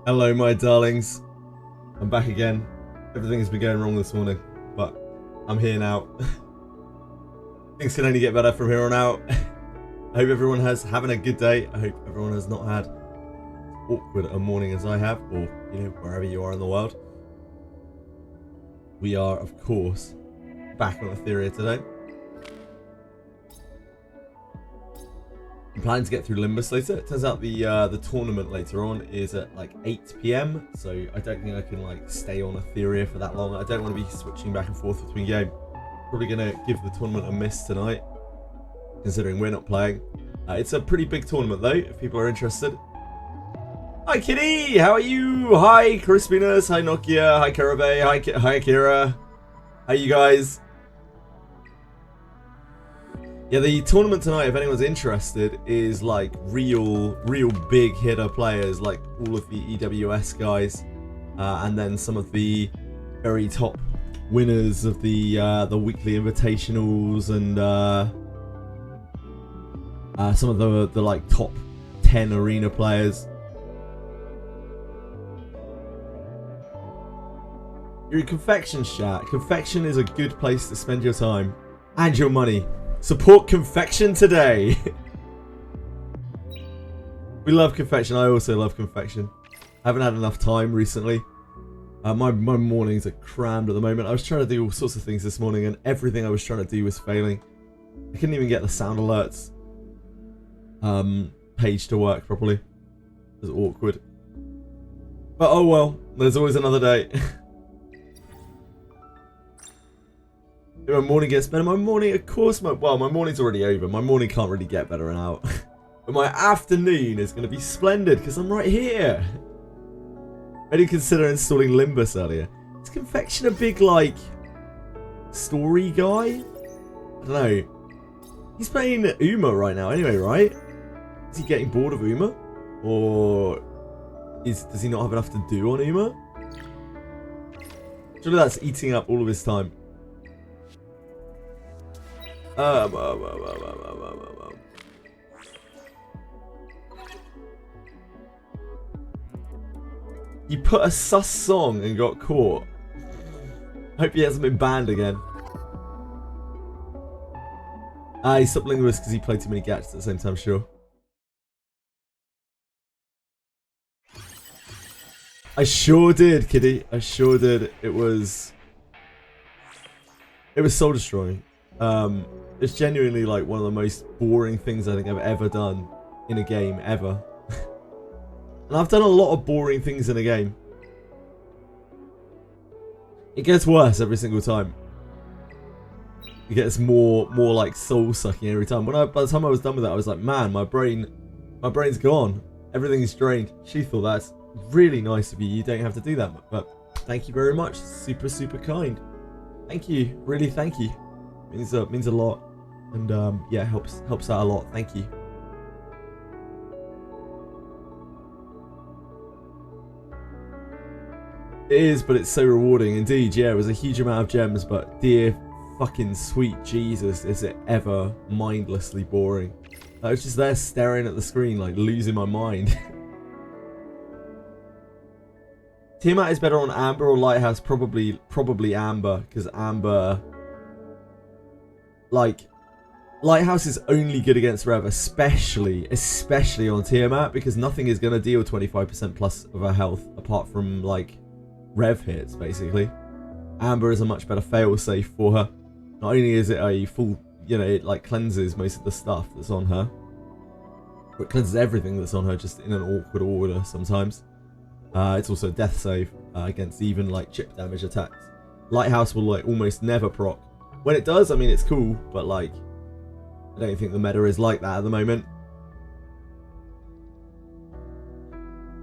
Hello, my darlings. I'm back again. Everything has been going wrong this morning, but I'm here now. Things can only get better from here on out. I hope everyone has having a good day. I hope everyone has not had awkward a morning as I have, or wherever you are in the world. We are, of course, back on Etheria today. I'm planning to get through Limbus later. It turns out the tournament later on is at like 8 PM, so I don't think I can like stay on Etheria for that long. I don't want to be switching back and forth between game. Probably gonna give the tournament a miss tonight, considering we're not playing. It's a pretty big tournament though, if people are interested. Hi Kitty, how are you? Hi Crispiness, hi Nokia, hi Karabe, hi Akira. How you guys? Yeah, the tournament tonight, if anyone's interested, is like real big hitter players, like all of the EWS guys, and then some of the very top winners of the weekly invitationals, and some of the like top 10 arena players. You're in Confection chat. Confection is a good place to spend your time and your money. Support Confection today. We love Confection. I also love Confection. I haven't had enough time recently. My mornings are crammed at the moment. I was trying to do all sorts of things this morning, and everything I was trying to do was failing. I couldn't even get the sound alerts page to work properly. It was awkward. But oh well, there's always another day. My morning gets better. My morning, of course, my morning's already over. My morning can't really get better now. But my afternoon is going to be splendid because I'm right here. I didn't consider installing Limbus earlier. Is Confection a big, like, story guy? I don't know. He's playing Uma right now anyway, right? Is he getting bored of Uma? Or does he not have enough to do on Uma? Surely that's eating up all of his time. You put a sus song and got caught. Hope he hasn't been banned again. He stopped Linguist because he played too many gadgets at the same time, sure. I sure did, Kitty. I sure did. It was soul destroying. It's genuinely like one of the most boring things I think I've ever done in a game, ever. And I've done a lot of boring things in a game. It gets worse every single time. It gets more like soul-sucking every time. By the time I was done with it, I was like, man, my brain's gone. Everything's drained. She thought that's really nice of you. You don't have to do that, but thank you very much. Super, super kind. Thank you. Really, thank you. Means a lot, and yeah, helps out a lot. Thank you. It is, but it's so rewarding indeed. Yeah, it was a huge amount of gems, but dear fucking sweet Jesus, is it ever mindlessly boring? I was just there staring at the screen, like losing my mind. Tiamat is better on Amber or Lighthouse? Probably Amber, because Amber. Like, Lighthouse is only good against Rev, especially on Tiamat, because nothing is going to deal 25% plus of her health, apart from, like, Rev hits, basically. Amber is a much better failsafe for her. Not only is it a full, it, like, cleanses most of the stuff that's on her, but it cleanses everything that's on her just in an awkward order sometimes. It's also a death save against even, like, chip damage attacks. Lighthouse will, like, almost never proc. When it does, I mean, it's cool, but, like, I don't think the meta is like that at the moment.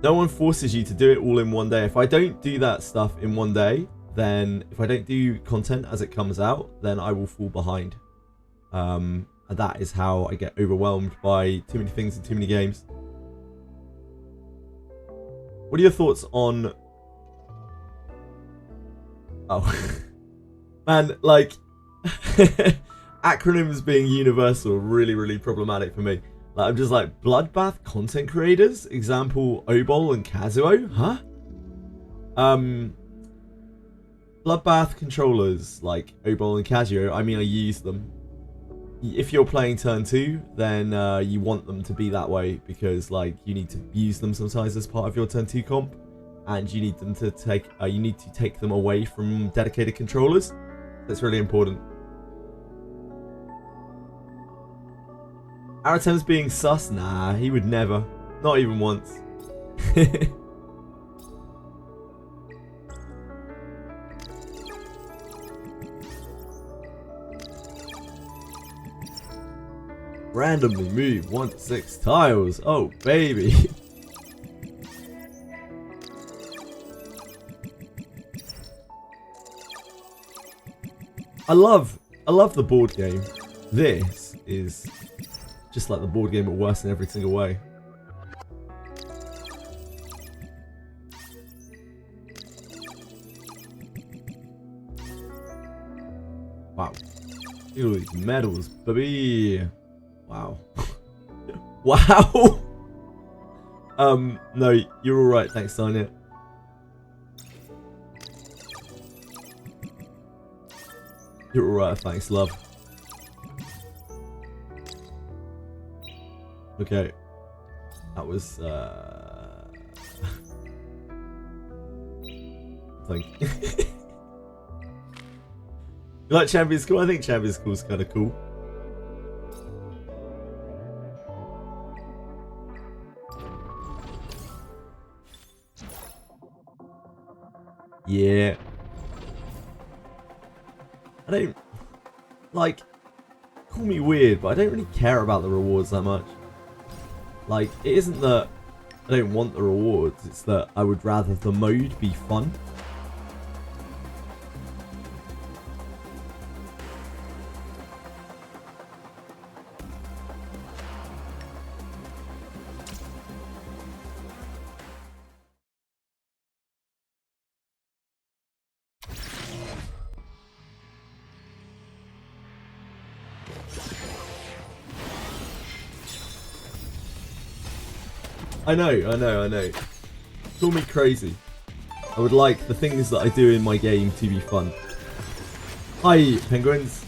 No one forces you to do it all in one day. If I don't do that stuff in one day, then if I don't do content as it comes out, then I will fall behind. And that is how I get overwhelmed by too many things in too many games. What are your thoughts on... Oh. Man, like... acronyms being universal, really problematic for me. Like, I'm just like, Bloodbath content creators? Example, Obol and Kazuo? Huh? Bloodbath controllers, like Obol and Kazuo, I mean, I use them. If you're playing turn 2, then you want them to be that way, because like you need to use them sometimes as part of your turn 2 comp, and you need them to take them away from dedicated controllers. That's really important. Aratem's being sus? Nah, he would never. Not even once. Randomly move 1 to 6 tiles. Oh, baby. I love the board game. This is just like the board game, but worse in every single way. Wow. Look at all these medals, baby. Wow. Wow. No, you're alright, thanks, Tanya. You're alright, thanks, love. Okay. That was, thank you. You like Champions School? I think Champions School is kind of cool. Yeah. I don't, like, call me weird, but I don't really care about the rewards that much. Like, it isn't that I don't want the rewards, it's that I would rather the mode be fun. I know. Call me crazy. I would like the things that I do in my game to be fun. Hi, penguins.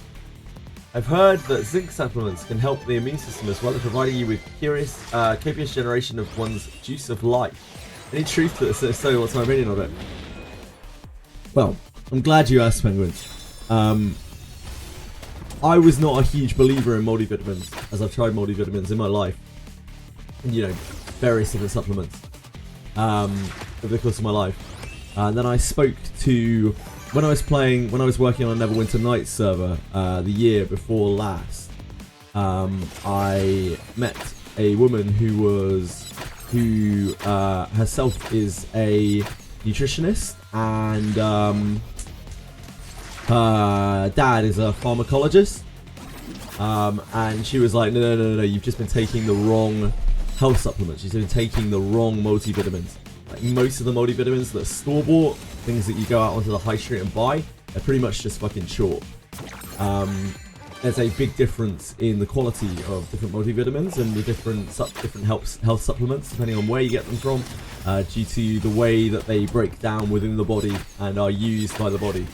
I've heard that zinc supplements can help the immune system as well as providing you with copious generation of one's juice of life. Any truth to this? If so, what's my opinion of it? Well, I'm glad you asked, penguins. I was not a huge believer in multivitamins, as I've tried multivitamins in my life. And, you know, various different supplements over the course of my life. And then I spoke to, when I was working on a Neverwinter Nights server the year before last, I met a woman who herself is a nutritionist, and her dad is a pharmacologist, and she was like, no, you've just been taking the wrong health supplements. She's been taking the wrong multivitamins. Like, most of the multivitamins that are store-bought, things that you go out onto the high street and buy, they're pretty much just fucking short. There's a big difference in the quality of different multivitamins and the different health supplements, depending on where you get them from, due to the way that they break down within the body and are used by the body.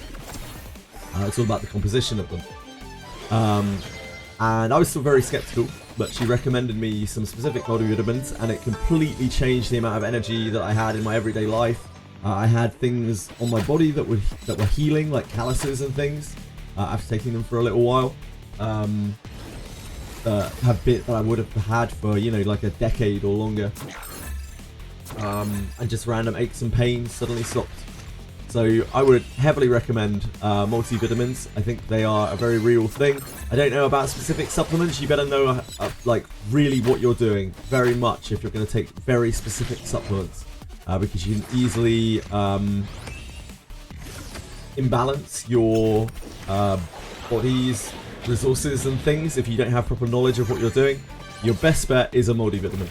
It's all about the composition of them. And I was still very skeptical, but she recommended me some specific multivitamins, and it completely changed the amount of energy that I had in my everyday life. I had things on my body that were healing, like calluses and things, after taking them for a little while. That I would have had for, you know, like a decade or longer. And just random aches and pains suddenly stopped. So I would heavily recommend multivitamins. I think they are a very real thing. I don't know about specific supplements. You better know like really what you're doing very much if you're going to take very specific supplements, because you can easily imbalance your body's resources and things if you don't have proper knowledge of what you're doing. Your best bet is a multivitamin,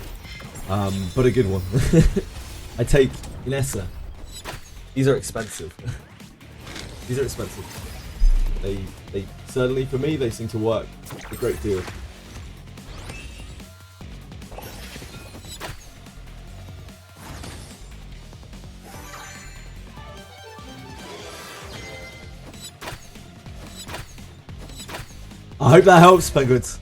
but a good one. I take Inessa. These are expensive. These are expensive. They certainly, for me, they seem to work a great deal. I hope that helps, penguins.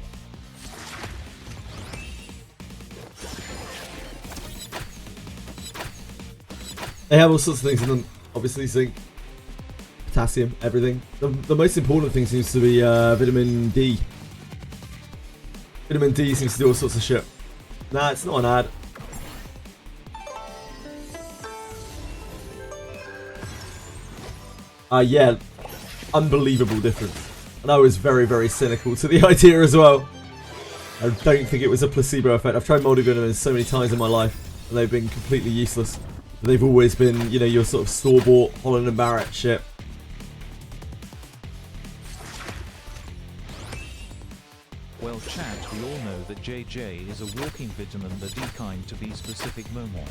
They have all sorts of things in them. Obviously, zinc, potassium, everything. The most important thing seems to be vitamin D. Vitamin D seems to do all sorts of shit. Nah, it's not an ad. Yeah, unbelievable difference. And I was very, very cynical to the idea as well. I don't think it was a placebo effect. I've tried multivitamins so many times in my life, and they've been completely useless. They've always been, you know, your sort of store-bought Holland & Barrett shit. Well chat, we all know that JJ is a walking vitamin, the D kind to be specific momon.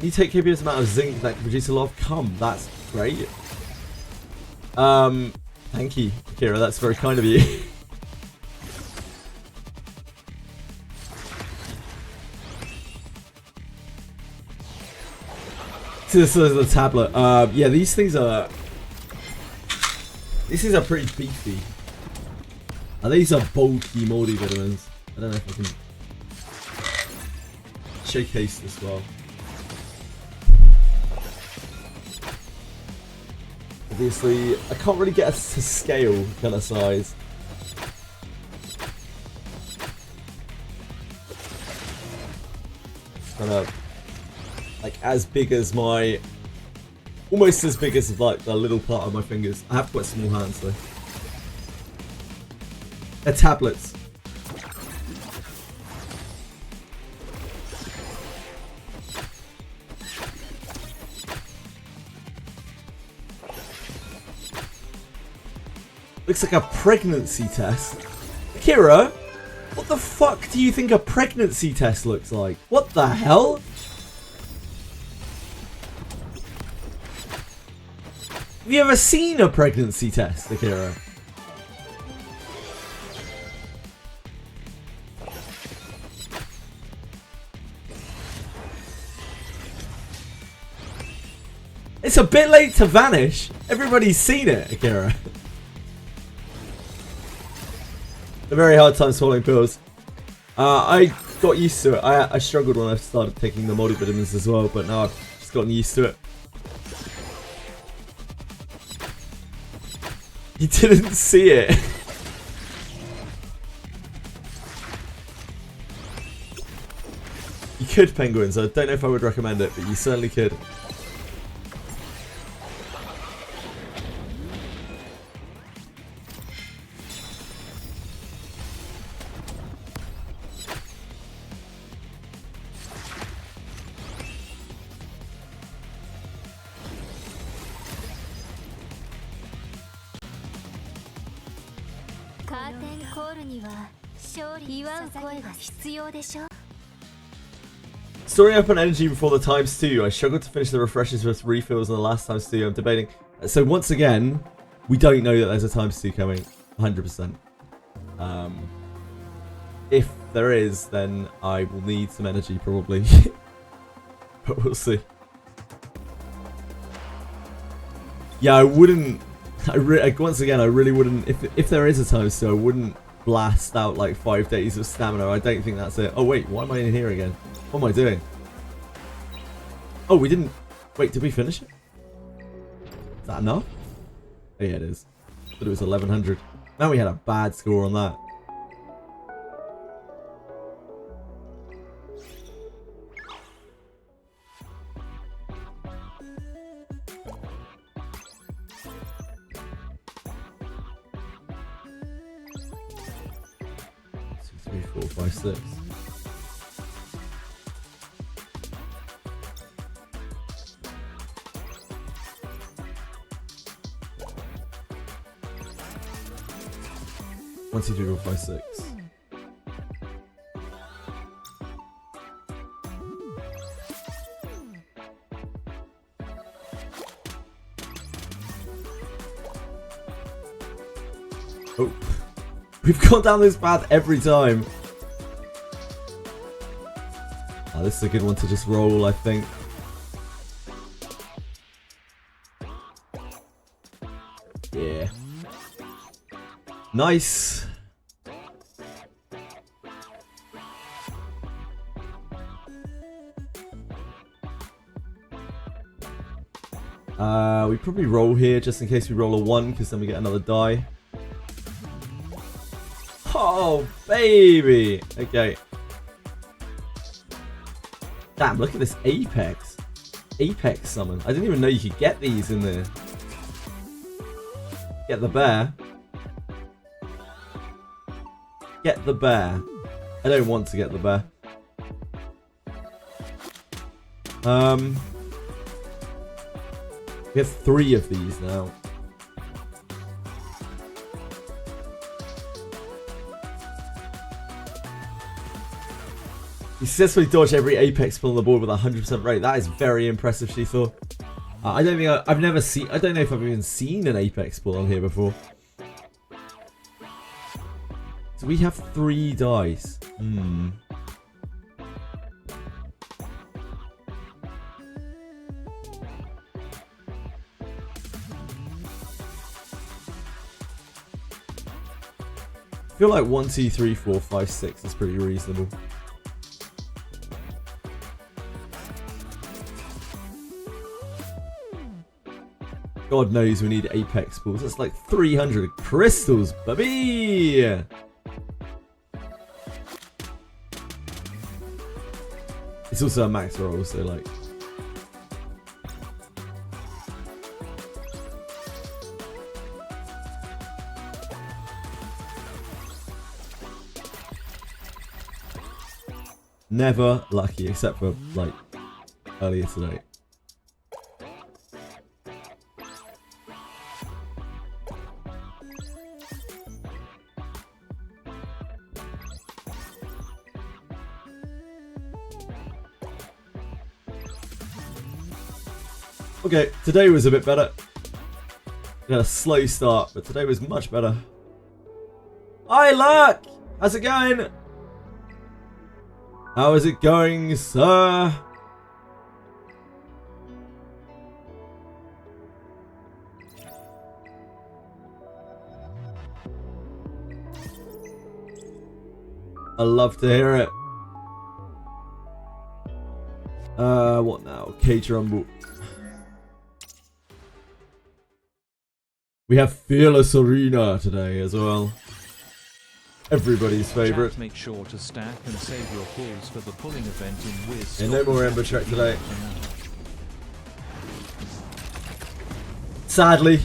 You take copious amount of zinc that can produce a lot of cum. That's great. Thank you, Kira, that's very kind of you. So this is the tablet. Yeah, these things are pretty beefy. These are bulky multivitamins. I don't know if I can showcase this well. Obviously, I can't really get us to scale kind of size. Kind of like as big as my, almost as big as like the little part of my fingers. I have quite small hands though. They're tablets. Looks like a pregnancy test. Akira, what the fuck do you think a pregnancy test looks like? What the hell? Have you ever seen a pregnancy test, Akira? It's a bit late to vanish. Everybody's seen it, Akira. A very hard time swallowing pills. I got used to it. I struggled when I started taking the multivitamins as well, but now I've just gotten used to it. You didn't see it. You could, penguins. I don't know if I would recommend it, but you certainly could. Storing up on energy before the times 2. I struggled to finish the refreshes with refills on the last times 2. I'm debating. So once again, we don't know that there's a times 2 coming. 100%. If there is, then I will need some energy probably. But we'll see. Yeah, I wouldn't. Once again, I really wouldn't. If there is a times 2, I wouldn't blast out like 5 days of stamina. I don't think that's it. Oh wait, why am I in here again? What am I doing? Oh, we didn't. Wait, did we finish it? Is that enough? Oh, yeah, it is. But it was 1100. Now we had a bad score on that. Two, three, four, five, six. One, two, three, four, five, six. Oh, we've gone down this path every time. Oh, this is a good one to just roll, I think. Yeah. Nice. We probably roll here just in case we roll a 1 because then we get another die. Oh, baby. Okay. Damn, look at this Apex. Apex summon. I didn't even know you could get these in there. Get the bear. Get the bear. I don't want to get the bear. We have 3 of these now. You successfully dodged every Apex pull on the board with a 100% rate. That is very impressive, Shethor. I don't think I've never seen. I don't know if I've even seen an Apex pull on here before. So we have 3 dice. I feel like 1, 2, 3, 4, 5, 6 is pretty reasonable. God knows we need Apex balls. That's like 300 crystals, baby! It's also a max roll, so like... Never lucky, except for like earlier today. Okay, today was a bit better. We had a slow start, but today was much better. Hi, Luck! How's it going? How is it going, sir? I love to hear it. What now? Cage Rumble. We have Fearless Arena today as well. Everybody's favourite. Make sure to stack and save your pulls for the pulling event in Wiz. And no more Ember Track today. Sadly.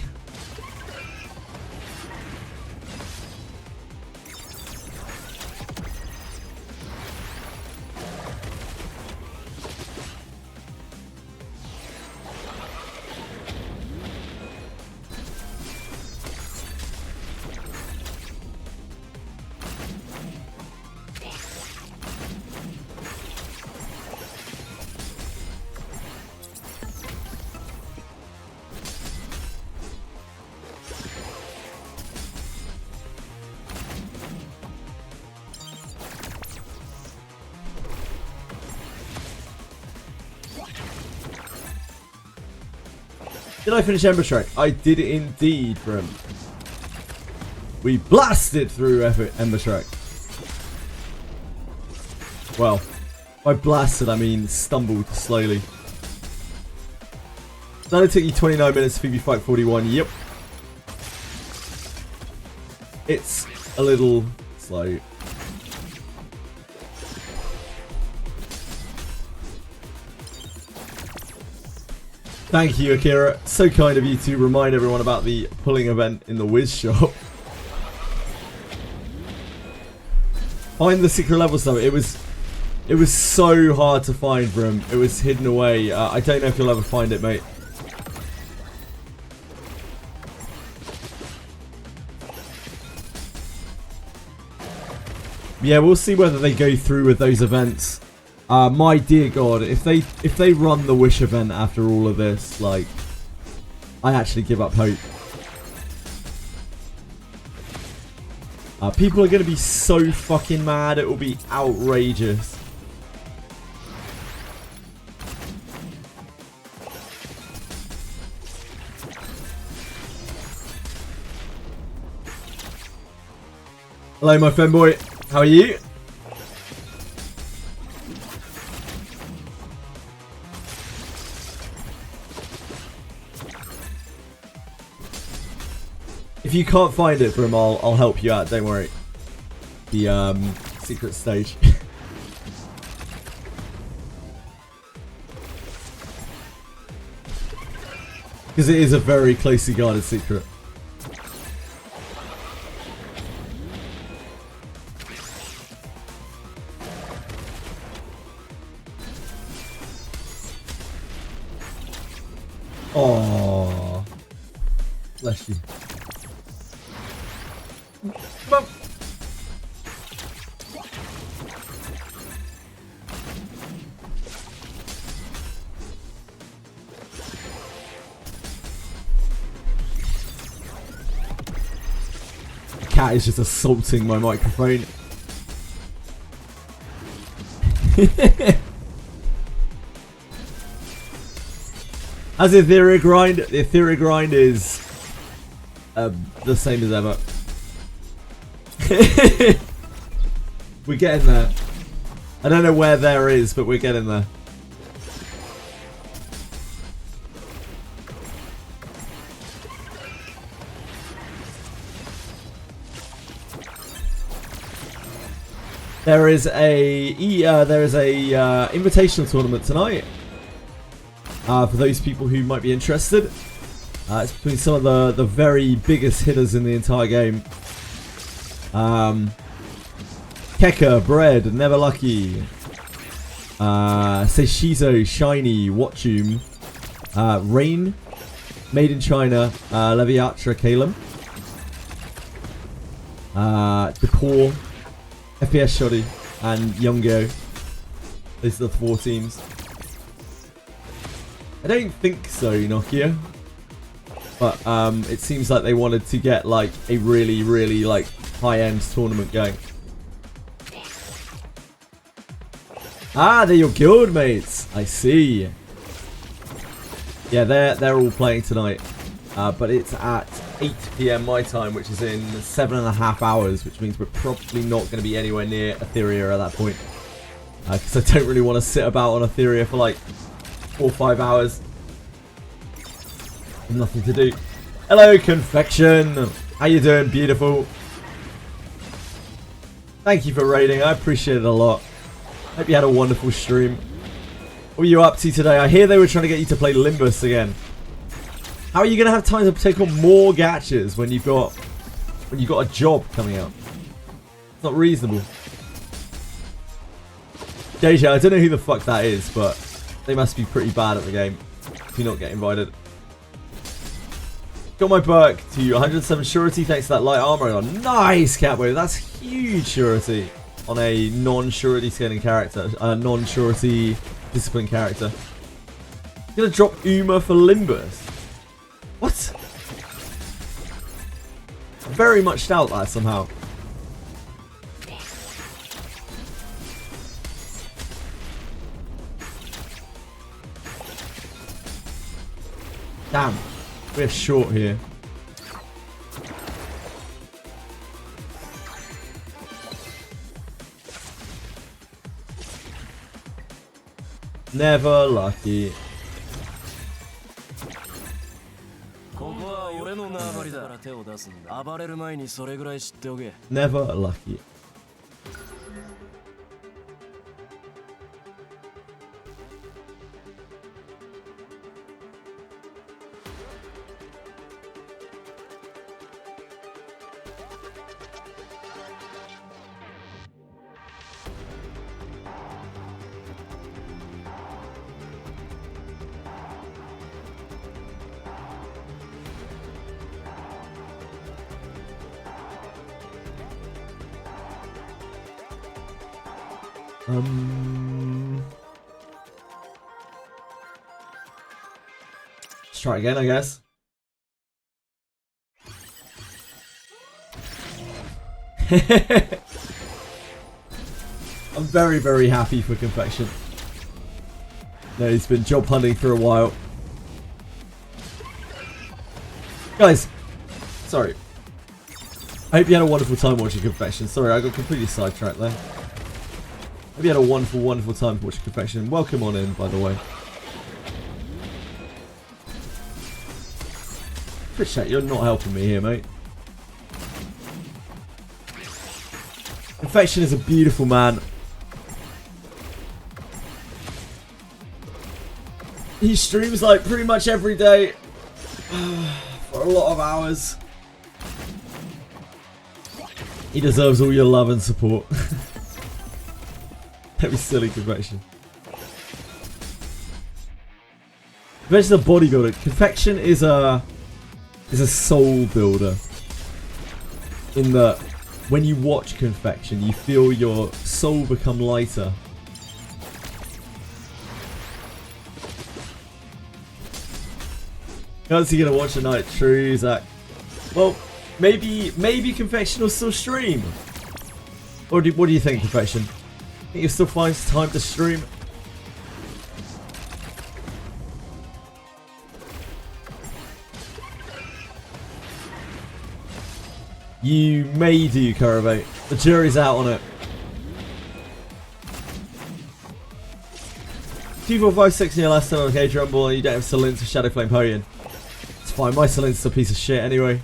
Did I finish Ember Track? I did it indeed, Brim. We blasted through Ember Track. Well, by blasted I mean stumbled slowly. That only took you 29 minutes to Phoebe Fight 41. Yep. It's a little slow. Thank you, Akira. So kind of you to remind everyone about the pulling event in the Wiz shop. Find the secret level stuff. It was so hard to find, Brim. It was hidden away. I don't know if you'll ever find it, mate. Yeah, we'll see whether they go through with those events. My dear God, if they run the Wish event after all of this, like, I actually give up hope. People are going to be so fucking mad, it will be outrageous. Hello, my fanboy. How are you? you can't find it for him, I'll help you out. Don't worry. The secret stage. Because it is a very closely guarded secret. Oh, bless you. Come on. The cat is just assaulting my microphone. How's the Etheria grind? The Etheria grind is the same as ever. We're getting there. I don't know where there is, but we're getting there. There is a invitational tournament tonight. For those people who might be interested, it's between some of the very biggest hitters in the entire game. Keka, Bread, Never Lucky, Seishizo, Shiny, Watchum, Rain, Made in China, Leviatra, Kalem, Depor, FPS Shoddy, and Youngo. Those are the 4 teams. I don't think so, Nokia. But it seems like they wanted to get like a really, really like high-end tournament going. Ah, they're your guild mates. I see. Yeah, they're all playing tonight. But it's at 8 PM my time, which is in 7.5 hours, which means we're probably not going to be anywhere near Etheria at that point. Because I don't really want to sit about on Etheria for like 4 or 5 hours. Nothing to do. Hello, Confection. How you doing, beautiful? Thank you for raiding. I appreciate it a lot. Hope you had a wonderful stream. What were you up to today? I hear they were trying to get you to play Limbus again. How are you going to have time to take on more gachas when you've got a job coming out? It's not reasonable. JJ, I don't know who the fuck that is, but they must be pretty bad at the game if you not get invited. Got my perk to 107 surety thanks to that light armor on. Nice, Catboy. That's huge surety on a non-surety scaling character, non-surety discipline character. Gonna drop Uma for Limbus. What? I very much doubt that somehow. Damn, we're short here. Never lucky. Never lucky. Let's try again, I guess. I'm very, very happy for Confection. No, he's been job hunting for a while. Guys, sorry. I hope you had a wonderful time watching Confection. Sorry, I got completely sidetracked there. Hope you had a wonderful, wonderful time watching Confection. Welcome on in, by the way. Twitch chat, you're not helping me here, mate. Confection is a beautiful man. He streams like pretty much every day for a lot of hours. He deserves all your love and support. That was silly, Confection. Confection's a bodybuilder. Confection is a soul builder. In that, when you watch Confection, you feel your soul become lighter. How's he gonna watch tonight? True, Zach. Well, maybe Confection will still stream. Or what do you think, Confection? Think you'll still find time to stream? You may do, Curvate. The jury's out on it. 2456 in your last time on Cage Rumble and you don't have Silence or Shadow Flame Podium. It's fine, my Silence is a piece of shit anyway.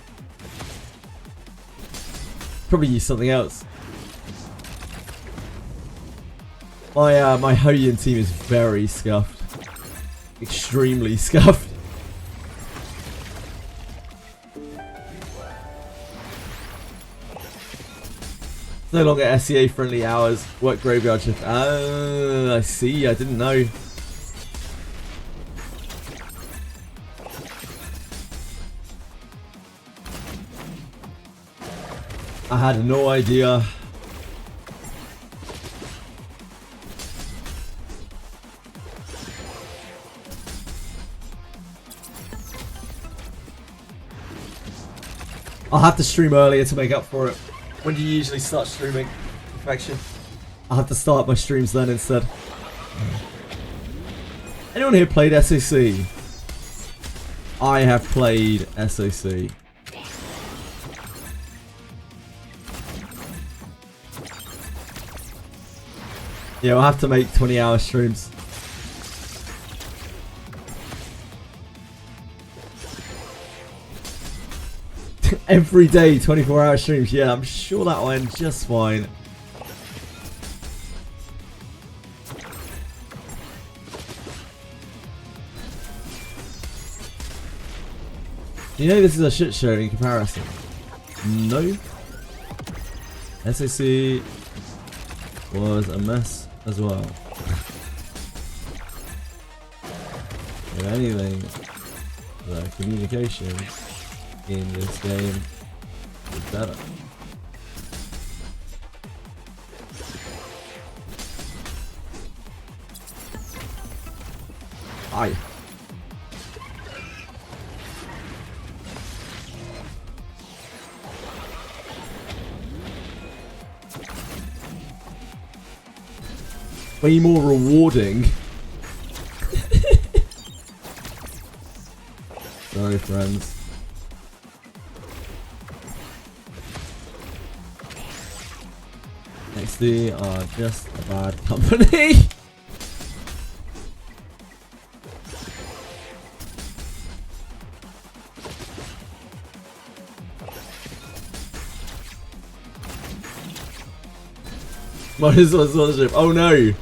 Probably use something else. My Hoyan team is very scuffed. Extremely scuffed. No longer SEA friendly hours. Work graveyard shift. Oh, I see. I didn't know. I had no idea. I'll have to stream earlier to make up for it. When do you usually start streaming, Confection? I'll have to start my streams then instead. Anyone here played SOC? I have played SOC. Yeah, we'll have to make 20-hour streams. Every day, 24-hour streams. Yeah, I'm sure that'll end just fine. You know this is a shit show in comparison. No. SAC was a mess as well. If anything, the communication in this game is better. Aye. Way more rewarding. Sorry, friends. XD are just a bad company. Might as well sponsorship. Oh no.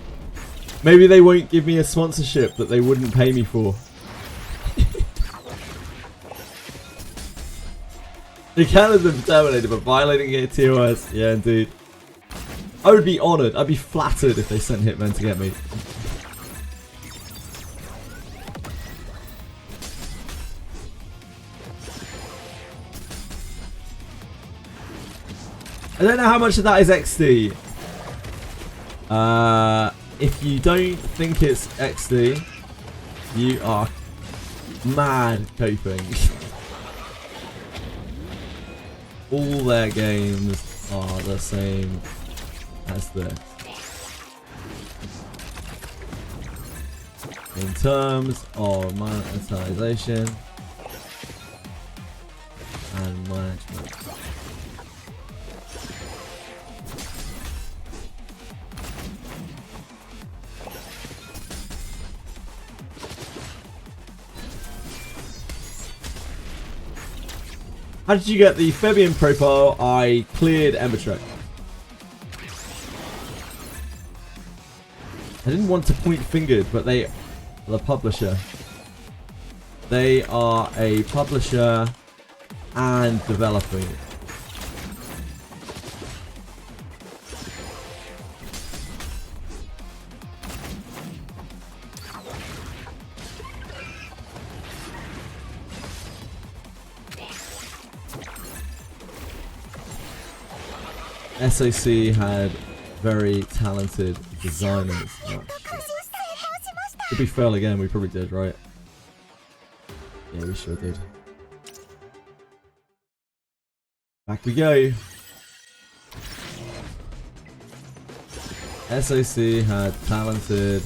Maybe they won't give me a sponsorship that they wouldn't pay me for. You can have been terminated for violating a TOS. Yeah, indeed. I would be honoured. I'd be flattered if they sent Hitmen to get me. I don't know how much of that is XD. If you don't think it's XD, you are mad coping. All their games are the same as this. In terms of monetization and management. How did you get the Fabian profile? I cleared Embertrek. I didn't want to point fingered, but they are the publisher. They are a publisher and developing it. SOC had very talented designers. Oh, did we fail again? We probably did, right? Yeah, we sure did. Back we go. SOC had talented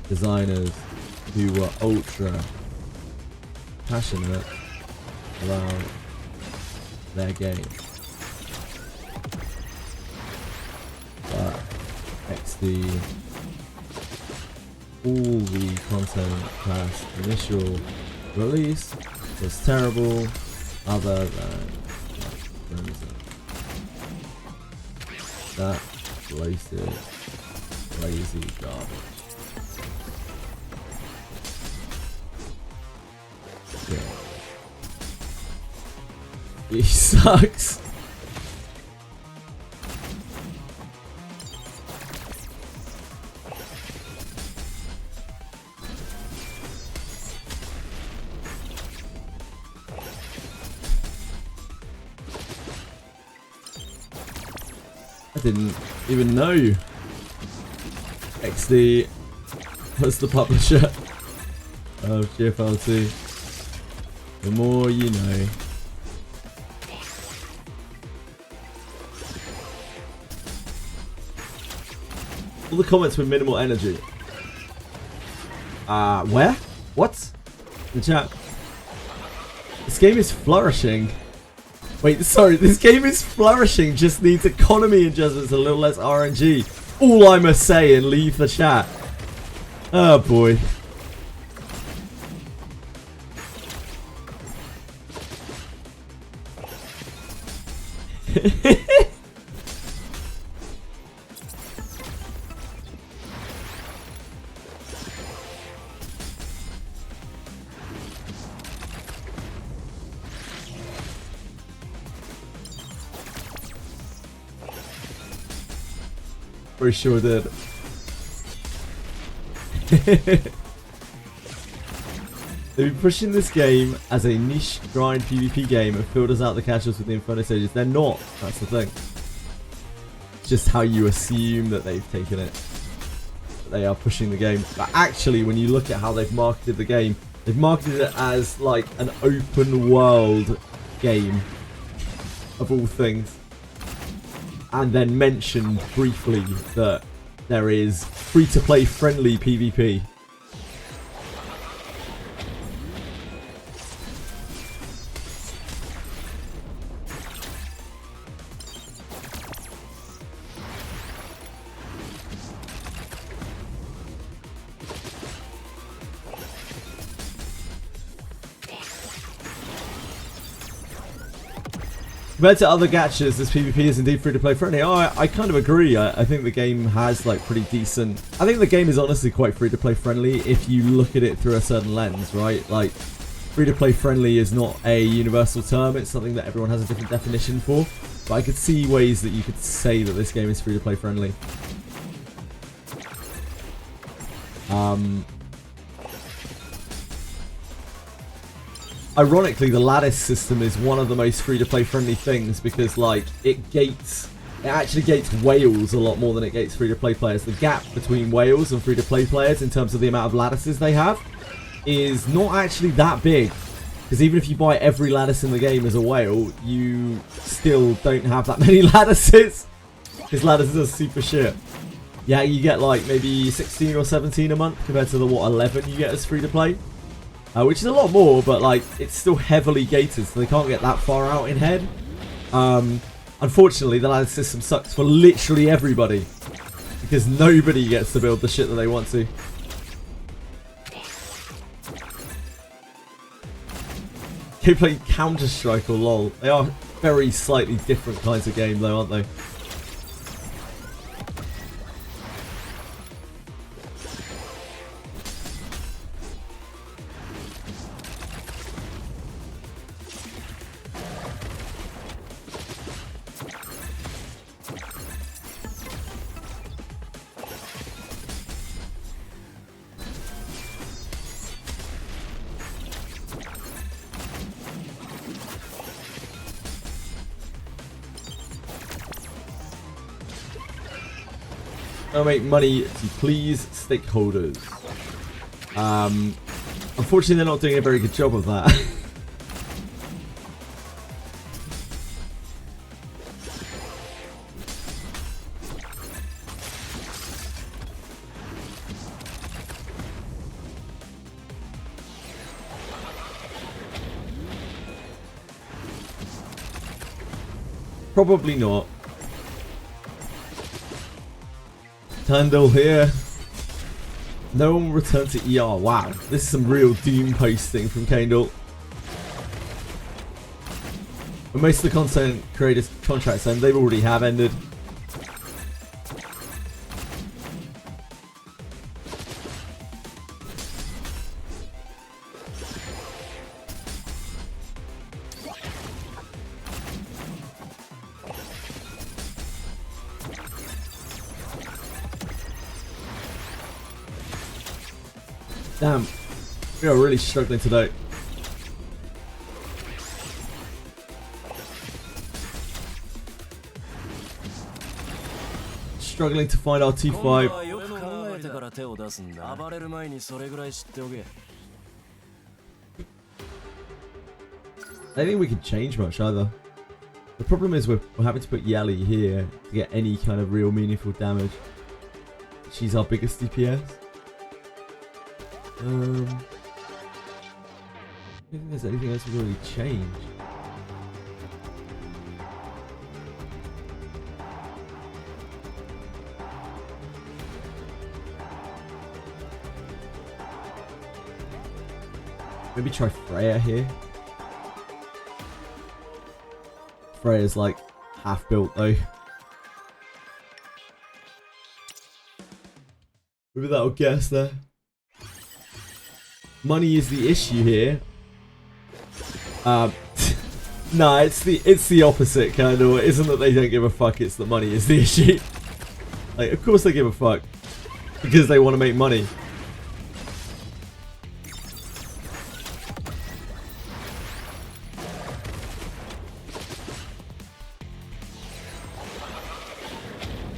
designers who were ultra passionate about their game. But XD, all the content past initial release was terrible, other than Crimson. That wasted lazy garbage. Yeah. He sucks. I didn't even know XD was the publisher of GFL2. The more you know. All the comments with minimal energy. Where? What? The chat. This game is flourishing. Wait, sorry, this game is flourishing, just needs economy adjustments, a little less RNG. All I must say and leave the chat. Oh boy. Pretty sure did. They've been pushing this game as a niche grind PvP game and filters out the casuals with the Inferno stages. They're not. That's the thing. It's just how you assume that they've taken it. They are pushing the game. But actually, when you look at how they've marketed the game, they've marketed it as like an open world game of all things. And then mention briefly that there is free-to-play friendly PvP. Compared to other gachas, this PvP is indeed free-to-play friendly. Oh, I kind of agree. I think the game has like pretty decent... I think the game is honestly quite free-to-play friendly if you look at it through a certain lens, right? Like, free-to-play friendly is not a universal term. It's something that everyone has a different definition for. But I could see ways that you could say that this game is free-to-play friendly. Ironically, the lattice system is one of the most free-to-play friendly things because, like, it actually gates whales a lot more than it gates free-to-play players. The gap between whales and free-to-play players in terms of the amount of lattices they have is not actually that big. Because even if you buy every lattice in the game as a whale, you still don't have that many lattices. Because lattices are super shit. Yeah, you get like maybe 16 or 17 a month compared to the, what, 11 you get as free-to-play. Which is a lot more, but like it's still heavily gated, so they can't get that far out in head. Unfortunately, the ladder system sucks for literally everybody because nobody gets to build the shit that they want to. Keep playing Counter-Strike or LOL. They are very slightly different kinds of game, though, aren't they? I'll make money to please stakeholders. Unfortunately, they're not doing a very good job of that. Probably not. Handle here. No one will return to ER. Wow, this is some real doom posting from Kendall. When most of the content creators' contracts end, they already have ended. Damn, we are really struggling today. Struggling to find our T5. I don't think we can change much either. The problem is we're having to put Yelly here to get any kind of real meaningful damage. She's our biggest DPS. I don't think there's anything else we've already changed. Maybe try Freya here. Freya's like half built though. Maybe that'll get us there. Money is the issue here. Nah, it's the opposite kind of. It isn't that they don't give a fuck, it's that money is the issue. Like, of course they give a fuck. Because they want to make money.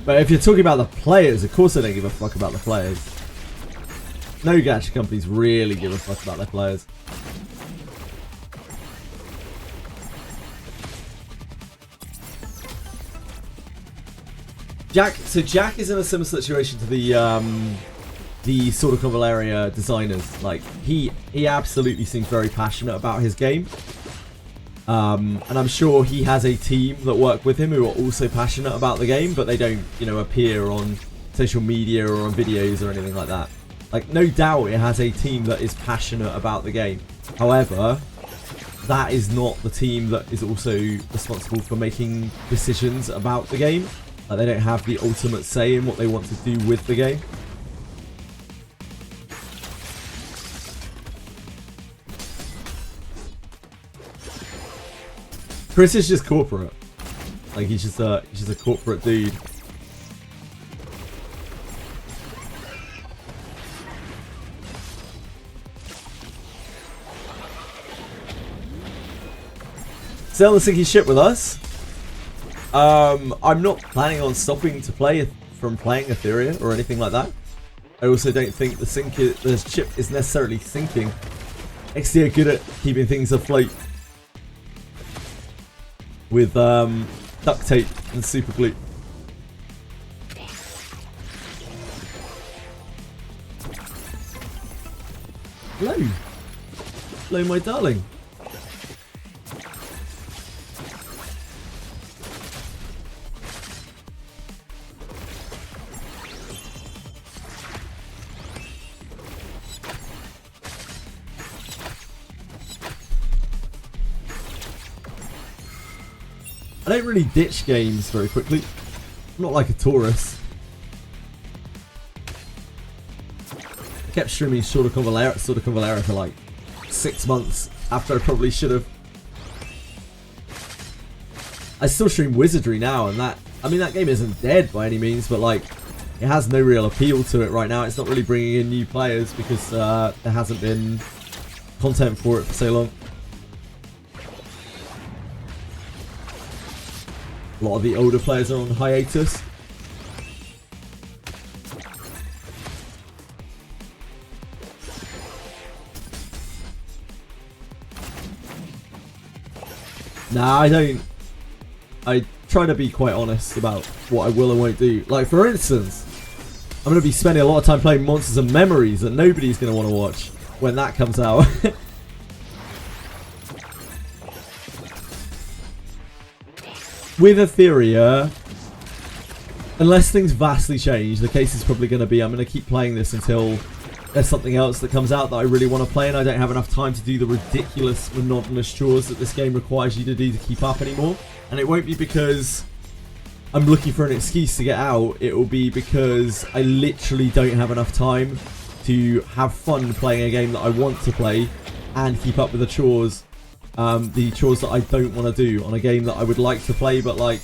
But if you're talking about the players, of course they don't give a fuck about the players. No gacha companies really give a fuck about their players. Jack is in a similar situation to the sort of Cavaleria designers. Like he absolutely seems very passionate about his game. And I'm sure he has a team that work with him who are also passionate about the game, but they don't, you know, appear on social media or on videos or anything like that. Like, no doubt it has a team that is passionate about the game. However, that is not the team that is also responsible for making decisions about the game. Like, they don't have the ultimate say in what they want to do with the game. Chris is just corporate. Like, he's just a corporate dude. Sell the sinky ship with us. I'm not planning on stopping to play from playing Etheria or anything like that. I also don't think the ship is necessarily sinking. XD are good at keeping things afloat with duct tape and super glue. Hello. Hello, my darling. I don't really ditch games very quickly. I'm not like a Taurus. I kept streaming Sword of Cavaleria for like 6 months after I probably should have. I still stream Wizardry now, and that game isn't dead by any means, but like it has no real appeal to it right now. It's not really bringing in new players because there hasn't been content for it for so long. A lot of the older players are on hiatus. Nah, I don't. I try to be quite honest about what I will and won't do. Like, for instance, I'm going to be spending a lot of time playing Monsters and Memories that nobody's going to want to watch when that comes out. With Etheria, unless things vastly change, the case is probably going to be I'm going to keep playing this until there's something else that comes out that I really want to play, and I don't have enough time to do the ridiculous monotonous chores that this game requires you to do to keep up anymore. And it won't be because I'm looking for an excuse to get out. It will be because I literally don't have enough time to have fun playing a game that I want to play and keep up with the chores that I don't want to do on a game that I would like to play. But like,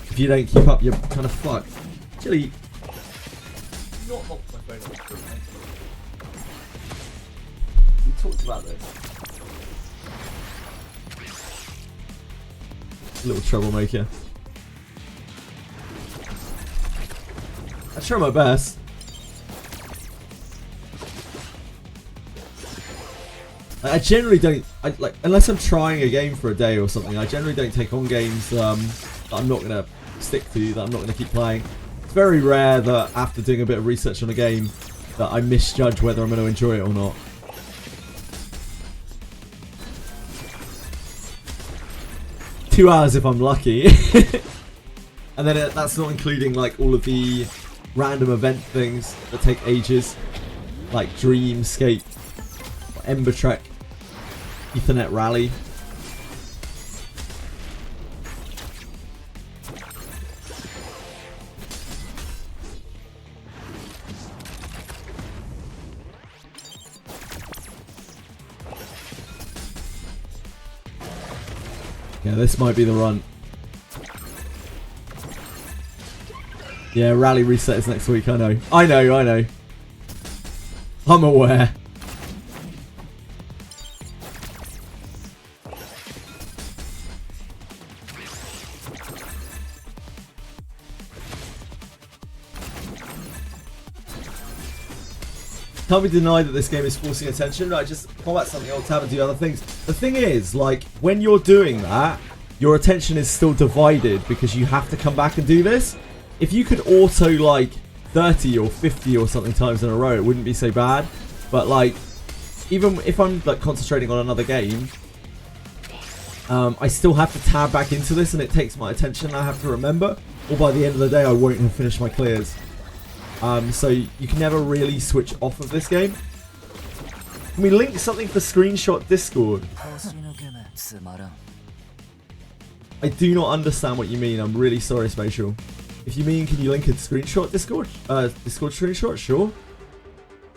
if you don't keep up, you're kind of fucked. Actually, not knock my phone on the screen. We talked about this. Little troublemaker. I try my best. I generally don't. Like, unless I'm trying a game for a day or something, I generally don't take on games that I'm not gonna stick to, that I'm not gonna keep playing. It's very rare that after doing a bit of research on a game that I misjudge whether I'm going to enjoy it or not. Two hours if I'm lucky. And then that's not including like all of the random event things that take ages, like Dreamscape, Ember Trek, Ethernet Rally. Yeah, this might be the run. Yeah, Rally Reset is next week, I know. I know. I'm aware. Can't be denied that this game is forcing attention. I just combat something, I'll tab and do other things. The thing is, like, when you're doing that, your attention is still divided because you have to come back and do this. If you could auto, like, 30 or 50 or something times in a row, it wouldn't be so bad. But, like, even if I'm, like, concentrating on another game, I still have to tab back into this and it takes my attention. I have to remember, or by the end of the day, I won't have finished my clears. So you can never really switch off of this game. Can we link something for Screenshot Discord? I do not understand what you mean. I'm really sorry, Spatial. If you mean, can you link a screenshot Discord? Discord screenshot? Sure.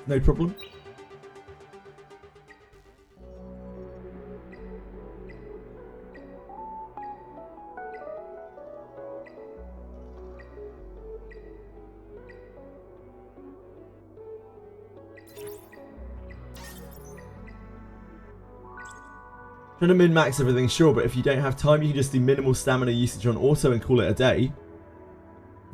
No problem. Trying to min-max everything, sure, but if you don't have time, you can just do minimal stamina usage on auto and call it a day.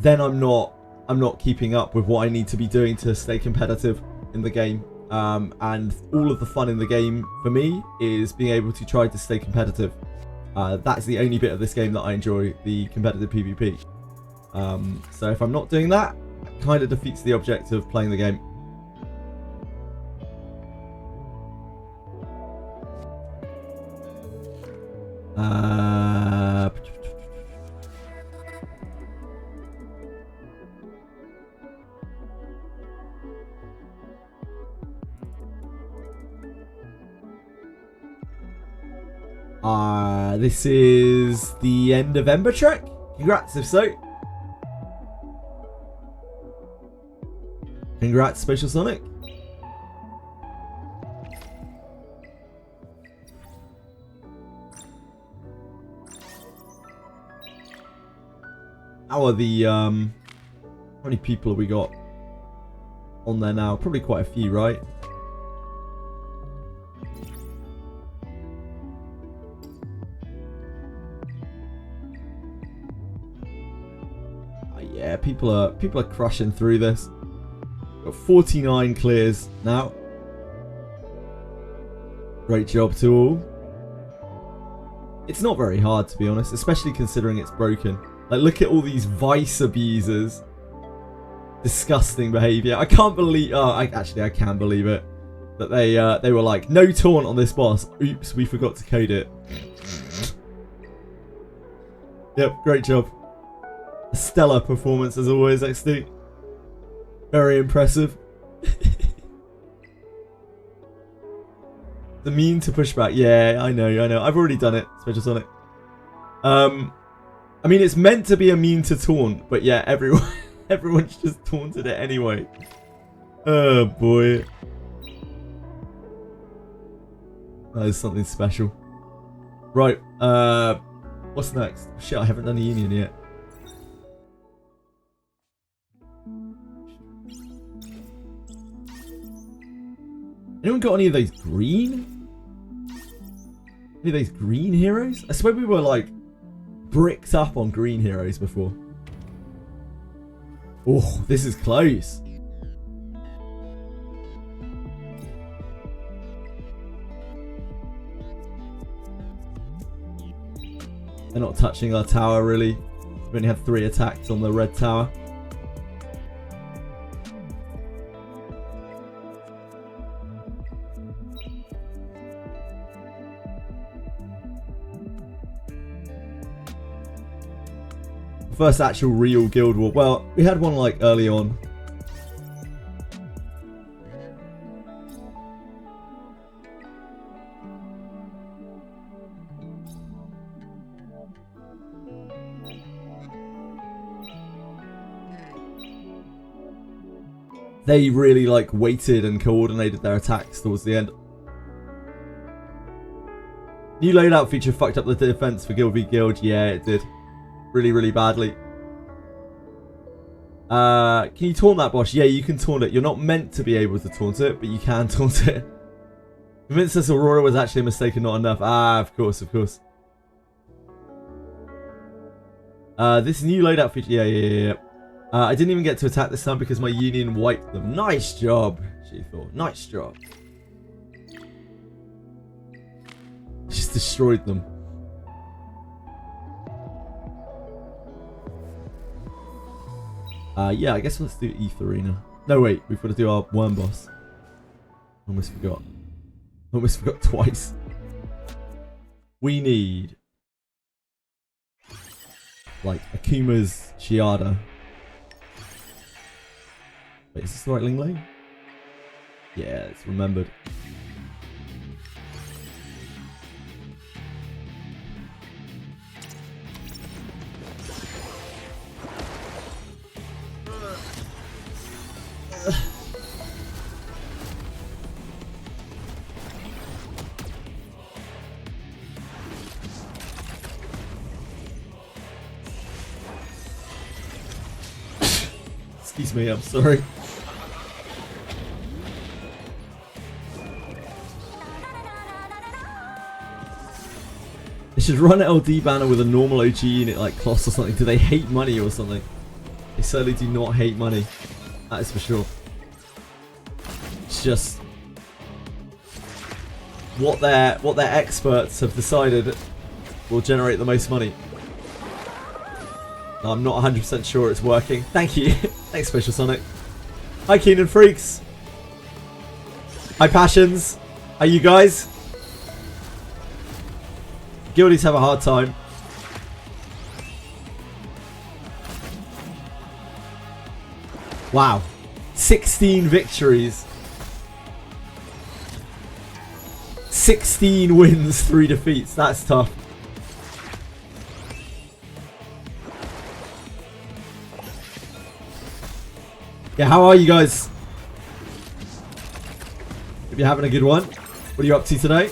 Then I'm not keeping up with what I need to be doing to stay competitive in the game. And all of the fun in the game, for me, is being able to try to stay competitive. That's the only bit of this game that I enjoy, the competitive PvP. So if I'm not doing that, it kind of defeats the object of playing the game. This is the end of Ember Trek. Congrats, if so. Congrats, Special Sonic. How are the how many people have we got on there now? Probably quite a few, right? Yeah, people are crushing through this. Got 49 clears now. Great job to all. It's not very hard, to be honest, especially considering it's broken. Like, look at all these vice abusers. Disgusting behaviour. I can't believe... Oh, I can believe it. That they were like, no taunt on this boss. Oops, we forgot to code it. Yep, great job. A stellar performance as always, XD. Very impressive. The mean to pushback. Yeah, I know. I've already done it. Special Sonic. I mean, it's meant to be a mean to taunt, but yeah, everyone's just taunted it anyway. Oh boy. That is something special. Right, what's next? Shit, I haven't done the union yet. Anyone got any of those green? Any of those green heroes? I swear we were like bricked up on green heroes before. Oh, this is close. They're not touching our tower really. We only had 3 attacks on the red tower. First actual real guild war. Well, we had one like early on. They really like waited and coordinated their attacks towards the end. New loadout feature fucked up the defense for Guild v Guild. Yeah, it did. Really badly. Can you taunt that boss? Yeah, you can taunt it. You're not meant to be able to taunt it, but you can taunt it. Convinced us Aurora was actually a mistake and not enough. Ah, of course. This new loadout feature. Yeah. I didn't even get to attack this time because my union wiped them. Nice job, she thought. Nice job. Just destroyed them. Yeah, I guess let's do Etheria. No, wait, we've got to do our worm boss. Almost forgot. Almost forgot twice. We need like Akuma's Chiada. Wait, is this the right Ling Lane? Yeah, it's remembered. Excuse me, I'm sorry. They should run LD banner with a normal OG unit like Kloss or something. Do they hate money or something? They certainly do not hate money. That is for sure. It's just what their experts have decided will generate the most money. I'm not 100% sure it's working. Thank you. Thanks, Special Sonic. Hi, Keenan Freaks. Hi, Passions. How you guys? Guildies have a hard time. Wow. 16 victories. 16 wins, 3 defeats. That's tough. Yeah, how are you guys? Hope you're having a good one. What are you up to today?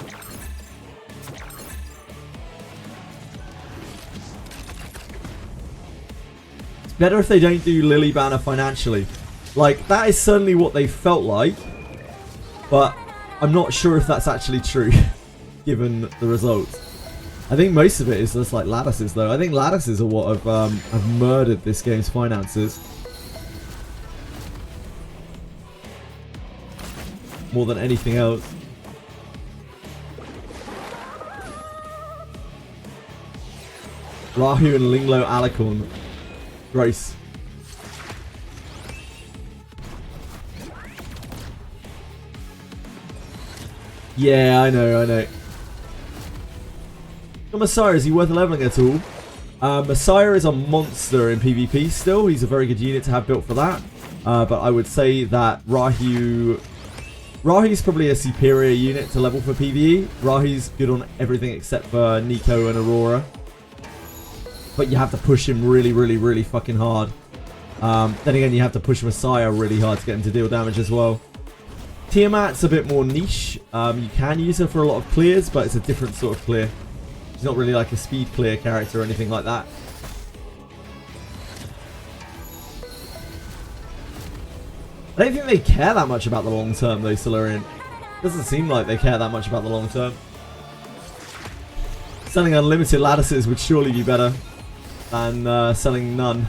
It's better if they don't do Lily Banner financially. Like, that is certainly what they felt like. But I'm not sure if that's actually true, given the results. I think most of it is just like lattices, though. I think lattices are what have murdered this game's finances. More than anything else. Rahu and Linglo Alicorn. Gross. Yeah, I know. Messiah, is he worth leveling at all? Messiah is a monster in PvP still. He's a very good unit to have built for that. But I would say that Rahu's probably a superior unit to level for PvE. Rahu's good on everything except for Nico and Aurora. But you have to push him really fucking hard. Then again, you have to push Messiah really hard to get him to deal damage as well. Tiamat's a bit more niche. You can use her for a lot of clears, but it's a different sort of clear. She's not really like a speed clear character or anything like that. I don't think they care that much about the long term though, Solarian. Doesn't seem like they care that much about the long term. Selling unlimited lattices would surely be better than selling none.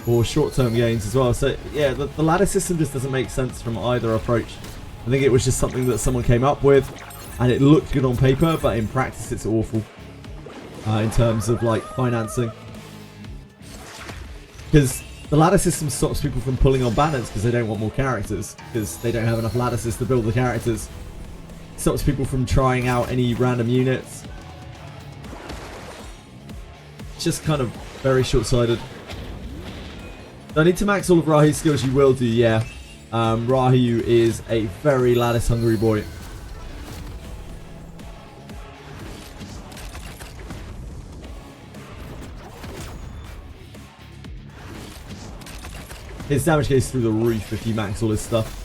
Or short-term gains as well. So yeah, the lattice system just doesn't make sense from either approach. I think it was just something that someone came up with, and it looked good on paper, but in practice it's awful in terms of like financing. Because the ladder system stops people from pulling on banners because they don't want more characters, because they don't have enough lattices to build the characters. Stops people from trying out any random units. It's just kind of very short-sighted. Do I need to max all of Rahu's skills? You will do, yeah. Rahu is a very lattice-hungry boy. His damage goes through the roof if you max all his stuff.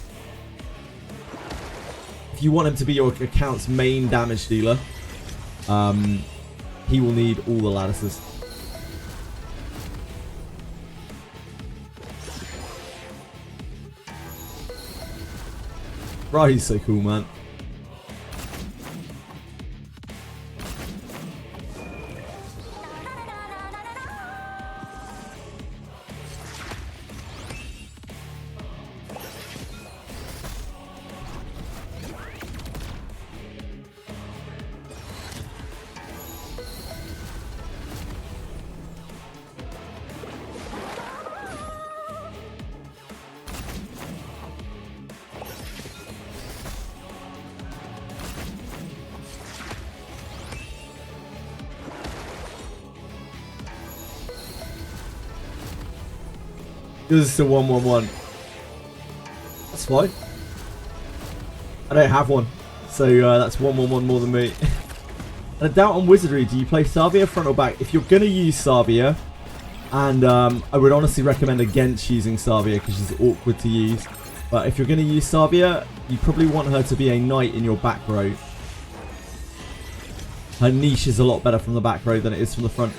If you want him to be your account's main damage dealer, he will need all the lattices. Rahu's so cool, man. This is still 1-1-1. That's fine. I don't have one, so that's 1-1-1 more than me. And a doubt on Wizardry, do you play Savia front or back? If you're going to use Savia, and I would honestly recommend against using Savia because she's awkward to use. But if you're going to use Savia, you probably want her to be a knight in your back row. Her niche is a lot better from the back row than it is from the front.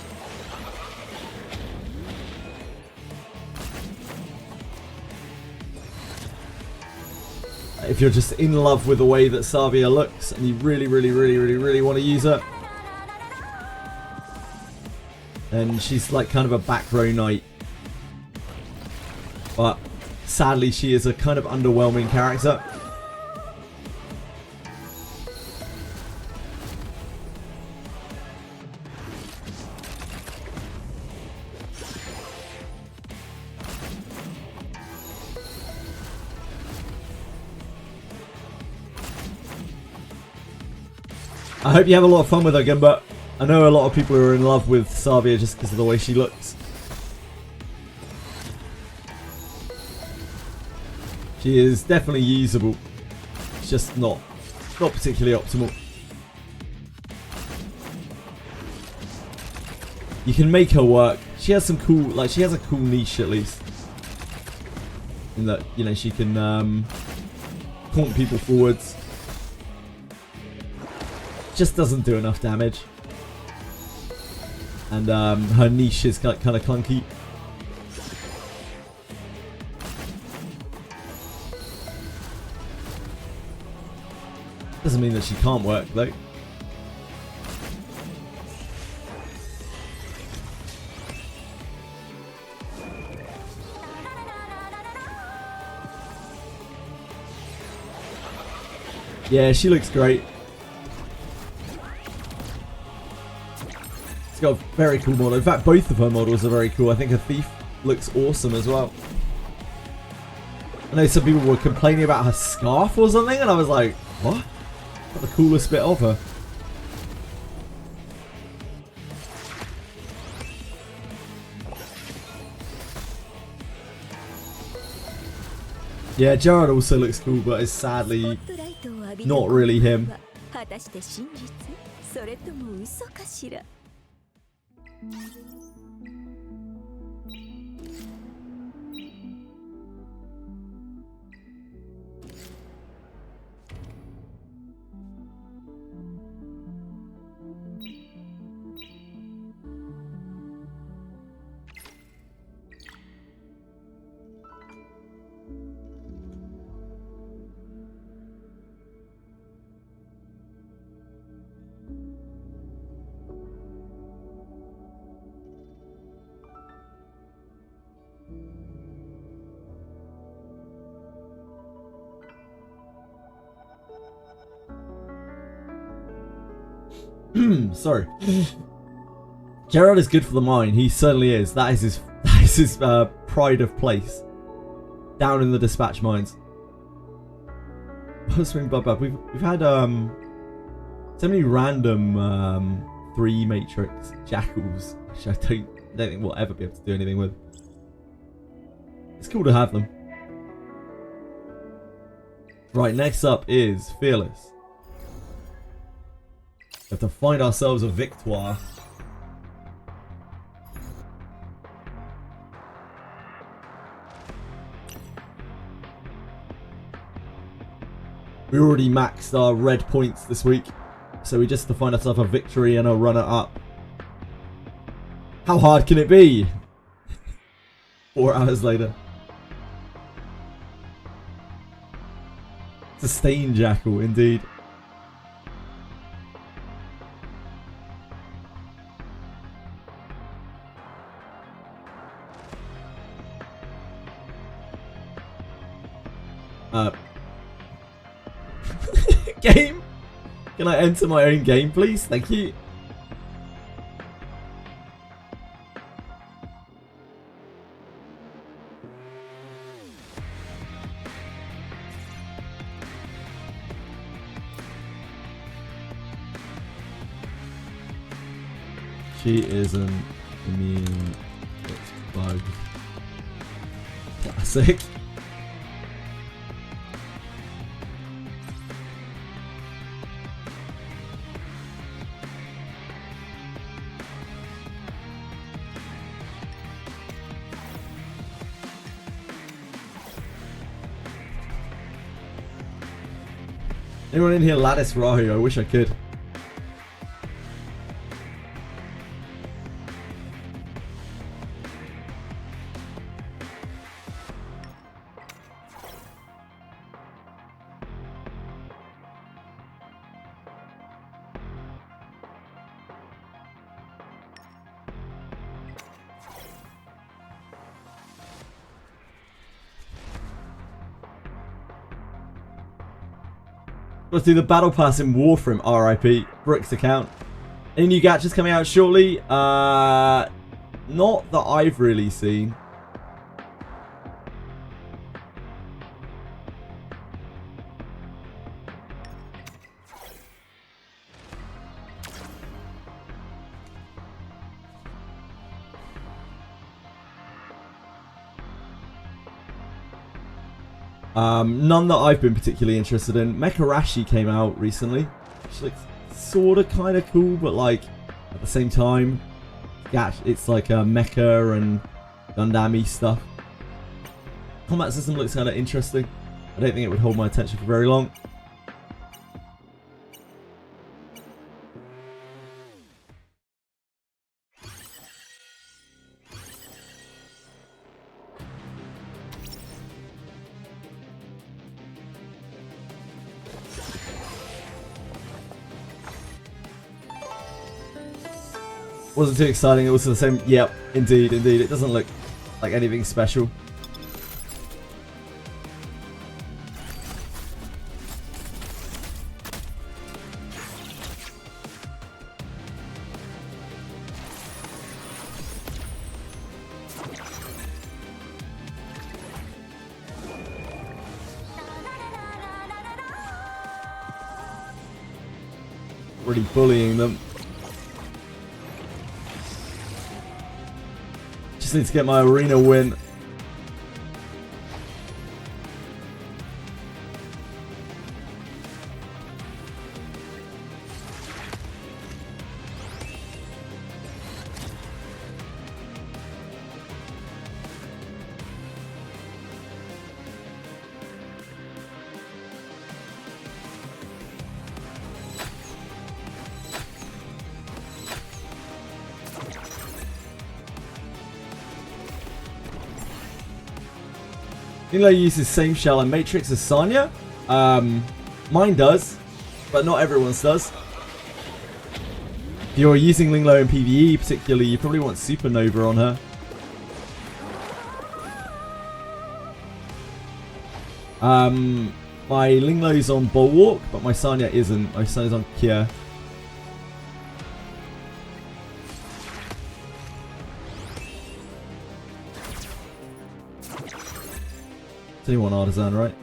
If you're just in love with the way that Savia looks and you really want to use her, then she's like kind of a back row knight. But sadly she is a kind of underwhelming character. I hope you have a lot of fun with her again, but I know a lot of people are in love with Savia just because of the way she looks. She is definitely usable. It's just not particularly optimal. You can make her work. She has some cool, like she has a cool niche at least. In that, you know, she can taunt people forwards. Just doesn't do enough damage, and her niche is kind of clunky. Doesn't mean that she can't work though. Yeah, she looks great. It's got a very cool model. In fact, both of her models are very cool. I think her thief looks awesome as well. I know some people were complaining about her scarf or something, and I was like, what? Got the coolest bit of her. Yeah, Gerard also looks cool, but is sadly not really him. Sorry. Gerard is good for the mine. He certainly is. That is his pride of place. Down in the dispatch mines. Swing Bub. We've had so many random 3 matrix jackals, which I don't think we'll ever be able to do anything with. It's cool to have them. Right, next up is Fearless. We have to find ourselves a victoire. We already maxed our red points this week, so we just have to find ourselves a victory and a runner-up. How hard can it be? 4 hours later. Sustained jackal, indeed. Game? Can I enter my own game, please? Thank you. She isn't immune. It's bugged. Classic. Anyone in here lattice Rahu? I wish I could. Let's do the battle pass in Warframe. RIP. Brooks account. Any new gadgets coming out shortly? Not that I've really seen. None that I've been particularly interested in. Mecharashi came out recently, which looks sort of kind of cool, but like at the same time, it's like a mecha and Gundam-y stuff. Combat system looks kind of interesting. I don't think it would hold my attention for very long. Wasn't too exciting. It was the same. Yep, indeed, indeed. It doesn't look like anything special. really bullying them. Just need to get my arena win. Linglo uses same shell and matrix as Sanya. Mine does, but not everyone's does. If you're using Linglo in PvE particularly, you probably want Supernova on her. My Linglo's on Bulwark, but my Sanya isn't. My Sanya's on Kia. It's only one artisan, right?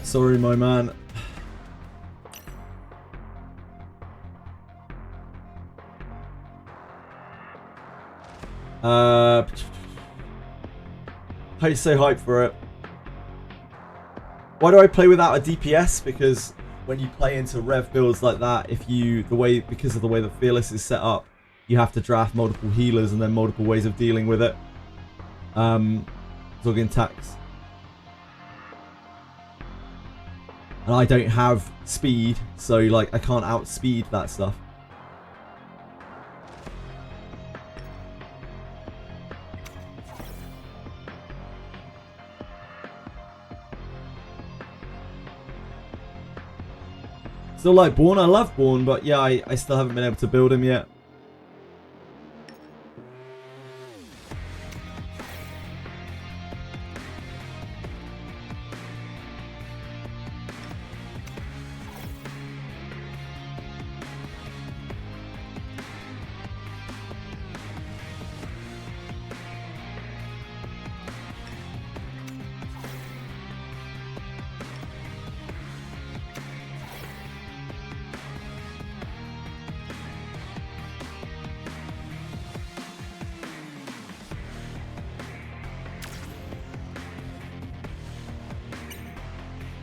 Sorry, my man. I'm so hyped for it. Why do I play without a DPS? Because when you play into rev builds like that, because of the way the Fearless is set up, you have to draft multiple healers and then multiple ways of dealing with it. Talking tax. And I don't have speed, so like I can't outspeed that stuff. Still like Born, I love Born, but yeah, I still haven't been able to build him yet.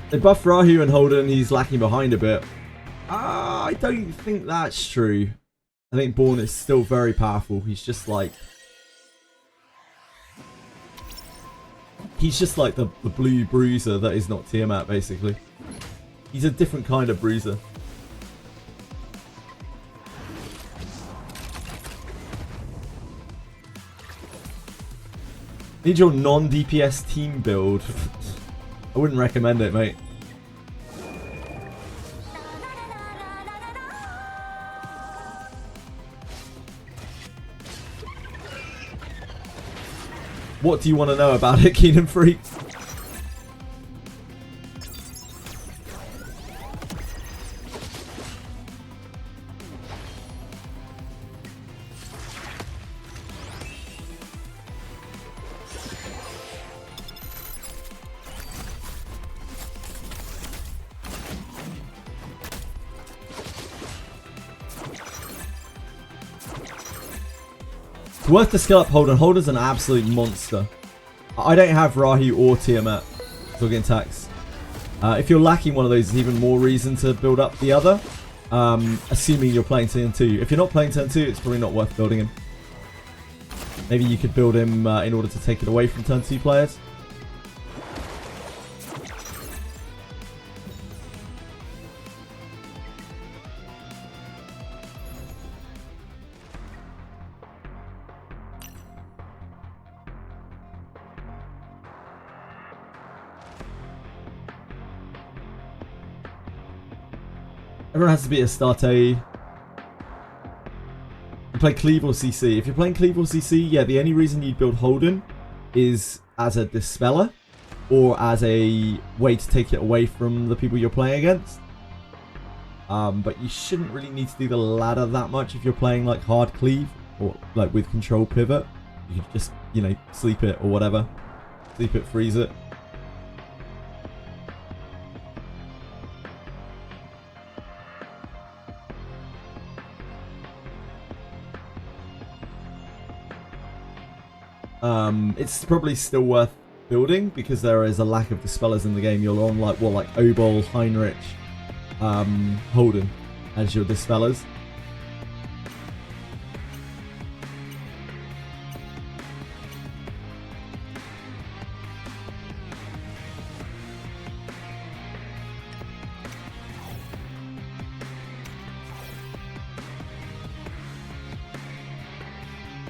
They buff Rahu and Holden, he's lacking behind a bit. I don't think that's true. I think Born is still very powerful. He's just like the blue bruiser that is not Tiamat, basically. He's a different kind of bruiser. Need your non-DPS team build. I wouldn't recommend it, mate. What do you want to know about it, Keenan Freak? It's worth the skill up Holden. Holden's an absolute monster. I don't have Rahu or Tiamat. Still getting taxed. If you're lacking one of those, there's even more reason to build up the other. Assuming you're playing turn 2. If you're not playing turn 2, it's probably not worth building him. Maybe you could build him in order to take it away from turn 2 players. Everyone has to be a start A. You play Cleave or CC. If you're playing Cleave or CC, yeah, the only reason you'd build Holden is as a Dispeller or as a way to take it away from the people you're playing against. But you shouldn't really need to do the ladder that much if you're playing like hard Cleave or like with control pivot. You could just, you know, sleep it or whatever. Sleep it, freeze it. It's probably still worth building because there is a lack of Dispellers in the game. You're on like, what, like Obol, Heinrich, Holden as your Dispellers.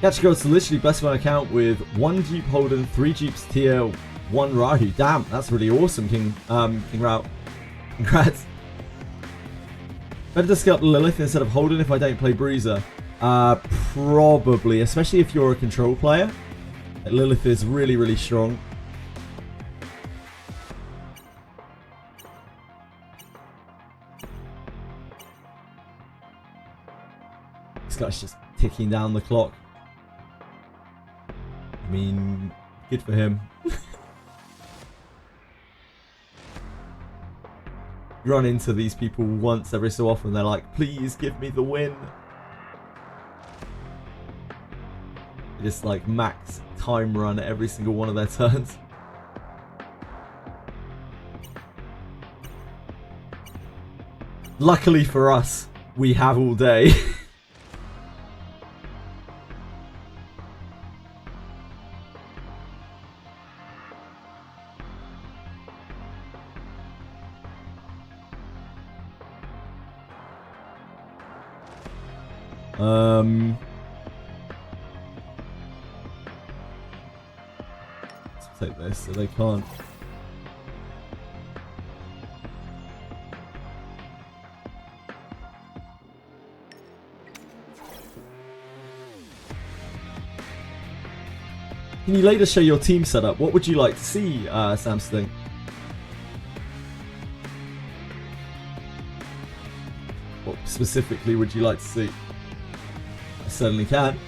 Catch Girl's literally best one account with 1 dupe Holden, 3 dupes Tier, 1 Rahu. Damn, that's really awesome, King Route. Congrats. Better to scale up Lilith instead of Holden if I don't play Bruiser. Probably, especially if you're a control player. Lilith is really, really strong. This guy's just ticking down the clock. I mean, good for him. Run into these people once every so often, they're like, please give me the win. They just like max time run every single one of their turns. Luckily for us, we have all day. Let's take this so they can't. Can you later show your team setup? What would you like to see, Samsung? What specifically would you like to see? I certainly can.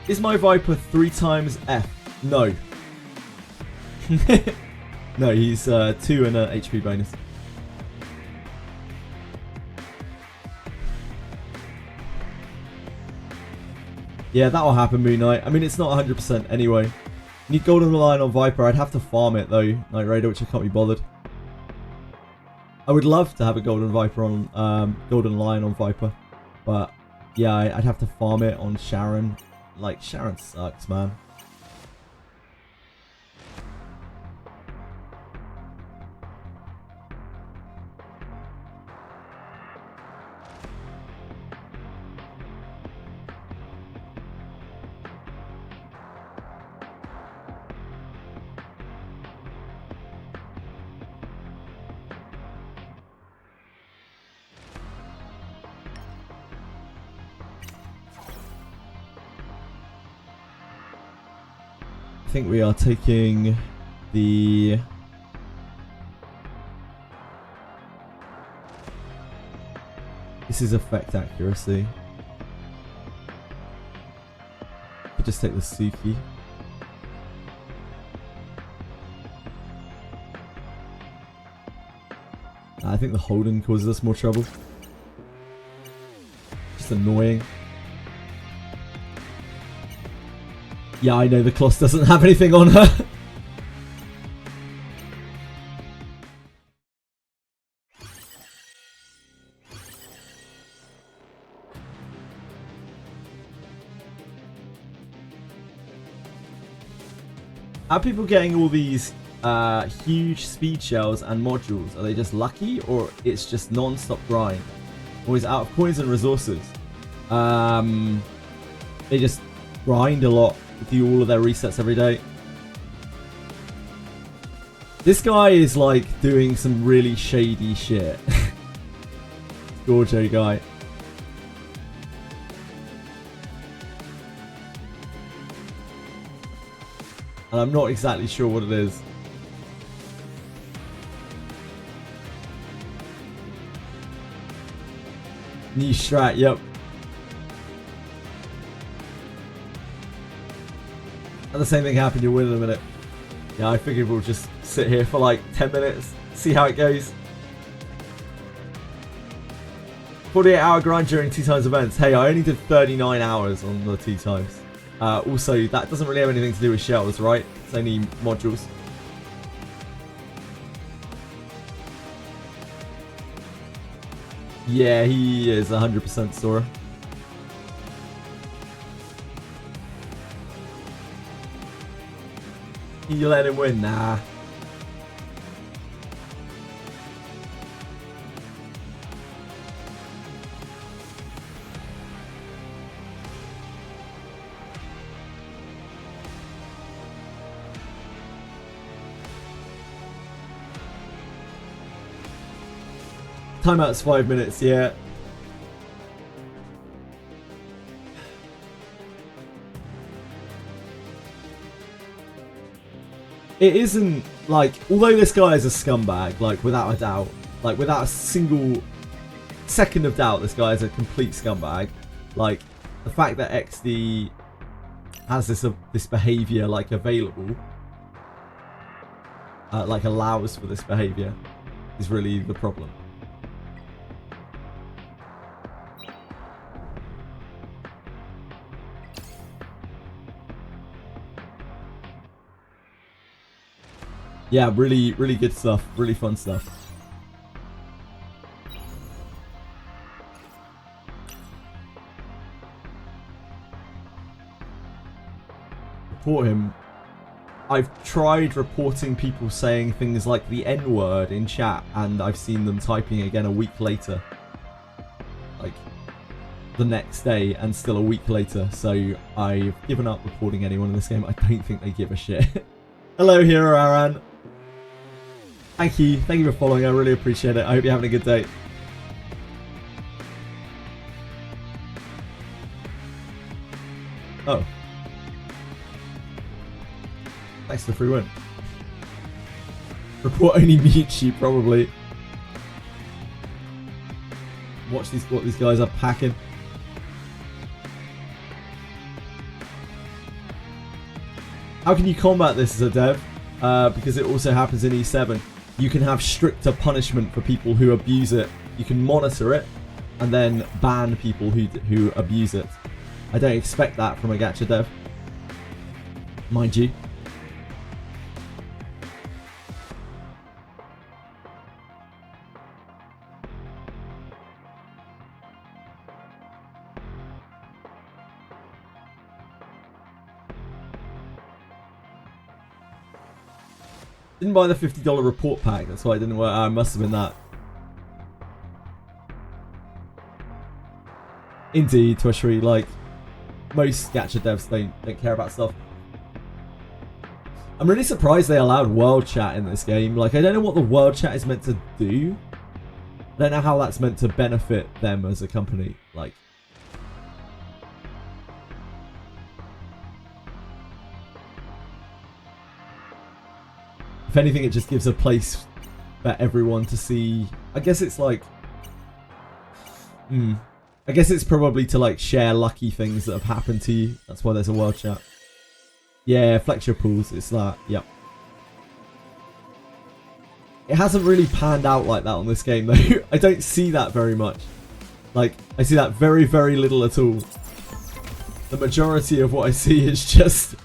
Is my Viper 3 times F? No. No, he's 2 and an HP bonus. Yeah, that'll happen, Moon Knight. I mean, it's not 100% anyway. Need Golden Lion on Viper. I'd have to farm it though, Night Raider, which I can't be bothered. I would love to have a Golden Viper on, Golden Lion on Viper, but yeah, I'd have to farm it on Sharon. Like, Sharon sucks, man. I think we are taking the this is effect accuracy. Could just take the Suki. I think the Holden causes us more trouble. annoying. Yeah, I know the Kloss doesn't have anything on her. Are people getting all these huge speed shells and modules? Are they just lucky, or it's just non-stop grind? Always out of coins and resources. They just grind a lot, do all of their resets every day. This guy is like doing some really shady shit. Gorjo guy. And I'm not exactly sure what it is. New strat, yep. And the same thing happened, you'll win in a minute. Yeah, I figured we'll just sit here for like 10 minutes, see how it goes. 48-hour grind during 2 times events. Hey, I only did 39 hours on the 2 times. Also, that doesn't really have anything to do with shells, right? It's only modules. Yeah, he is 100% Sora. You let him win? Nah. Timeout's 5 minutes, yeah. It isn't, like, although this guy is a scumbag, like, without a doubt, like, without a single second of doubt, this guy is a complete scumbag. Like, the fact that XD has this behavior, like, available, like, allows for this behavior, is really the problem. Yeah, really, really good stuff. Really fun stuff. Report him. I've tried reporting people saying things like the N-word in chat, and I've seen them typing again a week later. Like, the next day, and still a week later. So, I've given up reporting anyone in this game. I don't think they give a shit. Hello, Hero Aran. Thank you for following, I really appreciate it. I hope you're having a good day. Oh. Thanks for the free win. Report only mute you, probably. Watch what these guys are packing. How can you combat this as a dev? Because it also happens in E7. You can have stricter punishment for people who abuse it. You can monitor it and then ban people who abuse it. I don't expect that from a gacha dev, mind you. Didn't buy the $50 report pack, that's why I didn't work. I must have been that. Indeed, Twishry, like, most gacha devs don't care about stuff. I'm really surprised they allowed world chat in this game. Like, I don't know what the world chat is meant to do. I don't know how that's meant to benefit them as a company. Like, if anything, it just gives a place for everyone to see. I guess it's like, I guess it's probably to like share lucky things that have happened to you. That's why there's a world chat. Yeah, flex your pools. It's that. Yep. It hasn't really panned out like that on this game though. I don't see that very much. Like, I see that very, very little at all. The majority of what I see is just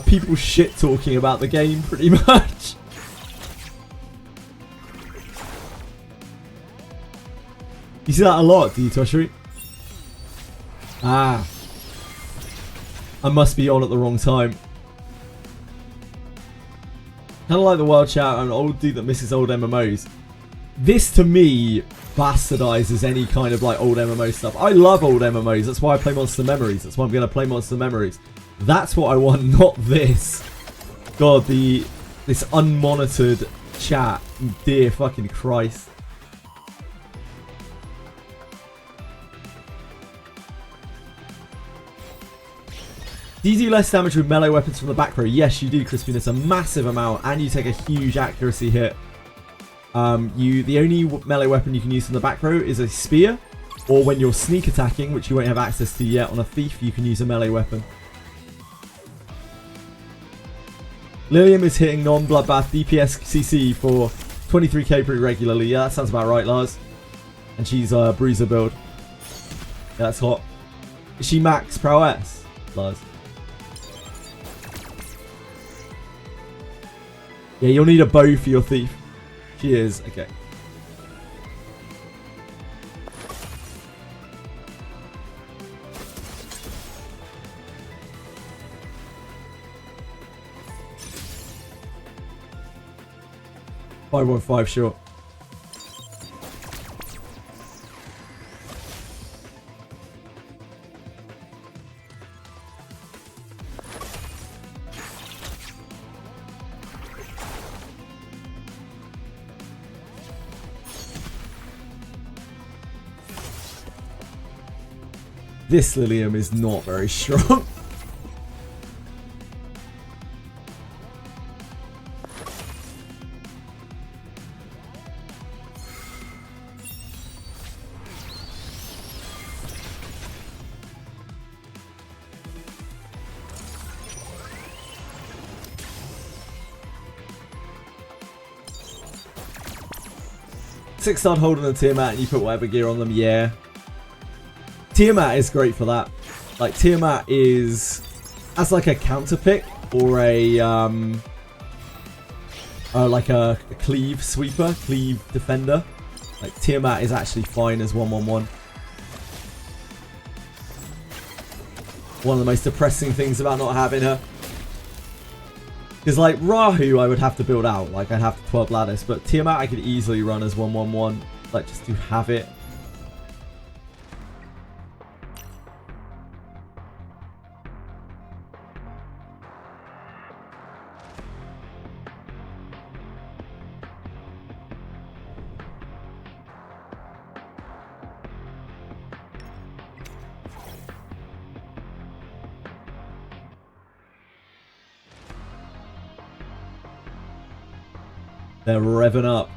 people shit talking about the game, pretty much. You see that a lot, do you, Toshri? Ah. I must be on at the wrong time. Kind of like the world chat, I'm an old dude that misses old MMOs. This, to me, bastardizes any kind of like old MMO stuff. I love old MMOs. That's why I play Monster Memories. That's why I'm going to play Monster Memories. That's what I want, not this. God, this unmonitored chat. Dear fucking Christ. Do you do less damage with melee weapons from the back row? Yes, you do, Crispiness. A massive amount, and you take a huge accuracy hit. The only melee weapon you can use from the back row is a spear, or when you're sneak attacking, which you won't have access to yet on a thief, you can use a melee weapon. Lilium is hitting non-bloodbath DPS CC for 23k pretty regularly. Yeah, that sounds about right, Lars. And she's a bruiser build. Yeah, that's hot. Is she max prowess, Lars? Yeah, you'll need a bow for your thief. She is. Okay. $515 short. This Lilium is not very strong. Six-star hold on a Tiamat and you put whatever gear on them, yeah. Tiamat is great for that. Like, Tiamat is as like a counter pick or a like a cleave sweeper, cleave defender. Like, Tiamat is actually fine as 1-1-1. One of the most depressing things about not having her. Because, like, Rahu I would have to build out. Like, I'd have to 12 lattice. But Tiamat I could easily run as 1-1-1. Like, just to have it. They're revving up.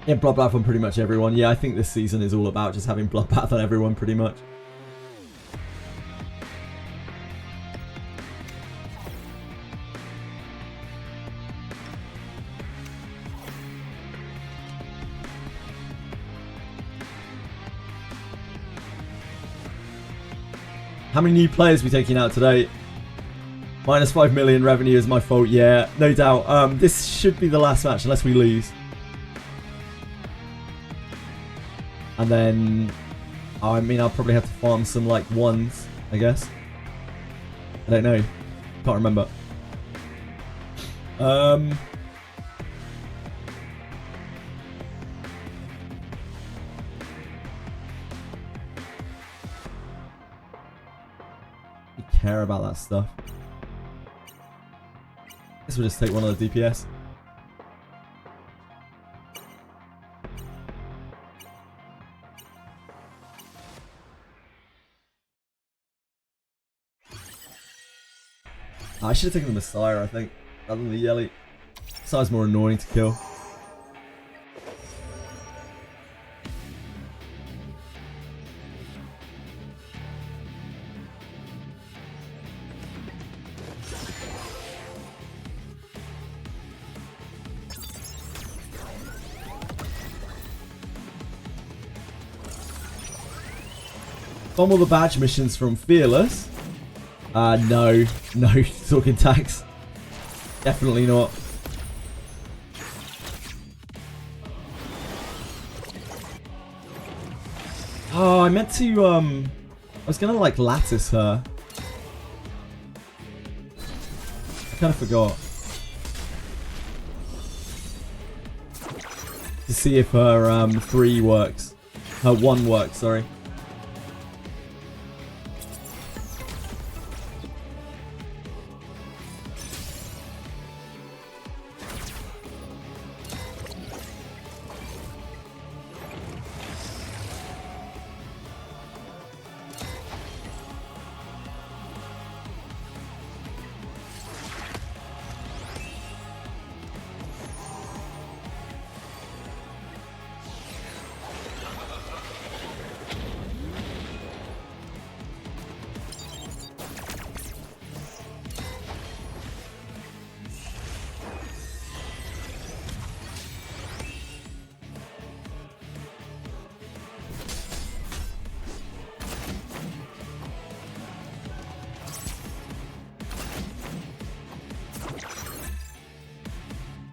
Yeah, Bloodbath on pretty much everyone. Yeah, I think this season is all about just having Bloodbath on everyone pretty much. How many new players are we taking out today? Minus 5 million revenue is my fault, yeah, no doubt. This should be the last match unless we lose. And then, I mean, I'll probably have to farm some, like, ones, I guess. I don't know. Can't remember. Care about that stuff. Guess we'll just take one of the DPS. I should have taken the Messiah, I think, rather than the Yelly. Size more annoying to kill. Done all the badge missions from Fearless. No, talking tax. Definitely not. Oh, I meant to, I was gonna like lattice her. I kind of forgot. To see if her 3 works. Her 1 works, sorry.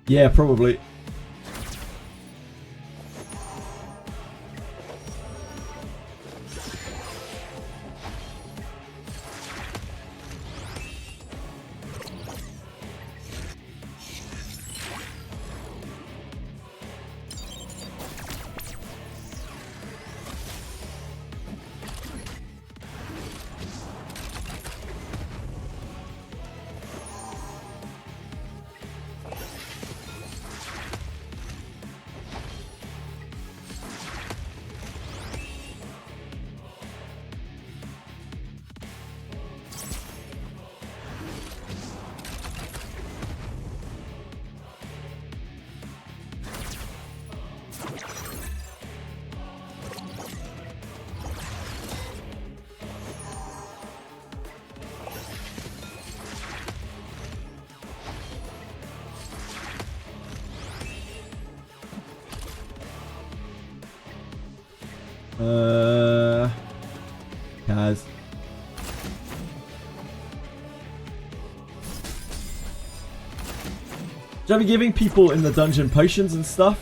Yeah, probably. Kaz. Should I be giving people in the dungeon potions and stuff?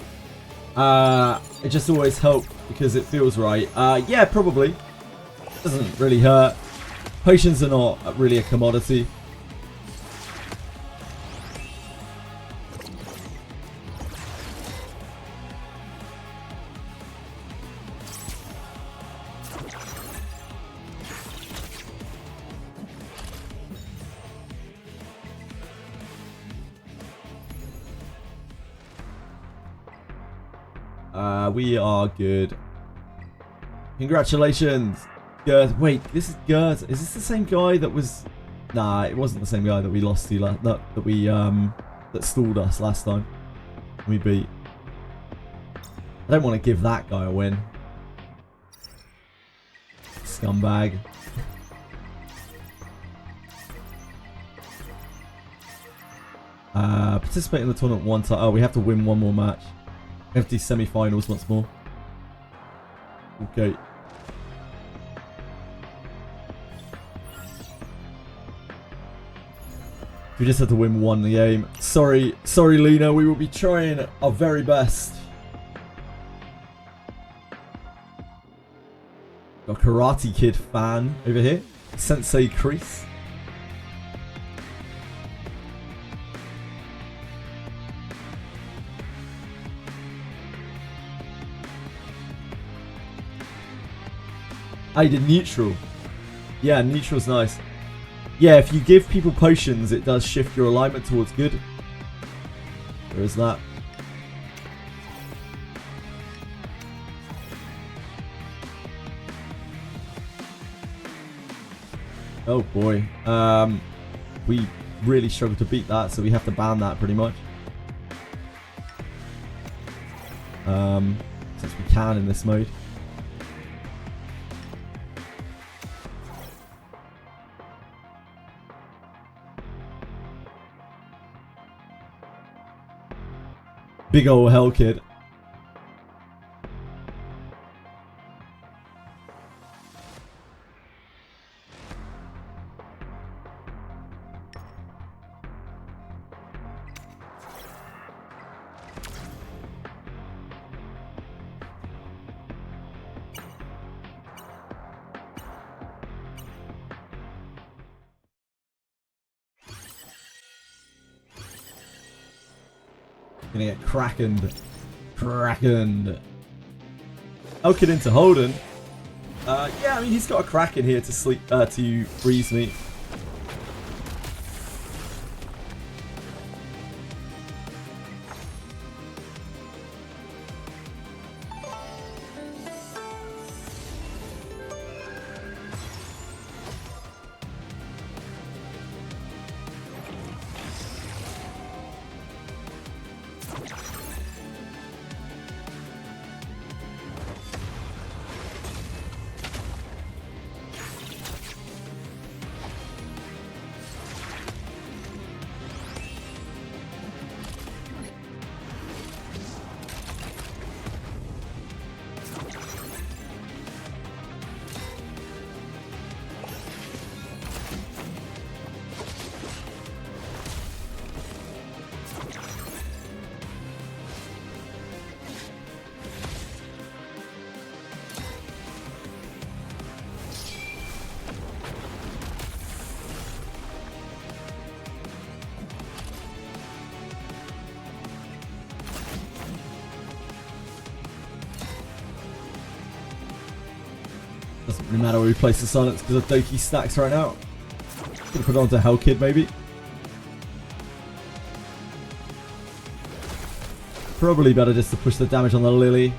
It just always helps because it feels right. Yeah, probably. Doesn't really hurt. Potions are not really a commodity. We are good. Congratulations, Gert. Wait, this is Gert. Is this the same guy that was? Nah, it wasn't the same guy that we lost to. That stalled us last time. We beat. I don't want to give that guy a win. Scumbag. Participate in the tournament one time. Oh, we have to win one more match. We have to do semi-finals once more. Okay. We just had to win one game. Sorry, Lena. We will be trying our very best. Got Karate Kid fan over here. Sensei Kreese. I did neutral. Yeah, neutral's nice. Yeah, if you give people potions, it does shift your alignment towards good. There is that. Oh boy. We really struggled to beat that, so we have to ban that pretty much. since we can in this mode. Big ol' hell kid. Gonna get crackened. Crackened. Elkid into Holden. Yeah, I mean, he's got a Kraken here to freeze me. Doesn't really matter where we place the silence because of Doki stacks right now. Gonna put it onto Hell Kid maybe. Probably better just to push the damage on the Lily.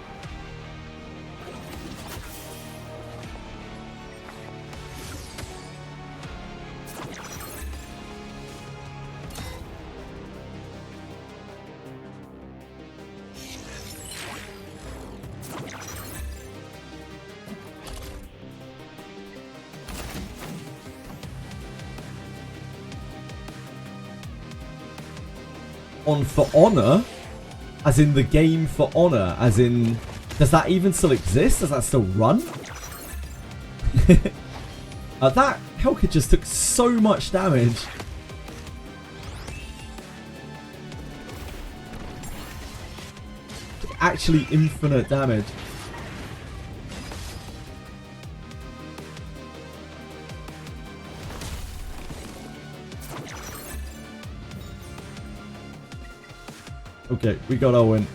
On For Honor? As in the game For Honor? As in... Does that even still exist? Does that still run? That Hellkid just took so much damage. Actually infinite damage. Okay, we got our win.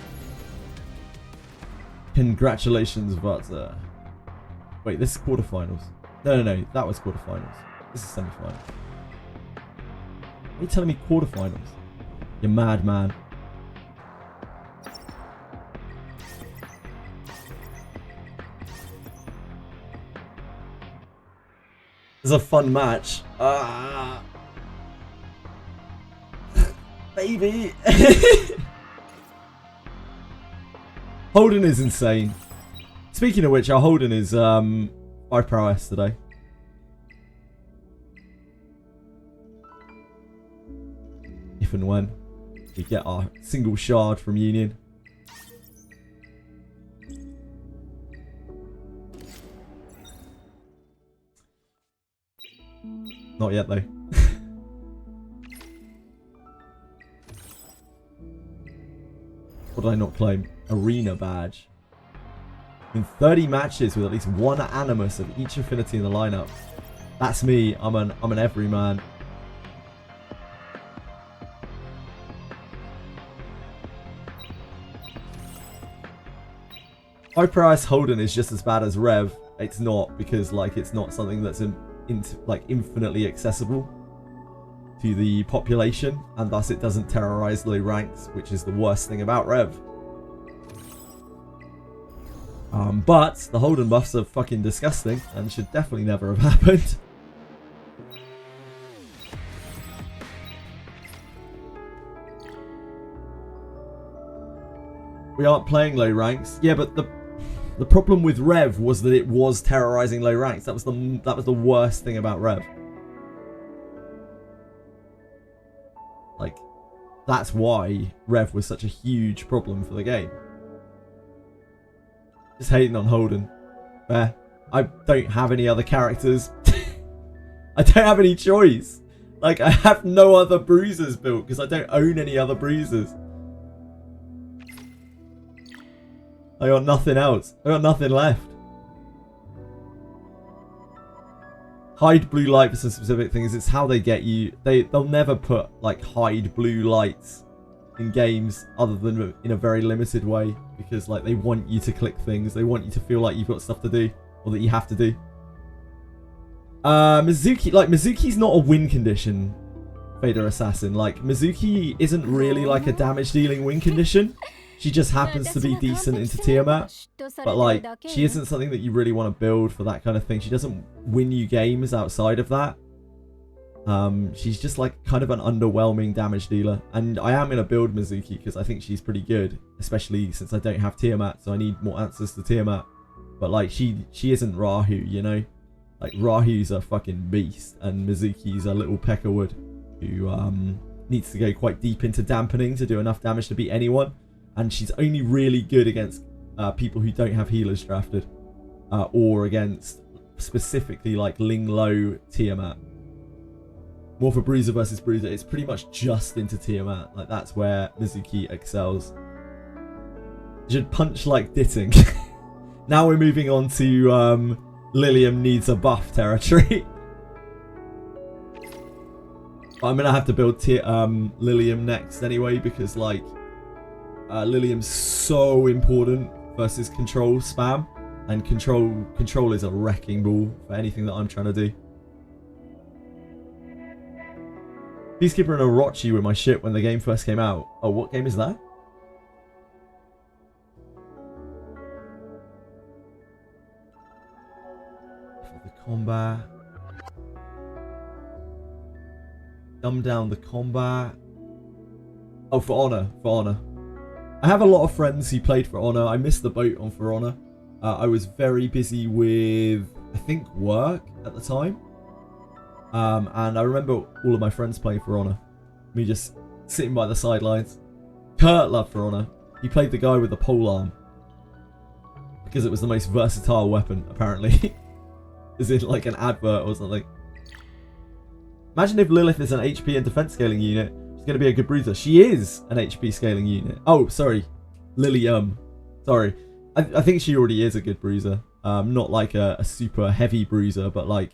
Congratulations, but wait, this is quarterfinals. No, that was quarterfinals. This is semifinal. Are you telling me quarterfinals? You mad man. It's a fun match. Baby. Holden is insane. Speaking of which, our Holden is 5 prowess today. If and when we get our single shard from Union. Not yet though. What did I not claim? Arena badge. In 30 matches with at least one Animus of each affinity in the lineup. That's me. I'm an everyman. High price Holden is just as bad as Rev. It's not, because like it's not something that's like infinitely accessible to the population, and thus it doesn't terrorize low ranks, which is the worst thing about Rev. But the Holden buffs are fucking disgusting and should definitely never have happened. We aren't playing low ranks. Yeah, but the problem with Rev was that it was terrorizing low ranks. That was the worst thing about Rev. Like, that's why Rev was such a huge problem for the game. Just hating on Holden. Fair. I don't have any other characters. I don't have any choice. Like, I have no other bruisers built because I don't own any other bruisers. I got nothing else. I got nothing left. Hide blue light for some specific things. It's how they get you. They'll never put like hide blue lights in games other than in a very limited way, because like they want you to click things. They want you to feel like you've got stuff to do or that you have to do. Mizuki's not a win condition, Vader Assassin. Like, Mizuki isn't really like a damage dealing win condition. She just happens to be decent into Tiamat, but like, she isn't something that you really want to build for that kind of thing. She doesn't win you games outside of that. She's just like kind of an underwhelming damage dealer, and I am going to build Mizuki because I think she's pretty good, especially since I don't have Tiamat, so I need more answers to Tiamat. But like, she isn't Rahu, you know? Like, Rahu's a fucking beast, and Mizuki's a little peckerwood who needs to go quite deep into dampening to do enough damage to beat anyone. And she's only really good against people who don't have healers drafted, or against specifically like Ling Lo Tiamat. More for Bruiser versus Bruiser. It's pretty much just into Tiamat. Like, that's where Mizuki excels. You should punch like Ditting. Now we're moving on to Lilium needs a buff territory. I'm gonna have to build Lilium next anyway, because like Lilium's so important versus control spam, and control is a wrecking ball for anything that I'm trying to do. Peacekeeper and Orochi were my shit when the game first came out. Oh, what game is that? For the combat. Dumb down the combat. Oh, For Honor. For Honor. I have a lot of friends who played For Honor. I missed the boat on For Honor. I was very busy with, I think, work at the time. And I remember all of my friends playing For Honor. Me just sitting by the sidelines. Kurt loved For Honor. He played the guy with the polearm, because it was the most versatile weapon, apparently. Is it like an advert or something? Imagine if Lilith is an HP and defense scaling unit. She's going to be a good bruiser. She is an HP scaling unit. Oh, sorry. Lilium. Sorry. I think she already is a good bruiser. Not like a super heavy bruiser, but like,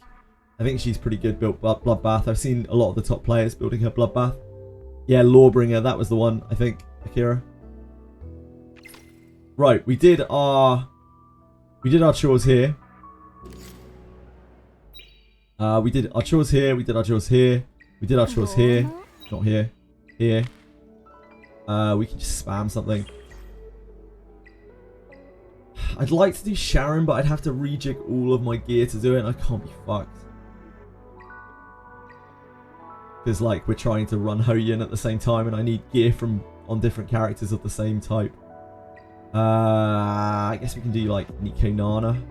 I think she's pretty good built Bloodbath. I've seen a lot of the top players building her Bloodbath. Yeah, Lawbringer, that was the one, I think, Akira. Right, we did our chores here. We did our chores here, we did our chores here, we did our chores here, not here, here. We can just spam something. I'd like to do Sharon, but I'd have to rejig all of my gear to do it, and I can't be fucked. Because like, we're trying to run Hoyin at the same time, and I need gear on different characters of the same type. I guess we can do like Nico Nana.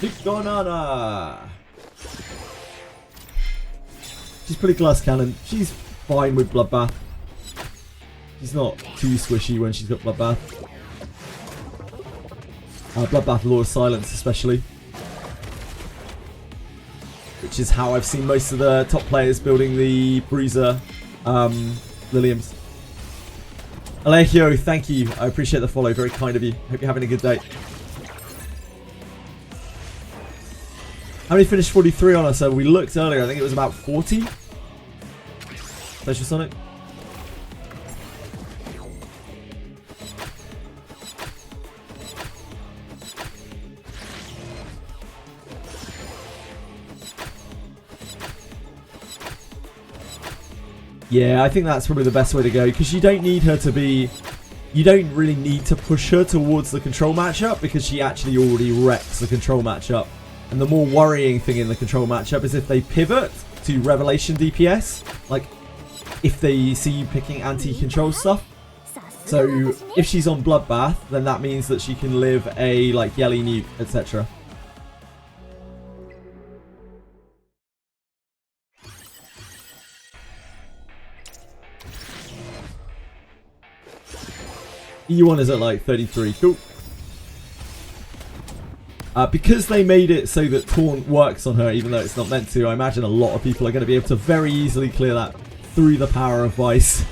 Nico Nana! She's pretty glass cannon. She's fine with Bloodbath. She's not too squishy when she's got Bloodbath. Bloodbath Law of Silence especially. Which is how I've seen most of the top players building the Bruiser Liliums. Alejio, thank you. I appreciate the follow. Very kind of you. Hope you're having a good day. How many finished 43 on us? So we looked earlier. I think it was about 40. Special Sonic. Yeah, I think that's probably the best way to go, because you don't need her to be... You don't really need to push her towards the control matchup, because she actually already wrecks the control matchup. And the more worrying thing in the control matchup is if they pivot to Revelation DPS. Like, if they see you picking anti-control stuff. So, if she's on Bloodbath, then that means that she can live a, like, Yelly nuke, etc. E1 is at, like, 33. Cool. Because they made it so that Taunt works on her, even though it's not meant to, I imagine a lot of people are going to be able to very easily clear that through the power of Vice.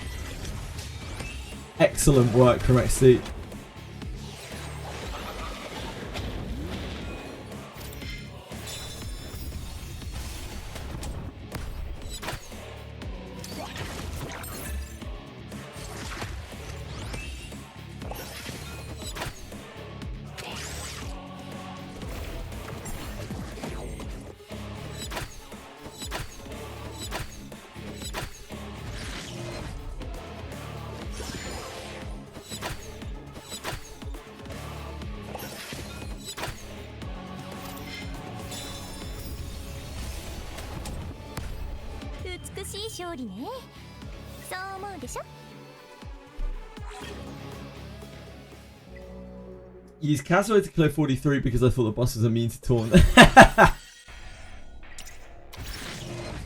Excellent work from XT. Use Casway to clear 43 because I thought the boss was immune to Taunt.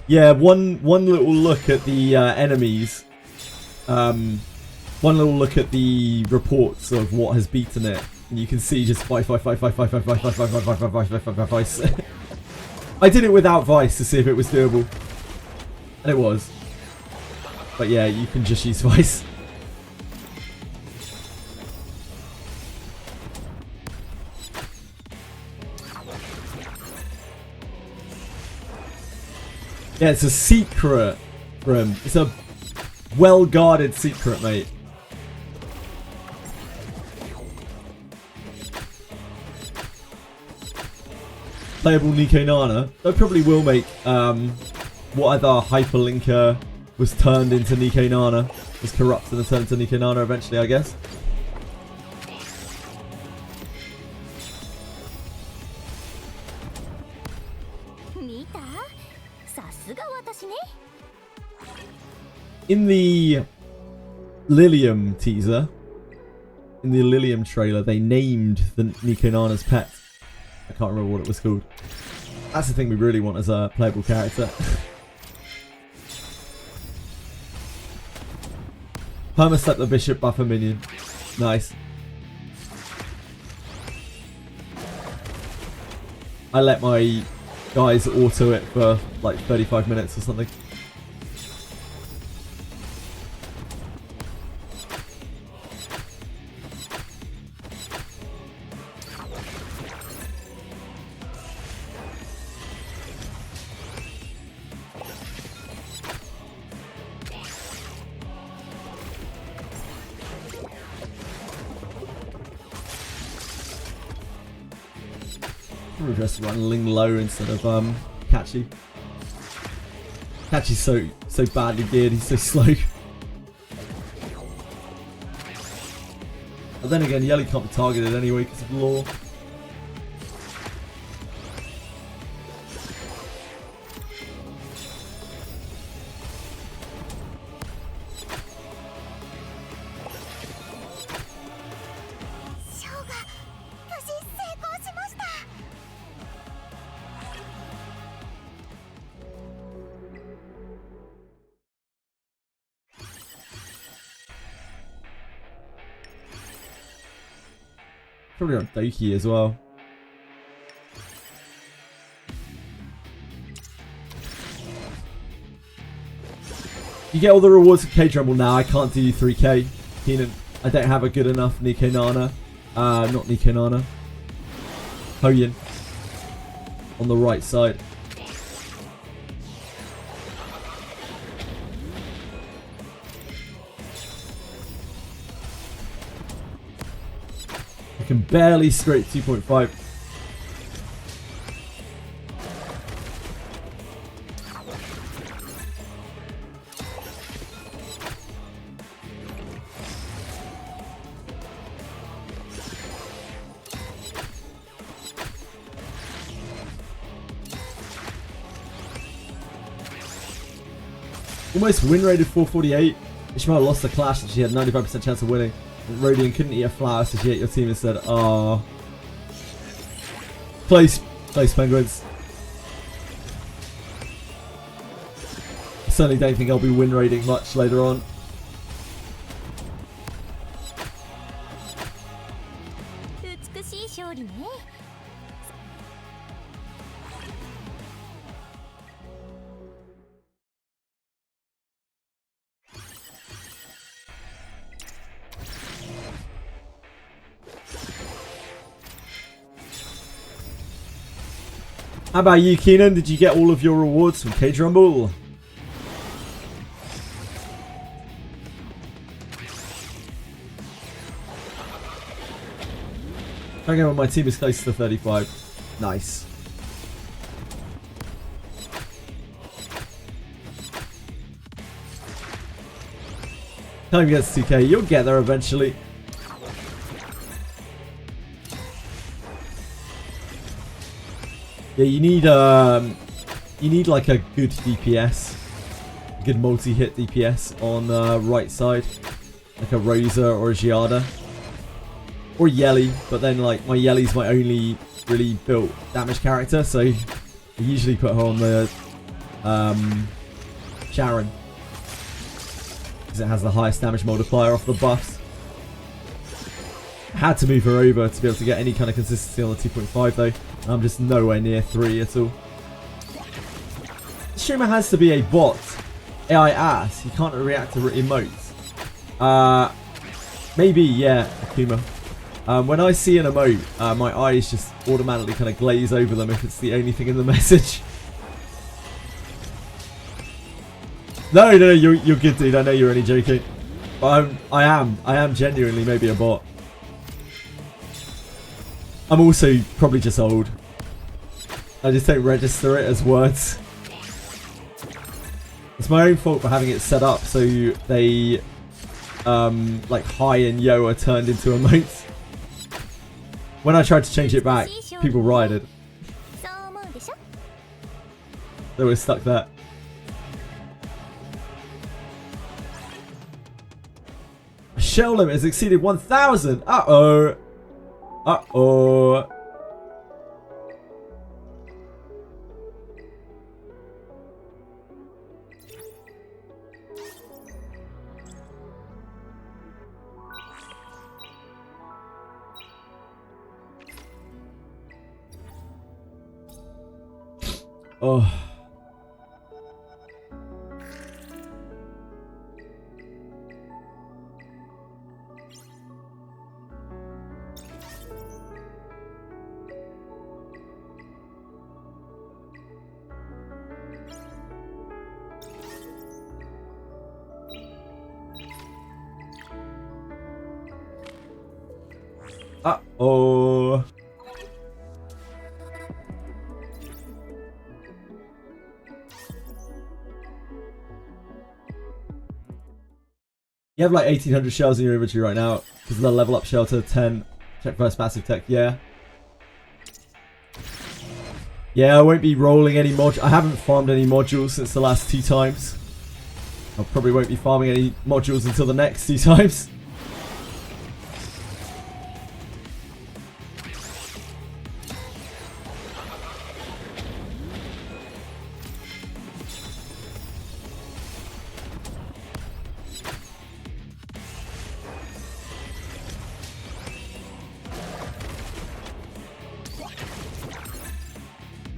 Yeah, one little look at the enemies. One little look at the reports of what has beaten it, and you can see just Vice. I did it without Vice to see if it was doable, and it was. But yeah, you can just use Vice. Yeah, it's a secret room. It's a well-guarded secret, mate. Playable Nico Nana. They probably will make what other hyperlinker was turned into Nico Nana. Was corrupted and turned into Nico Nana eventually, I guess. In the Lilium teaser, in the Lilium trailer, they named the Nico Nana's pet. I can't remember what it was called. That's the thing we really want as a playable character. Perma-step the bishop, buffer minion. Nice. I let my guys auto it for like 35 minutes or something. We'll just run Ling low instead of Catchy. Catchy's so badly geared, he's so slow. But then again, Yelly can't be targeted anyway because of law. Probably on Doki as well. You get all the rewards for K-Drumble now. I can't do 3K. Keenan, I don't have a good enough Nico Nana. Not Nico Nana. Hoyin. On the right side. I can barely scrape 2.5. Almost win rated 448. Ishmael lost the clash and she had 95% chance of winning. And Rodian couldn't eat a flower, so she ate your team instead. Oh. Close, Penguins. I certainly don't think I'll be win rating much later on. How about you, Keenan? Did you get all of your rewards from Cage Rumble? Okay, well, my team is close to 35. Nice. Time gets 2k. You'll get there eventually. Yeah, you need like a good DPS, a good multi-hit DPS on the right side, like a Rosa or a Giada, or Yelly. But then like my Yelly's my only really built damage character, so I usually put her on the Sharon because it has the highest damage multiplier off the buffs. I had to move her over to be able to get any kind of consistency on the 2.5 though. I'm just nowhere near 3 at all. The streamer has to be a bot. AI ass. He can't react to emotes. Maybe, yeah, Akuma. When I see an emote, my eyes just automatically kind of glaze over them if it's the only thing in the message. No, you're good, dude. I know you're only joking. But I am genuinely maybe a bot. I'm also probably just old. I just don't register it as words. It's my own fault for having it set up so they like hi and yo are turned into emotes. When I tried to change it back, people rioted. They were stuck there. Shell limit has exceeded 1,000. Uh-oh. Uh-oh. Oh. Uh-oh. You have like 1,800 shells in your inventory right now because of the level up shell to 10. Check first passive tech, yeah. Yeah, I won't be rolling any modules. I haven't farmed any modules since the last 2 times. I probably won't be farming any modules until the next 2 times.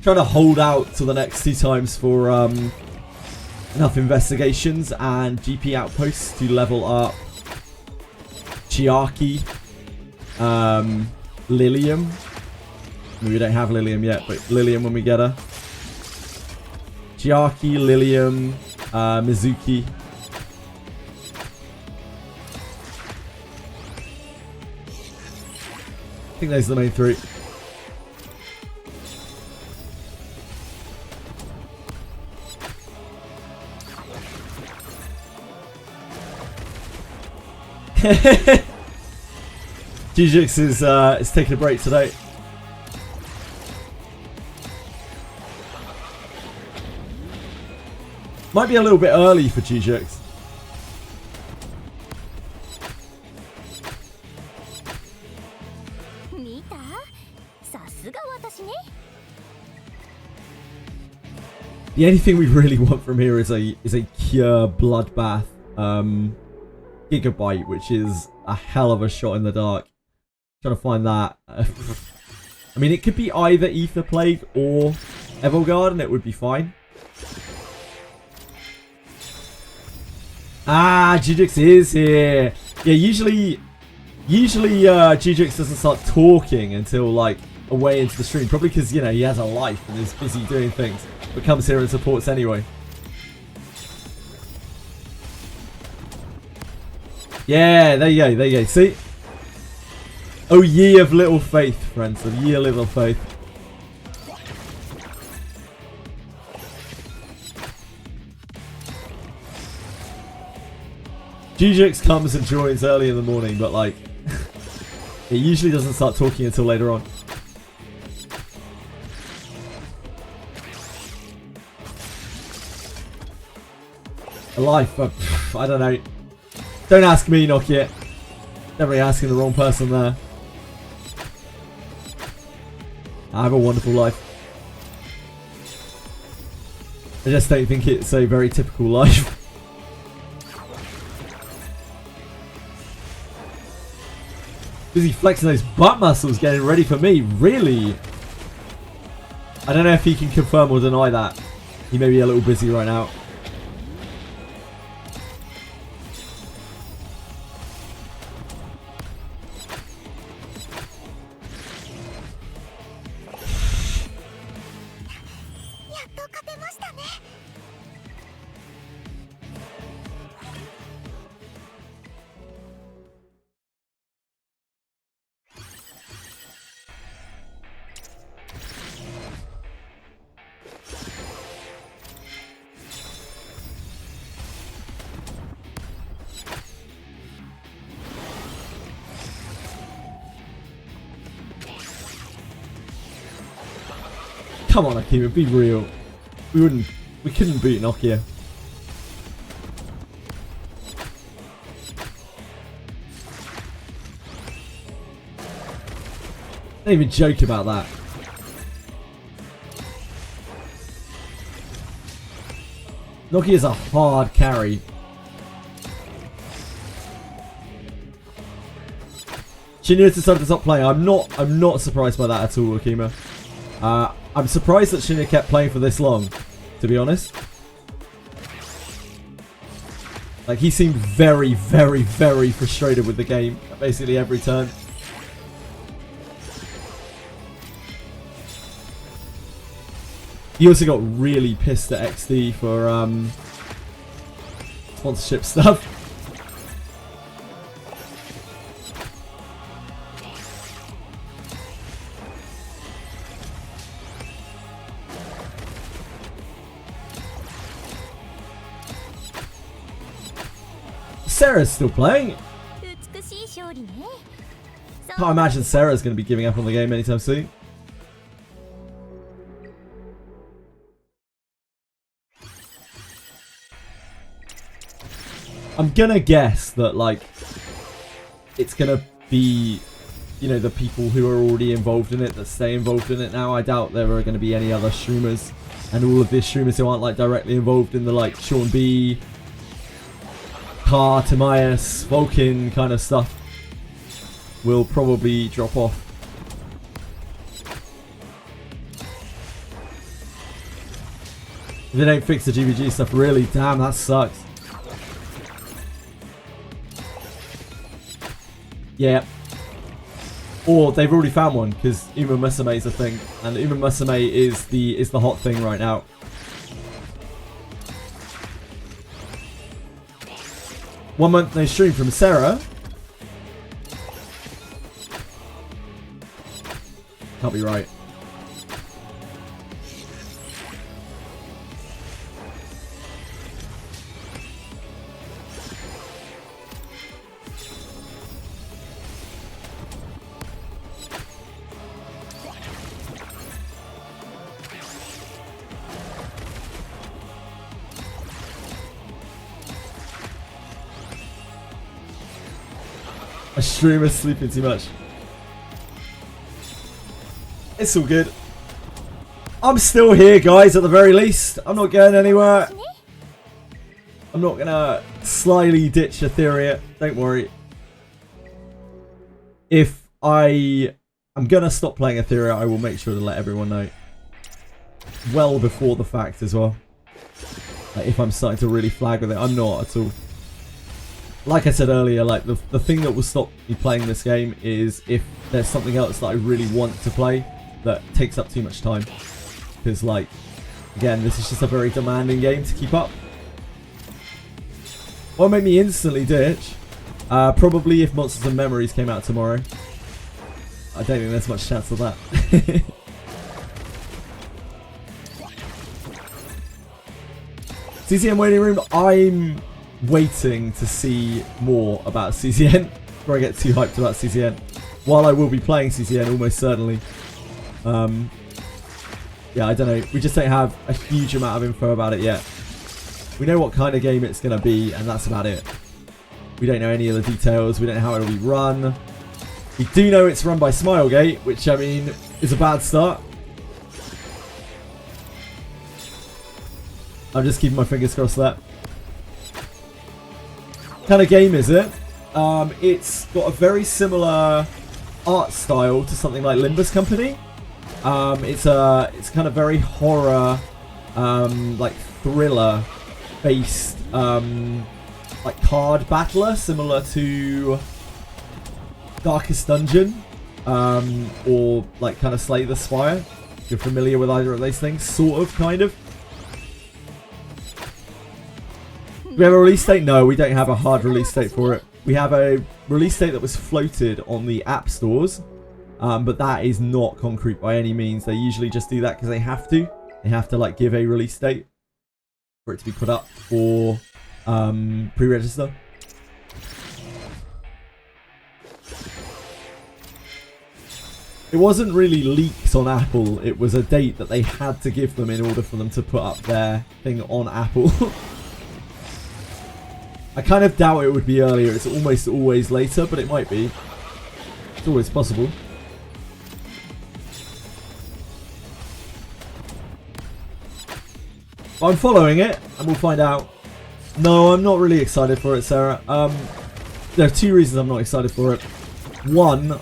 Trying to hold out till the next 2 times for enough investigations and GP outposts to level up Chiaki, Lilium. I mean, we don't have Lilium yet, but Lilium when we get her. Chiaki, Lilium, Mizuki. I think those are the main 3. Jujix is taking a break today. Might be a little bit early for Jujux. The only thing we really want from here is a Cure Bloodbath Gigabyte, which is a hell of a shot in the dark. Trying to find that. I mean, it could be either Ether Plague or Evilguard, and it would be fine. Ah, Jujux is here. Yeah, usually Jujux doesn't start talking until like away into the stream, probably because, you know, he has a life and is busy doing things, but comes here and supports anyway. Yeah, there you go, see? Oh, ye of little faith, friends, of ye of little faith. Jujux comes and joins early in the morning, but like, it usually doesn't start talking until later on. A life, but I don't know. Don't ask me, Nokia. Definitely asking the wrong person there. I have a wonderful life. I just don't think it's a very typical life. Busy flexing those butt muscles, getting ready for me. Really? I don't know if he can confirm or deny that. He may be a little busy right now. Come on, Akira, be real. We couldn't beat Nokia. Don't even joke about that. Nokia's a hard carry. Shinya decided to stop playing. I'm not surprised by that at all, Akima. I'm surprised that Shinya kept playing for this long, to be honest. Like, he seemed very, very, very frustrated with the game at basically every turn. He also got really pissed at XD for sponsorship stuff. Sarah's still playing. Can't imagine Sarah's going to be giving up on the game anytime soon. I'm gonna guess that, like, it's gonna be, you know, the people who are already involved in it that stay involved in it now. I doubt there are gonna be any other streamers, and all of these streamers who aren't, like, directly involved in the, like, Sean B, Car, Timaeus, Vulcan kind of stuff will probably drop off. If they don't fix the GBG stuff, really, damn, that sucks. Yeah. Or they've already found one, because Uma Musume is a thing, and Uma Musume is the hot thing right now. One month no stream from Sarah. Can't be right. My streamer's sleeping too much. It's all good. I'm still here, guys, at the very least. I'm not going anywhere. I'm not going to slyly ditch Etheria. Don't worry. If I'm going to stop playing Etheria, I will make sure to let everyone know. Well before the fact as well. Like, if I'm starting to really flag with it, I'm not at all. Like I said earlier, like the thing that will stop me playing this game is if there's something else that I really want to play that takes up too much time. Because, like, again, this is just a very demanding game to keep up. What made me instantly ditch? Probably if Monsters and Memories came out tomorrow. I don't think there's much chance of that. CCN waiting room. I'm waiting to see more about CCN before I get too hyped about CCN. While I will be playing CCN almost certainly. Yeah, I don't know. We just don't have a huge amount of info about it yet. We know what kind of game it's going to be, and that's about it. We don't know any of the details. We don't know how it'll be run. We do know it's run by Smilegate, which, I mean, is a bad start. I'm just keeping my fingers crossed that. What kind of game is it? It's got a very similar art style to something like Limbus Company. It's kind of very horror, like thriller based, like card battler, similar to Darkest Dungeon, or like kind of Slay the Spire. If you're familiar with either of those things, sort of, kind of. Do we have a release date? No, we don't have a hard release date for it. We have a release date that was floated on the app stores. But that is not concrete by any means. They usually just do that because they have to. They have to like give a release date for it to be put up for pre-register. It wasn't really leaked on Apple. It was a date that they had to give them in order for them to put up their thing on Apple. I kind of doubt it would be earlier. It's almost always later, but it might be. It's always possible. But I'm following it, and we'll find out. No, I'm not really excited for it, Sarah. There are two reasons I'm not excited for it. One,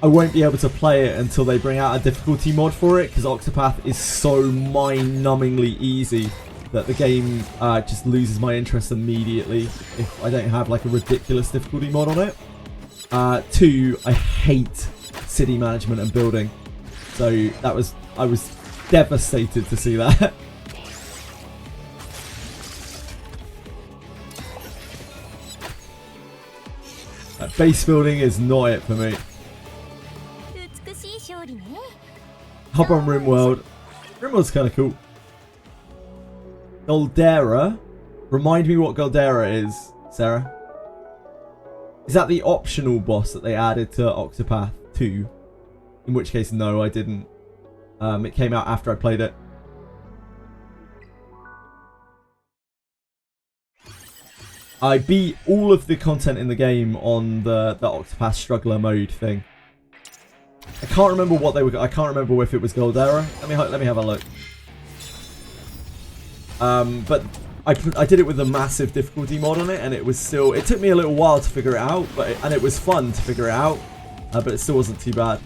I won't be able to play it until they bring out a difficulty mod for it, because Octopath is so mind-numbingly easy that the game just loses my interest immediately if I don't have like a ridiculous difficulty mod on it. Two, I hate city management and building, so I was devastated to see that. Base building is not it for me. Hop on RimWorld. RimWorld's kind of cool. Goldera. Remind me what Goldera is, Sarah. Is that the optional boss that they added to Octopath 2? In which case, no, I didn't. It came out after I played it. I beat all of the content in the game on the Octopath Struggler mode thing. I can't remember what they were. I can't remember if it was Goldera. Let me have a look. But I did it with a massive difficulty mod on it, and it was still. It took me a little while to figure it out, and it was fun to figure it out. But it still wasn't too bad.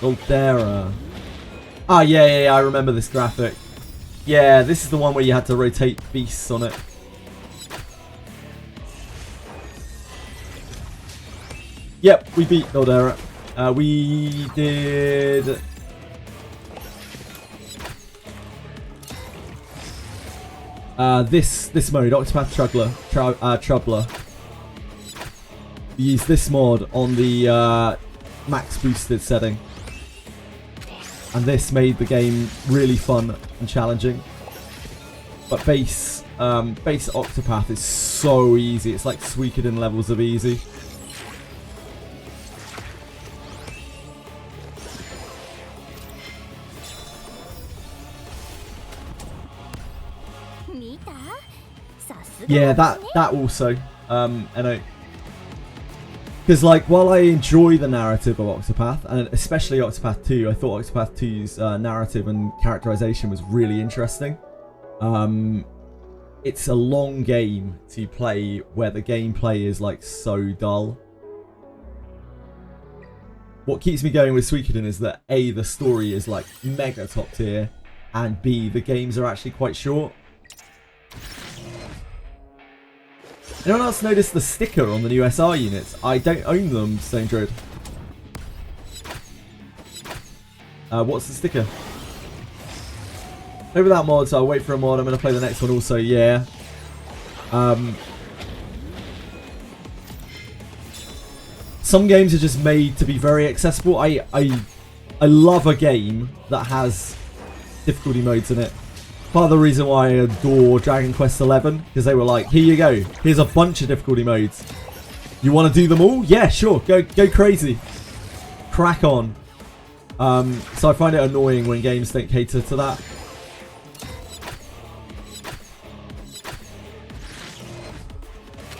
Goldera. Ah, yeah. I remember this graphic. Yeah, this is the one where you had to rotate beasts on it. Yep, we beat Goldera. We did... this mode, Octopath Troubler. We used this mod on the max boosted setting. And this made the game really fun and challenging. But base Octopath is so easy. It's like Suikoden levels of easy. Yeah, that also. And because, like, while I enjoy the narrative of Octopath, and especially Octopath 2, I thought Octopath 2's narrative and characterization was really interesting. It's a long game to play where the gameplay is, like, so dull. What keeps me going with Suikoden is that A, the story is, like, mega top tier, and B, the games are actually quite short. Anyone else notice the sticker on the new SR units? I don't own them, Stone Druid. What's the sticker? Maybe without mods, I'll wait for a mod. I'm going to play the next one also, yeah. Some games are just made to be very accessible. I love a game that has difficulty modes in it. Part of the reason why I adore Dragon Quest XI, because they were like, here you go, here's a bunch of difficulty modes. You want to do them all? Yeah, sure, go crazy. Crack on. So I find it annoying when games don't cater to that.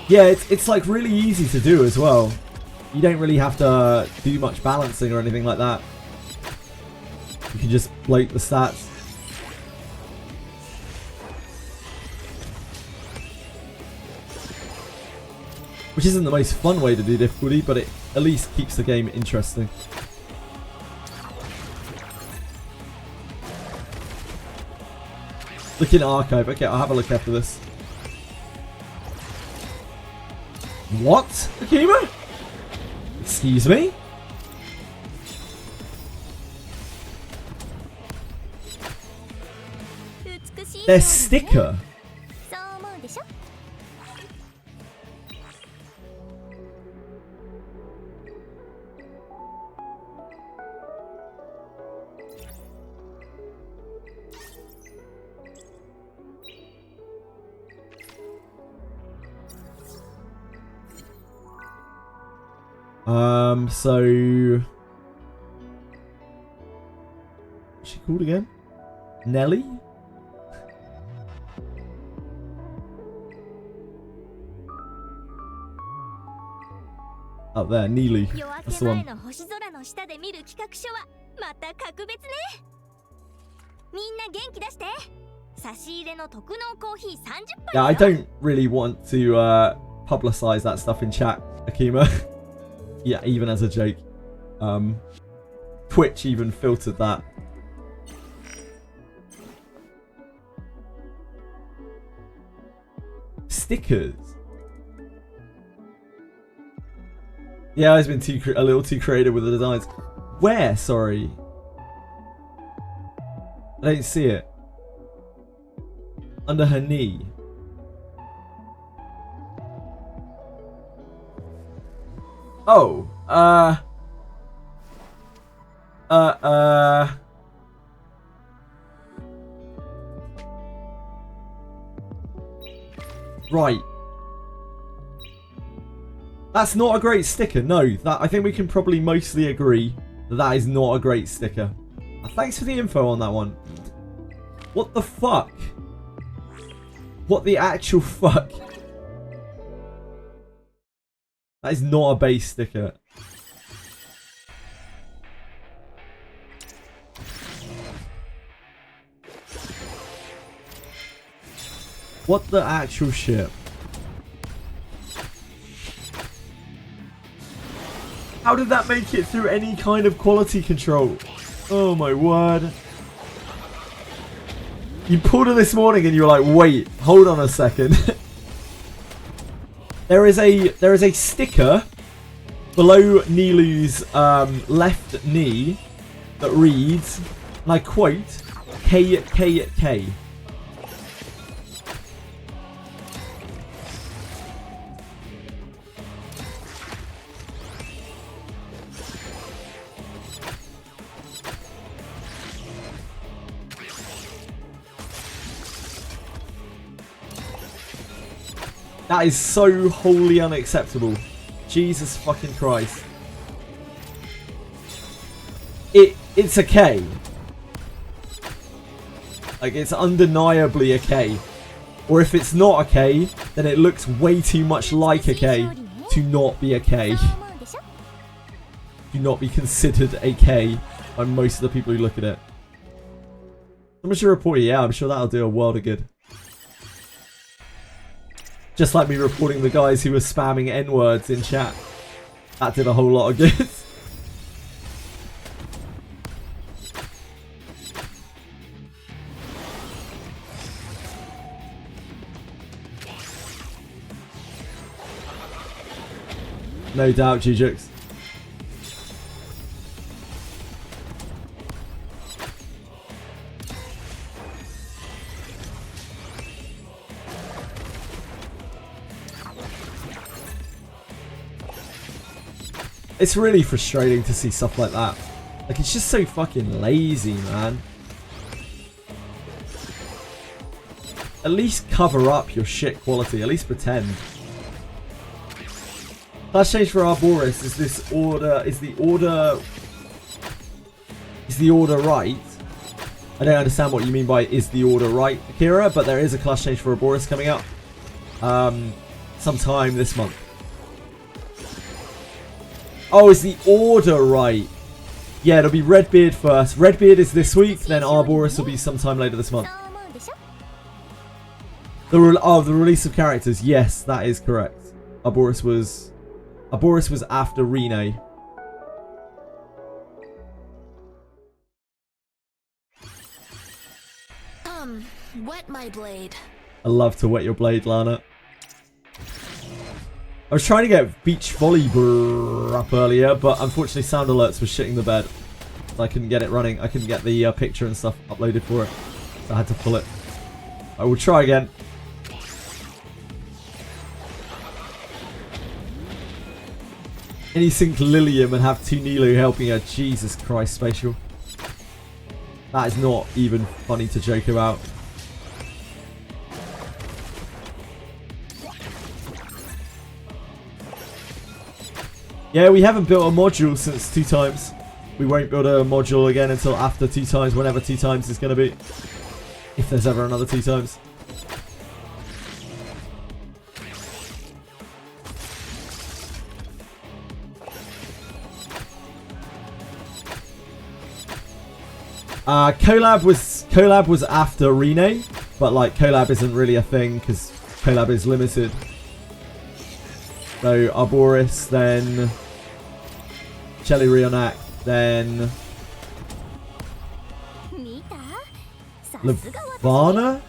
Yeah, it's like really easy to do as well. You don't really have to do much balancing or anything like that. You can just bloat the stats. Which isn't the most fun way to do difficulty, but it at least keeps the game interesting. Look in archive. Okay, I'll have a look after this. What? Akima? Excuse me? Their sticker? So... What's she called again? Nelly? Up there, Neely. That's the one. Yeah, I don't really want to publicize that stuff in chat, Akima. Yeah, even as a joke. Twitch even filtered that. Stickers. Yeah, I've been a little too creative with the designs. Where? Sorry. I don't see it. Under her knee. Oh, right. That's not a great sticker. No, that I think we can probably mostly agree that that is not a great sticker. Thanks for the info on that one. What the fuck? What the actual fuck? That is not a base sticker. What the actual shit? How did that make it through any kind of quality control? Oh my word. You pulled it this morning and you were like, wait, hold on a second. There is a sticker below Nilu's left knee that reads, and I quote, KKK. That is so wholly unacceptable. Jesus fucking Christ. It's a K. Like, it's undeniably a K. Or if it's not a K, then it looks way too much like a K to not be a K. To not be considered a K by most of the people who look at it. Someone should report it. Yeah, I'm sure that'll do a world of good. Just like me reporting the guys who were spamming N-words in chat. That did a whole lot of good. No doubt, Jujux. It's really frustrating to see stuff like that. Like, it's just so fucking lazy, man. At least cover up your shit quality. At least pretend. Class change for Arboris. Is this order... Is the order... Is the order right? I don't understand what you mean by is the order right, Akira, but there is a class change for Arboris coming up. Sometime this month. Oh, is the order right? Yeah, it'll be Redbeard first. Redbeard is this week, then Arboris will be sometime later this month. The release of characters. Yes, that is correct. Arboris was after Rene. Wet my blade. I love to wet your blade, Lana. I was trying to get beach volley up earlier, but unfortunately sound alerts was shitting the bed. So I couldn't get it running. I couldn't get the picture and stuff uploaded for it. So I had to pull it. I will try again. Any sync Lilium and have 2 Nilo helping her. Jesus Christ, Spatial. That is not even funny to joke about. Yeah, we haven't built a module since 2 times. We won't build a module again until after 2 times, whenever 2 times is going to be. If there's ever another 2 times. Collab was after Rene, but like collab isn't really a thing because collab is limited. So Arboris, then Chelly Rionak, then Levana?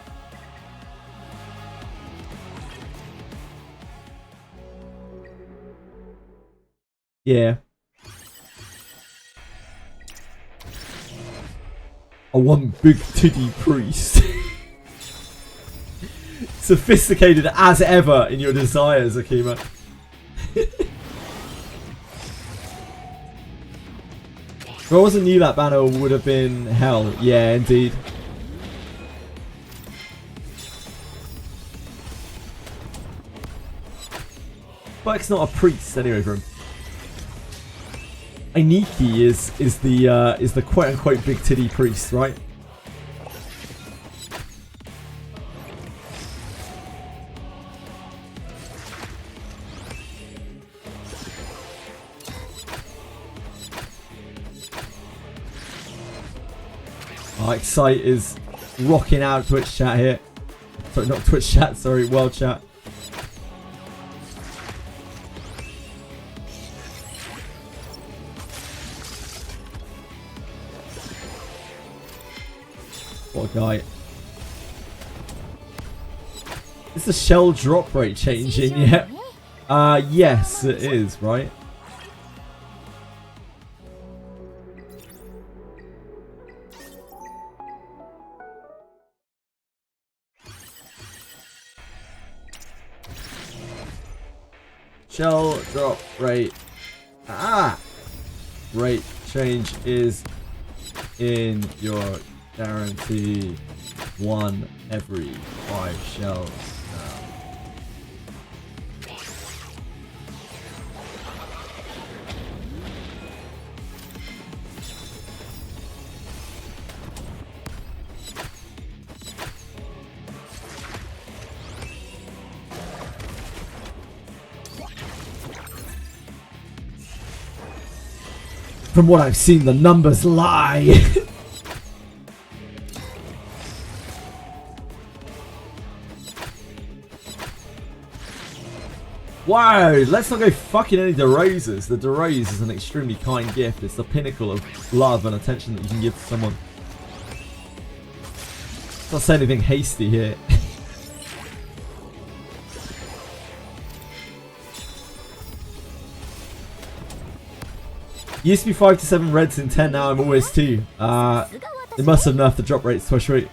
Yeah. I want big titty priest. Sophisticated as ever in your desires, Akima. If I wasn't new, that banner would have been hell. Yeah, indeed. Spike's not a priest anyway for him. Ainiki is the quote unquote big titty priest, right? Excite is rocking out Twitch chat here. Sorry, not Twitch chat, sorry, world chat. What a guy. Is the shell drop rate changing yet? Yes, it is, right? Shell drop rate. Rate change is in your guarantee 1 every 5 shells now. From what I've seen, the numbers lie. Wow, let's not go fucking any DeRoses. The DeRose is an extremely kind gift. It's the pinnacle of love and attention that you can give to someone. Not saying anything hasty here. Used to be 5 to 7 reds in 10, now I'm always 2. They must have nerfed the drop rates to a shriek.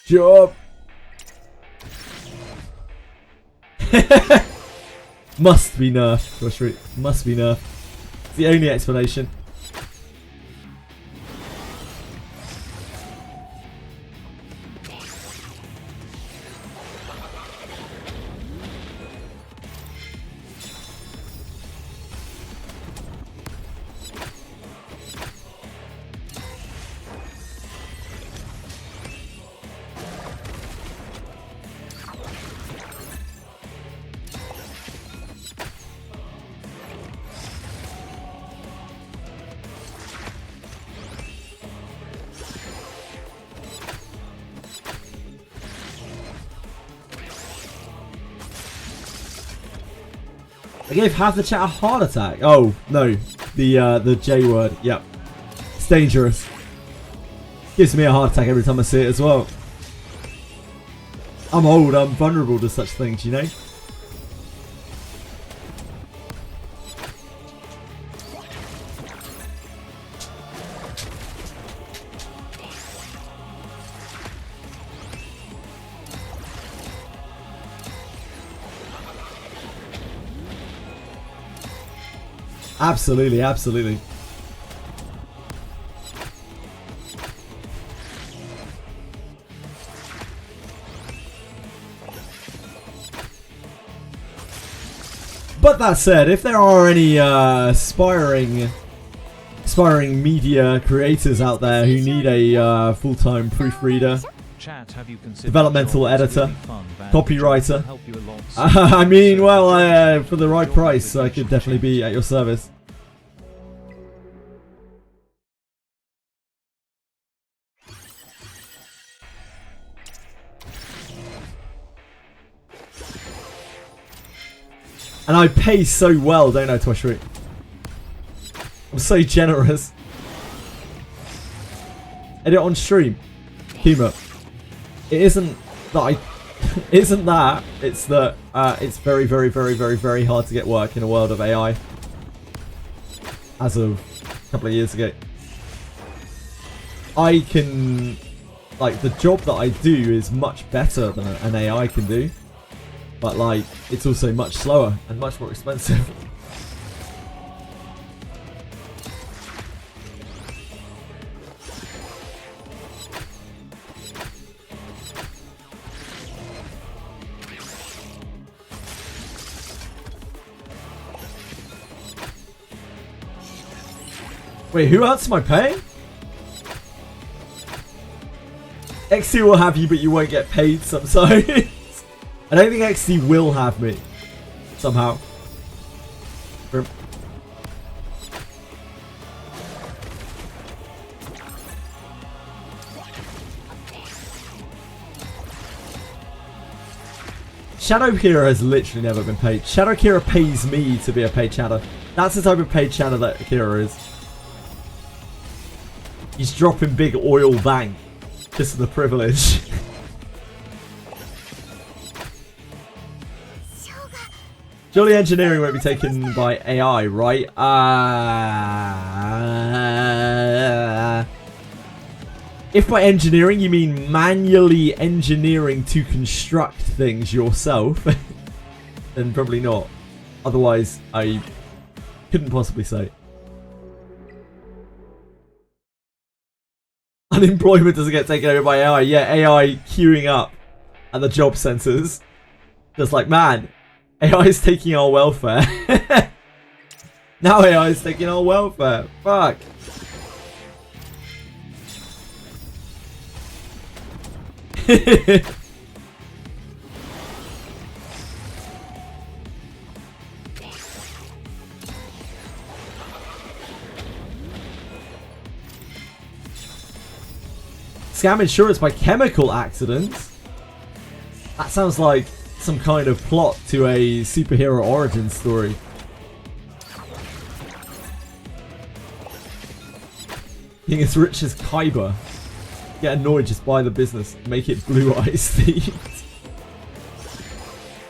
Job. Must be nerfed to a shriek. Must be nerfed. It's the only explanation. I gave half the chat a heart attack. Oh no, the J word. Yep, it's dangerous. Gives me a heart attack every time I see it as well. I'm old. I'm vulnerable to such things, you know. Absolutely, absolutely. But that said, if there are any aspiring media creators out there who need a full-time proofreader, Chat, have you considered developmental jobs? It's editor, really fun, Van. copywriter. Help you a lot. I mean, well, for the right price, I could definitely be at your service. And I pay so well, don't I, Twishry? I'm so generous. Edit on stream. Kima. It isn't that I... It isn't that. It's that it's very, very, very, very, very hard to get work in a world of AI. As of a couple of years ago. I can... Like, the job that I do is much better than an AI can do. But, like, it's also much slower and much more expensive. Wait, who else am I paying? XT will have you, but you won't get paid sometimes. I don't think XT will have me. Somehow. Shadow Kira has literally never been paid. Shadow Kira pays me to be a paid shadow. That's the type of paid shadow that Kira is. He's dropping big oil bank just for the privilege. Jolly engineering won't be taken by AI, right? If by engineering you mean manually engineering to construct things yourself, then probably not. Otherwise, I couldn't possibly say. Unemployment doesn't get taken over by AI. Yeah, AI queuing up at the job centers. Just like, man, AI is taking our welfare. Now AI is taking our welfare. Fuck. Scam insurance by chemical accidents? That sounds like some kind of plot to a superhero origin story. Being as rich as Kyber. Get annoyed, just buy the business. Make it Blue Eyes themed.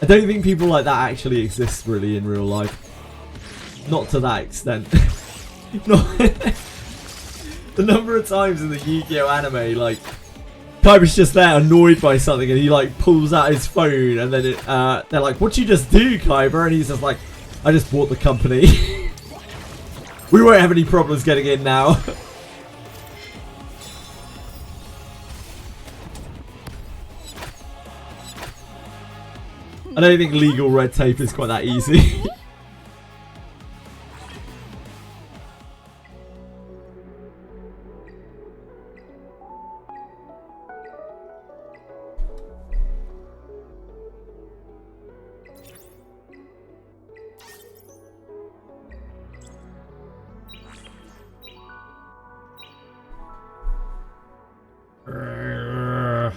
I don't think people like that actually exist really in real life. Not to that extent. The number of times in the Yu-Gi-Oh anime, like, Kyber's just there annoyed by something and he like pulls out his phone and then they're like, what'd you just do, Kyber? And he's just like, I just bought the company. We won't have any problems getting in now. I don't think legal red tape is quite that easy.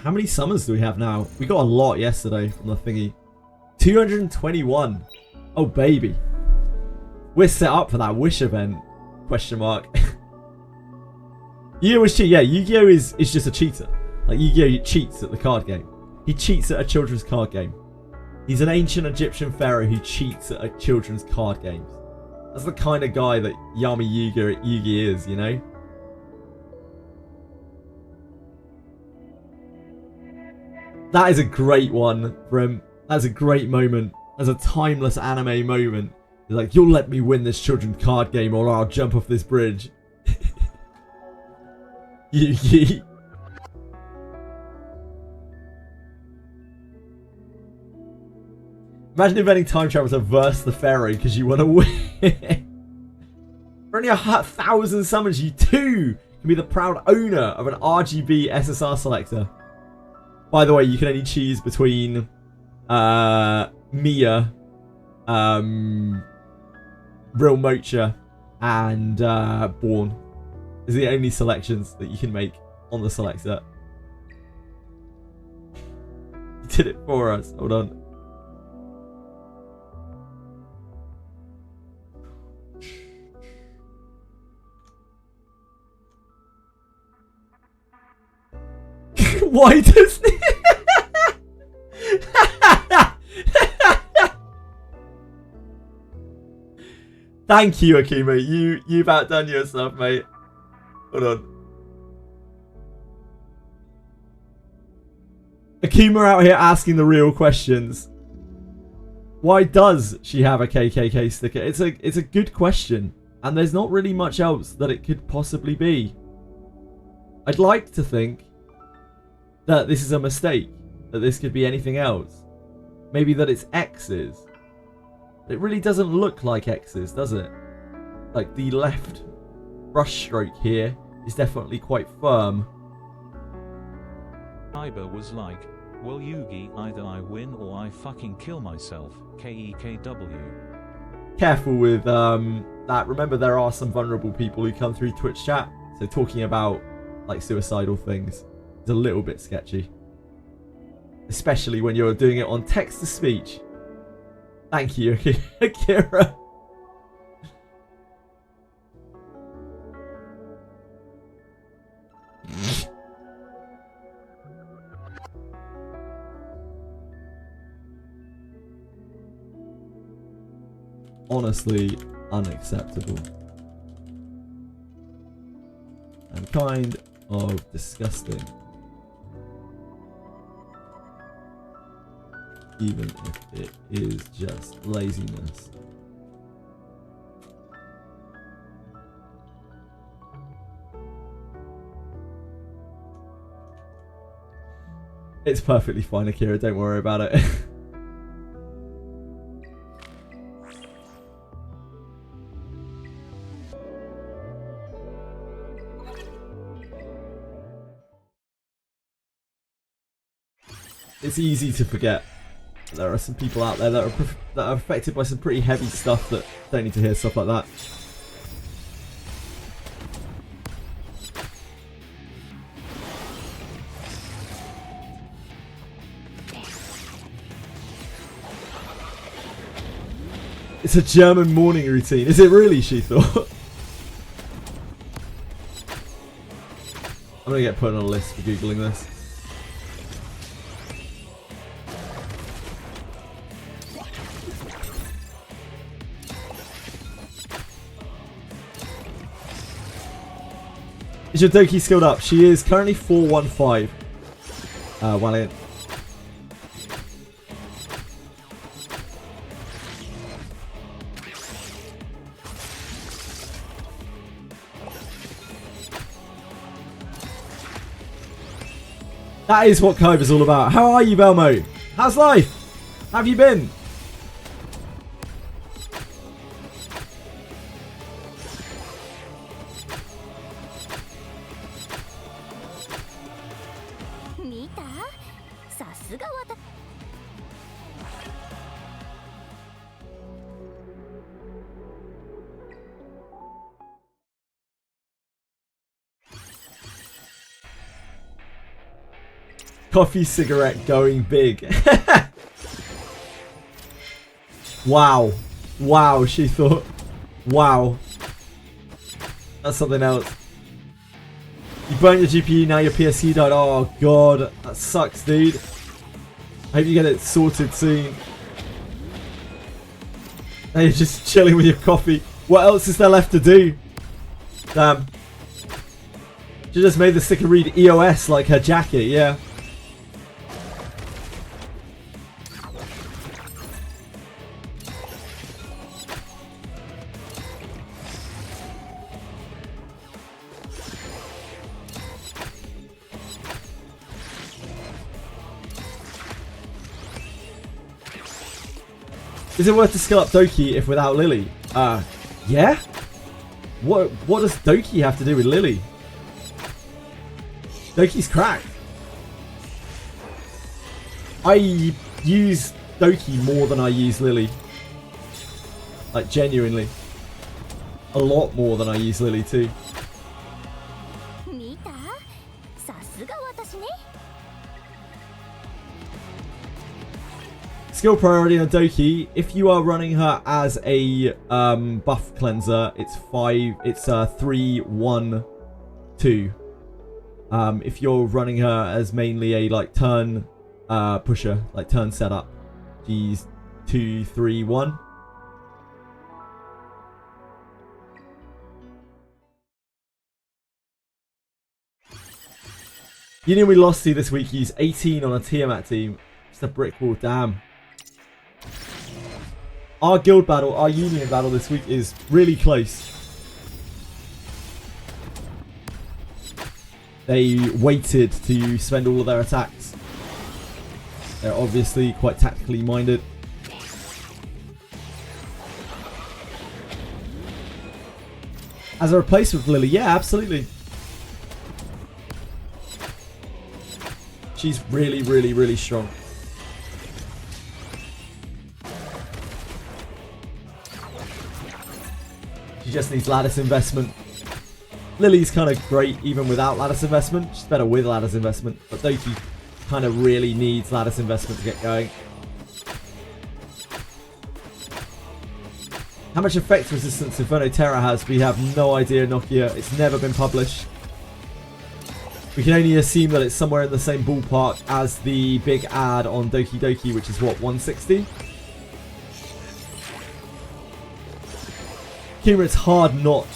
How many summons do we have now? We got a lot yesterday from the thingy. 221. Oh baby, we're set up for that wish event? Question mark. Yu-Gi-Oh is cheat. Yeah, Yu-Gi-Oh is just a cheater. Like Yu-Gi-Oh cheats at the card game. He cheats at a children's card game. He's an ancient Egyptian pharaoh who cheats at a children's card games. That's the kind of guy that Yami Yugi is, you know. That is a great one for him. That's a great moment. That's a timeless anime moment. He's like, you'll let me win this children's card game or I'll jump off this bridge. Yugi. Imagine inventing time travel to verse the pharaoh because you want to win. For only 1,000 summons, you too can be the proud owner of an RGB SSR selector. By the way, you can only choose between Mia, Real Mocha, and Born. Is the only selections that you can make on the selector. You did it for us. Hold on. Why does Thank you, Akuma. You've outdone yourself, mate. Hold on. Akuma out here asking the real questions. Why does she have a KKK sticker? It's a good question, and there's not really much else that it could possibly be. I'd like to think that this is a mistake, that this could be anything else. Maybe that it's X's. It really doesn't look like X's, does it? Like the left brushstroke here is definitely quite firm. Kyber was like, well Yugi, either I win or I fucking kill myself. KEKW. Careful with that. Remember, there are some vulnerable people who come through Twitch chat, so talking about like suicidal things is a little bit sketchy. Especially when you're doing it on text-to-speech. Thank you, Akira. Honestly, unacceptable. And kind of disgusting. Even if it is just laziness. It's perfectly fine, Akira, don't worry about it. It's easy to forget. There are some people out there that are affected by some pretty heavy stuff that don't need to hear stuff like that. It's a German morning routine. Is it really, she thought? I'm going to get put on a list for Googling this. Is your Doki skilled up? She is currently 415. Valiant. That is what Cove is all about. How are you, Belmo? How's life? How have you been? Coffee cigarette going big. Wow. Wow, she thought. Wow. That's something else. You burnt your GPU, now your PSU died. Oh, God. That sucks, dude. I hope you get it sorted soon. Now you're just chilling with your coffee. What else is there left to do? Damn. She just made the sticker read EOS like her jacket, yeah. Is it worth to skill up Doki if without Lily? Yeah? What does Doki have to do with Lily? Doki's cracked. I use Doki more than I use Lily. Like, genuinely. A lot more than I use Lily too. Skill priority on Doki. If you are running her as a buff cleanser, it's 3, 1, 2. If you're running her as mainly a like turn pusher, like turn setup, she's 2, 3, 1. Union we lost to this week use 18 on a Tiamat team. Just a brick wall, damn. Our guild battle, our union battle this week is really close. They waited to spend all of their attacks. They're obviously quite tactically minded. As a replacement for Lily, yeah, absolutely. She's really, really, really strong. She just needs lattice investment. Lily's kind of great even without lattice investment. She's better with lattice investment. But Doki kind of really needs lattice investment to get going. How much effect resistance Inferno Terra has, we have no idea, Nokia. It's never been published. We can only assume that it's somewhere in the same ballpark as the big ad on Doki Doki, which is what, 160? Kira, it's hard not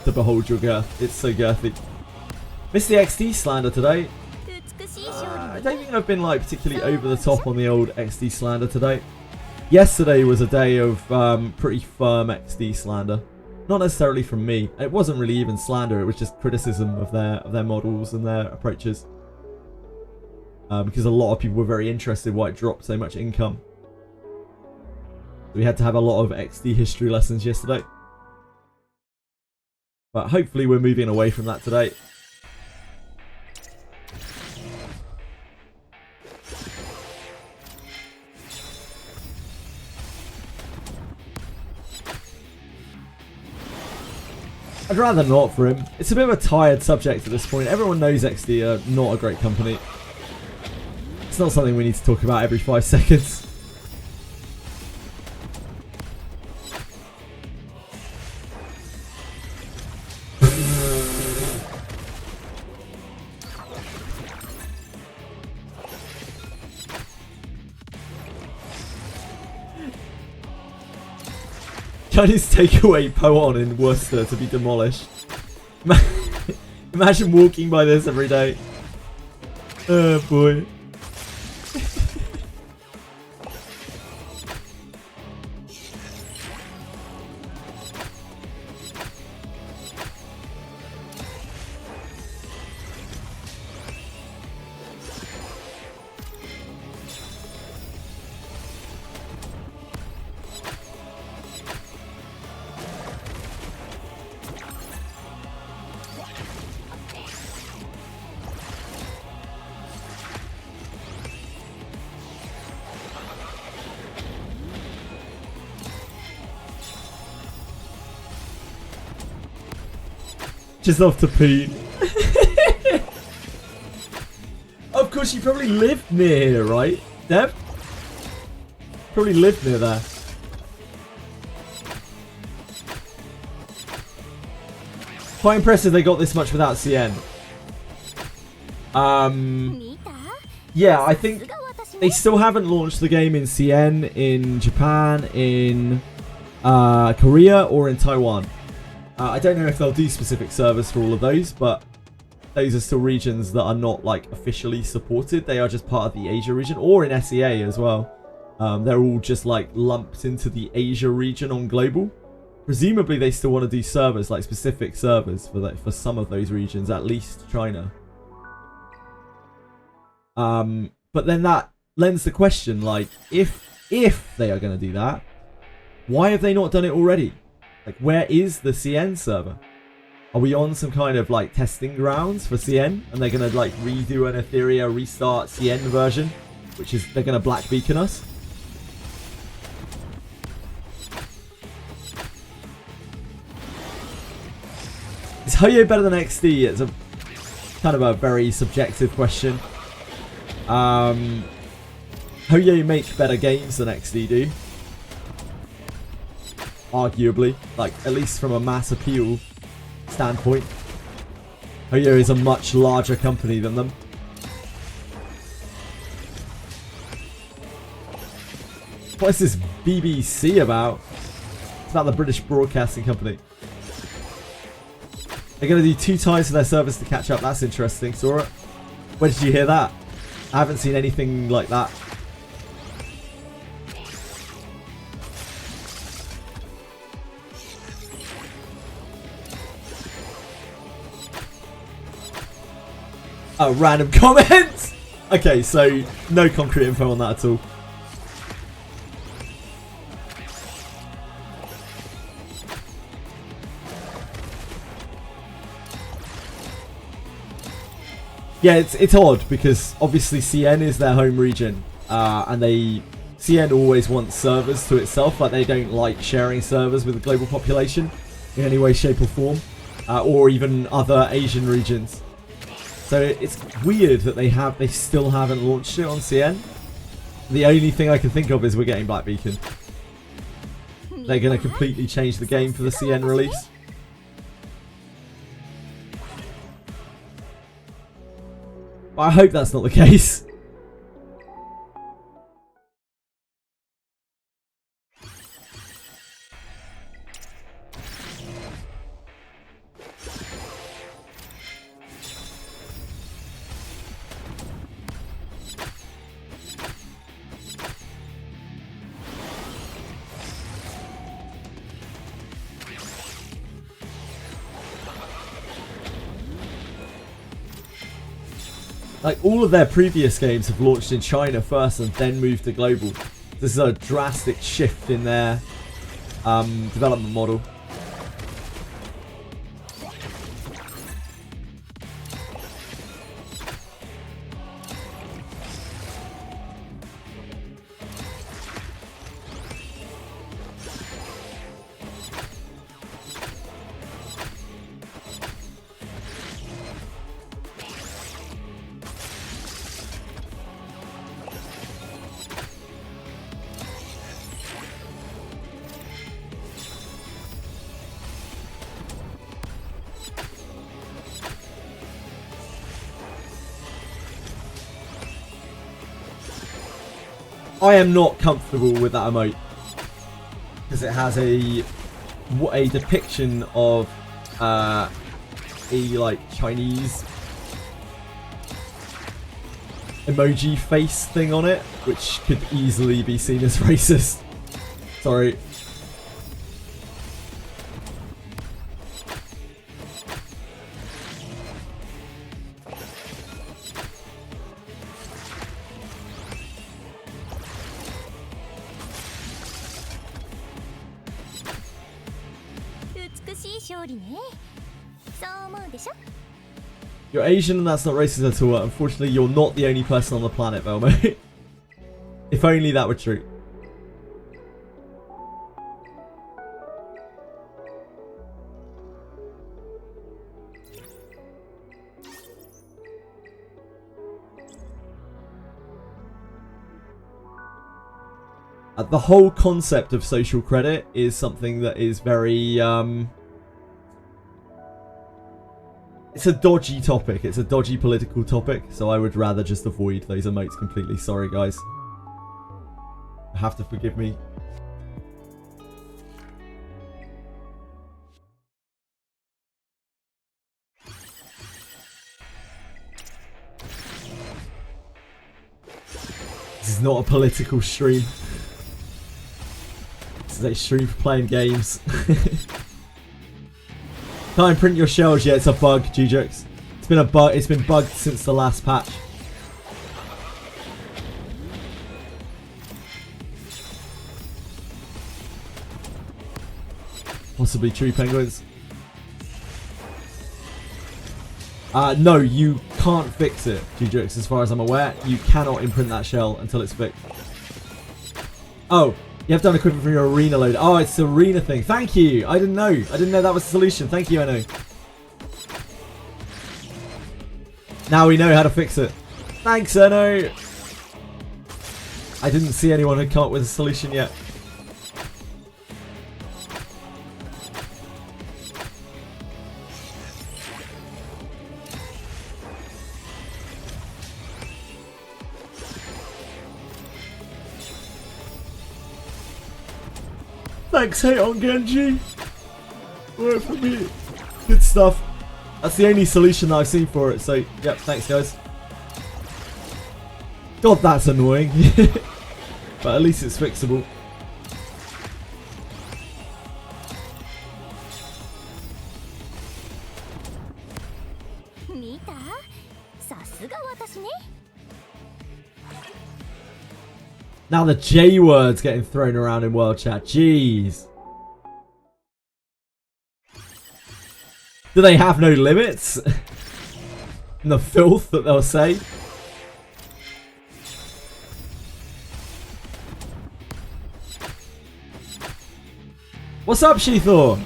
to behold your girth. It's so girthy. Missed the XD slander today. I don't think I've been like particularly over the top on the old XD slander today. Yesterday was a day of pretty firm XD slander. Not necessarily from me. It wasn't really even slander. It was just criticism of their models and their approaches. Because a lot of people were very interested why it dropped so much income. We had to have a lot of XD history lessons yesterday. But hopefully we're moving away from that today. I'd rather not for him. It's a bit of a tired subject at this point. Everyone knows XD are not a great company. It's not something we need to talk about every 5 seconds. Chinese takeaway Poon in Worcester to be demolished. Imagine walking by this every day. Oh boy. Just off to pee. Of course, you probably lived near here, right, Deb? Probably lived near there. Quite impressive they got this much without CN. Yeah, I think they still haven't launched the game in CN, in Japan, in Korea, or in Taiwan. I don't know if they'll do specific servers for all of those, but those are still regions that are not like officially supported. They are just part of the Asia region, or in SEA as well. They're all just like lumped into the Asia region on global. Presumably they still want to do servers, like specific servers for some of those regions, at least China. But then that lends the question, like, if they are going to do that, why have they not done it already? Like, where is the CN server? Are we on some kind of, like, testing grounds for CN? And they're going to, like, redo an Etheria Restart CN version? Which is, they're going to black beacon us? Is Hoyo better than XD? It's a kind of a very subjective question. Hoyo make better games than XD do. Arguably, like, at least from a mass appeal standpoint. Hoyo is a much larger company than them. What is this BBC about? It's about the British Broadcasting Company. They're going to do 2 times for their service to catch up. That's interesting, Sora. Where did you hear that? I haven't seen anything like that. Oh, random comments! Okay, so no concrete info on that at all. Yeah, it's odd because obviously CN is their home region, and CN always wants servers to itself. Like, they don't like sharing servers with the global population in any way, shape, or form, or even other Asian regions. So it's weird that they still haven't launched it on CN. The only thing I can think of is we're getting Black Beacon. They're going to completely change the game for the CN release. But I hope that's not the case. Like, all of their previous games have launched in China first and then moved to global. This is a drastic shift in their development model. I am not comfortable with that emote because it has a a depiction of a like Chinese emoji face thing on it, which could easily be seen as racist. Sorry. You're Asian and that's not racist at all. Unfortunately, you're not the only person on the planet, Velmo. If only that were true. The whole concept of social credit is something that is very, it's a dodgy topic. It's a dodgy political topic, so I would rather just avoid those emotes completely. Sorry, guys. You have to forgive me. This is not a political stream. This is a stream for playing games. Can't print your shells yet. It's a bug, G-Jokes. It's been a bug. It's been bugged since the last patch. Possibly true, penguins. No, you can't fix it, G-Jokes. As far as I'm aware, you cannot imprint that shell until it's fixed. Oh. You have done equipment for your arena load. Oh, it's the arena thing. Thank you. I didn't know. I didn't know that was the solution. Thank you, I know. Now we know how to fix it. Thanks, Eno. I didn't see anyone who come up with a solution yet. Thanks, hate on Genji. Work for me. Good stuff. That's the only solution that I've seen for it. So, yep, thanks, guys. God, that's annoying. But at least it's fixable. Now the J word's getting thrown around in world chat. Jeez. Do they have no limits? And the filth that they'll say? What's up, Sheethor?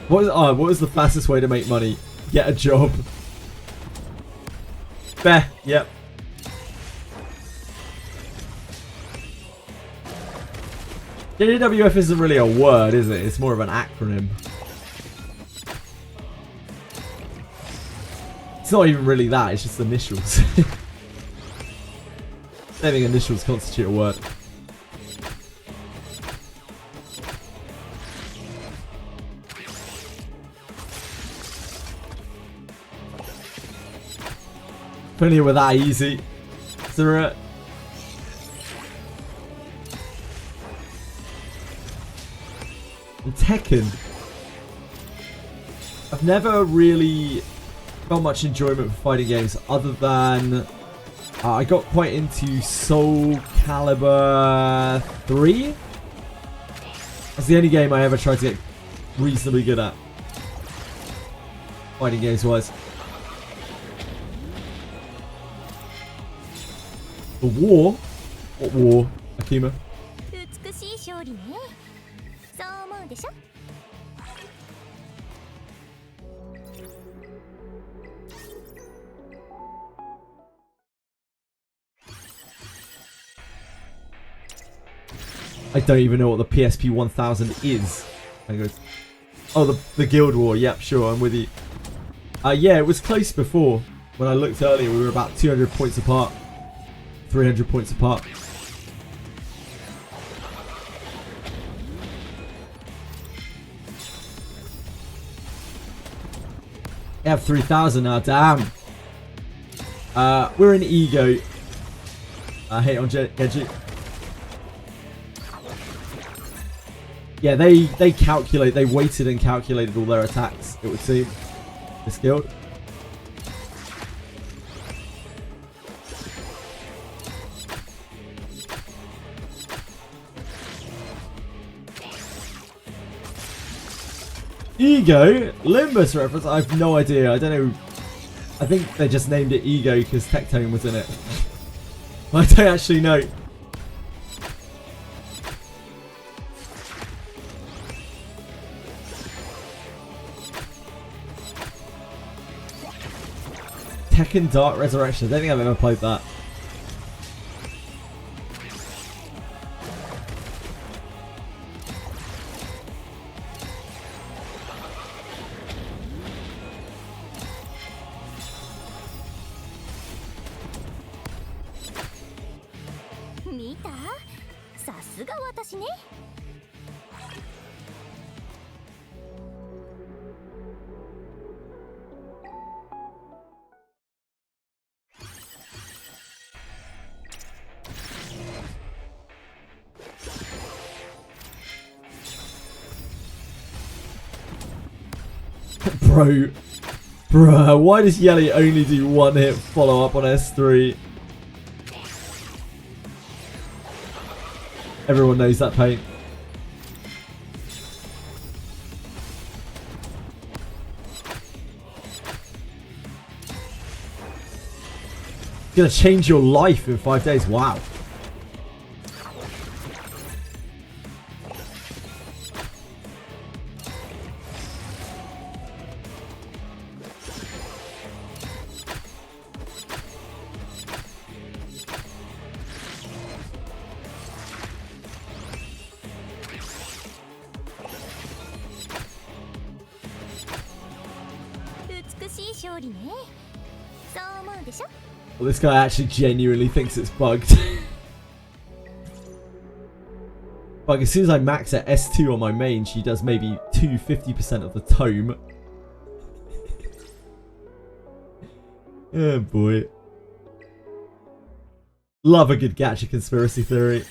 What was the fastest way to make money? Get a job. Fair, yep. JWF isn't really a word, is it? It's more of an acronym. It's not even really that, it's just initials. I don't think initials constitute a word. If only it were that easy. And Tekken. I've never really felt much enjoyment for fighting games other than I got quite into Soul Calibur 3. That's the only game I ever tried to get reasonably good at. Fighting games wise. The war? What war, Akima? I don't even know what the PSP 1000 is. Oh, the Guild War. Yep, sure, I'm with you. Yeah, it was close before. When I looked earlier, we were about 200 points apart. 300 points apart. We have 3,000 now, damn. We're in ego. I hate on Genji. Yeah, they calculate, they weighted and calculated all their attacks, it would seem. This guild. Ego? Limbus reference? I have no idea. I don't know. I think they just named it Ego because Tectone was in it. I don't actually know. Tekken Dark Resurrection. I don't think I've ever played that. Bruh, why does Yelly only do one hit follow up on S3? Everyone knows that pain. It's gonna change your life in 5 days, wow. Well, this guy actually genuinely thinks it's bugged. Like, as soon as I max at S2 on my main, she does maybe 50% of the tome. Oh boy. Love a good gacha conspiracy theory.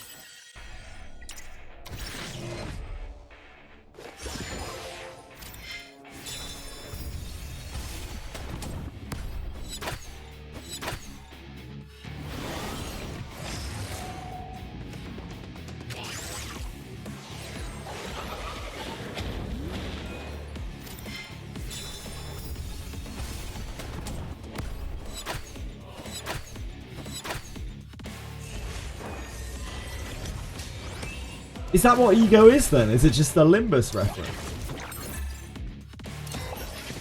Is that what ego is then? Is it just a Limbus reference?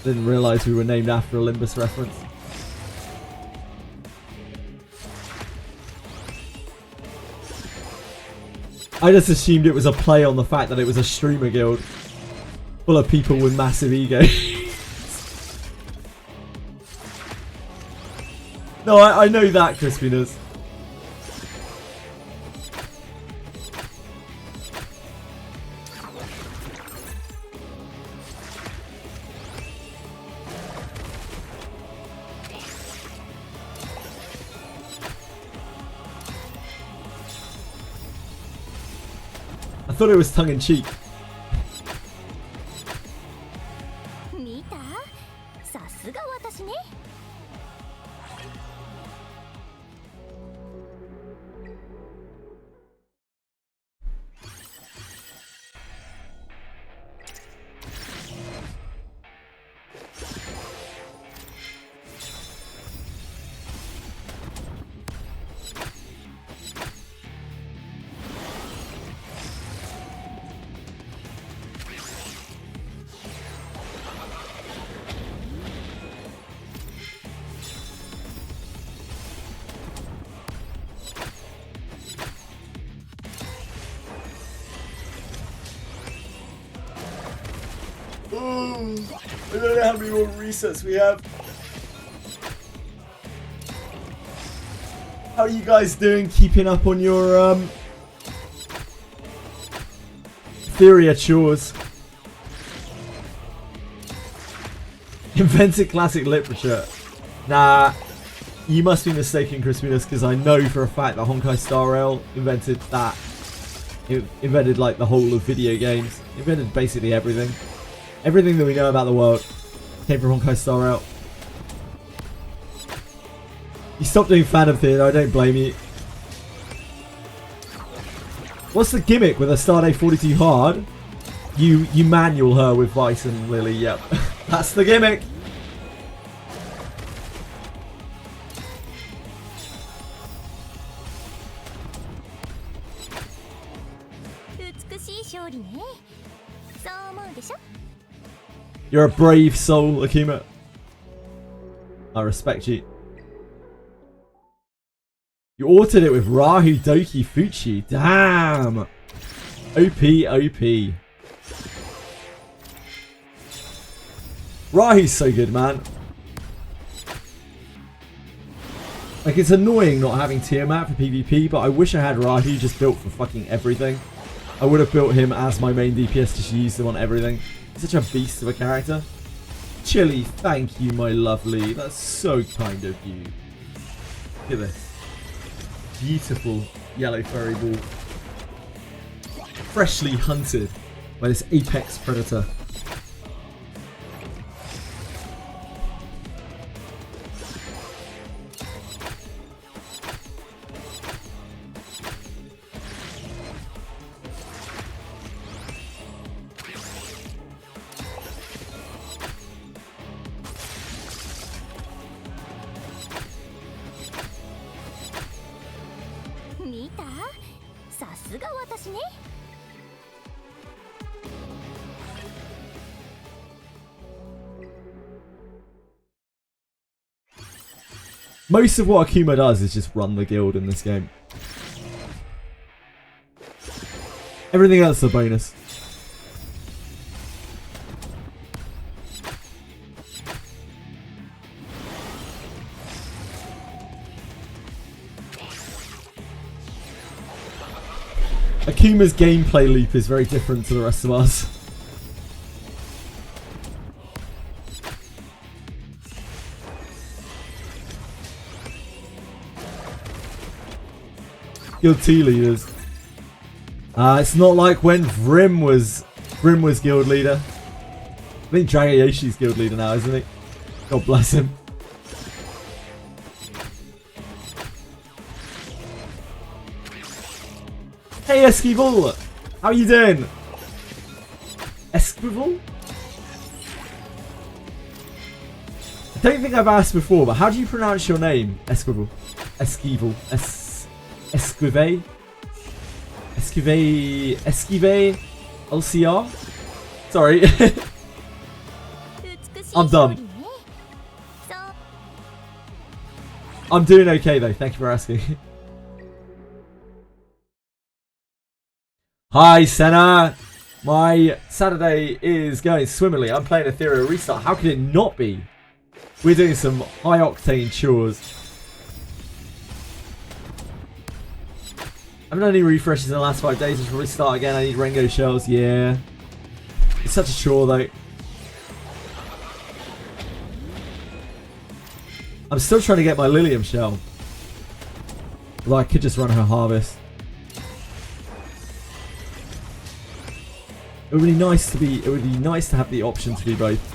Didn't realise we were named after a Limbus reference. I just assumed it was a play on the fact that it was a streamer guild full of people with massive ego. No, I know that, Crispiness. I thought it was tongue-in-cheek. I don't know how many more resets we have. How are you guys doing? Keeping up on your Etheria chores. Invented classic literature. Nah, you must be mistaken, Crispinus, because I know for a fact that Honkai Star Rail invented that. It invented like the whole of video games. It invented basically everything. Everything that we know about the world came from Honkai Star Rail. You stopped doing Phantom Theater, I don't blame you. What's the gimmick with a Stardate 42 hard? You manual her with Vice and Lily, yep. That's the gimmick. You're a brave soul, Akima. I respect you. You altered it with Rahu Doki Fuchi. Damn. OP, OP. Rahu's so good, man. Like, it's annoying not having Tiamat for PvP, but I wish I had Rahu just built for fucking everything. I would have built him as my main DPS, just used him on everything. He's such a beast of a character. Chili, thank you, my lovely. That's so kind of you. Look at this. Beautiful yellow furry ball. Freshly hunted by this apex predator. Most of what Akuma does is just run the guild in this game. Everything else is a bonus. Akuma's gameplay loop is very different to the rest of us. Guild 2 leaders. It's not like when Vrim was guild leader. I think Dragayoshi's guild leader now, isn't he? God bless him. Hey Esquivel! How you doing? Esquivel? I don't think I've asked before, but how do you pronounce your name? Esquivel. Esquivel. Esquive? Esquive LCR? Sorry. I'm done. I'm doing okay though, thank you for asking. Hi Senna! My Saturday is going swimmingly. I'm playing Etheria Restart. How could it not be? We're doing some high octane chores. I haven't done any refreshes in the last 5 days. I should probably start again. I need Rengo shells. Yeah. It's such a chore though. I'm still trying to get my Lilium shell. Although I could just run her harvest. It would be nice to be. It would be nice to have the option to do both.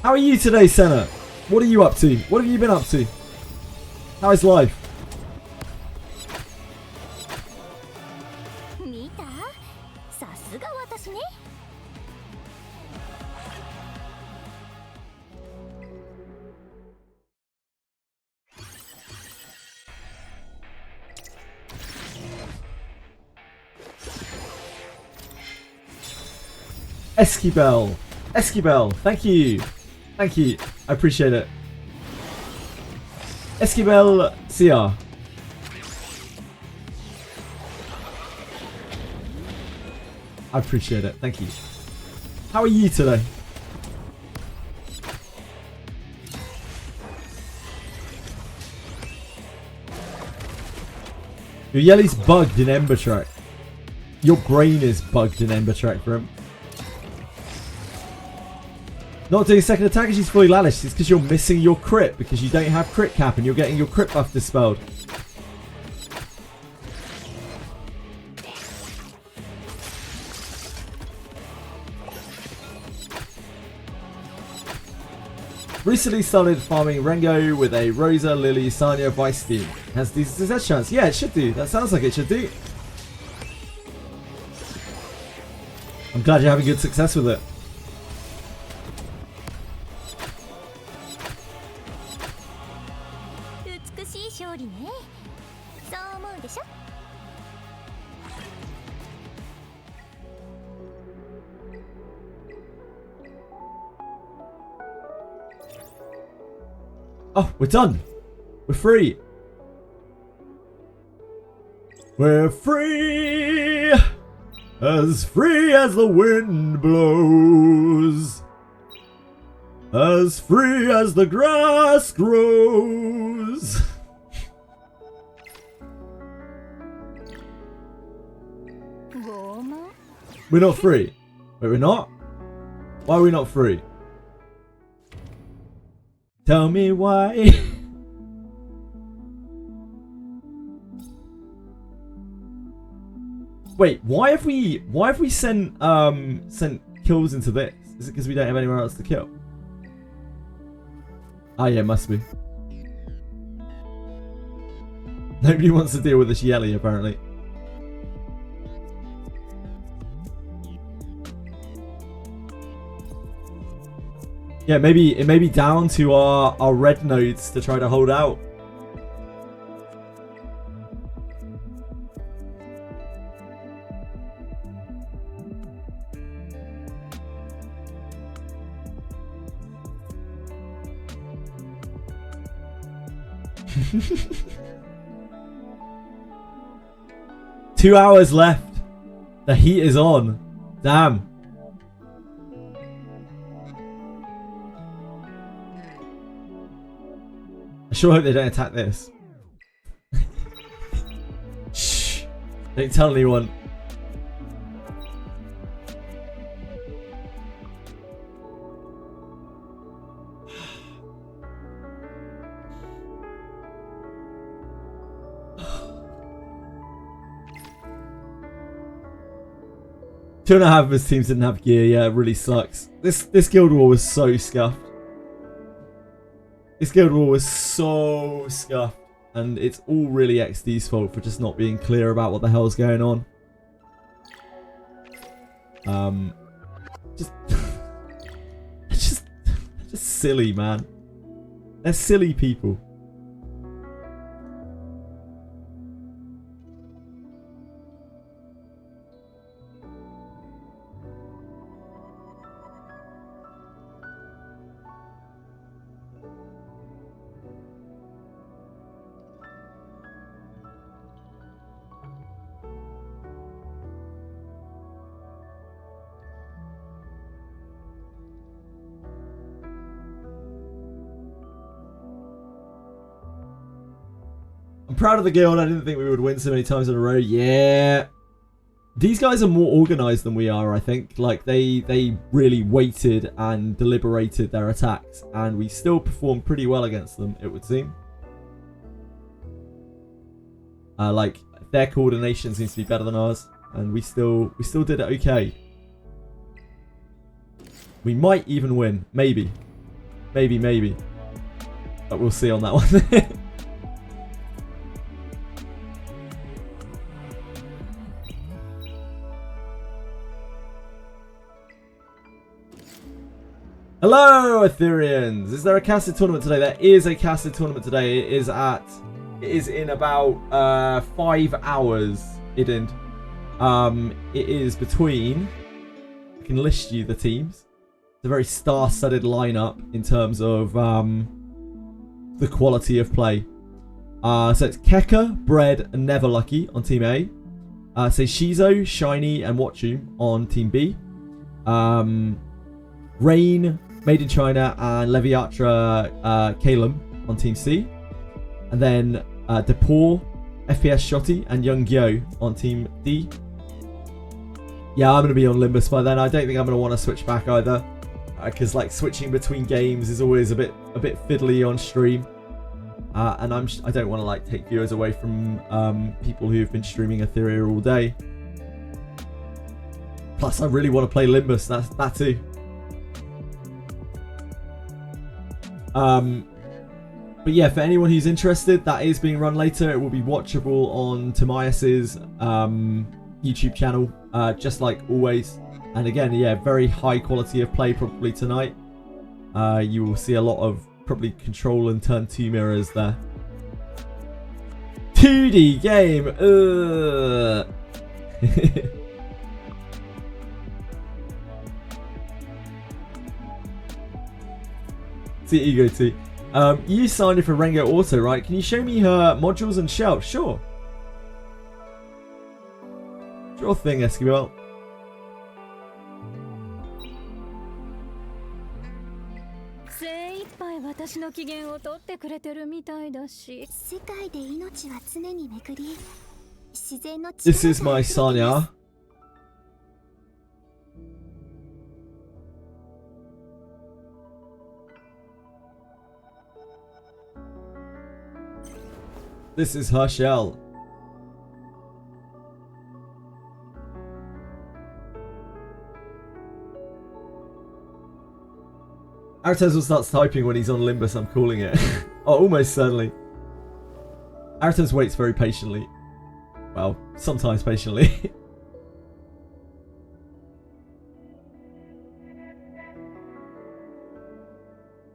How are you today, Senna? What are you up to? What have you been up to? How is life? Esquibel. Esquibel. Thank you. Thank you. I appreciate it. Esquibel CR. I appreciate it. Thank you. How are you today? Your Yelly's bugged in Ember Track. Your brain is bugged in Ember Track, bro. Not doing second attack as she's fully lanished. It's because you're missing your crit because you don't have crit cap and you're getting your crit buff dispelled. Recently started farming Rengo with a Rosa, Lily, Sanya, Vice team. Has decent success chance. Yeah, it should do. That sounds like it should do. I'm glad you're having good success with it. Oh, we're done. We're free. We're free as the wind blows. As free as the grass grows. We're not free. Wait, we're not? Why are we not free? Tell me why. Wait, why have we sent kills into this? Is it because we don't have anywhere else to kill? Oh yeah, must be. Nobody wants to deal with this Yelly apparently. Yeah, maybe it may be down to our red nodes to try to hold out. Two hours left. The heat is on. Damn. I sure hope they don't attack this. Shh. Don't tell anyone. Two and a half of his teams didn't have gear. Yeah, it really sucks. This guild war was so scuffed. This guild war was so scuffed, and it's all really XD's fault for just not being clear about what the hell's going on. Just silly, man. They're silly people. I'm proud of the guild. I didn't think we would win so many times in a row. Yeah. These guys are more organized than we are, I think. Like, they really waited and deliberated their attacks, and we still performed pretty well against them, it would seem. Like, their coordination seems to be better than ours, and we still did it okay. We might even win. Maybe. Maybe. But we'll see on that one. Hello, Etherians! Is there a casted tournament today? There is a casted tournament today. It is in about 5 hours. It is between I can list you the teams. It's a very star-studded lineup in terms of the quality of play. So it's Keka, Bread, and Never Lucky on Team A. Say Shizo, Shiny, and Watchum on Team B. Rain, Made in China, and Leviatra Kalem on Team C. And then Depor, FPS Shotty, and Young Gyo on Team D. Yeah, I'm going to be on Limbus by then. I don't think I'm going to want to switch back either. Because like switching between games is always a bit fiddly on stream. And I don't want to like take viewers away from people who've been streaming Etheria all day. Plus, I really want to play Limbus. That too. But yeah, for anyone who's interested, that is being run later. It will be watchable on Tomias's YouTube channel, just like always. And again, yeah, very high quality of play probably tonight. You will see a lot of probably control and turn 2 mirrors there. 2D game. See Ego T. You signed in for Rengo Auto, right? Can you show me her modules and shelves? Sure. Sure thing, Esquivel. This is my Sanya. This is her shell. Artez will start typing when he's on Limbus, I'm calling it. Oh, almost certainly. Artez waits very patiently. Well, sometimes patiently.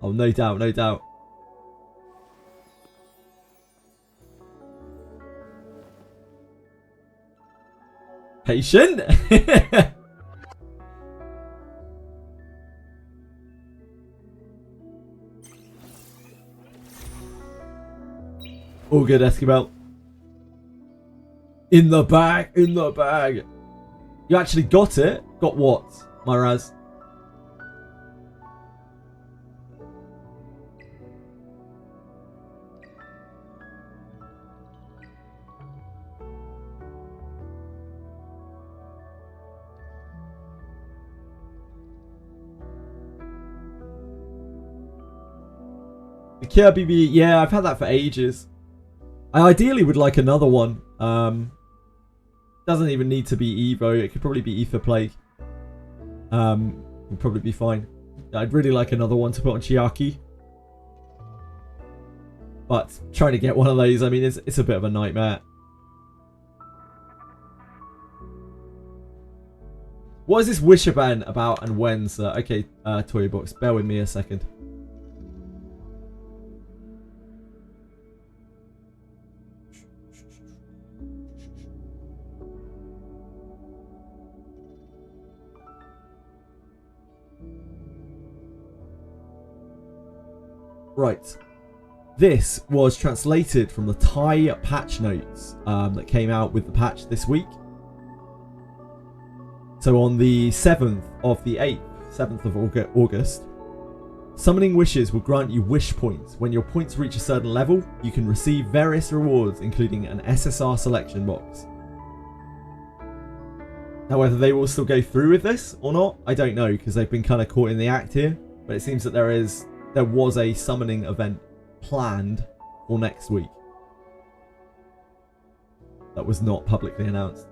Oh, no doubt, no doubt. Patient? All good, Esquivel. In the bag, in the bag. You actually got it? Got what, Myraz? The Kia BB, yeah, I've had that for ages. I ideally would like another one. Doesn't even need to be Evo. It could probably be Ether Plague. Would probably be fine. I'd really like another one to put on Chiaki. But trying to get one of those, I mean, it's a bit of a nightmare. What is this Wishaban about and when, sir? Okay, Toy Box, bear with me a second. Right, this was translated from the Thai patch notes that came out with the patch this week. So on the 7th of the 8th, 7th of August, summoning wishes will grant you wish points. When your points reach a certain level, you can receive various rewards, including an SSR selection box. Now, whether they will still go through with this or not, I don't know, because they've been kind of caught in the act here. But it seems that there was a summoning event planned for next week that was not publicly announced.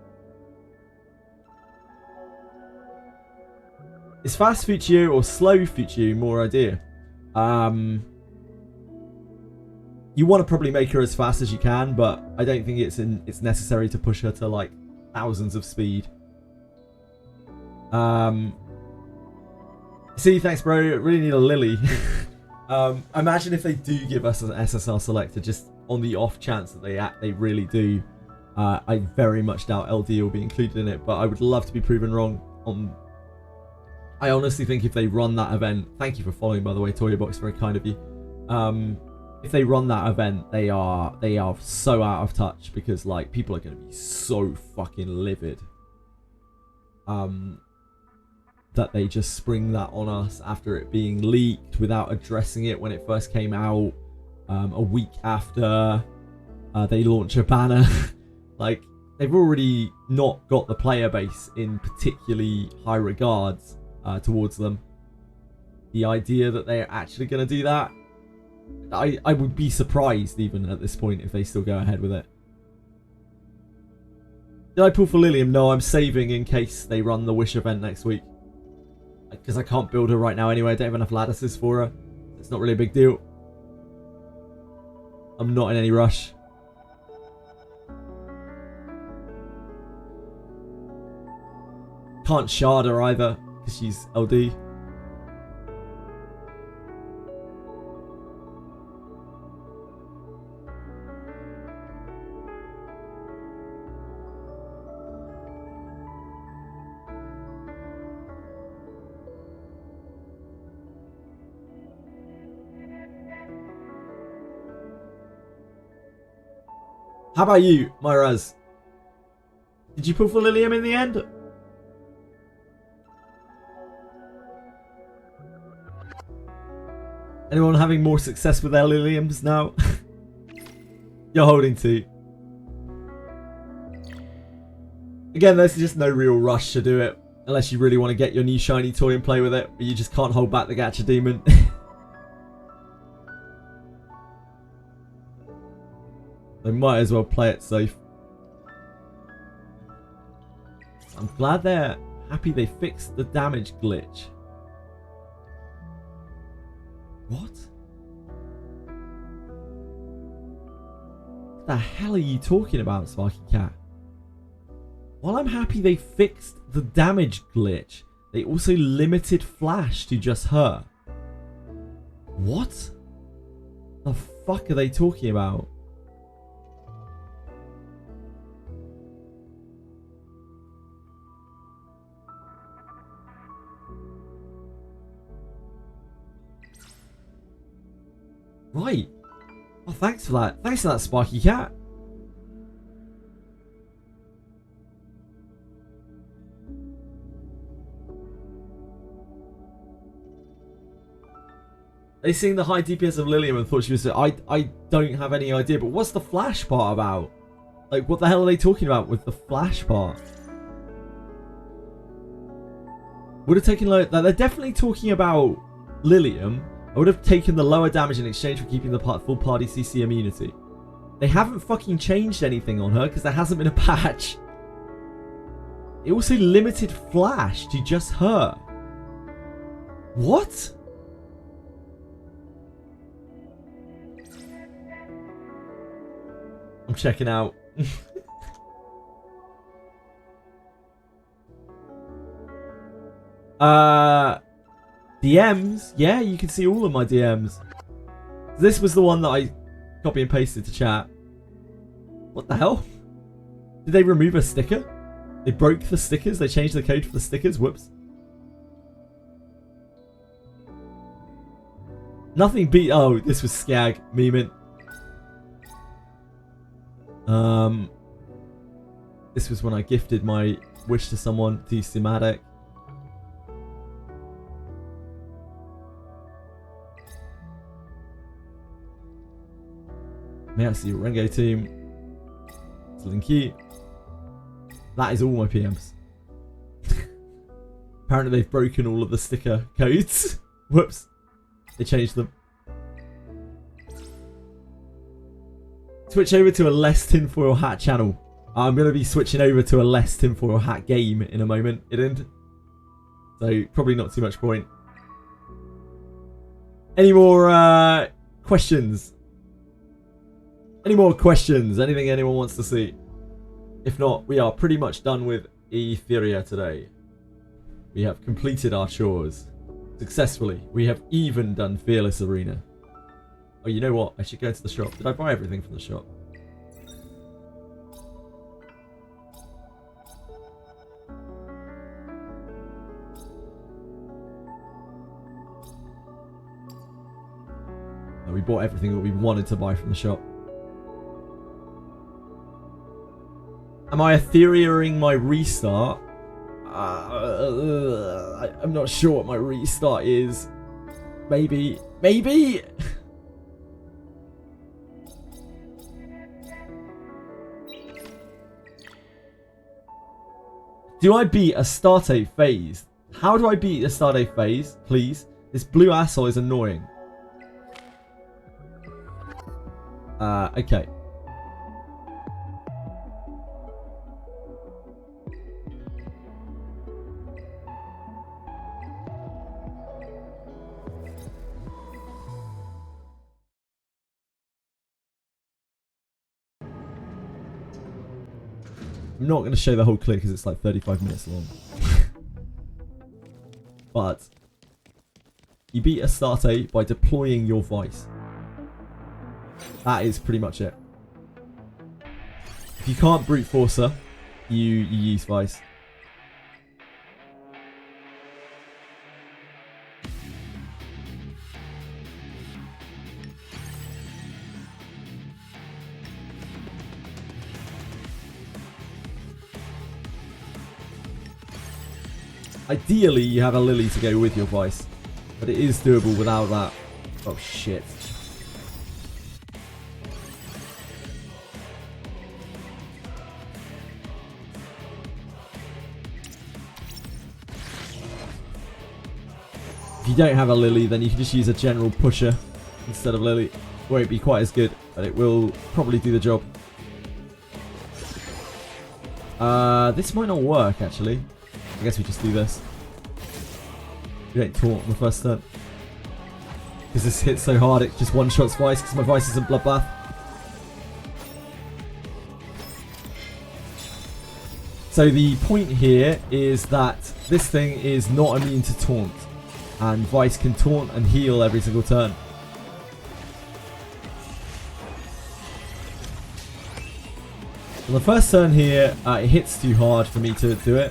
Is fast Fuchio or slow Fuchio more idea? You want to probably make her as fast as you can, but I don't think it's necessary to push her to like thousands of speed. See, thanks, bro. Really need a Lily. Imagine if they do give us an SSR selector, just on the off chance that they really do. I very much doubt LD will be included in it, but I would love to be proven wrong I honestly think if they run that event, thank you for following, by the way, Toybox, very kind of you. If they run that event, they are so out of touch because like people are going to be so fucking livid. That they just spring that on us after it being leaked without addressing it when it first came out. A week after they launch a banner. Like, they've already not got the player base in particularly high regards towards them. The idea that they're actually going to do that, I would be surprised even at this point if they still go ahead with it. Did I pull for Lilium? No, I'm saving in case they run the Wish event next week. Because I can't build her right now anyway. I don't have enough lattices for her. It's not really a big deal. I'm not in any rush. Can't shard her either because she's LD. How about you, Myraz? Did you pull for Lilium in the end? Anyone having more success with their Liliums now? You're holding two. Again, there's just no real rush to do it. Unless you really want to get your new shiny toy and play with it. But you just can't hold back the Gacha Demon. They might as well play it safe. I'm glad they're happy they fixed the damage glitch. What? What the hell are you talking about, Sparky Cat? While I'm happy they fixed the damage glitch, they also limited Flash to just her. What? The fuck are they talking about? Right. Oh, thanks for that. Thanks for that, Sparky Cat. They seen the high DPS of Lilium and thought she was... I don't have any idea, but what's the Flash part about? Like, what the hell are they talking about with the Flash part? Would have taken... They're definitely talking about Lilium. I would have taken the lower damage in exchange for keeping the full party CC immunity. They haven't fucking changed anything on her because there hasn't been a patch. It also limited Flash to just her. What? I'm checking out. DMs? Yeah, you can see all of my DMs. This was the one that I copy and pasted to chat. What the hell? Did they remove a sticker? They broke the stickers? They changed the code for the stickers? Whoops. Nothing beat... Oh, this was Skag. Memeing. This was when I gifted my wish to someone to Simatic. May I see your Rengo team? Slinky. That is all my PMs. Apparently they've broken all of the sticker codes. Whoops. They changed them. Switch over to a less tinfoil hat channel. I'm going to be switching over to a less tinfoil hat game in a moment. So probably not too much point. Any more questions? Any more questions? Anything anyone wants to see? If not, we are pretty much done with Etheria today. We have completed our chores successfully. We have even done Fearless Arena. Oh, you know what? I should go to the shop. Did I buy everything from the shop? we bought everything that we wanted to buy from the shop. Am I Etheria-ing my restart? I'm not sure what my restart is. Maybe. Maybe? Do I beat a Astarte phase? How do I beat a Astarte phase, please? This blue asshole is annoying. Okay. I'm not going to show the whole clip because it's like 35 minutes long. But you beat Astarte by deploying your Vice. That is pretty much it. If you can't brute force her, you use Vice. Ideally, you have a Lily to go with your Vice, but it is doable without that. Oh shit. If you don't have a Lily, then you can just use a general pusher instead of Lily. Won't be quite as good, but it will probably do the job. This might not work actually. I guess we just do this. We don't taunt on the first turn. Because this hits so hard, it just one-shots Vice, because my Vice isn't Bloodbath. So the point here is that this thing is not immune to taunt. And Vice can taunt and heal every single turn. On the first turn here, it hits too hard for me to do it.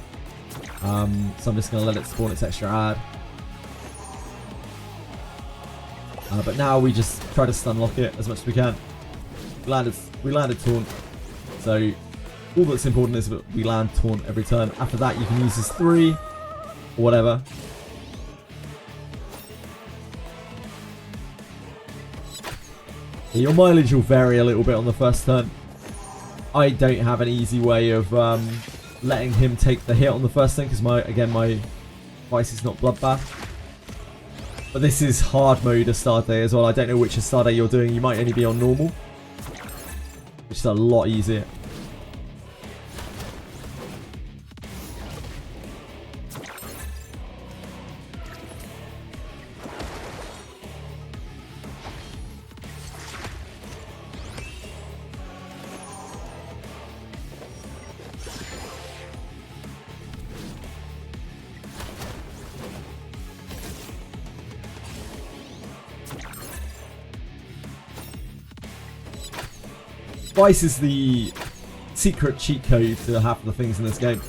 So I'm just going to let it spawn its extra ad. But now we just try to stun lock it as much as we can. We landed taunt. So all that's important is that we land taunt every turn. After that you can use this 3 or whatever. Your mileage will vary a little bit on the first turn. I don't have an easy way of letting him take the hit on the first thing because my Vice is not Bloodbath. But this is hard mode Astarte as well. I don't know which Astarte you're doing. You might only be on normal, which is a lot easier. Vice is the secret cheat code to half of the things in this game.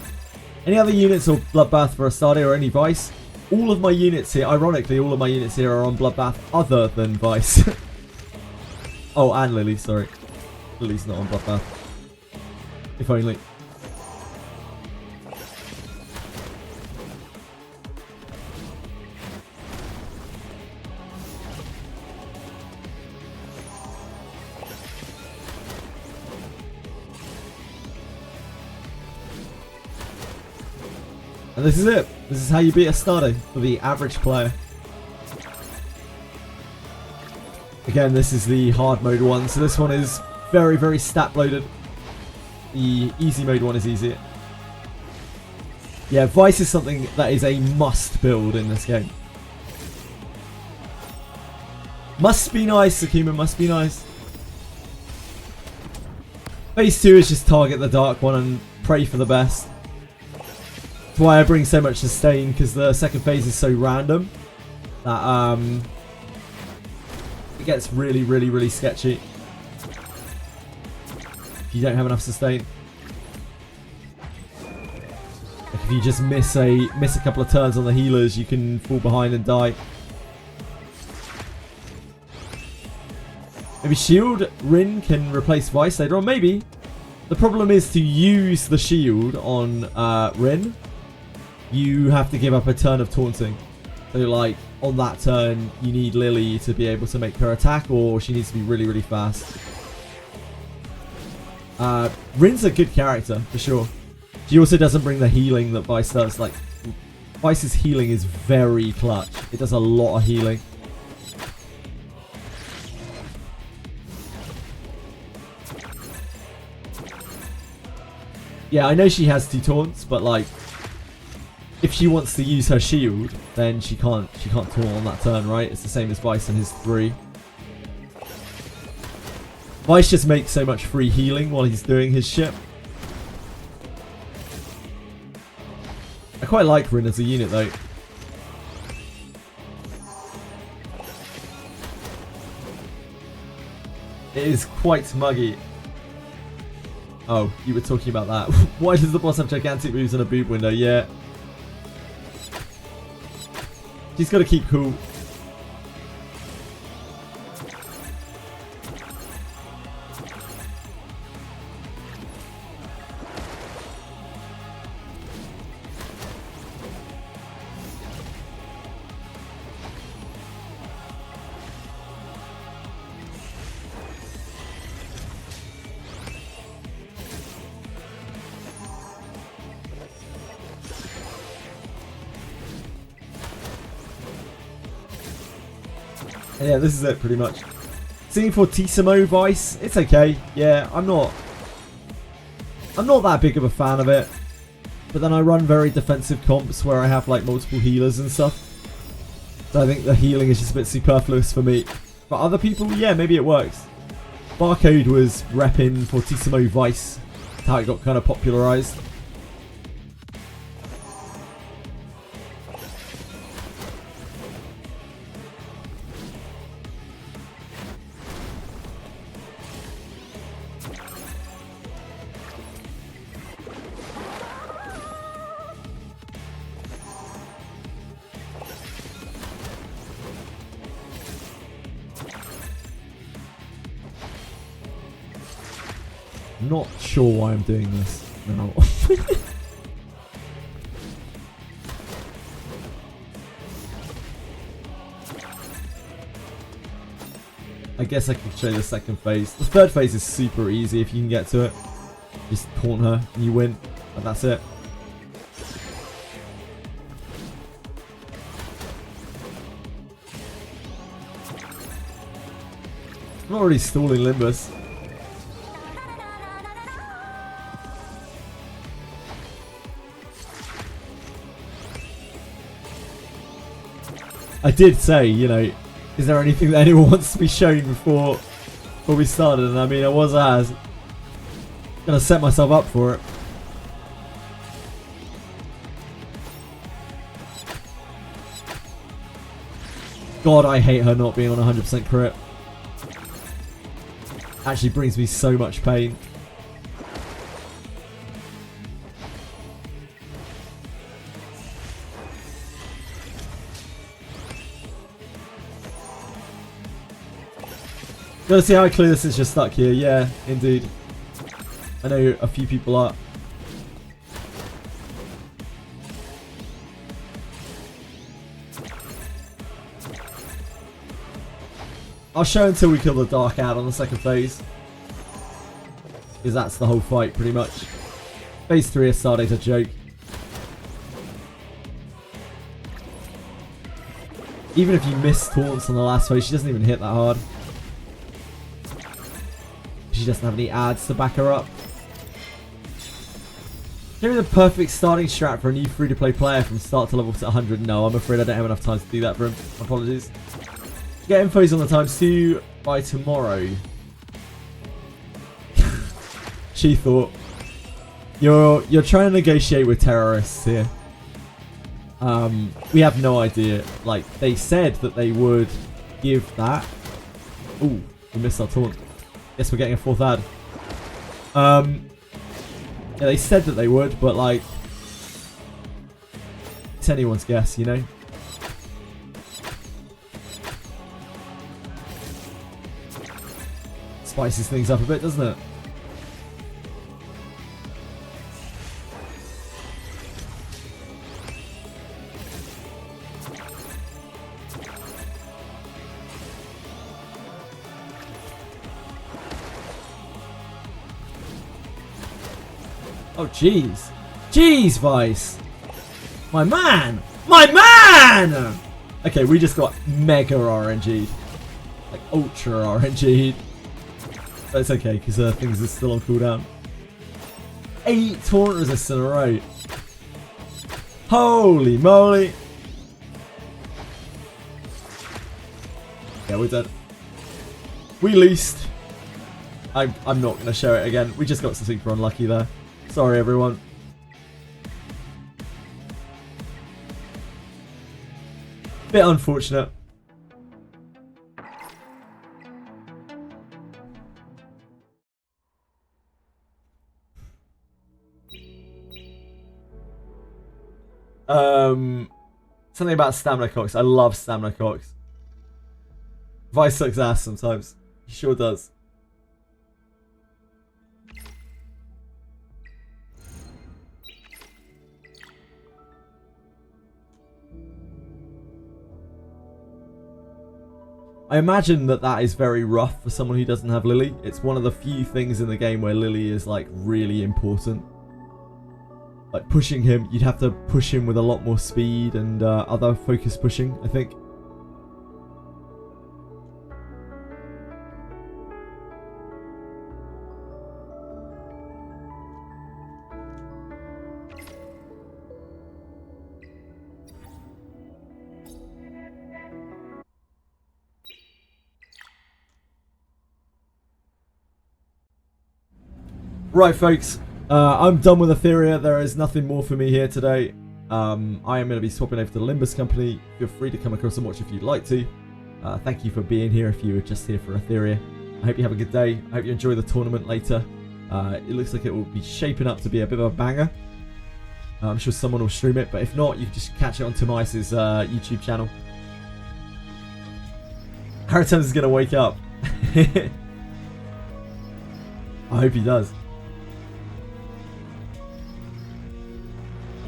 Any other units or Bloodbath for Astarte or any Vice? All of my units here, ironically, all of my units here are on Bloodbath other than Vice. Oh, and Lily, sorry. Lily's not on Bloodbath. If only. And this is it. This is how you beat Astarte for the average player. Again, this is the hard mode one. So this one is very, very stat loaded. The easy mode one is easier. Yeah, Vice is something that is a must build in this game. Must be nice, Sakuma, must be nice. Phase 2 is just target the dark one and pray for the best. That's why I bring so much sustain, because the second phase is so random that it gets really, really, really sketchy if you don't have enough sustain. Like if you just miss a couple of turns on the healers, you can fall behind and die. Maybe shield Rin can replace Vice later on. Maybe. The problem is to use the shield on Rin. You have to give up a turn of taunting. So like on that turn, you need Lily to be able to make her attack, or she needs to be really, really fast. Rin's a good character for sure. She also doesn't bring the healing that Vice does. Like Vice's healing is very clutch. It does a lot of healing. Yeah, I know she has 2 taunts, but like, if she wants to use her shield, then she can't taunt on that turn, right? It's the same as Vice and his 3. Vice just makes so much free healing while he's doing his shit. I quite like Rin as a unit though. It is quite muggy. Oh, you were talking about that. Why does the boss have gigantic moves and a boob window? Yeah. She's got to keep cool. Yeah, this is it pretty much. Seeing Fortissimo Vice, it's okay. Yeah, I'm not that big of a fan of it. But then I run very defensive comps where I have like multiple healers and stuff. So I think the healing is just a bit superfluous for me. For other people, yeah, maybe it works. Barcode was repping Fortissimo Vice. That's how it got kind of popularized. Not sure why I'm doing this now. I guess I can show you the second phase. The third phase is super easy if you can get to it. Just taunt her and you win. And that's it. I'm not already stalling Limbus. I did say, you know, is there anything that anyone wants to be shown before we started? And I mean, I was gonna set myself up for it. God, I hate her not being on 100% crit. Actually brings me so much pain. Gonna see how I clear this since you're stuck here. Yeah, indeed. I know a few people are. I'll show until we kill the Dark Ad on the second phase. Because that's the whole fight, pretty much. Phase 3 of Sarde's a joke. Even if you miss taunts on the last phase, she doesn't even hit that hard. She doesn't have any ads to back her up. Give me the perfect starting strat for a new free-to-play player from start to level to 100. No, I'm afraid I don't have enough time to do that for him. Apologies. Get infos on the times 2 by tomorrow. She thought. You're trying to negotiate with terrorists here. We have no idea. Like, they said that they would give that. Ooh, we missed our taunt. Guess we're getting a 4th ad. Yeah, they said that they would, but like, it's anyone's guess, you know? spices things up a bit, doesn't it? Oh, jeez. Jeez, Vice. My man. My man! Okay, we just got mega RNG'd. Like, ultra RNG'd. But it's okay, because things are still on cooldown. 8 taunt resists in a row. Holy moly. Yeah, we're dead. We leased. I'm not going to show it again. We just got super unlucky there. Sorry, everyone. Bit unfortunate. Something about stamina cocks. I love stamina cocks. Vice sucks ass sometimes. He sure does. I imagine that is very rough for someone who doesn't have Lily. It's one of the few things in the game where Lily is like really important. Like pushing him, you'd have to push him with a lot more speed and other focus pushing, I think. Right, folks, I'm done with Etheria. There is nothing more for me here today. I am going to be swapping over to the Limbus Company. Feel free to come across and watch if you'd like to. Thank you for being here if you were just here for Etheria. I hope you have a good day. I hope you enjoy the tournament later. It looks like it will be shaping up to be a bit of a banger. I'm sure someone will stream it, but if not, you can just catch it on Tomice's YouTube channel. Haritem's is going to wake up. I hope he does.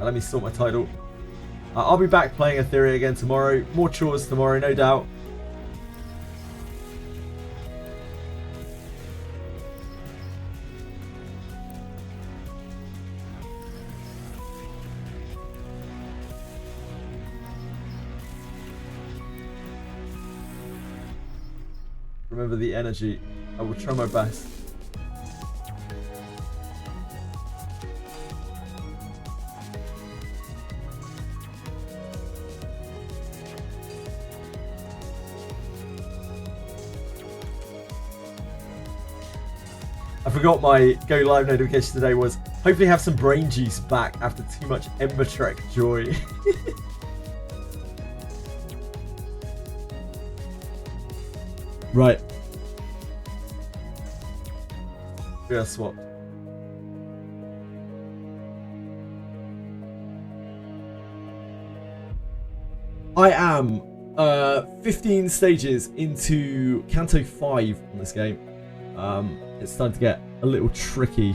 Let me sort my title. I'll be back playing Etheria again tomorrow. More chores tomorrow, no doubt. Remember the energy. I will try my best. I forgot my go live notification today was hopefully have some brain juice back after too much Ember Trek joy. Right. We gotta swap. I am 15 stages into Canto 5 on this game. It's starting to get a little tricky.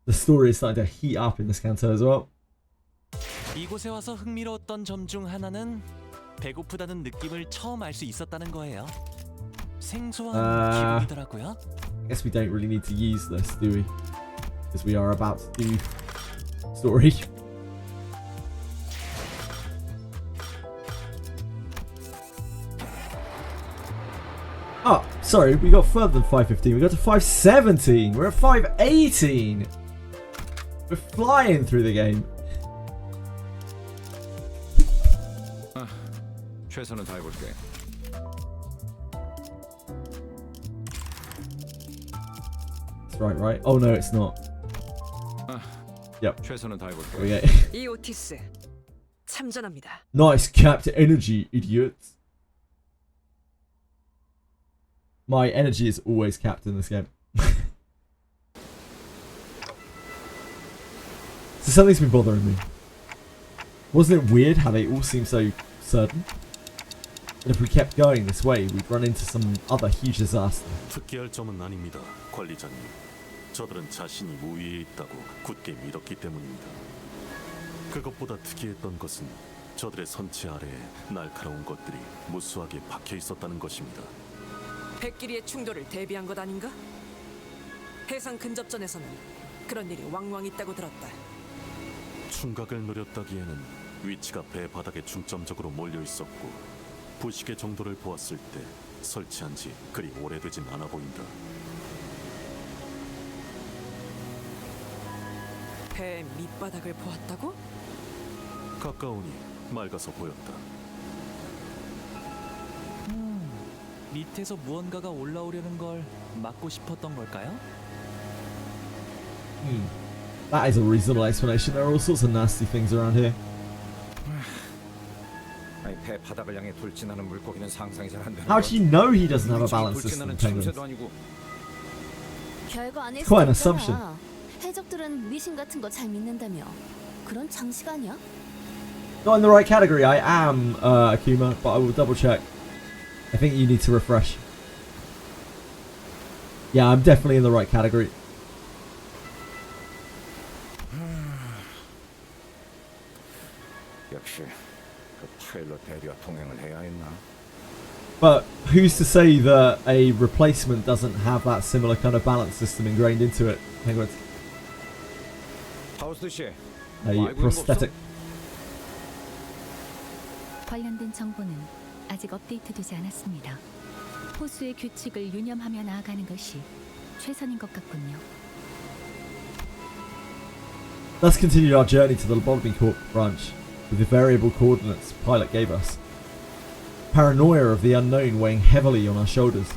The story is starting to heat up in this Canto as well. 이곳에 와서 흥미로웠던 점 중 하나는 배고프다는 느낌을 처음 알 수 있었다는 거예요. 생소한 기분이더라고요. I guess we don't really need to use this, do we? Because we are about to do story. Oh, sorry, we got further than 515. We got to 517. We're at 518. We're flying through the game. 최선을 다해볼게. That's right, right? Oh no, it's not. Yep. 최선을 다해볼게. Okay. 이 오티스 참전합니다. Nice capped energy, idiots. My energy is always capped in this game. So something's been bothering me. Wasn't it weird how they all seem so certain? That if we kept going this way, we'd run into some other huge disaster. 특기할 점은 아닙니다, 관리자님. 저들은 자신이 우위에 있다고 굳게 믿었기 때문입니다. 그것보다 특이했던 것은 저들의 선체 아래에 날카로운 것들이 무수하게 박혀 있었다는 것입니다. 백끼리의 충돌을 대비한 것 아닌가? 해상 근접전에서는 그런 일이 왕왕 있다고 들었다. 충각을 노렸다기에는 위치가 배 바닥에 중점적으로 몰려 있었고 부식의 정도를 보았을 때 설치한 지 그리 오래되진 않아 보인다. 배 밑바닥을 보았다고? 가까우니 맑아서 보였다. 밑에서 무언가가 올라오려는 걸 막고 싶었던 걸까요? That is a reasonable explanation. There are all sorts of nasty things around here. 아니, 배 바닥을 향해 돌진하는 물고기는 상상이 잘 안 되는 How do you know he doesn't have a balance system, 돌진하는 penguins? 참새도 아니고. 별거 아닐 Quite an 수도 assumption. 있잖아. 해적들은 미신 같은 거 잘 믿는다며. 그런 장식 아니야? Not in the right category. I am Akuma, but I will double check. I think you need to refresh. Yeah, I'm definitely in the right category. 역시 그 파일럿 대리와 동행을 해야 했나? But who's to say that a replacement doesn't have that similar kind of balance system ingrained into it? Penguins. 하우스 씨, A prosthetic. 관련된 정보는 아직 업데이트되지 않았습니다. 호수의 규칙을 유념하며 나아가는 것이 최선인 것 같군요. Let's continue our journey to the Lobotomy Corp branch with the variable coordinates pilot gave us. Paranoia of the unknown weighing heavily on our shoulders.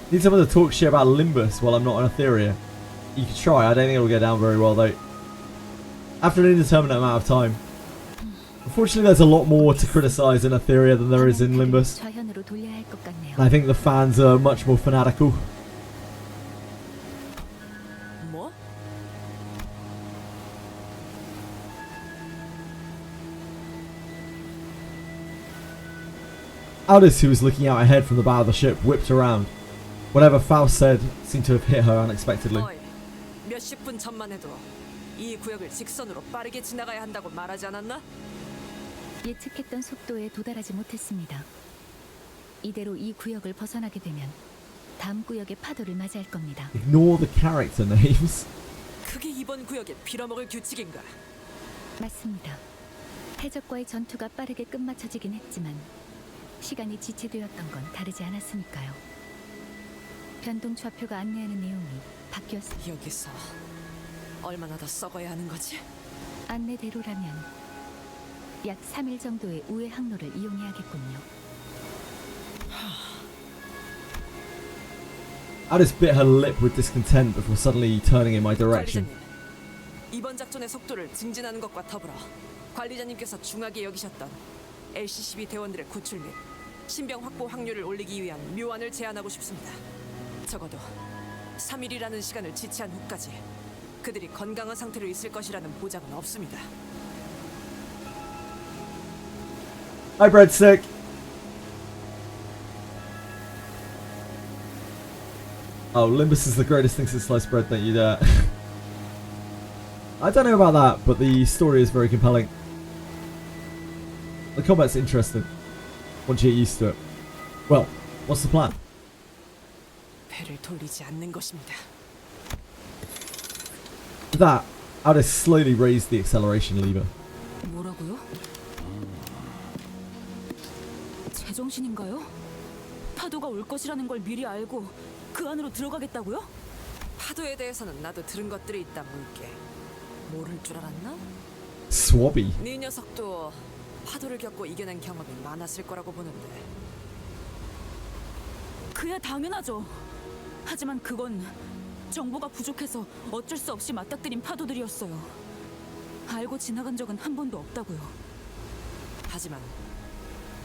Need someone to talk shit about Limbus while I'm not on Etheria. You could try, I don't think it'll go down very well though. After an indeterminate amount of time. Unfortunately there's a lot more to criticise in Etheria than there is in Limbus. 좌현으로 돌려야 할 것 같네요. And I think the fans are much more fanatical. 뭐? Alice, who was looking out ahead from the bow of the ship, whipped around. Whatever Faust said seemed to have hit her unexpectedly. 어이, 몇십 분 전만 해도 이 구역을 직선으로 빠르게 지나가야 한다고 말하지 않았나? 예측했던 속도에 도달하지 못했습니다. 이대로 이 구역을 벗어나게 되면 다음 구역의 파도를 맞이할 겁니다. Ignore the character names. 그게 이번 구역의 빌어먹을 규칙인가? 맞습니다. 해적과의 전투가 빠르게 끝마쳐지긴 했지만 시간이 지체되었던 건 다르지 않았으니까요. 변동 좌표가 안내하는 내용이 바뀌었습니다. 여기서 얼마나 더 썩어야 하는 거지? 안내대로라면 약 3일 정도의 우회 항로를 이용해야겠군요. Alice bit her lip with discontent before suddenly turning in my direction. 관리자님, 이번 작전의 속도를 증진하는 것과 더불어 관리자님께서 중하게 여기셨던 LCCB 대원들의 구출 및 신병 확보 확률을 올리기 위한 묘안을 제안하고 싶습니다. 적어도 3일이라는 시간을 지체한 후까지 그들이 건강한 상태로 있을 것이라는 보장은 없습니다. Hi, breadstick. Oh, Limbus is the greatest thing since sliced bread, don't you dare. I don't know about that, but the story is very compelling. The combat's interesting once you get used to it. Well, what's the plan? 배를 돌리지 않는 것입니다. With that, Alice slowly raised the acceleration lever. 뭐라고요? 제정신인가요? 파도가 올 것이라는 걸 미리 알고 그 안으로 들어가겠다고요? 파도에 대해서는 나도 들은 것들이 있다 물게. 모를 줄 알았나? Swabby. 네 녀석도 파도를 겪고 이겨낸 경험이 많았을 거라고 보는데. 그야 당연하죠. 하지만 그건 정보가 부족해서 어쩔 수 없이 맞닥뜨린 파도들이었어요. 알고 지나간 적은 한 번도 없다고요. 하지만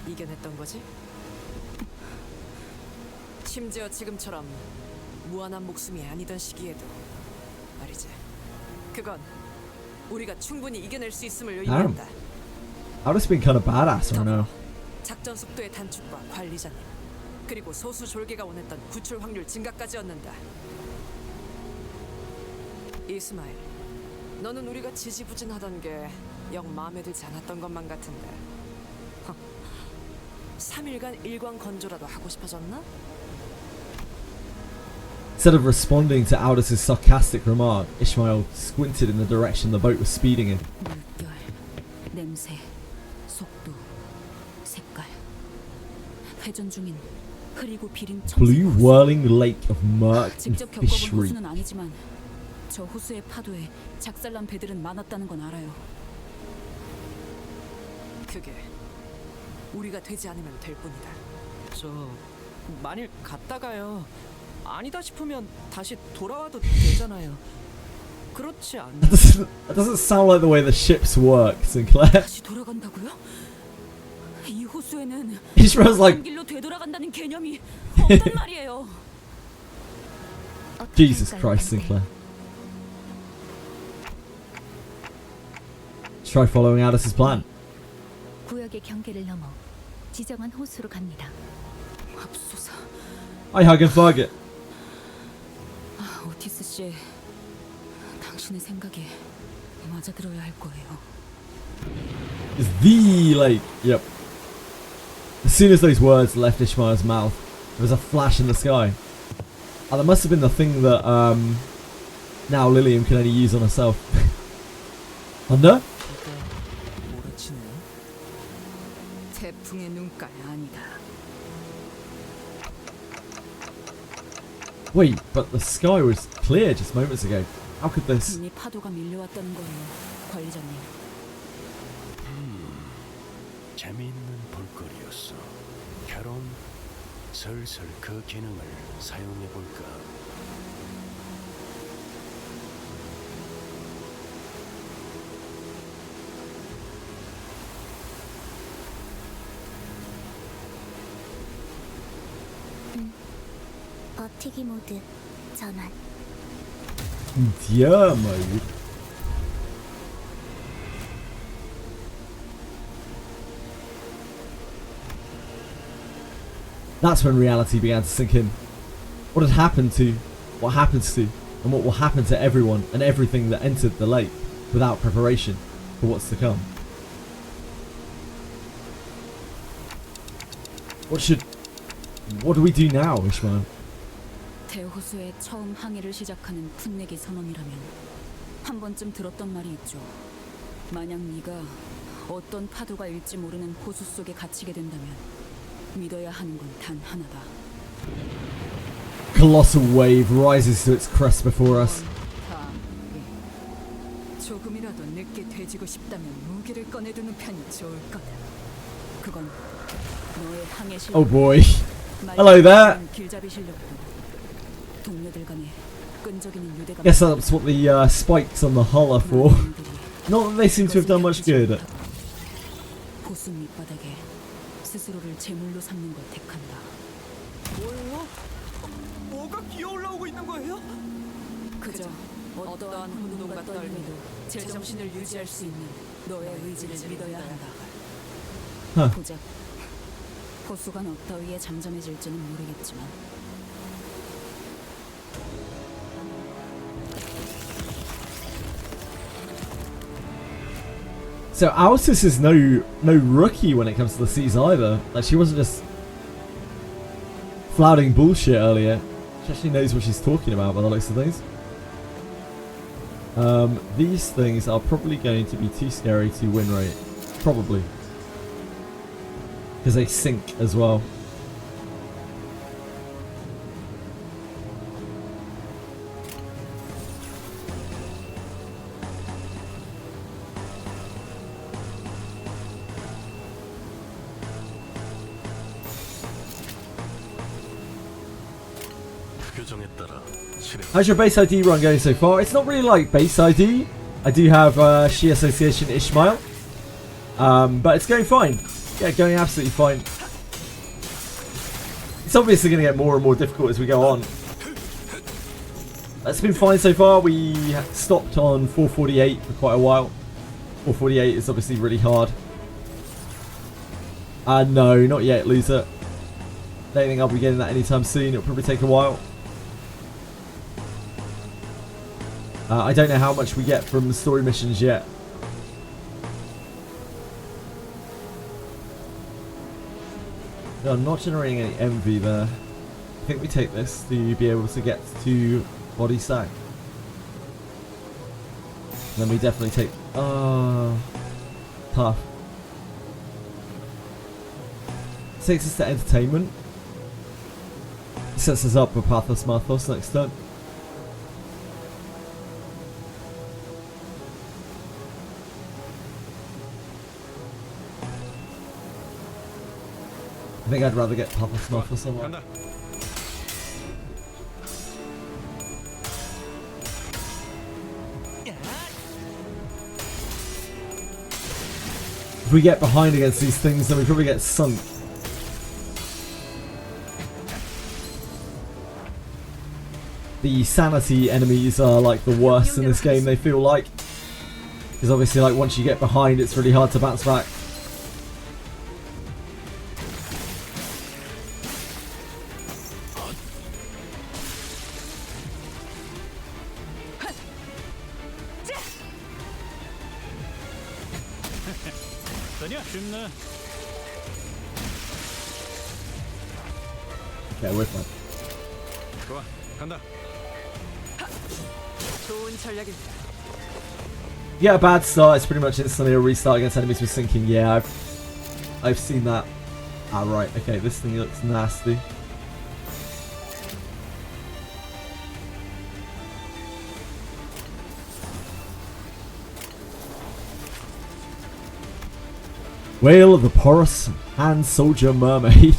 이겨냈던 거지? 심지어 지금처럼 무한한 목숨이 아니던 시기에도 말이지. 그건 우리가 충분히 이겨낼 수 있음을 Damn. 의미한다. Aldous been kind of badass right now. 작전 속도의 단축과 관리자님, 그리고 소수 졸개가 원했던 구출 확률 증가까지 얻는다. 이스마일, 너는 우리가 지지부진하던 게 영 마음에 들지 않았던 것만 같은데 3일간 일광 건조라도 하고 싶어졌나? Instead of responding to Aldous' sarcastic remark, Ishmael squinted in the direction the boat was speeding in. 물결, 냄새, 속도, 색깔. 회전 중인 흐리고 비린 Blue 호수. whirling lake of murk and 직접 겪어본 fish reek. 호수는 아니지만 저 호수의 파도에 작살난 배들은 많았다는 건 알아요. 그게 우리가 되지 않으면 될 뿐이다. 저 만일 갔다가요. 아니다 싶으면 다시 돌아와도 되잖아요. 그렇지 않나? That doesn't sound like the way the ships work, Sinclair. 다시 돌아간다고요? 이 호수에는 Ishmael's like, 길로 되돌아간다는 개념이 없단 말이에요. Jesus Christ, Sinclair. Try following Aldous' plan. 구역의 경계를 넘어 지정한 호수로 갑니다. 맙소사. I hug and fuck it. 오티스 씨, 당신의 생각에 맞아 들어야 할 거예요. It's the lake. Yep. As soon as those words left Ishmael's mouth, there was a flash in the sky. Oh, that must have been the thing that now Lilium can only use on herself. Under? 몰아치네요. 태풍의 눈깔 아니다. Wait, but the sky was clear just moments ago. How could this? 이미 파도가 밀려왔다는 거예요, 관리자님. 재미있는 볼거리였어. 결혼 슬슬 그 기능을 사용해 볼까? 버티기 모드 전환. Yeah, mate. That's when reality began to sink in. What had happened to, what happens to, and what will happen to everyone and everything that entered the lake without preparation for what's to come. What do we do now, Ishmael? 대호수에 처음 항해를 시작하는 풋내기 선원이라면 한 번쯤 들었던 말이 있죠. 만약 네가 어떤 파도가 일지 모르는 호수 속에 갇히게 된다면 믿어야 하는 건 단 하나다. Colossal wave rises to its crest before us. 조금이라도 늦게 돼지고 싶다면 무기를 꺼내두는 편이 좋을 거다. 그건 너의 항해 실력. Oh boy. Hello there. 길잡이 실력도 동료들 간의 끈적이는 유대감. Guess that's what the spikes on the hull are for. Not that they seem to have done much good. 호수 밑바닥에 스스로를 제물로 삼는 걸 택한다. 뭐예요? 뭐가 기어 올라오고 있는 거예요? 그저 어떠한 혼돈과 떨림에도 제정신을 유지할 수 있는 너의 의지를 믿어야 한다. Huh. 고작 호수가 너 따위에 잠잠해질지는 모르겠지만 So Altus is no rookie when it comes to the seas either. Like, she wasn't just flouting bullshit earlier. She actually knows what she's talking about by the looks of things. These things are probably going to be too scary to win rate. Probably. Because they sink as well. How's your base ID run going so far? It's not really like base ID. I do have She Association Ishmael. But it's going fine. Yeah, going absolutely fine. It's obviously going to get more and more difficult as we go on. That's been fine so far. We stopped on 448 for quite a while. 448 is obviously really hard. No, not yet, loser. Don't think I'll be getting that anytime soon. It'll probably take a while. I don't know how much we get from the story missions yet. No, I'm not generating any envy there. I think we take this to be able to get to body sack. Then we definitely take... tough. Takes us to entertainment. Sets us up for Pathos Marthos next turn. I think I'd rather get Pathos Marthos somewhere. If we get behind against these things, then we probably get sunk. The sanity enemies are like the worst in this game, they feel like. Because obviously like once you get behind it's really hard to bounce back. Okay, with one. Yeah, a bad start. It's pretty much instantly a restart against enemies with sinking. Yeah, I've seen that. Ah, right. Okay, this thing looks nasty. Whale of the Porous Hand Soldier Mermaid.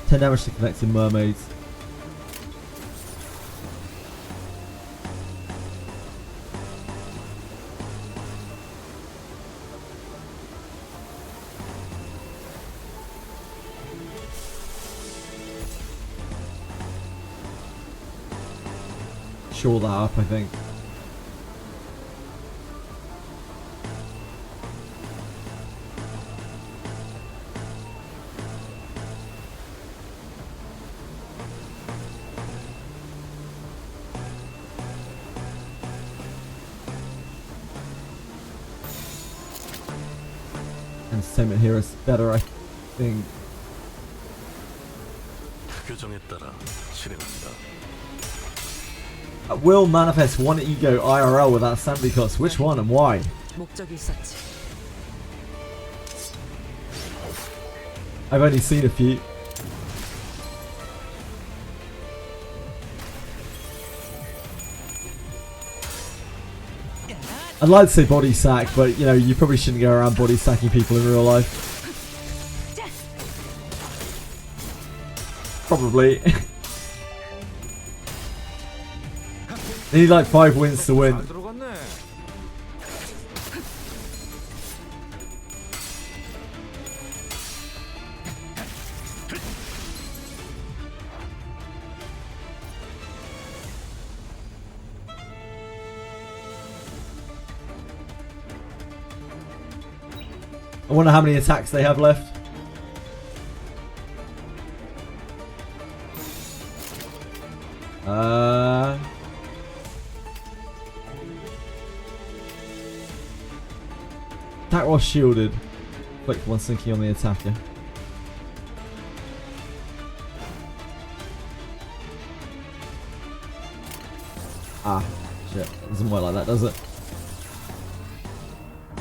10 damage to connected mermaids. Shore that up, I think. Entertainment here is better, I think. Will manifest one ego IRL without sanity cost. Which one and why? I've only seen a few. I'd like to say body sack, but you know, you probably shouldn't go around body sacking people in real life. Probably. They need like 5 wins to win. I wonder how many attacks they have left. Attack while shielded. Click one sinking on the attacker. Ah, shit. Doesn't work like that, does it?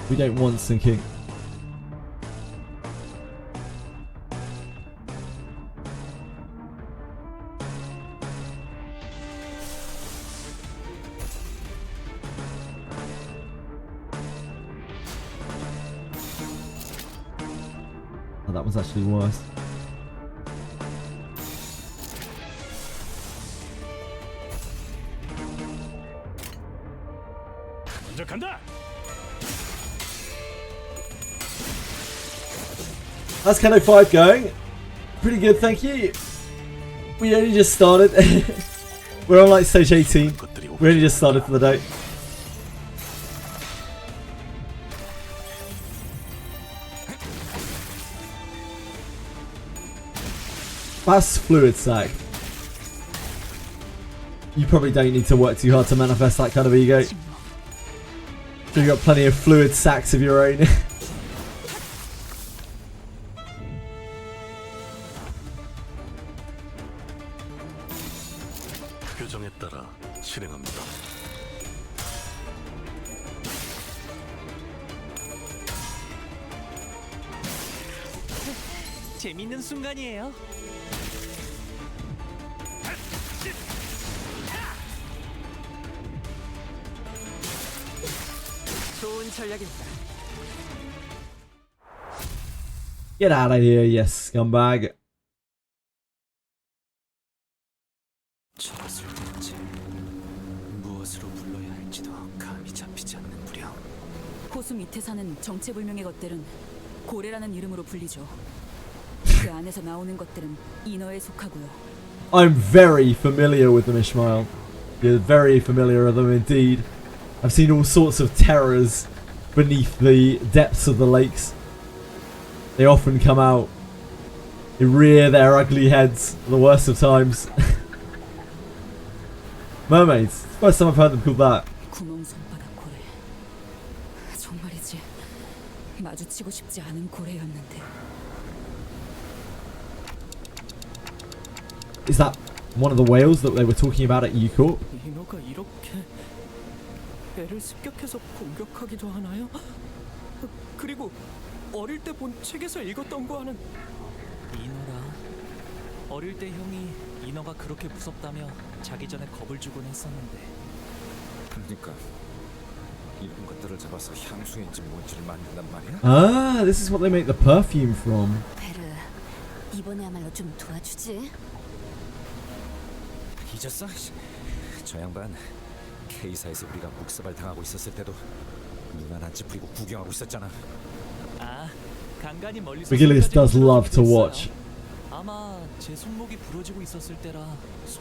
We don't want sinking. That one's actually worse. How's CANTO 5 going? Pretty good, thank you. We only just started. We're on like stage 18. We only just started for the day. That's fluid sack. You probably don't need to work too hard to manifest that kind of ego. You've got plenty of fluid sacks of your own. 규정에 따라 실행합니다. 재밌는 순간이에요. 좋은 전략입니다. Get out of here, you scumbag. 저랬을 때인지 무엇으로 불러야 할지도 감이 잡히지 않는 무렵. 호수 밑에 사는 정체불명의 것들은 고래라는 이름으로 불리죠. 그 안에서 나오는 것들은 인어에 속하고요. I'm very familiar with them, Ishmael. You're very familiar with them indeed. I've seen all sorts of terrors beneath the depths of the lakes. They often come out. They rear their ugly heads at the worst of times. Mermaids. First time I've heard them called that. 구멍 손바닥 고래. 정말이지. 마주치고 싶지 않은 고래였는데. Is that one of the whales that they were talking about at Ucorp? 인어가 이렇게 배를 습격해서 공격하기도 하나요? 그리고 어릴 때 본 책에서 읽었던 거와는 인어라. 어릴 때 형이 인어가 그렇게 무섭다며 자기 전에 겁을 주곤 했었는데. 그러니까 이런 것들을 잡아서 향수인지 뭔지를 만든단 말이야? Ah, this is what they make the perfume from. 베르, 이번에야말로 좀 도와주지. 잊었어? 저 양반 K사에서 우리가 묵사발 당하고 있었을 때도 눈 하나 찌푸리고 구경하고 있었잖아. 아, 간간히 멀리서. Vigilius does love to watch. 아마 제 손목이 부러지고 있었을 때라.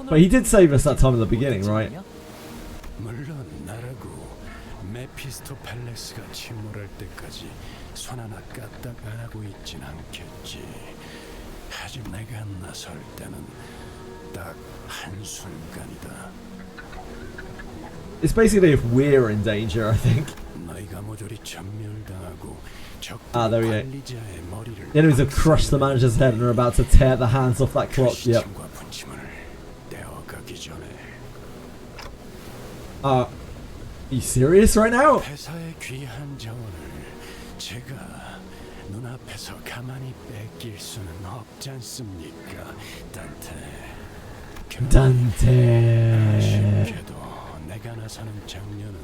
But he did save us that time at the beginning, right? 물론 나라고 메피스토펠레스가 침몰할 때까지 손 하나 까딱 안 하고 있진 않겠지. 하지만 내가 나설 때는 딱 한순간이다. It's basically if we're in danger, I think. 너희가 모조리 전멸당하고 Ah, there we go. 관리자의 머리를 The enemies have crushed the manager's head and are about to tear the hands off that clock. Yep. 시침과 분침을 떼어가기 전에 Are you serious right now? 회사의 귀한 자원을 제가 눈앞에서 가만히 뺏길 수는 없지 않습니까, 단테? Dante. 아쉽게도 내가 나서는 장면은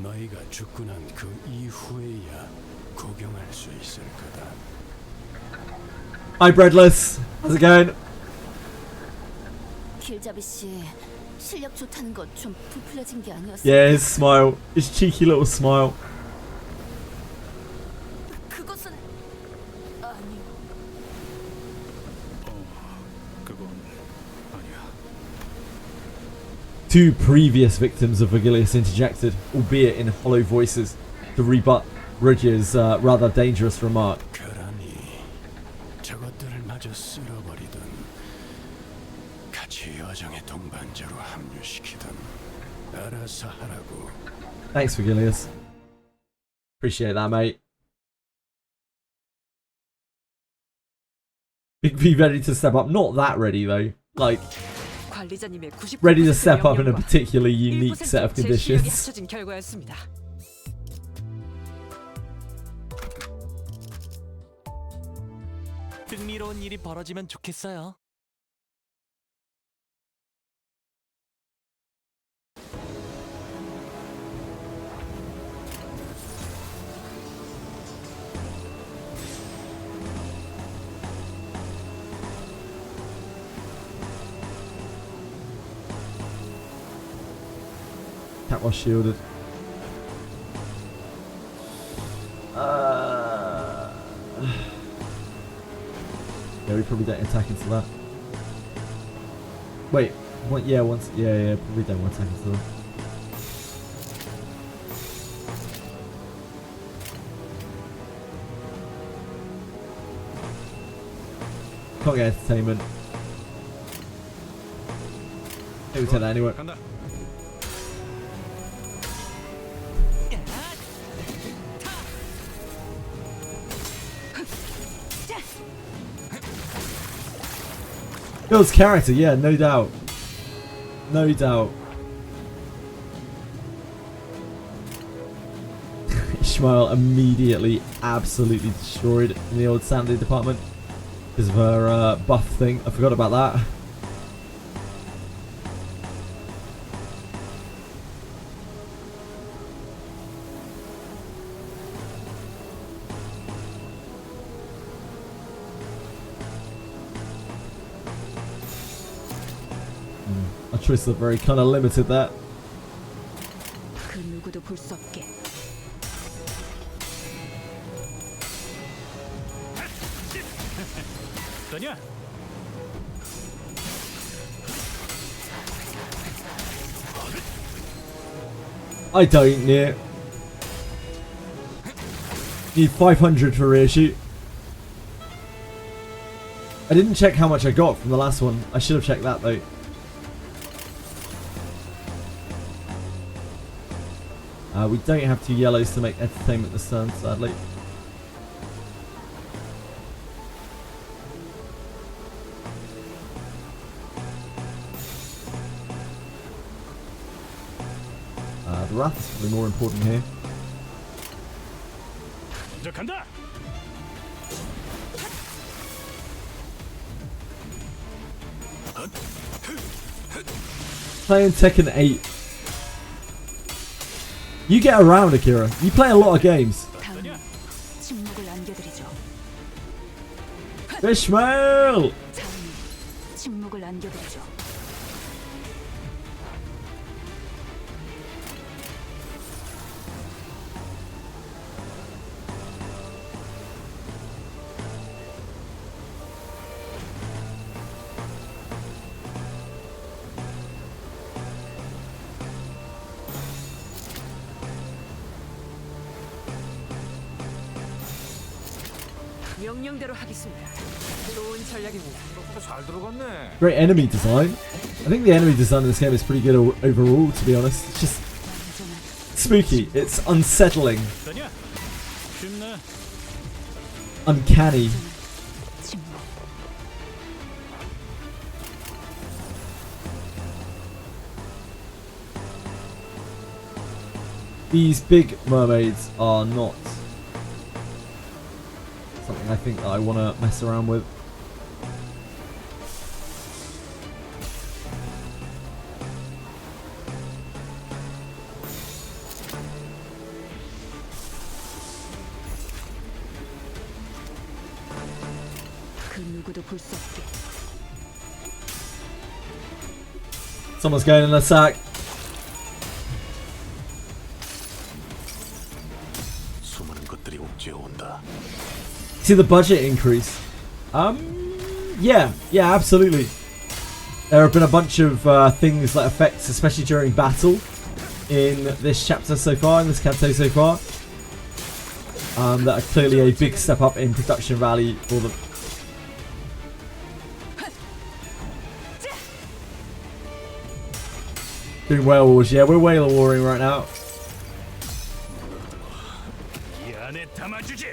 너희가 죽고 난 그 이후에야 구경할 수 있을 거다. Hi, Breadless. How's it going? 길잡이 씨, 실력 좋다는 거 좀 부풀려진 게 아니었어? Yeah, his smile. His cheeky little smile. 그것은 아니. 그건 아니야. Two previous victims of Vigilius interjected, albeit in hollow voices, to rebut Ridge's rather dangerous remark. 그러니 저것들을 마저 쓸어버리든 같이 여정의 동반자로 합류시키든 알아서 하라고. Thanks, Vigilius. Appreciate that, mate. Big V ready to step up. Not that ready, though. Like, 관리자님의 99% ready to step up in a 명령과 particularly unique 1% set of 제 실력이 conditions. 합쳐진 결과였습니다. 흥미로운 일이 벌어지면 좋겠어요. Cat was shielded. we probably don't attack into that. Wait, what? Yeah, once. Yeah, probably don't want to attack into that. Can't get entertainment. Maybe take that anyway. Builds character, yeah, no doubt. No doubt. Ishmael immediately absolutely destroyed in the old Sandy department because of her buff thing. I forgot about that. Our choices are very kind of limited there. 그 누구도 볼 수 없게. 너냐? I don't need 500 for reissue. I didn't check how much I got from the last one. I should have checked that though. We don't have 2 yellows to make entertainment this turn, sadly. The Wrath is probably more important here. 간다. Playing Tekken 8. You get around, Akira. You play a lot of games. 다음은 침묵을 안겨드리죠. Ishmael! 다음은 침묵을 안겨드리죠. 명령대로 하겠습니다. 좋은 전략입니다. 잘 들어갔네. Great enemy design. I think the enemy design in this game is pretty good overall, to be honest. It's just spooky. It's unsettling. 너냐? 쉽네. Uncanny. 침묵. These big mermaids are not something I think that I want to mess around with. 그 누구도 볼 수 없게. Someone's going in a sack. 수많은 것들이 옥죄어 온다. See the budget increase? Yeah, absolutely. There have been a bunch of things like effects, especially during battle, in this chapter so far, in this canto so far, that are clearly a big step up in production value for them. Doing whale wars, yeah, we're whale warring right now. 이 안에 담아주지.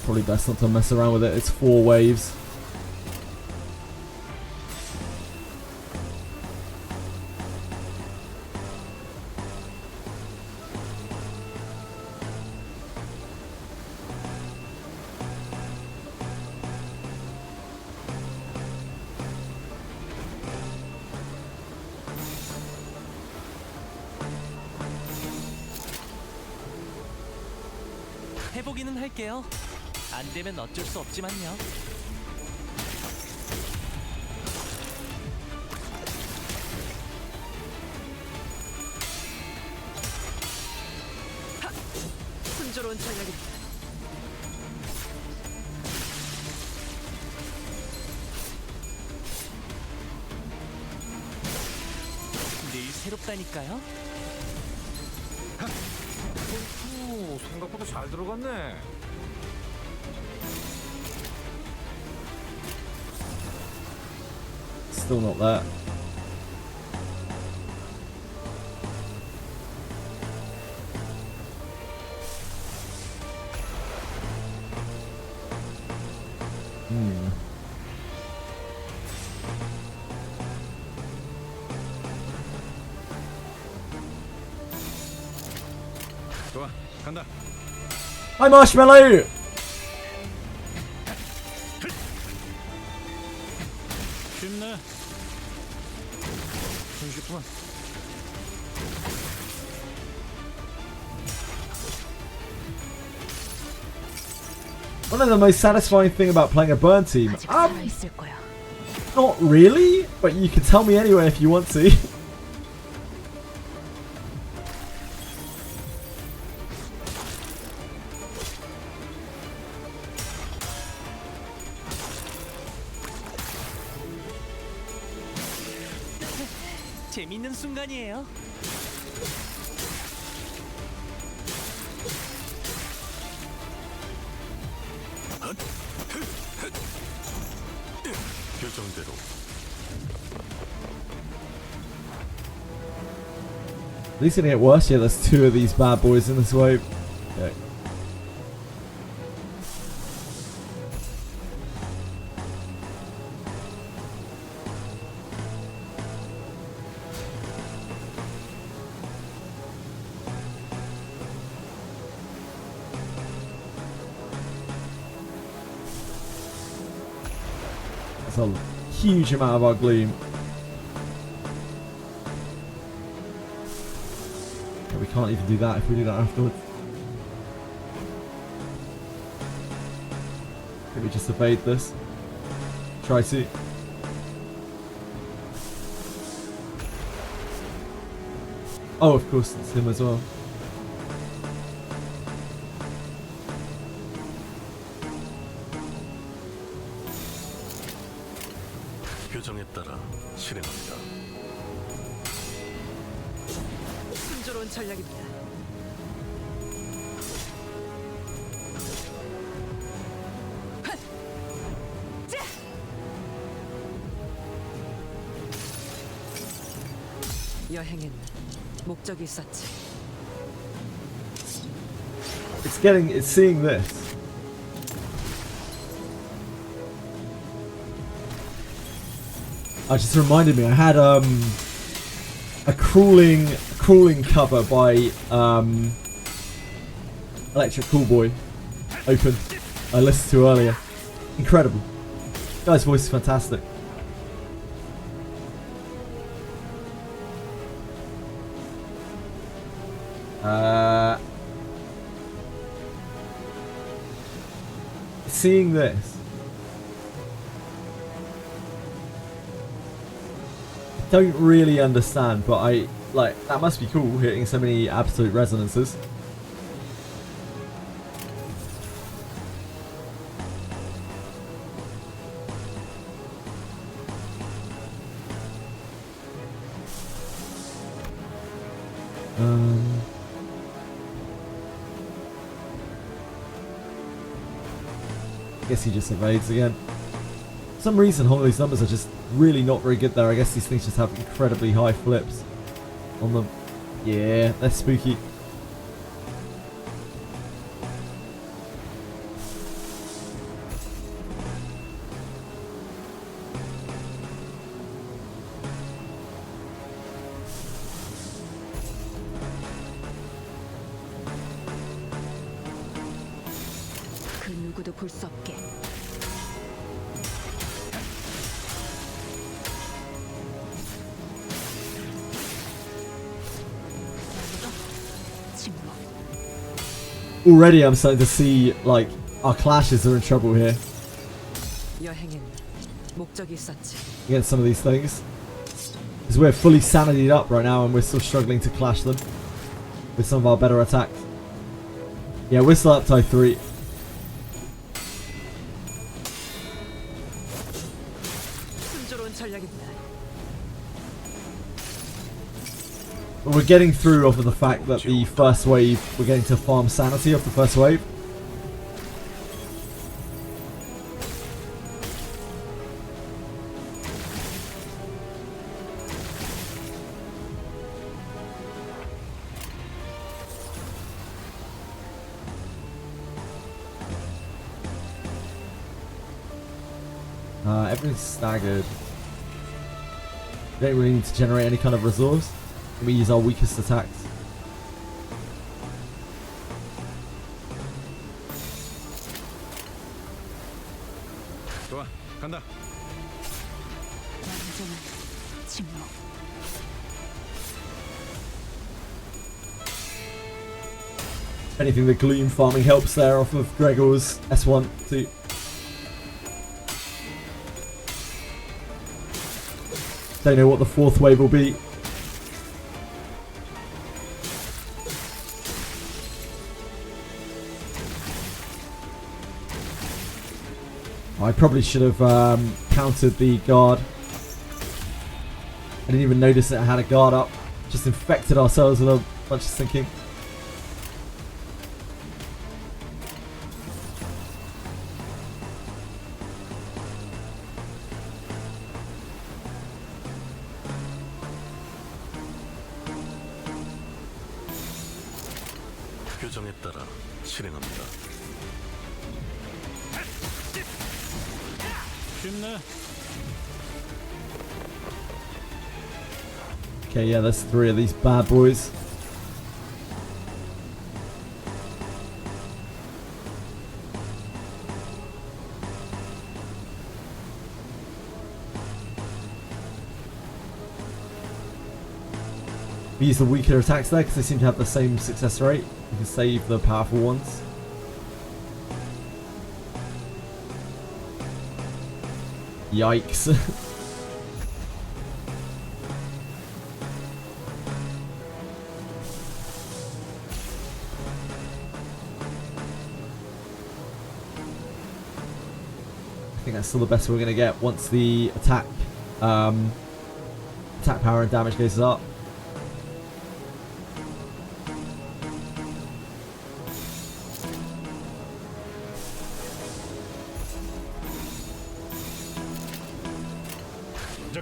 Probably best not to mess around with it. It's 4 waves. 해보기는 할게요. 안 되면 어쩔 수 없지만요. 순조로운 전략입니다. 늘 새롭다니까요. 오, 생각보다 잘 들어갔네. Still not there. 좋아, 간다. Hi, Marshmallow! 쉽네. 쉽구만. One of the most satisfying thing about playing a burn team. 아직 살아있을 거야. Not really, but you can tell me anyway if you want to. 재밌는 순간이에요. 교정대로 At least gonna get worse. Yeah, there's two of these bad boys in this wave. Okay. That's a huge amount of our gloom. But we can't even do that if we do that afterwards. Maybe just evade this. Try to. Oh, of course, it's him as well. 교정에 따라 실행합니다. 순조로운 전략입니다. 여행엔 목적이 있었지. It's seeing this. I just reminded me I had a crawling cover by Electric Callboy open. I listened to earlier. Incredible. Guy's voice is fantastic. Seeing this, I don't really understand, but I like that must be cool hitting so many absolute resonances. I guess he just evades again. For some reason, all these numbers are just really not very good there. I guess these things just have incredibly high flips on them. Yeah, they're spooky. 그 누구도 볼 수 없게. 침묵. already I'm starting to see like our clashes are in trouble here 여행엔 목적이 있었지. against some of these things. Because we're fully sanitied up right now and we're still struggling to clash them with some of our better attacks. Yeah, we're still up to 3. 순조로운 전략입니다. But we're getting through off of the fact that the first wave, we're getting to farm sanity off the first wave. Everything's staggered. We don't really need to generate any kind of resource. We use our weakest attacks. 좋아, 간다. 완전한 침묵. If anything, the gloom farming helps there off of Gregor's S1 too. Don't know what the 4th wave will be. I probably should have countered the guard. I didn't even notice that I had a guard up. Just infected ourselves with a bunch of sinking. 규정에 따라 실행합니다. 쉽네. Okay, yeah, there's 3 of these bad boys. We use the weaker attacks there because they seem to have the same success rate. We can save the powerful ones. Yikes. I think that's still the best we're going to get once the attack power and damage goes up.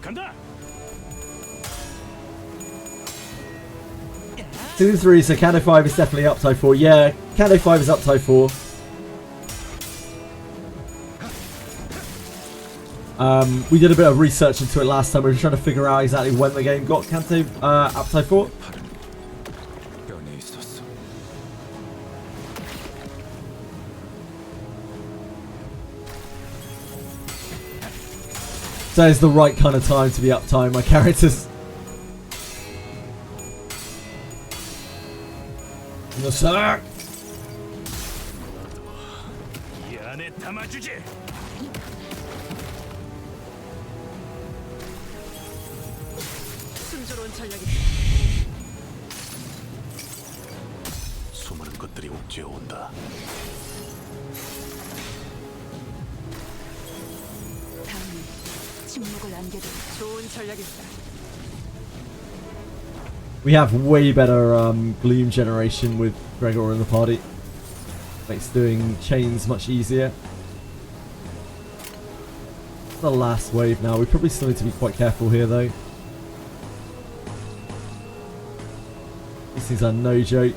간다. 2 3, so Canto 5 is definitely up tie 4. Yeah, Canto 5 is up tie 4. We did a bit of research into it last time. We were trying to figure out exactly when the game got Canto up tie 4. 뼈에 있었어. So it's the right kind of time to be up tie my characters. In the sack. 이 안에 담아주지. 순조로운 전략이. 수많은 것들이 옥죄어 온다. 다음은 침묵을 안겨도 좋은 전략입니다. We have way better gloom generation with Gregor in the party. Makes doing chains much easier. The last wave now. We probably still need to be quite careful here though. These things are no joke.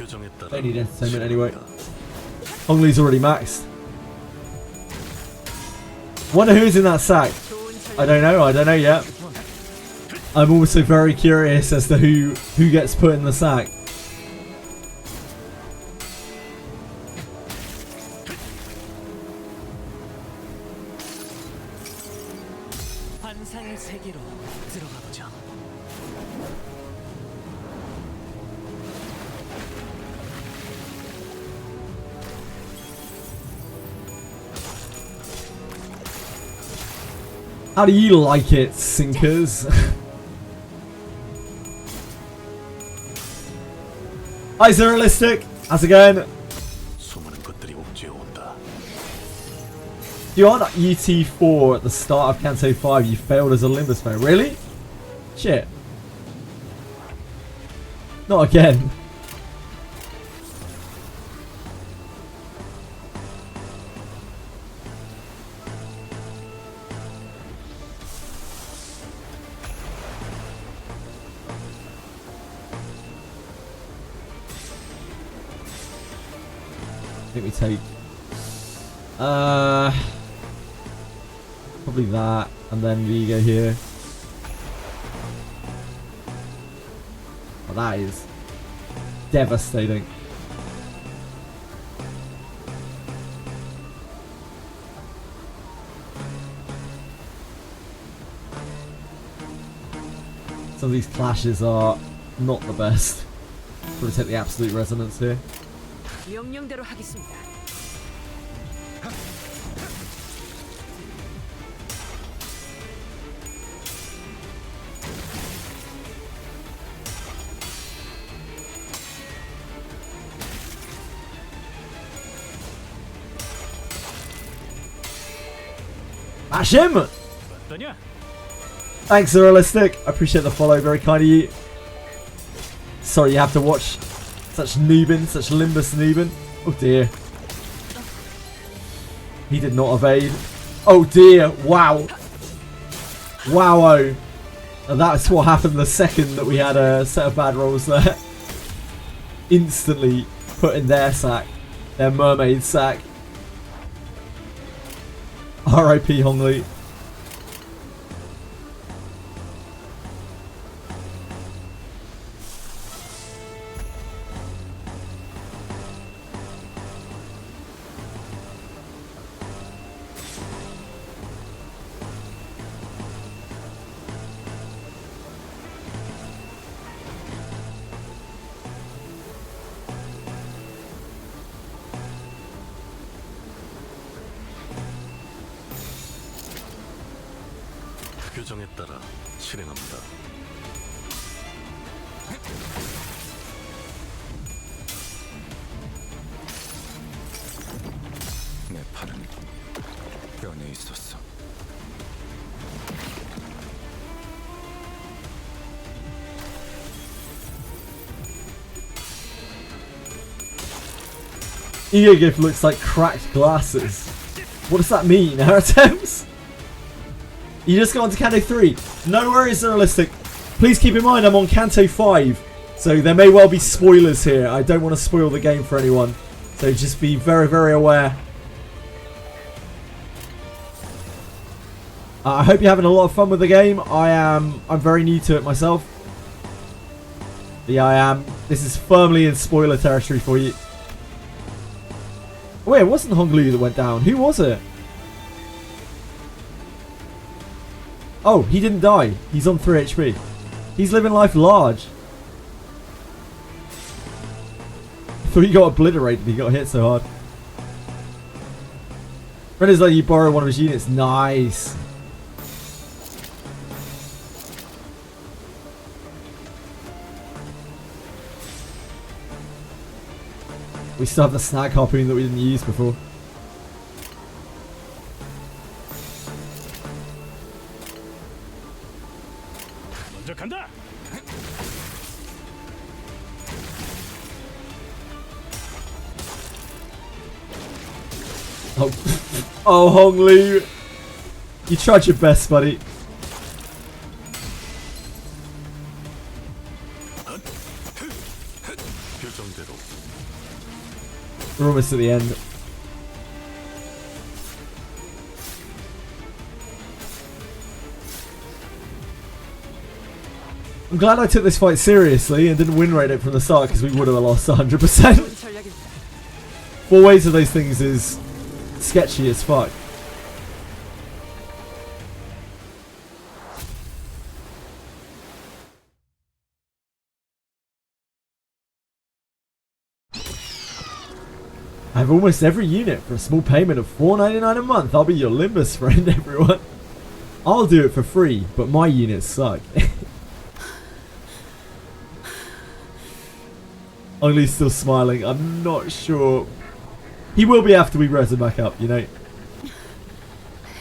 규정에 따라 Don't need entertainment anyway. 실행합니다. Hongley's already maxed. Wonder who's in that sack. I don't know yet. I'm also very curious as to who gets put in the sack. 환상의 세계로 들어가 보자. How do you like it, sinkers? Hi, Zeralistic. How's it going? 수많은 것들이 옥죄어 온다. You on UT4 at the start of Canto 5, you failed as a Limbus fan. Really? Shit. Not again. I think we take probably that, and then we go here. Oh, that is devastating. Some of these clashes are not the best. Probably take the absolute resonance here. 명령대로 하겠습니다. Bash him! 어떠냐? Thanks, Zeralistic. I appreciate the follow, very kind of you. Sorry you have to watch such noobin, such Limbus noobin. Oh dear. He did not evade. Oh dear, wow. Wow-o. And that's what happened the second that we had a set of bad rolls there. Instantly put in their sack. Their mermaid sack. R.I.P. Hongley. 규정에 따라 실행합니다. 내 팔은 변해 있었어. Ego gift looks like cracked glasses. What does that mean, Aratems? You just got onto Canto 3. No worries, Zeralistic. Please keep in mind I'm on Canto 5. So there may well be spoilers here. I don't want to spoil the game for anyone. So just be very, very aware. I hope you're having a lot of fun with the game. I'm very new to it myself. But yeah, I am. This is firmly in spoiler territory for you. Wait, it wasn't Hongley that went down. Who was it? Oh, he didn't die. He's on 3 HP. He's living life large. I thought he got obliterated. He got hit so hard. Brenda's like you borrow one of his units. Nice. We still have the snag harpoon that we didn't use before. 먼저 간다. Oh, oh, Hongley, you tried your best, buddy. 규정대로 We're almost at the end. I'm glad I took this fight seriously and didn't win rate it from the start because we would have lost 100%. 4 ways of those things is sketchy as fuck. I have almost every unit for a small payment of $4.99 a month. I'll be your Limbus friend, everyone. I'll do it for free, but my units suck. Ugly's still smiling. I'm not sure. He will be after we res him back up, you know.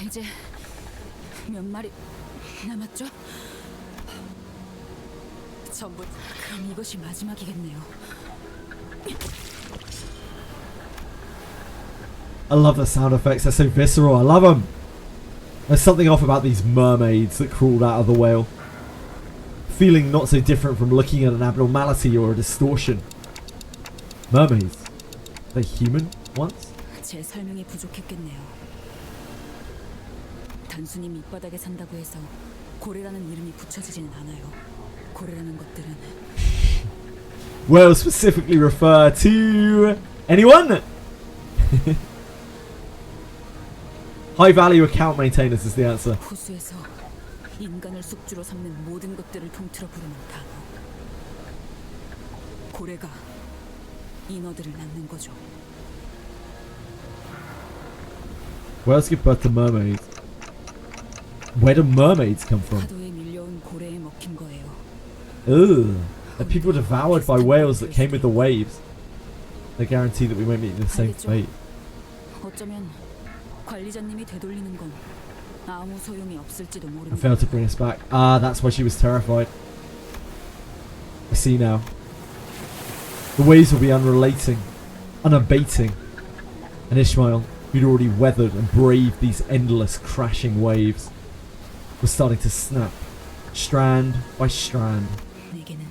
이제 몇 마리 남았죠? 전부 그럼 이것이 마지막이겠네요. I love the sound effects. They're so visceral. I love them. There's something off about these mermaids that crawled out of the whale. Feeling not so different from looking at an abnormality or a distortion. Mermaids. Are they human once? 제 설명이 부족했겠네요. 단순히 밑바닥에 산다고 해서 고래라는 이름이 붙여지지는 않아요. 고래라는 것들은 Whales specifically refer to anyone? High value account maintainers is the answer. 호수에서 인간을 숙주로 삼는 모든 것들을 통틀어 부르는 단어. 고래가 인어들을 낳는 거죠. Whales give birth to mermaids. Where do mermaids come from? 파도에 밀려온 고래에 먹힌 거예요. Ugh. The people devoured by whales that came with the waves. They guarantee that we won't meet the same fate. 어쩌면 관리자님이 되돌리는 건 아무 소용이 없을지도 And 모릅니다. failed to bring us back. Ah, that's why she was terrified. I see now. The waves will be unrelating, unabating. And Ishmael, who'd already weathered and braved these endless crashing waves, was starting to snap, strand by strand. 내게는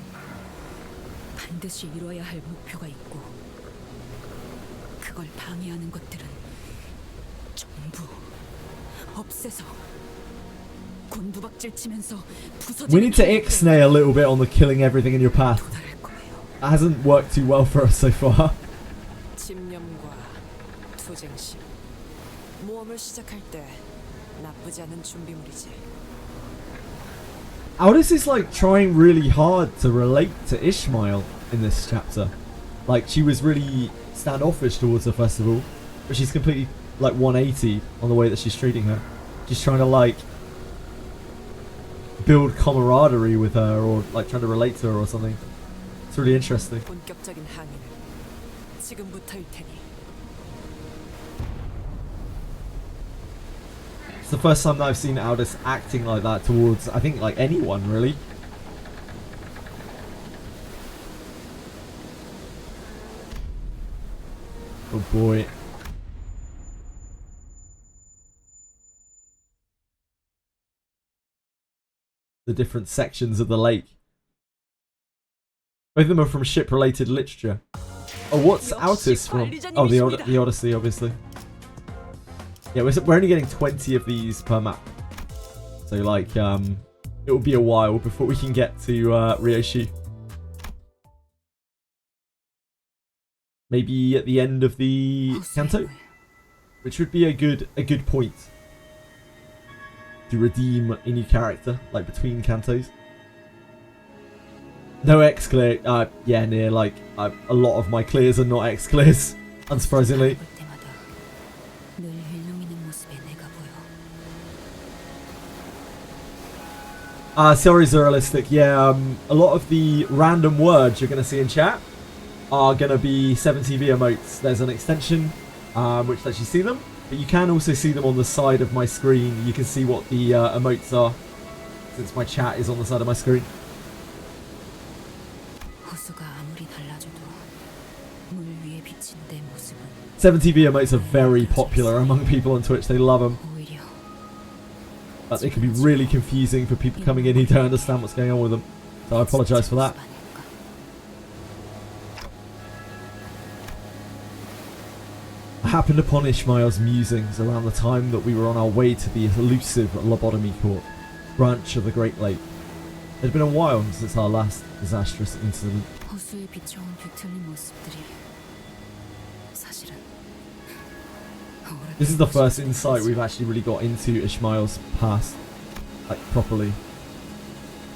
반드시 이뤄야 할 목표가 있고 그걸 방해하는 것들은 전부 없애서 곤두박질 치면서 We need to 부서지는 ixnay a little bit on the killing everything in your path. 도달할 거예요. That hasn't worked too well for us so far. 집념과 투쟁심. 모험을 시작할 때 나쁘지 않은 준비물이지. Aldous is like trying really hard to relate to Ishmael in this chapter. Like she was really standoffish towards her first of all, but she's completely like 180 on the way that she's treating her. She's trying to like build camaraderie with her or like trying to relate to her or something. It's really interesting. 본격적인 항해는 지금부터일 테니. It's the first time that I've seen Aldous acting like that towards, I think, like anyone really. Oh boy. The different sections of the lake. Both of them are from ship-related literature. Oh, what's Aldous from? Oh, the Odyssey, obviously. Yeah, we're only getting 20 of these per map. So, like, it will be a while before we can get to Ryoshu. Maybe at the end of the Canto, which would be a good point to redeem a new character, like between Cantos. No X clear. Yeah, near like a lot of my clears are not X clears, unsurprisingly. Sorry, Zuralistic. Yeah, a lot of the random words you're going to see in chat are going to be 7TV emotes. There's an extension which lets you see them, but you can also see them on the side of my screen. You can see what the emotes are, since my chat is on the side of my screen. 7TV emotes are very popular among people on Twitch. They love them. But they can be really confusing for people coming in who don't understand what's going on with them. So I apologise for that. happened upon Ishmael's musings around the time that we were on our way to the elusive lobotomy court, branch of the Great Lake. It had been a while since our last disastrous incident. 호수에 비춰온 뒤틀린 모습들이 사실은 This is the first insight we've actually really got into Ishmael's past, like properly.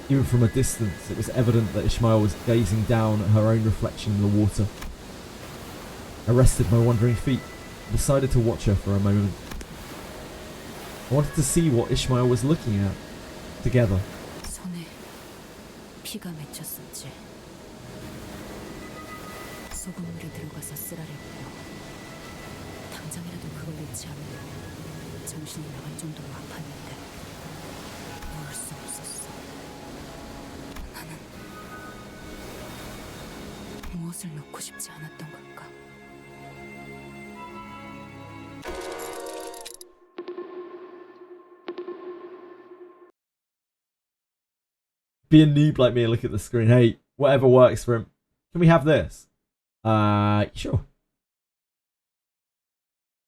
Even from a distance, it was evident that Ishmael was gazing down at her own reflection in the water. I rested my wandering feet and decided to watch her for a moment. I wanted to see what Ishmael was looking at, together. 손에 피가 맺혔었지. 소금물이 들어가서 쓰라렸고 당장이라도 그걸 잊지 않으면 정신이 나갈 정도로 아팠는데 놓을 수 없었어. 나는 무엇을 놓고 싶지 않았던 걸까? Be a noob like me and look at the screen. Hey, whatever works for him. Can we have this? Sure.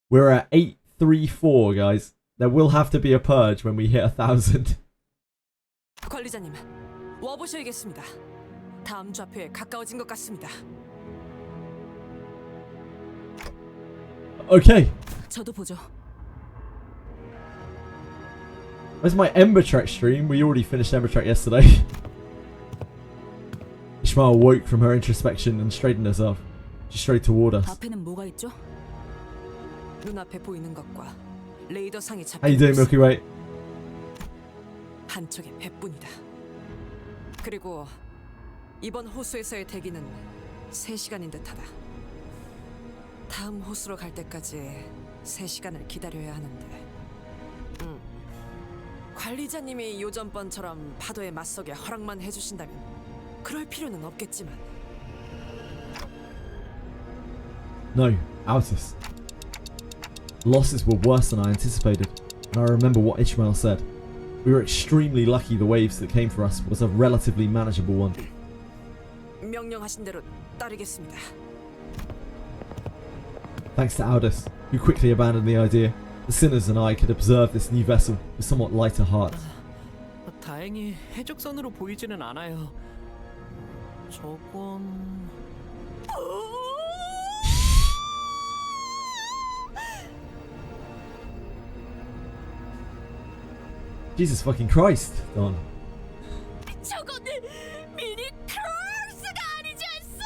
We're at 834, guys. There will have to be a purge when we hit 1,000. 관리자님, 와보셔야겠습니다. 다음 좌표에 가까워진 것 같습니다. Okay. 저도 보죠. Where's my Ember Trek stream? We already finished Ember Trek yesterday. Ishmael woke from her introspection and straightened herself. She strode toward us. 앞에는 뭐가 있죠? 눈앞에 보이는 것과 레이더 상이 How you doing, 잡힌 Milky Way? 한쪽의 배뿐이다. 그리고 이번 호수에서의 대기는 3시간인 듯하다. 다음 호수로 갈 때까지 3시간을 기다려야 하는데. 관리자님이 요전번처럼 파도에 맞서게 허락만 해주신다면 그럴 필요는 없겠지만. No, Altus. Losses were worse than I anticipated, and I remember what Ishmael said. We were extremely lucky the waves that came for us was a relatively manageable one. 명령하신 대로 따르겠습니다. Thanks to Aldous, who quickly abandoned the idea, the sinners and I could observe this new vessel with somewhat lighter hearts. 다행히 해적선으로 보이지는 않아요. 저건 Jesus fucking Christ, Don. 저거는 미니 크로스가 아니지 않소?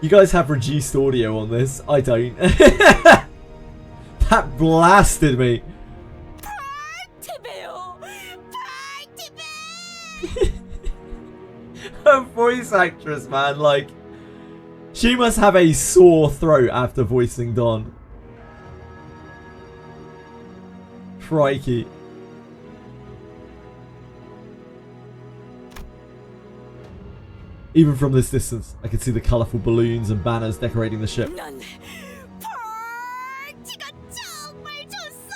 You guys have reduced audio on this. I don't. That blasted me. Her voice actress, man, like, she must have a sore throat after voicing Don. Crikey. Even from this distance, I could see the colourful balloons and banners decorating the ship. 난 파티가 정말 좋소.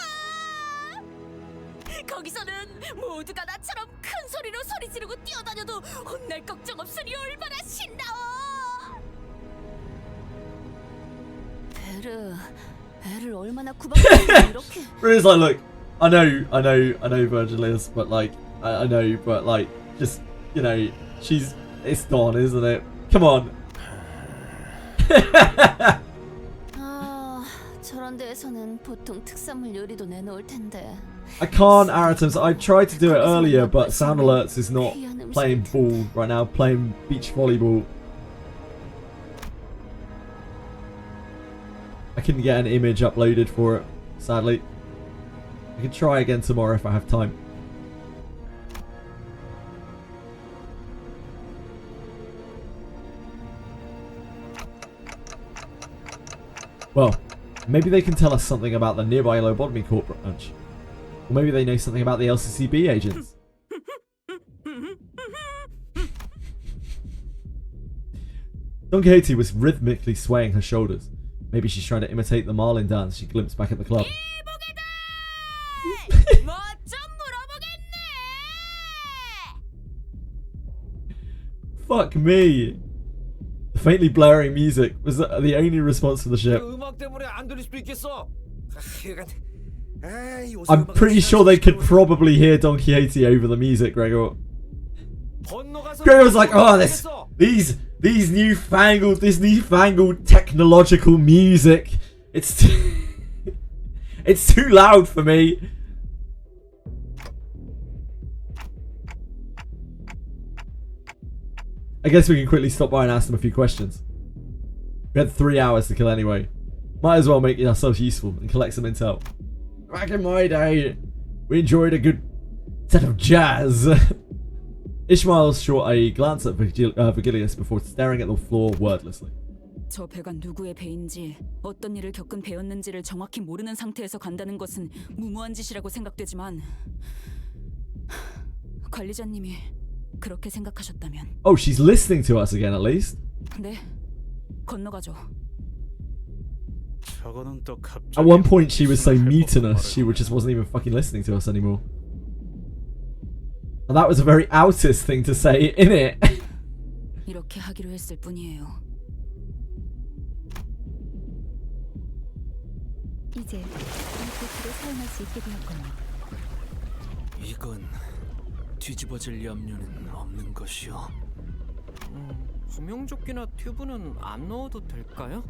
거기서는 모두가 나처럼 큰 소리로 소리 지르고 뛰어다녀도 혼날 걱정 없으니 얼마나 신나워. 애를 얼마나 구박하면 이렇게. It's like, look, I know Virgil is, but like, I know, but like, just, you know, it's Dawn, isn't it? Come on. 아, 저런 데에서는 보통 특산물 요리도 내놓을 텐데. I can't, Aratums. I tried to do it earlier, but Sound Alerts is not playing ball right now, playing beach volleyball. I couldn't get an image uploaded for it, sadly. I could try again tomorrow if I have time. Well, maybe they can tell us something about the nearby lobotomy court branch. Or maybe they know something about the LCCB agents. Don Quixote was rhythmically swaying her shoulders. Maybe she's trying to imitate the Marlin dance she glimpsed back at the club. Fuck me! The faintly blaring music was the only response from the ship. 음악 때문에 안 들릴 수도 있겠어. I'm pretty sure they could probably hear Don Quixote over the music, Gregor. Gregor's like, oh, this newfangled technological music. It's too loud for me. I guess we can quickly stop by and ask them a few questions. We had 3 hours to kill anyway. Might as well make ourselves useful and collect some intel. Back in my day, we enjoyed a good set of jazz. Ishmael shot a glance at Vigilius before staring at the floor wordlessly. 저 배가 누구의 배인지 어떤 일을 겪은 배였는지를 정확히 모르는 상태에서 간다는 것은 무모한 짓이라고 생각되지만 관리자님이 그렇게 생각하셨다면 Oh, she's listening to us again at least. 네, 건너가죠. At one point she was so mutinous she just wasn't even fucking listening to us anymore. And that was a very outist thing to say, innit? 이렇게 하기로 했을 뿐이에요. 이제 이 도트를 사용할 수 있게 되었군요. 이건 뒤집어질 염려는 없는 것이요. 구명조끼나 튜브는 안 넣어도 될까요?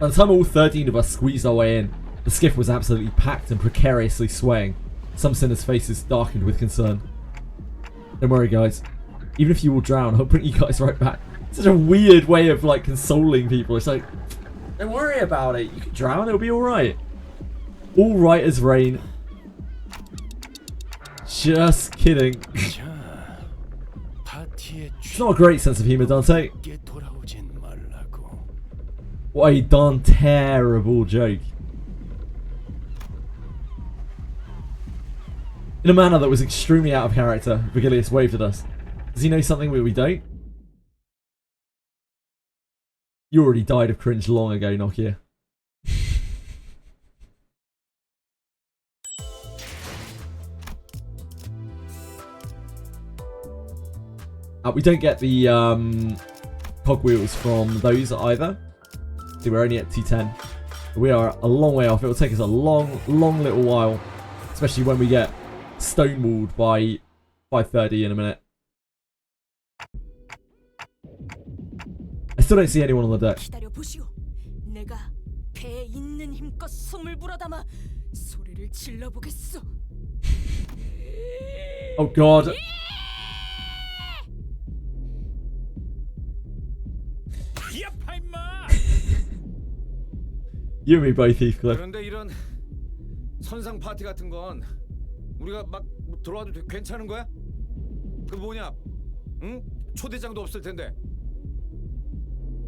By the time all 13 of us squeezed our way in, the skiff was absolutely packed and precariously swaying. Some sinners' faces darkened with concern. Don't worry, guys. Even if you will drown, I'll bring you guys right back. Such a weird way of like consoling people. It's like, don't worry about it. You can drown, it'll be alright. All right as rain. Just kidding. It's not a great sense of humour, Dante. What a darn terrible joke. In a manner that was extremely out of character, Vigilius waved at us. Does he know something we don't? You already died of cringe long ago, Nokia. We don't get the cogwheels from those either. See, we're only at T10. We are a long way off. It will take us a long little while. Especially when we get stonewalled by 5:30 in a minute. I still don't see anyone on the deck. 기다려 보시오. 내가 배에 있는 힘껏 숨을 불어담아 소리를 질러 보겠소. Oh god. You and me both, Heathcliff. 그런데 이런 선상 파티 같은 건 우리가 막 들어와도 괜찮은 거야? 그 뭐냐? 응? 초대장도 없을 텐데.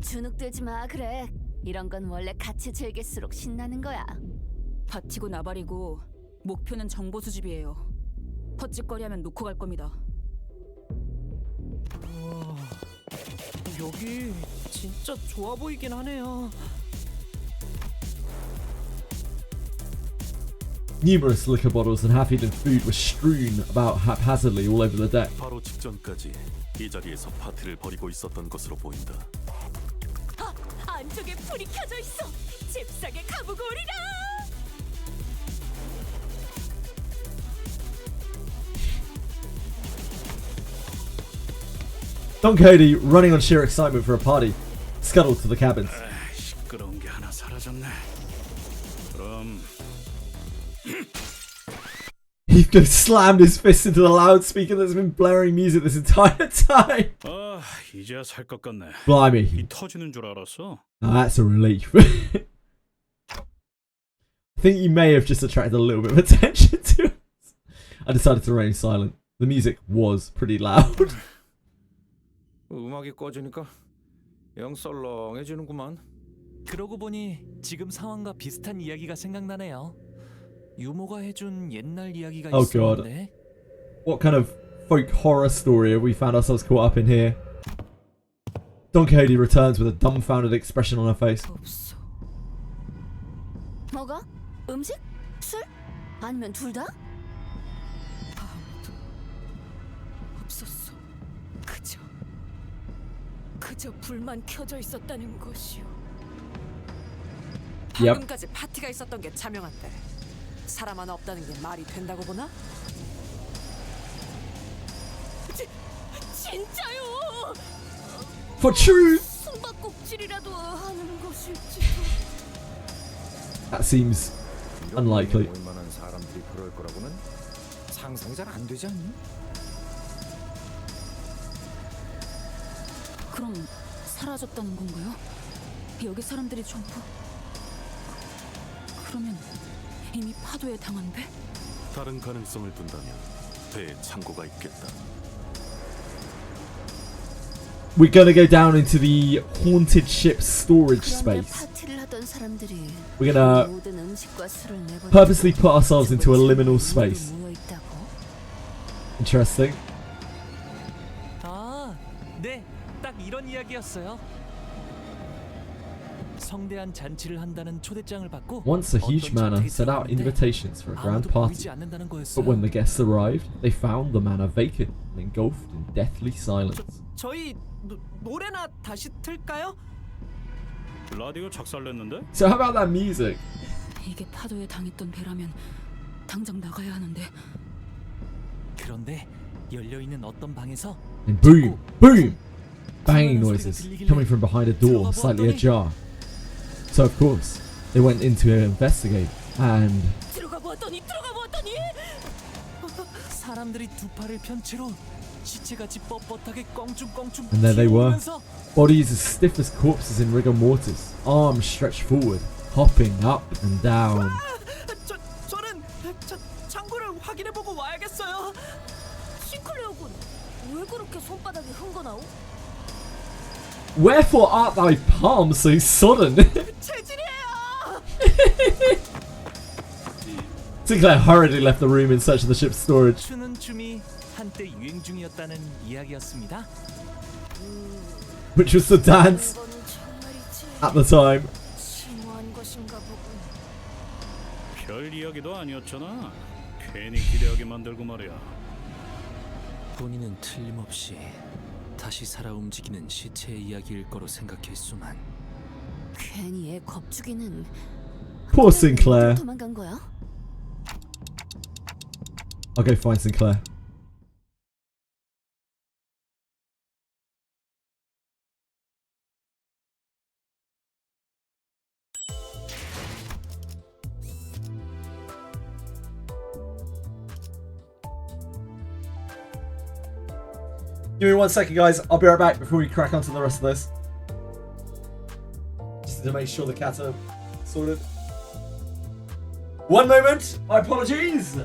주눅 들지 마 그래. 이런 건 원래 같이 즐길수록 신나는 거야. 버티고 나발이고 목표는 정보 수집이에요. 헛짓거리하면 놓고 갈 겁니다. 여기 진짜 좋아 보이긴 하네요. Numerous liquor bottles and half-eaten food were strewn about haphazardly all over the deck. 바로 직전까지 이 자리에서 파티를 벌이고 있었던 것으로 보인다. 안쪽에 불이 켜져 있어. 잽싸게 가보고 오리라. Don Cody, running on sheer excitement for a party, scuttled to the cabins. 시끄러운 게 하나 사라졌네. 그럼 Heathcliff slammed his fist into the loudspeaker that's been blaring music this entire time. 이제야 살 것 같네. Blimey. 이 터지는 줄 알았어. That's a relief. I think you may have just attracted a little bit of attention to us. I decided to remain silent. The music was pretty loud. 음악이 꺼지니까 영 썰렁해지는구만. 그러고 보니 지금 상황과 비슷한 이야기가 생각나네요. 유모가 해준 옛날 이야기가 Oh god. 있었는데. What kind of folk horror story have we found ourselves caught up in here? Don Cody returns with a dumbfounded expression on her face. 없어. 뭐가? 음식? 술? 아니면 둘 다? 그저 불만 켜져 있었다는 것이오. 방금까지 파티가 있었던 게 자명한데 사람 하나 없다는 게 말이 된다고 보나? 진짜요? For truth. 숨바꼭질이라도 하는 것일지. That seems unlikely. 얼마나 사람들이 그럴 거라고는 상상이 잘 안 되지 않니? 그럼 사라졌다는 건가요? 여기 사람들이 전부... 그러면 이미 파도에 당한 배? 다른 가능성을 둔다면 배에 창고가 있겠다. We're gonna go down into the haunted ship storage 그런데 space. 파티를 하던 사람들이 We're gonna 모든 음식과 술을 내버려 purposely put ourselves into a liminal space. 모여 있다고. Interesting. 아, 네, 딱 이런 이야기였어요. 성대한 잔치를 한다는 초대장을 받고 Once a huge manor set out invitations for a grand party, but when the guests arrived, they found the manor vacant and engulfed in deathly silence. 저희 노래나 다시 틀까요? 라디오 작살냈는데? So how about that music? 이게 파도에 당했던 배라면 당장 나가야 하는데. 그런데 열려 있는 어떤 방에서 And boom, boom, banging noises coming from behind a door slightly ajar. So of course, they went in to investigate and 들어가 보았더니 사람들이 두 팔을 편 채로 시체같이 뻣뻣하게 껑충껑충 And there they were. 기어오면서 bodies as stiff as corpses in rigor mortis, arms stretched forward, hopping up and down. 저는 창고를 확인해보고 와야겠어요. 싱클레어군, 왜 그렇게 손바닥에 흥건하오? Wherefore art thy palm so sodden? 체질이에요. Sinclair hurriedly left the room in search of the ship's storage. 추는 춤이 한때 유행 중이었다는 이야기였습니다. Which was the dance 이건 정말이지 at the time. 심오한 것인가 보군. 별 이야기도 아니었잖아. 괜히 기대하게 만들고 말이야. 본인은 틀림없이 다시 살아 움직이는 시체의 이야기일 거로 생각했수만 괜히 애 겁주기는. Poor Sinclair. 도망간 거야? I'll go find Sinclair. Give me 1 second, guys. I'll be right back before we crack on to the rest of this. Just to make sure the cats are sorted. 1 moment. My apologies.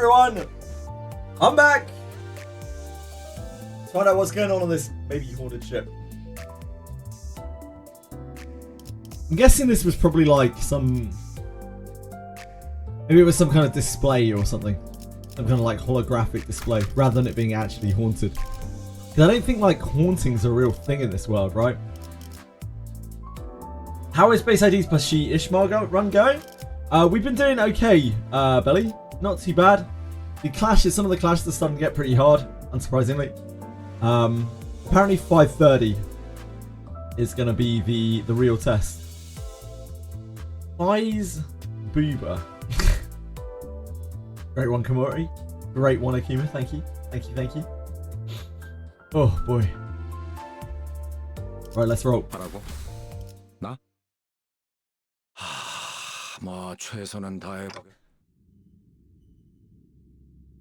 everyone! I'm back! Let's find out what's going on this maybe haunted ship. I'm guessing this was probably like some... Maybe it was some kind of display or something. Some kind of like holographic display, rather than it being actually haunted. Because I don't think like hauntings are a real thing in this world, right? How is Base ID's plus She Ishmael run going? We've been doing okay, Belly. Not too bad. Some of the clashes are starting to get pretty hard, unsurprisingly. Apparently 5:30 is going to be the real test. Eyes Booba. Great one, Komori. Great one, Akuma. Thank you. Thank you, thank you. Oh, boy. Right, let's roll. 하라고? 나? 뭐 최선은 다해보게.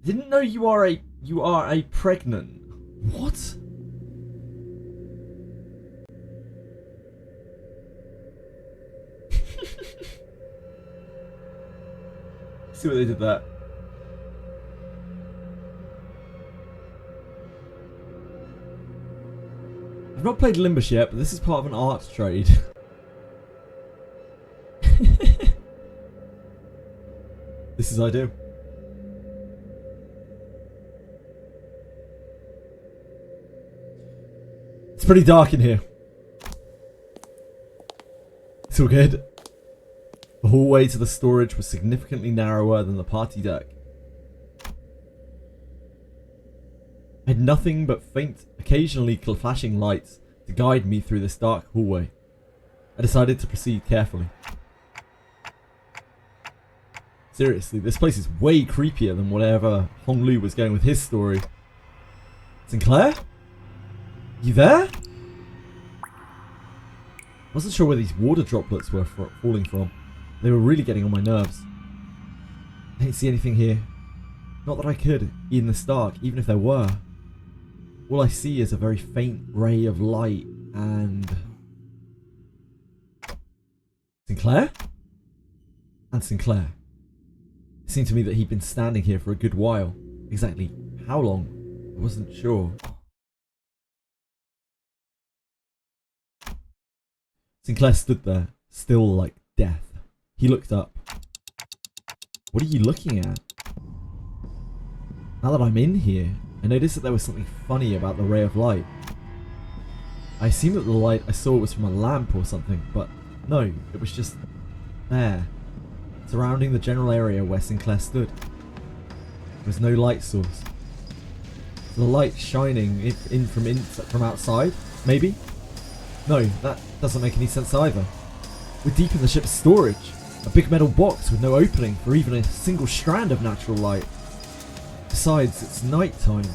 Didn't know you are a pregnant. What? See what they did there. I've not played Limbus yet, but this is part of an art trade. This is ideal. It's pretty dark in here. It's all good. The hallway to the storage was significantly narrower than the party deck. I had nothing but faint, occasionally flashing lights to guide me through this dark hallway. I decided to proceed carefully. Seriously, this place is way creepier than whatever Hong Lu was going with his story. Sinclair? You there? Wasn't sure where these water droplets were falling from. They were really getting on my nerves. I didn't see anything here. Not that I could, in this dark, even if there were. All I see is a very faint ray of light and... Sinclair? And Sinclair. It seemed to me that he'd been standing here for a good while. Exactly how long, I wasn't sure. Sinclair stood there, still like death. He looked up. What are you looking at? Now that I'm in here, I noticed that there was something funny about the ray of light. I assumed that the light I saw was from a lamp or something, but no, it was just there, surrounding the general area where Sinclair stood. There was no light source. The light shining in from outside, maybe? No, that doesn't make any sense either. We're deep in the ship's storage. A big metal box with no opening for even a single strand of natural light. Besides, it's night time.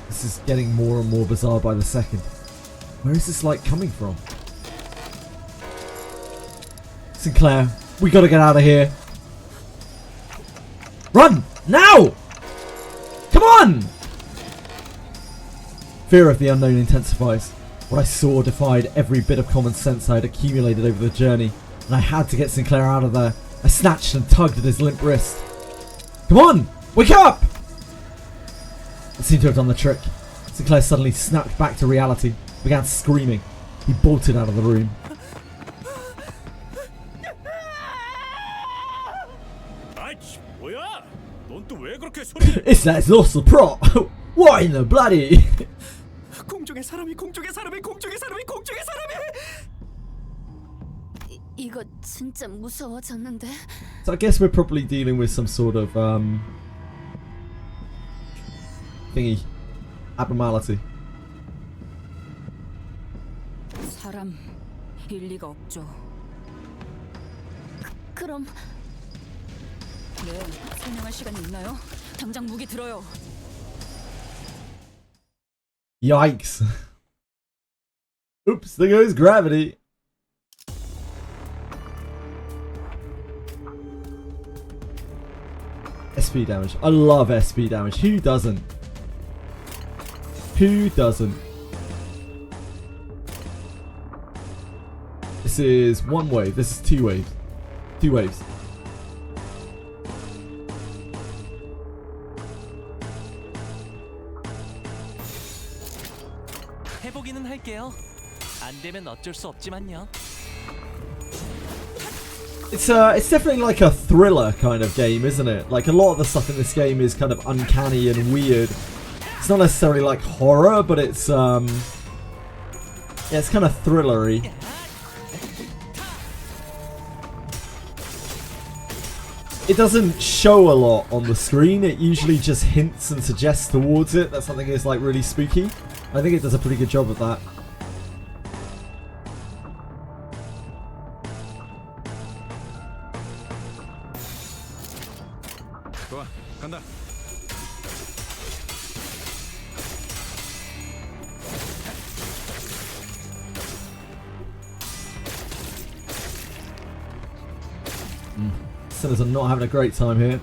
This is getting more and more bizarre by the second. Where is this light coming from? Sinclair, we gotta get out of here. Run! Now! Come on! Fear of the unknown intensifies. What I saw defied every bit of common sense I had accumulated over the journey, and I had to get Sinclair out of there. I snatched and tugged at his limp wrist. Come on! Wake up! It seemed to have done the trick. Sinclair suddenly snapped back to reality, began screaming. He bolted out of the room. It's that exhausted prop! What in the bloody... 공중에 사람이 공중에 사람이 공중에 사람이 공중에 사람이 이거 진짜 무서워졌는데. So I guess we're probably dealing with some sort of thingy abnormality. 사람일 리가 없죠. 그럼 네, 설명할 시간이 있나요? 당장 무기 들어요. Yikes. Oops, there goes gravity. SP damage. I love SP damage. Who doesn't? Who doesn't? This is one wave. This is two waves. Two waves. 안 되면 어쩔 수 없지만요. It's definitely like a thriller kind of game, isn't it? Like a lot of the stuff in this game is kind of uncanny and weird. It's not necessarily like horror, but it's yeah, it's kind of thrillery. It doesn't show a lot on the screen. It usually just hints and suggests towards it that something is like really spooky. I think it does a pretty good job of that. 좋아, 간다. Sinners are not having a great time here.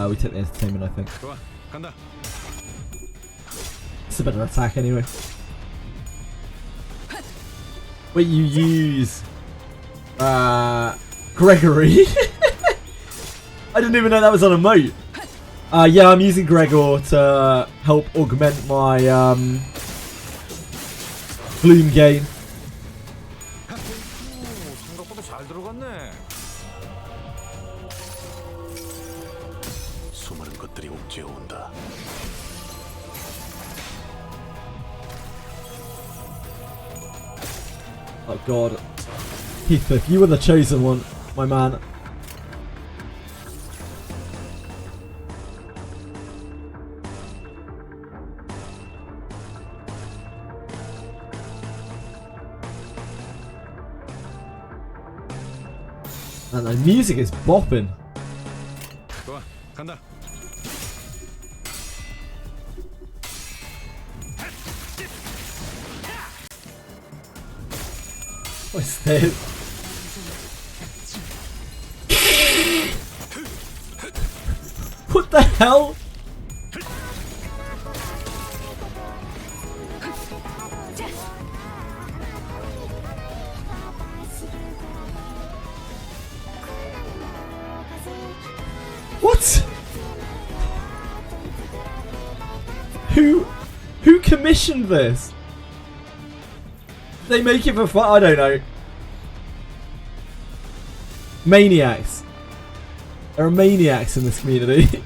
We took the entertainment, I think. 좋아, 간다. It's a better attack anyway. Wait, you use Gregory? I didn't even know that was on a moat. Yeah, I'm using Gregor to help augment my bloom gain. 생각보다 잘 들어갔네. 수많은 것들이 옥죄어 온다. Oh god. Heathcliff, you were the chosen one, my man. And the music is bopping. 좋아, 간다. What's this? What the hell? What? Who commissioned this? They make it for fun. I don't know. Maniacs. There are maniacs in this community.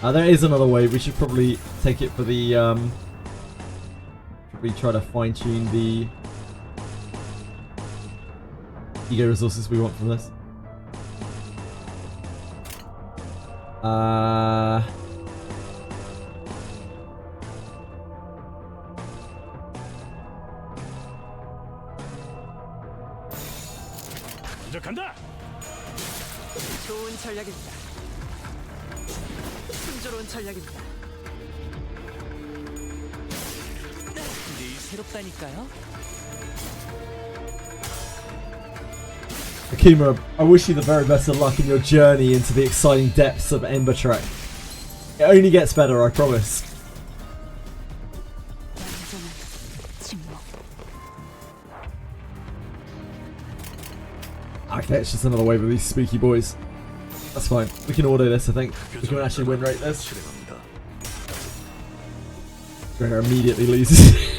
There is another way. We should probably take it for the probably try to fine tune the ego resources we want from this. 먼저 간다. 좋은 전략입니다. 순조로운 전략입니다. 늘 새롭다니까요. Akima, I wish you the very best of luck in your journey into the exciting depths of Ember Trek. It only gets better, I promise. Okay, it's just another wave of these spooky boys. That's fine. We can order this, I think. We can actually win rate this. 실행합니다. Gregor immediately loses.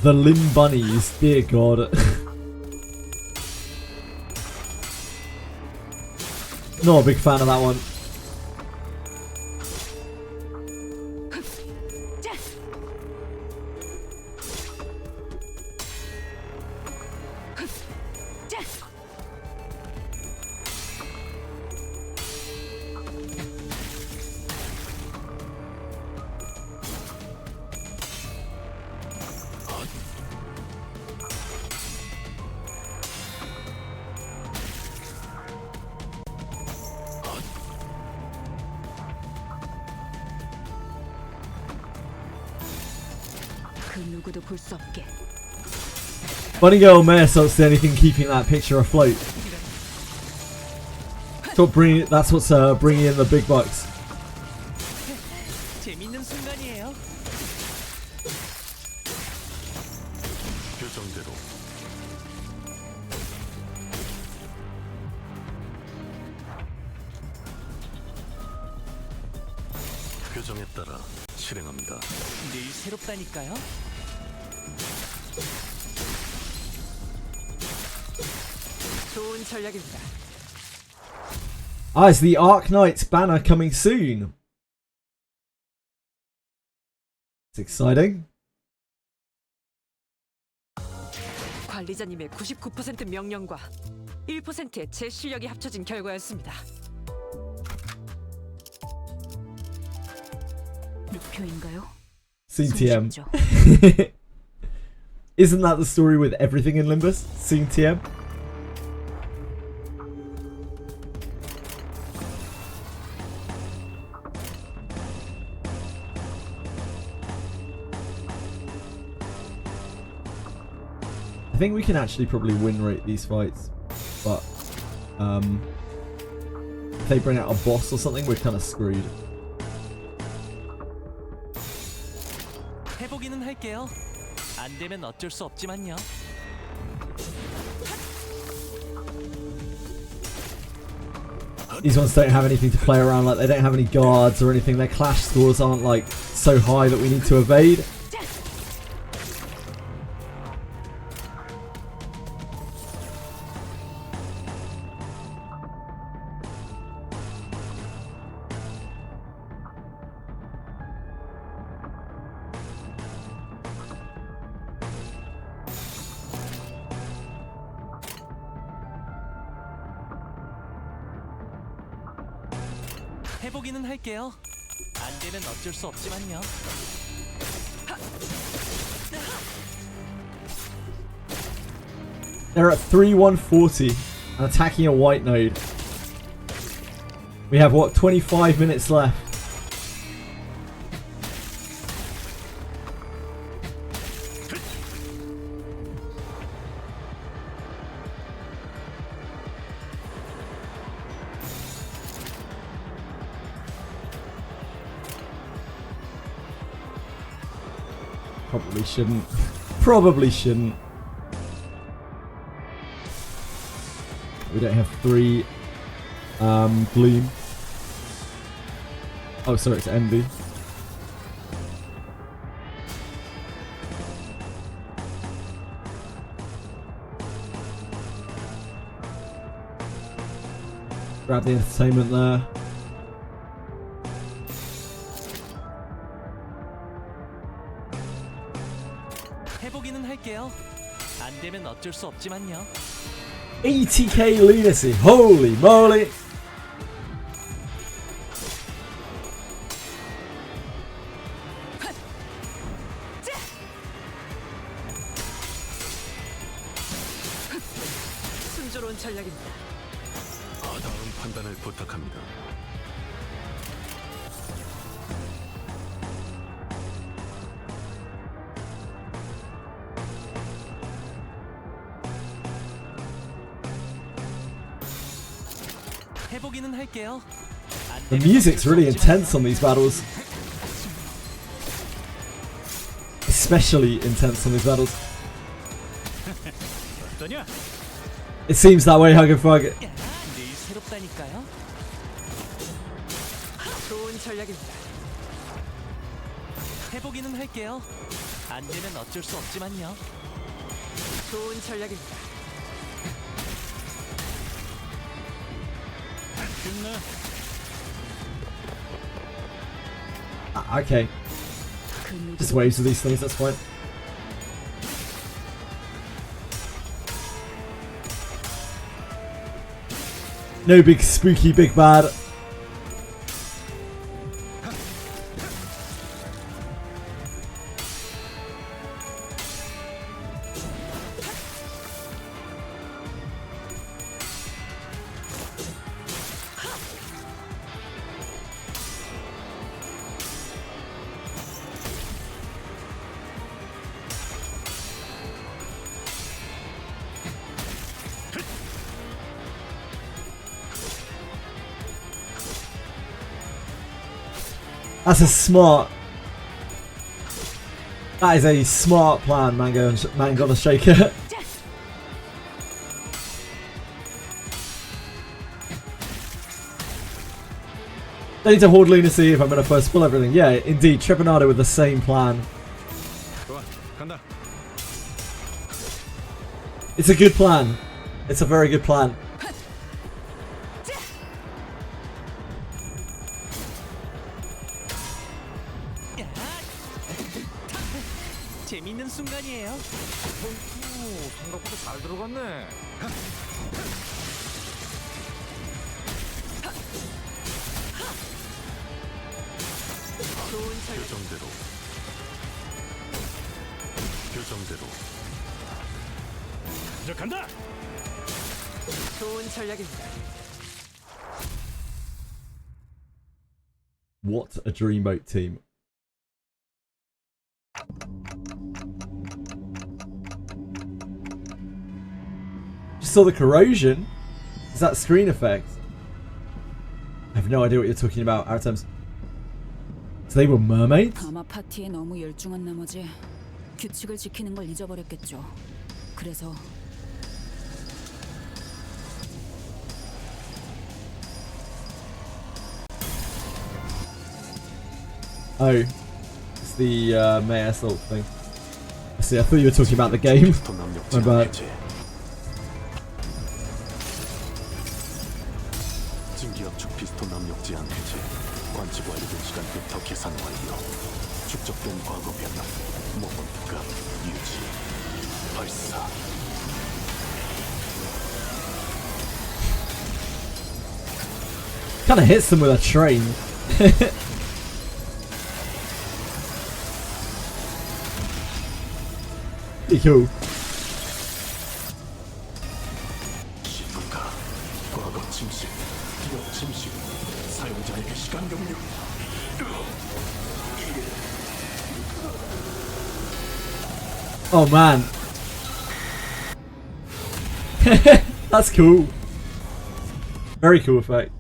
The Limb Bunnies, dear god. Not a big fan of that one. 그 누구도 볼 수 없게. Bunny Girl Maresalt's the only thing keeping that picture afloat. That's what's bringing in the big bucks. 재밌는 순간이에요. 교정대로 교정에 따라 실행합니다. 늘 새롭다니까요. 좋은 전략입니다. Ah, it's the Arc Knights banner coming soon. It's exciting. 관리자님의 99% 명령과 1%의 제 실력이 합쳐진 결과였습니다. 목표인가요? Scene TM. 손쉽죠. Isn't that the story with everything in Limbus? Scene TM? I think we can actually probably win rate these fights, but if they bring out a boss or something, we're kind of screwed. 해보기는 할게요. 안 되면 어쩔 수 없지만요. These ones don't have anything to play around, like they don't have any guards or anything. Their clash scores aren't like so high that we need to evade. 해보기는 할게요. 안 되면 어쩔 수 없지만요. They're at 3-140 and attacking a white node. We have what, 25 minutes left. Probably shouldn't. Probably shouldn't. We don't have 3 Gleam. Oh, sorry, it's Envy. Grab the entertainment there. 해보기는 할게요. 안 되면 어쩔 수 없지만요. 80k lunacy, holy moly! 순조로운 전략입니다. 다음 판단을 부탁합니다. 해보기는 할게요. The music's really intense on these battles. Especially intense on these battles. 어떠냐? It seems that way, Hug and Fug. 늘 새롭다니까요. 좋은 전략입니다. 해보기는 할게요. 안 되면 어쩔 수 없지만요. 좋은 전략입니다. 힘내. Okay. 그 누구도 Just waves of these things, that's fine. No big spooky big bad. That's a smart. That is a smart plan, Mangala Shaker. I need to hold lunacy if I'm going to first pull everything. Yeah, indeed. Trepanado with the same plan. It's a good plan. It's a very good plan. 재밌는 순간이에요. 생각보다 잘 들어갔네. 교정대로. 교정대로. 저 간다. 좋은 전략입니다. What a dreamboat team. Just saw the corrosion. Is that screen effect? I have no idea what you're talking about. Our terms. So they were mermaids? 아마 파티에 너무 열중한 나머지 규칙을 지키는 걸 잊어버렸겠죠. 그래서 Oh, it's the May Assault thing. I see, I thought you were talking about the game. My bad. 증기압축 피스톤 압력지 안해제. 관측 완료된 시간부터 계산 완료. 축적된 과거 변화. 모먼트가 유지. 발사. Kind of hits them with a train. Pretty cool. 신문가. 과거 침식. 기억 침식. 사용자에게 시간 경류. Oh man. That's cool. Very cool effect.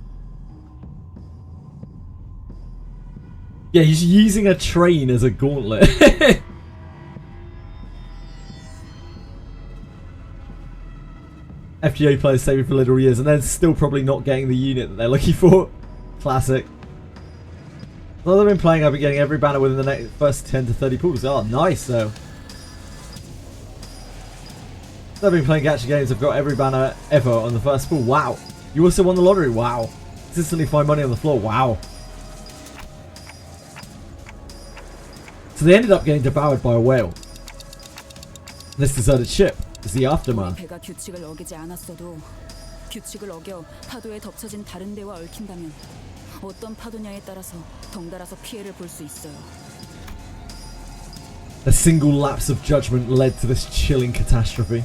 Yeah, he's using a train as a gauntlet. FGA players saving for literal years and then still probably not getting the unit that they're looking for. Classic. Well, I've been playing, I've been getting every banner within the first 10 to 30 pulls. Oh, nice though. I've been playing gacha games, I've got every banner ever on the first pull. Wow. You also won the lottery. Wow. Consistently find money on the floor. Wow. So they ended up getting devoured by a whale. This deserted ship is the aftermath. 배가 규칙을 어기지 않았어도 규칙을 어겨 파도에 덮쳐진 다른 데와 얽힌다면 어떤 파도냐에 따라서 덩달아서 피해를 볼 수 있어요. A single lapse of judgment led to this chilling catastrophe.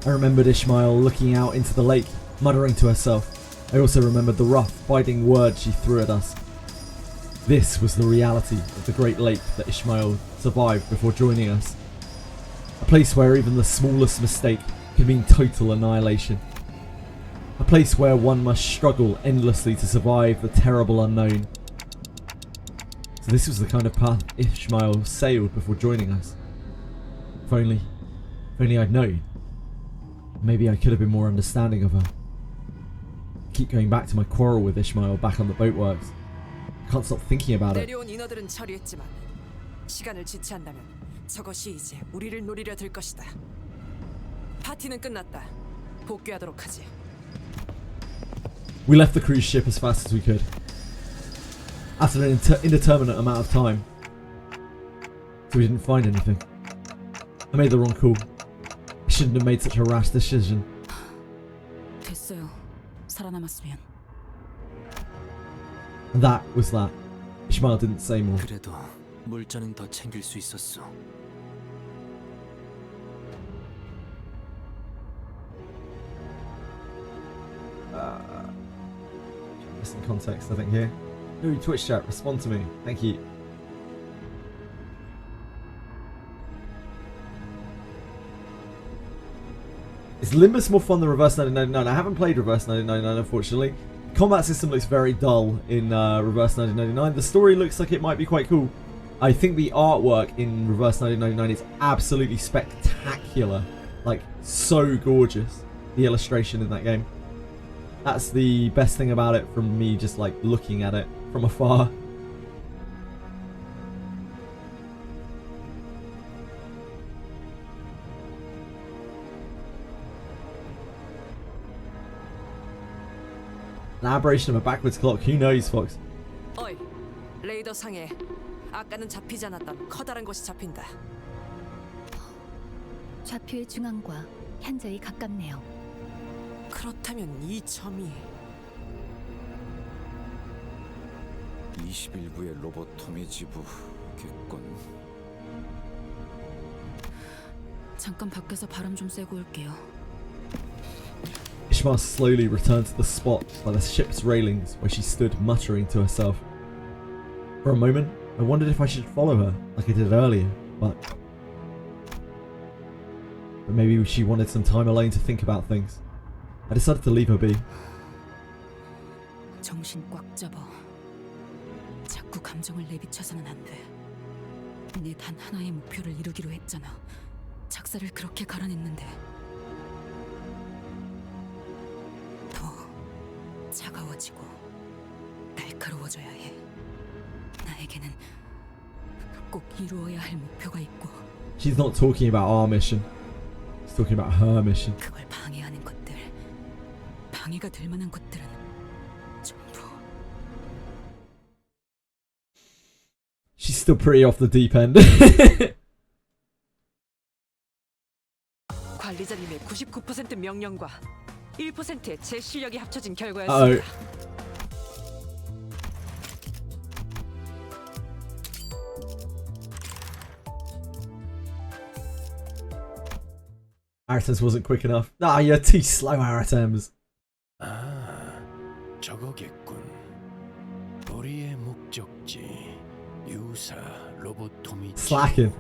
I remembered Ishmael looking out into the lake, muttering to herself. I also remembered the rough, biting words she threw at us. This was the reality of the Great Lake that Ishmael survived before joining us. A place where even the smallest mistake could mean total annihilation. A place where one must struggle endlessly to survive the terrible unknown. So this was the kind of path Ishmael sailed before joining us. If only I'd known. Maybe I could have been more understanding of her. I keep going back to my quarrel with Ishmael back on the boatworks. I can't stop thinking about it. 내려온 인어들은 처리했지만 시간을 지체한다면 저것이 이제 우리를 노리려 들 것이다. 파티는 끝났다. 복귀하도록 하지. We left the cruise ship as fast as we could. After an indeterminate amount of time. So we didn't find anything. I made the wrong call. I shouldn't have made such a rash decision. 됐어요. 살아남았으면. And that was that. Ishmael didn't say more. 그래도 물자는 더 챙길 수 있었어. Missing context, I think, here. Ooh, Twitch chat, respond to me. Thank you. Is Limbus more fun than Reverse 1999? I haven't played Reverse 1999, unfortunately. combat system looks very dull in Reverse 1999. The story looks like it might be quite cool. I think the artwork in Reverse 1999 is absolutely spectacular. Like, so gorgeous. The illustration in that game. That's the best thing about it from me just like looking at it from afar. An aberration of a backwards clock. Who knows, Fox? 어이, 레이더 상에 아까는 잡히지 않았던 커다란 것이 잡힌다. 좌표의 중앙과 현저히 가깝네요. 그렇다면 이 점이 21구의 로보토미 지부겠군. 잠깐 밖에서 바람 좀 쐬고 올게요. Ishmael slowly returned to the spot by the ship's railings where she stood muttering to herself. For a moment, I wondered if I should follow her like I did earlier, but maybe she wanted some time alone to think about things. I decided to leave her be. 정신 꽉 잡아. 자꾸 감정을 내비쳐서는 안 돼. 내 단 하나의 목표를 이루기로 했잖아. 작사를 그렇게 갈아냈는데 더 차가워지고 날카로워져야 해. 나에게는 꼭 이루어야 할 목표가 있고. She's not talking about our mission. She's talking about her mission. 그걸 방해하는 것들, 방해가 될 만한 것들은 전부. She's still pretty off the deep end. 관리자님의 99% 명령과 1%의 제 실력이 합쳐진 결과였습니다. Aratems wasn't quick enough. Ah, you're too slow, Aratems. 아, 저거겠군. 우리의 목적지 유사 로보토미. Slacking.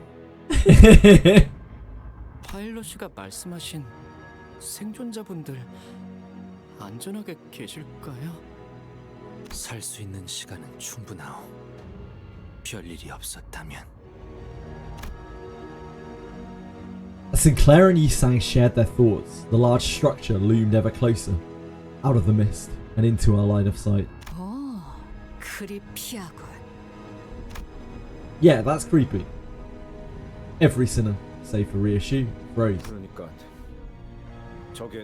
파일럿이가 말씀하신 생존자분들 안전하게 계실까요? 살 수 있는 시간은 충분하오. 별일이 없었다면. Sinclair and Yisang shared their thoughts. The large structure loomed ever closer, out of the mist and into our line of sight. 오, 크리피하군. Yeah, that's creepy. Every sinner, save for Ryoshu, froze. 그러니까 저게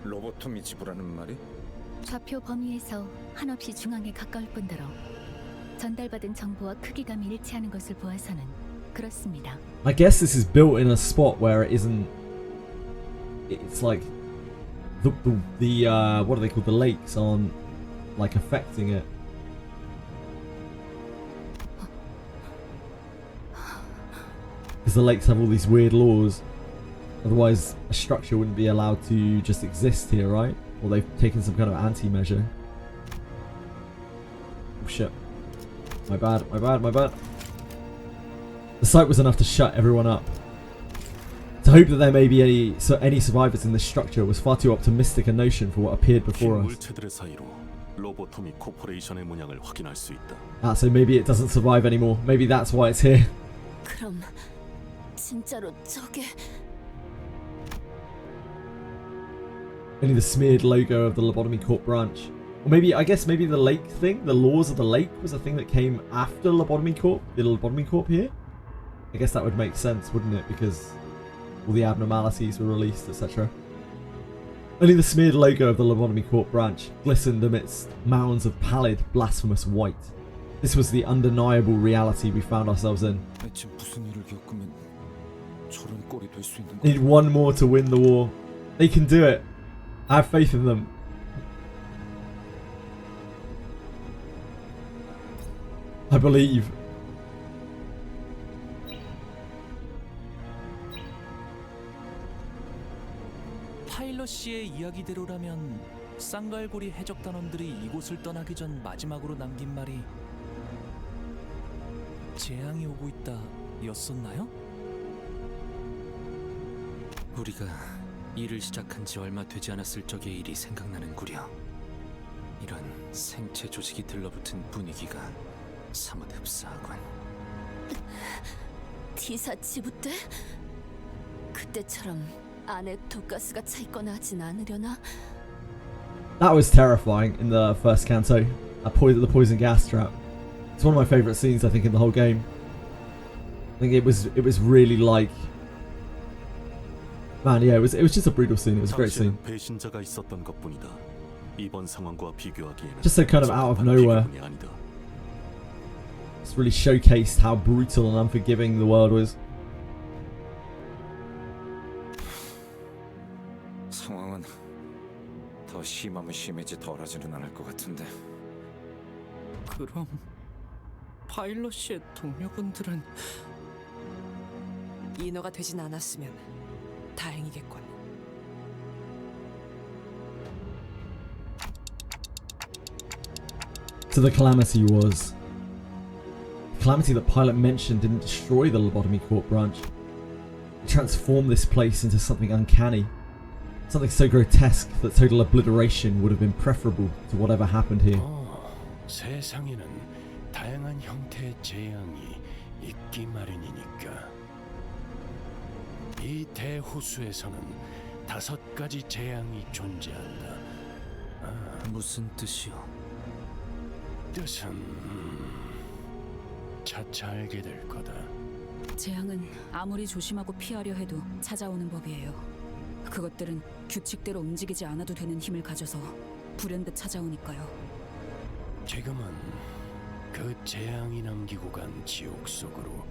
로보토미 지부라는 말이? 좌표 범위에서 한없이 중앙에 가까울 뿐더러 전달받은 정보와 크기감이 일치하는 것을 보아서는 그렇습니다. I guess this is built in a spot where it isn't. It's like the what are they called? The lakes aren't like affecting it. Because the lakes have all these weird laws. Otherwise, a structure wouldn't be allowed to just exist here, right? Or they've taken some kind of anti-measure. Oh shit. My bad, my bad, my bad. The sight was enough to shut everyone up. To hope that there may be any survivors in this structure was far too optimistic a notion for what appeared before us. 물체들의 사이로 로보토미 코퍼레이션의 문양을 확인할 수 있다. Ah, so maybe it doesn't survive anymore. Maybe that's why it's here. 그럼 진짜로 저게 Only the smeared logo of the Lobotomy Corp branch. Or maybe, I guess maybe the lake thing, the laws of the lake was a thing that came after Lobotomy Corp, the Lobotomy Corp here? I guess that would make sense, wouldn't it? Because all the abnormalities were released, etc. Only the smeared logo of the Lobotomy Corp branch glistened amidst mounds of pallid, blasphemous white. This was the undeniable reality we found ourselves in. 대체 무슨 일을 겪으면 저런 꼴이 될 수 있는 거야? Need one more to win the war. They can do it. I have faith in them. I believe. 파일럿 씨의 이야기대로라면 쌍갈고리 해적단원들이 이곳을 떠나기 전 마지막으로 남긴 말이 재앙이 오고 있다 였었나요? 우리가 일을 시작한 지 얼마 되지 않았을 적의 일이 생각나는구려. 이런 생체 조직이 들러붙은 분위기가 사뭇 흡사하군. T사 지부 때? 그때처럼 안에 독가스가 차 있거나 하진 않으려나? That was terrifying in the first Canto. The poison gas trap. It's one of my favourite scenes, I think, in the whole game. I think it was really like, man, yeah, it was just a brutal scene. It was a great scene. 배신자가 있었던 것뿐이다. 이번 상황과 비교하기에는 Just so kind of out of nowhere. It's really showcased how brutal and unforgiving the world was. 상황은 더 심하면 심해지 덜하지는 않을 것 같은데. 그럼 파일럿의 동료분들은 인어가 되진 않았으면 다행이겠군. So the calamity was... The calamity that Pilot mentioned didn't destroy the Lobotomy Corp branch. It transformed this place into something uncanny. Something so grotesque that total obliteration would have been preferable to whatever happened here. 세상에는 다양한 형태의 재앙이 있기 마련이니까. 이 대호수에서는 5가지 재앙이 존재한다. 무슨 뜻이오? 뜻은 차차 알게 될 거다. 재앙은 아무리 조심하고 피하려 해도 찾아오는 법이에요. 그것들은 규칙대로 움직이지 않아도 되는 힘을 가져서 불현듯 찾아오니까요. 지금은 그 재앙이 남기고 간 지옥 속으로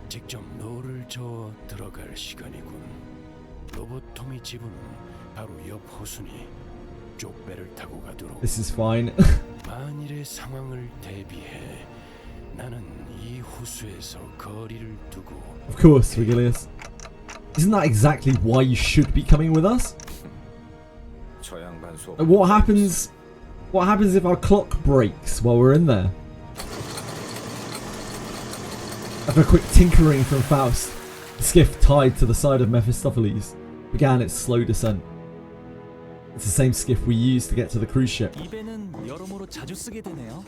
직접 너를 저어 들어갈 시간이군. 로보토미 지부는 바로 옆 호수니 쪽배를 타고 가도록. This is fine. 만일의 상황을 대비해 나는 이 호수에서 거리를 두고. Of course, Vigilius. Isn't that exactly why you should be coming with us? 저 양반 속. What happens if our clock breaks while we're in there? After a quick tinkering from Faust, the skiff tied to the side of Mephistopheles began its slow descent. It's the same skiff we used to get to the cruise ship. 이 배는 여러모로 자주 쓰게 되네요.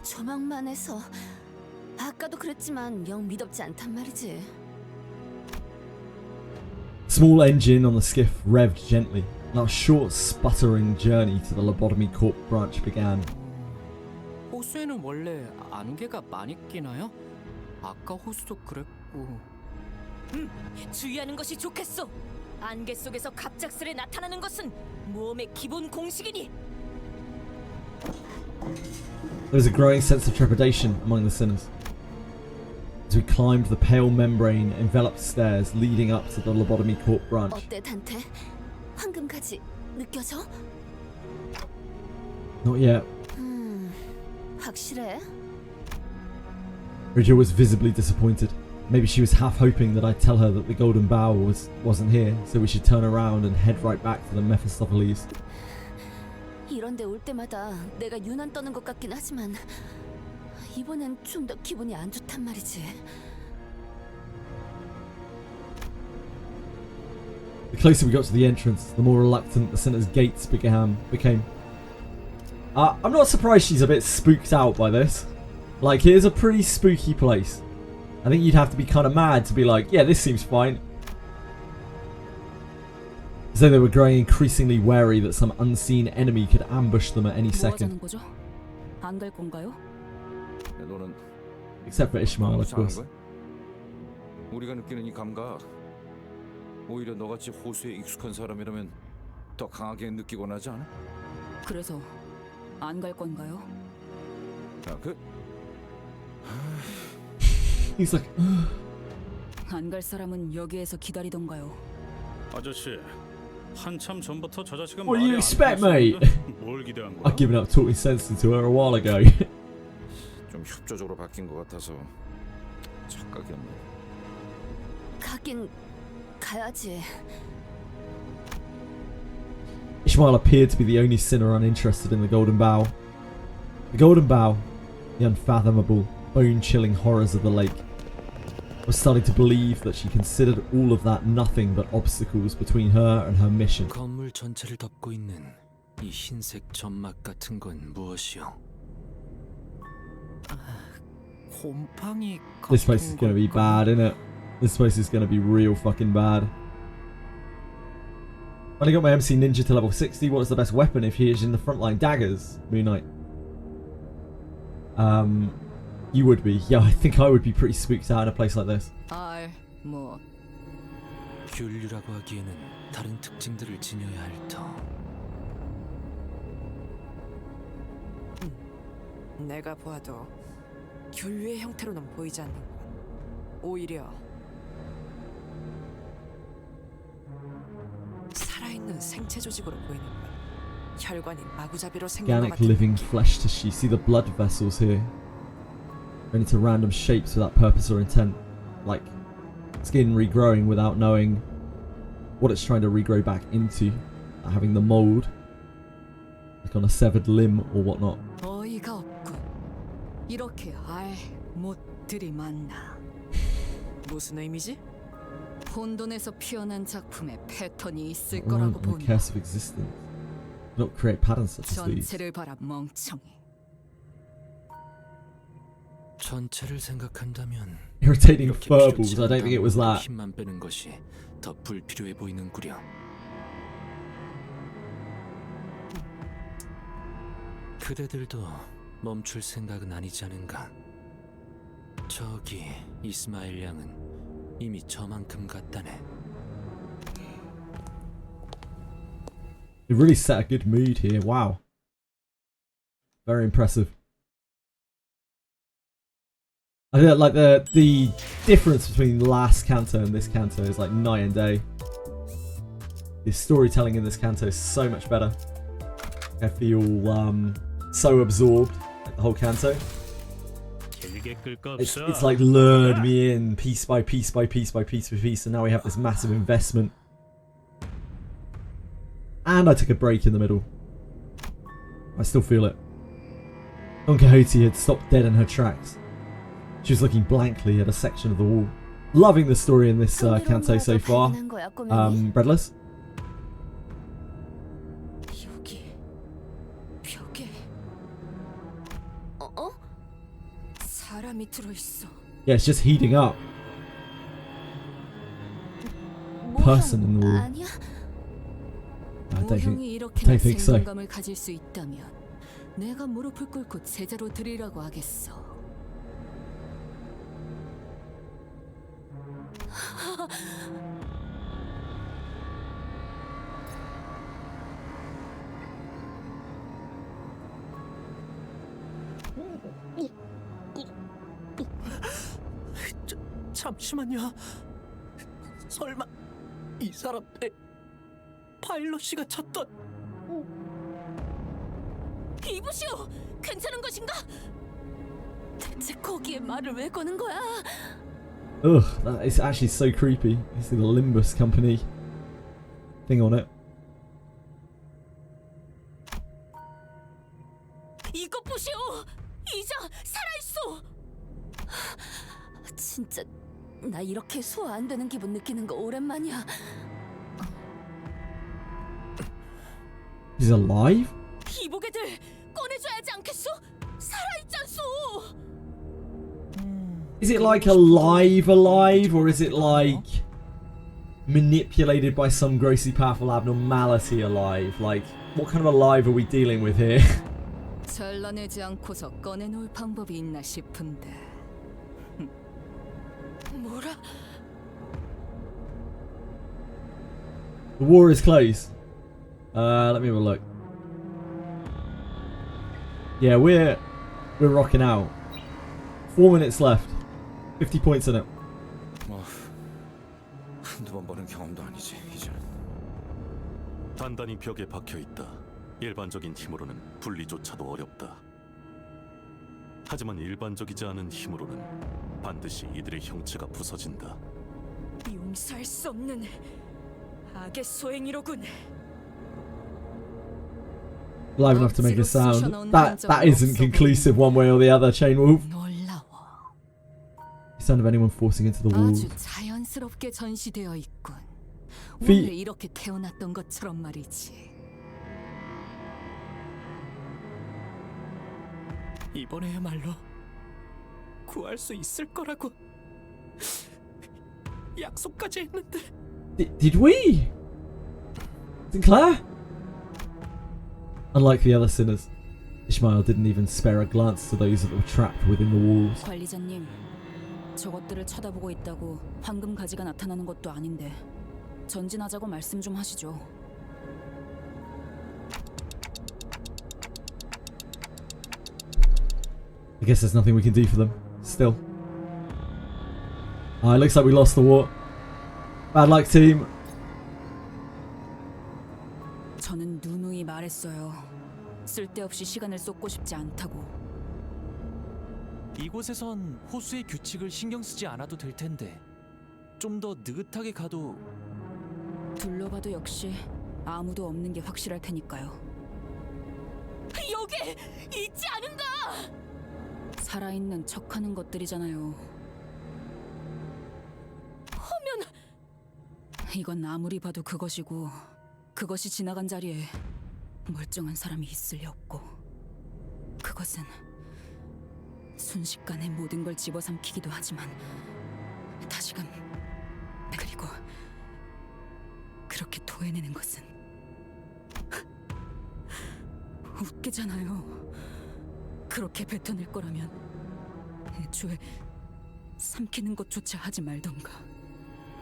조망만 해서 아까도 그랬지만 영 미덥지 않단 말이지. Small engine on the skiff revved gently, and our short, sputtering journey to the Lobotomy Corp branch began. 호수에는 원래 안개가 많이 끼나요? 아까 호수도 그랬고. 주의하는 것이 좋겠어. 안개 속에서 갑작스레 나타나는 것은 모험의 기본 공식이니. There was a growing sense of trepidation among the sinners as we climbed the pale membrane enveloped stairs leading up to the Lobotomy Corp branch. 어때 단테? 황금까지 느껴져? Not yet. 확실해? Bridger was visibly disappointed. Maybe she was half hoping that I'd tell her that the Golden Bough wasn't here, so we should turn around and head right back to the Mephistopheles. 이런데 올 때마다 내가 유난 떠는 것 같긴 하지만 이번엔 좀 더 기분이 안 좋단 말이지. The closer we got to the entrance, the more reluctant the Sinner's gates became. I'm not surprised she's a bit spooked out by this. Like, it is a pretty spooky place. I think you'd have to be kind of mad to be like, yeah, this seems fine. As though they were growing increasingly wary that some unseen enemy could ambush them at any second. 안 갈 건가요? 너는 Except for Ishmael, of course. 우리가 느끼는 이 감각, 오히려 너같이 호수에 익숙한 사람이라면 더 강하게 느끼곤 하지 않아? 그래서 안 갈 건가요? He's like, 안 갈 사람은 여기에서 기다리던가요. 아저씨, 한참 전부터 저 자식은 what do you 말이 안 expect, mate? 통했었는데 뭘 기대한 거야? I've given up talking sense to her a while ago. 좀 협조적으로 바뀐 것 같아서 착각이었네. 가긴 가야지. Ishmael appeared to be the only sinner uninterested in the Golden Bough. The Golden Bough, the unfathomable, bone-chilling horrors of the lake, was starting to believe that she considered all of that nothing but obstacles between her and her mission. 건물 전체를 덮고 있는 이 흰색 점막 같은 건 무엇이오? 곰팡이 This place is 같은 gonna be 걸까? bad, isn't it? This place is gonna be real fucking bad. When I got my MC Ninja to level 60, what's the best weapon if he is in the front line? Daggers, Moon Knight. You would be. Yeah, I think I would be pretty spooked out in a place like this. 뭐 균류라고 하기에는 다른 특징들을 지녀야 할 터. 내가 보아도 균류의 형태로는 보이지 않는군. 오히려 살아있는 생체 조직으로 보이는군. 혈관이 마구잡이로 생긴 것 Organic 같은 living 느낌. flesh tissue. See the blood vessels here. Going into random shapes without purpose or intent. Like skin regrowing without knowing what it's trying to regrow back into. Having the mold. Like on a severed limb or whatnot. 어이가 없군. 이렇게 못들이 많나. 무슨 의미지? 혼돈에서 피어난 작품에 패턴이 있을 Oh, 거라고 the 본다. curse of existence. Do not create patterns such as these. 전체를 봐라 멍청이. 전체를 생각한다면 Irritating 이렇게 furballs. 필요치 I don't think it was 않은 that. 힘만 빼는 것이 더 불필요해 보이는구려. 그대들도 멈출 생각은 아니지 않은가? 저기 이스마일 양은 이미 저만큼 갔다네. It really set a good mood here. Wow. Very impressive. I feel like the difference between last Canto and this Canto is like night and day. The storytelling in this Canto is so much better. I feel so absorbed like the whole Canto. It's like lured me in piece by piece by piece by piece by piece, and now we have this massive investment. And I took a break in the middle. I still feel it. Don Quixote had stopped dead in her tracks. She was looking blankly at a section of the wall. Loving the story in this Canto so far. Breadless? 여기 벽에 사람이 들어있어. Yeah, it's just heating up. Person in the wall. 아니야. I don't 모형이 think 이렇게나 so. 생동감을 가질 수 있다면 내가 무릎을 꿇고 제자로 드리라고 하겠어. 잠시만요. 설마 이 사람 파일럿이가 찾던 이보시오, 괜찮은 것인가? 대체 거기에 말을 왜 거는 거야? Ugh, that is actually so creepy. You see the Limbus Company thing on it. 이것 보시오, 이자 살아있어. 진짜 나 이렇게 소화 안 되는 기분 느끼는 거 오랜만이야. He's alive? 이보게들 꺼내줘야 하지 않겠소? 살아있잖소. Is it like alive, or is it like manipulated by some grossly powerful abnormality alive? Like, what kind of alive are we dealing with here? 잘라내지 않고서 꺼내놓을 방법이 있나 싶은데. 뭐라? The war is close. Let me have a look. Yeah, we're rocking out. 4 minutes left. 50 points in it. 뭐 한두 번 보는 경험도 아니지 이제. 단단히 벽에 박혀 있다. 일반적인 힘으로는 분리조차도 어렵다. 하지만 일반적이지 않은 힘으로는 반드시 이들의 형체가 부서진다. 용서할 수 없는 악의 소행이로군. Live enough to make a sound. That isn't conclusive one way or the other, Chain Wolf. 놀라워. Sound of anyone forcing into the walls. 아주 자연스럽게 전시되어 있군. Feet. 원래 이렇게 태어났던 것처럼 말이지. 이번에야말로 구할 수 있을 거라고 약속까지 했는데. Did we? Sinclair? Unlike the other sinners, Ishmael didn't even spare a glance to those that were trapped within the walls. 관리자님, 저것들을 쳐다보고 있다고 황금 가지가 나타나는 것도 아닌데 전진하자고 말씀 좀 하시죠. I guess there's nothing we can do for them. Still. It looks like we lost the war. Bad luck, team. 저는 누누이 말했어요. 쓸데없이 시간을 쏟고 싶지 않다고. 이곳에선 호수의 규칙을 신경 쓰지 않아도 될 텐데 좀 더 느긋하게 가도. 둘러봐도 역시 아무도 없는 게 확실할 테니까요. 여기 있지 않은가? 살아있는 척하는 것들이잖아요. 하면 이건 아무리 봐도 그것이고 그것이 지나간 자리에 멀쩡한 사람이 있을 리 없고 그것은 순식간에 모든 걸 집어삼키기도 하지만 다시금 그리고 그렇게 토해내는 것은 웃기잖아요. 그렇게 뱉어낼 거라면 애초에 삼키는 것조차 하지 말던가.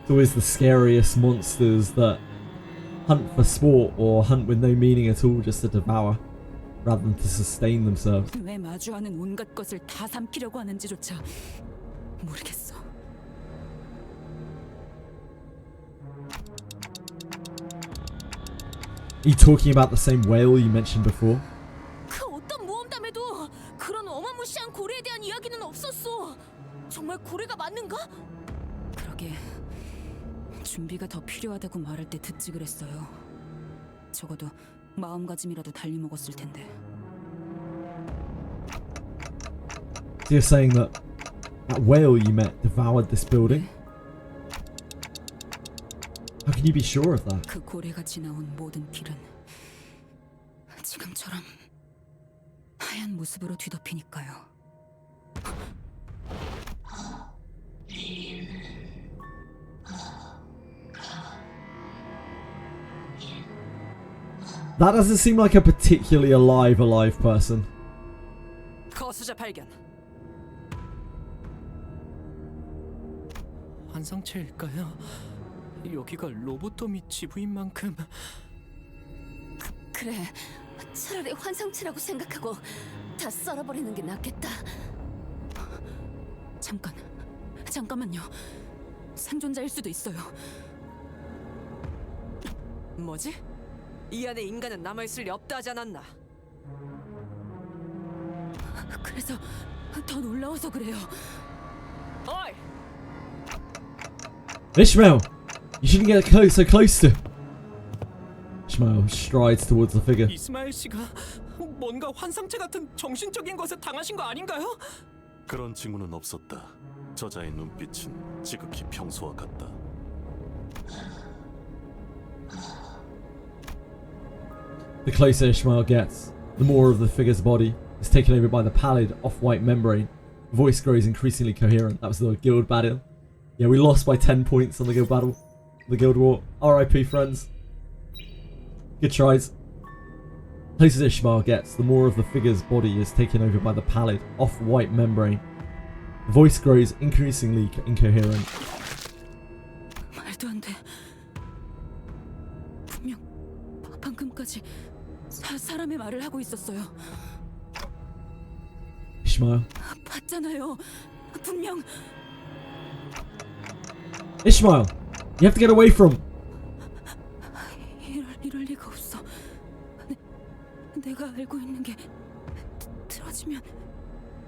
It's always the scariest monsters that hunt for sport or hunt with no meaning at all just to devour rather than to sustain themselves. 왜 마주하는 온갖 것을 다 삼키려고 하는지조차 모르겠어. Are you talking about the same whale you mentioned before? 그 어떤 모험담에도 그런 어마무시한 고래에 대한 이야기는 없었어. 정말 고래가 맞는가? 그러게 준비가 더 필요하다고 말할 때 듣지 그랬어요. 적어도 마음가짐이라도 달리 먹었을 텐데. So you're saying that whale you met devoured this building? How can you be sure of that? 그 고래가 지나온 모든 길은 지금처럼 하얀 모습으로 뒤덮이니까요. That doesn't seem like a particularly alive person. 거수자 발견. 환상체일까요? 여기가 로보토미 지부인 만큼. 그래, 차라리 환상체라고 생각하고 다 썰어버리는 게 낫겠다. 잠깐만요. 생존자일 수도 있어요. 뭐지? 이 안에 인간은 남아있을 리 없다 하지 않았나? 그래서 더 놀라워서 그래요. 어이! Ishmael! You shouldn't get so close to... Ishmael strides towards the figure. 이스마엘 씨가 뭔가 환상체 같은 정신적인 것에 당하신 거 아닌가요? 그런 징후는 없었다. 저자의 눈빛은 지극히 평소와 같다. The closer Ishmael gets, the more of the figure's body is taken over by the pallid, off-white membrane. The voice grows increasingly coherent. That was the guild battle. Yeah, we lost by 10 points on the guild battle. The guild war. RIP, friends. Good tries. The closer Ishmael gets, the more of the figure's body is taken over by the pallid, off-white membrane. The voice grows increasingly incoherent. 말도 안 돼. 분명 방금까지 사람의 말을 하고 있었어요. Ishmael. 봤잖아요. 분명. Ishmael! You have to get away from... 이럴 리가 없어. 내가 알고 있는 게 틀어지면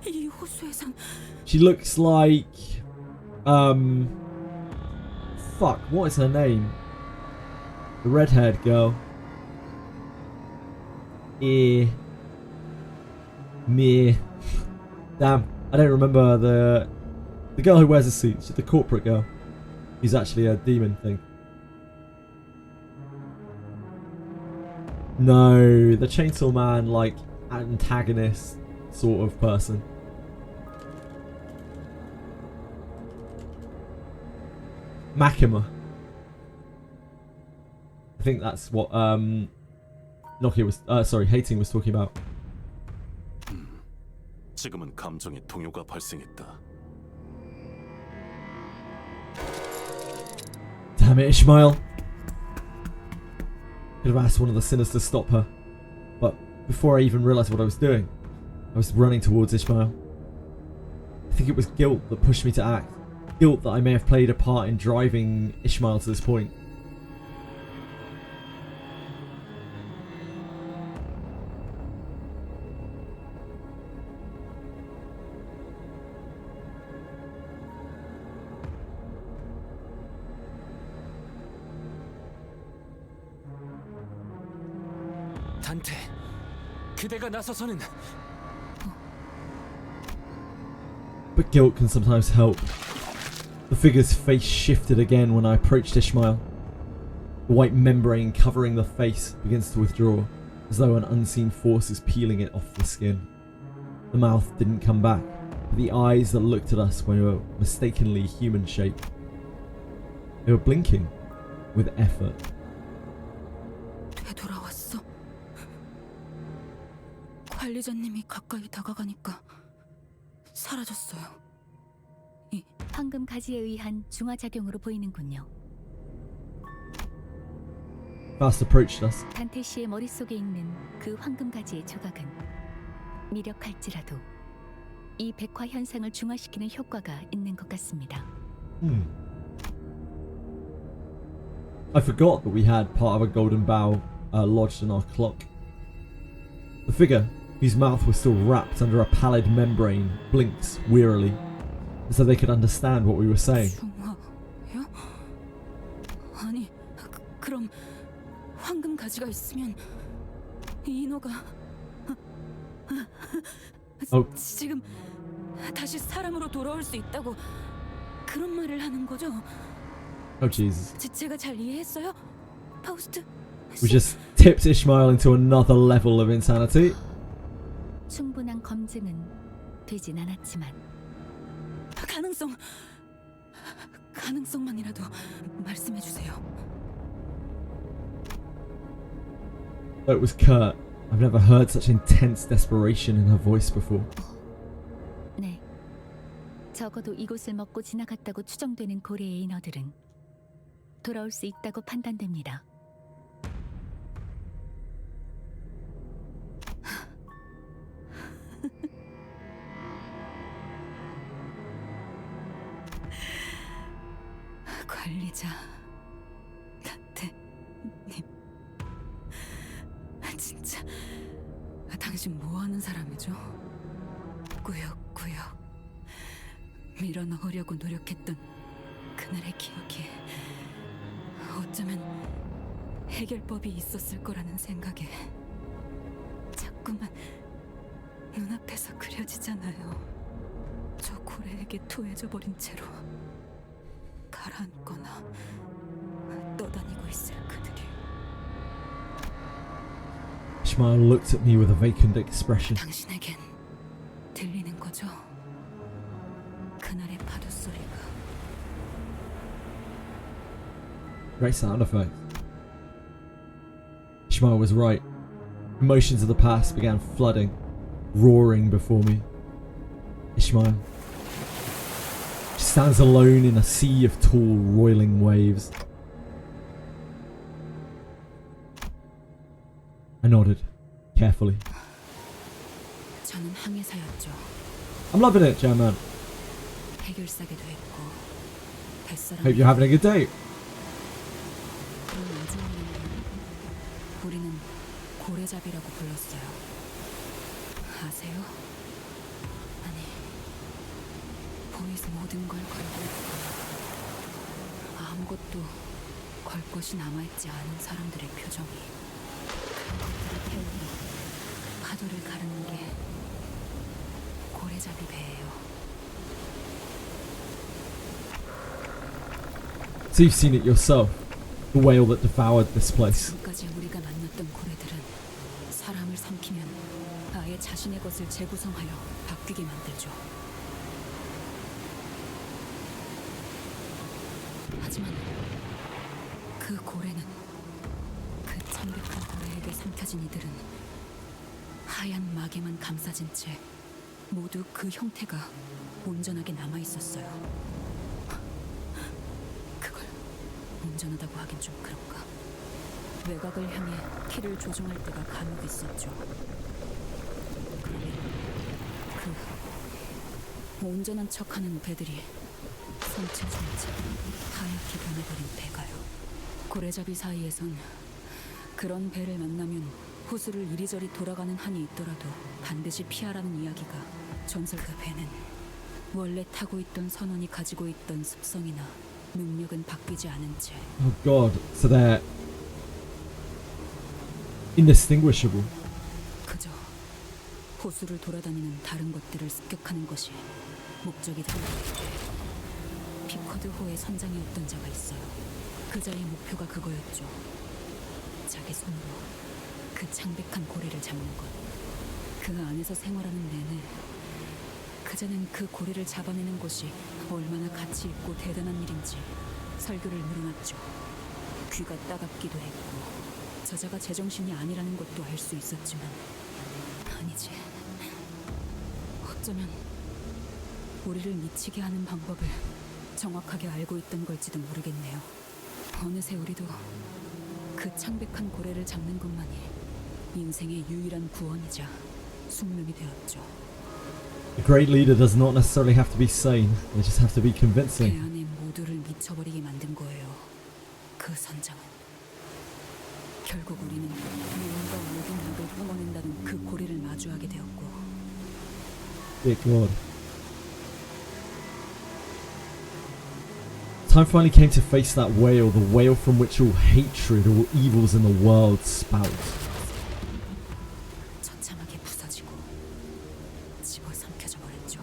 이 호수에선. She looks like... Fuck, what is her name? The red-haired girl. Damn, I don't remember the girl who wears a suit. She's the corporate girl. He's actually a demon thing. No, the Chainsaw Man, like, antagonist sort of person. Makima. I think that's what Nokia was Hating was talking about. 지금은 감정의 동요가 발생했다. Damn it, Ishmael. Could have asked one of the sinners to stop her. But before I even realised what I was doing, I was running towards Ishmael. I think it was guilt that pushed me to act. Guilt that I may have played a part in driving Ishmael to this point. 단테, 그대가 나서서는. But guilt can sometimes help. The figure's face shifted again when I approached Ishmael. The white membrane covering the face begins to withdraw, as though an unseen force is peeling it off the skin. The mouth didn't come back, but the eyes that looked at us were mistakenly human-shaped. They were blinking with effort. 되돌아왔어. 관리자님이 가까이 다가가니까 사라졌어요. 이 황금 가지에 의한 중화작용으로 보이는군요. Fast approached us. 단테 씨의 머릿속에 있는 그 황금 가지의 조각은 미력할지라도 이 백화 현상을 중화시키는 효과가 있는 것 같습니다. I forgot that we had part of a golden bow lodged in our clock. The figure, whose mouth was still wrapped under a pallid membrane, blinks wearily, as though they could understand what we were saying. 중화요? 아니, 그럼 황금 가지가 있으면 이 인어가 지금 다시 사람으로 돌아올 수 있다고 그런 말을 하는 거죠? Oh Jesus. 제가 잘 이해했어요? 파우스트? We just tipped Ishmael into another level of insanity. 충분한 검증은 되진 않았지만 가능성만이라도 말씀해 주세요. It was curt. I've never heard such intense desperation in her voice before. 네, 적어도 이곳을 먹고 지나갔다고 추정되는 고래의 인어들은 돌아올 수 있다고 판단됩니다. 관리자 단테님, 진짜 당신 뭐하는 사람이죠? 꾸역꾸역 밀어넣으려고 노력했던 그날의 기억이 어쩌면 해결법이 있었을 거라는 생각에 자꾸만 눈앞에서 그려지잖아요. 저 고래에게 토해져 버린 채로 가라앉거나 떠다니고 있을 그들이. Ishmael looked at me with a vacant expression. 당신에겐 들리는 거죠? 그날의 파도 소리가. Great sound effect. Ishmael was right. Emotions of the past began flooding, roaring before me. Ishmael. She stands alone in a sea of tall, roiling waves. I nodded, carefully. 저는 항해사였죠. I'm loving it, Jan-man. 해결사기도 했고 뱃사람. Hope you're having a good day. 그런 나중에는 우리는 고래잡이라고 불렀어요. 아세요? 아니, 보이스 모든 걸 걸고 아무것도 걸 것이 남아있지 않은 사람들의 표정이. 그런 것들을 태우고 파도를 가르는 게 고래잡이 배예요. So you've seen it yourself. The whale that devoured this place. 지금까지 우리가 만났던 고래들은 사람을 삼키면 아예 자신의 이전의 것을 재구성하여 바뀌게 만들죠. 하지만 그 고래는, 그 창백한 고래에게 삼켜진 이들은 하얀 막에만 감싸진 채 모두 그 형태가 온전하게 남아있었어요. 그걸 온전하다고 하긴 좀 그런가. 외곽을 향해 키를 조종할 때가 간혹 있었죠. 그러면 그 온전한 척하는 배들이 선체 전체 하얗게 변해버린 배가요. 고래잡이 사이에선 그런 배를 만나면 호수를 이리저리 돌아가는 한이 있더라도 반드시 피하라는 이야기가. 전설가 배는 원래 타고 있던 선원이 가지고 있던 습성이나 능력은 바뀌지 않은 채. Oh god, so they're indistinguishable. 그저 호수를 돌아다니는 다른 것들을 습격하는 것이 목적이 됩니다. 피커드호의 선장이었던 자가 있어요. 그자의 목표가 그거였죠. 자기 손으로 그 창백한 고래를 잡는 것. 그 안에서 생활하는 내내 그자는 그 고래를 잡아내는 것이 얼마나 가치 있고 대단한 일인지 설교를 늘어놨죠. 귀가 따갑기도 했고 저자가 제정신이 아니라는 것도 알 수 있었지만, 아니지, 어쩌면 우리를 미치게 하는 방법을 정확하게 알고 있던 걸지도 모르겠네요. 어느새 우리도 그 창백한 고래를 잡는 것만이 인생의 유일한 구원이자 숙명이 되었죠. A great leader does not necessarily have to be sane. They just have to be 배 convincing. 안에 모두를 미쳐버리게 만든 거예요. 그 선장은. 결국 우리는 무언가 모든 악을 뿜어낸다는 그 고래를 마주하게 되었고. Dear God. Time finally came to face that whale, the whale from which all hatred, all evils in the world spout. 처참하게 부서지고 집어삼켜져 버렸죠.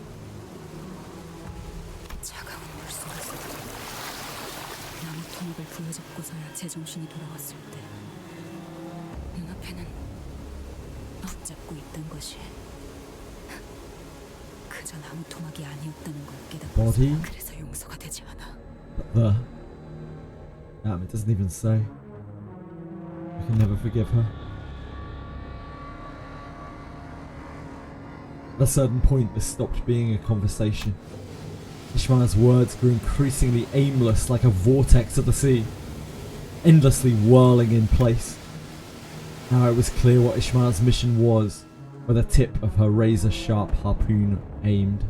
차가운 물속에서 나무 토막을 부여잡고서야 제정신이 돌아왔을 때 눈앞에는 붙잡고 있던 것이 그저 나무 토막이 아니었다는 걸 깨닫고, 그래서 용서가 되지 않아. But damn, it doesn't even say. I can never forgive her. At a certain point, this stopped being a conversation. Ishmael's words grew increasingly aimless, like a vortex of the sea, endlessly whirling in place. Now it was clear what Ishmael's mission was, where the tip of her razor-sharp harpoon aimed.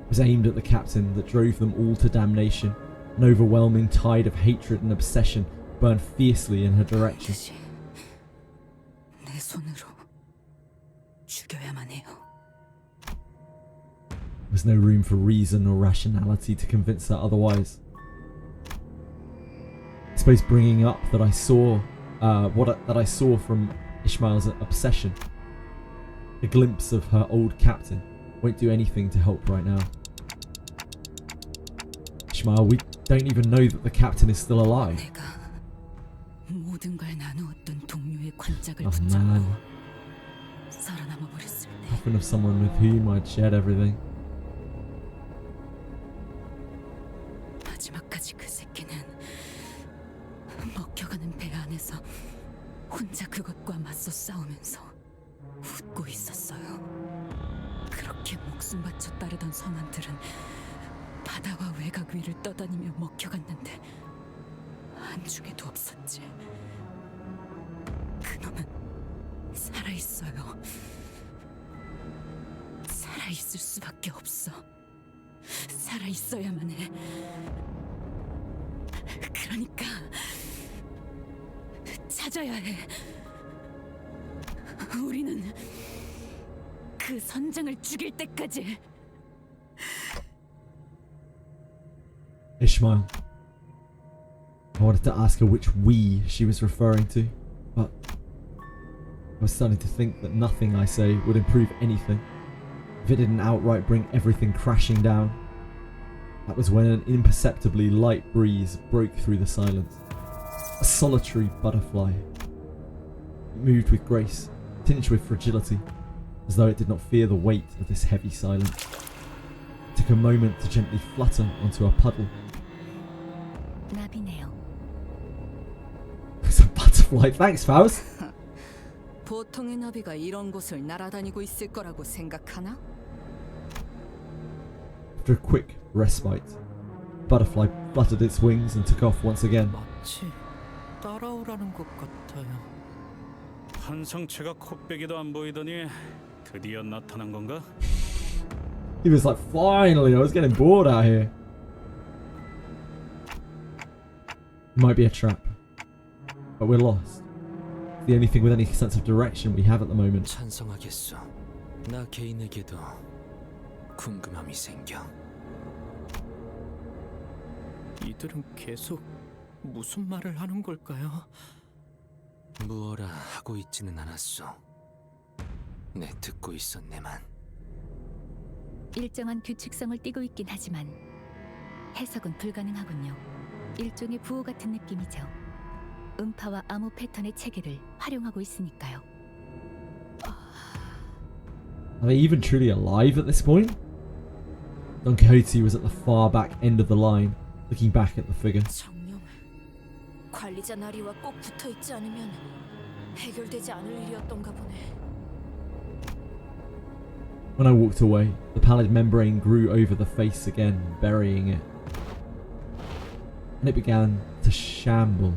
It was aimed at the captain that drove them all to damnation. An overwhelming tide of hatred and obsession burned fiercely in her direction. 내 손으로 죽여야만 해요. There was no room for reason or rationality to convince her otherwise. I suppose bringing up that I saw that I saw from Ishmael's obsession, a glimpse of her old captain, won't do anything to help right now. Ishmael, we don't even know that the captain is still alive. 내가 모든 걸 나누었던 동료의 관짝을 Oh 붙잡고 man, 살아남아 버렸을 때 coffin of someone with whom I'd shared everything. 마지막까지 그 새끼는 먹혀가는 배 안에서 혼자 그것과 맞서 싸우면서 웃고 있었어요. 그렇게 목숨 바쳐 따르던 선원들은 바다와 외곽 위를 떠다니며 먹혀갔는데 한중에도 없었지. 그놈은 살아있어요. 살아있을 수밖에 없어. 살아있어야만 해. 그러니까 찾아야 해. 우리는 그 선장을 죽일 때까지. Ishmael. I wanted to ask her which we she was referring to, but I was starting to think that nothing I say would improve anything if it didn't outright bring everything crashing down. That was when an imperceptibly light breeze broke through the silence. A solitary butterfly. It moved with grace, tinged with fragility, as though it did not fear the weight of this heavy silence. It took a moment to gently flutter onto a puddle. 나비네요. It's a butterfly. Thanks, Faust. 보통의 나비가 이런 곳을 날아다니고 있을 거라고 생각하나? After a quick respite, the butterfly fluttered its wings and took off once again. 마치 따라오라는 것 같아요. 한성체가 코빼기도 안 보이더니 드디어 나타난 건가? He was like, finally, I was getting bored out here. It might be a trap, but we're lost. It's the only thing with any sense of direction we have at the moment. 찬성하겠어. 나 개인에게도 궁금함이 생겨. 이들은 계속 무슨 말을 하는 걸까요? 무어라 하고 있지는 않았어. 내 듣고 있었네만. 일정한 규칙성을 띠고 있긴 하지만 해석은 불가능하군요. 일종의 부호 같은 느낌이죠. 음파와 암호 패턴의 체계를 활용하고 있으니까요. Are they even truly alive at this point? Don Quixote was at the far back end of the line, looking back at the figure. 정령, 관리자 나리와 꼭 붙어 있지 않으면 해결되지 않을 일이었던가 보네. When I walked away, the pallid membrane grew over the face again, burying it. And it began to shamble.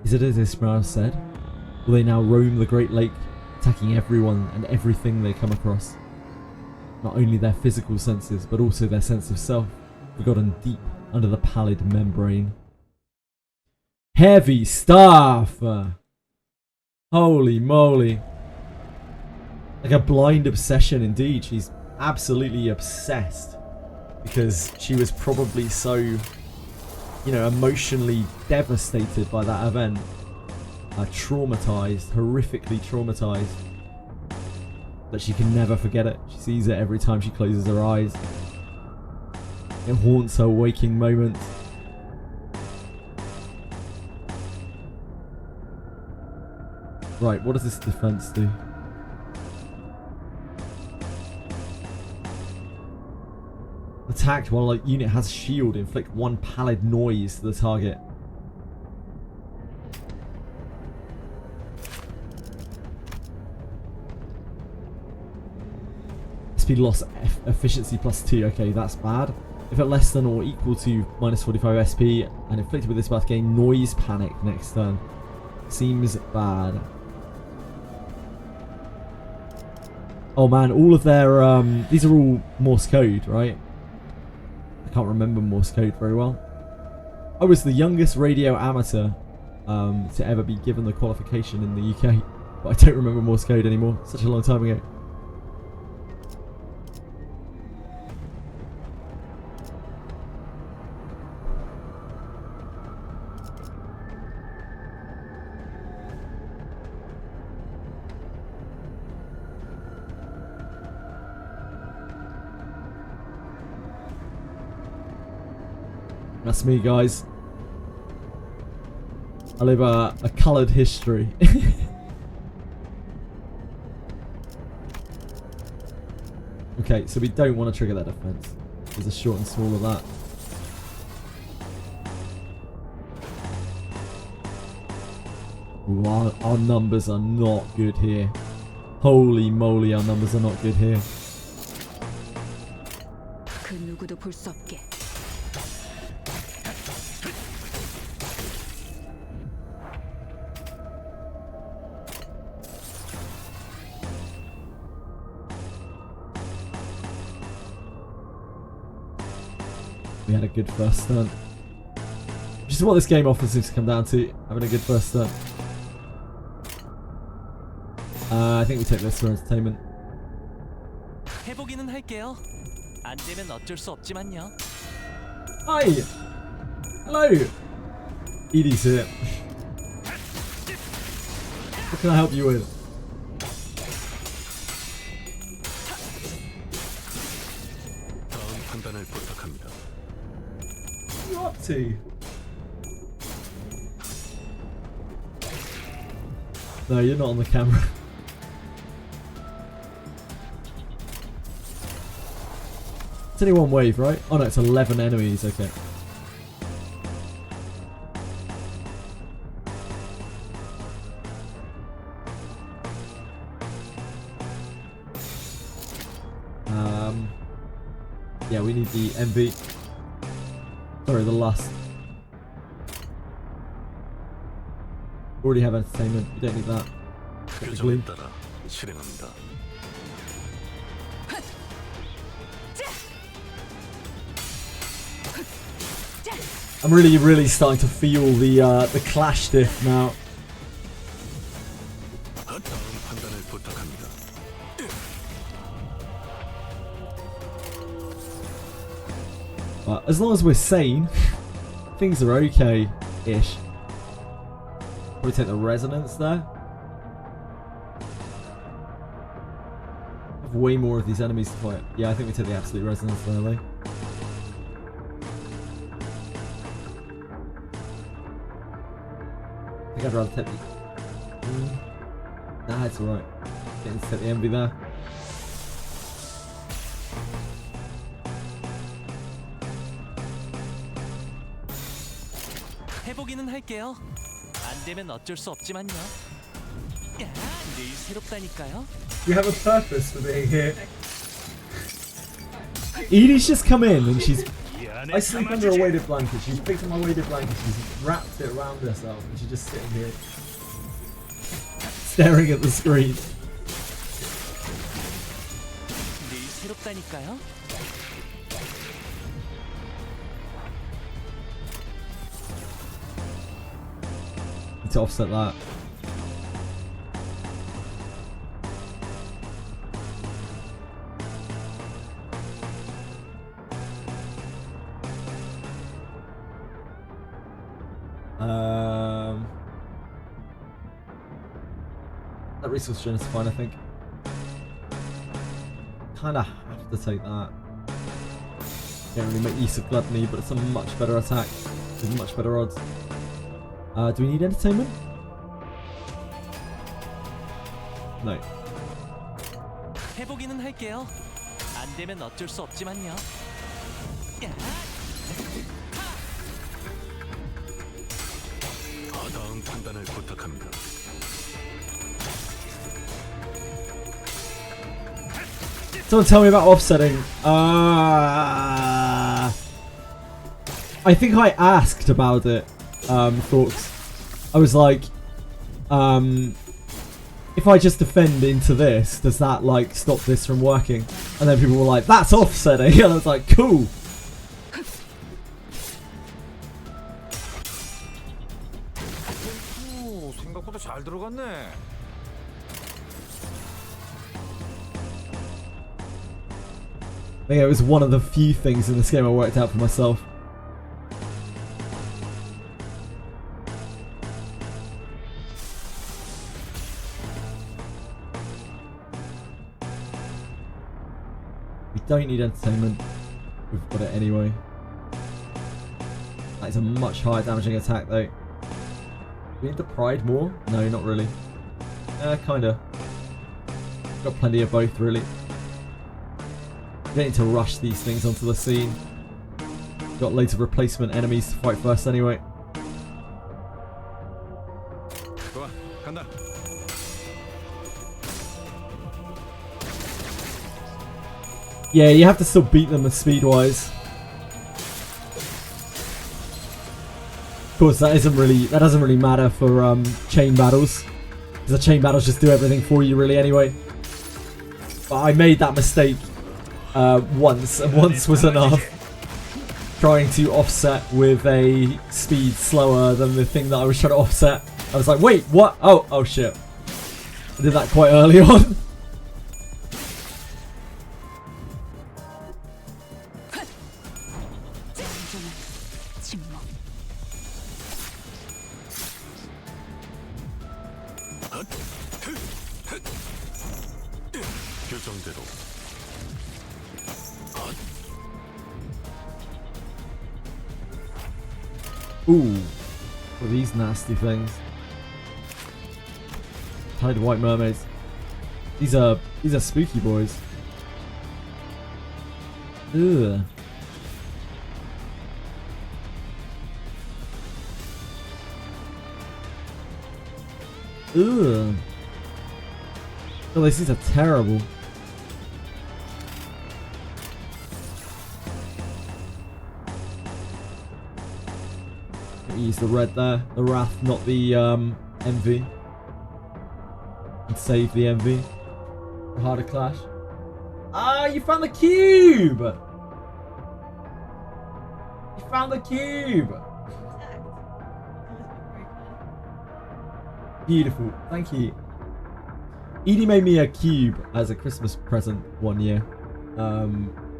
Is it as Ismail said? Will they now roam the Great Lake, attacking everyone and everything they come across? Not only their physical senses, but also their sense of self, forgotten deep under the pallid membrane. Heavy stuff! Holy moly. Like a blind obsession indeed. She's absolutely obsessed. Because she was probably so, you know, emotionally devastated by that event. Traumatized, horrifically traumatized. That she can never forget it. She sees it every time she closes her eyes. It haunts her waking moments. Right, what does this defense do? Attacked while a unit has shield, inflict 1 pallid noise to the target. SP loss efficiency +2. Okay, that's bad. If at less than or equal to -45 SP and inflicted with this buff, gain noise panic next turn. Seems bad. Oh man, all of their these are all Morse code, right? I can't remember Morse code very well. I was the youngest radio amateur to ever be given the qualification in the UK, but I don't remember Morse code anymore. Such a long time ago. That's me, guys. I live a coloured history. Okay, so we don't want to trigger that defense. There's a short and small of that. Ooh, our numbers are not good here. Holy moly, our numbers are not good here. 그 누구도 볼 수 없게. We had a good first stunt. Which is what this game often seems to come down to, having a good first stunt. I think we take this for entertainment. 해보기는 할게요. 안 되면 어쩔 수 없지만요. Hi! Hello! Edie's here. What can I help you with? 다음 판단을 부탁합니다. What are you up to? No, you're not on the camera. only one wave, right? Oh no, it's 11 enemies, okay. Yeah, we need the MV. Sorry, the lust. Already have entertainment, we don't need that. Technically. 규정에 따라 실행합니다. I'm really starting to feel the clash diff now. 다음 판단을 부탁합니다. But as long as we're sane, things are okay-ish. Probably take the resonance there. Have way more of these enemies to fight. Yeah, I think we take the absolute resonance there, though. I think I'd rather take the... Nah, it's alright. Getting to take the envy there. 해보기는 할게요. 안 되면 어쩔 수 없지만요. 야, 늘 새롭다니까요. You have a purpose for being here. Edie's just come in and she's... I sleep under a weighted blanket. She's picked up my weighted blanket. She's wrapped it around herself and she's just sitting here staring at the screen. 늘 새롭다니까요. Need to offset that. That resource gen is fine, I think. Kinda have to take that. Can't really make use of Gluttony, but it's a much better attack with much better odds. Do we need entertainment? No. 해보기는 할게요. 안 되면 어쩔 수 없지만요. 야. 다음 판단을 부탁합니다. Someone tell me about offsetting. I think I asked about it, Thoughts. I was like, if I just defend into this, does that like stop this from working? And then people were like, that's offsetting, and I was like, cool. 생각보다 잘 들어갔네. I think it was one of the few things in this game I worked out for myself. We don't need entertainment. We've got it anyway. That is a much higher damaging attack though. Do we need the pride more? No, not really. Kinda. Got plenty of both really. We don't need to rush these things onto the scene. Got loads of replacement enemies to fight first anyway. 좋아, 간다. Yeah, you have to still beat them speed-wise. Of course, that doesn't really matter for chain battles, because the chain battles just do everything for you really anyway. But I made that mistake once, and once was enough. Trying to offset with a speed slower than the thing that I was trying to offset. I was like, wait, what? Oh shit. I did that quite early on. 규정대로. Ooh, what are these nasty things? Tiny white mermaids. These are spooky boys. Ugh. Ugh. Oh, these things are terrible. Use the red there, the wrath, not the envy. And save the envy. A harder clash. Ah, you found the cube! You found the cube! Beautiful, thank you. Edie made me a cube as a Christmas present one year.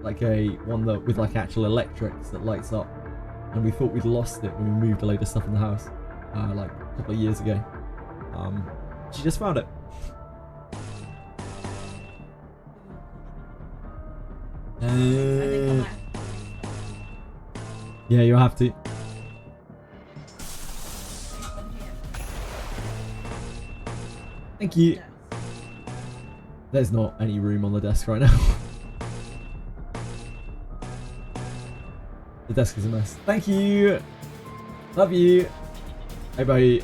Like a one that with like actual electrics that lights up. And we thought we'd lost it when we moved a load of stuff in the house. Like a couple of years ago. She just found it. Yeah, you'll have to. Thank you. There's not any room on the desk right now. The desk is a mess. Thank you. Love you. Bye bye.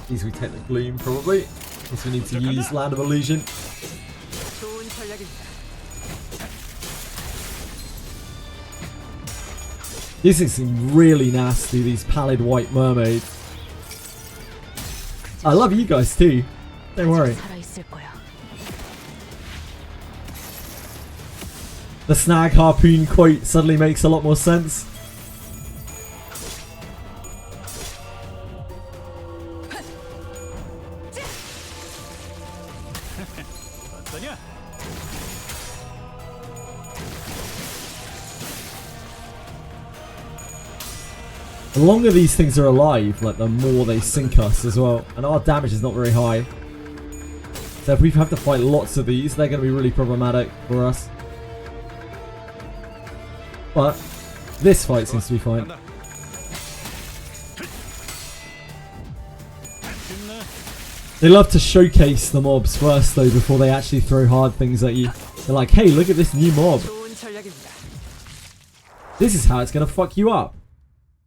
These we take the gloom probably. Guess we need to use Land of Illusion. 좋은 전략입니다. These things seem really nasty, these pallid white mermaids. I love you guys too. Don't worry. The snag harpoon quote suddenly makes a lot more sense. The longer these things are alive, like the more they sink us as well. And our damage is not very high. So if we have to fight lots of these, they're going to be really problematic for us. But this fight seems to be fine. They love to showcase the mobs first though before they actually throw hard things at you. They're like, hey, look at this new mob. This is how it's going to fuck you up.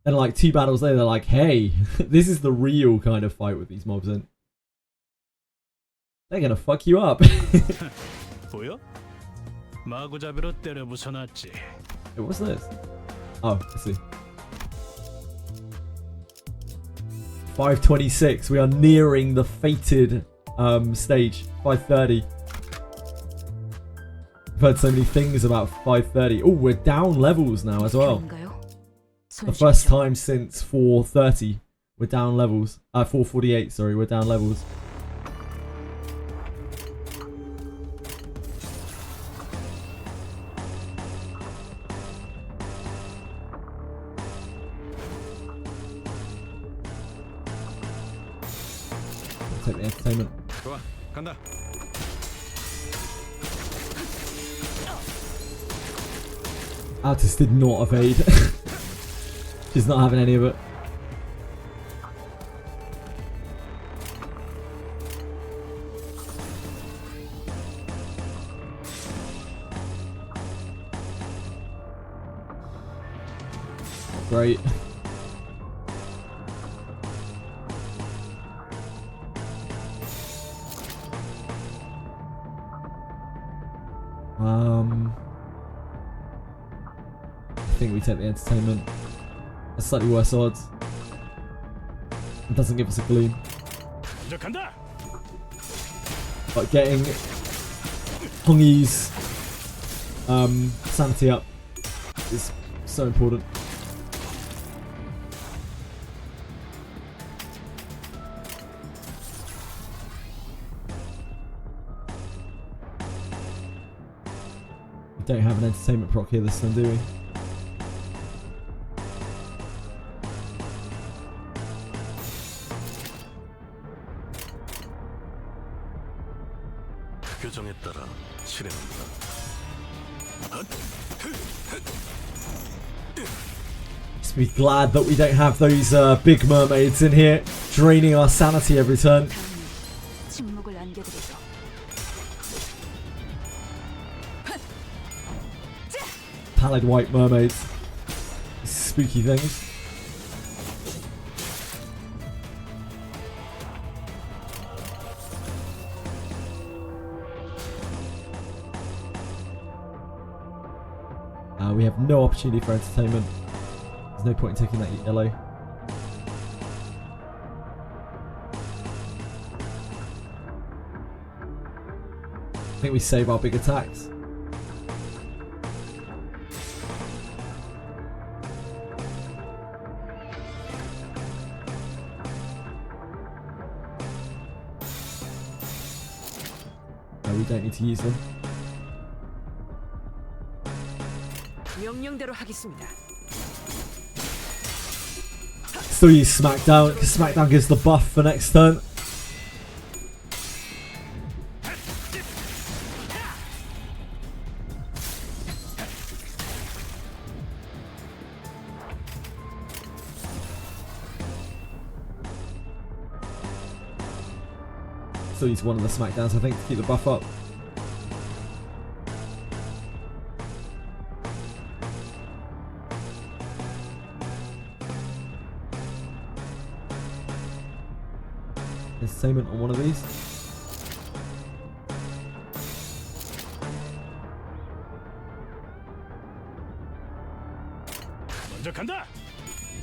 And like 2 battles later, they're like, hey, this is the real kind of fight with these mobs in. They're gonna fuck you up. Hey, what's this? Oh, let's see. 526. We are nearing the fated stage. 530. I've heard so many things about 530. Oh, we're down levels now as well. The first time since 430, we're down levels. 448, sorry, we're down levels. I'll take the entertainment. Altus did not evade. She's not having any of it. Great. I think we take the entertainment. Slightly worse odds. It doesn't give us a gloom. But getting Hongi's sanity up is so important. We don't have an entertainment proc here this time, do we? Just be glad that we don't have those big mermaids in here draining our sanity every turn. 침묵을 안겨드리죠. Pallid white mermaids. Spooky things. We have no opportunity for entertainment. There's no point in taking that yellow. I think we save our big attacks. No, we don't need to use them. 명령대로 하겠습니다. Still use Smackdown, because Smackdown gives the buff for next turn. Still use one of the Smackdowns, I think, to keep the buff up. Entertainment on one of these.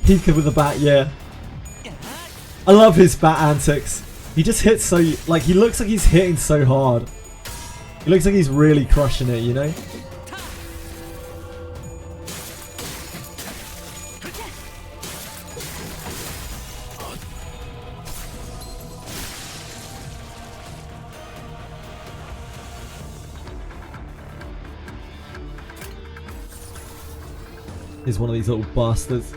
Pika with the bat, yeah. I love his bat antics. He just hits so, like, he looks like he's hitting so hard. He looks like he's really crushing it, you know? He's one of these little bastards.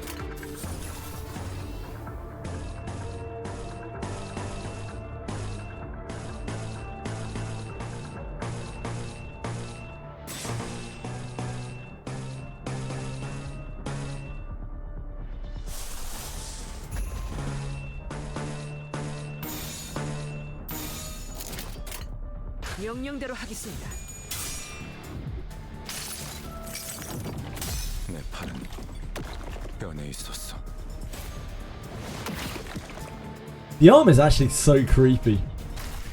명령대로 하겠습니다. 내 팔은 뼈에 있었어. The arm is actually so creepy.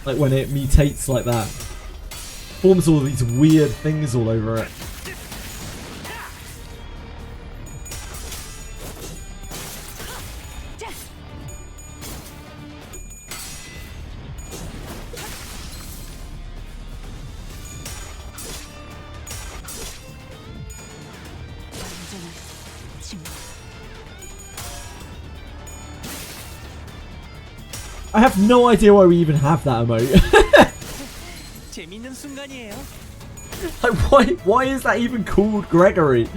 Like when it mutates like that. Forms all these weird things all over it. I have no idea why we even have that emote. 재밌는 순간이에요. Like why is that even called Gregory?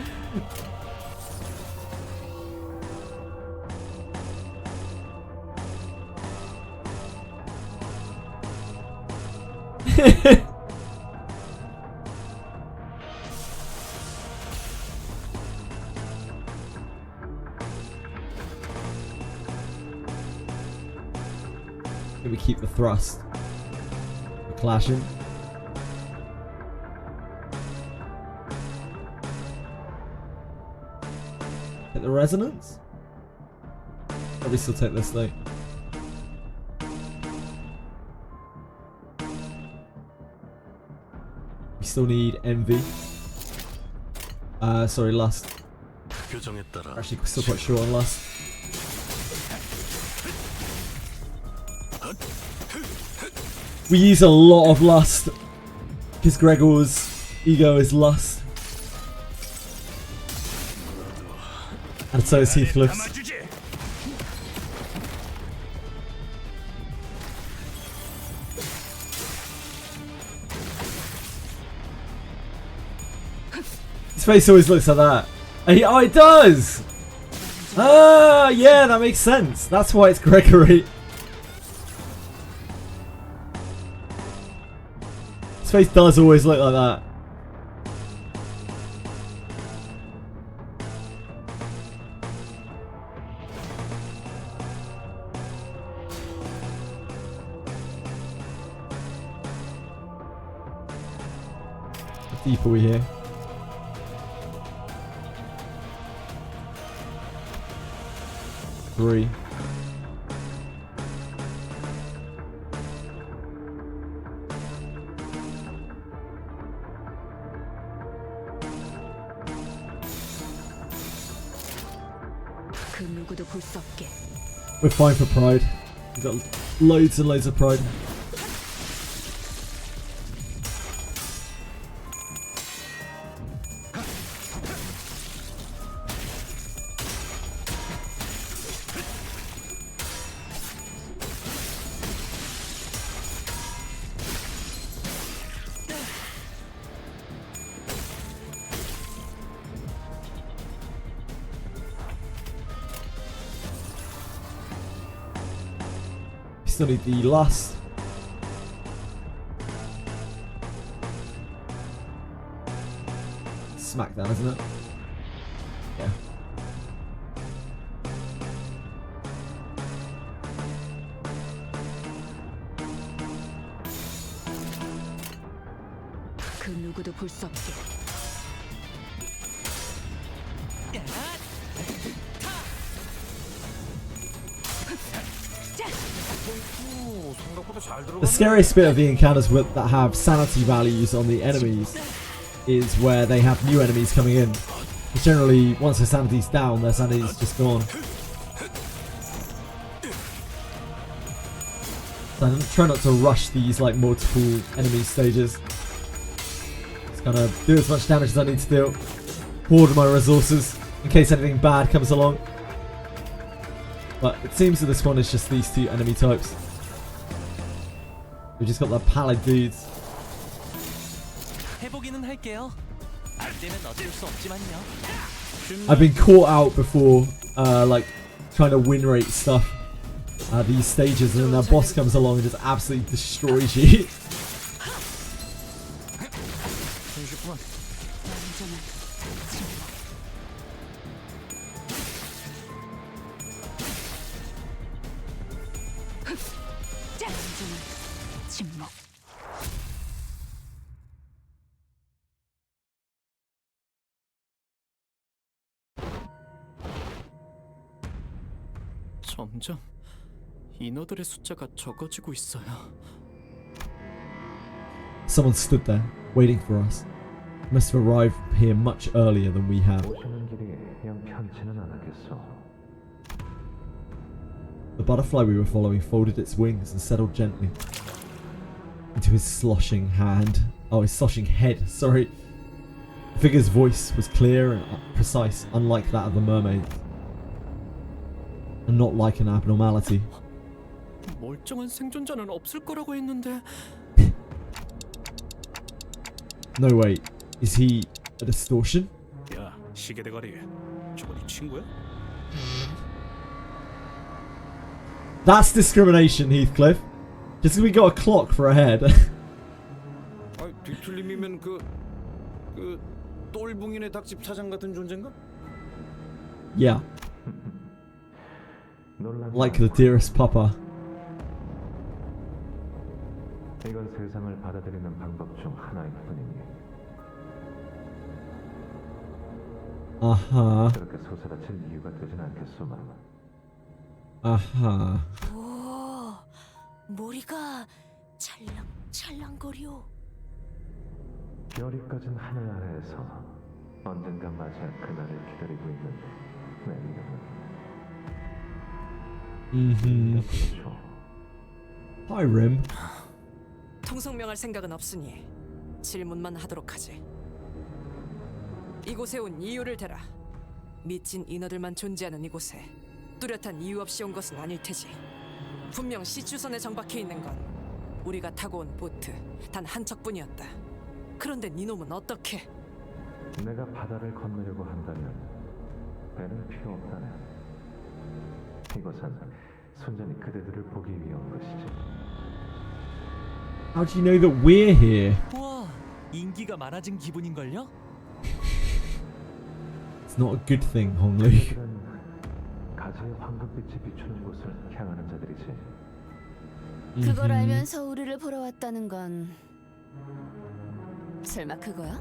We keep the thrust. We're clashing. Hit the resonance? Probably still take this though. We still need envy. Sorry, lust. 규정에 따라 Actually, still quite sure on lust. We use a lot of lust because Gregor's ego is lust, and so is Heathcliff's. His face always looks like that. Oh, it does! Ah, yeah, that makes sense. That's why it's Gregory. His face does always look like that. deep are we here? Three. 그 누구도 볼 수 없게. We're fine for pride. We've got loads and loads of pride. Still need the last. Smackdown, isn't it? Yeah. 그 누구도 볼 수 없게. The scariest bit of the encounters that have sanity values on the enemies is where they have new enemies coming in. Because generally, once their sanity's down, their sanity's just gone. So I try not to rush these like multiple enemy stages. Just kind of do as much damage as I need to do. Hoard my resources in case anything bad comes along. But it seems that this one is just these two enemy types. We've just got the pallid dudes. 해보기는 할게요. 안 되면 어쩔 수 없지만요. I've been caught out before, like trying to win rate stuff. These stages, and then their boss comes along and just absolutely destroys you. 침묵. 점점 인어들의 숫자가 적어지고 있어요. Someone stood there, waiting for us. Must have arrived here much earlier than we have. The butterfly we were following folded its wings and settled gently into his sloshing hand. Oh, his sloshing head, sorry. The figure's voice was clear and precise, unlike that of the mermaid. And not like an abnormality. 멀쩡한 생존자는 없을 거라고 했는데. No, wait. Is he a distortion? 야, 시계 대가리. 저거 네 친구야? That's discrimination, Heathcliff. Just because we got a clock for a head. 아, 뒤틀림이면 그 똘붕이네 닭집 사장 같은 존재인가? Yeah. Like the dearest papa. 이건 세상을 받아들이는 방법 중 하나일 뿐이니. 아하. 그렇게 솟아칠 이유가 되진 않겠소만. 아하. 오, 머리가 찰랑찰랑거려. 별이 꺼진 하늘 아래에서 언젠가 맞이할 그날을 기다리고 있는 내 이름은. Hi, Rim. 통성명할 생각은 없으니 질문만 하도록 하지. 이곳에 온 이유를 대라. 미친 인어들만 존재하는 이곳에 뚜렷한 이유 없이 온 것은 아닐 테지. 분명 시추선에 정박해 있는 건 우리가 타고 온 보트 단 한 척뿐이었다. 그런데 니놈은 어떻게? 내가 바다를 건너려고 한다면 배는 필요 없다네. 이곳은 순전히 그대들을 보기 위한 것이지. How do you know that we're here? 우와, 인기가 많아진 기분인걸요? It's not a good thing, Hongli. 가지의 황금빛이 비추는 곳을 향하는 자들이지. 그걸 알면서 우리를 보러 왔다는 건 설마 그거야?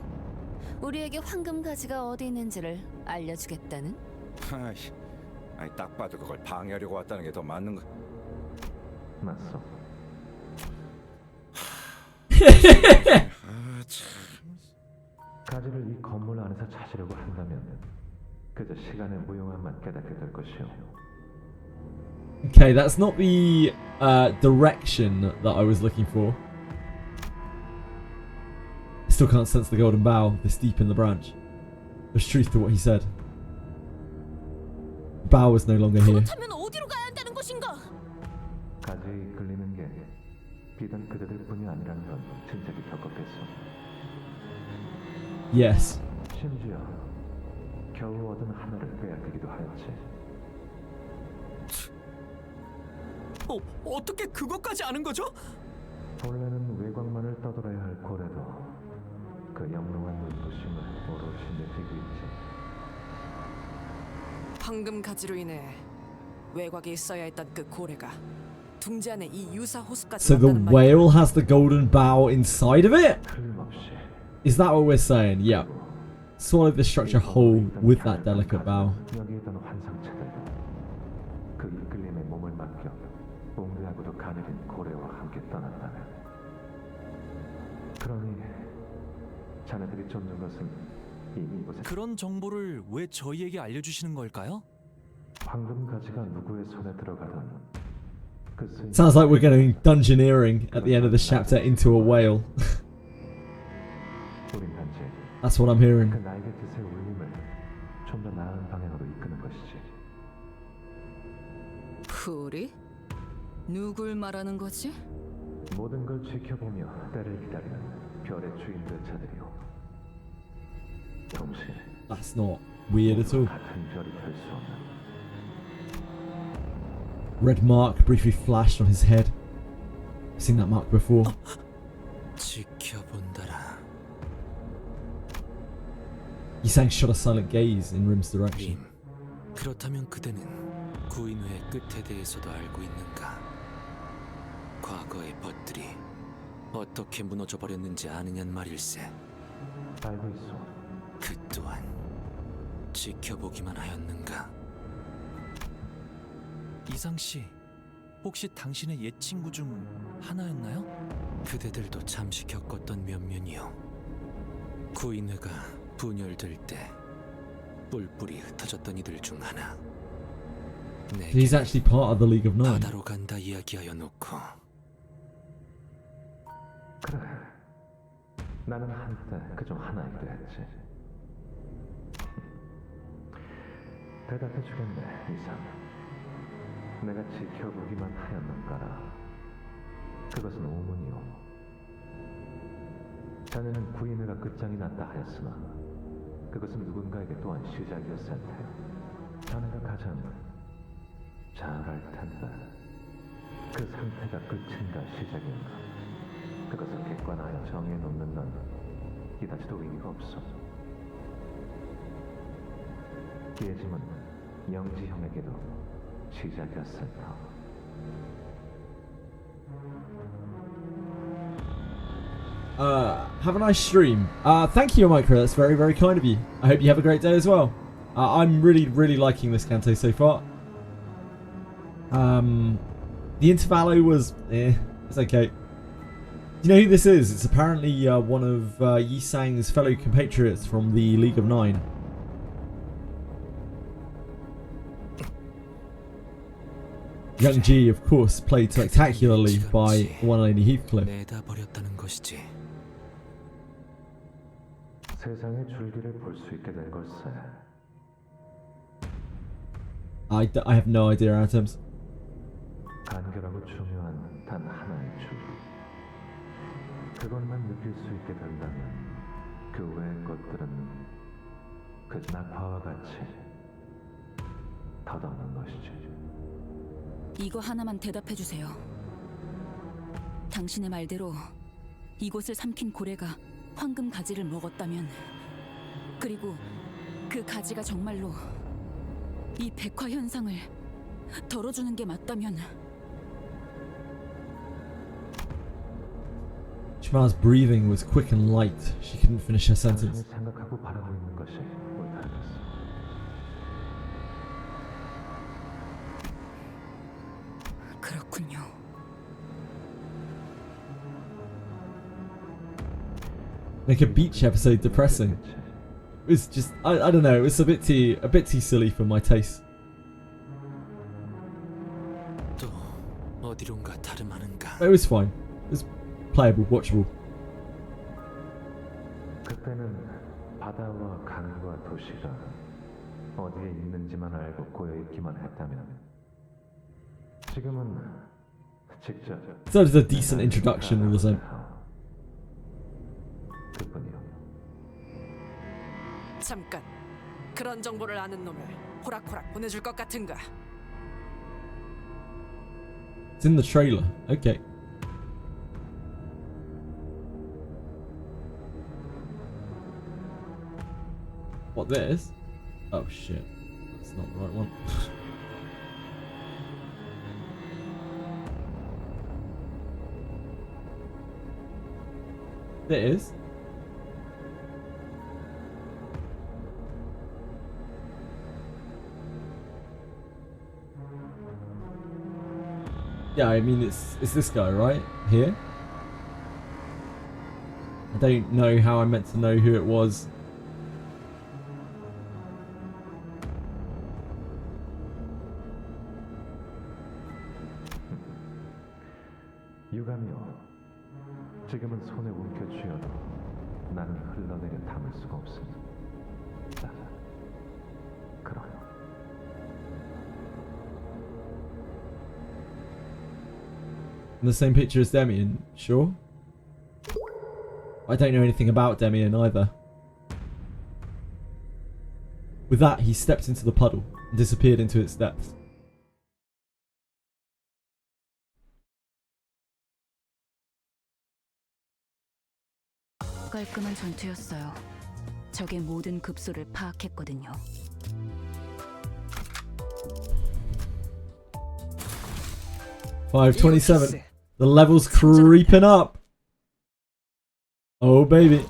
우리에게 황금 가지가 어디 있는지를 알려주겠다는? 아이씨, 아니 딱 봐도 그걸 방해하려고 왔다는 게 더 맞는 거. 맞소. 아 참. 가지를 이 건물 안에서 찾으려고 한다면 그저 시간의 무용함만 깨닫게 될 것이오. Okay, that's not the direction that I was looking for. I still can't sense the golden bough this deep in the branch. There's truth to what he said. Bough is no longer here. 그렇다면 어디로 가야 한다는 것인가? 가지에 이끌리는 게 비단 그대들뿐이 아니라는 건 진작에 겪었겠소. Yes. 심지어 겨우 얻은 하나를 빼앗기기도 하였지. 어떻게 그것까지 아는 거죠? 본래는 외곽만을 떠돌아야 할 고래도 그 영롱한 눈부심을 오롯이 느끼고 있지. 황금 가지로 인해 외곽에 있어야 했던 그 고래가 둥지 안에 이 유사 호수까지 So the 왔다는 말이야. whale has the golden bough inside of it? 틀림없이 Is that what we're saying? Yeah. Swallowed the structure whole with that delicate bough. 여기 있던 환상체들도 그 이끌림에 몸을 맡겨 웅대하고도 가늘인 고래와 함께 떠났다네. 그러니 자네들이 쫓는 것은 이미 이곳에 그런 정보를 왜 저희에게 알려주시는 걸까요? 황금 가지가 누구의 손에 들어가든 그 스님 Sounds like we're getting dungeoneering at the end of this chapter into a whale. 우린 단지 That's what I'm hearing. 그 날개 뜻의 울림을 좀 더 나은 방향으로 이끄는 것이지. 우리? 누굴 말하는 거지? 모든 걸 지켜보며 때를 기다리는 별의 주인들 자들이오. 동시에 That's not weird at all. 같은 별이 될 수 없는 Red mark briefly flashed on his head. I've seen that mark before. 지켜본다라. Yisang shot a silent gaze in Rim's direction. 림, 그렇다면 그대는 구인회의 끝에 대해서도 알고 있는가? 과거의 벗들이 어떻게 무너져 버렸는지 아느냔 말일세. 알고 있어. 그 또한 지켜보기만 하였는가? 이상 씨, 혹시 당신의 옛 친구 중 하나였나요? 그대들도 잠시 겪었던 면면이요. 구인회가 분열될 때 뿔뿔이 흩어졌던 이들 중 하나. He's actually part of the League of Nine. 바다로 간다 이야기하여 놓고 그래. 나는 한때 그중 하나이기도 했지. 대답해주겠네, 이상. 내가 지켜보기만 하였는가라. 그것은 오문이오. 자네는 구인회가 끝장이 났다 하였으나 그것은 누군가에게 또한 시작이었을 테요. 자네가 가장 잘 알 텐데 그 상태가 끝인가 시작인가 그것을 객관하여 정해놓는 건 이다지도 의미가 없어. 예짐은 영지형에게도 시작이었을 터. Have a nice stream. Thank you, Micro. That's very, very kind of you. I hope you have a great day as well. I'm really, really liking this Canto so far. The Intervallo was, it's okay. Do you know who this is? It's apparently one of Yisang's fellow compatriots from the League of Nine. Young G, of course, played spectacularly by one and only Heathcliff. 내다버렸다는 것이지. 세상의 줄기를 볼 수 있게 된 걸세. I have no idea, Atoms. 간결하고 중요한 단 하나의 줄기. 그것만 느낄 수 있게 된다면 그 외의 것들은 그저 낙화와 같이 덧없는 것이지. 이거 하나만 대답해 주세요. 당신의 말대로 이곳을 삼킨 고래가 황금 가지를 먹었다면, 그리고 그 가지가 정말로 이 백화 현상을 덜어주는 게 맞다면, Jamal's breathing was quick and light. She couldn't finish her sentence. 생각하고 바라고 있는 것이 옳다겠어. 그렇군요. Make a beach episode depressing. It was just I don't know, it was a bit too silly for my taste. 또 어디론가 다름 아는가. But it was fine. It was playable, watchable. 그때는 바다와 강과 도시가 어디에 있는지만 알고 꼬여있기만 했다면 지금은 직접 So it was a decent introduction all the same. 그뿐이요. 잠깐. 그런 정보를 아는 놈을 호락호락 보내줄 것 같은가? It's in the trailer. Okay. What, this? Oh shit. That's not the right one. It is. Yeah, I mean it's this guy right here. I don't know how I'm meant to know who it was. 유감이요. 지금은 손에 움켜쥐어도 나는 흘러내려 담을 수가 없습니다. 자, 그럼. In the same picture as Demian, sure? I don't know anything about Demian either. With that, he stepped into the puddle and disappeared into its depths. 깔끔한 전투였어요. 적의 모든 급소를 파악했거든요. 527. The level's creeping up. Oh baby.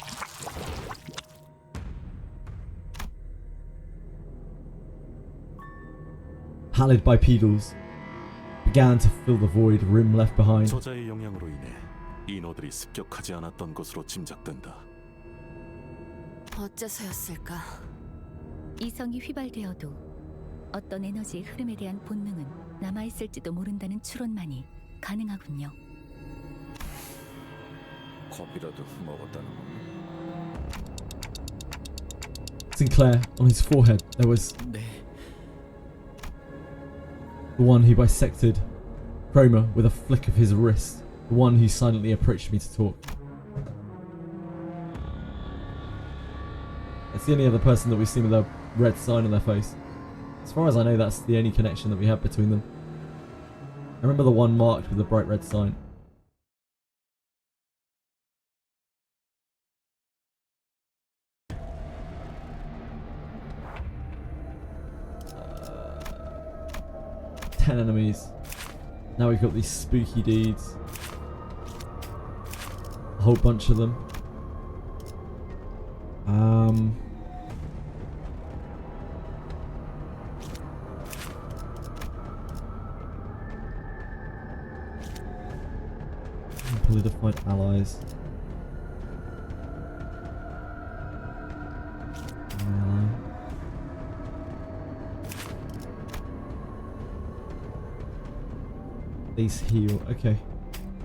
Pallid bipedals began to fill the void rim left behind. 저자의 영향으로 인해 인어들이 습격하지 않았던 것으로 짐작된다. 어째서였을까? 이성이 휘발되어도 어떤 에너지의 흐름에 대한 본능은 남아있을지도 모른다는 추론만이 가능하군요. 커피라도 먹었다는 건가? Sinclair, on his forehead, there was 네. the one who bisected Chroma with a flick of his wrist. The one who silently approached me to talk. That's the only other person that we've seen with a red sign on their face. As far as I know, that's the only connection that we have between them. I remember the one marked with the bright red sign. Ten enemies. Now we've got these spooky dudes. A whole bunch of them. Polidified allies. These heal. Okay.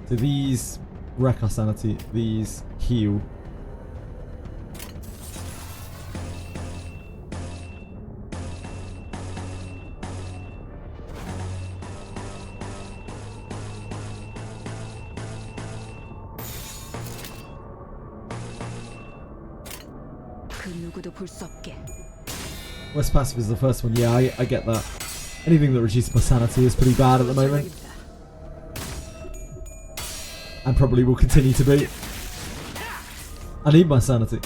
So these wreck our sanity. These heal. 그 누구도 볼 수 없게. West passive is the first one. Yeah, I get that. Anything that reduces my sanity is pretty bad at the moment. And probably will continue to be. I need my sanity.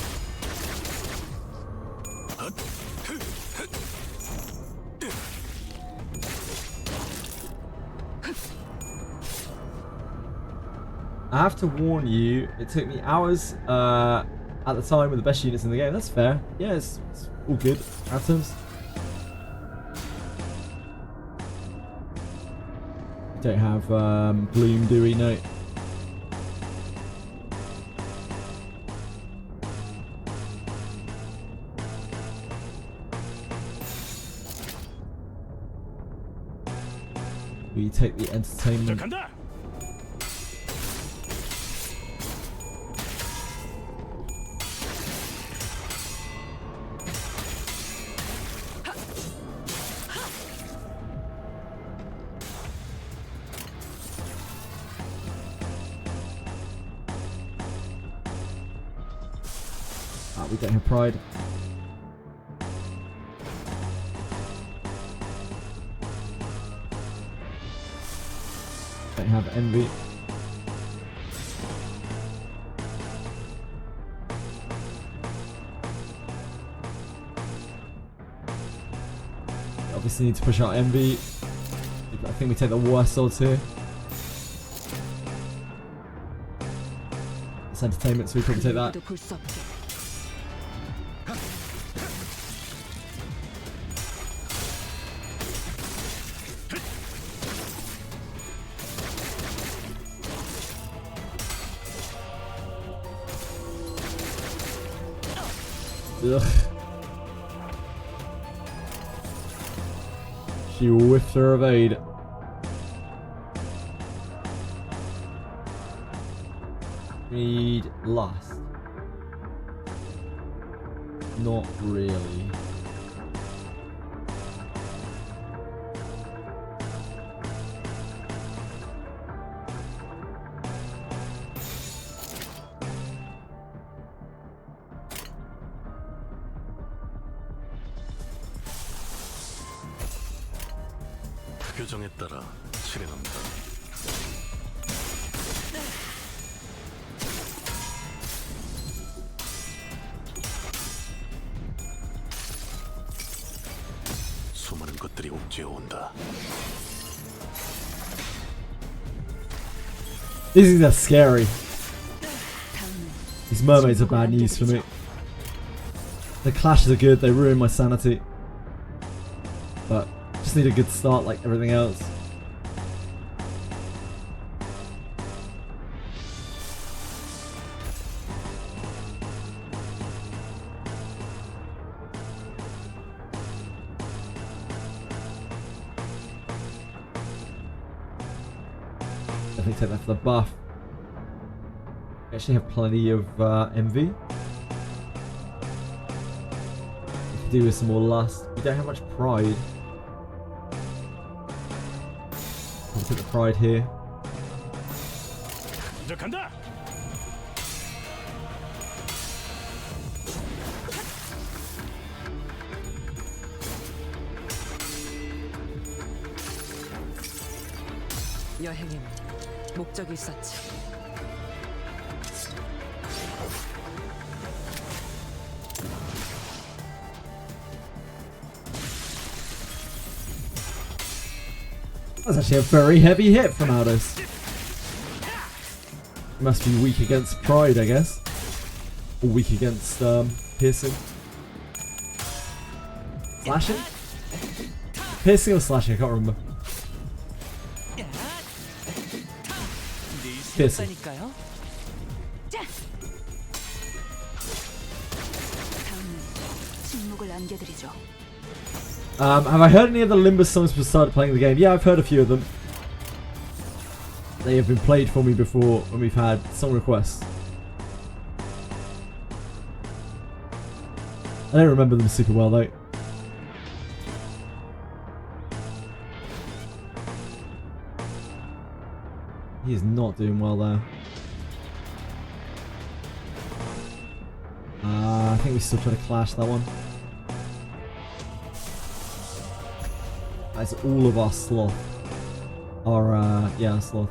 I have to warn you, it took me hours at the time with the best units in the game. That's fair. Yeah, it's all good. Atoms. Don't have Bloom, do we? No. We take the entertainment. We don't have pride. Don't have envy. Obviously need to push out envy. I think we take the worst odds here. It's entertainment, so we probably take that. Ugh. She whiffed her evade. Need last. Not really. 규정에 따라 실행합니다. 수많은 것들이 옥죄어 온다. These are scary. These mermaids are bad news for me. The clashes are good, they ruin my sanity. But just need a good start like everything else. Definitely take that for the buff. We actually have plenty of envy. We could do with some more lust. We don't have much pride. I'll put the pride here. 여행에는 목적이 있었지. That's actually a very heavy hit from Aldous. Must be weak against pride, I guess. Or weak against piercing. Slashing? Piercing or slashing? I can't remember. Piercing. Have I heard any of the Limbus songs before I started playing the game? Yeah, I've heard a few of them. They have been played for me before when we've had song requests. I don't remember them super well though. He is not doing well there. I think we still try to clash that one. That's all of our sloth. Our, yeah, sloth.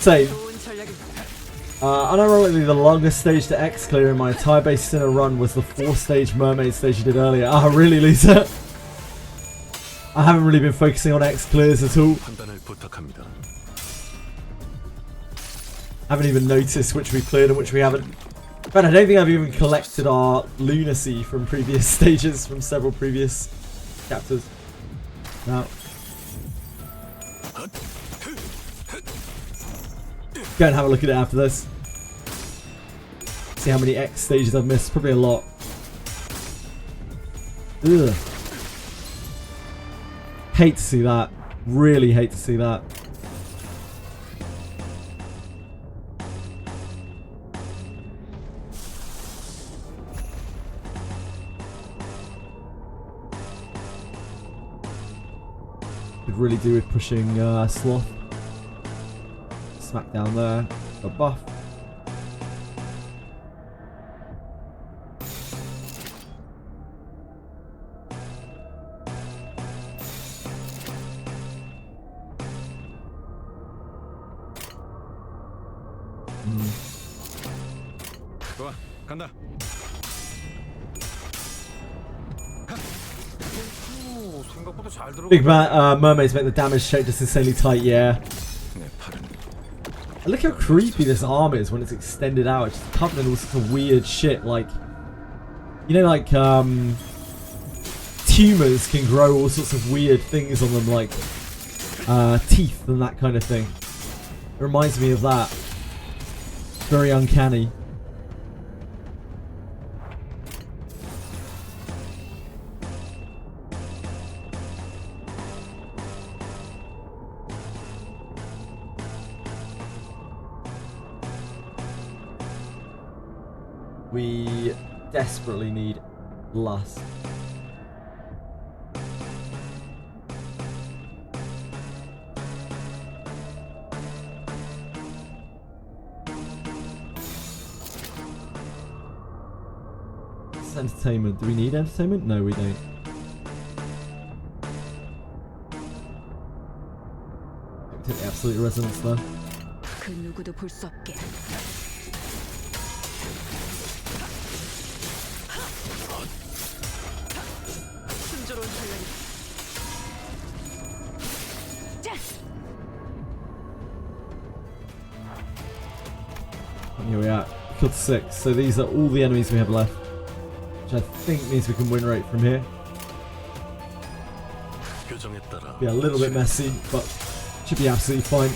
Same. Unironically, the longest stage to X clear in my entire base Sinner run was the 4-stage mermaid stage you did earlier. Ah, really, Lisa? I haven't really been focusing on X clears at all. Haven't even noticed which we cleared and which we haven't. But I don't think I've even collected our lunacy from previous stages, from several previous chapters. Now, go and have a look at it after this. See how many X stages I've missed. Probably a lot. Ugh. Hate to see that. Really hate to see that. Could really do with pushing Sloth. Smack down there. A buff. 좋아, 간다. Big mermaids make the damage shape just insanely tight, yeah. Look how creepy this arm is when it's extended out. It's just covered in all sorts of weird shit, like, you know, like tumors can grow all sorts of weird things on them, like teeth and that kind of thing. It reminds me of that. Very uncanny. We desperately need lust. This is entertainment. Do we need entertainment? No, we don't. Take the absolute resonance though. 그 누구도 볼 수 없게. Here we are. Killed 6. So these are all the enemies we have left. Which I think means we can win rate from here. Be a little bit messy, but should be absolutely fine.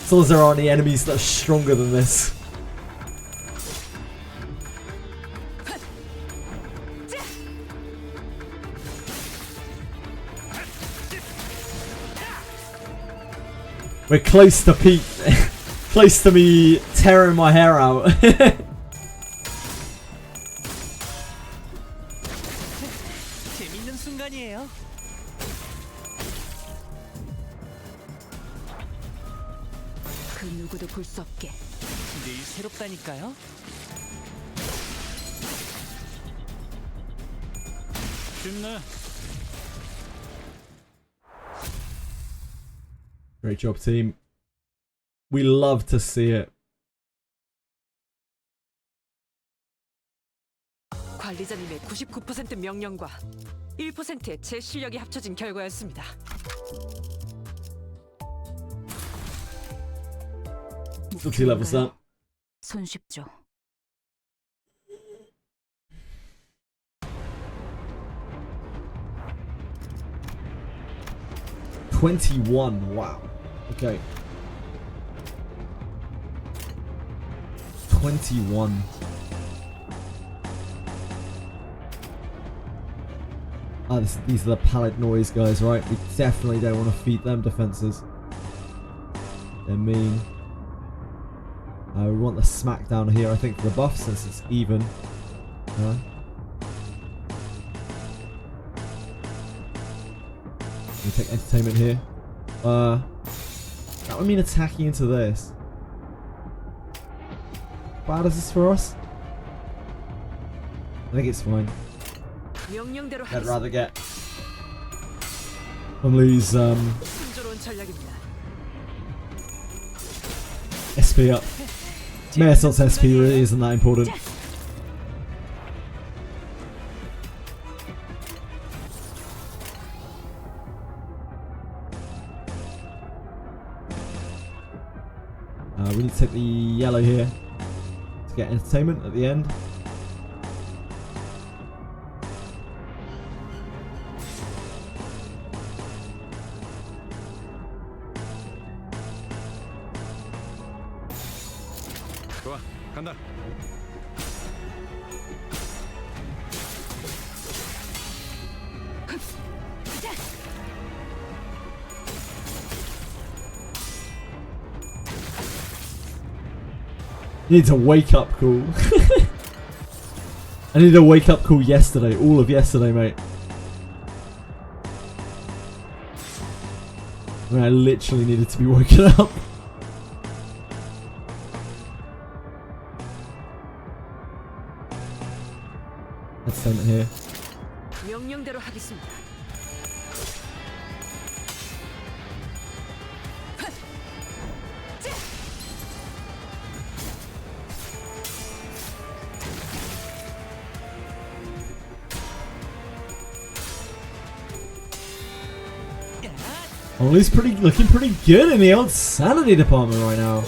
As long as there aren't any enemies that are stronger than this. We're close to peak. Close to me tearing my hair out. 재밌는 순간이에요. 그 누구도 볼 수 없게. 늘 새롭다니까요. 쉽네. Great job, team. We love to see it. 관리자님의 99% 명령과 1%의 제 실력이 합쳐진 결과였습니다. Difficulty levels up. 손쉽죠. $21. Wow. Okay. 21. Ah, these are the pallet noise guys, right? We definitely don't want to feed them defenses. They're mean. We want the smackdown here, I think, for the buff since it's even. We take entertainment here. That would mean attacking into this. How bad is this for us? I think it's fine. I'd rather get MONTHLIES SP up. Meersalt's SP really isn't that important. We need to take the yellow here to get entertainment at the end. 좋아, 간다. You need to wake up call. I needed a wake up call yesterday, all of yesterday, mate. I mean, I literally needed to be woken up. Entertainment here. 명령대로 하겠습니다. Ollie's looking pretty good in the old sanity department right now.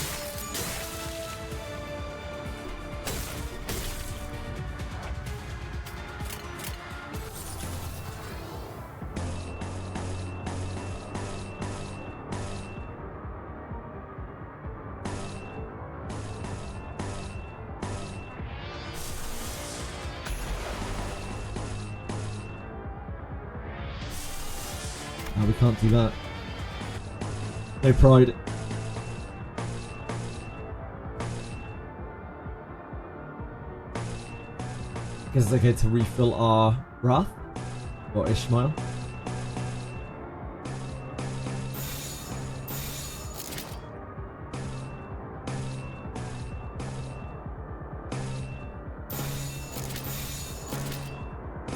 No, we can't do that. No pride. Guess it's okay to refill our Wrath or Ishmael.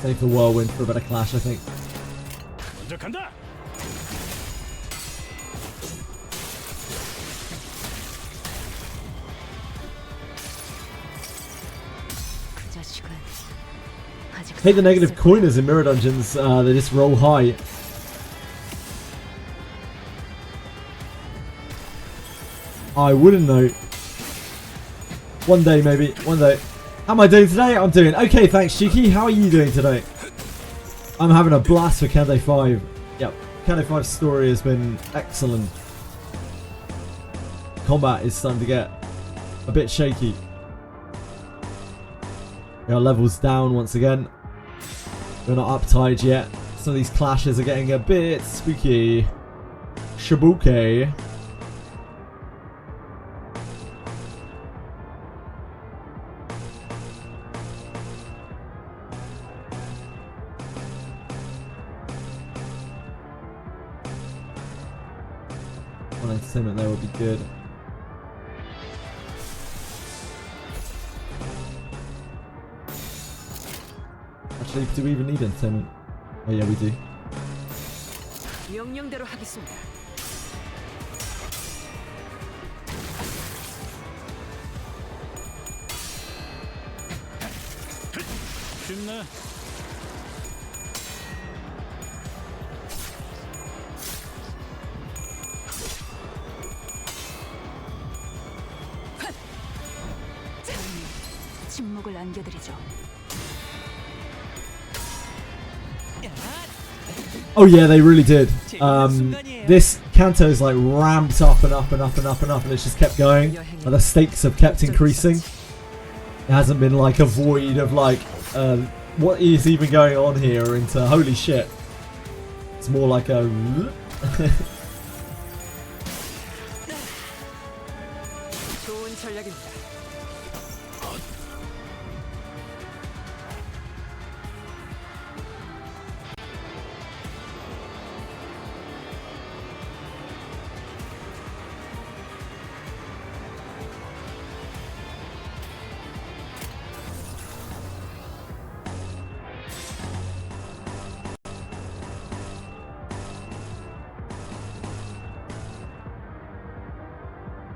Save the Whirlwind for a better clash, I think. 먼저 간다. Hate the negative coiners in mirror dungeons, they just roll high. I wouldn't know. One day maybe, one day. How am I doing today? I'm doing okay, thanks Cheeky. How are you doing today? I'm having a blast for Canto 5. Yep, Canto 5's story has been excellent. Combat is starting to get a bit shaky. Our levels down once again. We're not uptied yet. Some of these clashes are getting a bit spooky. Shabuke. One entertainment there would be good. Actually, do we even need entertainment? Oh yeah, we do. 명령대로 하겠습니다. 쉽네. 침묵을 안겨드리죠. Oh yeah, they really did. This Canto is like ramped up and up and up and up and up, and it's just kept going. Like, the stakes have kept increasing. It hasn't been like a void of like, what is even going on here into holy shit. It's more like a... 좋은 전략입니다.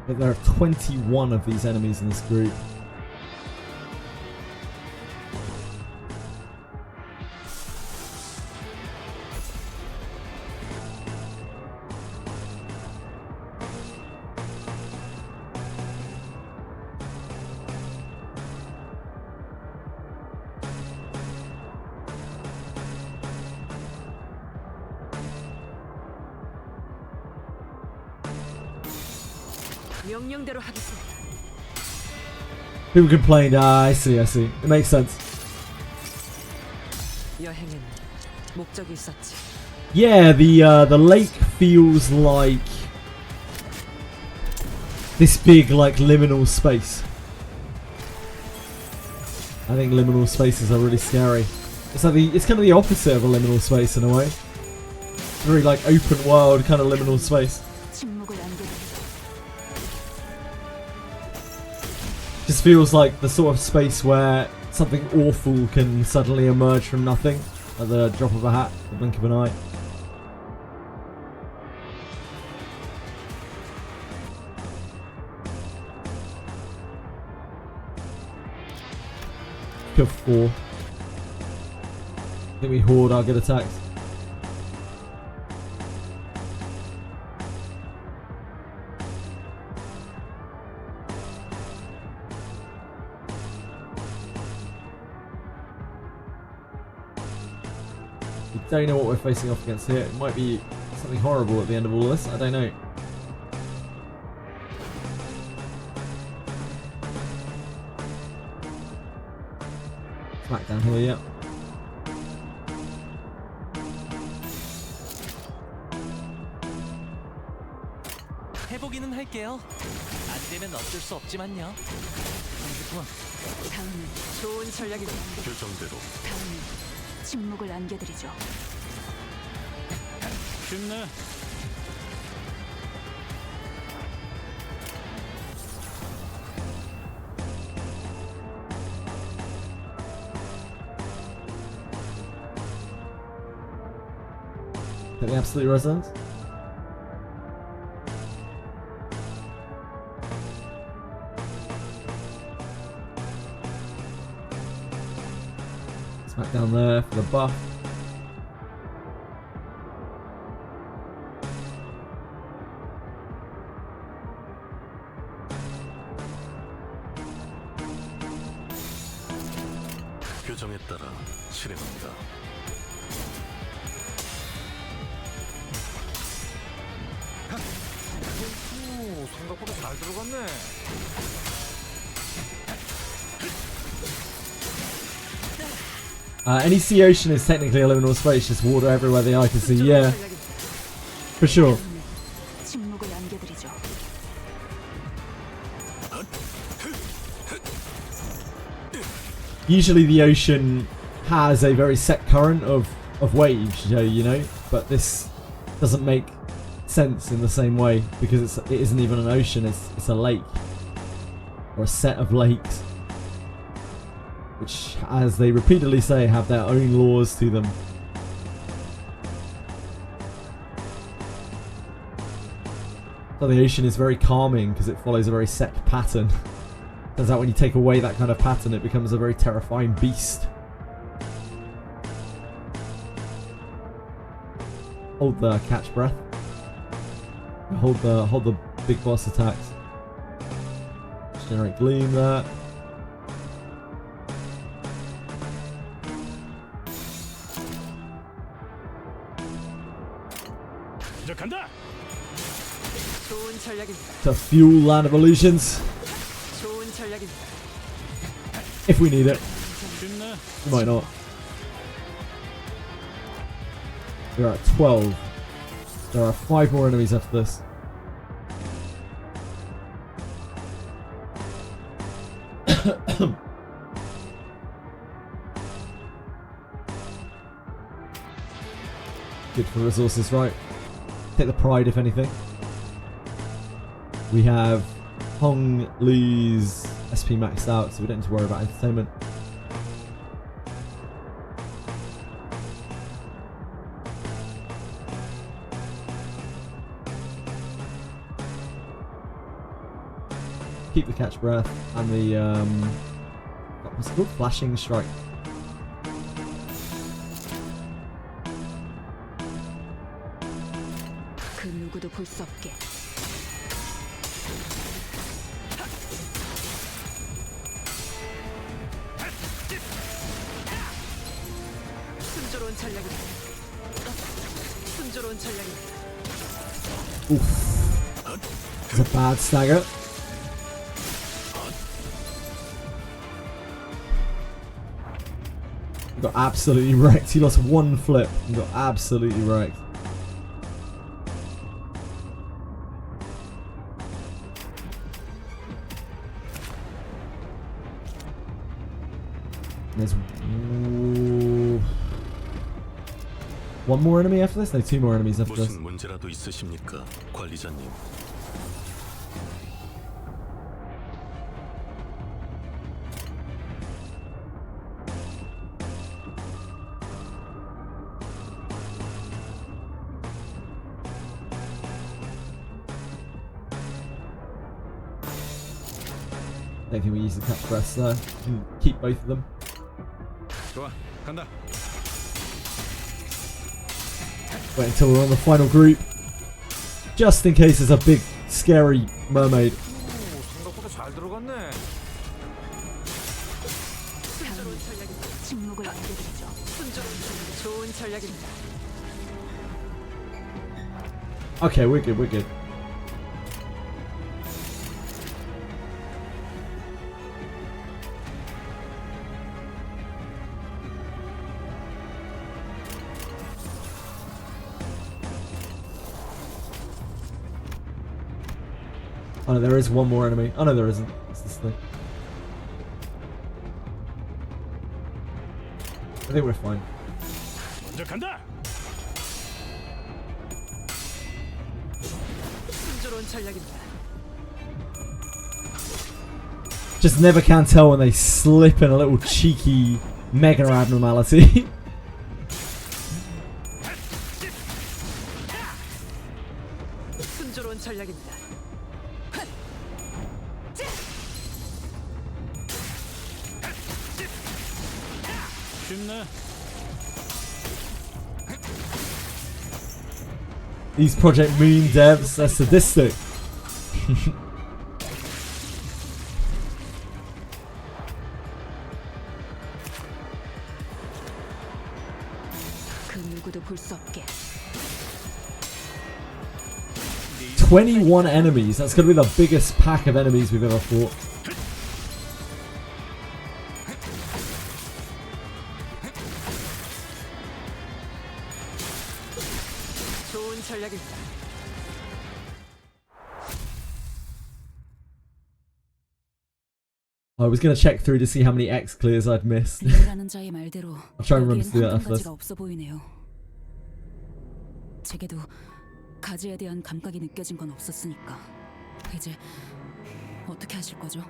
But there are 21 of these enemies in this group. 명령대로 하겠습니다. People complained, I see. It makes sense. 여행엔 목적이 있었지. Yeah, the lake feels like this big, like, liminal space. I think liminal spaces are really scary. It's like it's kind of the opposite of a liminal space in a way. Very like open world kind of liminal space. Just feels like the sort of space where something awful can suddenly emerge from nothing at the drop of a hat, the blink of an eye. Kill 4. I think we hoard our good attacks. We don't know what we're facing off against here. It might be something horrible at the end of all this. I don't know. Smack down here, yeah. 해보기는 할게요. 안 되면 어쩔 수 없지만요. 다음은 좋은 전략입니다. 규정대로 다음은 침묵을 안겨드리죠. 쉽네. Get the absolute resonance. Smack down there for the buff. 규정에 따라 실행합니다. 오, 생각보다 잘 들어갔네. Any sea ocean is technically a liminal space, just water everywhere the eye can see. Yeah, for sure. 침묵을 안겨드리죠. Usually the ocean has a very set current of waves, you know, but this doesn't make sense in the same way because it isn't even an ocean, it's a lake or a set of lakes, which, as they repeatedly say, have their own laws to them. So the ocean is very calming because it follows a very set pattern. Turns out when you take away that kind of pattern, it becomes a very terrifying beast. Hold the catch breath. Hold the big boss attacks. Just generate gleam there. 시작한다. 좋은 전략입니다. To fuel Land of Illusions. 좋은 전략입니다. If we need it. 쉽네. We might not. We're at 12. There are 5 more enemies after this. Good for resources, right? Take the pride, if anything. We have Hong Lee's SP maxed out, so we don't need to worry about entertainment. keep the catch breath and the what's it called? Flashing strike. 그 누구도 볼 수 없게. 순조로운 전략입니다. 순조로운 전략입니다. Oof. It's a bad stagger. He got absolutely wrecked. He lost one flip and got absolutely wrecked. There's one more enemy after this? No, two more enemies after this. 무슨 문제라도 있으십니까, 관리자님? I don't think we use the catch breaths there. Can keep both of them. 좋아, 간다. Wait until we're on the final group. Just in case there's a big, scary mermaid. 생각보다 잘 들어갔네. 순조로운 전략입니다. 침묵을 안겨드리죠. 순조로운 전략. 좋은 전략입니다. Okay, we're good, we're good. Oh no, there is one more enemy. Oh no, there isn't. It's this thing. I think we're fine. 먼저 간다. 순조로운 전략입니다. Just never can tell when they slip in a little cheeky mega abnormality. 순조로운 전략입니다. 쉽네. These Project Moon devs are sadistic. 그 누구도 볼 수 없게. 21 enemies. That's going to be the biggest pack of enemies we've ever fought. 좋은 전략입니다. I was going to check through to see how many X clears I'd missed. 리라는 자의 말대로 I'll try and remember 여기엔 to do that 한 after this. 가지가 없어 보이네요. 제게도 가지에 대한 감각이 느껴진 건 없었으니까 이제 어떻게 하실 거죠?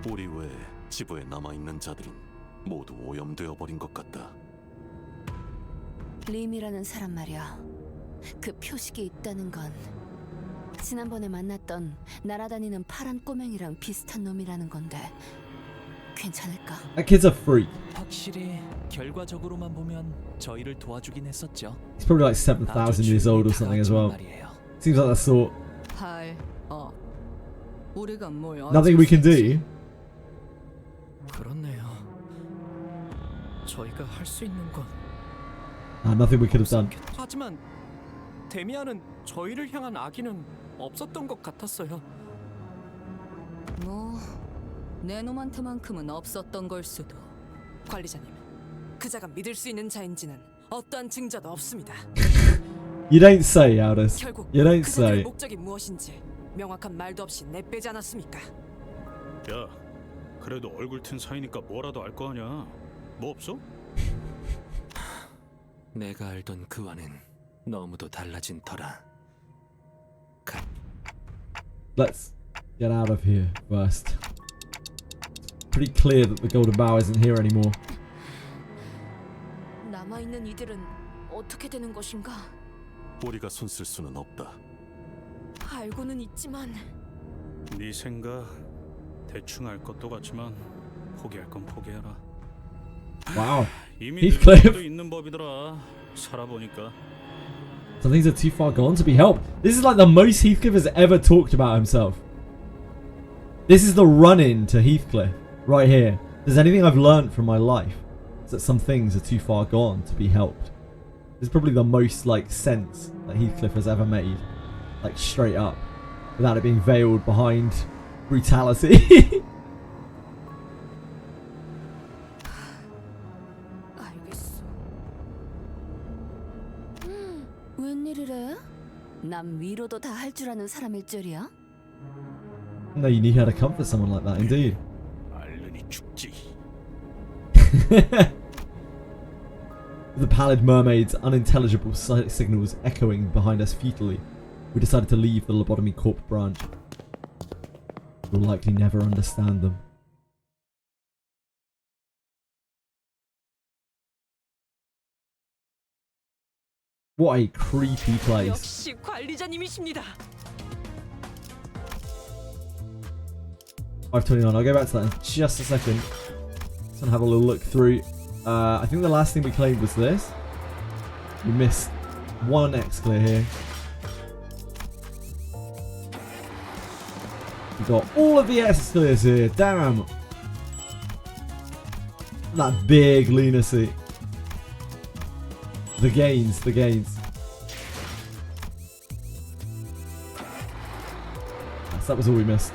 우리 외에 지부에 남아있는 자들은 모두 오염되어 버린 것 같다. 림이라는 사람 말이야. 그 표식이 있다는 건 지난번에 만났던 날아다니는 파란 꼬맹이랑 비슷한 놈이라는 건데 괜찮을까? That kid's a freak. 확실히 결과적으로만 보면 저희를 도와주긴 했었죠. He's probably like 7,000 years old or something as well. Seems like that sort. 우리가 뭘 Nothing we can do. 그렇네요. 저희가 할 수 있는 건 Nothing we could have done. 하지만 데미안은 저희를 향한 악의는 없었던 것 같았어요. 뭐 내 놈한테만큼은 없었던 걸 수도. 관리자님, 그자가 믿을 수 있는 자인지는 어떠한 증거도 없습니다. You don't say, Aldous. 결국 You don't 그자들의 say. 목적이 무엇인지 명확한 말도 없이 내빼지 않았습니까? 야, 그래도 얼굴 튼 사이니까 뭐라도 알 거 아냐. 뭐 없어? 내가 알던 그와는 너무도 달라진 터라. Let's get out of here first. Pretty clear that the Golden Bough isn't here anymore. 남아있는 이들은 어떻게 되는 것인가? 우리가 손쓸 수는 없다. 알고는 있지만 네 생각 대충 알 것도 같지만 포기할 건 포기해라. Wow. 이미 Heathcliff. 늙은 있는 법이더라. 살아보니까. Some things are too far gone to be helped. This is like the most Heathcliff has ever talked about himself. This is the run-in to Heathcliff right here. If there's anything I've learned from my life, it's that some things are too far gone to be helped. This is probably the most like sense that Heathcliff has ever made, like straight up, without it being veiled behind brutality. 알겠어. 웬일이래? 남 위로도 다 할 줄 아는 사람일 줄이야? No, you knew how to comfort someone like that, indeed. 알르니 죽지. With the pallid mermaid's unintelligible signals echoing behind us futilely, we decided to leave the Lobotomy Corp branch. We'll likely never understand them. What a creepy place. 역시 관리자님이십니다. 529. I'll go back to that in just a second. Just gonna have a little look through. I think the last thing we claimed was this. We missed one X clear here. We got all of the X clears here. Damn. That big lunacy. The gains, the gains. Yes, that was all we missed.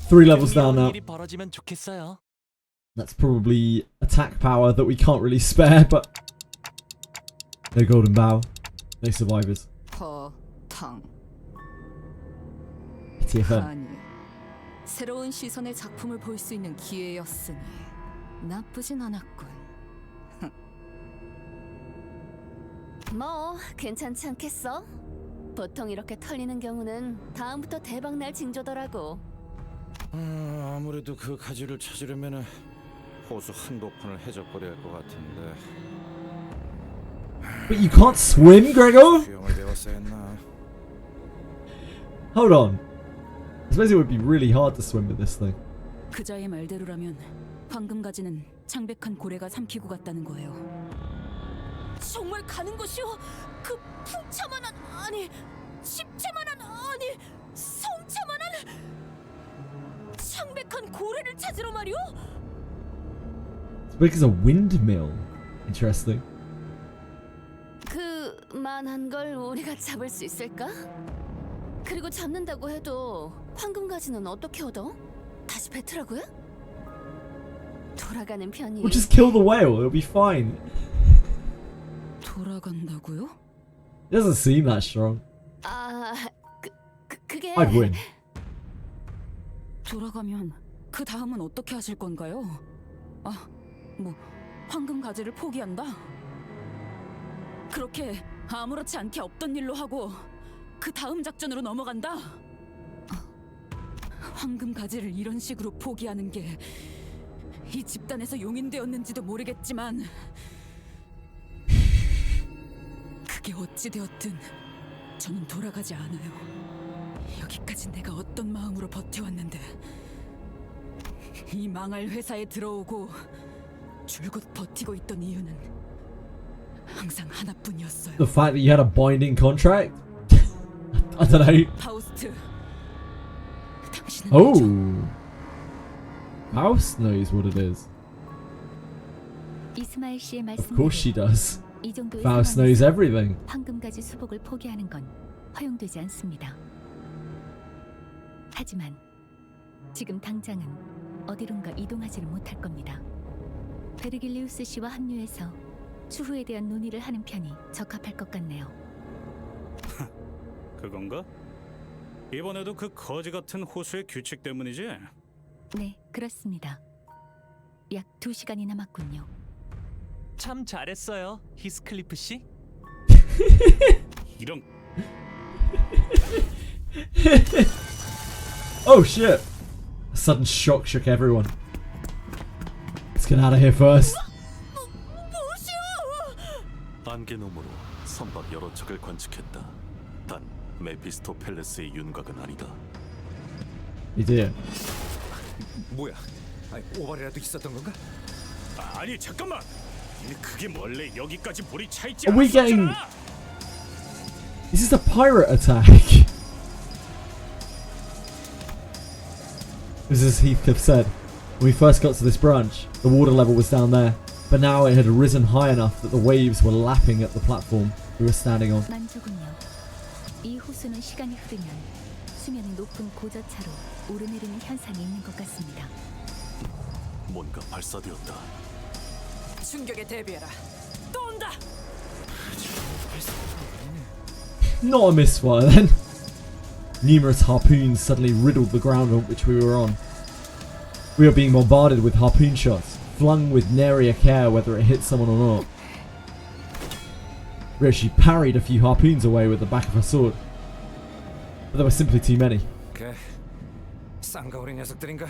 Three levels down now. 일이 벌어지면 좋겠어요. That's probably attack power that we can't really spare, but no golden bow, no survivors. 허탕. TFM. 아니, 새로운 시선의 작품을 볼 수 있는 기회였으니 나쁘진 않았군. 뭐 괜찮지 않겠어? 보통 이렇게 털리는 경우는 다음부터 대박날 징조더라고. 아무래도 그 가지를 찾으려면은 호수 한복판을 해적거려야 할 것 같은데. But you can't swim, Gregor? 수영을 배웠어야 했나? Hold on. I suppose it would be really hard to swim with this thing. 그자의 말대로라면 황금 가지는 창백한 고래가 삼키고 갔다는 거예요. 정말 가는 것이오? 그 풍차만한 아니 십체만한 아니 성체만한 창백한 고래를 찾으러 말이오? It's big as a windmill. Interesting. 그만한 걸 우리가 잡을 수 있을까? 그리고 잡는다고 해도 황금 가지는 어떻게 얻어? 다시 뱉으라고요? 돌아가는 편이. We'll just kill the whale. It'll be fine. 돌아간다고요? It doesn't seem that strong. 그게. I'd win. 돌아가면 그 다음은 어떻게 하실 건가요? 뭐 황금 가지를 포기한다? 그렇게 아무렇지 않게 없던 일로 하고 그 다음 작전으로 넘어간다? 황금 가지를 이런 식으로 포기하는 게 이 집단에서 용인되었는지도 모르겠지만 그게 어찌 되었든 저는 돌아가지 않아요. 여기까지 내가 어떤 마음으로 버텨왔는데 이 망할 회사에 들어오고 줄곧 버티고 있던 이유는 항상 하나뿐이었어요. The fact that you had a binding contract? I don't know. 파우스트, 당신은 Oh. House knows what it is. 이스마일 씨의 Of course she 말씀대로 does. 이 정도의 Faust knows 상황에서 everything. 황금가지 수복을 포기하는 건 허용되지 않습니다. 하지만 지금 당장은 어디론가 이동하지를 못할 겁니다. 베르길리우스 씨와 합류해서 추후에 대한 논의를 하는 편이 적합할 것 같네요. 그건가? 이번에도 그 거지 같은 호수의 규칙 때문이지? 네, 그렇습니다. 약 2시간이 남았군요. 참 잘했어요, 히스클리프 씨. 이런. Oh shit! A sudden shock shook everyone. Let's get out of here first. 무엇이오? 안개놈으로 선박 여러 척을 관측했다. 단 메피스토 팰레스의 윤곽은 아니다. 이제 뭐야? 아니, 오발이라도 있었던 건가? 아니 잠깐만. 그게 원래 여기까지 물이 차 있지 Are we getting? 않았었잖아. Is this a pirate attack? As Heathcliff said, when we first got to this branch, the water level was down there, but now it had risen high enough that the waves were lapping at the platform we were standing on. 만조군요. 이 호수는 시간이 흐르면 수면이 높은 고저차로 오르내리는 현상이 있는 것 같습니다. 뭔가 발사되었다. 충격에 대비해라. 또 온다. Not a misfire then. Numerous harpoons suddenly riddled the ground on which we were on. We were being bombarded with harpoon shots, flung with nary a care whether it hit someone or not. We actually parried a few harpoons away with the back of her sword, but there were simply too many. 그 쌍가오리 녀석들인가?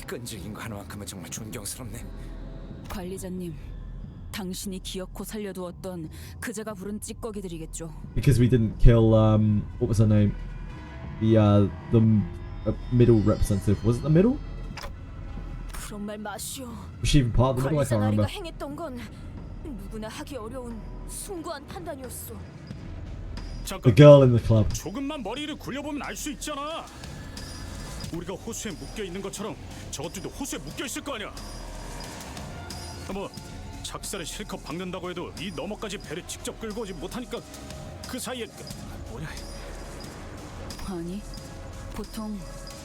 끈질긴 거 하나만큼은 정말 존경스럽네. 관리자님, 당신이 기어코 살려두었던 그제가 부른 찌꺼기들이겠죠. Because we didn't kill what was her name? The middle representative. Was it the middle? 그런 말 마시오. Was she even part of the middle? I can't remember. 행했던 건 누구나 하기 어려운 숭고한 판단이었어. The girl in the club. 조금만 머리를 굴려보면 알 수 있잖아. 우리가 호수에 묶여 있는 것처럼 저것들도 호수에 묶여 있을 거 아니야. 뭐 작살을 실컷 박는다고 해도 이 너머까지 배를 직접 끌고 오지 못하니까 그 사이에 뭐냐? 아니, 보통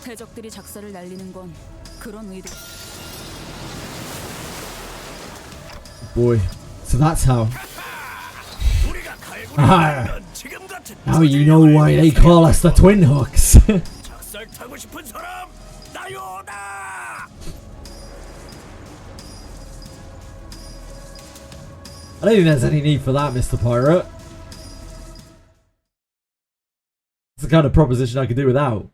해적들이 작살을 날리는 건 그런 의도. Boy, so that's how. Now you know why they call us the Twin Hooks. 작살 타고 싶은 사람 나요다. I don't think there's any need for that, Mr. Pirate. It's the kind of proposition I could do without.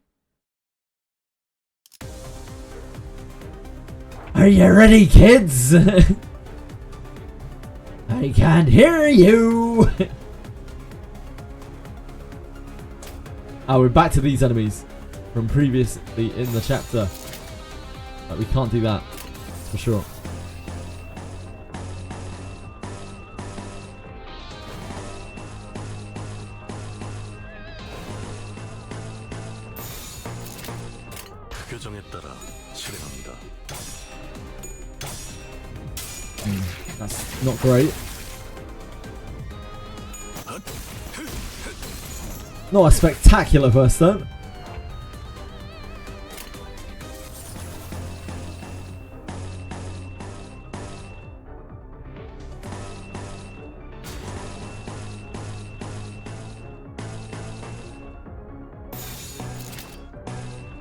Are you ready, kids? I can't hear you. Oh, we're back to these enemies from previously in the chapter. But we can't do that, for sure. 규정에 따라 실행합니다. That's not great. Not a spectacular first turn.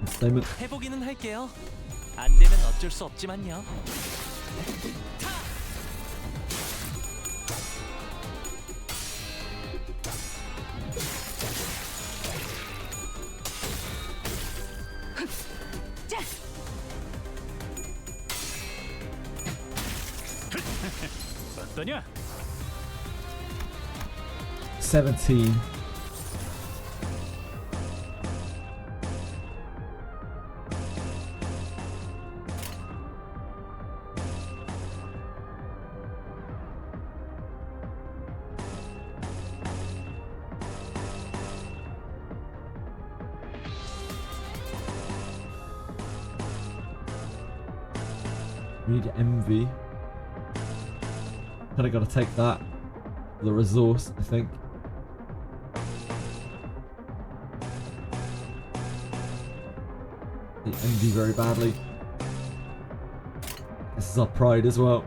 Statement. 해보기는 할게요. 안 되면 어쩔 수 없지만요. 어떠냐? 17. We need envy. Kinda gotta take that. The resource, I think. The envy very badly. This is our pride as well.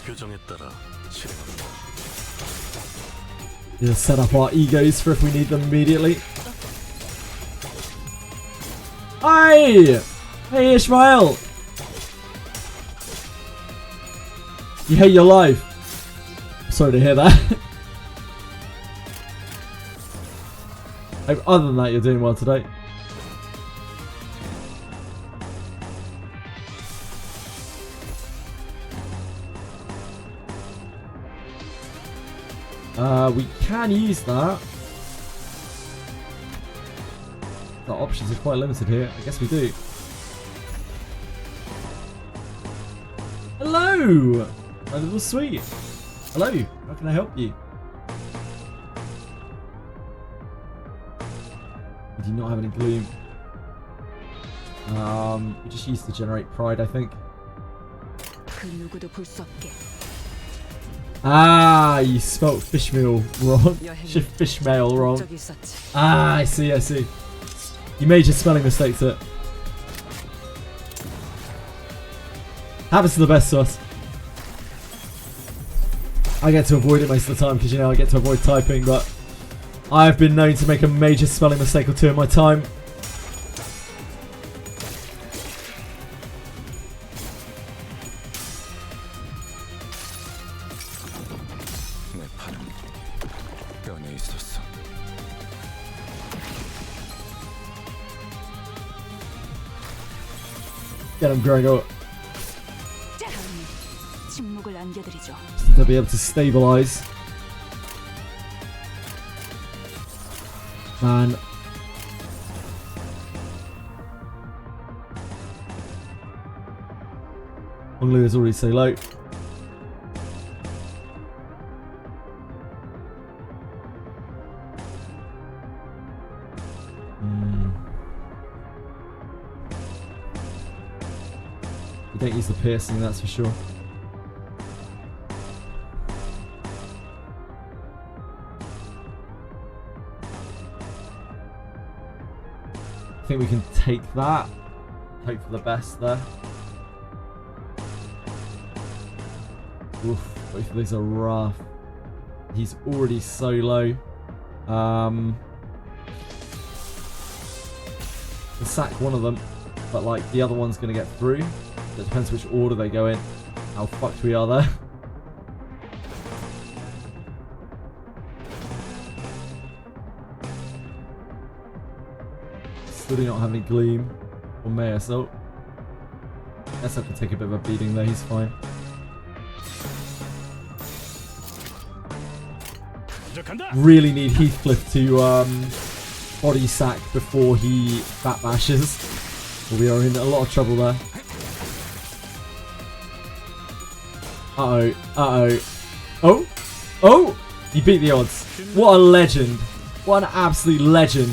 규정에 따라 실행합니다. Just set up our egos for if we need them immediately. Hey! Hey Ishmael! You hate your life. Sorry to hear that. Other than that, you're doing well today. We can use that. The options are quite limited here. I guess we do. Hello! My little sweet. Hello, how can I help you? We do not have any gloom. We just used to generate pride, I think. Ah, you spelt fishmeal wrong. Fishmail wrong. Ah, I see, I see. You made your spelling mistakes it. Happens to the best of us. I get to avoid it most of the time because, you know, I get to avoid typing, but I've been known to make a major spelling mistake or two in my time. Get him, Gregor. They'll be able to stabilize. Man. Honglu is already so low. We don't use the piercing, that's for sure. I think we can take that. Hope for the best there. Oof, both of these are rough. He's already so low. We'll sack one of them, but like the other one's gonna get through. It depends which order they go in. How fucked we are there. Still do not have any Gleam or May Assault. Guess I can take a bit of a beating there, he's fine. Really need Heathcliff to body sack before he fat bashes. We are in a lot of trouble there. Uh-oh, uh-oh. Oh! Oh! He beat the odds. What a legend. What an absolute legend.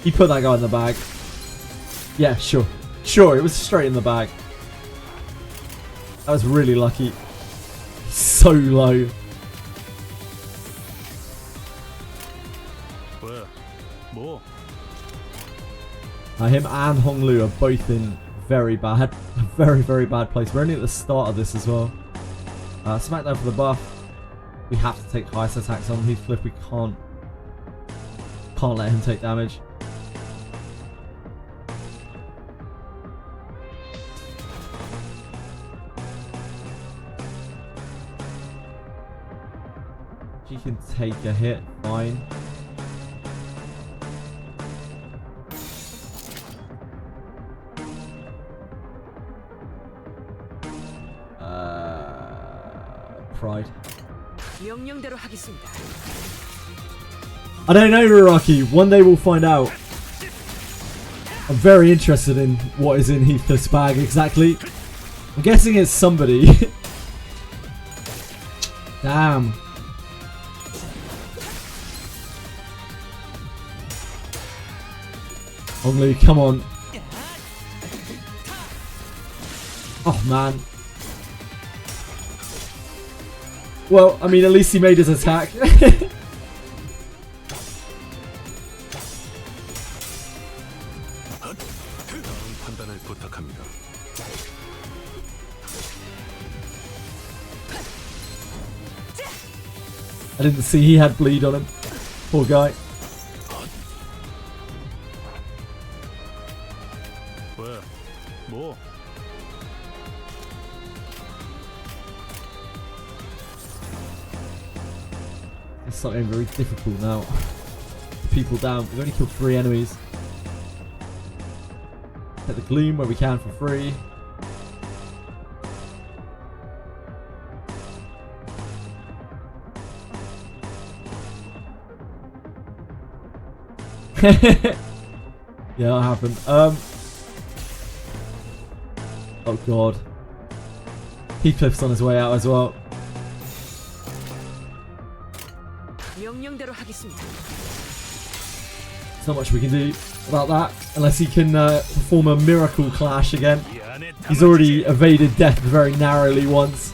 He put that guy in the bag. Yeah, sure. Sure, it was straight in the bag. That was really lucky. So low. Him and Honglu are both in very bad place. We're only at the start of this as well. Smackdown for the buff. We have to take highest attacks on Heathcliff. We can't let him take damage. She can take a hit, fine. Pride. I don't know, Raraki. One day we'll find out. I'm very interested in what is in Heathcliff's bag exactly. I'm guessing it's somebody. Damn. Honglu, come on. Oh man. Well, I mean, at least he made his attack. I didn't see he had bleed on him. Poor guy. It's something very difficult now. people down. We've only killed 3 enemies. Get the gloom where we can for free. Yeah, that happened. Oh god. Heathcliff's on his way out as well. 명령대로 하겠습니다. There's not much we can do about that unless he can perform a miracle clash again. He's already evaded death very narrowly once.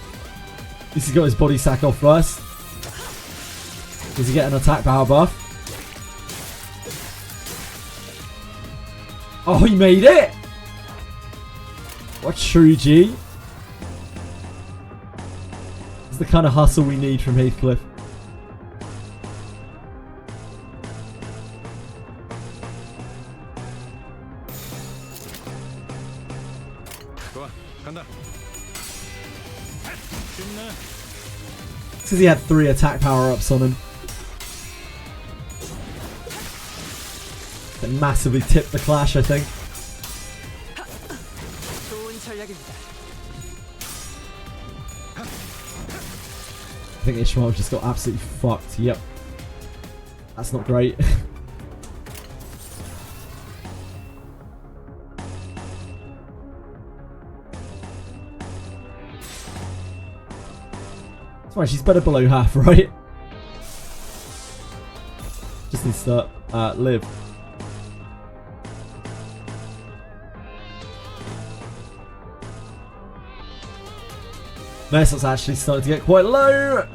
At least he's got his body sack off first. Does he get an attack power buff? Oh, he made it! What true G. It's the kind of hustle we need from Heathcliff. Because he had 3 attack power-ups on him. That massively tipped the clash, I think. 좋은 전략입니다. I think Ishmael just got absolutely fucked. Yep. That's not great. That's right, she's better below half, right? Just needs to live. Mercer's actually starting to get quite low.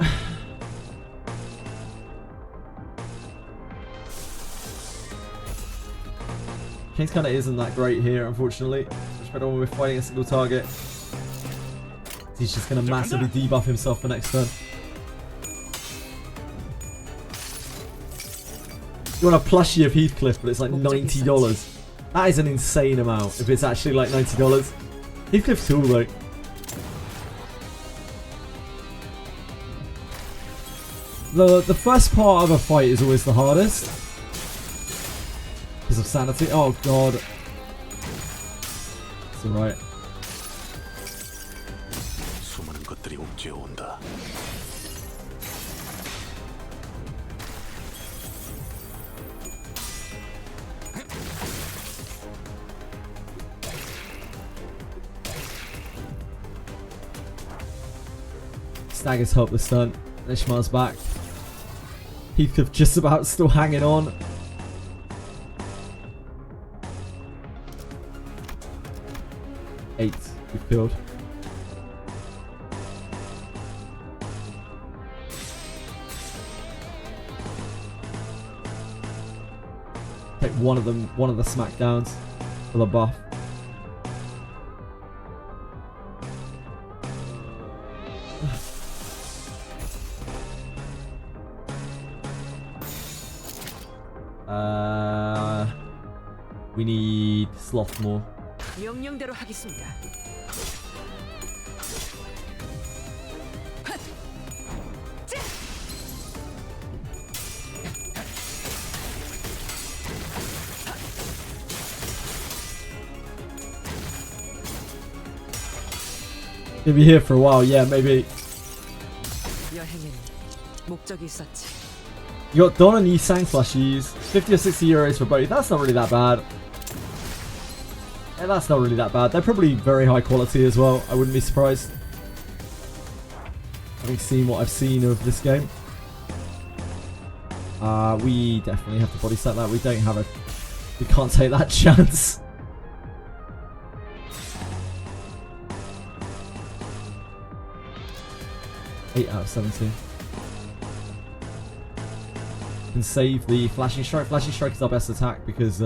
King's kind of isn't that great here, unfortunately. Especially when we're fighting a single target. He's just going to massively debuff himself for next turn. You want a plushie of Heathcliff, but it's like $90. That is an insane amount if it's actually like $90. Heathcliff's cool though. The first part of a fight is always the hardest. Because of sanity. Oh god. It's alright. 수많은 것들이 옥죄어온다. Stagger's helped the stunt. Ishmael's back. Heathcliff just about still hanging on. Eight. We've killed. Take one of the smackdowns for the buff. We need sloth more. 명령대로 하겠습니다. He'll be here for a while, yeah, maybe. 여행에는 목적이 있었지. You got Don and Yisang plushies. 50 or 60 euros for both. That's not really that bad. Yeah, that's not really that bad. They're probably very high quality as well. I wouldn't be surprised. Having seen what I've seen of this game. We definitely have to body set that. We don't have a... We can't take that chance. Eight out of 17. Can save the flashing strike. Flashing strike is our best attack because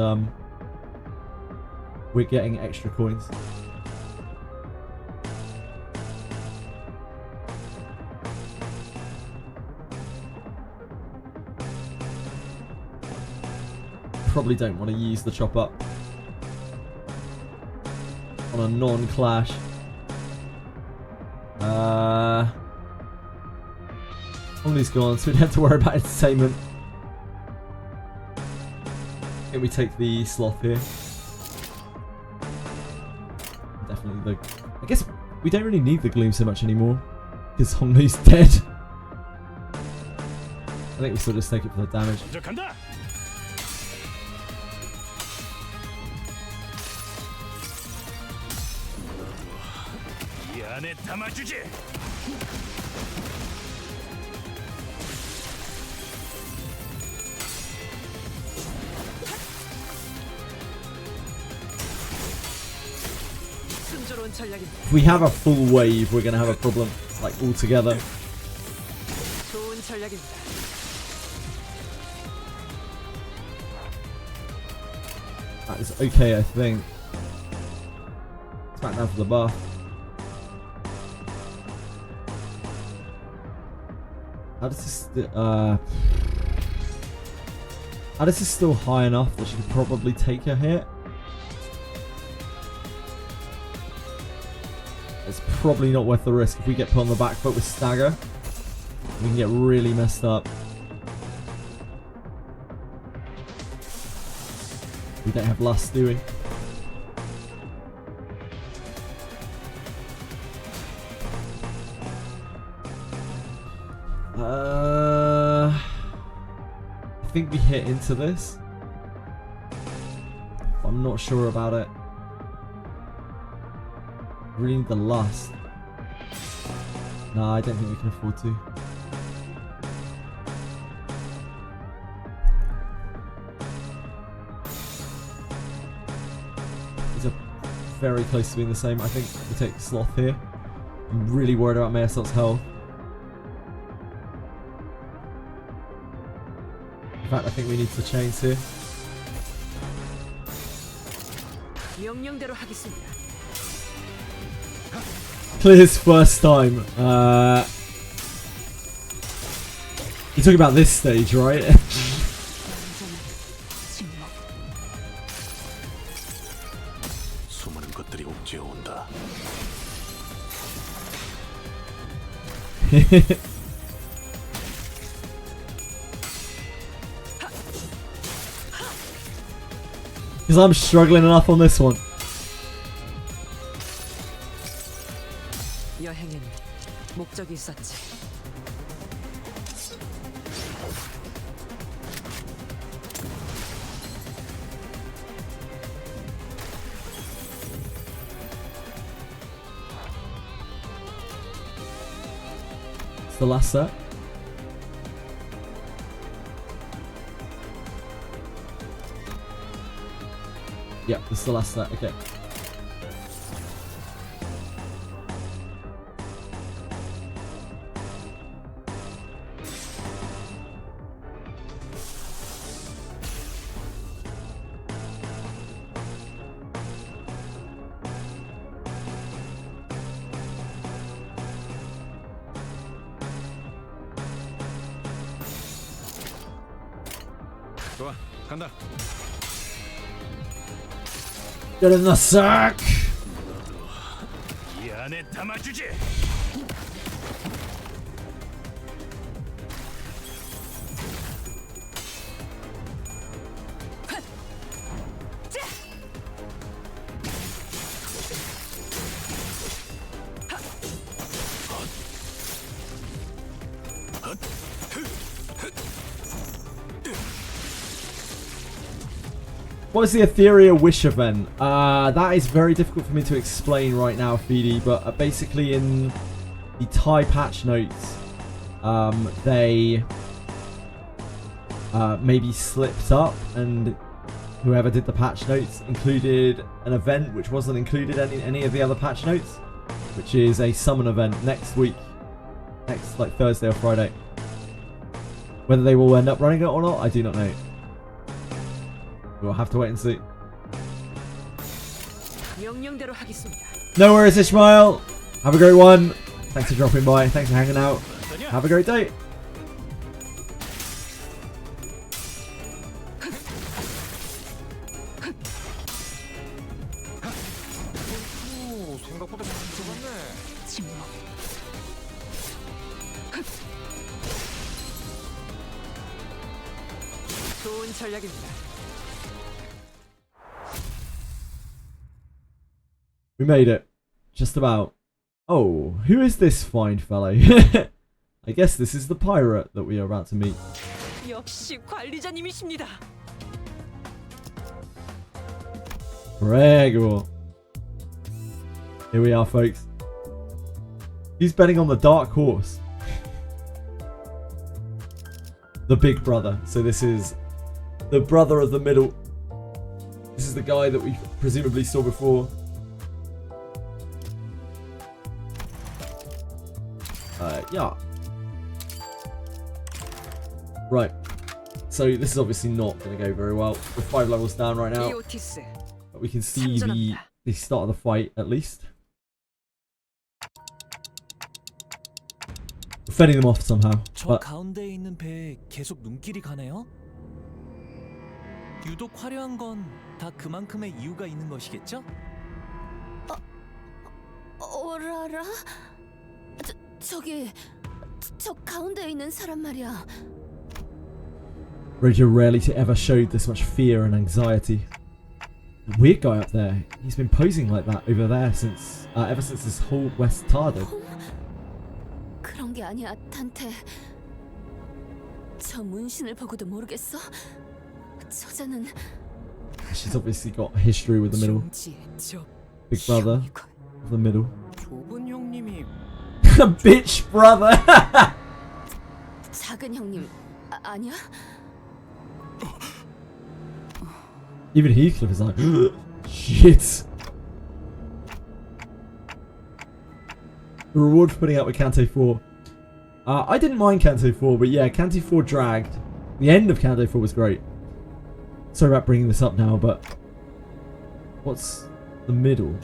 we're getting extra coins. Probably don't want to use the chop up on a non-clash. Omni's gone, so we don't have to worry about entertainment. think we take the sloth here. Definitely the... I guess we don't really need the gloom so much anymore. Because Honglu's dead. I think we still just take it for the damage. If we have a full wave, we're gonna have a problem, like, altogether. 좋은 전략입니다. That is okay, I think. Smack down for the buff. How does this... how does this still high enough that she could probably take a hit? It's probably not worth the risk. If we get put on the back foot with stagger, we can get really messed up. We don't have lust, do we? I think we hit into this. I'm not sure about it. Really need the lust. Nah, I don't think we can afford to. These are very close to being the same. I think we take sloth here. I'm really worried about Mayasot's health. In fact, I think we need to chains here. 명령대로 하겠습니다. Clears first time. You're talking about this stage, right? 수많은 것들이 옥죄어 온다. Because I'm struggling enough on this one. 여행에는 목적이 있었지. It's the last set. Yeah, this is the last set. Okay. 좋아, 간다. Get in the sack! 이 안에 담아주지. What is the Etheria Wish event? That is very difficult for me to explain right now, Feedy, but basically in the Thai patch notes, they maybe slipped up, and whoever did the patch notes included an event which wasn't included in any of the other patch notes, which is a summon event next week, next like Thursday or Friday. Whether they will end up running it or not, I do not know. We'll have to wait and see. 명령대로 하겠습니다. No worries, Ishmael. Have a great one. Thanks for dropping by. Thanks for hanging out. Have a great day. 생각보다 잘 들어갔네. 침묵. 좋은 전략입니다. We made it. Just about. Oh, who is this fine fellow? I guess this is the pirate that we are about to meet. 역시 관리자님이십니다. Prego. Here we are, folks. He's betting on the dark horse. The big brother. So this is the brother of the middle. This is the guy that we presumably saw before. Yeah. Right. So this is obviously not going to go very well. We're 5 levels down right now. But we can see the start of the fight at least. We're fending them off somehow. 저 But 가운데에 있는 배에 계속 눈길이 가네요. 유독 화려한 건 다 그만큼의 이유가 있는 것이겠죠? 오라라? 저기 저 가운데에 있는 사람 말이야. Radio rarely to ever showed this much fear and anxiety. The weird guy up there, he's been posing like that over there since ever since this whole West started. 그런 게 아니야, 단테. 저 문신을 보고도 모르겠어? 저자는 She's obviously got a history with the middle. Big brother of the middle. 좁은 형님이 Bitch brother! 작은 형님 아니야? Even Heathcliff is like, shit. The reward for putting out with Canto 4. I didn't mind Canto 4, but yeah, Canto 4 dragged. The end of Canto 4 was great. Sorry about bringing this up now, but what's the middle?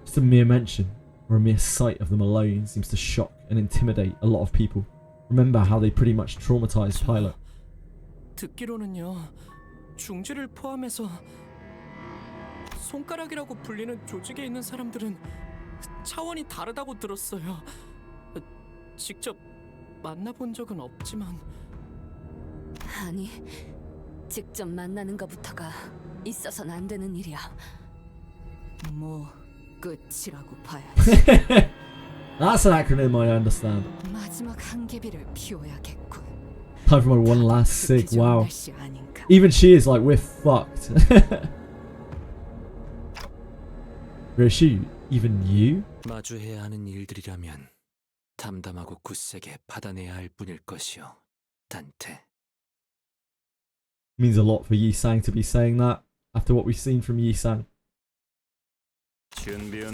Just a mere mention or a mere sight of them alone seems to shock and intimidate a lot of people. Remember how they pretty much traumatized Pilot. 듣기로는요. 중지를 포함해서 손가락이라고 불리는 조직에 있는 사람들은 차원이 다르다고 들었어요. 직접 만나본 적은 없지만 아니, 직접 만나는 것부터가 있어서는 안 되는 일이야. 뭐 끝이라고 봐야지. That's an acronym I understand. 마지막 한계비를 피워야겠군. Time for my one last sig. Wow. Even she is like, we're fucked. Rishi, even you? 마주해야 하는 일들이라면 담담하고 굳세게 받아내야 할 뿐일 것이요, 단테. Means a lot for Yi-sang to be saying that after what we've seen from Yi-sang.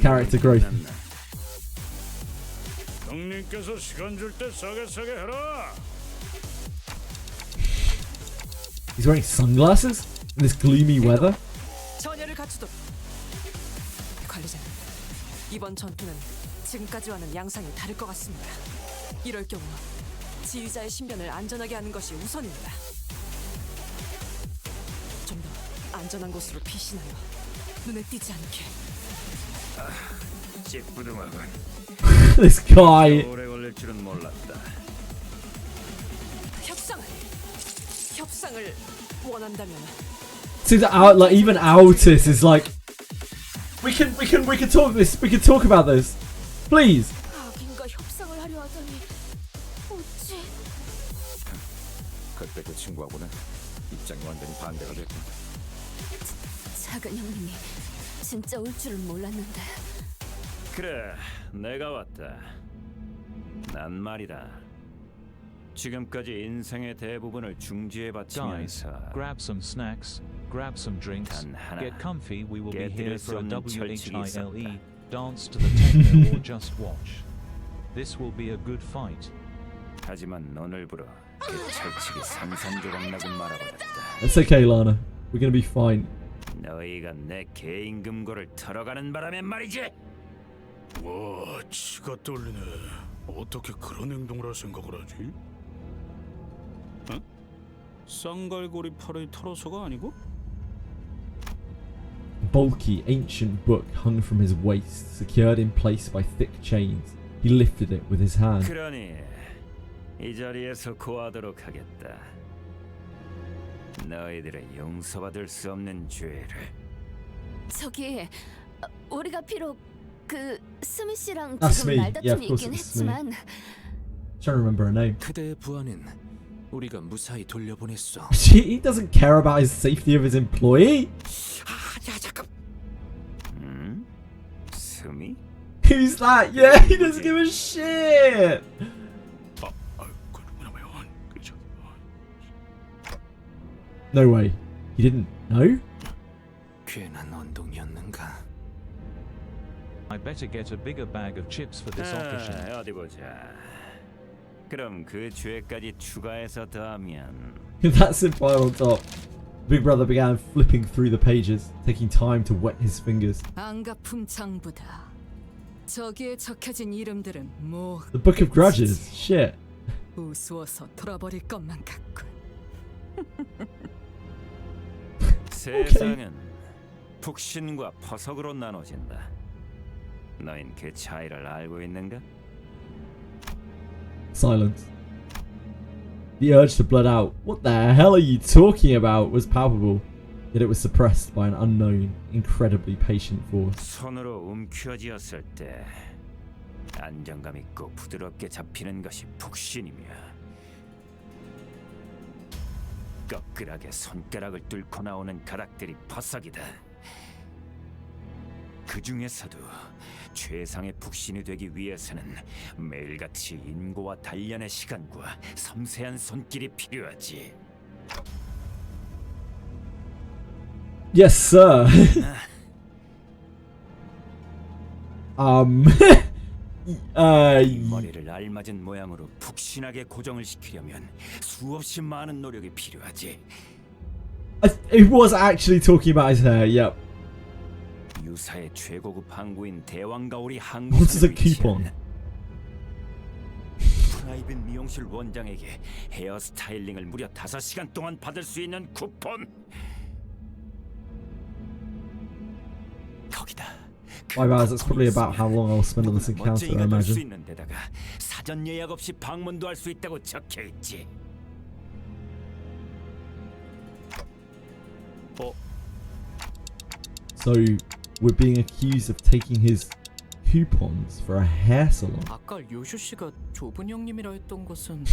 Character growth. 형님께서 시간 줄 때 싸게 해라. He's wearing sunglasses in this gloomy weather. 전열을 갖추도록. 관리자님, 이번 전투는 지금까지와는 양상이 다를 것 같습니다. 이럴 경우 지휘자의 신변을 안전하게 하는 것이 우선입니다. 좀 더 안전한 곳으로 피신하여 눈에 띄지 않게. 찌뿌둥하군. This guy. 오래 걸릴 줄은 몰랐다. 협상을 원한다면. See that out, like even Altus is like, we can talk this. We can talk about this, please. 아긴가 협상을 하려 하더니 어찌? 그때 그 친구하고는 입장이 완전히 반대가 됐군. 작은 형님이 진짜 올 줄은 몰랐는데. 그래, 내가 왔다. 난 말이다. 지금까지 인생의 대부분을 중지에 Guys, 바치면서 grab some snacks, grab some drinks, 단 하나, get comfy. We will be 깨뜨릴 here 수 for a 없는 철칙이 WHILE, 있었다. dance to the techno or just watch. This will be a good fight. 하지만 오늘부로 그 철칙이 산산조각나고 말아버렸다. It's okay, Lana. We're gonna be fine. 너희가 내 개인 금고를 털어가는 바람에 말이지. 와, 치가 떨리네. 어떻게 그런 행동을 할 생각을 하지? 어? 쌍갈고리 팔을 털어서가 아니고? Bulky, ancient book hung from his waist, secured in place by thick chains. He lifted it with his hand. 그러니 이 자리에서 고하도록 하겠다. 너희들의 용서받을 수 없는 죄를. 저기 우리가 비록 그 스미 씨랑 That's 지금 me. Yeah, 말다툼이 of course 있긴 it's me. 했지만 Trying to remember her name. 그대의 부하는 우리가 무사히 돌려보냈어. He doesn't care about his safety of his employee. 야 잠깐. 스미? Who's that? Yeah, he doesn't give a shit. No way. He didn't know? 괜한 언동이었는가? I better get a bigger bag of chips for this official. 어디 보자. 그럼 그 죄까지 추가해서 더하면 That's it pile on top. Big Brother began flipping through the pages, taking time to wet his fingers. 안가품 장부다. 저기에 적혀진 이름들은 뭐 The Book of Grudges. Shit. 우스워서 돌아버릴 것만 같군. 세상은 북신과 퍼석으로 나눠진다. 너흰 그 차이를 알고 있는가? Silence. The urge to blurt out, "What the hell are you talking about?" was palpable, yet it was suppressed by an unknown, incredibly patient force. 손으로 움켜쥐었을 때 안정감 있고 부드럽게 잡히는 것이 북신이며 꺼끌하게 손가락을 뚫고 나오는 가닥들이 퍼석이다. 그 중에서도 최상의 북신이 되기 위해서는 매일같이 인고와 단련의 시간과 섬세한 손길이 필요하지. Yes, sir. 머리를 알맞은 모양으로 푹신하게 고정을 시키려면 수없이 많은 노력이 필요하지. It was actually talking about his hair. Yep. 유사의 최고급 항구인 대왕가오리 What is a coupon? 프라이빗 미용실 원장에게 헤어 스타일링을 무려 5시간 동안 받을 수 있는 쿠폰. 거기다. 5 hours. That's probably about how long I'll spend on this encounter, I 멋쟁이가 될 수 imagine. 있는 데다가 사전 예약 없이 방문도 할 수 있다고 적혀 있지. So we're being accused of taking his coupons for a hair salon. 아까 요슈 씨가 좁은 형님이라 했던 것은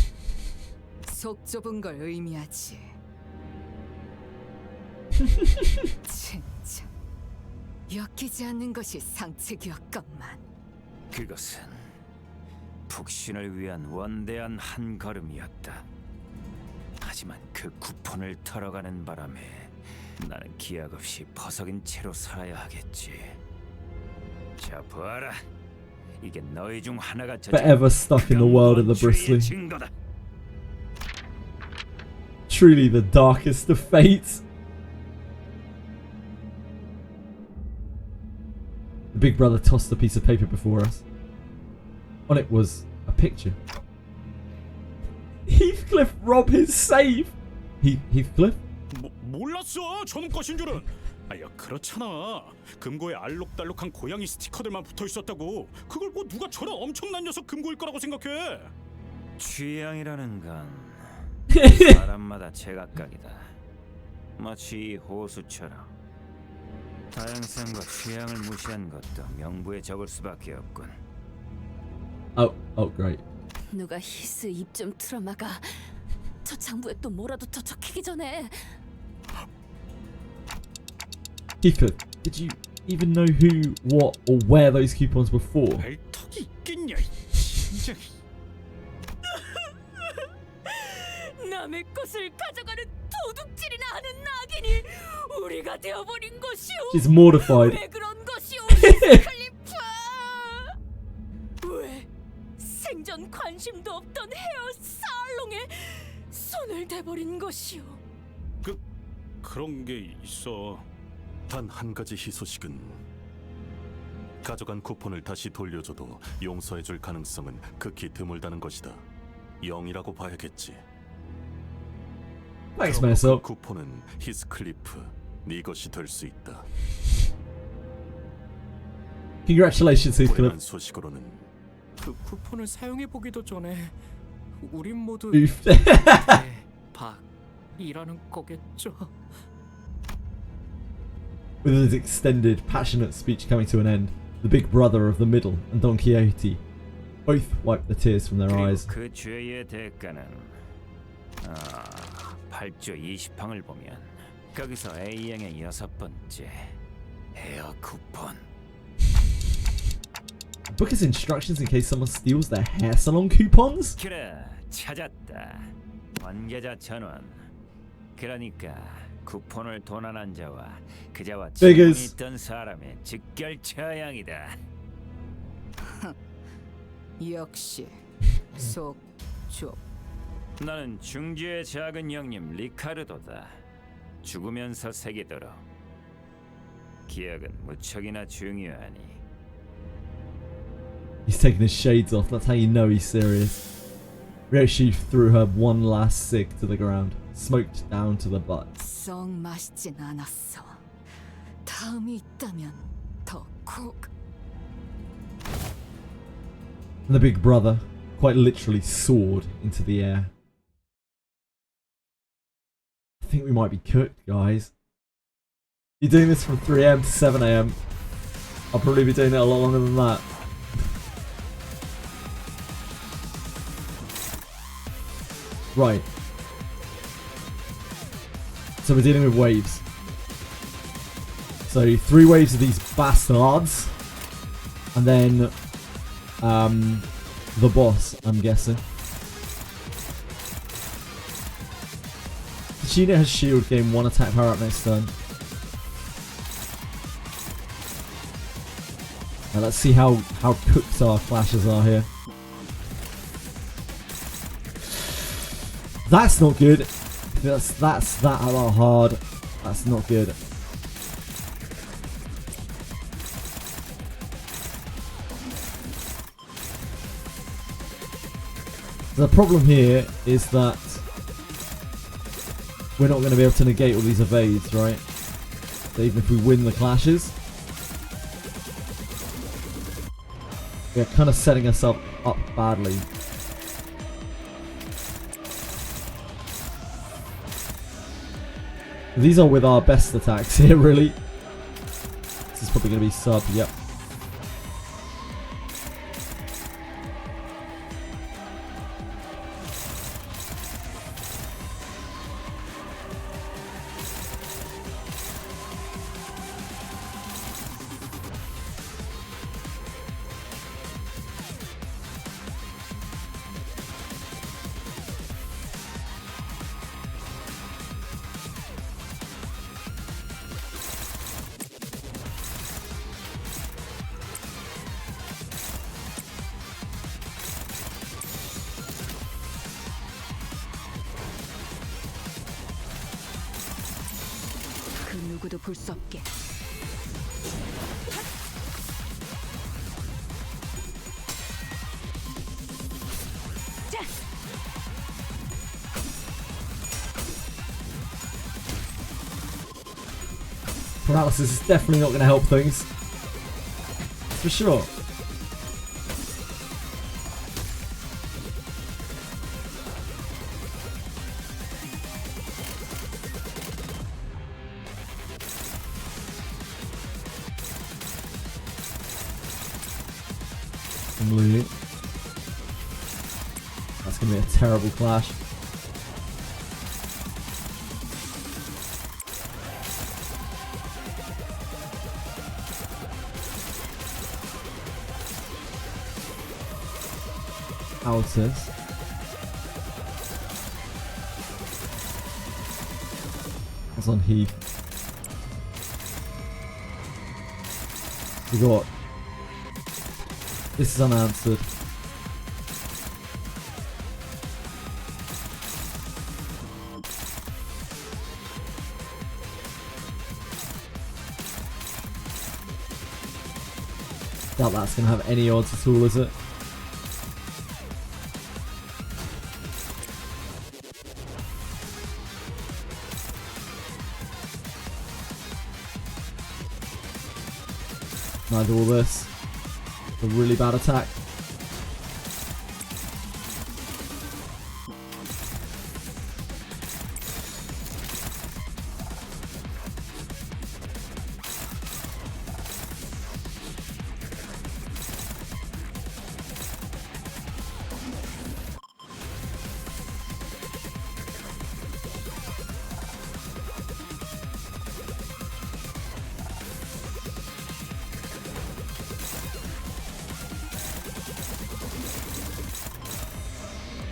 속 좁은 걸 의미하지. 진짜 엮이지 않는 것이 상책이었건만. 그것은 북신을 위한 원대한 한 걸음이었다. 하지만 그 쿠폰을 털어가는 바람에 나는 기약 없이 퍼석인 채로 살아야 하겠지. 자, 보아라. 이게 너희 중 하나가 Forever stuck in the world of the bristly. 증거다. Truly the darkest of fates. The big brother tossed a piece of paper before us. On it was a picture. Heathcliff robbed his safe. Heathcliff? 몰랐어. 저놈 것인 줄은. 아야 그렇잖아. 금고에 알록달록한 고양이 스티커들만 붙어 있었다고. 그걸 뭐 누가 저런 엄청난 녀석 금고일 거라고 생각해. 취향이라는 건 사람마다 제각각이다. 마치 이 호수처럼 다양성과 취향을 무시한 것도 명부에 적을 수밖에 없군. Oh, great. 누가 히스 입 좀 틀어막아. 저 장부에 또 뭐라도 더 적히기 전에. Heathcliff, did you even know who, what, or where those coupons were for? 턱이 있겠냐? 진짜. 남의 것을 가져가는 도둑질이나 하는 낙인이 우리가 되어버린 것이오. She's mortified. 왜 그런 것이오, 스칼리프? 왜 생전 관심도 없던 헤어 살롱에 손을 대버린 것이오. 그런 게 있어. 단 한 가지 희소식은 가져간 쿠폰을 다시 돌려줘도 용서해줄 가능성은 극히 드물다는 것이다. 0이라고 봐야겠지. Thanks, 그럼 mess 그 up. 쿠폰은 히스클리프, 네 것이 될 수 있다. Congratulations, Heathcliff. 불행한 소식으로는 그 쿠폰을 사용해 보기도 전에 우린 모두 Oof. 박 일하는 거겠죠. With his extended, passionate speech coming to an end, the big brother of the middle and Don Quixote both wiped the tears from their eyes. 그 죄의 대가는 8조 20항을 보면 거기서 A양의 6번째 헤어 쿠폰. The book has instructions in case someone steals their hair salon coupons? 그래, 찾았다. 관계자 전원. 그러니까 쿠폰을 도난한 자와 그자와 친분이 있던 사람의 직결 처형이다. 역시 속좁. 나는 중지의 작은 형님 리카르도다. 죽으면서 새기도록. 기억은 무척이나 중요하니. He's taking his shades off, that's how you know he's serious. Ryoshi threw her one last cig to the ground, smoked down to the butt. 썩 맛있진 않았어. 다음이 있다면 더 콕. And the big brother quite literally soared into the air. I think we might be cooked, guys. You're doing this from 3 AM to 7 AM. I'll probably be doing it a lot longer than that. Right. So we're dealing with waves. So 3 waves of these bastards. And then the boss, I'm guessing. This unit has shield, gain 1 attack power up next turn. Now let's see how cooked our clashes are here. That's not good. That's that hard. That's not good. The problem here is that we're not going to be able to negate all these evades, right? So even if we win the clashes, we're kind of setting ourselves up badly. These are with our best attacks here, really. This is probably going to be sub, yep. 그 누구도 볼 수 없게. Paralysis is definitely not going to help things. For sure. That's going to be a terrible clash. Houses. That's on Heath. We got. This is unanswered. Doubt that's going to have any odds at all, is it? I do all this. A really bad attack.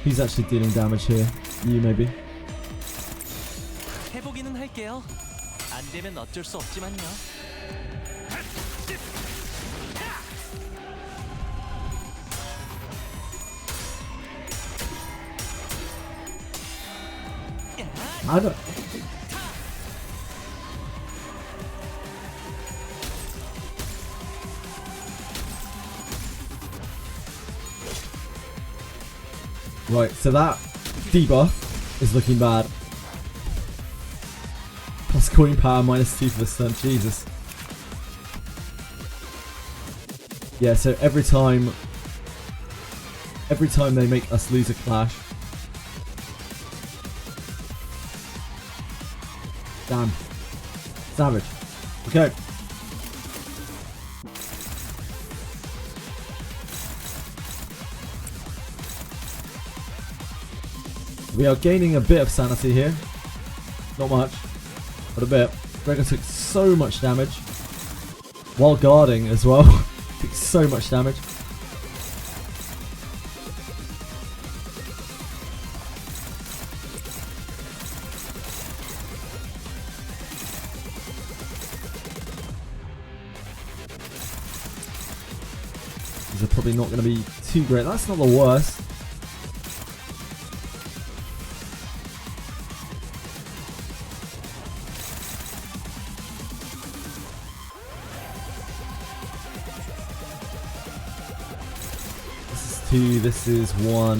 Who's actually dealing damage here? You maybe. 해보기는 할게요. 안 되면 어쩔 수 없지만요. I don't. Right, so that debuff is looking bad. Plus coin power -2 for the stun. Jesus. Yeah, so every time they make us lose a clash. Damn. Savage. Okay. We are gaining a bit of sanity here. Not much, but a bit. Gregor took so much damage. While guarding as well. Took so much damage. These are probably not going to be too great. That's not the worst. Two, this is one.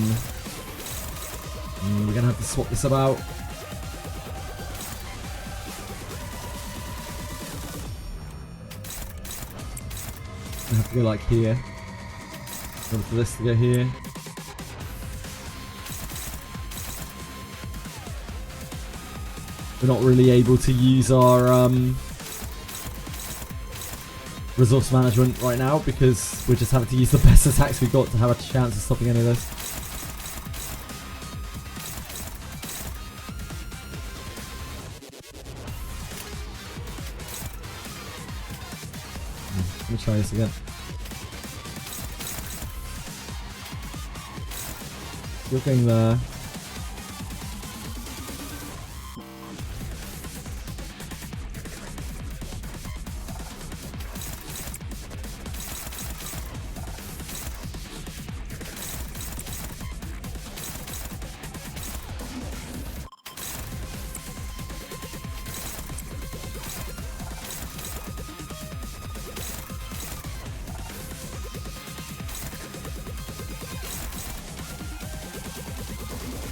We're gonna have to swap this about. I have to go like here. Wait for this to go here. We're not really able to use our resource management right now because we're just having to use the best attacks we've got to have a chance of stopping any of this. Let me try this again. You're going there.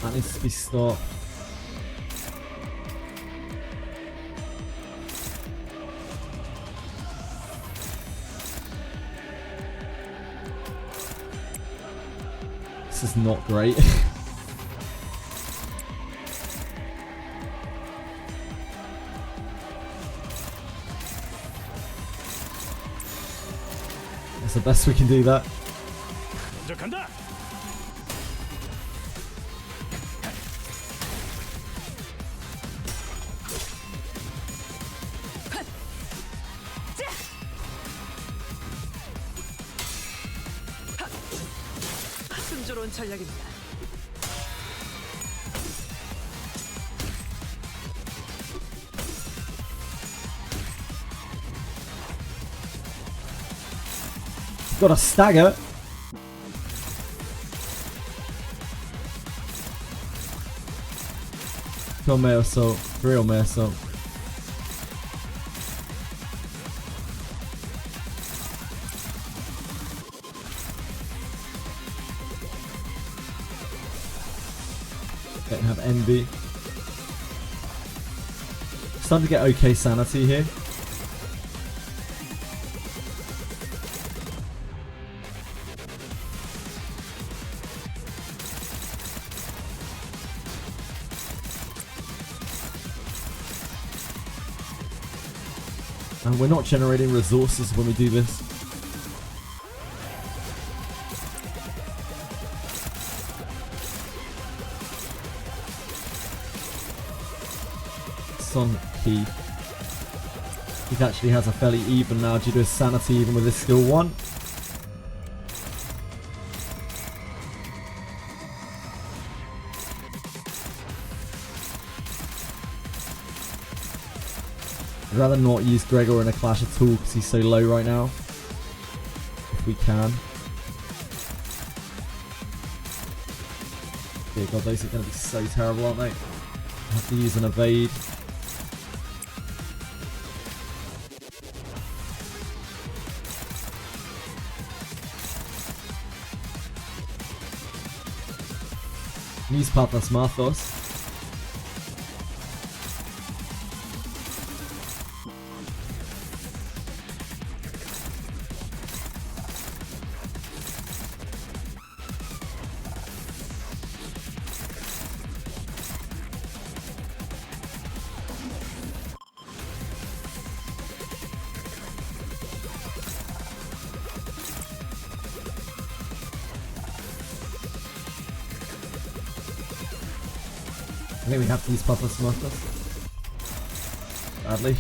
That needs to be stopped. This is not great. That's the best we can do that. 순조로운 전략입니다. Got a stagger. Kill me assault. Real me assault. Don't have envy. Starting to get okay sanity here. And we're not generating resources when we do this. On Keith. Keith actually has a fairly even now due to his sanity even with his skill 1. I'd rather not use Gregor in a clash at all because he's so low right now. If we can. Dear God, those are going to be so terrible, aren't they? I have to use an evade. Use Pathos Marthos. I think we have to use Pathos Marthos. Sadly.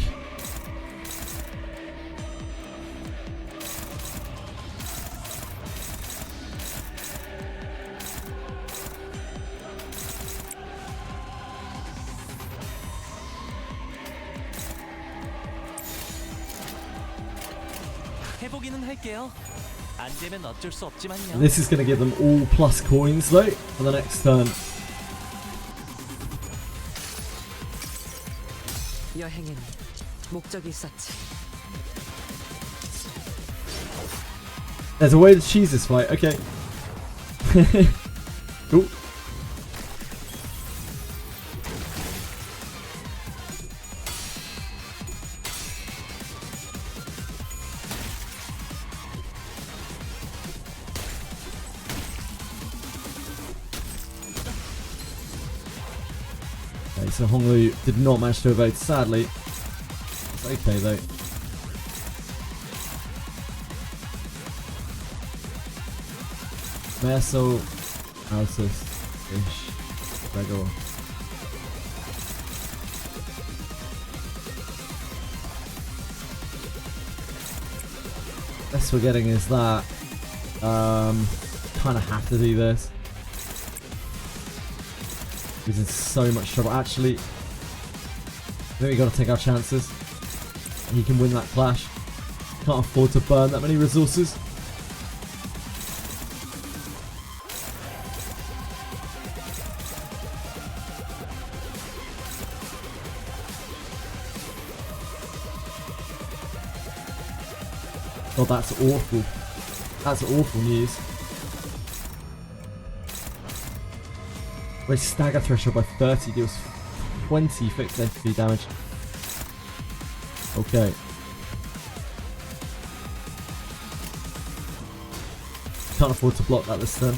해보기는 할게요. 안 되면 어쩔 수 없지만요. This is going to give them all plus coins though for the next turn. 여행에는 목적이 있었지. There's a way to cheese this fight. Okay. Cool. Okay, so Honglu did not manage to evade, sadly. It's okay though. Merso, Altus, Ish, Gregor. Best we're getting is that. Kind of have to do this. He's in so much trouble. Actually, I think we got to take our chances. He can win that clash. Can't afford to burn that many resources. Oh, that's awful. That's awful news. Raise stagger threshold by 30, deals 20 fixed entity damage. Okay. Can't afford to block that this turn.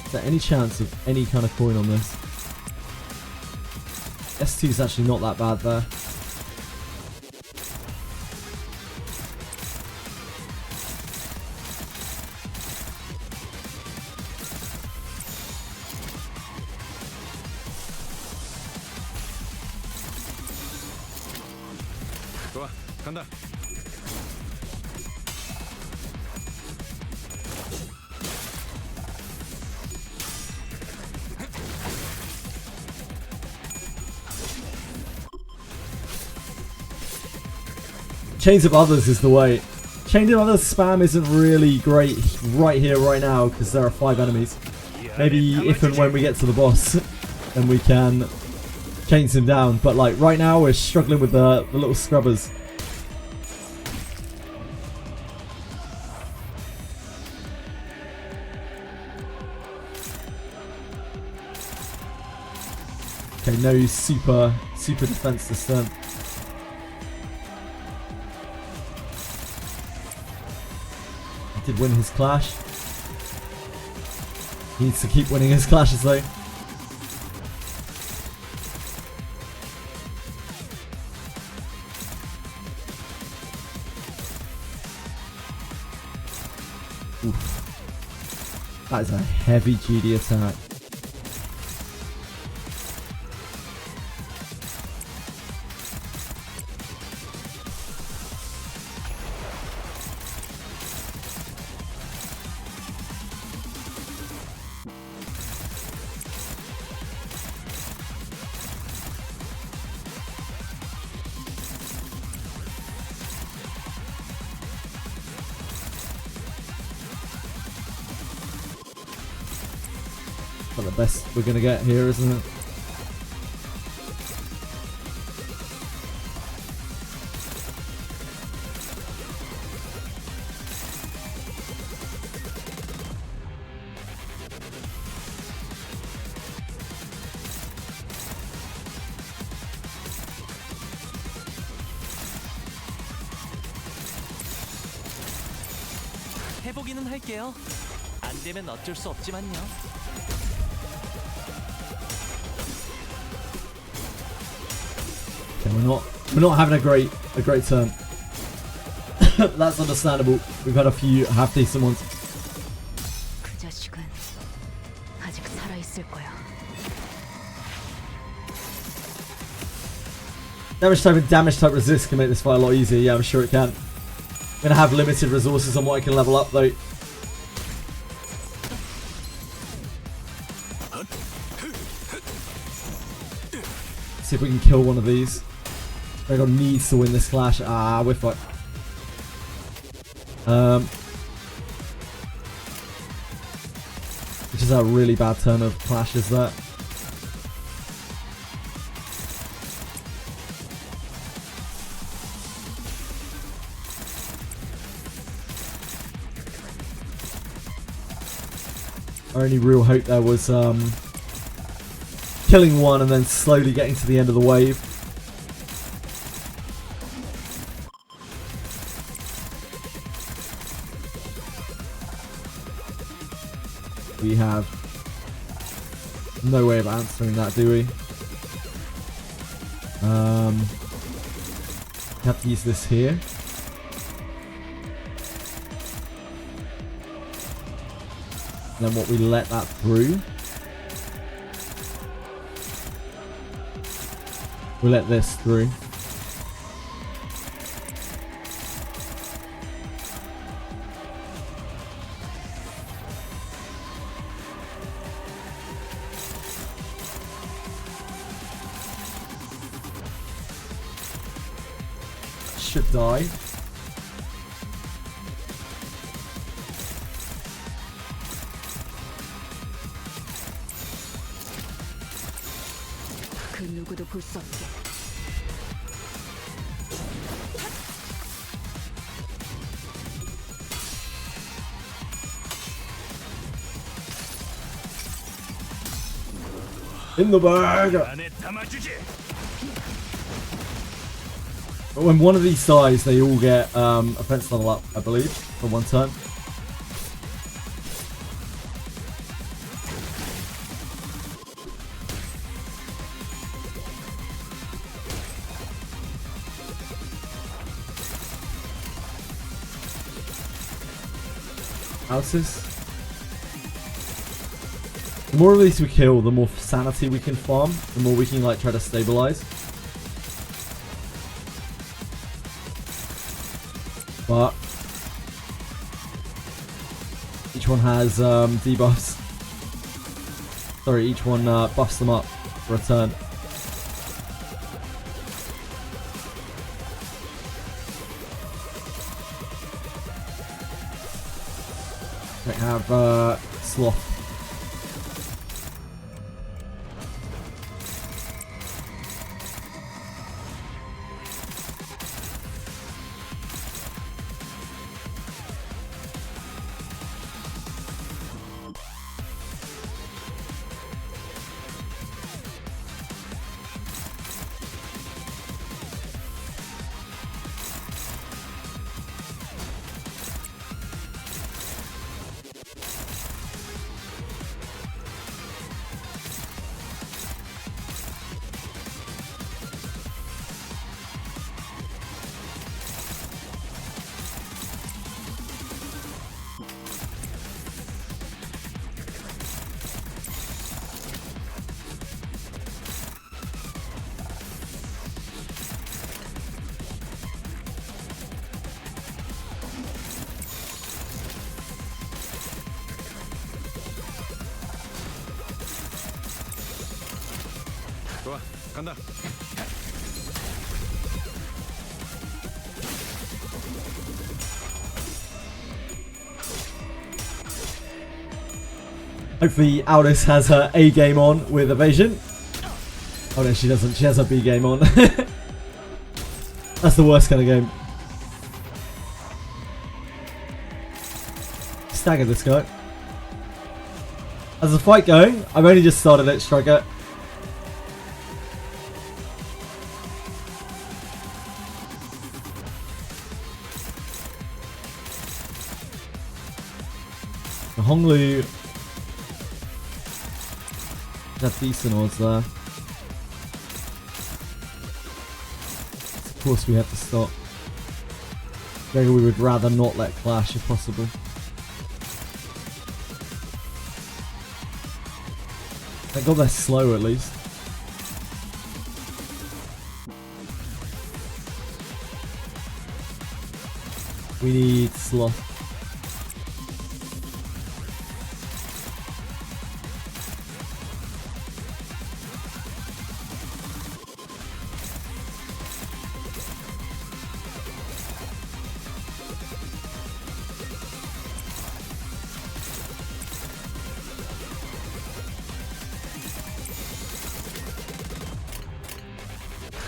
Is there any chance of any kind of coin on this? S2 is actually not that bad there. 좋아, 간다. Chains of Others is the way. Chains of Others spam isn't really great right here, right now, because there are 5 enemies. Maybe if and when we get to the boss, then we can chains him down. But like right now, we're struggling with the little scrubbers. Okay, no super defense this turn. He did win his clash. He needs to keep winning his clashes though. Oof. That is a heavy GD attack. But the best we're gonna get here, isn't it? 해보기는 할게요. 안 되면 어쩔 수 없지만요. Okay, we're not having a great turn. That's understandable. We've had a few half decent ones. 그 자식은 아직 살아 있을 거야. Damage type and damage type resist can make this fight a lot easier. Yeah, I'm sure it can. I'm gonna have limited resources on what I can level up though. See if we can kill one of these. Dragon needs to win this clash. Ah, we're fucked. Which is a really bad turn of clashes there. Our only real hope there was killing one and then slowly getting to the end of the wave. We have no way of answering that, do we? Have to use this here. And then what, we let that through. We let this through. Should die. 그 누구도 볼 수 없게. In the bag. But when one of these dies, they all get offense level up, I believe, for one turn. Houses. The more of these we kill, the more sanity we can farm, the more we can like try to stabilize. But each one has debuffs. Sorry, each one buffs them up for a turn. They have Sloth. 좋아, 간다. Hopefully Aldous has her A game on with evasion. Oh no, she doesn't. She has her B game on. That's the worst kind of game. Stagger this guy. How's the fight going? I've only just started it, Striker. The Honglu have decent odds there. Of course we have to stop. Maybe we would rather not let clash if possible. They got there slow at least. We need sloth.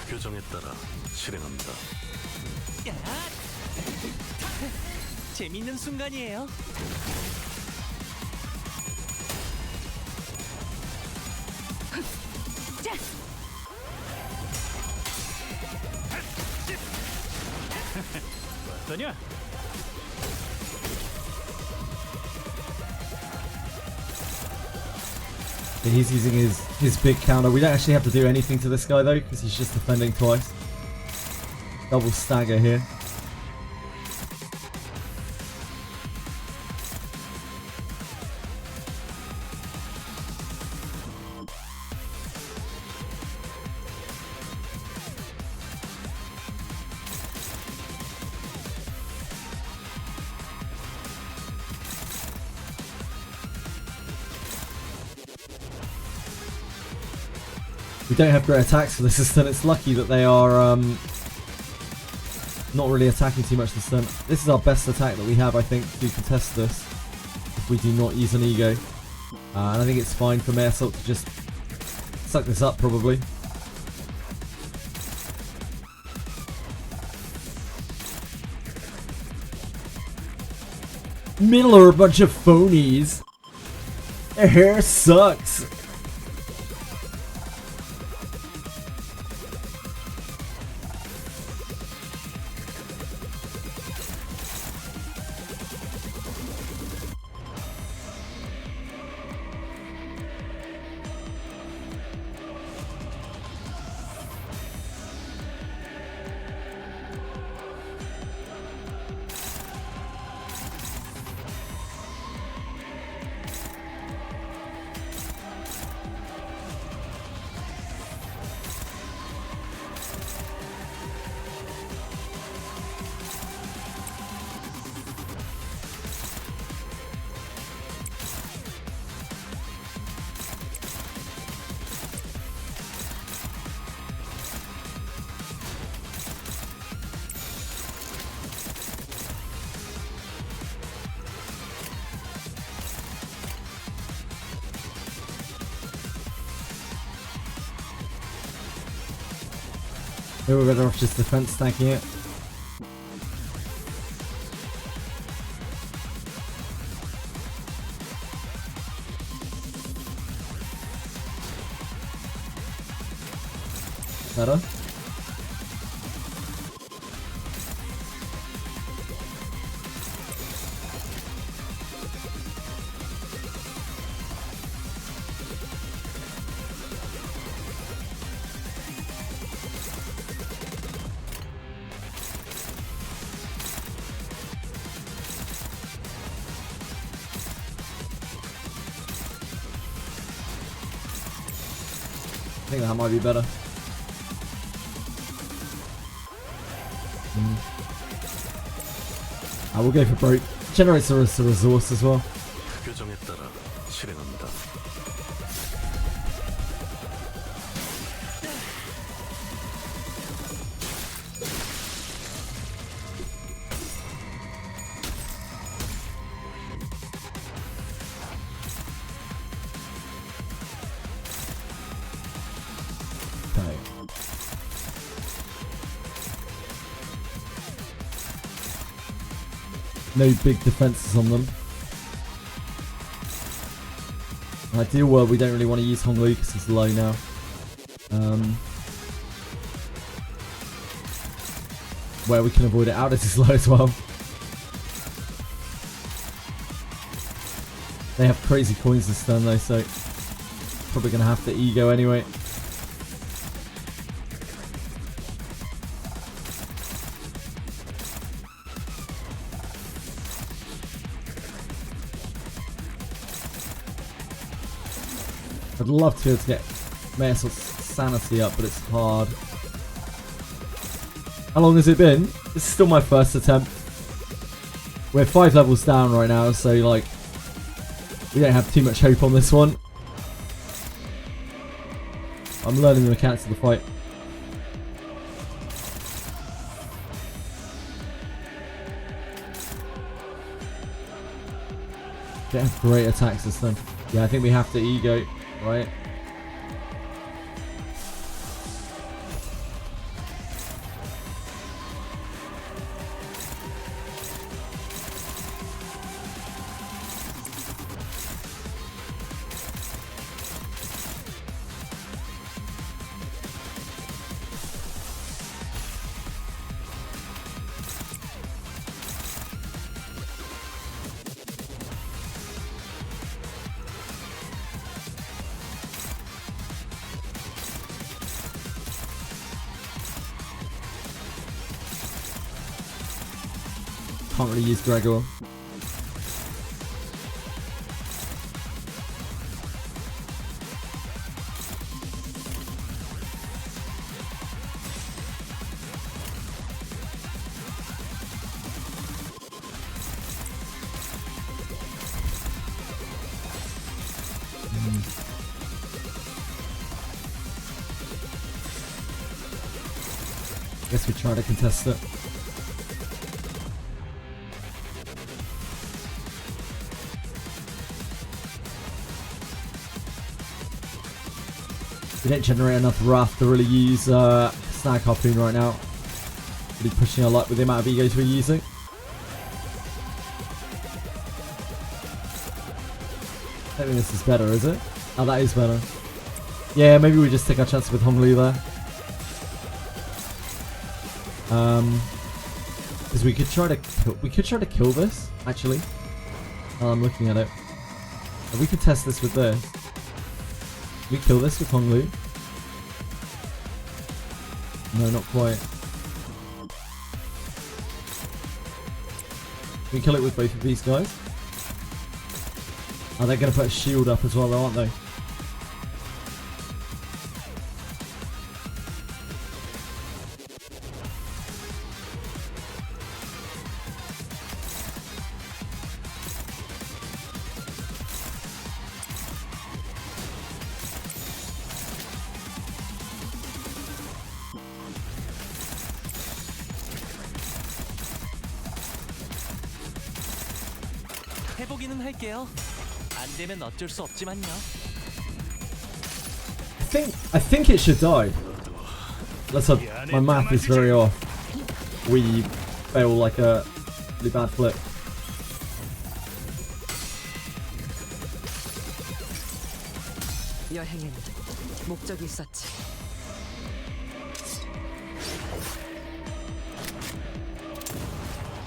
규정에 따라 실행합니다. 재밌는 순간이에요. 어떠냐? He's using his big counter. We don't actually have to do anything to this guy though, because he's just defending twice. Double stagger here. We don't have great attacks for this turn. It's lucky that they are not really attacking too much this turn. This is our best attack that we have, I think, to contest this if we do not use an ego. And I think it's fine for Mare Salt to just suck this up, probably. Middle are a bunch of phonies. Their hair sucks. Maybe we're better off just defense stacking it. Better. I think that might be better. I will go for broke. Generates a resource as well. 규정에 따라 실행합니다. no big defenses on them. In ideal world, we don't really want to use Honglu because he's low now. Where we can avoid it, Aldous is low as well. They have crazy coins this turn though, so probably going to have to ego anyway. I'd love to be able to get Mayor's sanity up, but it's hard. How long has it been? This is still my first attempt. We're 5 levels down right now, so like we don't have too much hope on this one. I'm learning the mechanics of the fight. Don't have great attacks this time. Yeah, I think we have to ego, right? Can't really use Gregor. Guess we try to contest it. We don't generate enough wrath to really use Snag Harpoon right now. Really pushing our luck with the amount of egos we're using. I don't think this is better, is it? Oh, that is better. Yeah, maybe we just take our chances with Honglu there. Because we could try to kill this actually. I'm looking at it. We could test this with this. We kill this with Honglu. No, not quite. We kill it with both of these guys. Oh, they're going to put a shield up as well, though, aren't they? 해보기는 할게요. 안 되면 어쩔 수 없지만요. I think it should die. My math is very off. We fail like a really bad flip. 여행에는 목적이 있었지.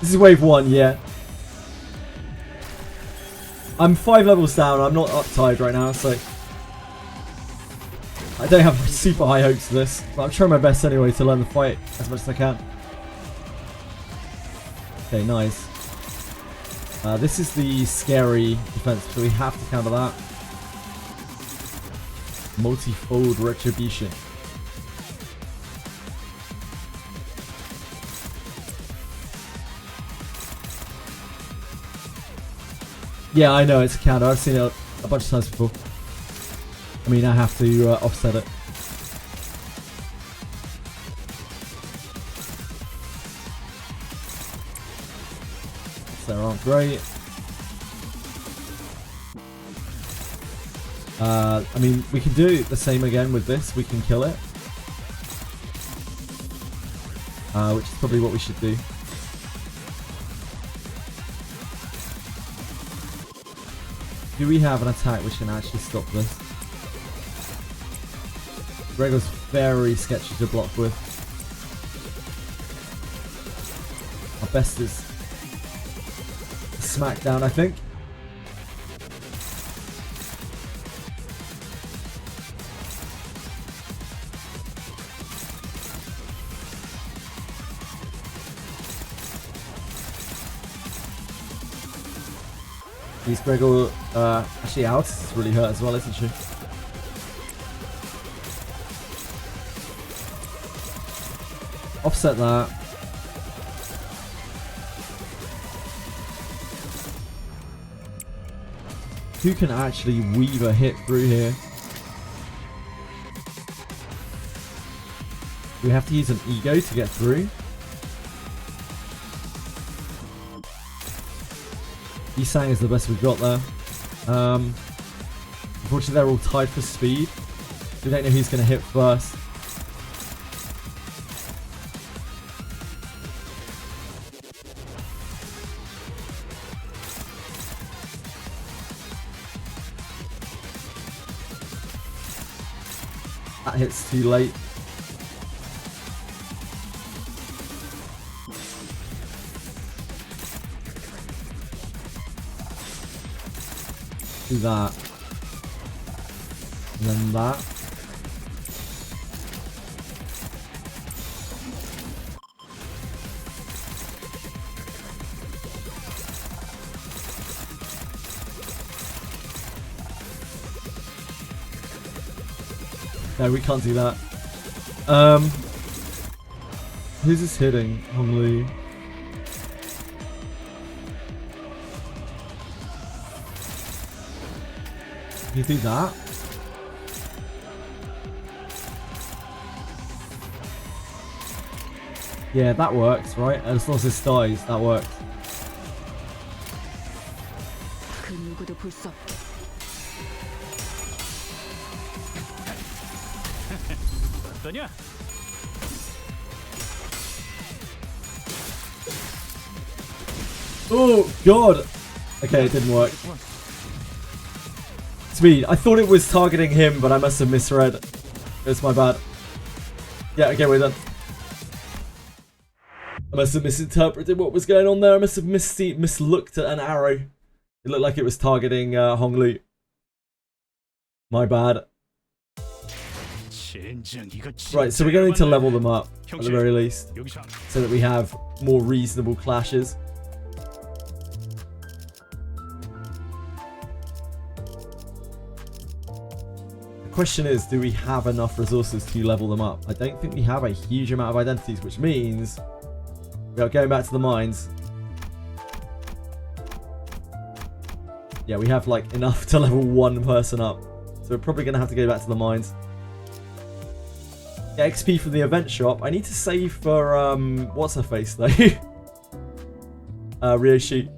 This is wave 1, yeah. I'm 5 levels down, I'm not uptied right now, so I don't have super high hopes for this, but I'm trying my best anyway to learn the fight as much as I can. Okay, nice. This is the scary defense, so we have to counter that. Multifold Retribution. Yeah, I know it's a counter. I've seen it a bunch of times before. I mean, I have to offset it. So they aren't great. I mean, we can do the same again with this. We can kill it. Which is probably what we should do. Do we have an attack which can actually stop this? Gregor's very sketchy to block with. Our best is Smackdown, I think. He's Gregor, actually Alice is really hurt as well, isn't she? Offset that. Who can actually weave a hit through here? We have to use an ego to get through. Yisang is the best we've got there. Unfortunately, they're all tied for speed. We don't know who's going to hit first. That hits too late. Do that. And then that. No, we can't do that. Who's this hitting? Honglu. You do that? Yeah, that works, right? As long as this dies, that works. Oh god! Okay, it didn't work. Speed. I thought it was targeting him, but I must have misread. It's my bad. Yeah, okay, we're done. I must have misinterpreted what was going on there. I must have mislooked at an arrow. It looked like it was targeting Honglu. My bad. Right, so we're going to need to level them up, at the very least, so that we have more reasonable clashes. The question is, do we have enough resources to level them up? I don't think we have a huge amount of identities, which means we are going back to the mines. Yeah, we have like enough to level one person up. So we're probably going to have to go back to the mines. Get XP from the event shop. I need to save for, what's her face though? Ryoshi.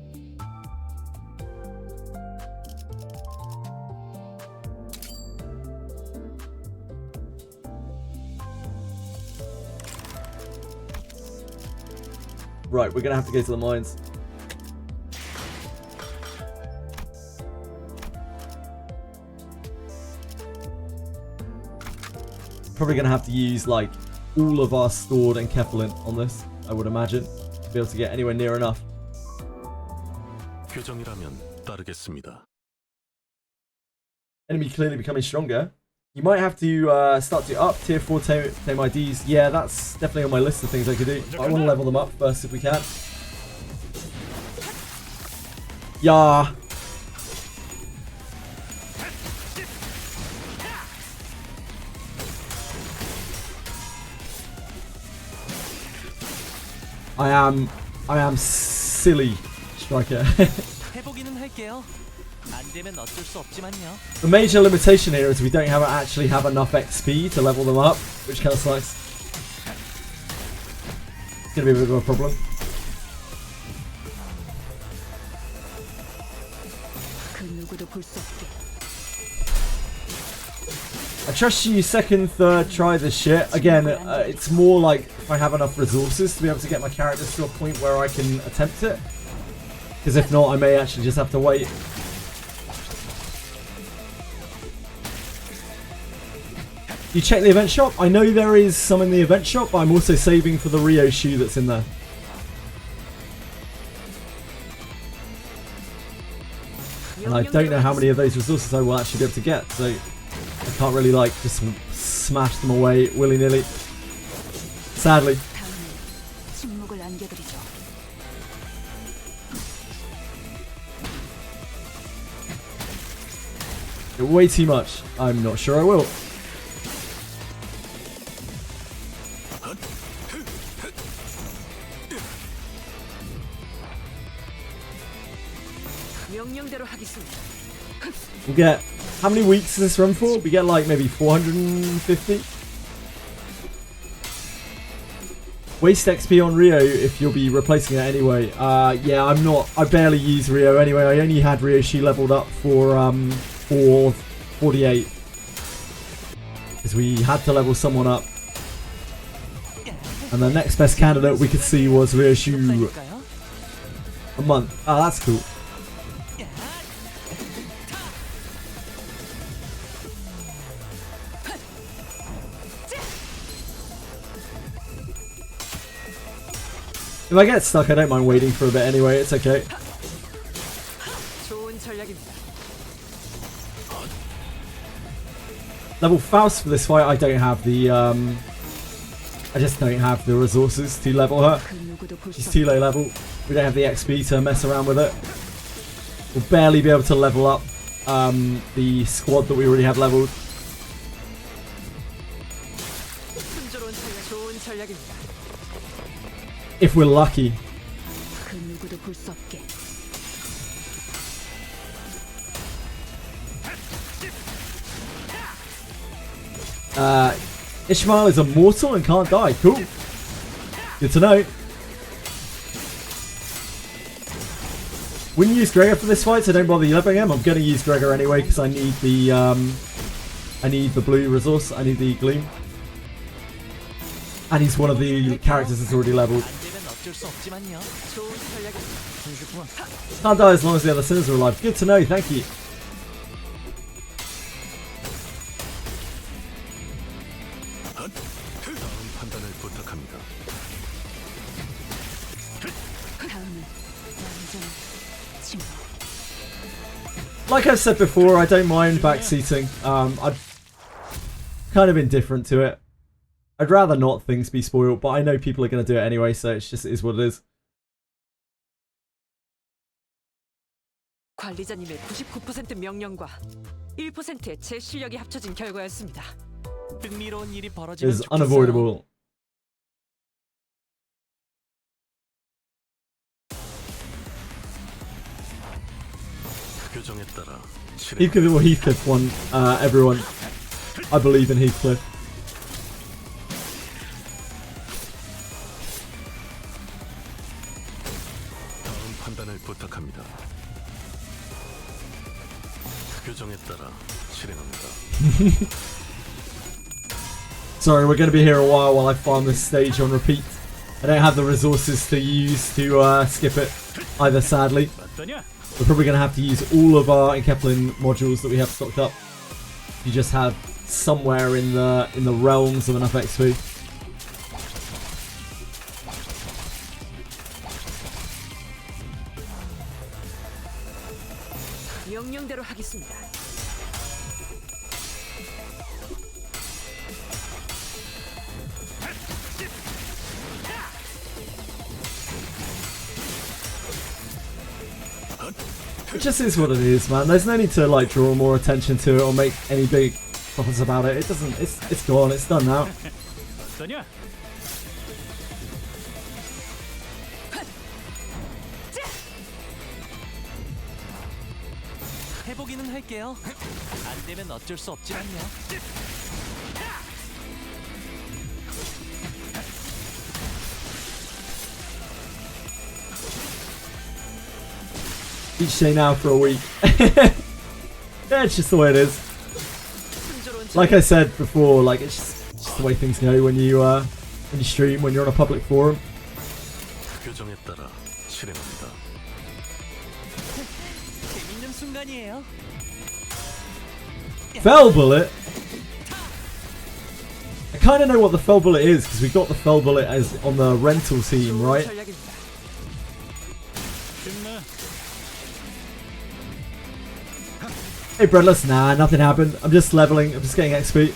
Right, we're going to have to go to the mines. Probably going to have to use like all of our stored enkephalin on this, I would imagine, to be able to get anywhere near enough. 규정이라면 따르겠습니다. Enemy clearly becoming stronger. You might have to start to up tier 4 tame IDs. Yeah, that's definitely on my list of things I could do. I want to level them up first if we can. Yeah. I am silly striker. 해보기는 할게요. 안 되면 어쩔 수 없지만요. The major limitation here is we don't actually have enough XP to level them up, which kind of sucks. It's gonna be a bit of a problem. I trust you second, third, try this shit. Again, it's more like if I have enough resources to be able to get my characters to a point where I can attempt it. Because if not, I may actually just have to wait. You check the event shop? I know there is some in the event shop, but I'm also saving for the Rio shoe that's in there. And I don't know how many of those resources I will actually be able to get, so I can't really like just smash them away willy-nilly. Sadly. Way too much. I'm not sure I will. We'll get, how many weeks does this run for? We get like maybe 450? Waste XP on Rio if you'll be replacing it anyway. Yeah, I barely use Rio anyway. I only had Rio Shi leveled up for 48. Because we had to level someone up. And the next best candidate we could see was Rio Shu a month. Ah, that's cool. If I get stuck, I don't mind waiting for a bit anyway, it's okay. Level Faust for this fight, I don't have the, I just don't have the resources to level her. She's too low level. We don't have the XP to mess around with it. We'll barely be able to level up the squad that we already have leveled. If we're lucky. Ishmael is immortal and can't die. Cool. Good to know. Wouldn't use Gregor for this fight, so don't bother leveling him. I'm going to use Gregor anyway because I need the blue resource. I need the gleam. And he's one of the characters that's already leveled. Can't die as long as the other sinners are alive. Good to know, thank you. Like I've said before, I don't mind backseating. I'm kind of indifferent to it. I'd rather not things be spoiled, but I know people are going to do it anyway, so it's just, it is what it is. 관리자님의 99% 명령과 1%의 제 실력이 합쳐진 결과였습니다. 흥미로운 일이 벌어지면 It's unavoidable. Heathcliff or Heathcliff won everyone. I believe in Heathcliff. 판단을 부탁합니다. 규정에 따라 실행합니다. Sorry, we're going to be here a while I farm this stage on repeat. I don't have the resources to use to skip it either, sadly. We're probably going to have to use all of our Enkepling modules that we have stocked up. You just have somewhere in the realms of enough XP. 명령대로 하겠습니다. It just is what it is, man. There's no need to like draw more attention to it or make any big fuss about it. It doesn't. It's gone. It's done now. 해보기는 할게요. 안 되면 어쩔 수 없지만요. Each day now for a week. Yeah, it's just the way it is. Like I said before, like it's just the way things go when you stream, when you're on a public forum. 규정에 따라 실행합니다. 재밌는 순간이에요. Fell bullet. kind of know what the Fell Bullet is because we got the Fell Bullet as on the rental team, right? Hey, Breadless. Nah, nothing happened. I'm just leveling. I'm just getting XP.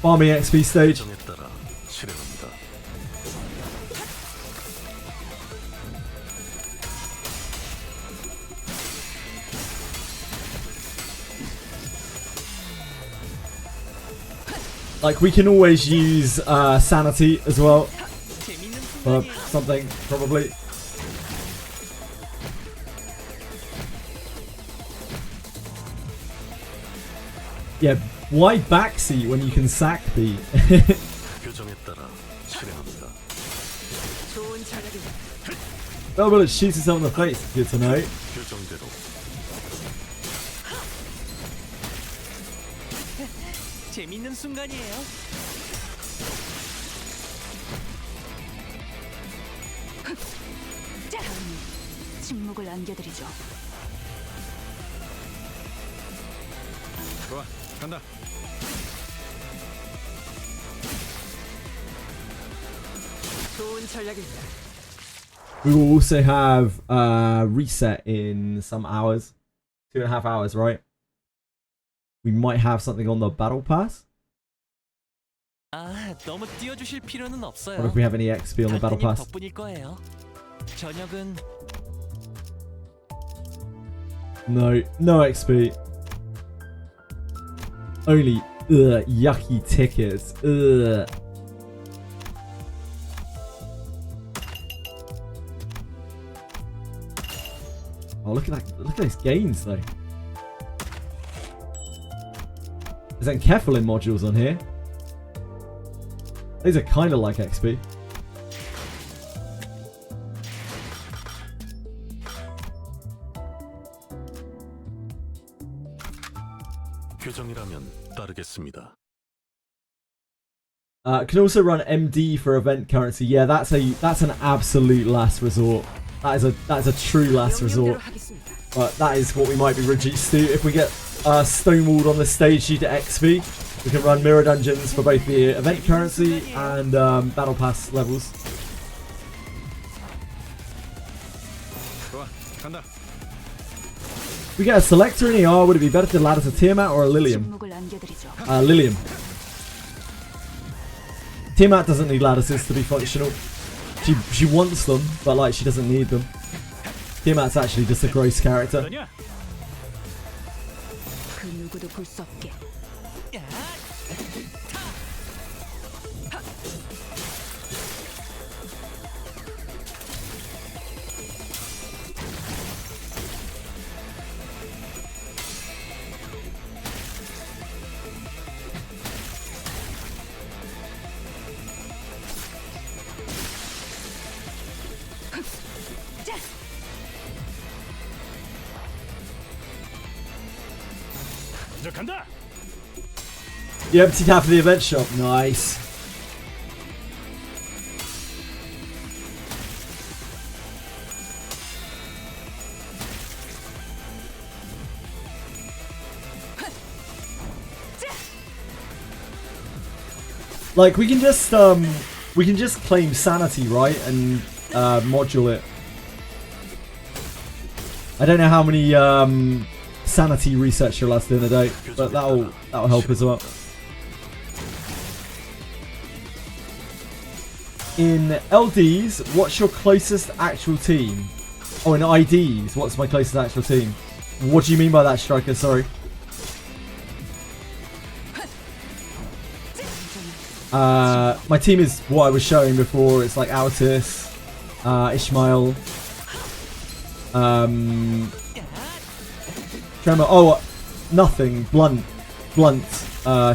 Farming XP stage. Like, we can always use sanity as well. For something, probably. Yeah, why backseat when you can sack beat? Oh, well, it shoots itself in the face. Good to know. 재밌는 순간이에요. 다음은 침묵을 안겨드리죠. 좋아, 간다. 좋은 전략입니다. We will also have reset in some hours. 2.5 hours, right? We might have something on the battle pass. 아, 너무 띄워주실 필요는 없어요. What if we have any XP on the battle pass? 덕분일 거예요. 저녁은 No XP. Only yucky tickets. Ugh. Oh, look at that! Look at those gains, though. There's Enkephalin modules on here. These are kind of like XP. 규정이라면 따르겠습니다. Can also run MD for event currency. Yeah, that's an absolute last resort. That is a true last resort. But that is what we might be reduced to if we get stonewalled on the stage due to XP. We can run mirror dungeons for both the event currency and battle pass levels. We get a selector in ER. Would it be better to ladder to Tiamat or a Lilium? Lilium. Tiamat doesn't need lattices to be functional. She wants them, but like she doesn't need them. Tiamat's actually just a gross character. 그 누구도 볼 수 없게. You emptied half of the event shop. Nice. Like we can just claim sanity, right, and module it. I don't know how many sanity resets you're allowed to do in a day, but that'll help as well. In LDs, what's your closest actual team? Oh, in IDs, what's my closest actual team? What do you mean by that, Striker? Sorry. My team is what I was showing before. It's like Altus, Ishmael, Tremor. Oh, nothing. Blunt,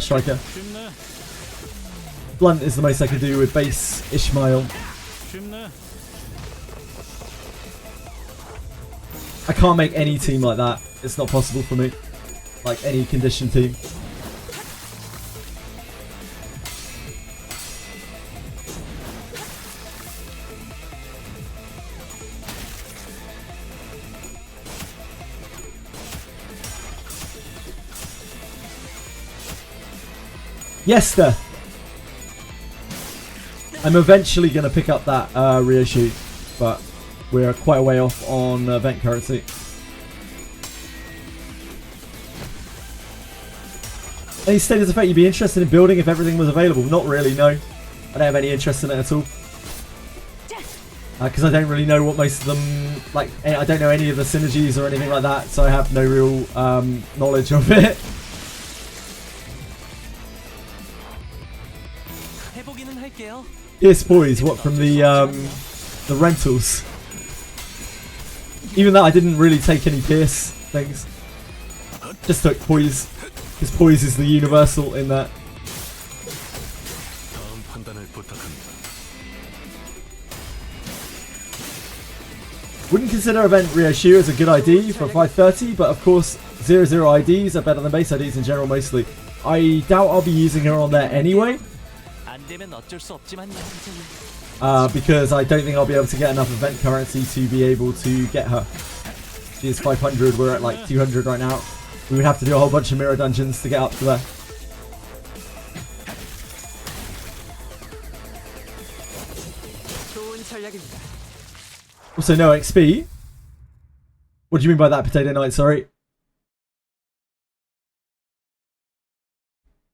Striker. Blunt is the most I could do with base Ishmael. I can't make any team like that. It's not possible for me. Like any condition team. Yes, sir. I'm eventually going to pick up that reissue, but we're quite a way off on event currency. Any status effect you'd be interested in building if everything was available? Not really, no. I don't have any interest in it at all. Because I don't really know what most of them, like, I don't know any of the synergies or anything like that, so I have no real knowledge of it. Pierce Poise, what, from the rentals? Even that, I didn't really take any Pierce things. Just took Poise, because Poise is the universal in that. Wouldn't consider event reissue as a good ID for 530, but of course 00 IDs are better than base IDs in general mostly. I doubt I'll be using her on there anyway. Because I don't think I'll be able to get enough event currency to be able to get her. She is 500, we're at like 200 right now. We would have to do a whole bunch of mirror dungeons to get up to there. Also no XP. What do you mean by that, Potato Knight? Sorry.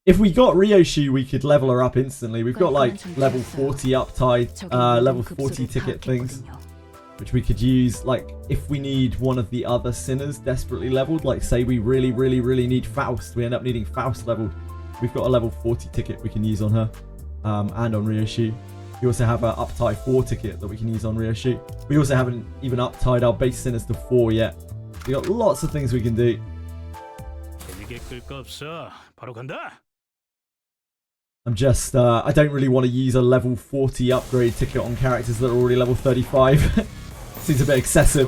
If we got Ryoshu, we could level her up instantly. We've got like level 40 uptide, level 40 ticket things, which we could use like if we need one of the other sinners desperately leveled. Like say we really need Faust. We end up needing Faust leveled. We've got a level 40 ticket we can use on her, and on Ryoshu. We also have an uptide 4 ticket that we can use on Ryoshu. We also haven't even uptied our base sinners to 4 yet. We got lots of things we can do. I'm just, I don't really want to use a level 40 upgrade ticket on characters that are already level 35. Seems a bit excessive.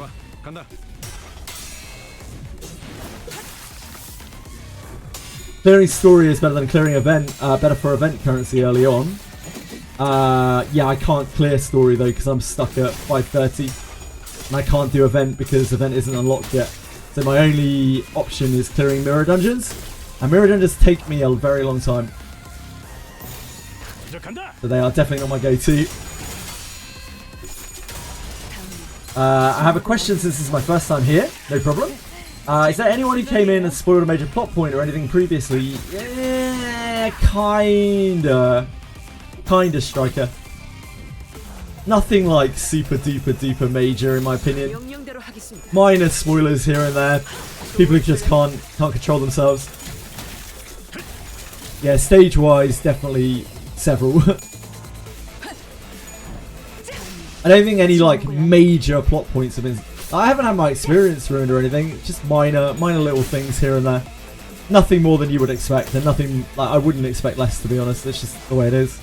Clearing story is better than clearing event, better for event currency early on. Yeah, I can't clear story though because I'm stuck at 530. And I can't do event because event isn't unlocked yet. So my only option is clearing mirror dungeons. And mirror dungeons take me a very long time. So they are definitely not my go-to. I have a question since this is my first time here. No problem. Is there anyone who came in and spoiled a major plot point or anything previously? Yeah, kinda, Striker. Nothing like super duper major in my opinion. Minor spoilers here and there. People who just can't control themselves. Yeah, stage-wise, definitely several. I don't think any like major plot points have been. I haven't had my experience ruined or anything. Just minor little things here and there. Nothing more than you would expect, and nothing like I wouldn't expect less, to be honest. It's just the way it is.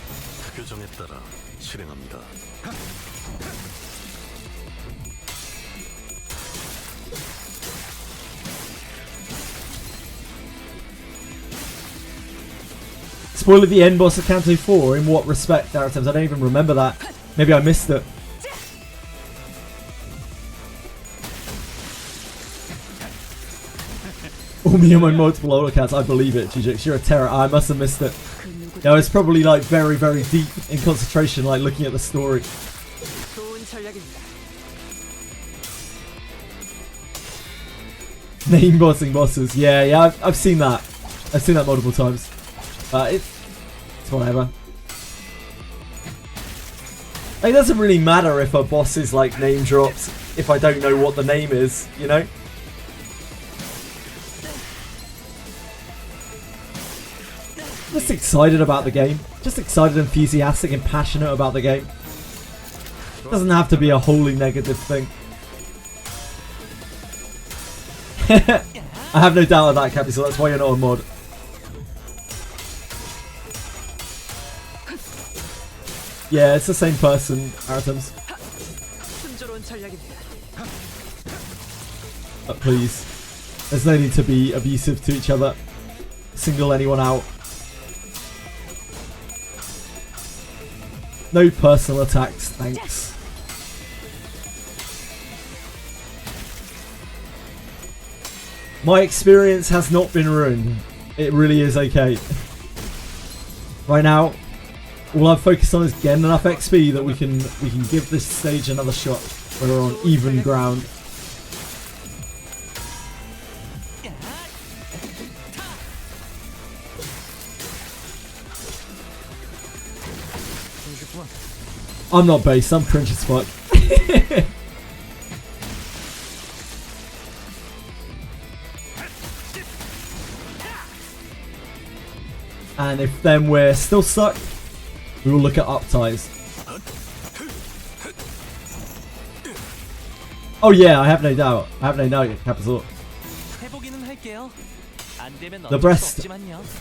Spoiler the end boss of Canto 4. In what respect, Daratims? I don't even remember that. Maybe I missed it. Oh, me and my multiple older cats. I believe it, GJX. You're a terror. I must have missed it. No, it's probably like very deep in concentration, like looking at the story. Name bossing bosses. Yeah, I've seen that. I've seen that multiple times. It's whatever. It doesn't really matter if a boss is like name dropped if I don't know what the name is, you know? Just excited about the game. Just excited, enthusiastic, and passionate about the game. It doesn't have to be a wholly negative thing. I have no doubt of that, Cappy, so that's why you're not a mod. Yeah, it's the same person, Aritems. But please, there's no need to be abusive to each other. Single anyone out. No personal attacks, thanks. My experience has not been ruined. It really is okay. Right now, all I'm focused on is getting enough XP that we can give this stage another shot when we're on even ground. I'm not based, I'm cringe as fuck. And if then we're still stuck, we will look at up ties. Oh yeah, I have no doubt. I have no doubt, Capizor.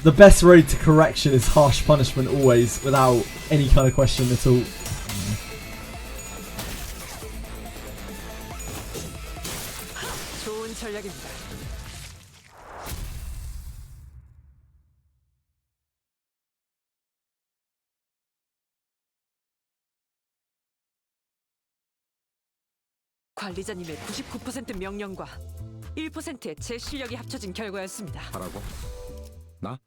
The best road to correction is harsh punishment always, without any kind of question at all. 좋은 전략입니다. 관리자님의 99% 명령과 1%의 제 실력이 합쳐진 결과였습니다. 하라고? 나?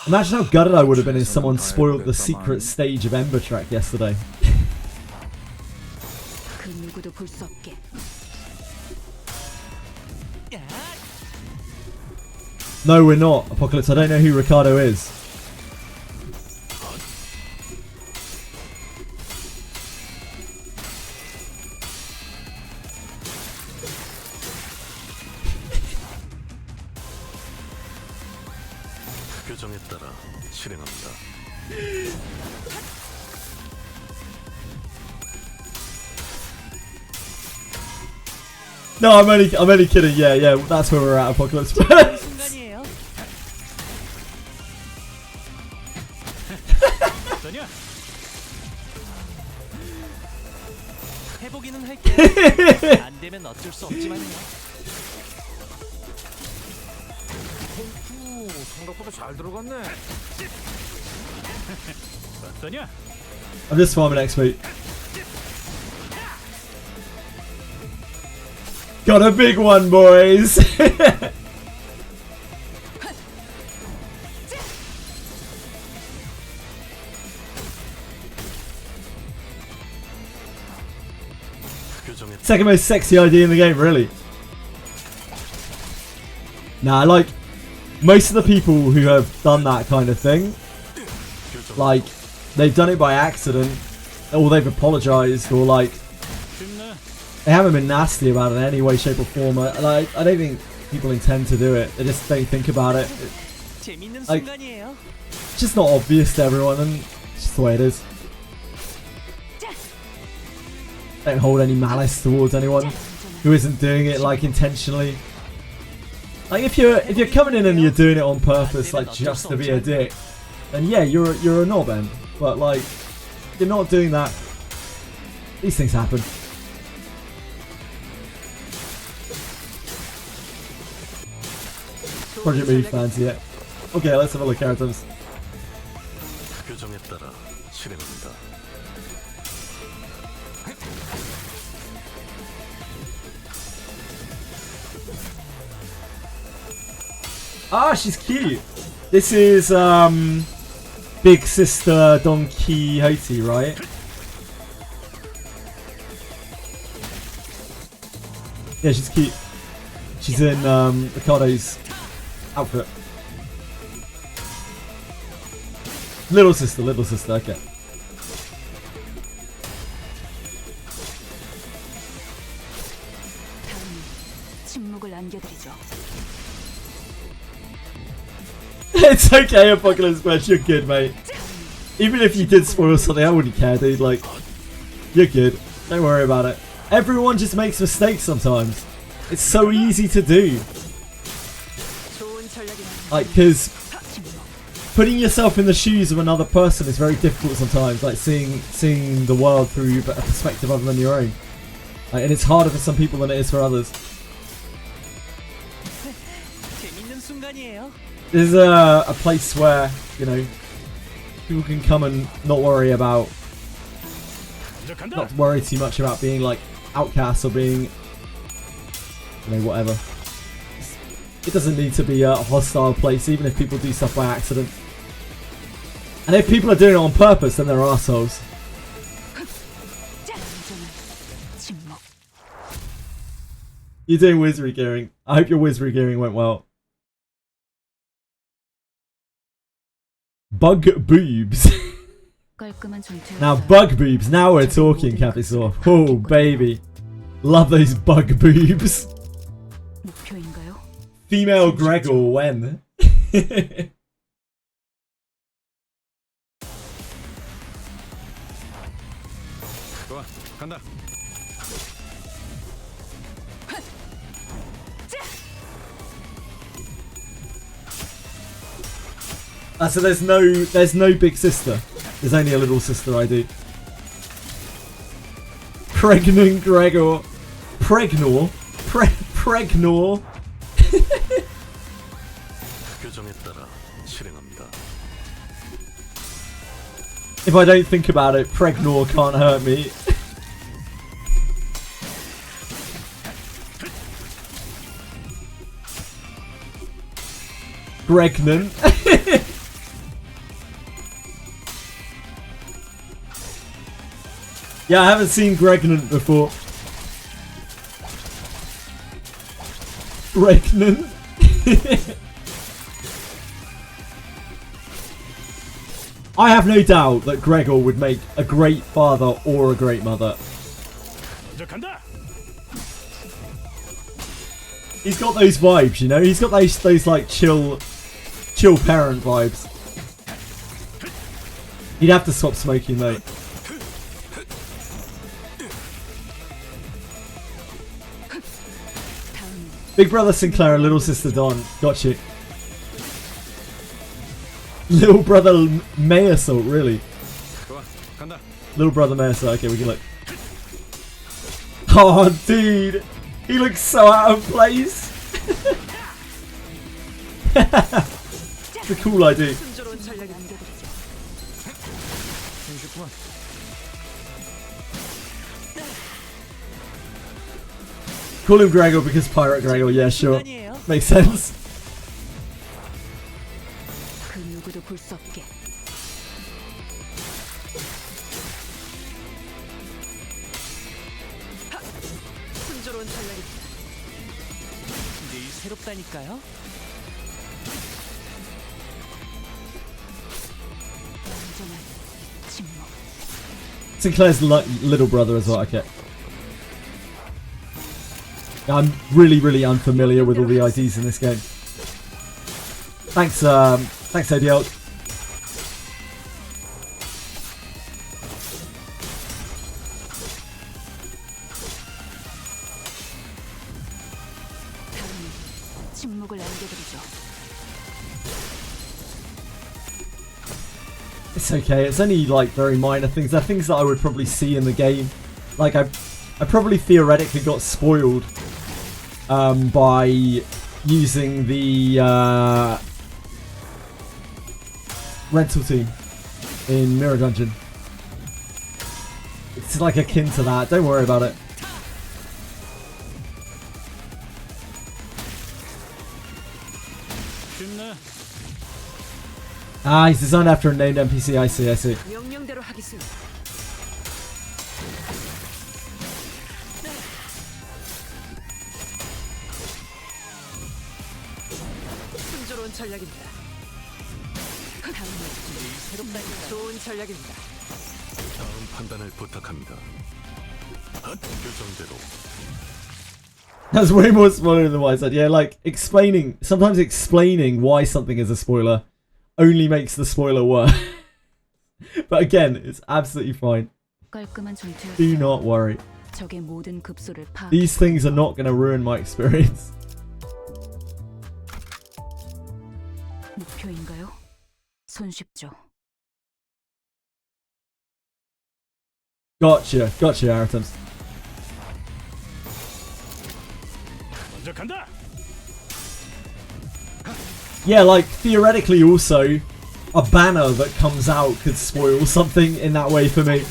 Imagine how gutted I would have been if someone spoiled the secret stage of Ember Track yesterday. 그 누구도 볼 수 없게. No, we're not, Apocalypse. I don't know who Ricardo is. 규정에 따라 실행합니다. No, I'm only kidding. Yeah, that's where we're at, Apocalypse. 해보기는 할게. 안 되면 어쩔 수 없지만요. 생각보다 잘 들어갔네. 어떠냐? I'm just farming XP. Got a big one, boys. Second most sexy idea in the game, really. Nah, like, most of the people who have done that kind of thing, like, they've done it by accident, or they've apologized, or like, they haven't been nasty about it in any way, shape or form. I don't think people intend to do it. They just don't think about it. Like, it's just not obvious to everyone, and it's just the way it is. Don't hold any malice towards anyone who isn't doing it like intentionally. Like if you're coming in and you're doing it on purpose, like just to be a dick, then yeah, you're a knob then. But like, if you're not doing that, these things happen. Project Move fans yet? Okay, let's have a look at items. 규정에 따라 실행합니다. Ah, she's cute. This is Big Sister Don Quixote, right? Yeah, she's cute. She's in Ricardo's outfit. Little sister, okay. 침묵을 안겨드리죠. It's okay, Apocalypse Smash, you're good, mate. Even if you did spoil something, I wouldn't care, dude. Like, you're good. Don't worry about it. Everyone just makes mistakes sometimes. It's so easy to do. Like, because putting yourself in the shoes of another person is very difficult sometimes. Like, seeing the world through a perspective other than your own. Like, and it's harder for some people than it is for others. This is a place where, you know, people can come and not worry too much about being like outcasts or being, you know, whatever. It doesn't need to be a hostile place, even if people do stuff by accident. And if people are doing it on purpose, then they're assholes. You're doing wizardry gearing. I hope your wizardry gearing went well. Bug boobs. Now bug boobs. Now we're talking, Capisaur. Oh baby, love those bug boobs. Female Gregor when? 좋아, 간다. So there's no big sister. There's only a little sister I do. Pregnant Gregor. Pregnor. Pregnor. 규정에 따라 실행합니다. If I don't think about it, Pregnor can't hurt me. Pregnant. Yeah, I haven't seen Pregnant before. Pregnant. I have no doubt that Gregor would make a great father or a great mother. He's got those vibes, you know. He's got those like chill parent vibes. He'd have to stop smoking though. Big brother Sinclair and little sister Dawn. Got you. Little brother Mayasalt, really? Little brother Mayasalt. Okay, we can look. Oh, dude. He looks so out of place. It's a cool idea. Call him Gregor because Pirate Gregor. Yeah, sure. Makes sense. 새롭다니까요. Sinclair's little brother as well. Okay. I'm really unfamiliar with all the IDs in this game. Thanks, thanks ADL. It's okay. It's only like very minor things. They're things that I would probably see in the game. Like I probably theoretically got spoiled by using the rental team in Mirror Dungeon. It's like akin to that. Don't worry about it. Ah, he's designed after a named NPC. I see, I see. 다음 판단을 부탁합니다. 규정대로. That's way more spoiler than what I said. Yeah, like sometimes explaining why something is a spoiler only makes the spoiler worse. But again, it's absolutely fine. Do not worry. These things are not going to ruin my experience. 목표인가요? 손쉽죠. Gotcha, Aratums. Yeah, like theoretically also a banner that comes out could spoil something in that way for me.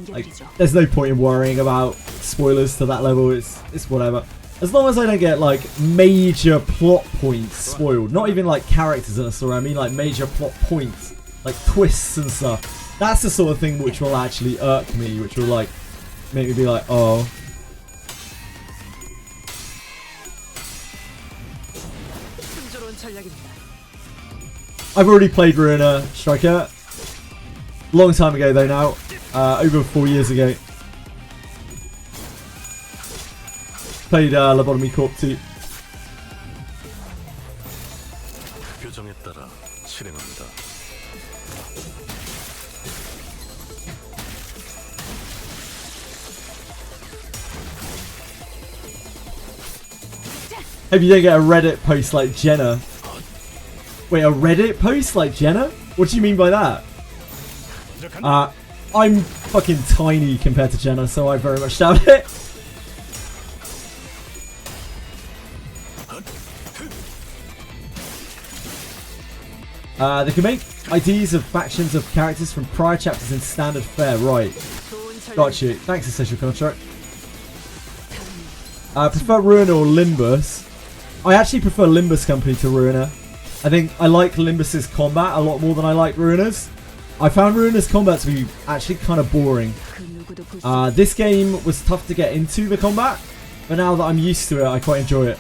Like, there's no point in worrying about spoilers to that level. It's whatever. As long as I don't get like major plot points spoiled. Not even like characters in a story. I mean like major plot points like twists and stuff. That's the sort of thing which will actually irk me, which will like make me be like, oh. I've already played Ruiner Striker. Long time ago though now. Over 4 years ago. Played Lobotomy Corp 2. 규정에 따라 실행합니다. Hope you don't get a Reddit post like Jenna. Wait, a Reddit post like Jenna? What do you mean by that? I'm fucking tiny compared to Jenna, so I very much doubt it. They can make IDs of factions of characters from prior chapters in standard fare, right. Got you. Thanks, Essential Construct. Prefer Ruiner or Limbus? I actually prefer Limbus Company to Ruiner. I think I like Limbus's combat a lot more than I like Ruiner's. I found Ruiner's combat to be actually kind of boring. This game was tough to get into the combat, but now that I'm used to it, I quite enjoy it.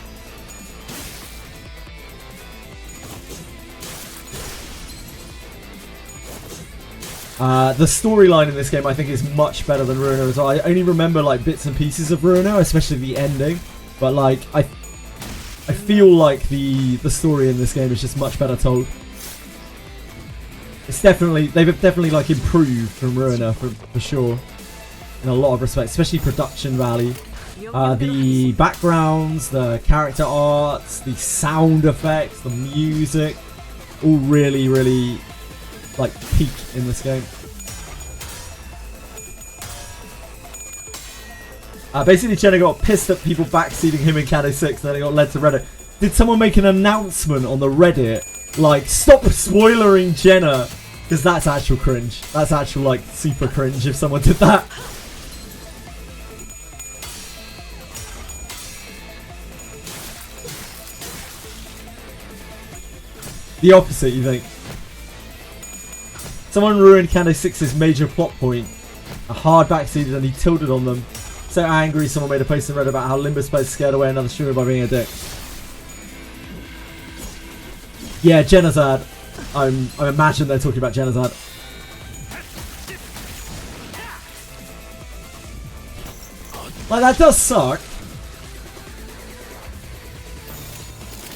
The storyline in this game I think is much better than Ruiner as well. I only remember like bits and pieces of Ruiner, especially the ending, but like I feel like the story in this game is just much better told. It's definitely, they've definitely like improved from Ruiner for sure in a lot of respects, especially production value. The backgrounds, the character arts, the sound effects, the music, all really like peak in this game. Basically, Jenna got pissed at people backseating him in CANTO 6, and then it got led to Reddit. Did someone make an announcement on the Reddit? Like, stop spoilering Jenna! Because that's actual cringe. That's actual, like, super cringe if someone did that. The opposite, you think? Someone ruined CANTO 6's major plot point. A hard backseated and he tilted on them. So angry someone made a post in Reddit about how Limbus players scared away another streamer by being a dick. Yeah, Genocide. I imagine they're talking about Genocide. Like, that does suck.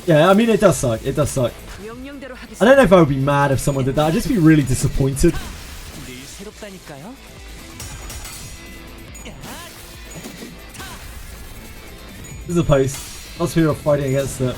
Yeah, I mean, it does suck. It does suck. I don't know if I would be mad if someone did that. I'd just be really disappointed. This is a post. Lots of people are fighting against it.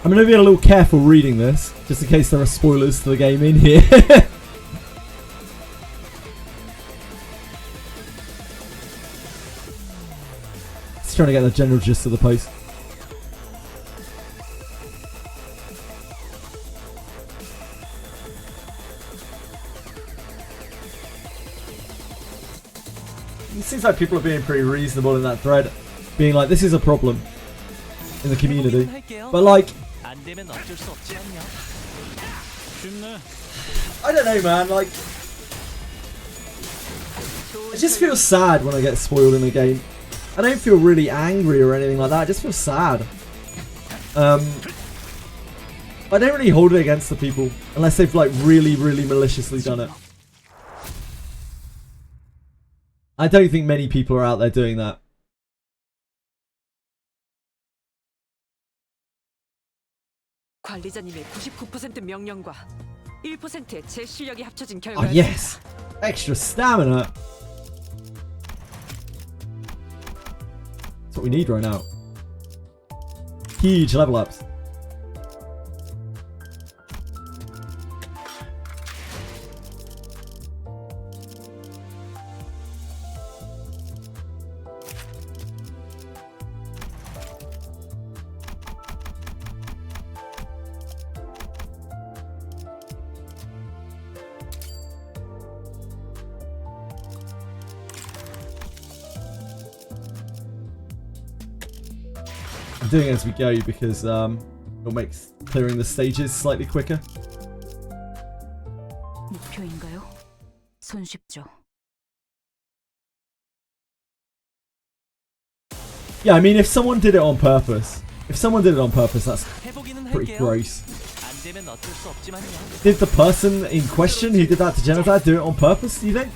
I'm going to be a little careful reading this, just in case there are spoilers to the game in here. Just trying to get the general gist of the post. It seems like people are being pretty reasonable in that thread, being like, this is a problem in the community. But like, I don't know, man, like, I just feel sad when I get spoiled in a game. I don't feel really angry or anything like that, I just feel sad. I don't really hold it against the people, unless they've like really maliciously done it. I don't think many people are out there doing that. 관리자님의 99% 명령과 1%의 제 실력이 합쳐진 Oh 결과였습니다. yes! Extra stamina! That's what we need right now. Huge level ups. I'm doing it as we go because it'll make clearing the stages slightly quicker. 목표인가요? 손쉽죠. Yeah, I mean, if someone did it on purpose, that's pretty gross. Did the person in question who did that to Genocide do it on purpose, do you think?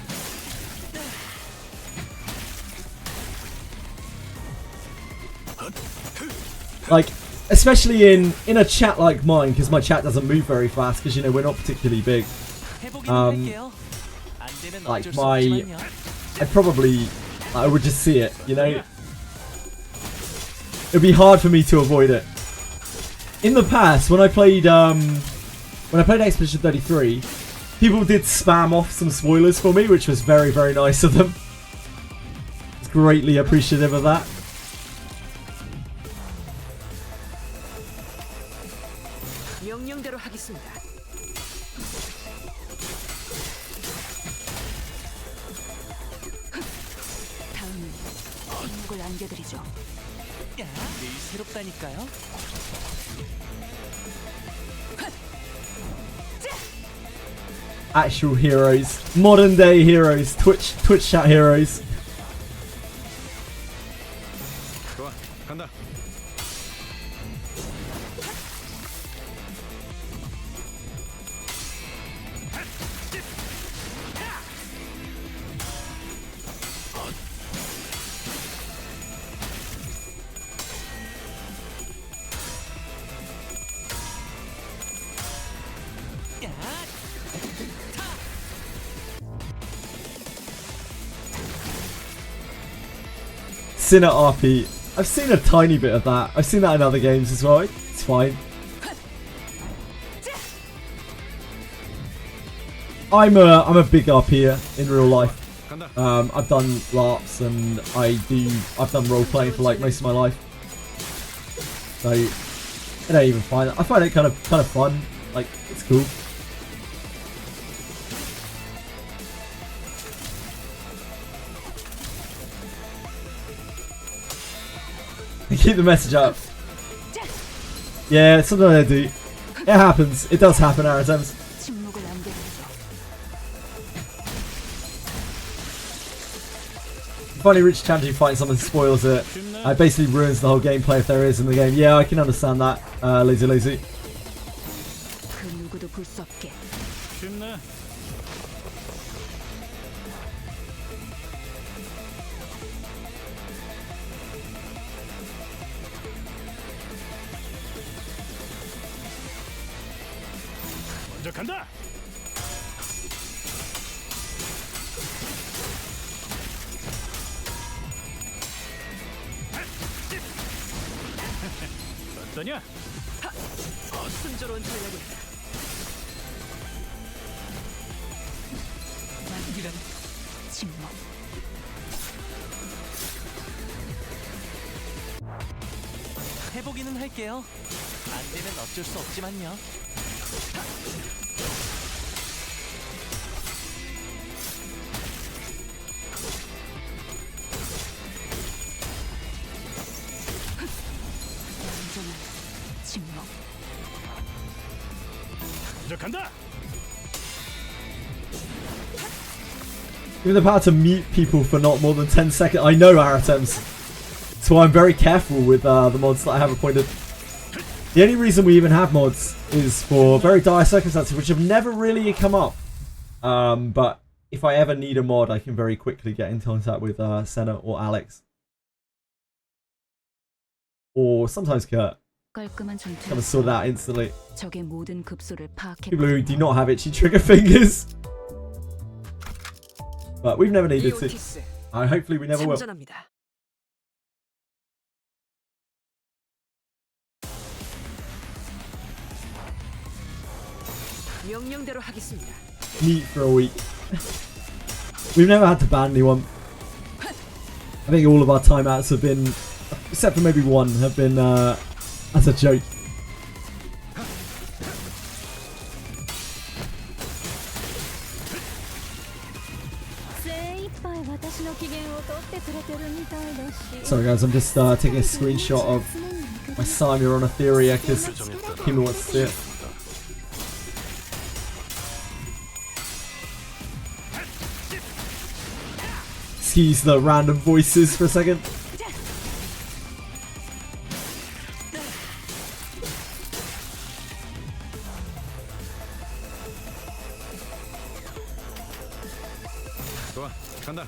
Like, especially in a chat like mine, because my chat doesn't move very fast, because, you know, we're not particularly big. Like, I would just see it, you know? It'd be hard for me to avoid it. In the past, when I played Expedition 33, people did spam off some spoilers for me, which was very, very nice of them. I was greatly appreciative of that. 명령대로 하겠습니다. 다음은 침묵을 안겨드리죠. 야, 매일 새롭다니까요. Actual heroes, modern day heroes, Twitch chat heroes. 좋아, 간다. Sinner RP. I've seen a tiny bit of that. I've seen that in other games as well. It's fine. I'm a big RPer in real life. I've done LARPs and I've done role playing for like most of my life. So I don't even find it. I find it kind of fun. Like, it's cool. Keep the message up. Yeah, sometimes I do. It happens. It does happen, Aratems. Finally, Rich challenging fighting someone spoils it. It basically ruins the whole gameplay if there is in the game. Yeah, I can understand that. Lazy. 먼저 간다. 어떠냐? 순조로운 전략이다. 이런 침묵. 해보기는 할게요. 안 되면 어쩔 수 없지만요. 침묵. 먼저 간다. Give the power to mute people for not more than 10 seconds. I know, Aratems. So I'm very careful with the mods that I have appointed. The only reason we even have mods is for very dire circumstances, which have never really come up. But if I ever need a mod, I can very quickly get in contact with Senna or Alex. Or sometimes Kurt. Come and sort it out instantly. People who do not have itchy trigger fingers. But we've never needed to. Hopefully we never will. 명령대로 하겠습니다. Neat for a week. We've never had to ban anyone. I think all of our timeouts have been, except for maybe one, have been as a joke. Sorry guys, I'm just taking a screenshot of My son, you're on Etheria because Kimi wants to see it. Excuse the random voices for a second. 좋아, 간다.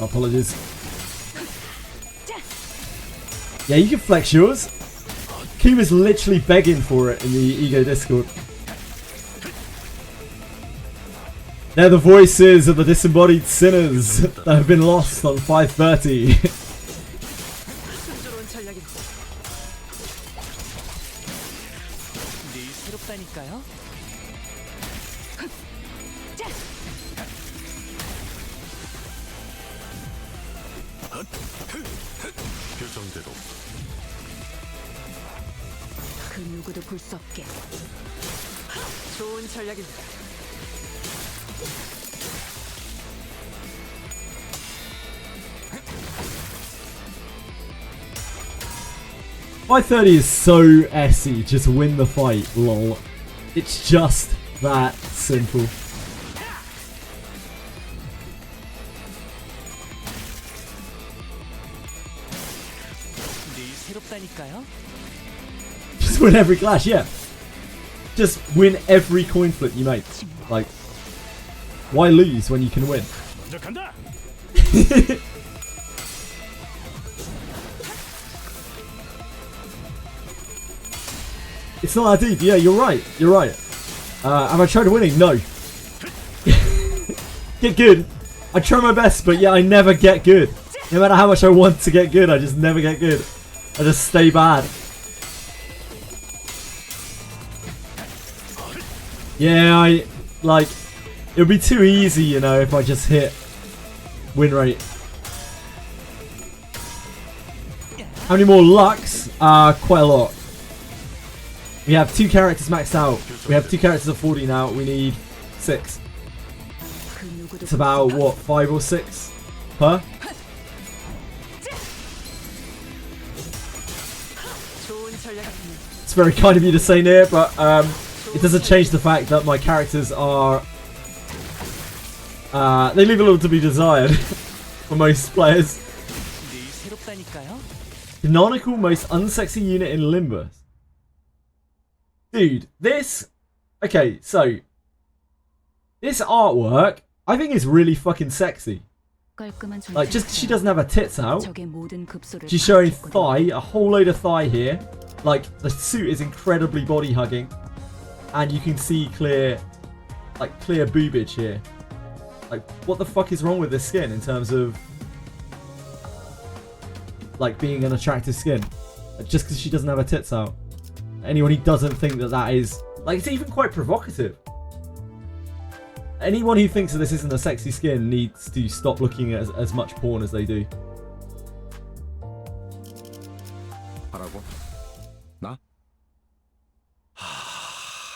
Apologies. Yeah, you can flex yours. Kuma's literally begging for it in the Ego Discord. They're the voices of the disembodied sinners that have been lost on 530. 순조로운 전략입니다. 새롭다니까요. 표정대로 그 누구도 볼 수 없게. 좋은 전략입니다. .530 is so essy, just win the fight, lol. It's just that simple. 새롭다니까요. Just win every clash, yeah. Just win every coin flip you make. Like, why lose when you can win? 먼저 간다. It's not that deep. Yeah, you're right. You're right. Have I tried winning? No. Get good. I try my best, but yeah, I never get good. No matter how much I want to get good, I just never get good. I just stay bad. Yeah, it would be too easy, you know, if I just hit win rate. How many more lucks? Quite a lot. We have 2 characters maxed out. We have 2 characters of 40 now. We need 6. It's about, what, 5 or 6 per? It's very kind of you to say, Near, but it doesn't change the fact that my characters are... they leave a little to be desired for most players. Canonical most unsexy unit in Limbus. Dude, this... Okay, so... This artwork, I think is really fucking sexy. Like, just 'cause she doesn't have her tits out. She's showing thigh, a whole load of thigh here. Like, the suit is incredibly body hugging. And you can see clear boobage here. Like, what the fuck is wrong with this skin in terms of... like, being an attractive skin? Just because she doesn't have her tits out. Anyone who doesn't think that that is... Like, it's even quite provocative. Anyone who thinks that this isn't a sexy skin needs to stop looking at as much porn as they do. 하라고? 나?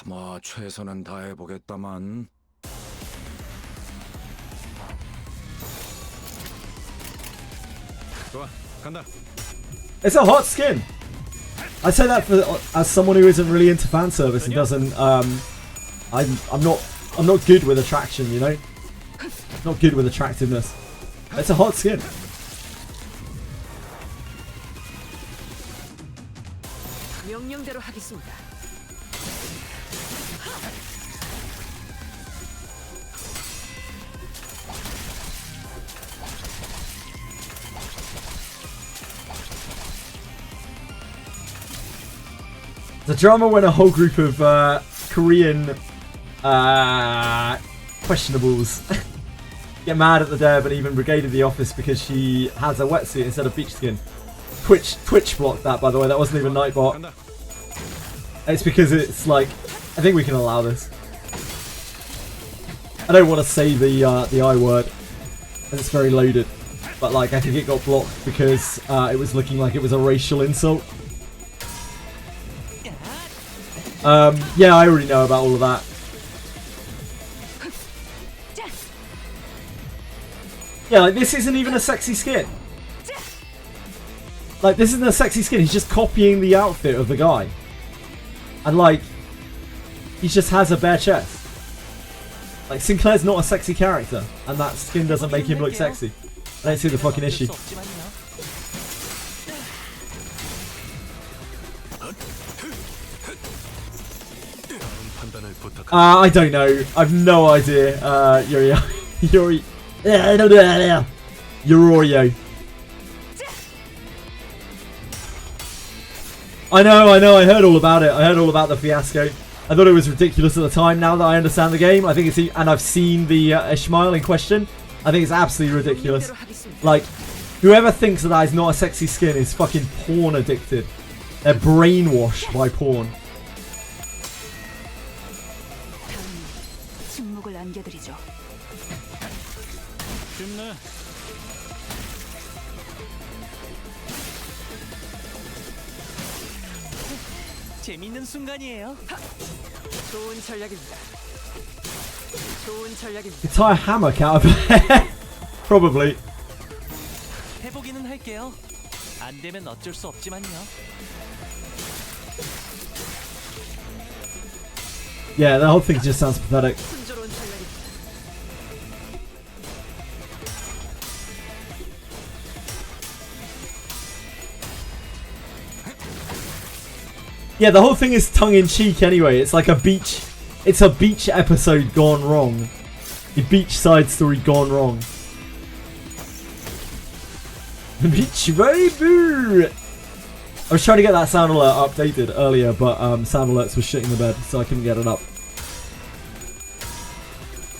뭐 최선은 다해보겠다만. 좋아, 간다. It's a hot skin. I say that for as someone who isn't really into fan service and doesn't. I'm not good with attraction, you know. Not good with attractiveness. It's a hot skin. 명령대로 하겠습니다. The drama when a whole group of Korean questionables get mad at the dev and even brigaded the office because she has a wetsuit instead of beach skin. Twitch blocked that, by the way. That wasn't even Nightbot. It's because it's like, I think we can allow this. I don't want to say the I word, and it's very loaded. But like, I think it got blocked because it was looking like it was a racial insult. Yeah, I already know about all of that. Yeah, like this isn't even a sexy skin. Like this isn't a sexy skin. He's just copying the outfit of the guy, and like he just has a bare chest. Like Sinclair's not a sexy character, and that skin doesn't make him look sexy. I don't see the fucking issue. I don't know. I've no idea. Yorio. I know. I heard all about it. I heard all about the fiasco. I thought it was ridiculous at the time. Now that I understand the game, I think it's and I've seen the Ishmael in question. I think it's absolutely ridiculous. Like, whoever thinks that that is not a sexy skin is fucking porn addicted. They're brainwashed by porn. 침묵을 안겨드리죠. 쉽네. 재밌는 순간이에요. 좋은 전략입니다. 좋은 전략입니다. You tie a hammock out of her hair? Probably. 해보기는 할게요. 안 되면 어쩔 수 없지만요. Yeah, the whole thing just sounds pathetic. 순조로운 전략입니다. Yeah, the whole thing is tongue-in-cheek anyway. It's like a beach... It's a beach episode gone wrong. The beach side story gone wrong. Beach baby! I was trying to get that sound alert updated earlier, but sound alerts was shitting the bed, so I couldn't get it up.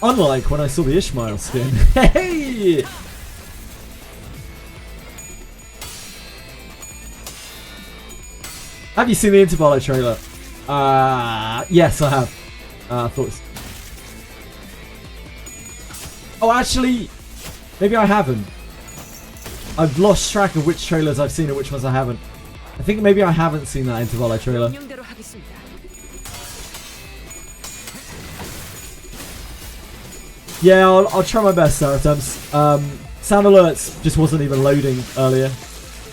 Unlike when I saw the Ishmael skin. Hey! Have you seen the Intervallo trailer? Yes, I have. Thoughts? Oh, actually, maybe I haven't. I've lost track of which trailers I've seen and which ones I haven't. I think maybe I haven't seen that Intervallo trailer. Yeah, I'll try my best, Saratams. Sound alerts just wasn't even loading earlier.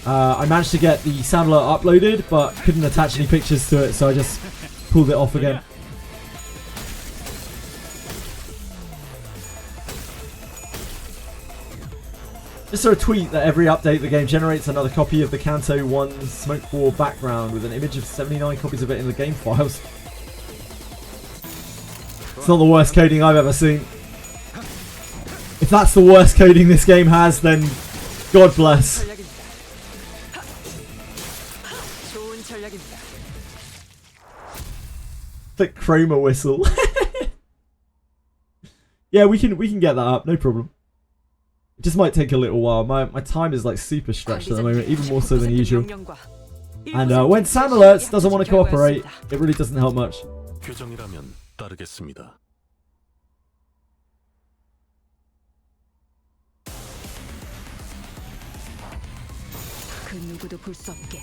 I managed to get the sound alert uploaded, but couldn't attach any pictures to it, so I just pulled it off again. Just saw a tweet that every update the game generates another copy of the Canto 1 Smoke War background with an image of 79 copies of it in the game files. It's not the worst coding I've ever seen. If that's the worst coding this game has, then God bless. The chroma whistle. Yeah, we can get that up, no problem. It just might take a little while. My time is like super stretched at the moment, even more so than usual. And when sound alerts doesn't want to cooperate, it really doesn't help much. 규정이라면 따르겠습니다. 그 누구도 볼 수 없게.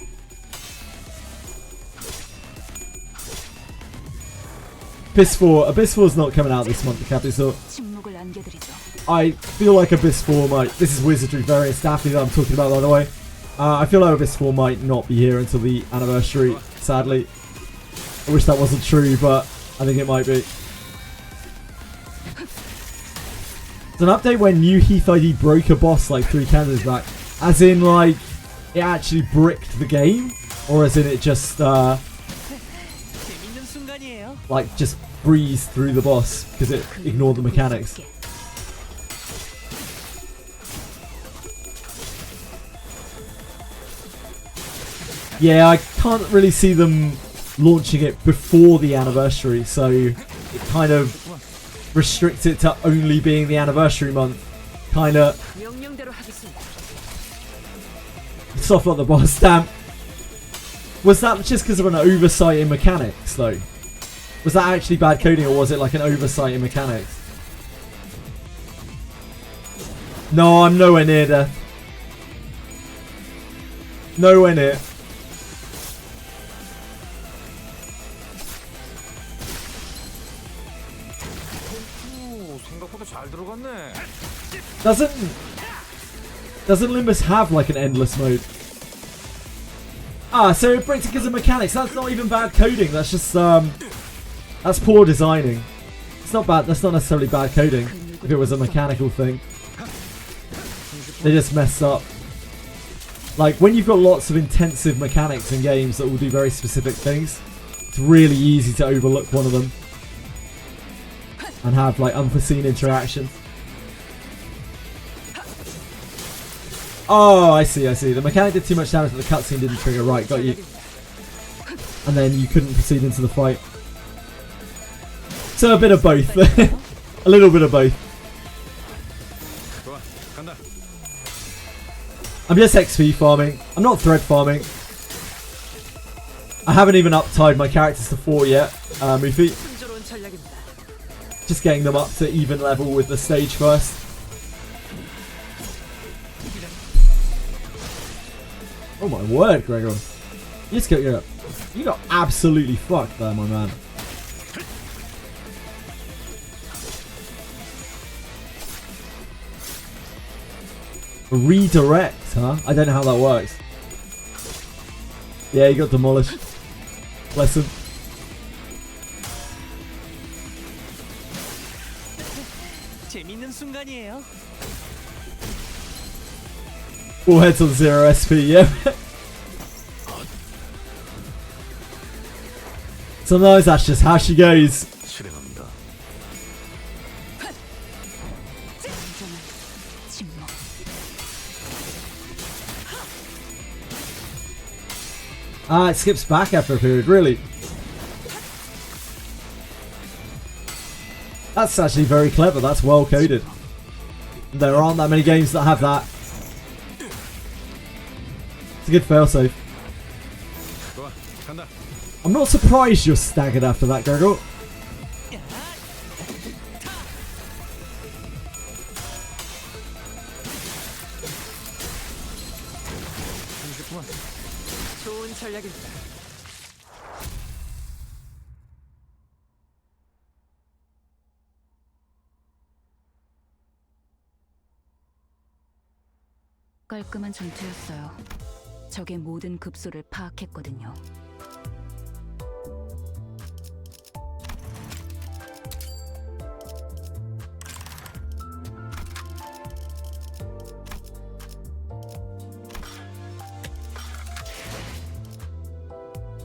Abyss 4 is not coming out this month, Capital. 침묵을 안겨드리죠. I feel like Abyss 4 might... This is Wizardry variants Daphne that I'm talking about, by the way. I feel like Abyss 4 might not be here until the anniversary, sadly. I wish that wasn't true, but I think it might be. It's an update when New Heath ID broke a boss like 3 candles back. As in, like, it actually bricked the game? Or as in it just, like, just breezed through the boss because it ignored the mechanics. Yeah, I can't really see them launching it before the anniversary, so it kind of restricts it to only being the anniversary month. Kinda soft like the boss stamp. Was that just because of an oversight in mechanics, though? Was that actually bad coding, or was it like an oversight in mechanics? No, I'm nowhere near death. Nowhere near. Doesn't Limbus have like an endless mode? Ah, so it breaks it because of mechanics. That's not even bad coding. That's just that's poor designing. It's not bad. That's not necessarily bad coding. If it was a mechanical thing, they just messed up. Like when you've got lots of intensive mechanics in games that will do very specific things, it's really easy to overlook one of them and have like unforeseen interactions. Oh, I see, I see. The mechanic did too much damage but the cutscene didn't trigger. Right, got you. And then you couldn't proceed into the fight. So a bit of both. A little bit of both. I'm just XP farming. I'm not thread farming. I haven't even uptied my characters to 4 yet, Mufi. Just getting them up to even level with the stage first. Oh my word, Gregor. You got absolutely fucked there, my man. Redirect, huh? I don't know how that works. Yeah, he got demolished. Bless him. 재밌는 순간이에요. All heads on 0 SP, yeah. Sometimes that's just how she goes. Ah, it skips back after a period, really. That's actually very clever, that's well coded. There aren't that many games that have that. It's a good failsafe. I'm not surprised you're staggered after that, Gregor. 좋은 전략입니다. 깔끔한 전투였어요. 적의 모든 급소를 파악했거든요.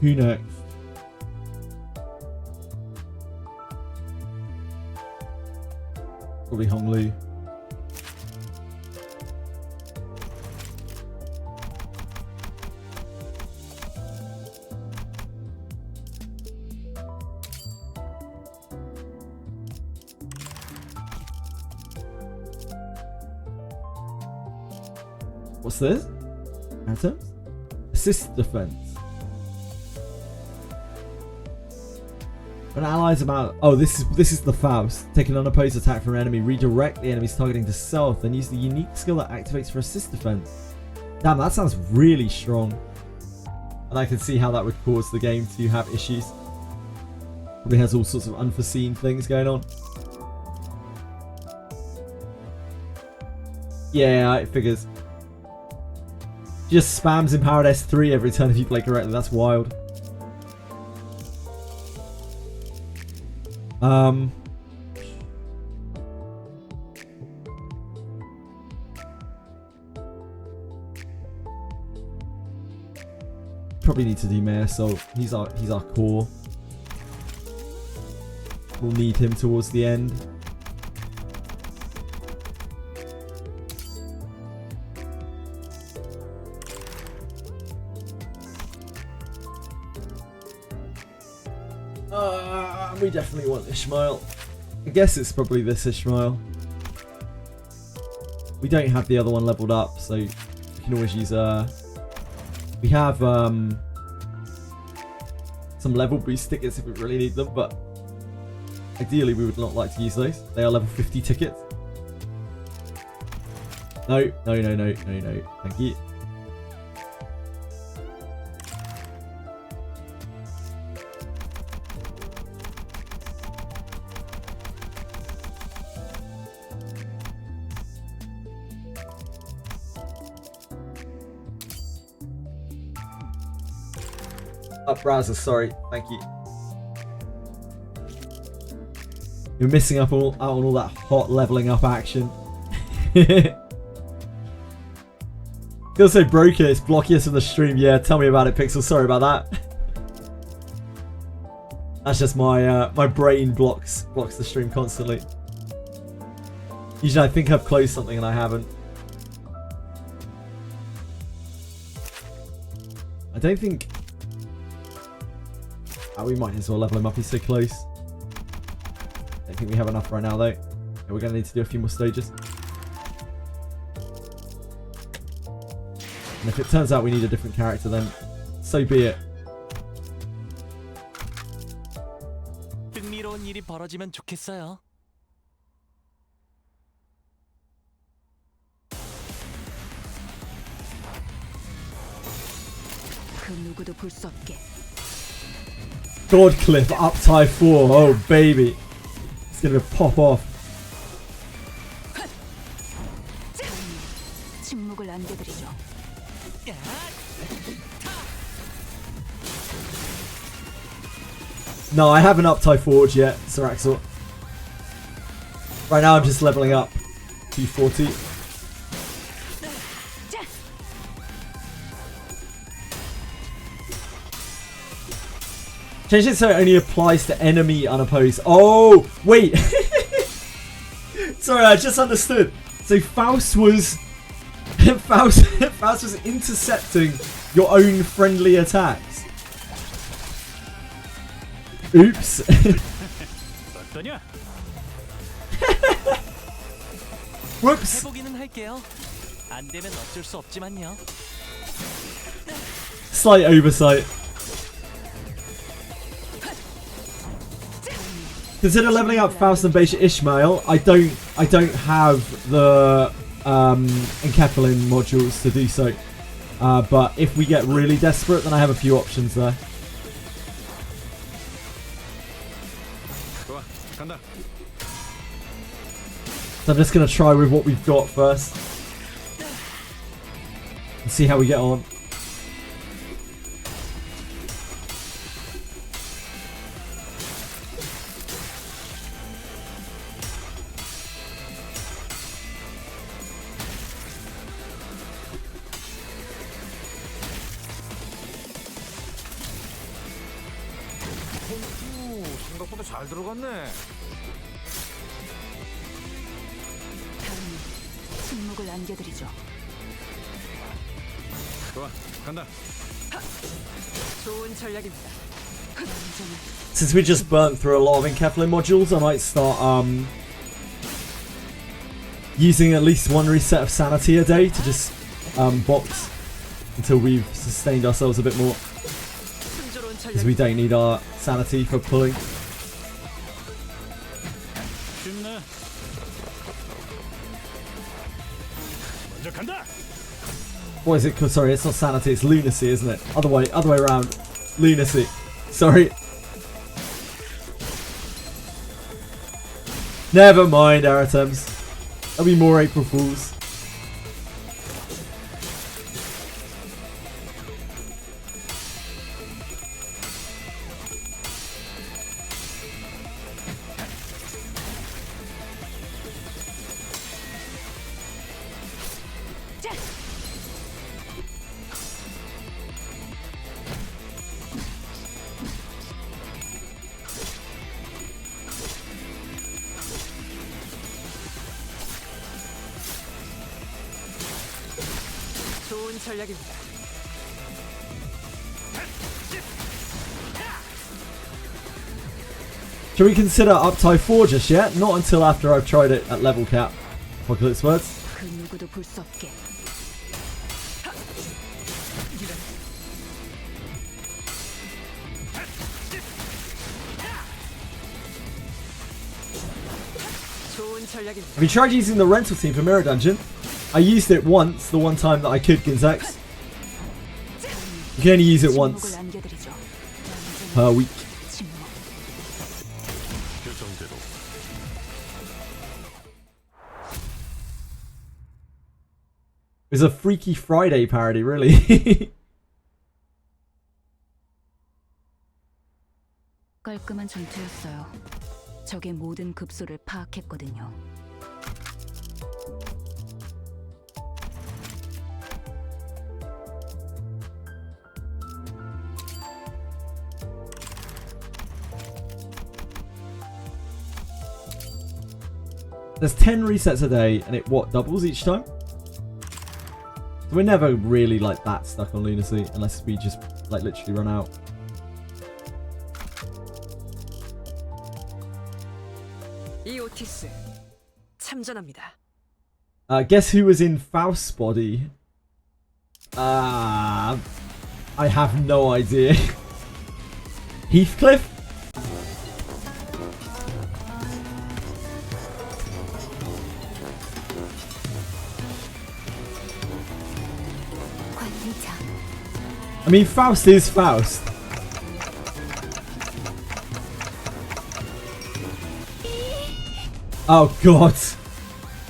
Who next? Probably Hong Lu. What's this? Atoms? Assist defense. When allies about this is the Faust. Take an unopposed attack from an enemy, redirect the enemy's targeting to self, then use the unique skill that activates for assist defense. Damn, that sounds really strong. And I can see how that would cause the game to have issues. Probably has all sorts of unforeseen things going on. Yeah, it figures. Just spams empowered S3 every turn if you play correctly. That's wild. Probably need to do Mayor Assault. He's our core. We'll need him towards the end. We definitely want Ishmael. I guess it's probably this Ishmael. We don't have the other one leveled up, so we can always use we have some level boost tickets if we really need them, but ideally we would not like to use those. They are level 50 tickets. No. Thank you. browser, sorry. Thank you. You're missing out on all that hot leveling up action. Feels so broken, it's blocking us from the stream. Yeah, tell me about it, Pixel. Sorry about that. That's just my my brain blocks the stream constantly. Usually I think I've closed something and I haven't. I don't think... Oh, we might as well level him up, he's so close. I don't think we have enough right now though. Yeah, we're going to need to do a few more stages. And if it turns out we need a different character, then so be it. 흥미로운 일이 벌어지면 좋겠어요. 그 누구도 볼 수 없게. Godcliff up tie 4. Oh baby. It's gonna pop off. 침묵을 안겨드리죠. No, I haven't up tie forward yet, Sir Axel. Right now I'm just leveling up. P40. Change it so it only applies to enemy unopposed. Oh, wait. Sorry, I just understood. So Faust was... Faust was intercepting your own friendly attacks. Oops. Whoops. 해보기는 할게요. 안 되면 어쩔 수 없지만요. Slight oversight. Consider leveling up Faust and Beja Ishmael. I don't have the enkephalin modules to do so. But if we get really desperate, then I have a few options there. So I'm just going to try with what we've got first. And see how we get on. 생각보다 잘 들어갔네. 침묵을 안겨드리죠. 좋아, 간다. 좋은 전략입니다. Since we just burnt through a lot of enkephalin modules, I might start using at least one reset of sanity a day to just box until we've sustained ourselves a bit more. Because we don't need our sanity for pulling. What is it? Sorry, it's not sanity, it's lunacy, isn't it? Other way around. Lunacy. Sorry. Never mind, Aratems. There'll be more April Fools. 좋은 전략입니다. Should we consider up tie 4 just yet? Not until after I've tried it at level cap. Apocalypse words. 그 누구도 볼 수 없게. 좋은 전략입니다. Have you tried using the rental team for Mirror Dungeon? I used it once, the one time that I could Ginzex. You can only use it once per week. It's a Freaky Friday parody, really. 깔끔한 전투였어요. 적의 모든 급소를 파악했거든요. There's 10 resets a day, and it what doubles each time? So we're never really like that stuck on lunacy unless we just like literally run out. 이 오티스 참전합니다. Guess who was in Faust's body? I have no idea. Heathcliff? I mean, Faust is Faust. Oh god.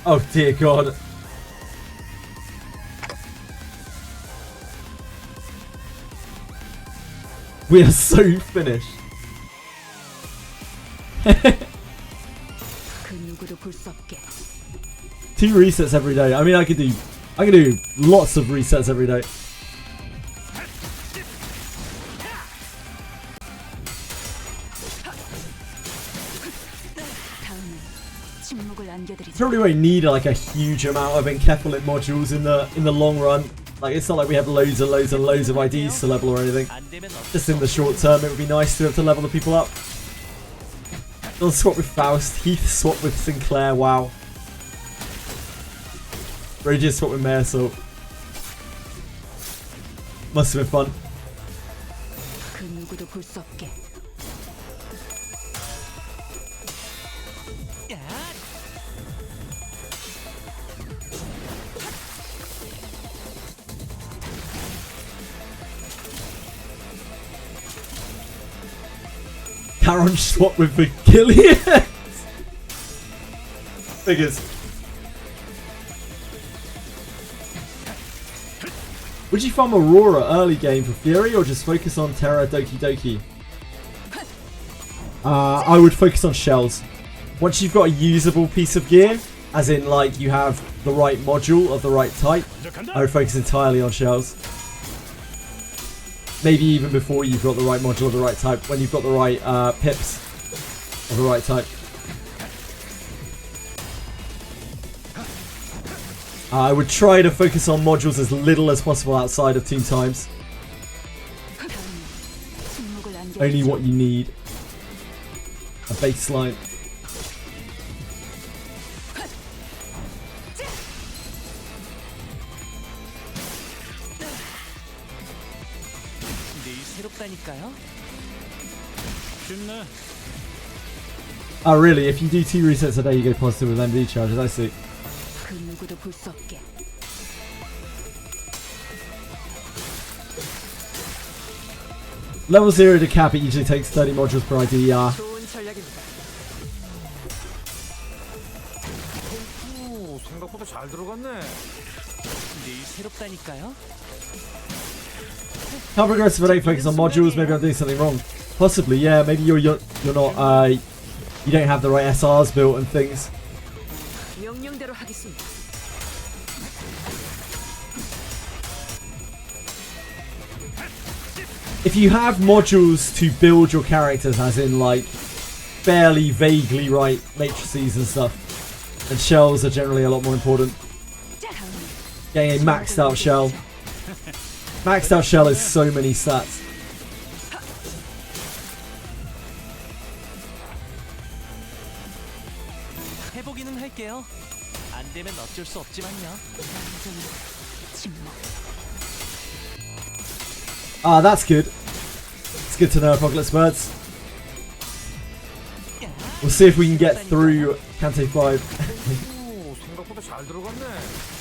Oh dear god. We are so finished. Two resets every day. I mean, I could do lots of resets every day. Probably won't need like a huge amount of encapsulate modules in the long run. Like, it's not like we have loads and loads and loads of IDs to level or anything. Just in the short term, it would be nice to be able to level the people up. Don't swap with Faust. Heath swap with Sinclair. Wow. Roger swap with Mayor Salt. Must have been fun. Karen swap with Vigilius. Figures. Would you farm Aurora early game for Fury or just focus on Terra Doki Doki? I would focus on shells. Once you've got a usable piece of gear, as in like you have the right module of the right type, I would focus entirely on shells. Maybe even before you've got the right module of the right type, when you've got the right pips of the right type. I would try to focus on modules as little as possible outside of Team Times. Only what you need. A baseline. Oh really? If you do 2 resets a day, you go positive with MD charges. I see. Level 0 to cap, it usually takes 30 modules per ID. 생각보다 잘 들어갔네. How progressive I don't focus on modules? Maybe I'm doing something wrong. Possibly, yeah. Maybe you're not. You don't have the right SRs built and things. 명령대로 하겠습니다. If you have modules to build your characters, as in like fairly vaguely right matrices and stuff, then shells are generally a lot more important. Getting a maxed out shell. Maxed out shell is so many stats. 해보기는 할게요. 안 되면 어쩔 수 없지만요. Ah, that's good. It's good to know, Apocalypse Birds. We'll see if we can get through Canto 5. 생각보다 잘 들어갔네.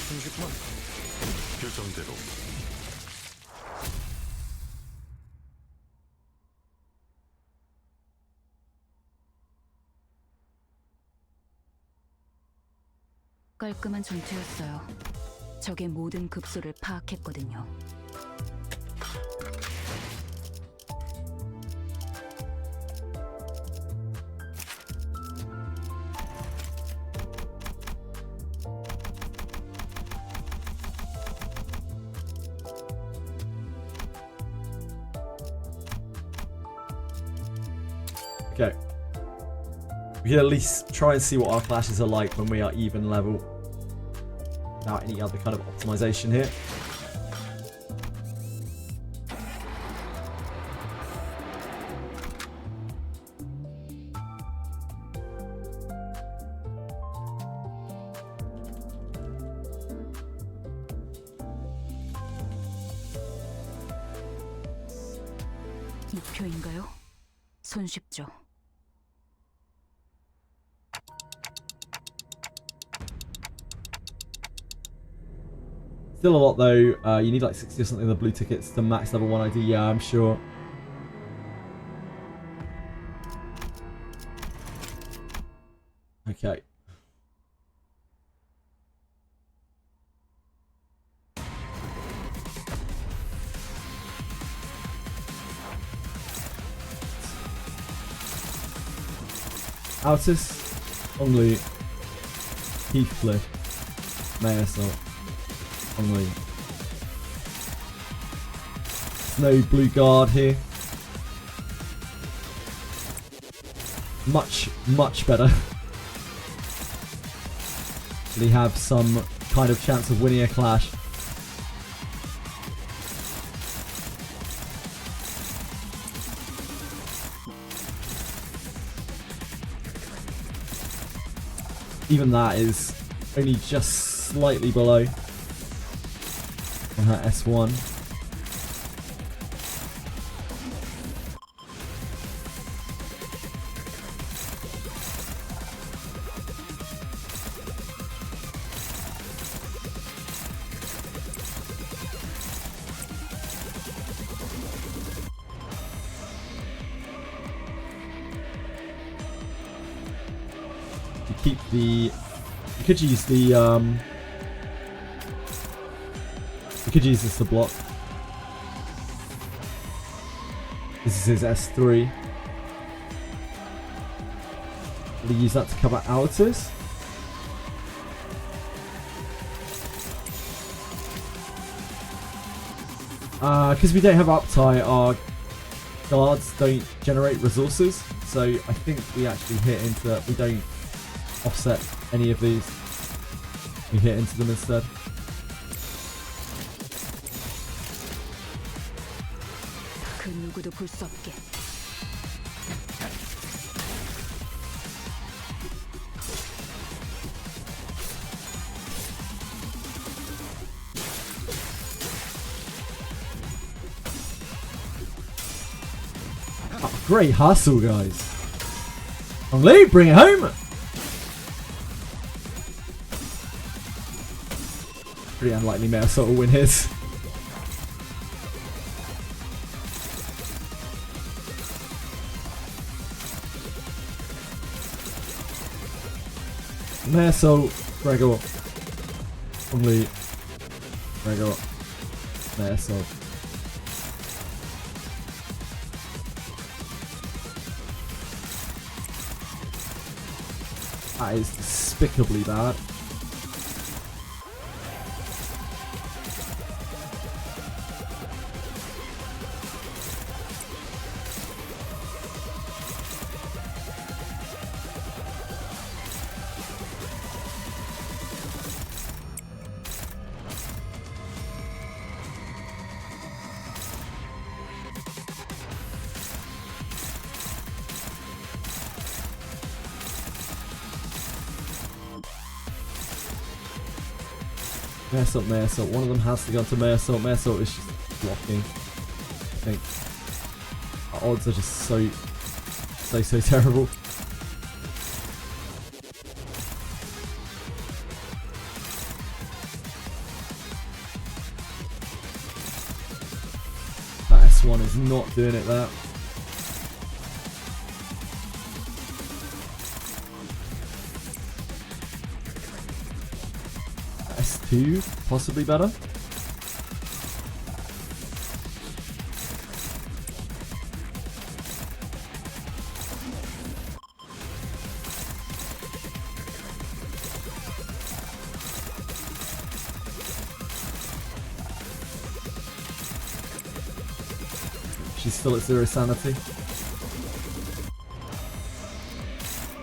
싱식만. 교정대로. 깔끔한 전투였어요. 적의 모든 급소를 파악했거든요. Okay. We can at least try and see what our clashes are like when we are even level. Without any other kind of optimization here. 이 표인가요? 손쉽죠. Still a lot though. You need like 60 or something of the blue tickets to max level 1 ID. Yeah, I'm sure. Okay. Altus, Only, Heathcliff, Mayasol, Only. No blue guard here. Much better. We have some kind of chance of winning a clash. Even that is only just slightly below on her S1. Keep the. You could use the. You could use this to block. This is his S3. Will he use that to cover Altus? Because we don't have uptie, our guards don't generate resources. So I think we actually hit into. We don't offset any of these. We hit into them instead. 그 누구도 볼 수 없게. Oh, great hustle, guys. Lee, bring it home. Pretty unlikely Mayasol will win his. Mayasol, Gregor, only Gregor, Mayasol. That is despicably bad. Mayasol. One of them has to go to Mayasol. Mayasol is just blocking. I think our odds are just so terrible. That S1 is not doing it there. S2, possibly better. She's still at 0 sanity.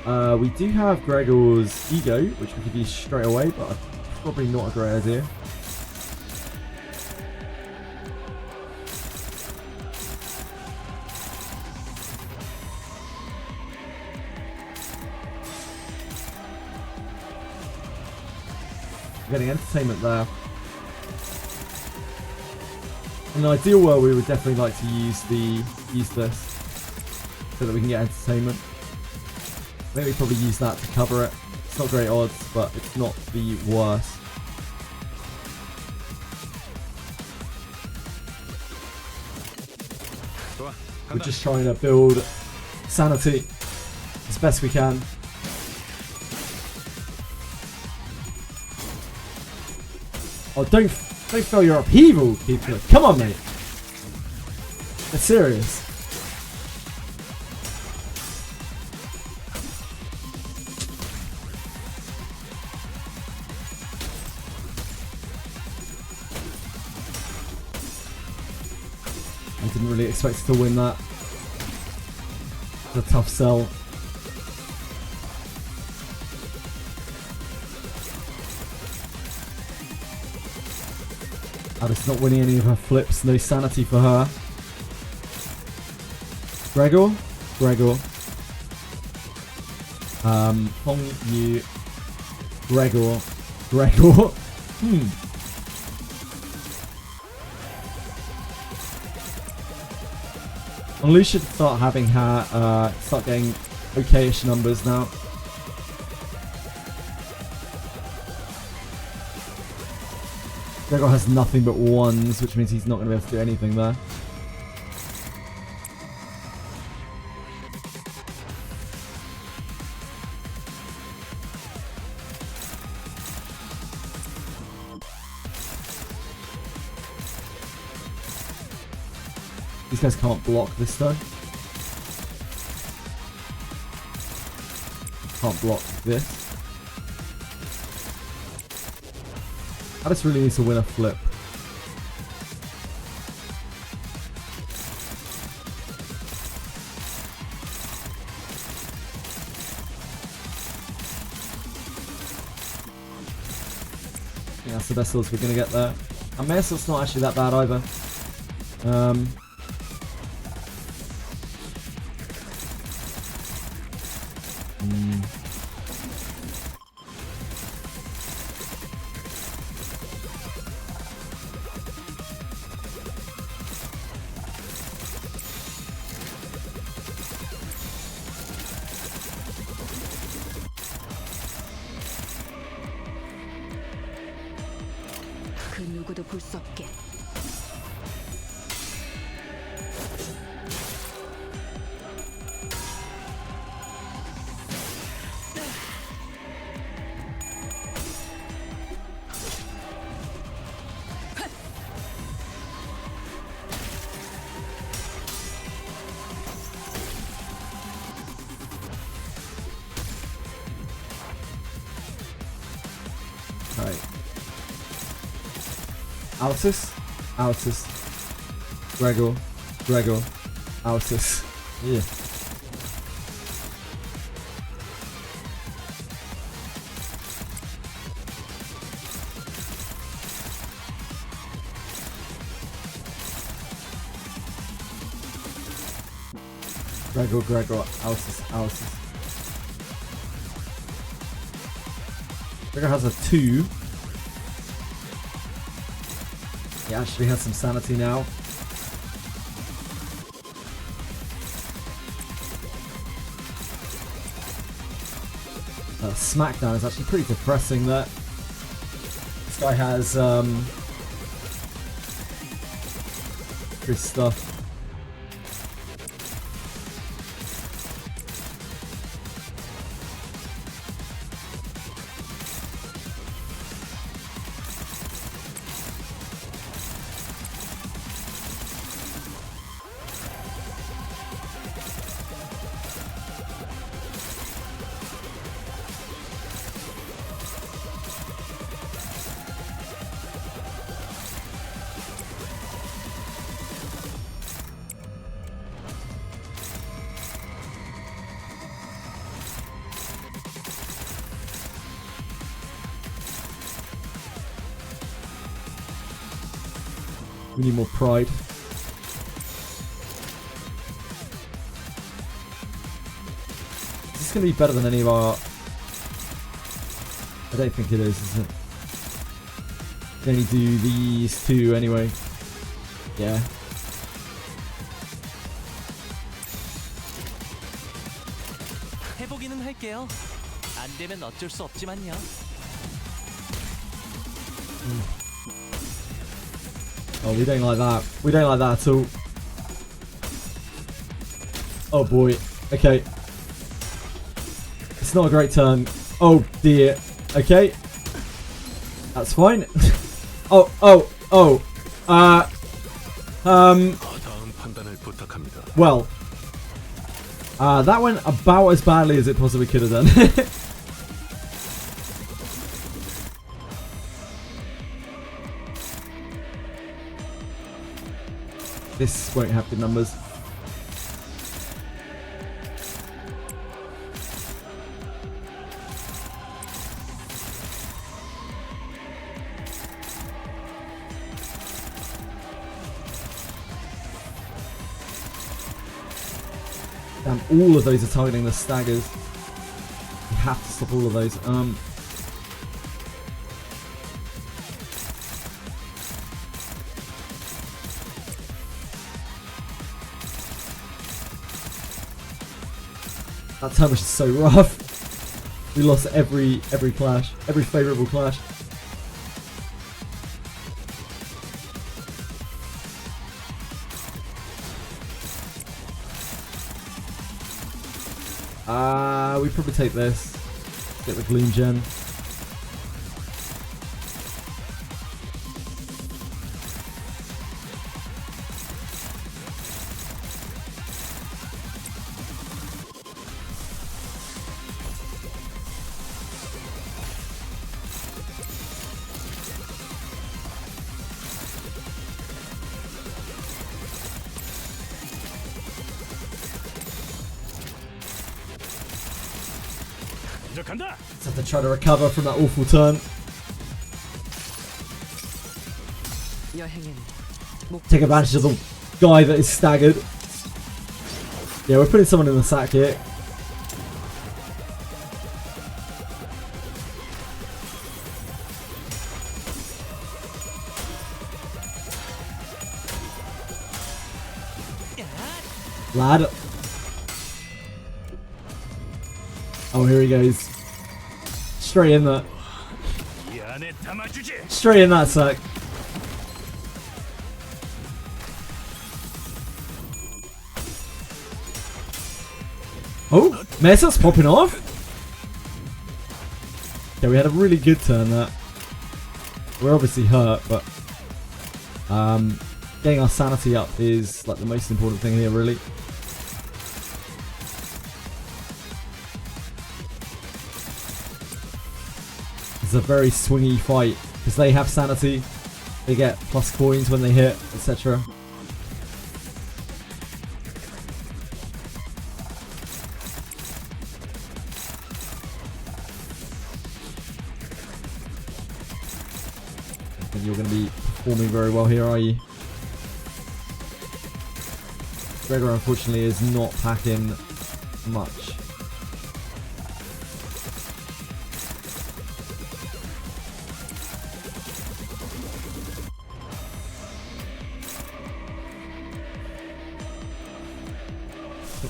We do have Gregor's ego, which we could use straight away, but probably not a great idea. Getting entertainment there. In an ideal world, we would definitely like to use this so that we can get entertainment. Maybe probably use that to cover it. It's not great odds, but it's not the worst. We're just trying to build sanity as best we can. Oh, don't fail your upheaval, people. Come on, mate. They're serious. I didn't really expect to win that. It's a tough sell. Alice not winning any of her flips. No sanity for her. Gregor. Hong Yu. Gregor. And Lu should start having her start getting okayish numbers now. Gregor has nothing but ones, which means he's not going to be able to do anything there. These guys can't block this though. Can't block this. Alice really needs to win a flip. I think that's the best odds we're going to get there. And Meso's not actually that bad either. 그 누구도 볼 수 없게. Altus, Gregor, Altus. Yeah. Gregor, Altus. Gregor has a 2. He actually has some sanity now. Smackdown is actually pretty depressing there. This guy has good stuff. We need more pride. Is this going to be better than any of our... I don't think it is it? We only do these two anyway. Yeah. 해보기는 할게요. 안 되면 어쩔 수 없지만요. Oh, we don't like that. We don't like that at all. Oh boy. Okay. It's not a great turn. Oh dear. Okay. That's fine. Oh. Well. That went about as badly as it possibly could have done. This won't have good numbers. Damn, all of those are targeting the staggers. We have to stop all of those. That turn was just so rough. We lost every clash, every favourable clash. We probably take this. Get the Gloom Gen. Just have to try to recover from that awful turn. Take advantage of the guy that is staggered. Yeah, we're putting someone in the sack here. Lad. Oh, here he goes. Straight in that. Straight in that sack. Oh, Mesa's popping off. Yeah, we had a really good turn there. We're obviously hurt, but getting our sanity up is like the most important thing here, really. It's a very swingy fight because they have sanity, they get plus coins when they hit, etc. I think you're going to be performing very well here, are you? Gregor unfortunately is not packing much.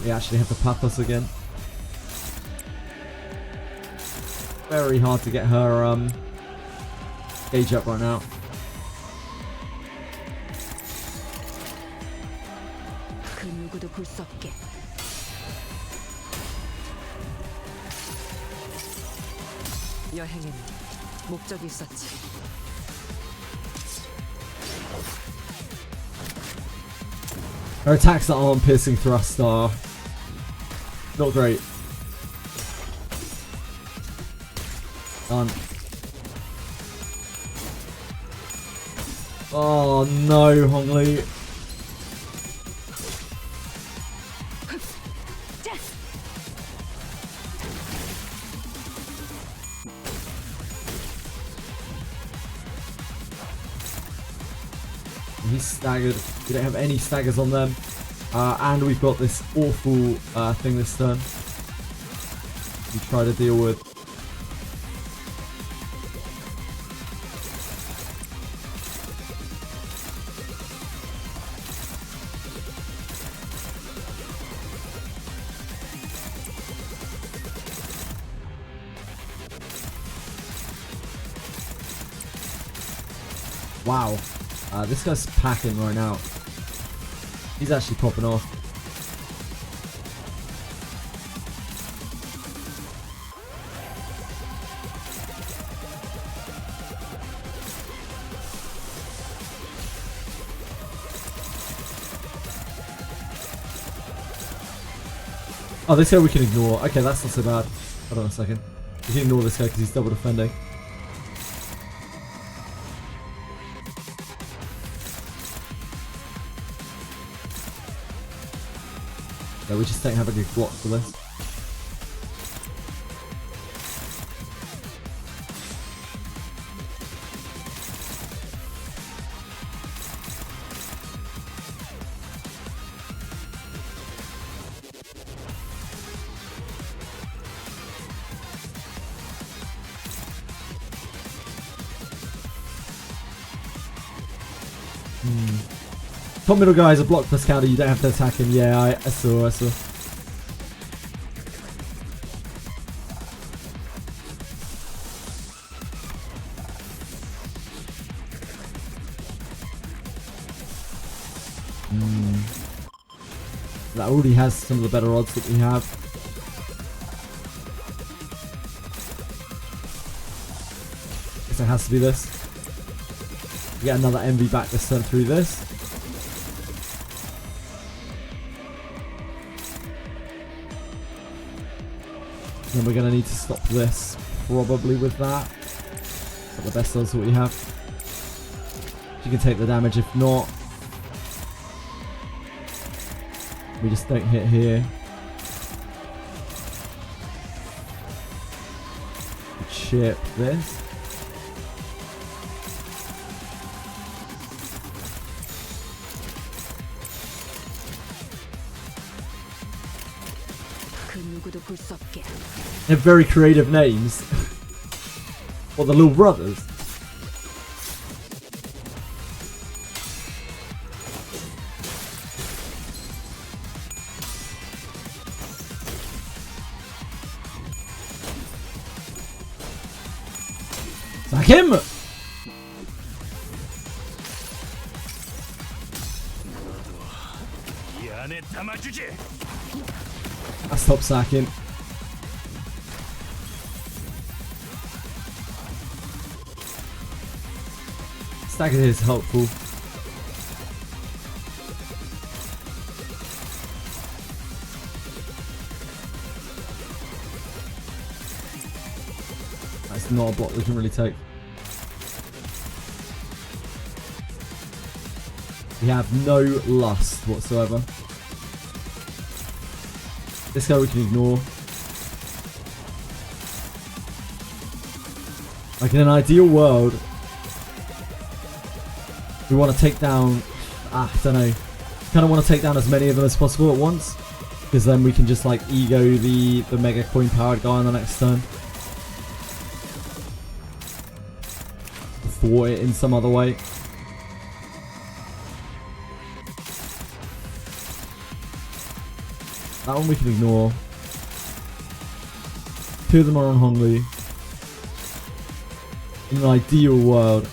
We actually have the Pathos again. Very hard to get her gauge up right now. 여행에는 목적이 있었지. Her attacks that aren't piercing thrust are not great. Done. Oh no, Hongli. He's staggered. We don't have any staggers on them. And we've got this awful thing this turn. We try to deal with. Wow. This guy's packing right now. He's actually popping off. Oh, this guy we can ignore. Okay, that's not so bad. Hold on a second. We can ignore this guy because he's double defending. Yeah, we just don't have a good block for this. Top middle guy is a block plus counter, you don't have to attack him. Yeah, I saw. That already has some of the better odds that we have. Guess it has to be this. We get another MV back this turn through this. Then we're going to need to stop this, probably with that. Not the best odds that we have. You can take the damage, if not. We just don't hit here. Chip this. They're very creative names. What, the little brothers? Sack him! I stopped sacking. Stagger is helpful. That's not a block we can really take. We have no lust whatsoever. This guy we can ignore. Like in an ideal world, we want to take down, I don't know, kind of want to take down as many of them as possible at once, because then we can just like ego the mega coin powered guy on the next turn. Thwart it in some other way. That one we can ignore. Two of them are on Hongli. In an ideal world.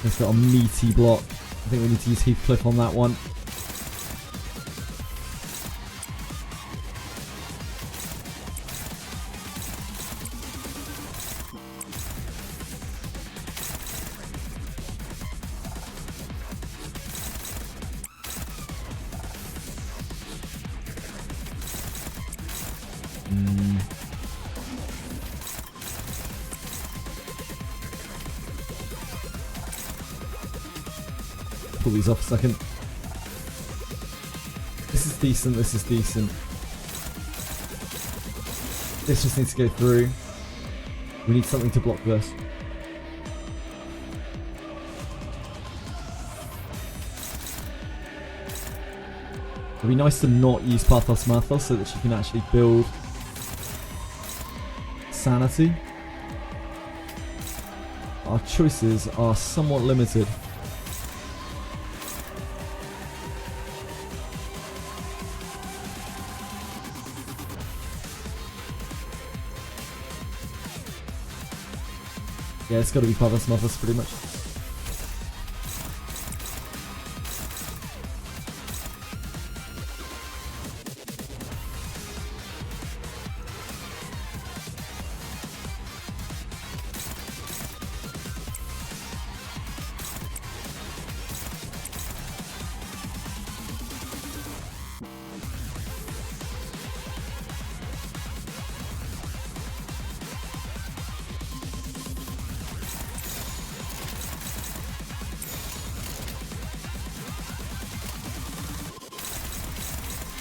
It's got a meaty block. I think we need to use Heathcliff on that one. Pull these off a second. This is decent, this is decent. This just needs to go through. We need something to block this. It'd be nice to not use Pathos Mathos so that she can actually build sanity. Our choices are somewhat limited. Yeah, it's got to be Pathos Mathos pretty much.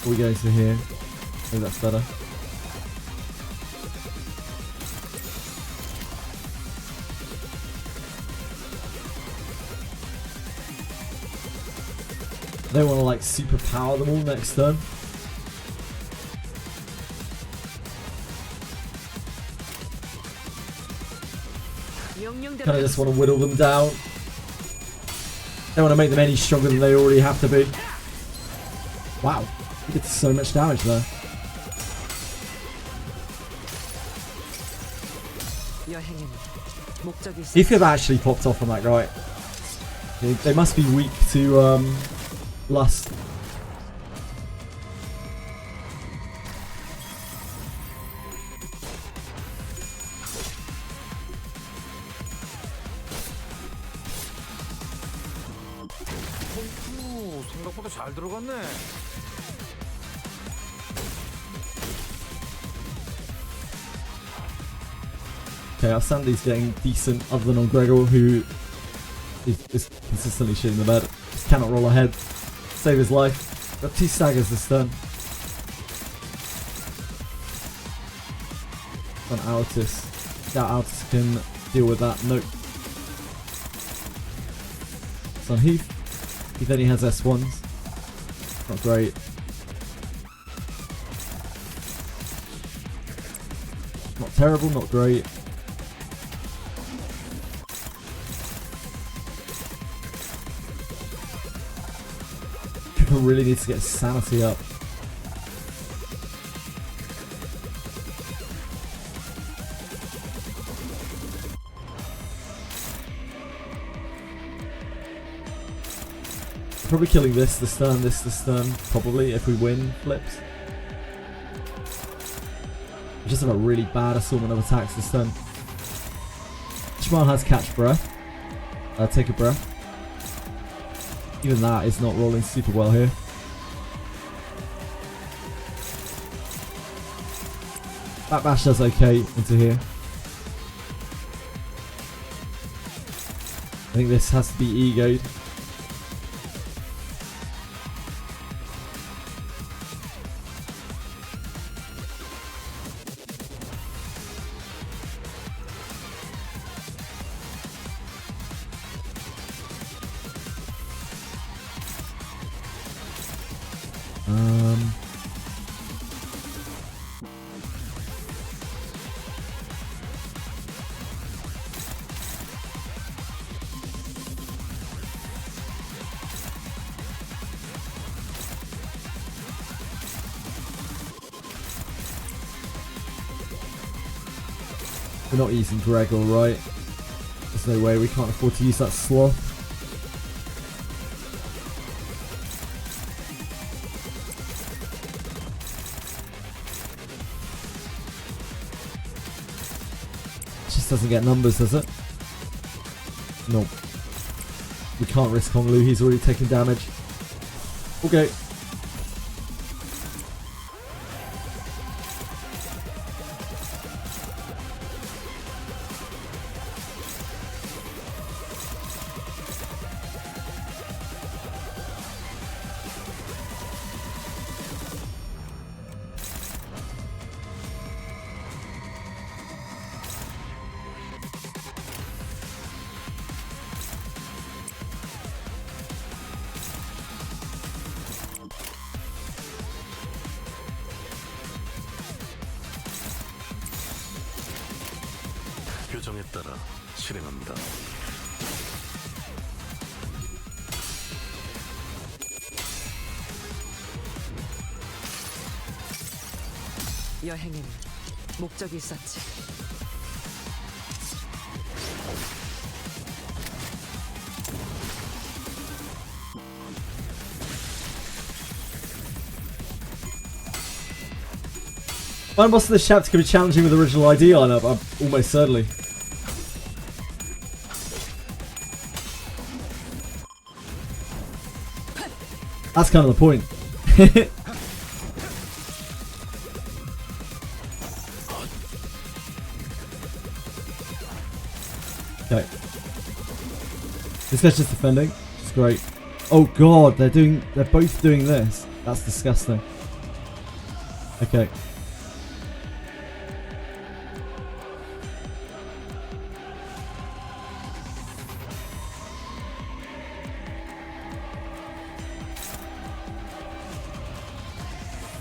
We go to here. Maybe that's better. I don't want to like super power them all next turn. Kind of just want to whittle them down. Don't want to make them any stronger than they already have to be. Wow. He did so much damage there. He could have actually popped off on that guy. They must be weak to lust. 생각보다 잘 들어갔네. Okay, our Sandy's getting decent other than on Gregor, who is consistently shitting the bed. Just cannot roll ahead. Save his life. Got 2 staggers this turn. On Altus. Doubt Altus can deal with that. Nope. It's on Heath. Heath only has S1s. Not great. Not terrible, not great. People really need to get sanity up. Probably killing this turn, this turn, probably, if we win flips. We just have a really bad assortment of attacks this turn. Shmal has catch breath. Take a breath. Even that is not rolling super well here. Backbash does okay into here. I think this has to be egoed. We're not using Gregor, right? There's no way we can't afford to use that sloth. Just doesn't get numbers, does it? Nope. We can't risk Honglu, he's already taken damage. Okay. 일정에 따라 실행합니다. 여행에는 목적이 있었지. Final boss of this chapter could be challenging with the original ID lineup, almost certainly. That's kind of the point. Okay. This guy's just defending. It's great. Oh god, they're both doing this. That's disgusting. Okay.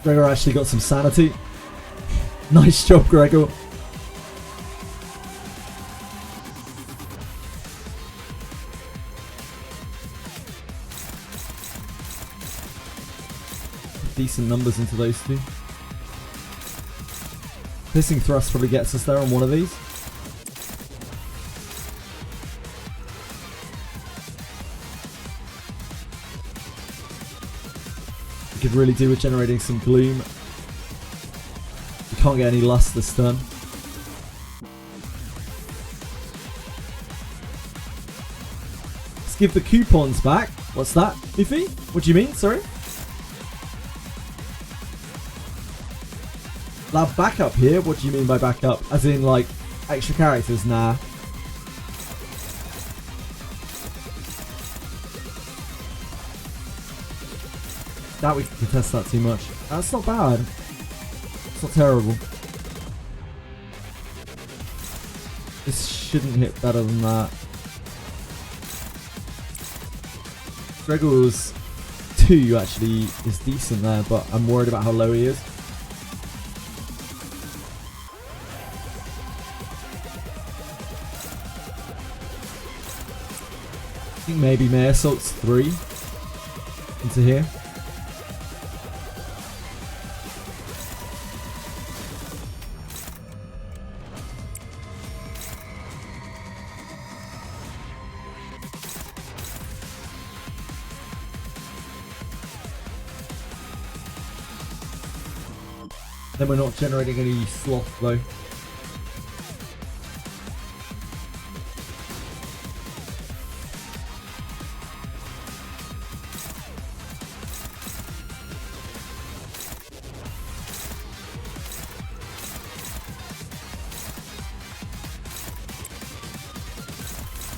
Gregor actually got some sanity. Nice job, Gregor. Decent numbers into those two. Pissing thrust probably gets us there on one of these. We could really do with generating some gloom. We can't get any lust this turn. Let's give the coupons back. What's that, Goofy? What do you mean? Sorry? Lab backup here? What do you mean by backup? As in, like, extra characters? Nah. That we can contest that too much. That's not bad. It's not terrible. This shouldn't hit better than that. Gregor's 2 actually is decent there, but I'm worried about how low he is. I think maybe May Assault's 3 into here. Then we're not generating any sloth though.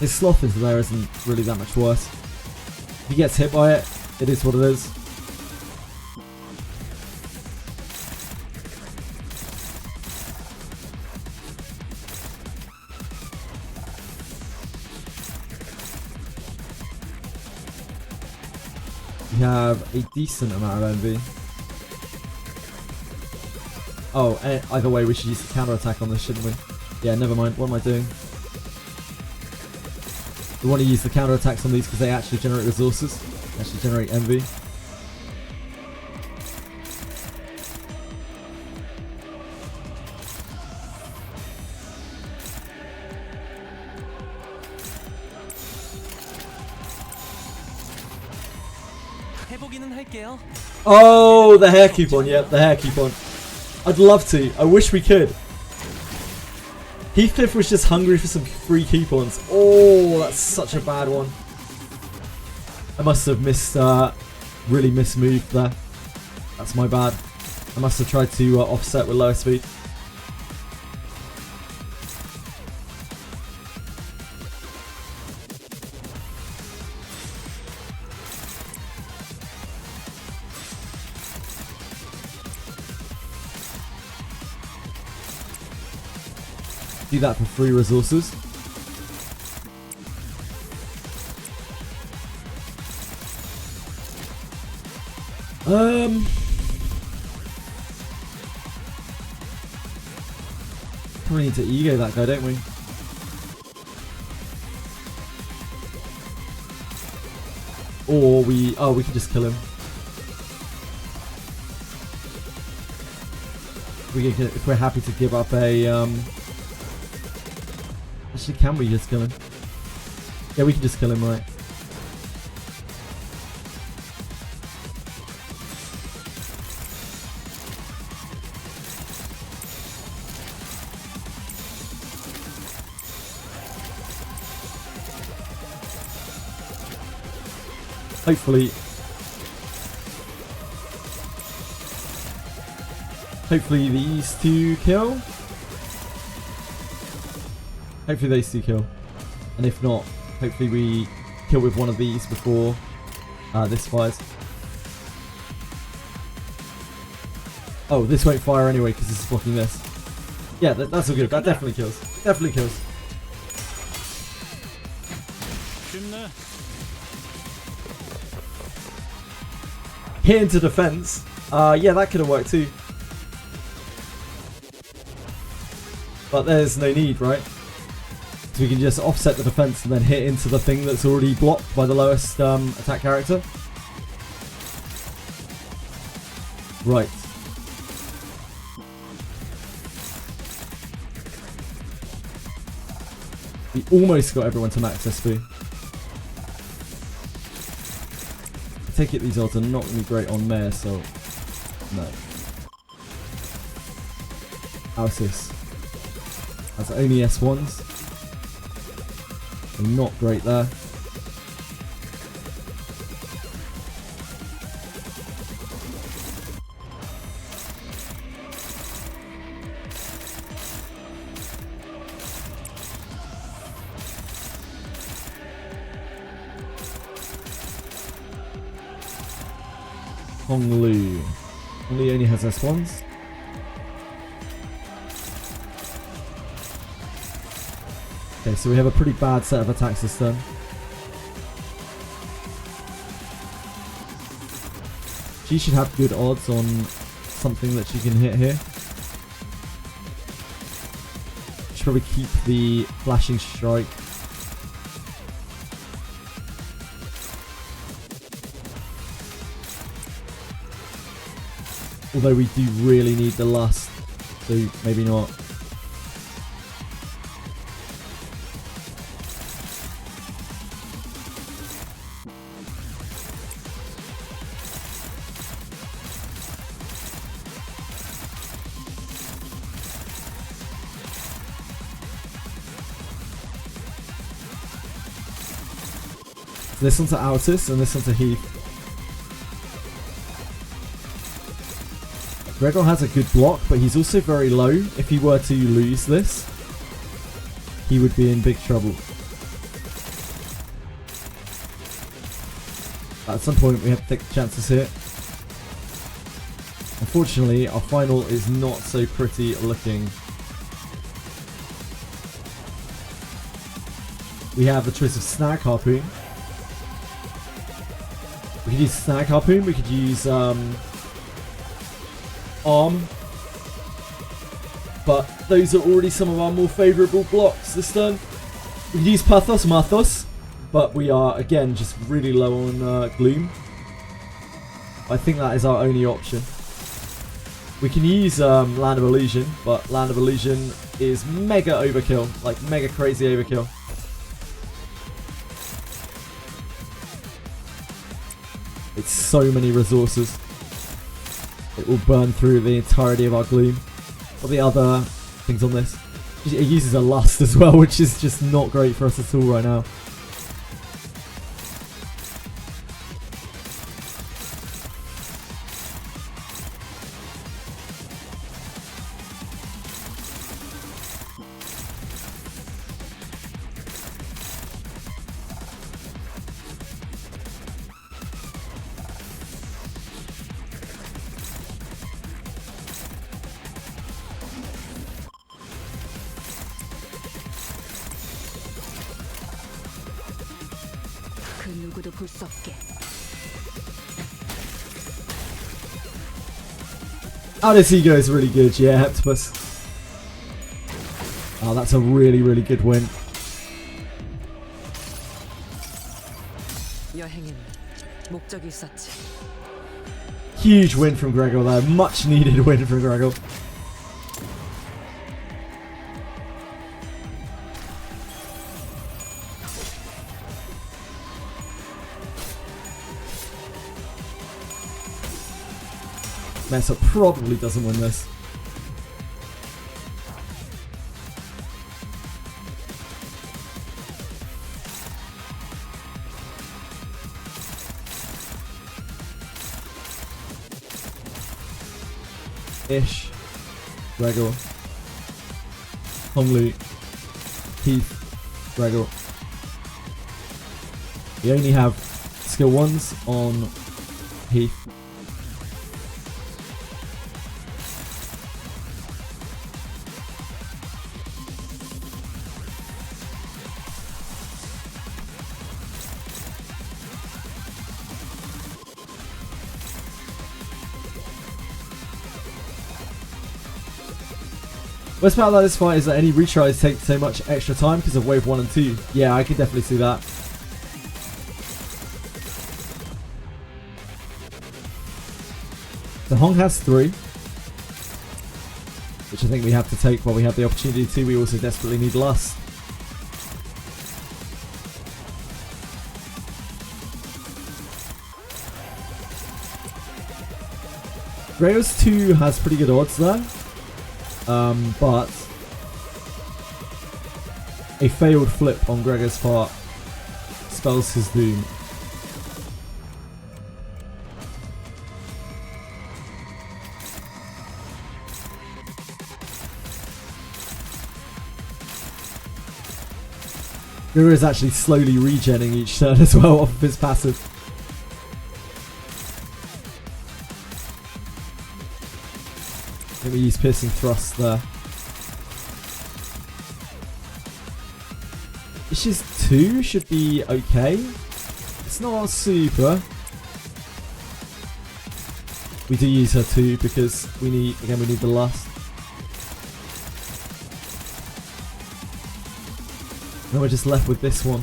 His sloth is there isn't really that much worse. If he gets hit by it, it is what it is. We have a decent amount of envy. Oh, either way we should use the counter attack on this, shouldn't we? Yeah, never mind. What am I doing? We want to use the counter attacks on these because they actually generate resources, actually generate envy. Oh, the hair coupon, yep, the hair coupon. I'd love to. I wish we could. Heathcliff was just hungry for some free coupons. Oh, that's such a bad one. I must have really mismoved there. That's my bad. I must have tried to offset with lower speed. Do that for free resources. Probably need to ego that guy, don't we? Or we can just kill him. If we're happy to give up a actually, can we just kill him? Yeah, we can just kill him, right? Hopefully these two kill. Hopefully these two kill. And if not, hopefully we kill with one of these before this fires. Oh, this won't fire anyway because this is blocking this. Yeah, that's all good. That definitely kills. Definitely kills. Hit into defense. Yeah, that could have worked too. But there's no need, right? So we can just offset the defense and then hit into the thing that's already blocked by the lowest attack character. Right. We almost got everyone to max SP. I take it these odds are not going to be great on Mare, so no. Alcis has only S1s. So not great there. Honglu. Honglu only has S1s. Okay, so we have a pretty bad set of attacks this turn. She should have good odds on something that she can hit here. Should probably keep the flashing strike. Although we do really need the lust, so maybe not. This one's to Altis and this one's to Heath. Gregor has a good block, but he's also very low. If he were to lose this, he would be in big trouble. At some point we have to take the chances here. Unfortunately, our final is not so pretty looking. We have the choice of Snag Harpoon. We could use Snag Harpoon, we could use Arm. But those are already some of our more favourable blocks this turn. We could use Pathos, Mathos, but we are again just really low on Gloom. I think that is our only option. We can use Land of Illusion, but Land of Illusion is mega overkill, like mega crazy overkill. It's so many resources. It will burn through the entirety of our Gloom. What are the other things on this? It uses a Lust as well, which is just not great for us at all right now. 그 누구도 볼 수 없게. Oh, this ego is really good, yeah, Heptopus. Oh, that's a really, really good win. 여행은 목적이 있었지. Huge win from Gregor there. Much needed win from Gregor. Mesa probably doesn't win this. Ish, Gregor, Honglu, Heath, Gregor. We only have skill 1s on Heath. What's about this fight is that any retries take so much extra time because of wave 1 and 2. Yeah, I can definitely see that. The Hong has 3, which I think we have to take while we have the opportunity to. We also desperately need Lust. Grails 2 has pretty good odds there. But a failed flip on Gregor's part spells his doom. Gregor is actually slowly regenning each turn as well off of his passive. Let me use Piercing Thrust there. Issues 2 should be okay. It's not super. We do use her too because we need the Lust. Then we're just left with this one.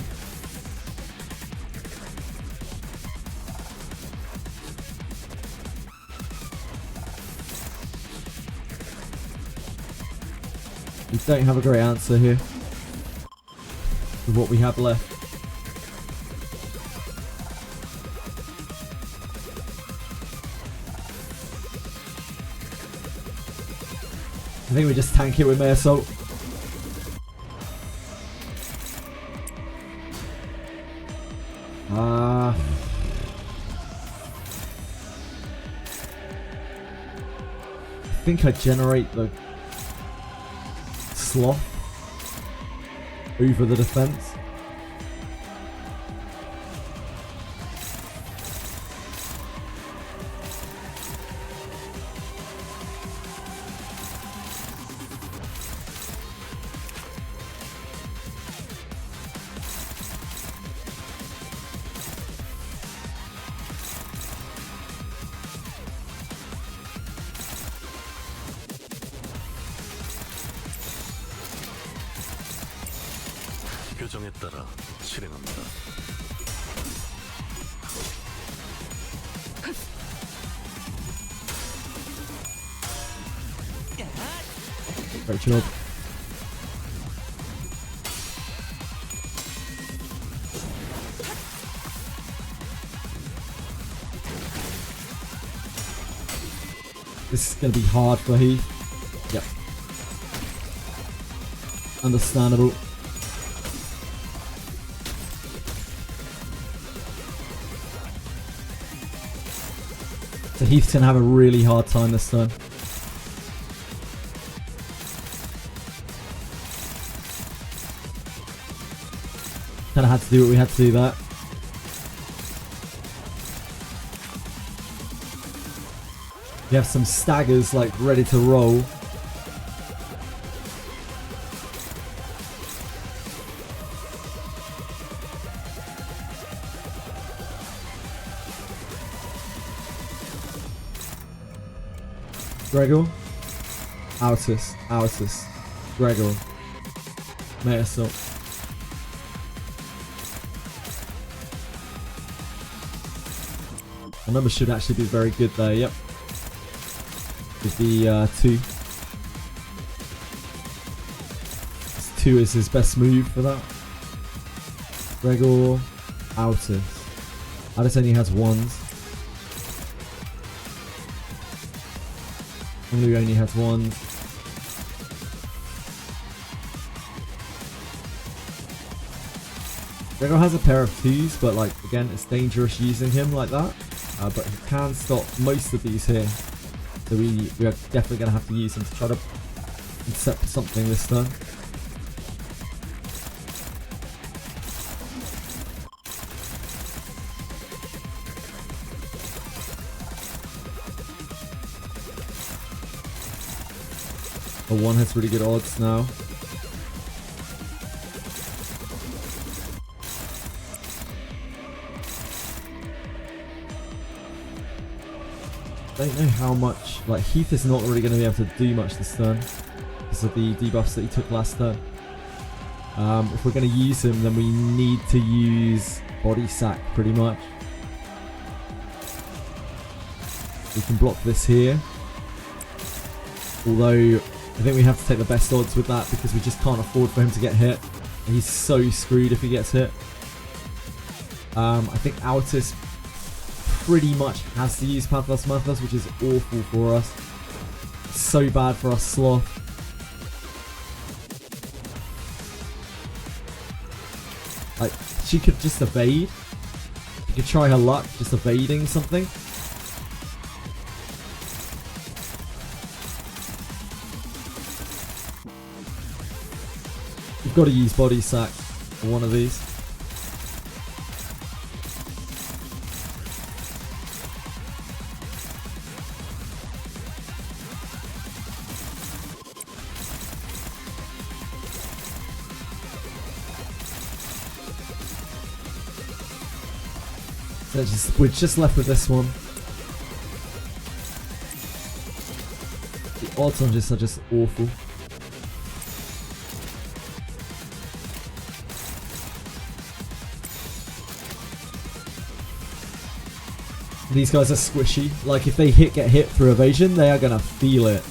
We don't have a great answer here with what we have left. I think we just tank it with May Assault. I think I generate the Sloth over the defense. 규정에 따라 실행합니다. Great job. This is going to be hard for Heath. Yep. Understandable. So Heath's going to have a really hard time this turn. Kind of had to do what we had to do that. We have some staggers like ready to roll. Gregor, Altus, Gregor, May Assault. The number should actually be very good there, yep. With the 2. 2 is his best move for that. Gregor, Altus. Altus only has 1s. Lou only has 1s. Gregor has a pair of 2s, but like again, it's dangerous using him like that. But he can stop most of these here. So we are definitely going to have to use him to try to intercept something this turn. A 1 has really good odds now. I don't know how much, like Heath is not really going to be able to do much this turn because of the debuffs that he took last turn. If we're going to use him, then we need to use Body Sack pretty much. We can block this here. Although, I think we have to take the best odds with that because we just can't afford for him to get hit. And he's so screwed if he gets hit. I think Altus pretty much has to use Pathos Mathos, which is awful for us. So bad for us Sloth. Like, she could just evade. She could try her luck just evading something. You've got to use Body Sack for one of these. So we're just left with this one. The odds on this are just awful. These guys are squishy. Like if they get hit through evasion, they are gonna feel it.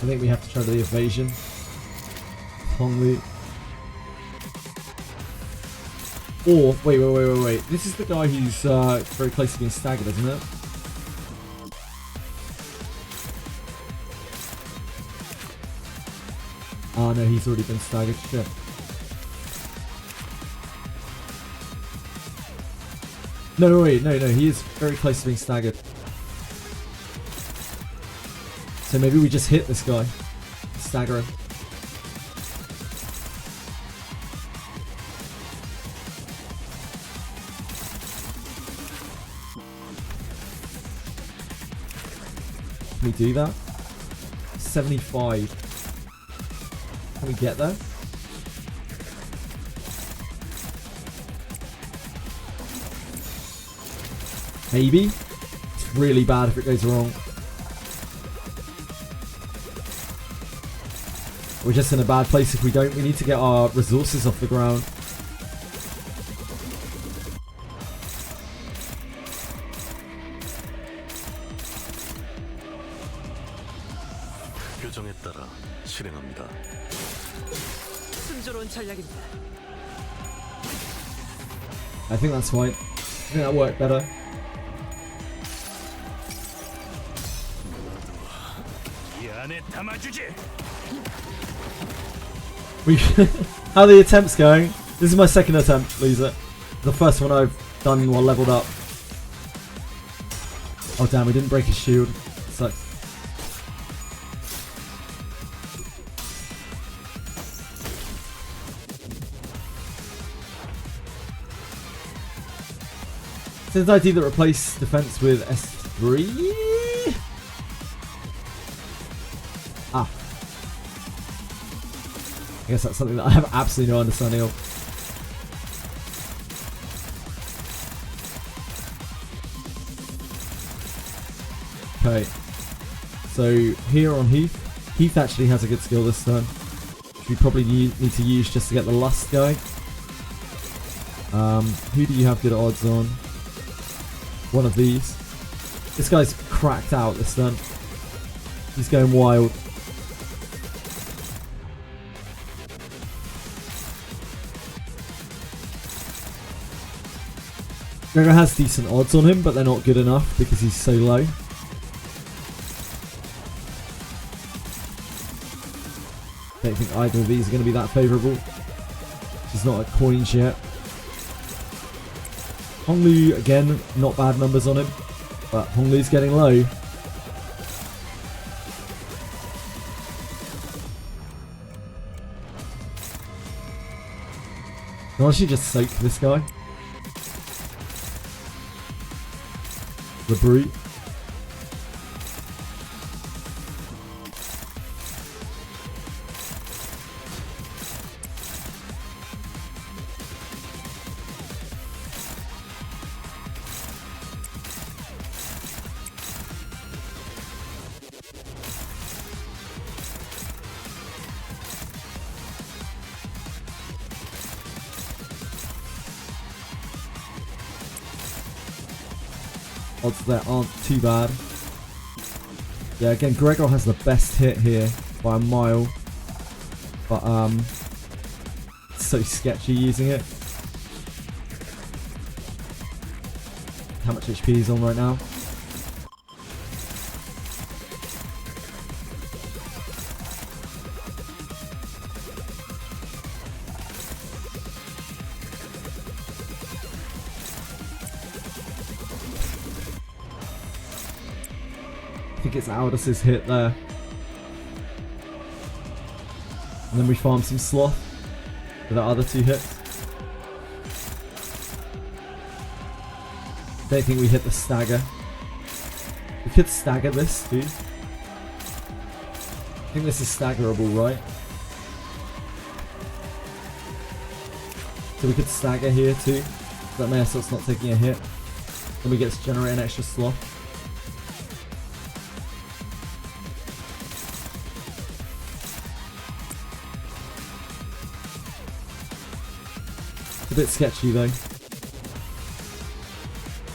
I think we have to try the evasion. Honglu. Or, wait. This is the guy who's very close to being staggered, isn't it? Oh no, he's already been staggered. Shit. No, wait, no, he is very close to being staggered. So maybe we just hit this guy. Stagger him. Can we do that? 75. Can we get there? Maybe. It's really bad if it goes wrong. We're just in a bad place if we don't. We need to get our resources off the ground. 규정에 따라 실행합니다. 순조로운 전략입니다. I think that's fine. I think that worked better. 이 안에 담아주지. How are the attempts going? This is my second attempt, loser. The first one I've done while leveled up. Oh damn, we didn't break his shield. Sucks. Since I did replace defense with S3. Ah. I guess that's something that I have absolutely no understanding of. Okay. So here on Heath. Heath actually has a good skill this turn. Which we probably need to use just to get the Lust guy. Who do you have good odds on? One of these. This guy's cracked out this turn. He's going wild. Gregor has decent odds on him, but they're not good enough because he's so low. Don't think either of these are going to be that favourable. He's not at coins yet. Honglu, again, not bad numbers on him, but Honglu's getting low. Can I actually just soak this guy? The Brute. Odds there aren't too bad. Yeah, again, Gregor has the best hit here by a mile. But, it's so sketchy using it. How much HP he's on right now? I think it's Aldous' hit there. And then we farm some Sloth with our other two hits. Don't think we hit the stagger. We could stagger this too. I think this is staggerable, right? So we could stagger here too. So that Mayasot's not taking a hit. Then we get to generate an extra Sloth. It's a bit sketchy though,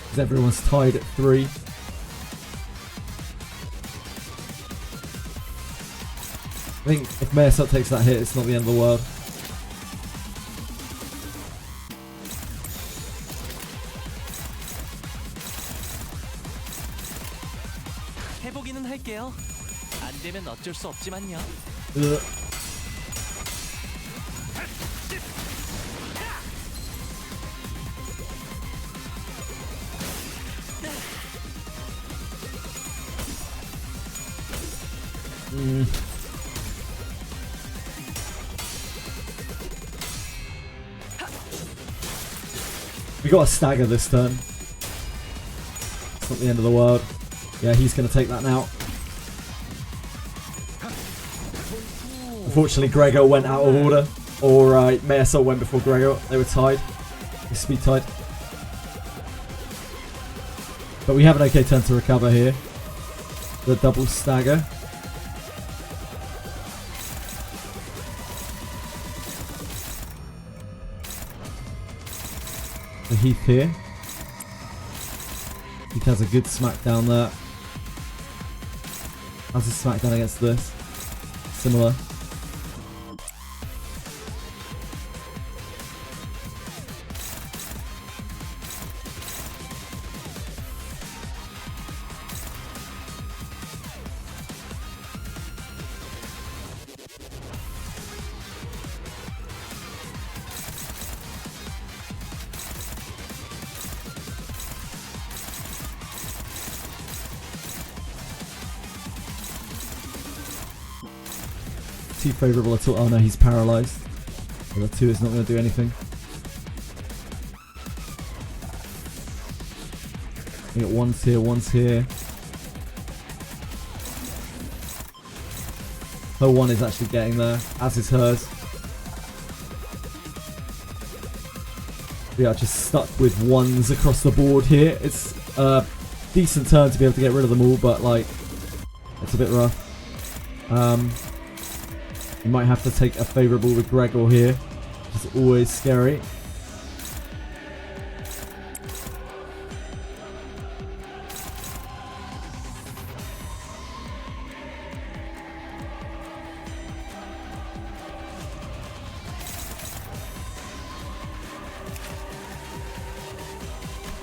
because everyone's tied at 3. I think if Mayasot takes that hit, it's not the end of the world. 해보기는 할게요. 안 되면 어쩔 수 없지만요. We got a stagger this turn. It's not the end of the world. Yeah, he's going to take that now. Unfortunately, Gregor went out of order. Or Mayasot went before Gregor. They were tied. They're speed tied. But we have an okay turn to recover here. The double stagger. The Heath here. Heath has a good smackdown there. How's his smackdown against this? Similar. Too favourable at all. Oh no, he's paralysed. The 2 is not going to do anything. We got one's here, one's here. Her 1 is actually getting there, as is hers. We are just stuck with 1s across the board here. It's decent turn to be able to get rid of them all, but like it's a bit rough. You might have to take a favourable with Gregor here, which is always scary.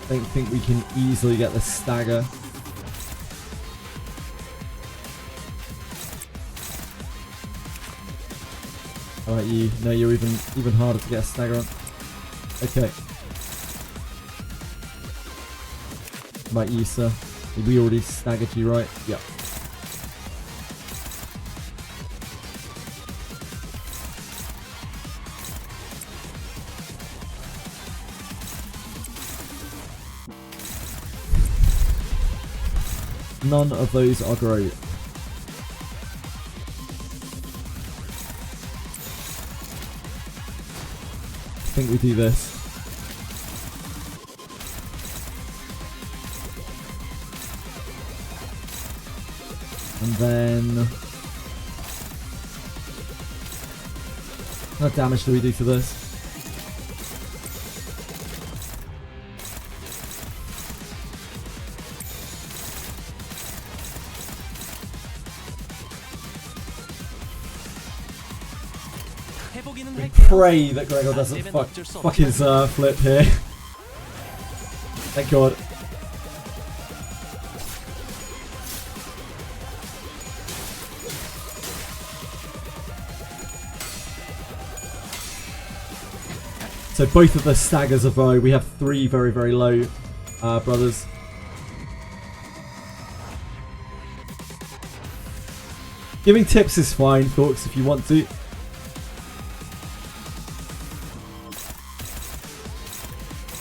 I don't think we can easily get the stagger. How about you? No, you're even harder to get a stagger on. Okay. How about you, sir? We already staggered you, right? Yep. None of those are great. I think we do this. And then... what damage do we do to this? Pray that Gregor doesn't fuck his flip here. Thank God. So both of the staggers are low. We have 3 very, very low brothers. Giving tips is fine, folks, if you want to.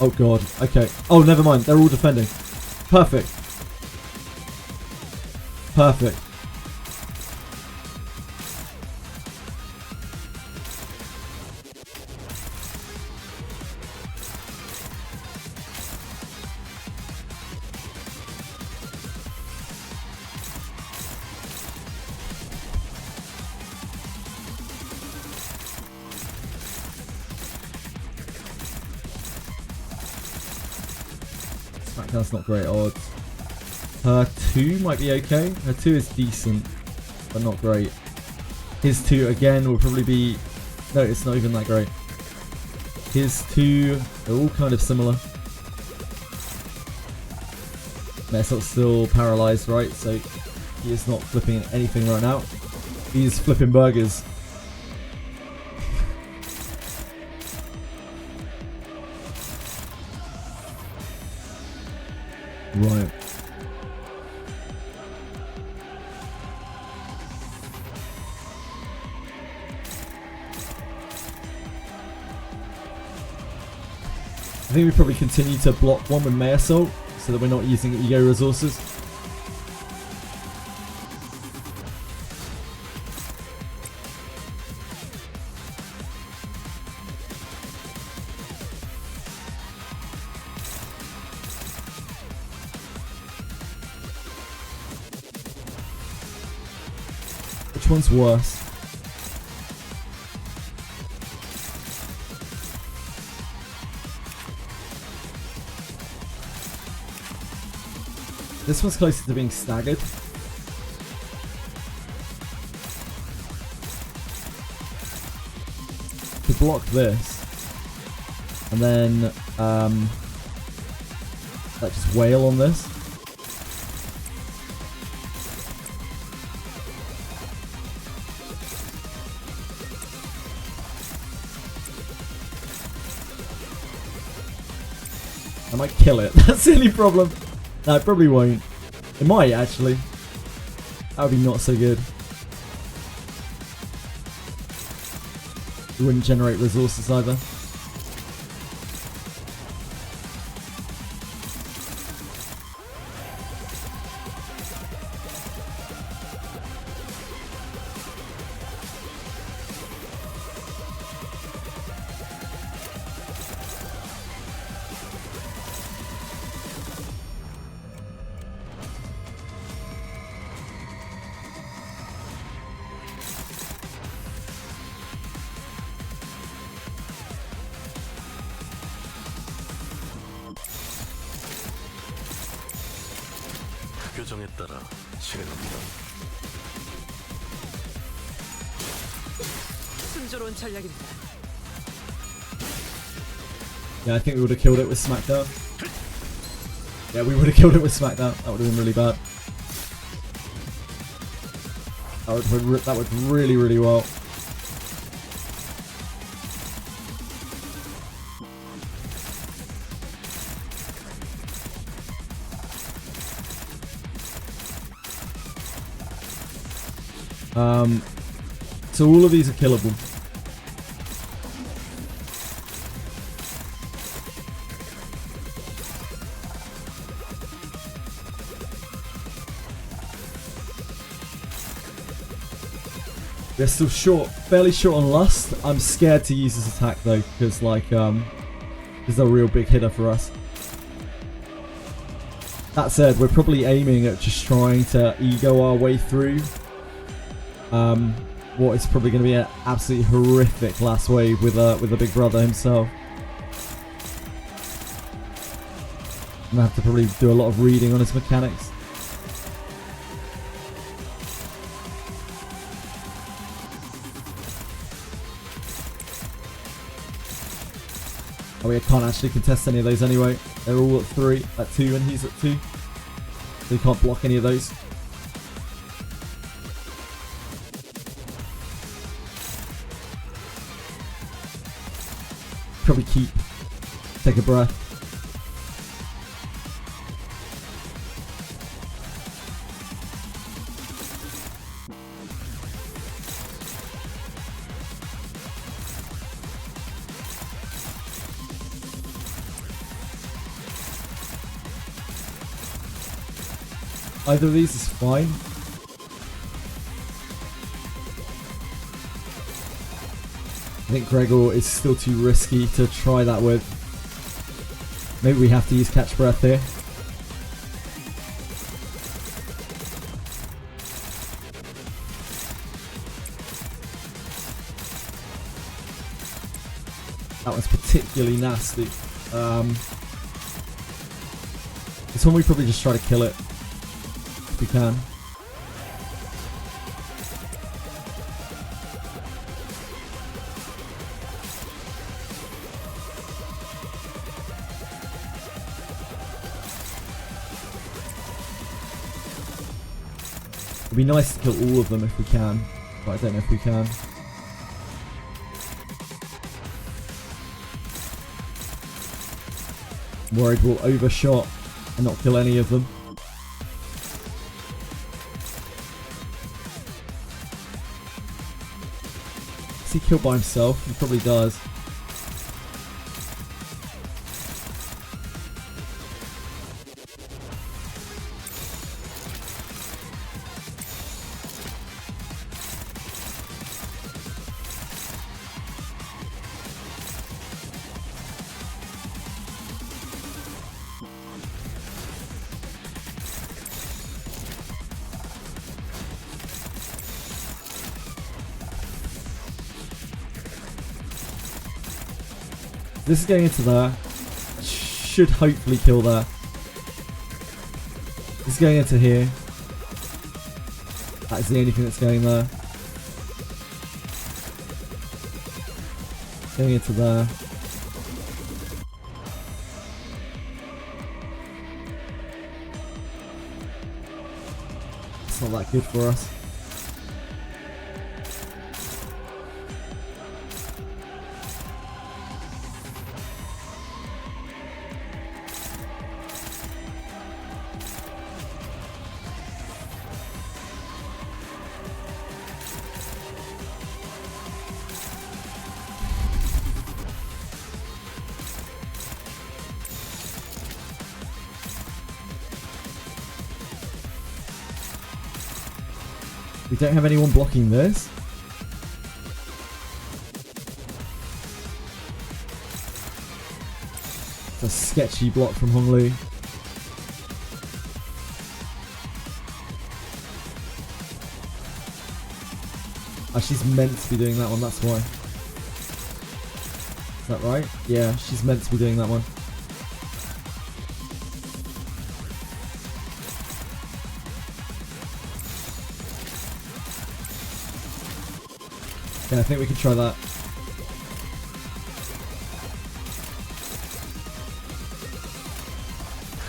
Oh God, okay. Oh, never mind, they're all defending. Perfect. Perfect. That's not great odds. Her 2 might be okay. Her 2 is decent, but not great. His 2 again will probably be... no, it's not even that great. His 2, they're all kind of similar. Mesot's still paralyzed, right? So he is not flipping anything right now. He's flipping burgers. Right. I think we probably continue to block one with May Assault so that we're not using ego resources. Which one's worse? This one's closer to being staggered. To block this, and then like just wail on this. I might kill it. That's the only problem. No, it probably won't. It might, actually. That would be not so good. It wouldn't generate resources either. 교정에 따라 실행합니다. 순조로운 전략입니다. Yeah, I think we would have killed it with Smackdown. Yeah, we would have killed it with Smackdown. That would have been really bad. That would really, really well. So all of these are killable. They're still short, fairly short on lust. I'm scared to use this attack though, because like, this is a real big hitter for us. That said, we're probably aiming at just trying to ego our way through what is probably going to be an absolutely horrific last wave with the big brother himself. I'm gonna have to probably do a lot of reading on his mechanics. Oh, we can't actually contest any of those anyway. They're all at 3, at 2, and he's at 2. So you can't block any of those. Probably keep. Take a breath. Either of these is fine. I think Gregor is still too risky to try that with. Maybe we have to use Catch Breath here. That was particularly nasty. This one we probably just try to kill it. If we can. It'd be nice to kill all of them if we can, but I don't know if we can. I'm worried we'll overshot and not kill any of them. Does he kill by himself? He probably does. This is going into there. Should hopefully kill there. This is going into here. That is the only thing that's going there. Going into there. It's not that good for us. We don't have anyone blocking this. It's a sketchy block from Hong Lu. Oh, she's meant to be doing that one, that's why. Is that right? Yeah, she's meant to be doing that one. Yeah, I think we can try that.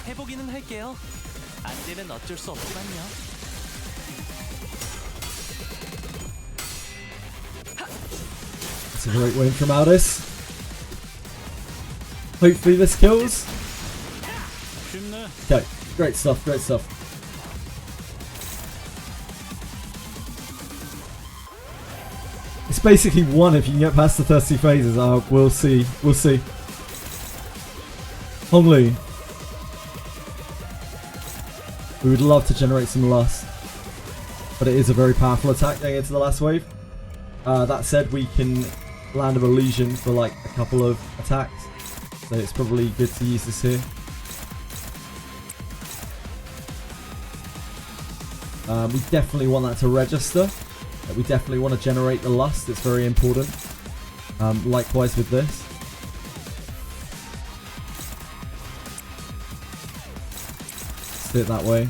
해보기는 할게요. 안 되면 어쩔 수 없지만요. That's a great win from Aldous. Hopefully this kills. Okay, great stuff, great stuff. It's basically one if you can get past the 30 phases. Oh, we'll see, we'll see. Hongli. We would love to generate some lust, but it is a very powerful attack going into the last wave. That said, we can land of illusion for like a couple of attacks, so it's probably good to use this here. We definitely want that to register. We definitely want to generate the lust. It's very important. Likewise with this. Let's do it that way.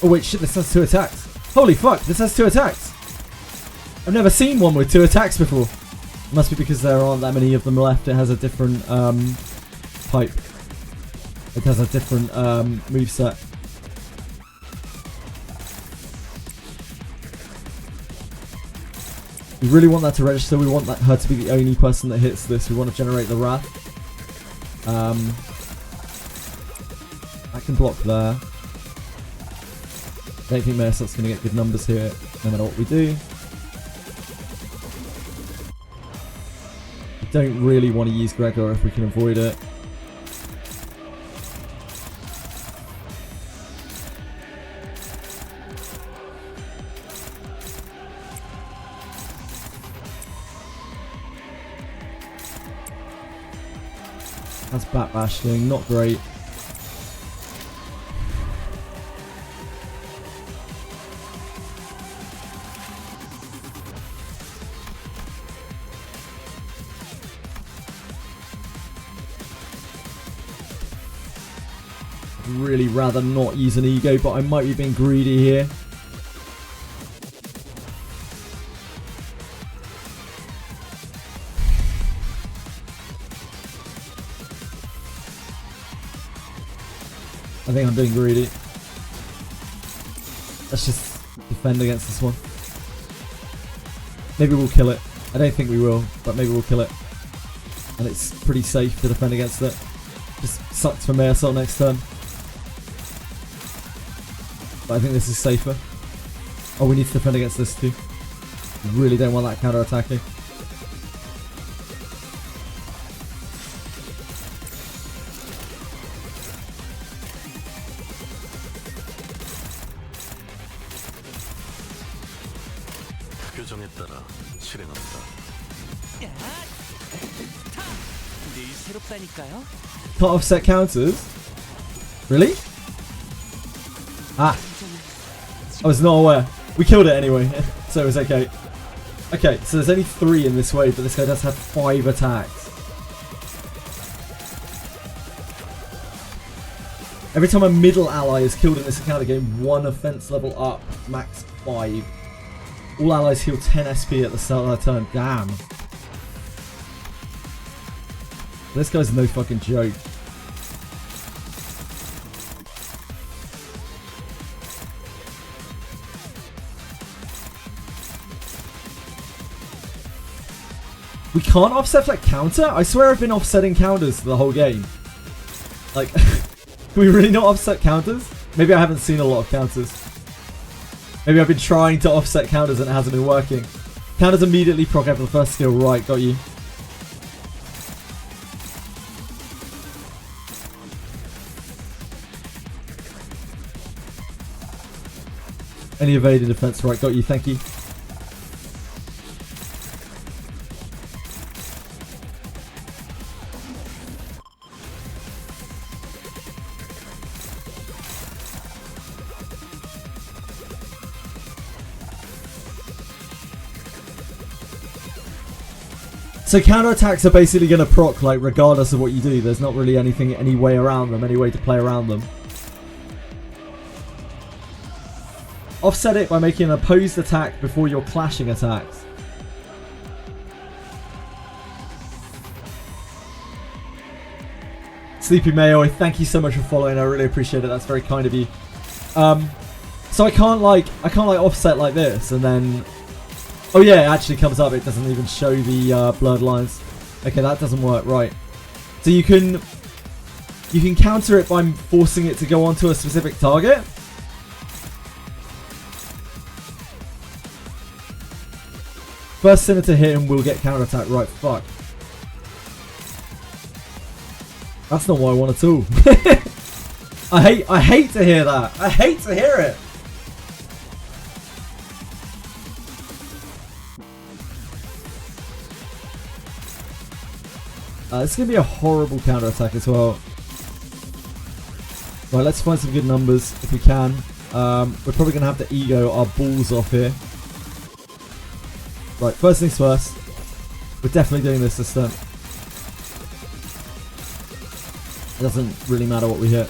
Oh wait, shit, this has 2 attacks. Holy fuck, this has 2 attacks. I've never seen one with 2 attacks before. It must be because there aren't that many of them left. It has a different type. It has a different moveset. We really want that to register. We want her to be the only person that hits this. We want to generate the wrath. I can block there. I don't think Mersot's going to get good numbers here, no matter what we do. We don't really want to use Gregor if we can avoid it. That's back bashing, not great. Really rather not use an ego, but I might be being greedy here. I think I'm being greedy. Let's just defend against this one. Maybe we'll kill it. I don't think we will, but maybe we'll kill it. And it's pretty safe to defend against it. Just sucks for Mersot next turn. But I think this is safer. Oh, we need to defend against this too. We really don't want that counter attacking. 규정에 따라 실행합니다. 늘 새롭다니까요. Can't offset counters? Really? Ah. I was not aware. We killed it anyway, so it was okay. Okay, so there's only 3 in this wave, but this guy does have 5 attacks. Every time a middle ally is killed in this encounter, gain 1 offense level up, max 5. All allies heal 10 SP at the start of their turn. Damn. This guy's no fucking joke. We can't offset that counter? I swear I've been offsetting counters the whole game. Like, can we really not offset counters? Maybe I haven't seen a lot of counters. Maybe I've been trying to offset counters and it hasn't been working. Counters immediately proc after the first skill. Right, got you. Any evaded defense. Right, got you. Thank you. So counterattacks are basically going to proc, like, regardless of what you do. There's not really anything, any way around them, any way to play around them. Offset it by making an opposed attack before your clashing attacks. Sleepy Mayo, thank you so much for following. I really appreciate it. That's very kind of you. So I can't like offset like this and then. Oh yeah, it actually comes up. It doesn't even show the blurred lines. Okay, that doesn't work. Right. So you can counter it by forcing it to go onto a specific target. First sinner to hit him will get counter attack. Right. Fuck. That's not what I want at all. I hate to hear that. I hate to hear it. It's going to be a horrible counter attack as well. Right, let's find some good numbers if we can. We're probably going to have to ego our balls off here. Right, first things first. We're definitely doing this turn. It doesn't really matter what we hit.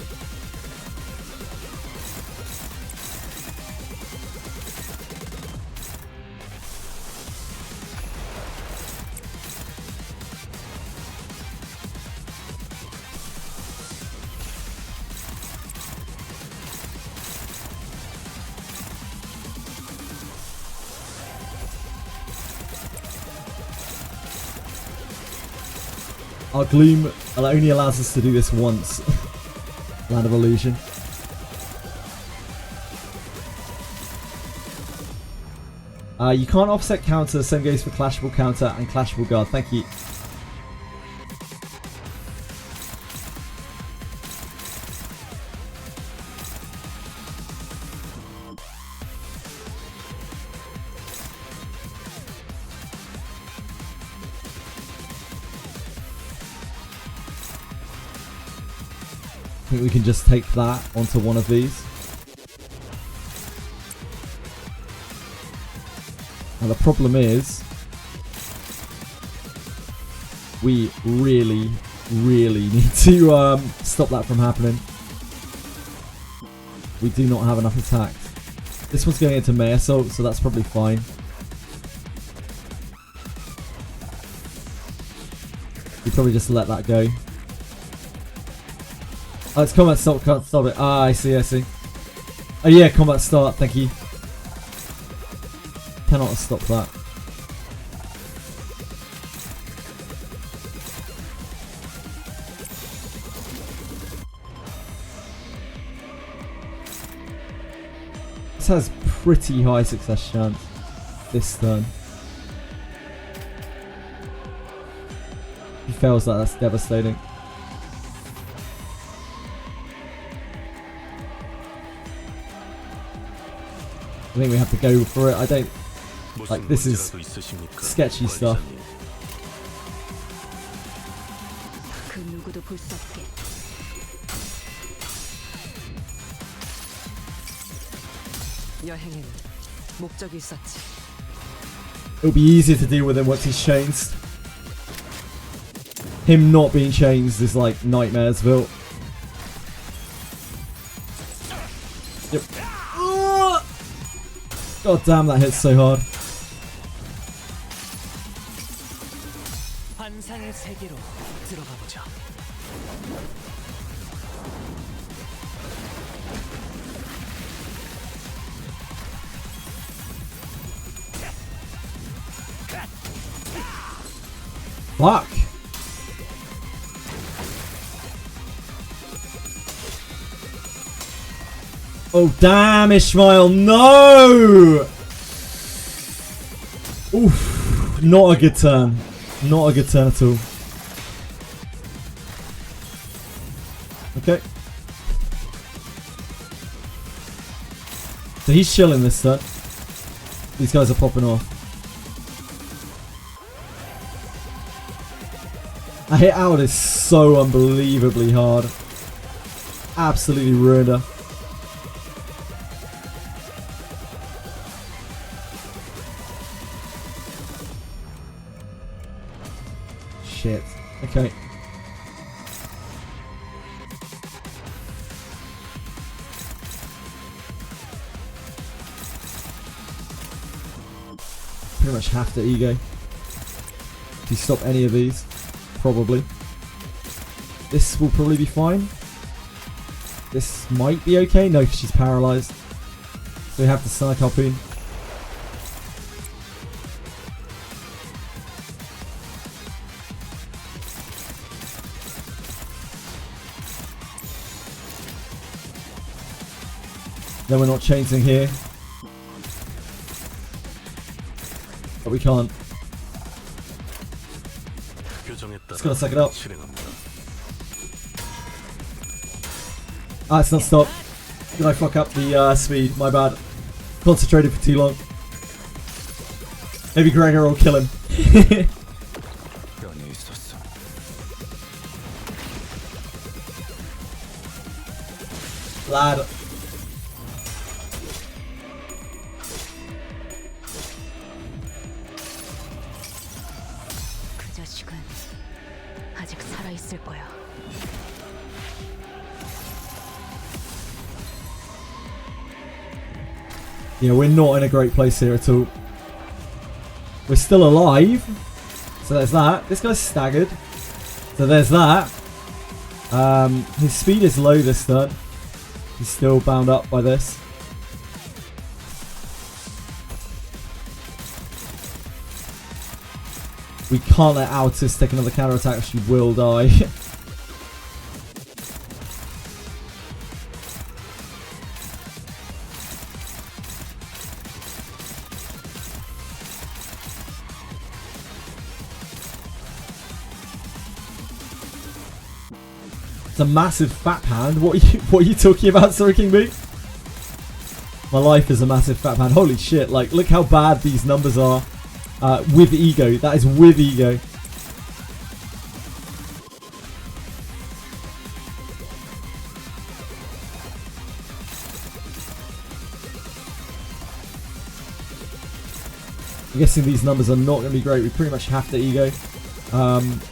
Our Gloom only allows us to do this once. Land of Illusion. You can't offset counter, same goes for Clashable Counter and Clashable Guard. Thank you. I think we can just take that onto one of these. Now the problem is, we really need to stop that from happening. We do not have enough attack. This one's going into May Assault, so that's probably fine. We probably just let that go. Oh, it's combat stop, can't stop it. Ah, I see. Oh yeah, combat start, thank you. Cannot stop that. This has pretty high success chance this turn. If he fails that, that's devastating. I think we have to go for it. I don't like this is sketchy stuff. It'll be easier to deal with him once he's changed. Him not being changed is like Nightmaresville. Yep. God damn, that hits so hard. Fuck. Oh damn, Ishmael, no! Oof, not a good turn. Not a good turn at all. Okay. So he's chilling this turn. These guys are popping off. A hit out is so unbelievably hard. Absolutely ruined her. Shit. Okay. pretty much have to ego. If you stop any of these, probably. This will probably be fine. This might be okay. No, because she's paralyzed. So we have to stun a harpoon. Then we're not chainsing here. But we can't. Just gotta suck it up. Ah, it's not stopped. Did I fuck up the speed? My bad. Concentrated for too long. Maybe Gregor will kill him. Lad. 그 자식은 아직 살아 있을 거야. Yeah, we're not in a great place here at all. We're still alive. So there's that. This guy's staggered. So there's that. His speed is low this turn. He's still bound up by this. We can't let Altus take another counter attack or she will die. It's a massive fat hand. What are you talking about, Sorry King B? My life is a massive fat hand. Holy shit! Like, look how bad these numbers are. With ego. That is with ego. I'm guessing these numbers are not going to be great. We pretty much have to ego.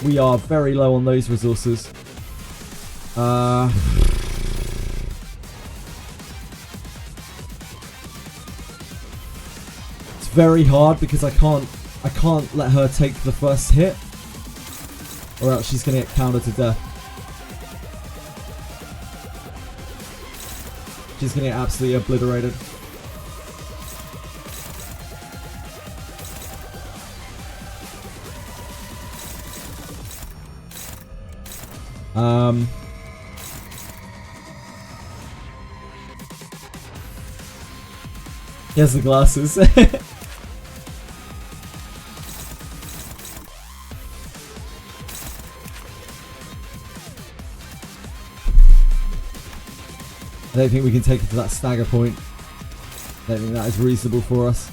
We are very low on those resources. It's very hard because I can't let her take the first hit, or else she's gonna get countered to death. She's gonna get absolutely obliterated. He has the glasses. I don't think we can take it to that stagger point. I don't think that is reasonable for us.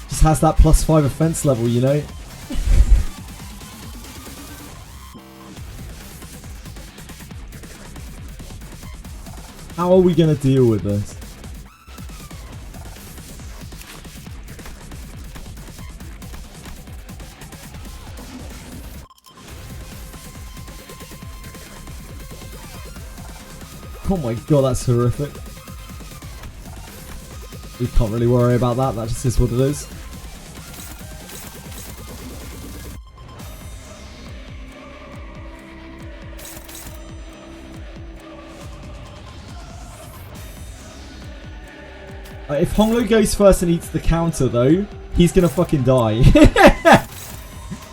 Just has that +5 offense level, you know? How are we going to deal with this? Oh my god, that's horrific. We can't really worry about that, that just is what it is. If Honglo goes first and eats the counter though, he's gonna fucking die.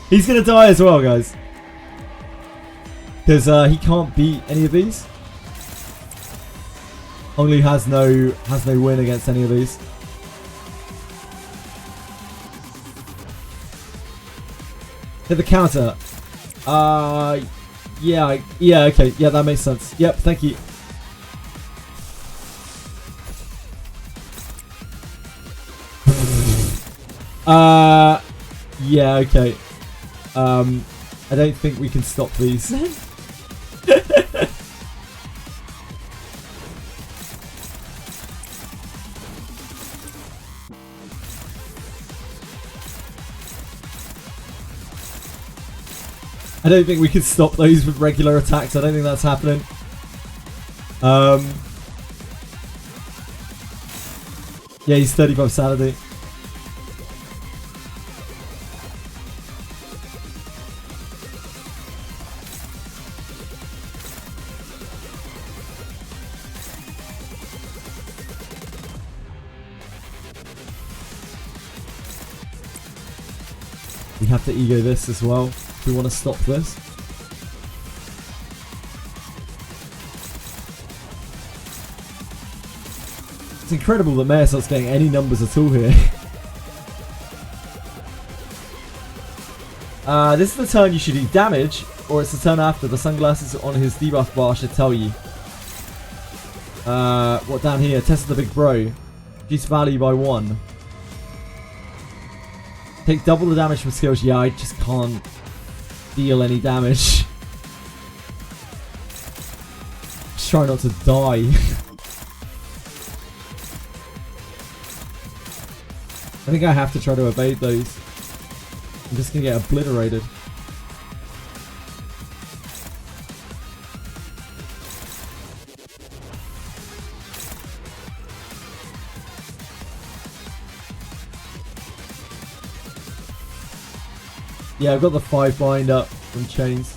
He's gonna die as well, guys. Because he can't beat any of these. Honglu has no win against any of these. Hit the counter. Yeah, okay. Yeah, that makes sense. Yep, thank you. Yeah, okay. I don't think we can stop these. I don't think we can stop those with regular attacks. I don't think that's happening. Yeah, he's 35 sanity. We have to ego this as well if we want to stop this. It's incredible that Mayor starts getting any numbers at all here. This is the turn you should do damage, or it's the turn after. The sunglasses on his debuff bar should tell you. What down here? Test the big bro. Reduce value by 1. Take double the damage from skills. Yeah, I just can't deal any damage. Just try not to die. I think I have to try to evade those. I'm just gonna get obliterated. Yeah, I've got the 5 bind up from chains.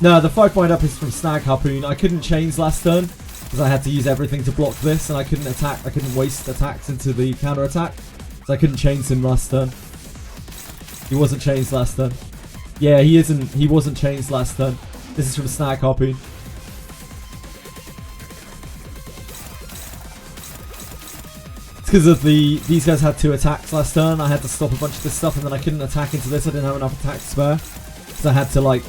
No, the 5 bind up is from Snag Harpoon. I couldn't chains last turn because I had to use everything to block this, and I couldn't attack. I couldn't waste attacks into the counter attack, so I couldn't chains him last turn. He wasn't chains last turn. Yeah, he isn't. He wasn't chains last turn. This is from Snag Harpoon. It's because of these guys had 2 attacks last turn. I had to stop a bunch of this stuff, and then I couldn't attack into this. I didn't have enough attack to spare, so I had to like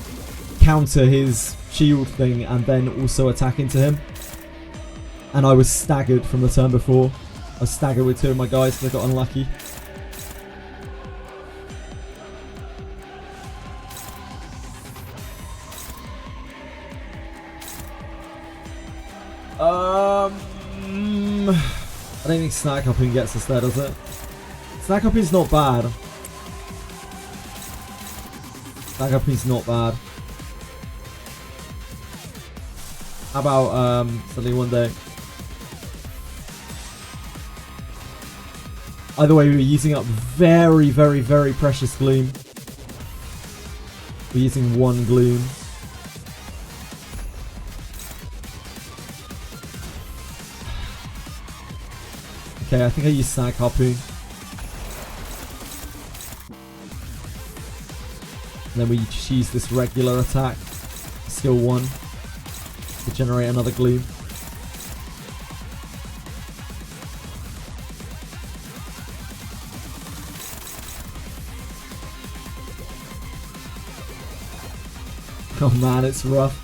counter his shield thing and then also attack into him. And I was staggered from the turn before. I was staggered with 2 of my guys because I got unlucky. I don't think Snack Hopping gets us there, does it? Snack Hopping's not bad. Snack Hopping's not bad. How about suddenly one day? Either way, we were using up very, very, very precious gloom. We're using 1 gloom. Okay, I think I use Snag Harpoon. And then we just use this regular attack, skill 1, to generate another gloom. Oh man, it's rough.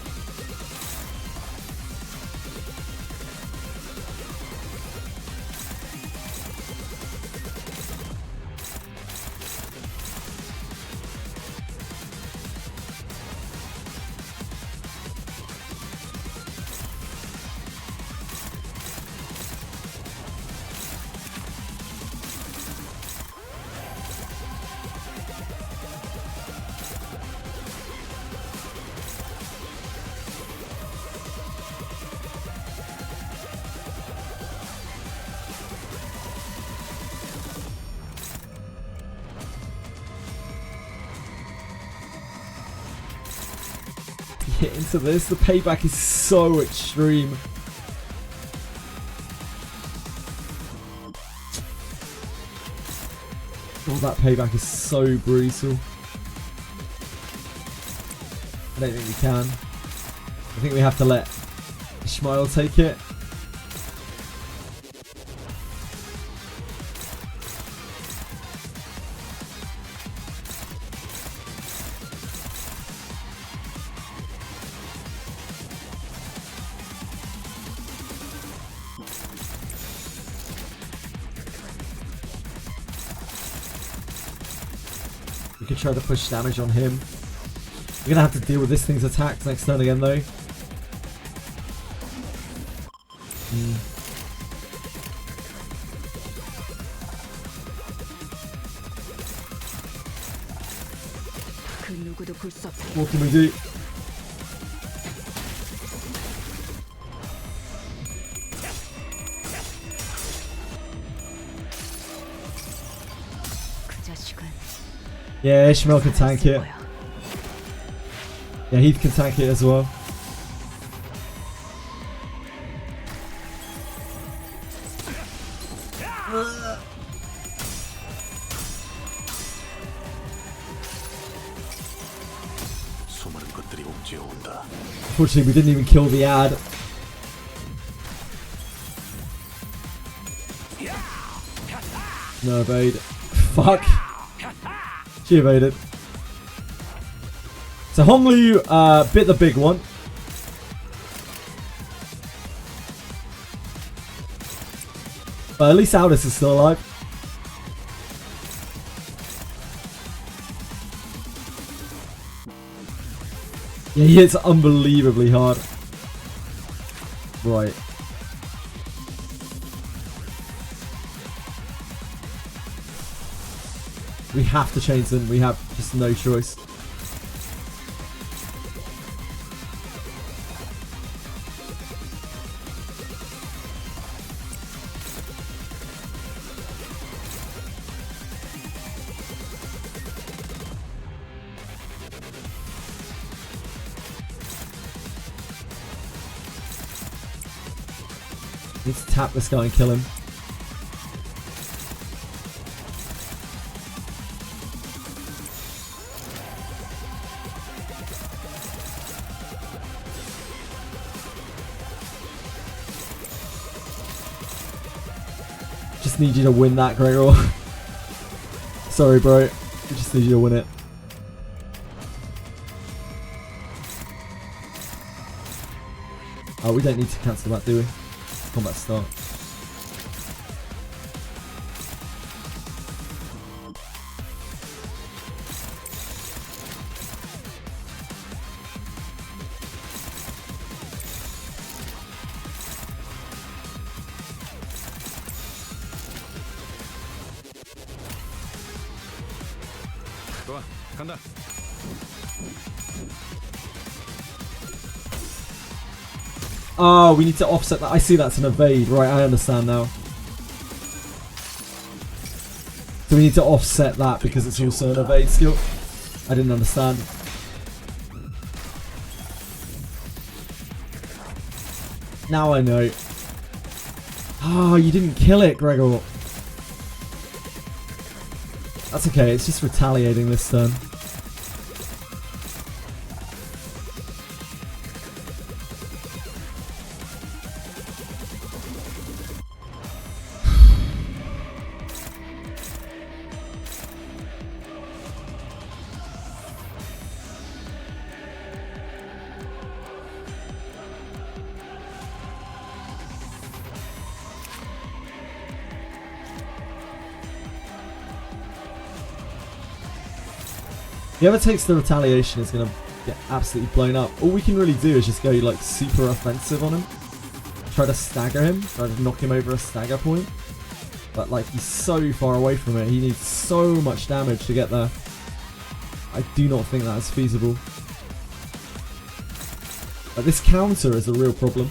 Get into this. The payback is so extreme. Oh, that payback is so brutal. I don't think we can. I think we have to let Ishmael take it. We could try to push damage on him. We're gonna have to deal with this thing's attacks next turn again, though. 누구도 볼 수 없다. What can we do? 그 자식은 Yeah, Ishmael can tank it. Yeah, Heath can tank it as well. 수많은 것들이 옥죄어 온다. Unfortunately, we didn't even kill the ad. No evade. Fuck. She evaded. So Honglu bit the big one. But at least Aldous is still alive. Yeah, he hits unbelievably hard. Right. We have to change them. We have just no choice. Need to tap this guy and kill him. Just need you to win that, Gregor. Sorry, bro. We just need you to win it. Oh, we don't need to cancel that, do we? Combat start. 좋아, 간다. Oh, we need to offset that. I see that's an evade. Right, I understand now. So we need to offset that because it's also an evade skill. I didn't understand. Now I know. Oh, you didn't kill it, Gregor. That's okay, it's just retaliating this turn. Whoever takes the retaliation is going to get absolutely blown up. All we can really do is just go like super offensive on him. Try to stagger him. Try to knock him over a stagger point. But like he's so far away from it. He needs so much damage to get there. I do not think that is feasible. But this counter is a real problem.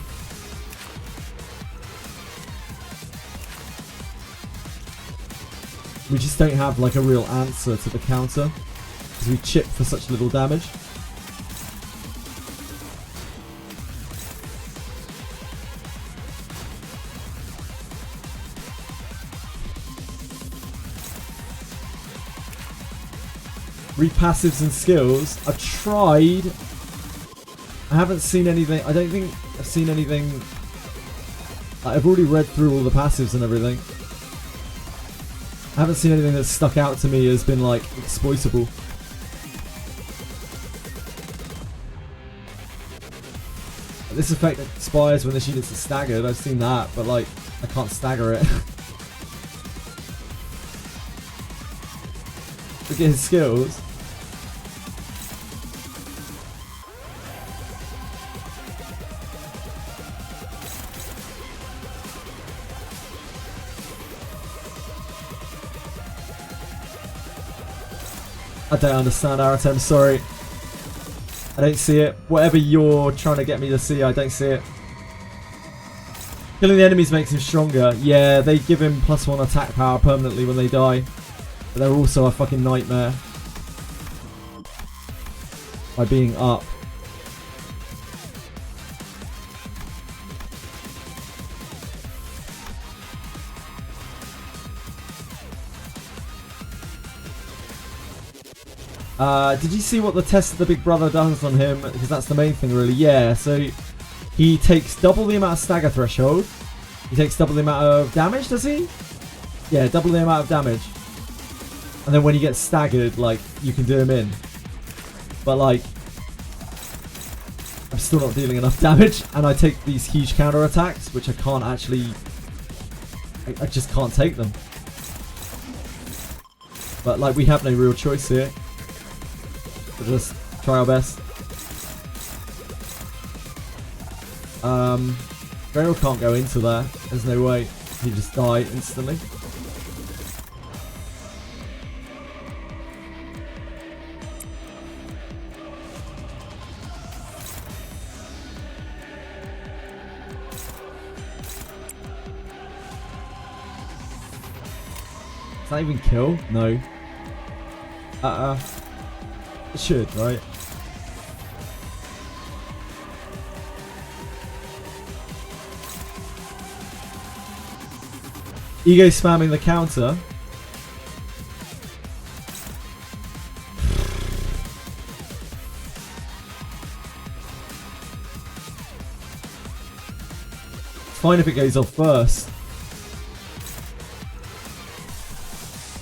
We just don't have like a real answer to the counter. Because we chip for such little damage. Read passives and skills. I've tried. I haven't seen anything. I don't think I've seen anything. I've already read through all the passives and everything. I haven't seen anything that's stuck out to me as been like exploitable. This effect expires when this unit's staggered. I've seen that, but like I can't stagger it. Look at his skills. I don't understand, Aratem, sorry. I don't see it. Whatever you're trying to get me to see, I don't see it. Killing the enemies makes him stronger. Yeah, they give him +1 attack power permanently when they die. But they're also a fucking nightmare. By being up. Did you see what the test of the Big Brother does on him? Because that's the main thing, really. Yeah, so he takes double the amount of stagger threshold. He takes double the amount of damage, does he? Yeah, double the amount of damage. And then when he gets staggered, like, you can do him in. But, like, I'm still not dealing enough damage. And I take these huge counter attacks, which I can't actually... I just can't take them. But, like, we have no real choice here. We'll just try our best. Grail can't go into there. There's no way. He just die instantly. Does that even kill? No. It should, right? Ego spamming the counter. Fine if it goes off first.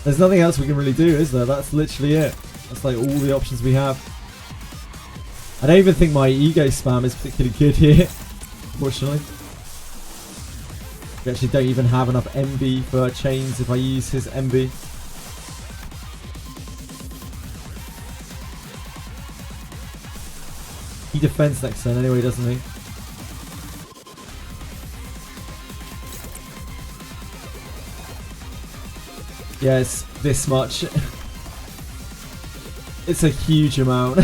There's nothing else we can really do, is there? That's literally it. That's like all the options we have. I don't even think my ego spam is particularly good here, unfortunately. We actually don't even have enough MB for chains if I use his MB. He defends next turn anyway, doesn't he? Yeah, it's this much. It's a huge amount.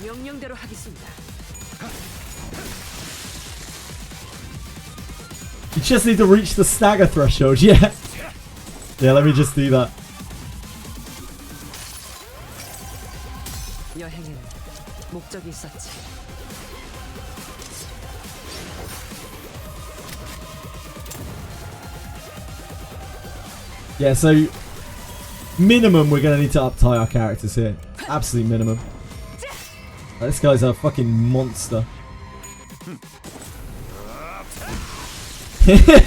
명령대로 하겠습니다. You just need to reach the stagger threshold, yeah. Yeah, let me just do that. 여행에는 목적이 있었지. Yeah, so minimum we're gonna need to uptie our characters here. Absolute minimum. This guy's a fucking monster. Yeah,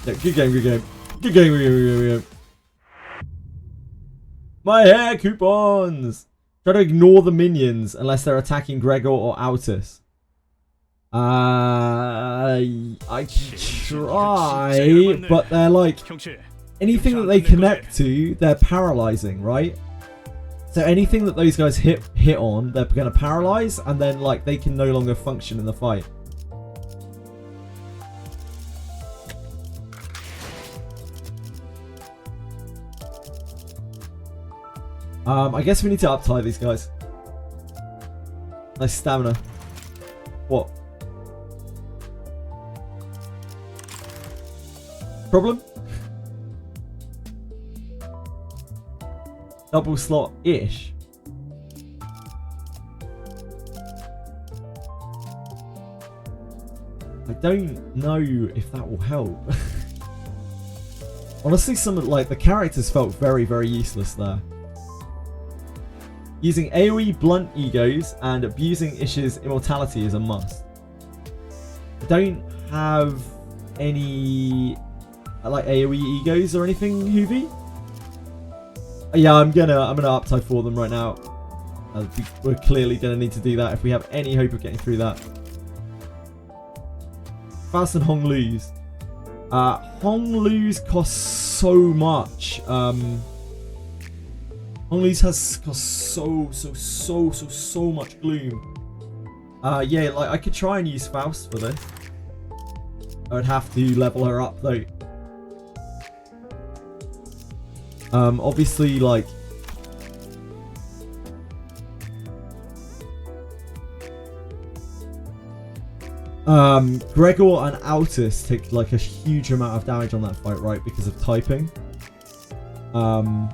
good game, good game. Good game, good game, good game. My hair coupons! Try to ignore the minions unless they're attacking Gregor or Altus. I try, but they're like, anything that they connect to, they're paralyzing, right? So anything that those guys hit on, they're going to paralyze, and then like they can no longer function in the fight. I guess we need to uptie these guys. Nice stamina. What? Problem? Double slot-ish. I don't know if that will help. Honestly, some of like the characters felt very, very useless there. Using AoE blunt egos and abusing Ish's immortality is a must. I don't have any like AoE egos or anything, Hoovy. Yeah, I'm gonna uptie for them right now. We're clearly gonna need to do that if we have any hope of getting through that. Faust and Hong Lu's. Hong Lu's costs so much. Hong Lu's has cost so much gloom. Yeah, like I could try and use Faust for this. I would have to level her up though. Obviously, like, Gregor and Altus take like a huge amount of damage on that fight, right? Because of typing. Our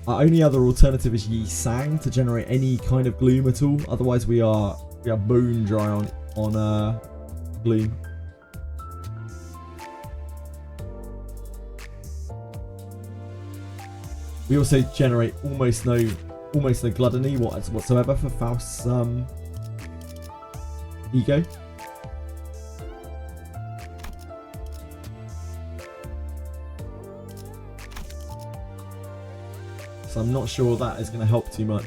only other alternative is Yi Sang to generate any kind of gloom at all. Otherwise, we are bone dry on gloom. We also generate almost no gluttony whatsoever for Faust's ego. So I'm not sure that is going to help too much.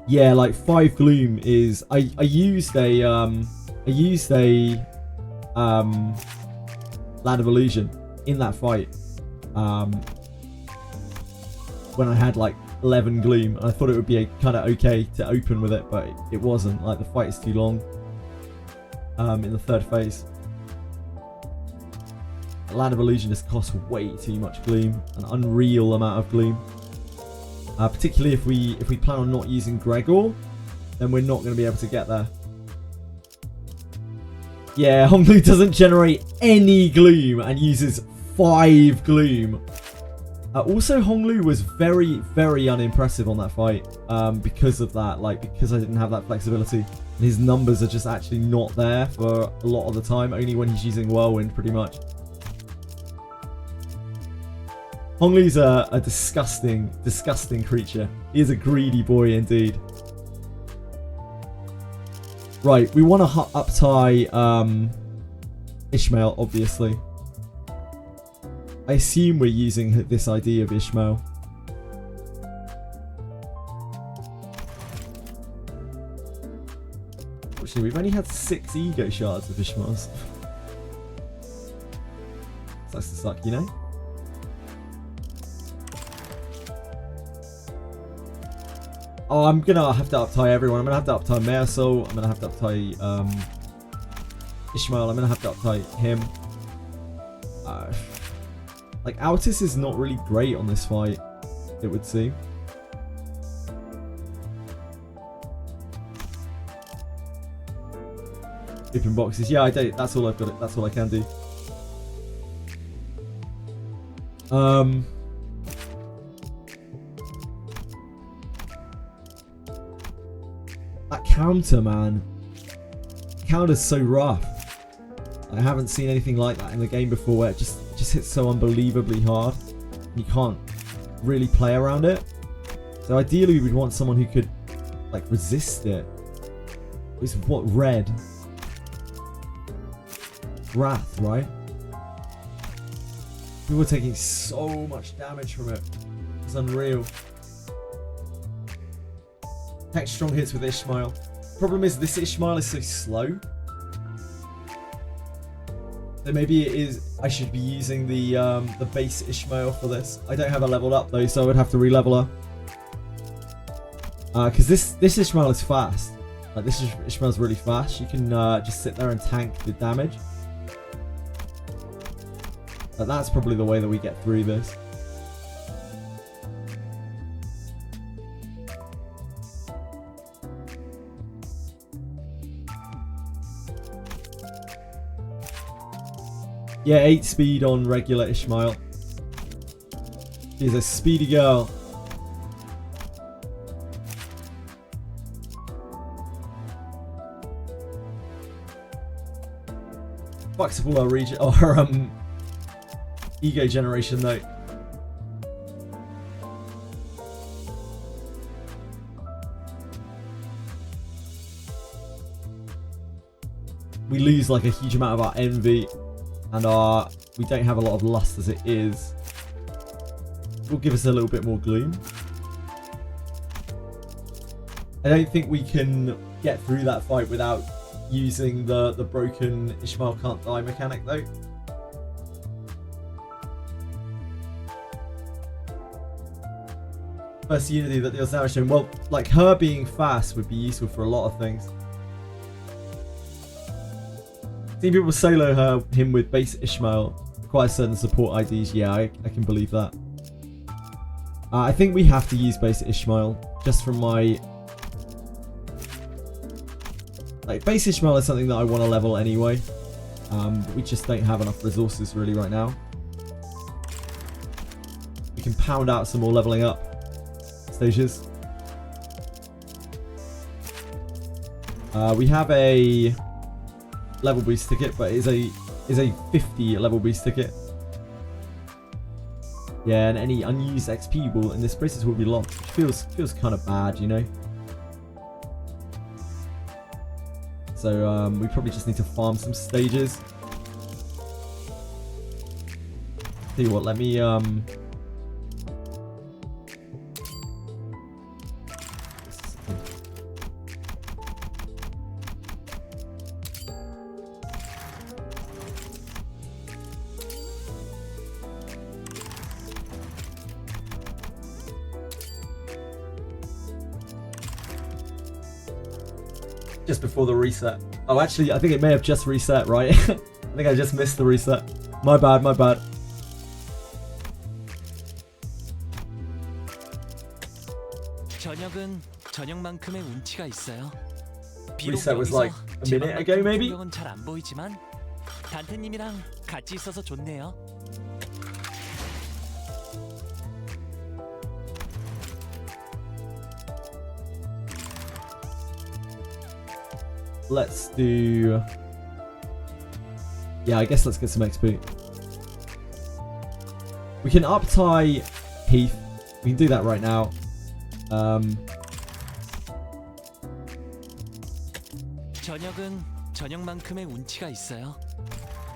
Yeah, like 5 gloom is I used a Land of Illusion in that fight. When I had like 11 gloom, and I thought it would be kind of okay to open with it, but it wasn't. Like, the fight is too long in the 3rd phase. Land of Illusion just costs way too much gloom, an unreal amount of gloom. Particularly if we plan on not using Gregor, then we're not going to be able to get there. Yeah, Honglu doesn't generate any gloom and uses 5 gloom. Also, Honglu was very, very unimpressive on that fight because of that. Like, because I didn't have that flexibility. His numbers are just actually not there for a lot of the time. Only when he's using Whirlwind, pretty much. Honglu's a disgusting, disgusting creature. He is a greedy boy indeed. Right, we want to up-tie Ishmael, obviously. I assume we're using this idea of Ishmael. Actually, we've only had 6 ego shards of Ishmael's. Sucks to suck, you know? Oh, I'm gonna have to up-tie everyone. I'm gonna have to up-tie Marisol. I'm gonna have to up-tie Ishmael. I'm gonna have to up-tie him. Like, Altus is not really great on this fight, it would seem. Open boxes. Yeah, I don't. That's all I've got. That's all I can do. That counter, man. Counter's so rough. I haven't seen anything like that in the game before, where it just hits so unbelievably hard. You can't really play around it. So ideally, we'd want someone who could, like, resist it. It's what, red? Wrath, right? We were taking so much damage from it. It's unreal. Tech strong hits with Ishmael. Problem is, this Ishmael is so slow. So maybe it is. I should be using the base Ishmael for this. I don't have her leveled up though, so I would have to re-level her. Because this Ishmael is fast. Like, this Ishmael's really fast. You can just sit there and tank the damage. But that's probably the way that we get through this. Yeah, 8 speed on regular Ishmael. She's a speedy girl. Flexible our region or ego generation though. We lose like a huge amount of our envy. And we don't have a lot of lust as it is. Will give us a little bit more gloom. I don't think we can get through that fight without using the broken Ishmael can't die mechanic though. First unity that deals damage to him. Well, like, her being fast would be useful for a lot of things. Seen people solo him with base Ishmael. Requires certain support IDs. Yeah, I can believe that. I think we have to use base Ishmael. Just from my... Like, base Ishmael is something that I want to level anyway. But we just don't have enough resources really right now. We can pound out some more leveling up stages. We have a level boost ticket, but it is a 50 level boost ticket. Yeah, and any unused XP will in this process will be lost, which feels kind of bad, you know. So we probably just need to farm some stages. Tell you what, let me just before the reset. Oh, actually, I think it may have just reset, right? I think I just missed the reset. My bad, my bad. 저녁은 저녁만큼의 운치가 있어요. Reset was like a minute ago, maybe? 잘안 보이지만 단테님이랑 같이 있어서 좋네요. Let's do... Yeah, I guess let's get some XP. We can up-tie Heath. We can do that right now. 저녁은 저녁만큼의 운치가 있어요.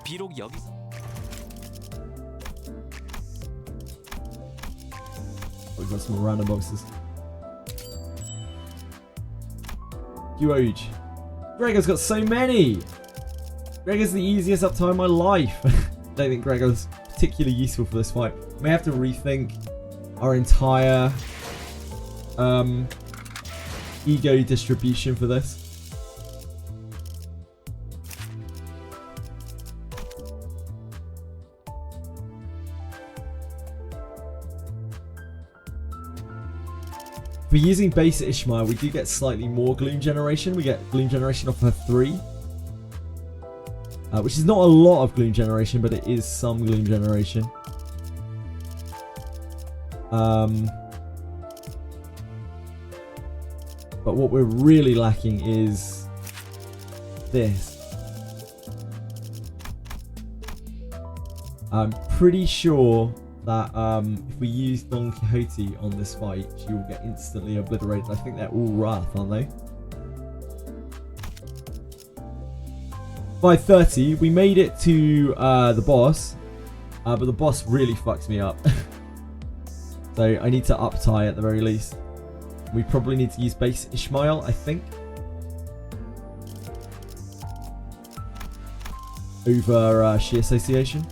비록 여기서 We've got some more random boxes. Huge. Gregor's got so many! Gregor's the easiest uptime in my life. I don't think Gregor's particularly useful for this fight. May have to rethink our entire ego distribution for this. If we're using base Ishmael, we do get slightly more Gloom Generation. We get Gloom Generation off her 3. Which is not a lot of Gloom Generation, but it is some Gloom Generation. But what we're really lacking is this. I'm pretty sure that if we use Don Quixote on this fight, she will get instantly obliterated. I think they're all Wrath, aren't they? 530, we made it to the boss, but the boss really fucks me up. So I need to up-tie at the very least. We probably need to use base Ishmael, I think. Over She Association.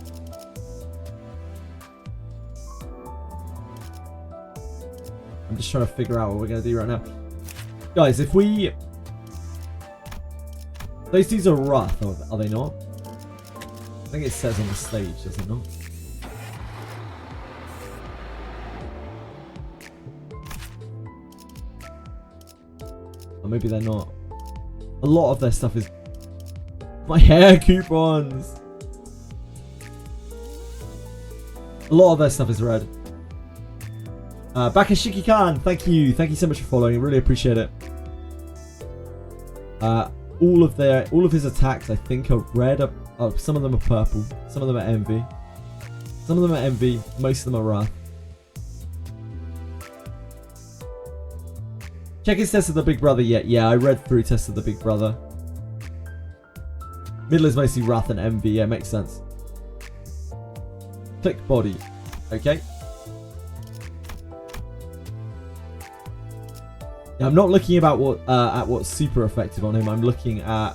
I'm just trying to figure out what we're going to do right now. Guys, if we... Those dudes are Wrath, are they not? I think it says on the stage, does it not? Or maybe they're not. A lot of their stuff is... My hair coupons! A lot of their stuff is red. Bakashiki Khan, thank you so much for following. I really appreciate it. All of his attacks I think are red. Oh, some of them are purple. Some of them are envy. Some of them are envy. Most of them are wrath. Check his Test of the Big Brother yet. Yeah, I read through Test of the Big Brother. Middle is mostly wrath and envy. Yeah, makes sense. Click body. Okay. Yeah, I'm not looking at what's super effective on him. I'm looking at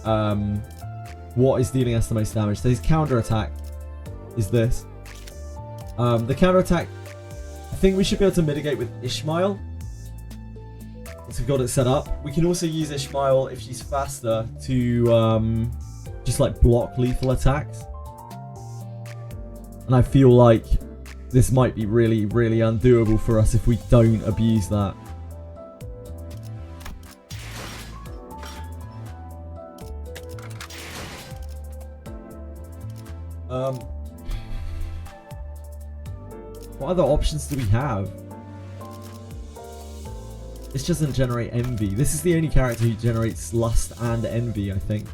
what is dealing us the most damage. So his counter attack is this. The counter attack, I think we should be able to mitigate with Ishmael. Once we've got it set up, we can also use Ishmael if she's faster to just like block lethal attacks. And I feel like this might be really, really undoable for us if we don't abuse that. What other options do we have? This doesn't generate envy. This is the only character who generates lust and envy, I think.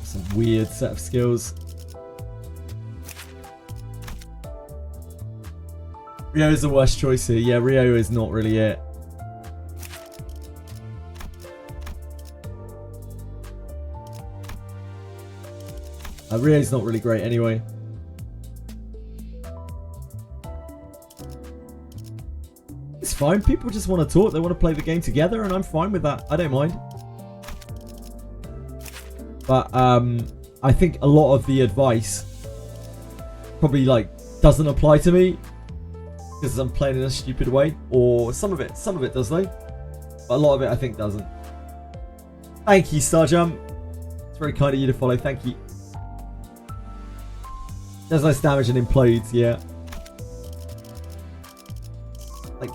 Some weird set of skills. Rio is the worst choice here. Yeah, Rio is not really it. Rio's not really great anyway. It's fine. People just want to talk. They want to play the game together, and I'm fine with that. I don't mind. But I think a lot of the advice probably like doesn't apply to me because I'm playing in a stupid way, or some of it does though. But a lot of it I think doesn't. Thank you, Starjump. It's very kind of you to follow. Thank you. Does less damage and implodes, yeah. Like,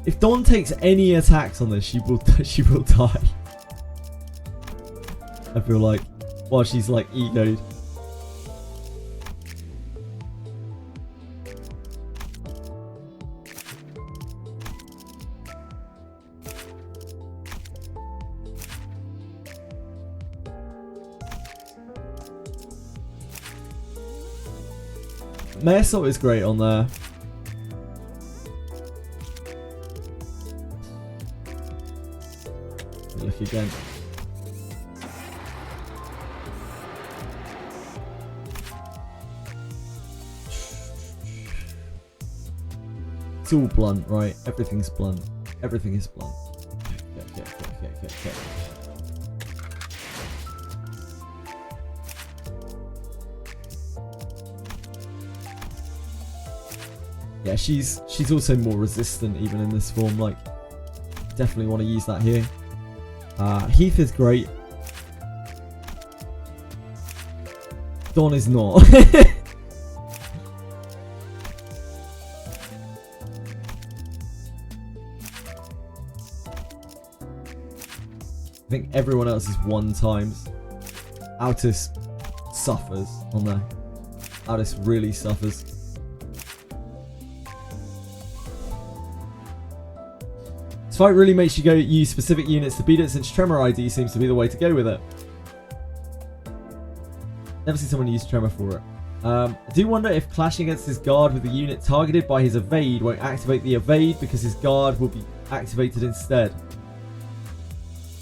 if Dawn takes any attacks on this, she will die. I feel like, while she's like egoed. Maesol is great on there. Look again. It's all blunt, right? Everything's blunt. Everything is blunt. Okay. Yeah, she's also more resistant even in this form. Like, definitely want to use that here. Heath is great. Dawn is not. I think everyone else is 1 times. Altus suffers on there. Altus really suffers. This fight really makes you go use specific units to beat it, since Tremor ID seems to be the way to go with it. Never seen someone use Tremor for it. I do wonder if clashing against his guard with the unit targeted by his evade won't activate the evade because his guard will be activated instead.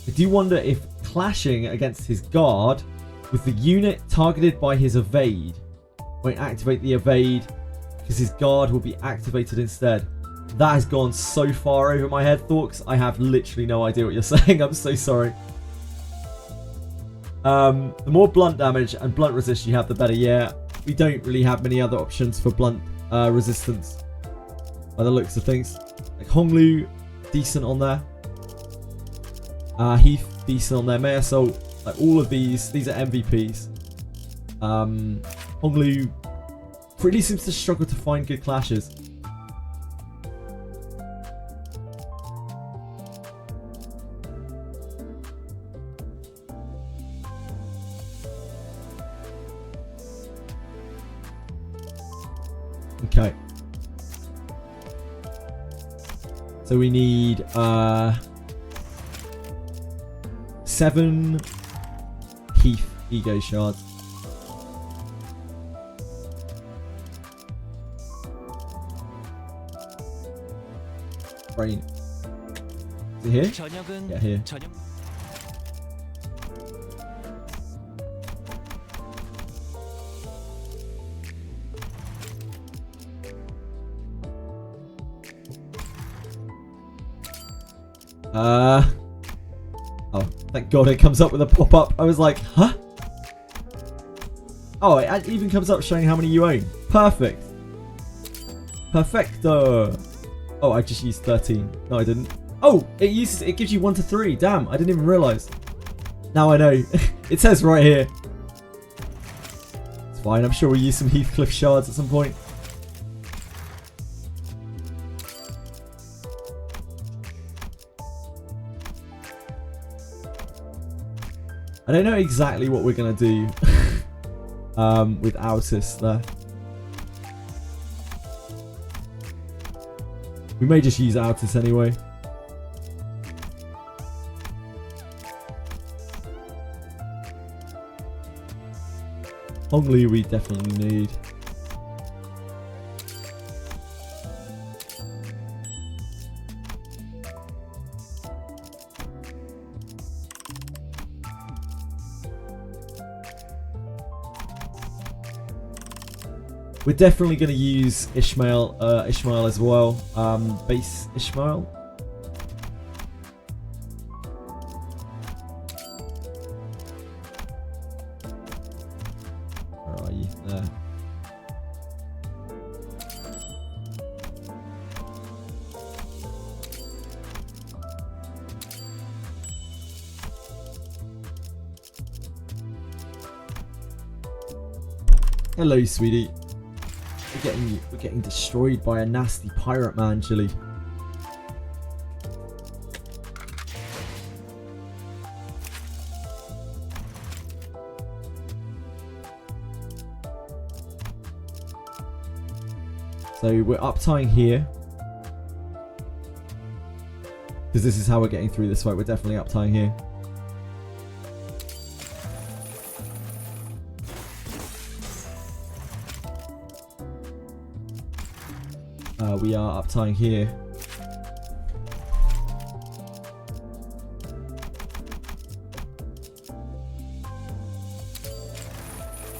I do wonder if clashing against his guard with the unit targeted by his evade won't activate the evade because his guard will be activated instead. That has gone so far over my head, Thorks. I have literally no idea what you're saying. I'm so sorry. The more blunt damage and blunt resist you have, the better. Yeah, we don't really have many other options for blunt resistance by the looks of things. Like Honglu, decent on there. Heath, decent on there. Maesol, like all of these are MVPs. Honglu really seems to struggle to find good clashes. Okay. So we need 7 Heath ego shards. Brain. Is it here? Yeah, here. Oh, thank god, it comes up with a pop-up. I was like, huh? Oh, it even comes up showing how many you own. Perfect. Perfecto. Oh, I just used 13. No, I didn't. Oh, it gives you 1 to 3. Damn, I didn't even realise. Now I know. It says right here. It's fine. I'm sure we'll use some Heathcliff shards at some point. I don't know exactly what we're going to do with Altus there. We may just use Altus anyway. Hongli we definitely need. We're definitely going to use Ishmael as well. Base Ishmael. Where are you? There. Hello, sweetie. We're getting destroyed by a nasty pirate man, Chili. So we're uptying here. Because this is how we're getting through this fight. We're definitely uptying here. We are uptying here.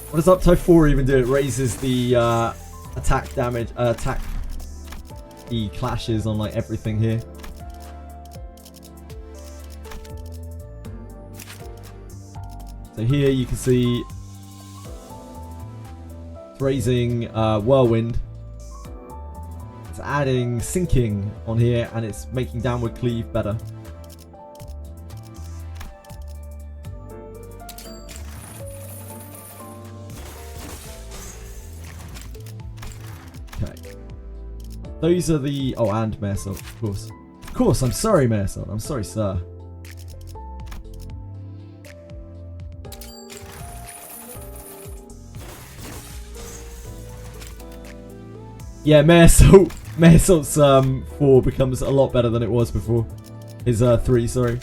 What does uptie 4 even do? It raises the attack damage, the clashes on like everything here. So here you can see it's raising Whirlwind. It's adding Sinking on here, and it's making Downward Cleave better. Okay. Those are the... Oh, and Maresol, of course. Of course, I'm sorry, Maresol. I'm sorry, sir. Yeah, Maresol's 4 becomes a lot better than it was before. His 3, sorry.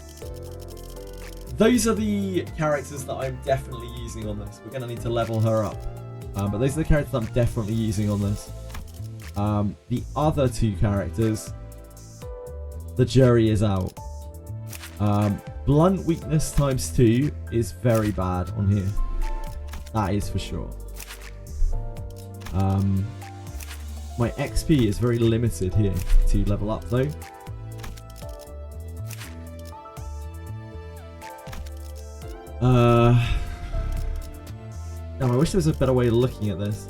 Those are the characters that I'm definitely using on this. We're going to need to level her up. But those are the characters I'm definitely using on this. The other 2 characters, the jury is out. Blunt weakness times 2 is very bad on here. That is for sure. My XP is very limited here to level up though. Now I wish there was a better way of looking at this.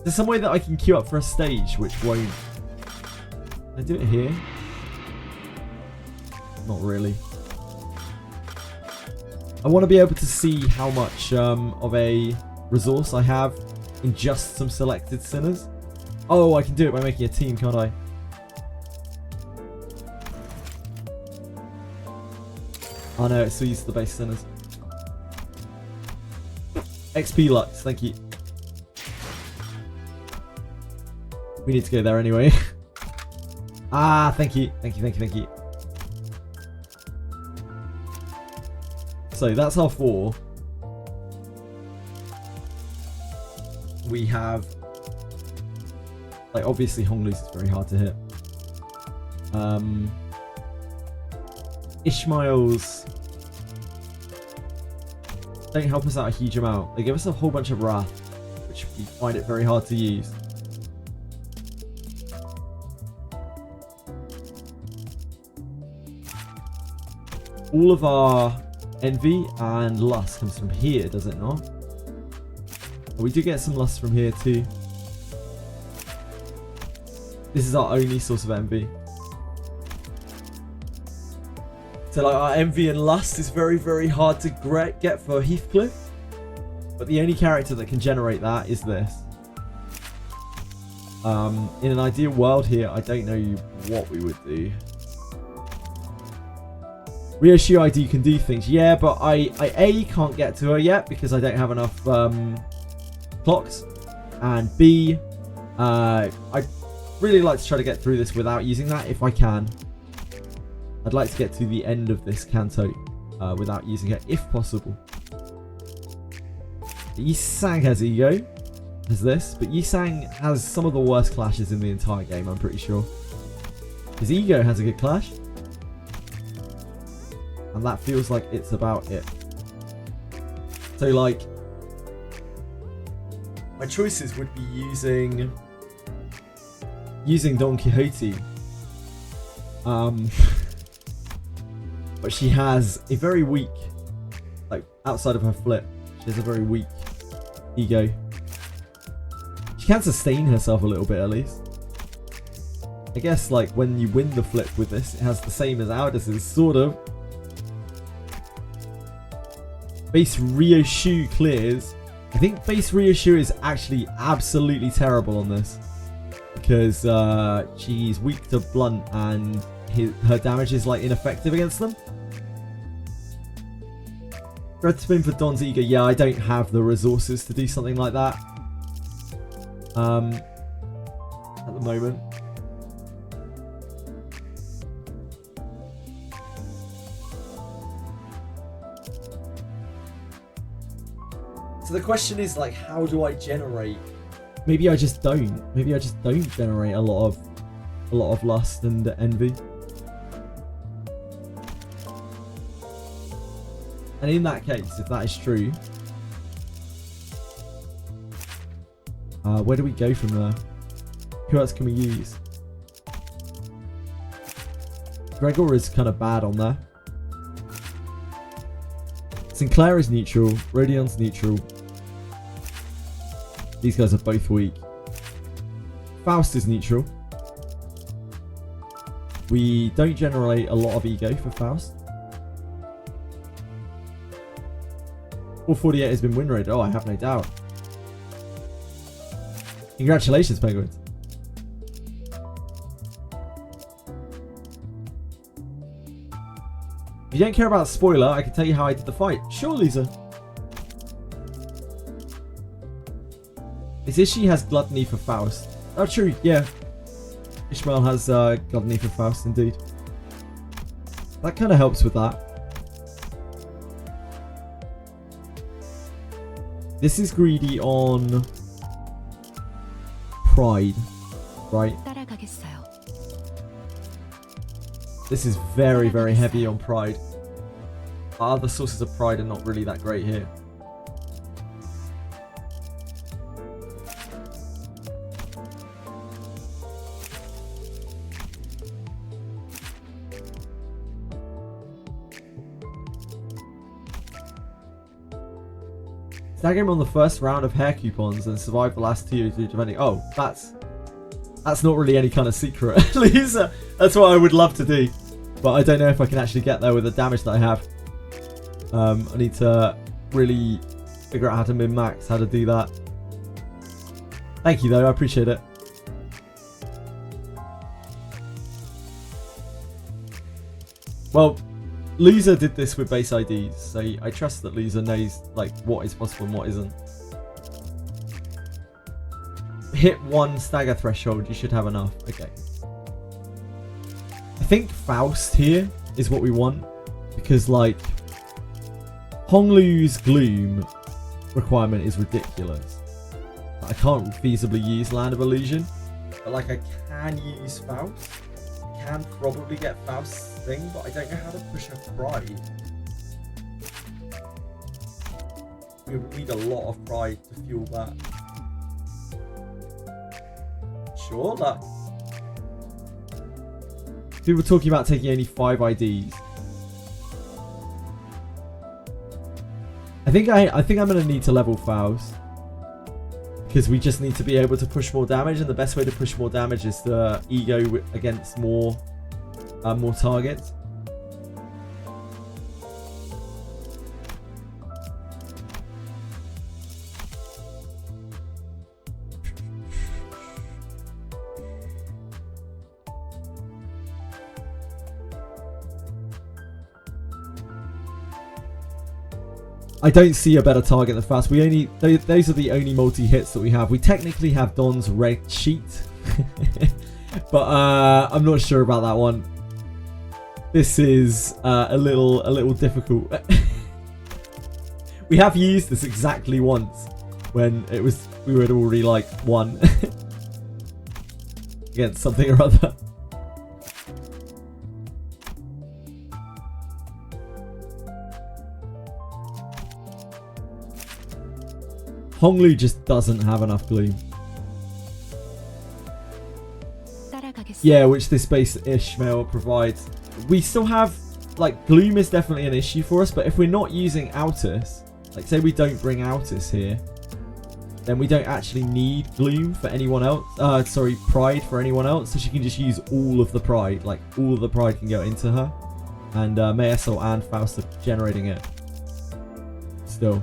There's some way that I can queue up for a stage which won't... Can I do it here? Not really. I want to be able to see how much of a resource I have in just some selected sinners. Oh, I can do it by making a team, can't I? Oh no, it's still used to the base sinners. XP Lux, thank you. We need to go there anyway. Ah, thank you. Thank you, thank you, thank you. So that's our 4. We have, like, obviously Hongli's is very hard to hit. Ishmael's don't help us out a huge amount. They give us a whole bunch of wrath, which we find it very hard to use. All of our envy and lust comes from here, does it not? Oh, we do get some lust from here too. This is our only source of envy. So like our envy and lust is very, very hard to get for Heathcliff. But the only character that can generate that is this. In an ideal world here, I don't know what we would do. Ryoshi ID can do things, yeah, but I A, can't get to her yet because I don't have enough clocks, and B, I'd really like to try to get through this without using that if I can. I'd like to get to the end of this canto without using it if possible. Yisang has ego, has this, but Yisang has some of the worst clashes in the entire game, I'm pretty sure. His ego has a good clash. And that feels like it's about it. So like, my choices would be using Don Quixote. But she has a very weak, like outside of her flip, she has a very weak ego. She can sustain herself a little bit at least. I guess like when you win the flip with this, it has the same as Aldous' sort of. Base Ryoshu clears. I think base Ryoshu is actually absolutely terrible on this. Because she's weak to blunt and her damage is like ineffective against them. Red spin for Don's ego. Yeah, I don't have the resources to do something like that. At the moment. So the question is like, how do I generate? Maybe I just don't. Maybe I just don't generate a lot of lust and envy. And in that case, if that is true, where do we go from there? Who else can we use? Gregor is kind of bad on there. Sinclair is neutral. Rodion's neutral. These guys are both weak. Faust is neutral. We don't generate a lot of ego for Faust. 448 has been win rated. Oh, I have no doubt. Congratulations, Penguins. If you don't care about a spoiler, I can tell you how I did the fight. Sure, Lisa. Ishi has gluttony for Faust. Oh, true, yeah. Ishmael has gluttony for Faust, indeed. That kind of helps with that. This is greedy on pride, right? This is very, very heavy on pride. Our other sources of pride are not really that great here. Stagger him on the first round of hair coupons and survive the last two defending. Oh, that's not really any kind of secret. Lisa, that's what I would love to do, but I don't know if I can actually get there with the damage that I have. I need to really figure out how to min-max, how to do that. Thank you though, I appreciate it. Well, Loser did this with base IDs, so I trust that Loser knows like what is possible and what isn't. Hit one stagger threshold, you should have enough. Okay. I think Faust here is what we want, because like Honglu's Gloom requirement is ridiculous. I can't feasibly use Land of Illusion, but like I can use Faust. I can probably get Faust's thing, but I don't know how to push her pride. We would need a lot of pride to fuel that. Sure, that. People were talking about taking only 5 IDs. I think I'm gonna need to level Faust. Because we just need to be able to push more damage, and the best way to push more damage is to ego against more targets. I don't see a better target than Faust. Those are the only multi-hits that we have. We technically have Don's red sheet. But I'm not sure about that one. This is a little difficult. We have used this exactly once when we were already like won against something or other. Honglu just doesn't have enough gloom. Yeah, which this base Ishmael provides. We still have, like, gloom is definitely an issue for us, but if we're not using Altus, like say we don't bring Altus here, then we don't actually need gloom for anyone else. Pride for anyone else, so she can just use all of the pride. Like, all of the pride can go into her. And Maesol and Faust are generating it. Still.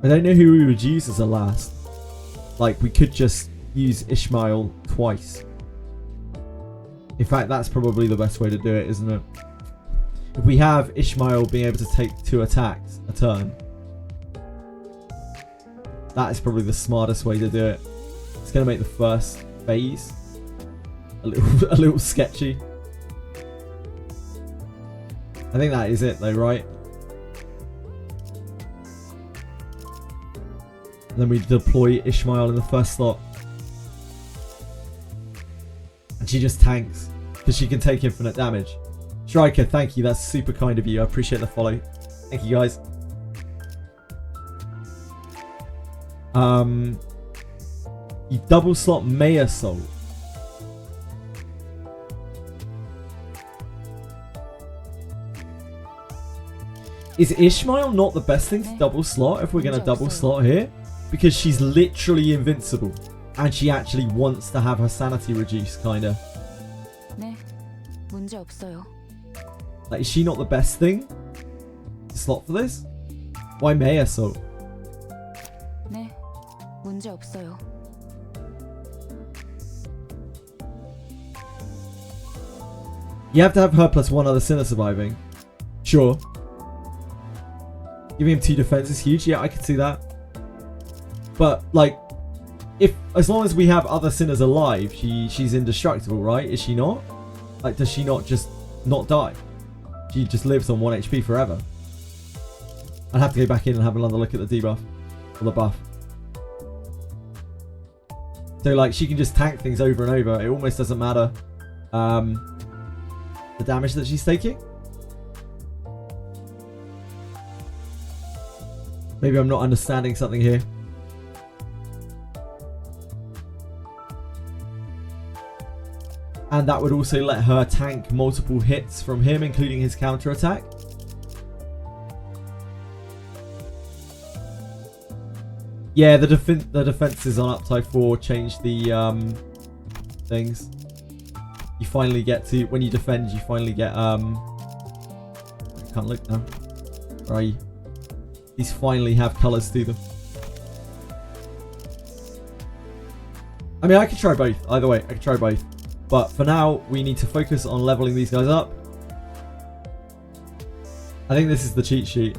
I don't know who we would use as a last. Like, we could just use Ishmael twice. In fact, that's probably the best way to do it, isn't it? If we have Ishmael being able to take 2 attacks a turn, that is probably the smartest way to do it. It's going to make the first phase a little sketchy. I think that is it though, right? And then we deploy Ishmael in the first slot. And she just tanks. Because she can take infinite damage. Striker, thank you. That's super kind of you. I appreciate the follow. Thank you, guys. You double slot Maesol. Is Ishmael not the best thing to double slot if we're going to double slot here? Because she's literally invincible. And she actually wants to have her sanity reduced, kinda. 네, 문제 없어요. Like, is she not the best thing to slot for this? Why Maesol? 네, 문제 없어요. You have to have her plus 1 other sinner surviving. Sure. Giving him 2 defense is huge. Yeah, I could see that. But, like, as long as we have other sinners alive, she's indestructible, right? Is she not? Like, does she not just not die? She just lives on 1 HP forever. I'd have to go back in and have another look at the debuff. Or the buff. So, like, she can just tank things over and over. It almost doesn't matter the damage that she's taking. Maybe I'm not understanding something here. And that would also let her tank multiple hits from him, including his counter attack. Yeah, the defenses on Uptide 4 changed the things. You finally get to, when you defend, you finally get I can't look now. Where are you? These finally have colours to them. I mean, I could try both. Either way, I could try both. But for now, we need to focus on leveling these guys up. I think this is the cheat sheet.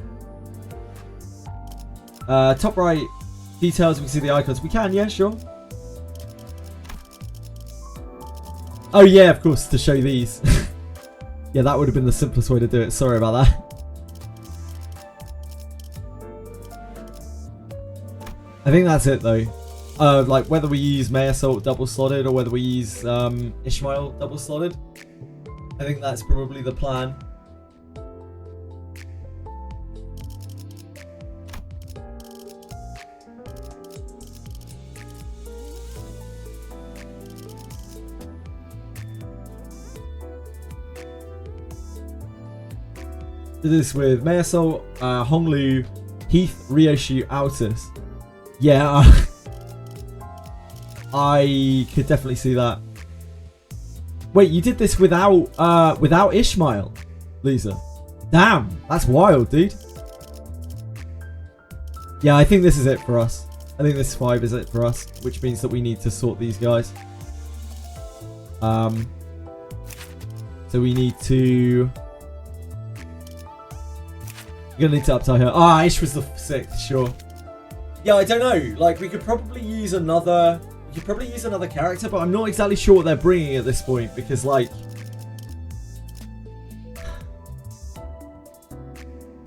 Top right, details, we can see the icons. We can, yeah, sure. Oh yeah, of course, to show these. Yeah, that would have been the simplest way to do it. Sorry about that. I think that's it though. Like whether we use Maesol double slotted or whether we use Ishmael double slotted. I think that's probably the plan. Did this with Mayasol, Honglu, Heath, Ryoshu, Altus. Yeah, I could definitely see that. Wait, you did this without Ishmael, Lisa? Damn, that's wild, dude. Yeah, I think this is it for us. I think this 5 is it for us, which means that we need to sort these guys. So we need to... We're gonna need to uptie her. Ah, Ish was the 6th, sure. Yeah, I don't know. Like, we could probably use another... You could probably use another character, but I'm not exactly sure what they're bringing at this point, because, like...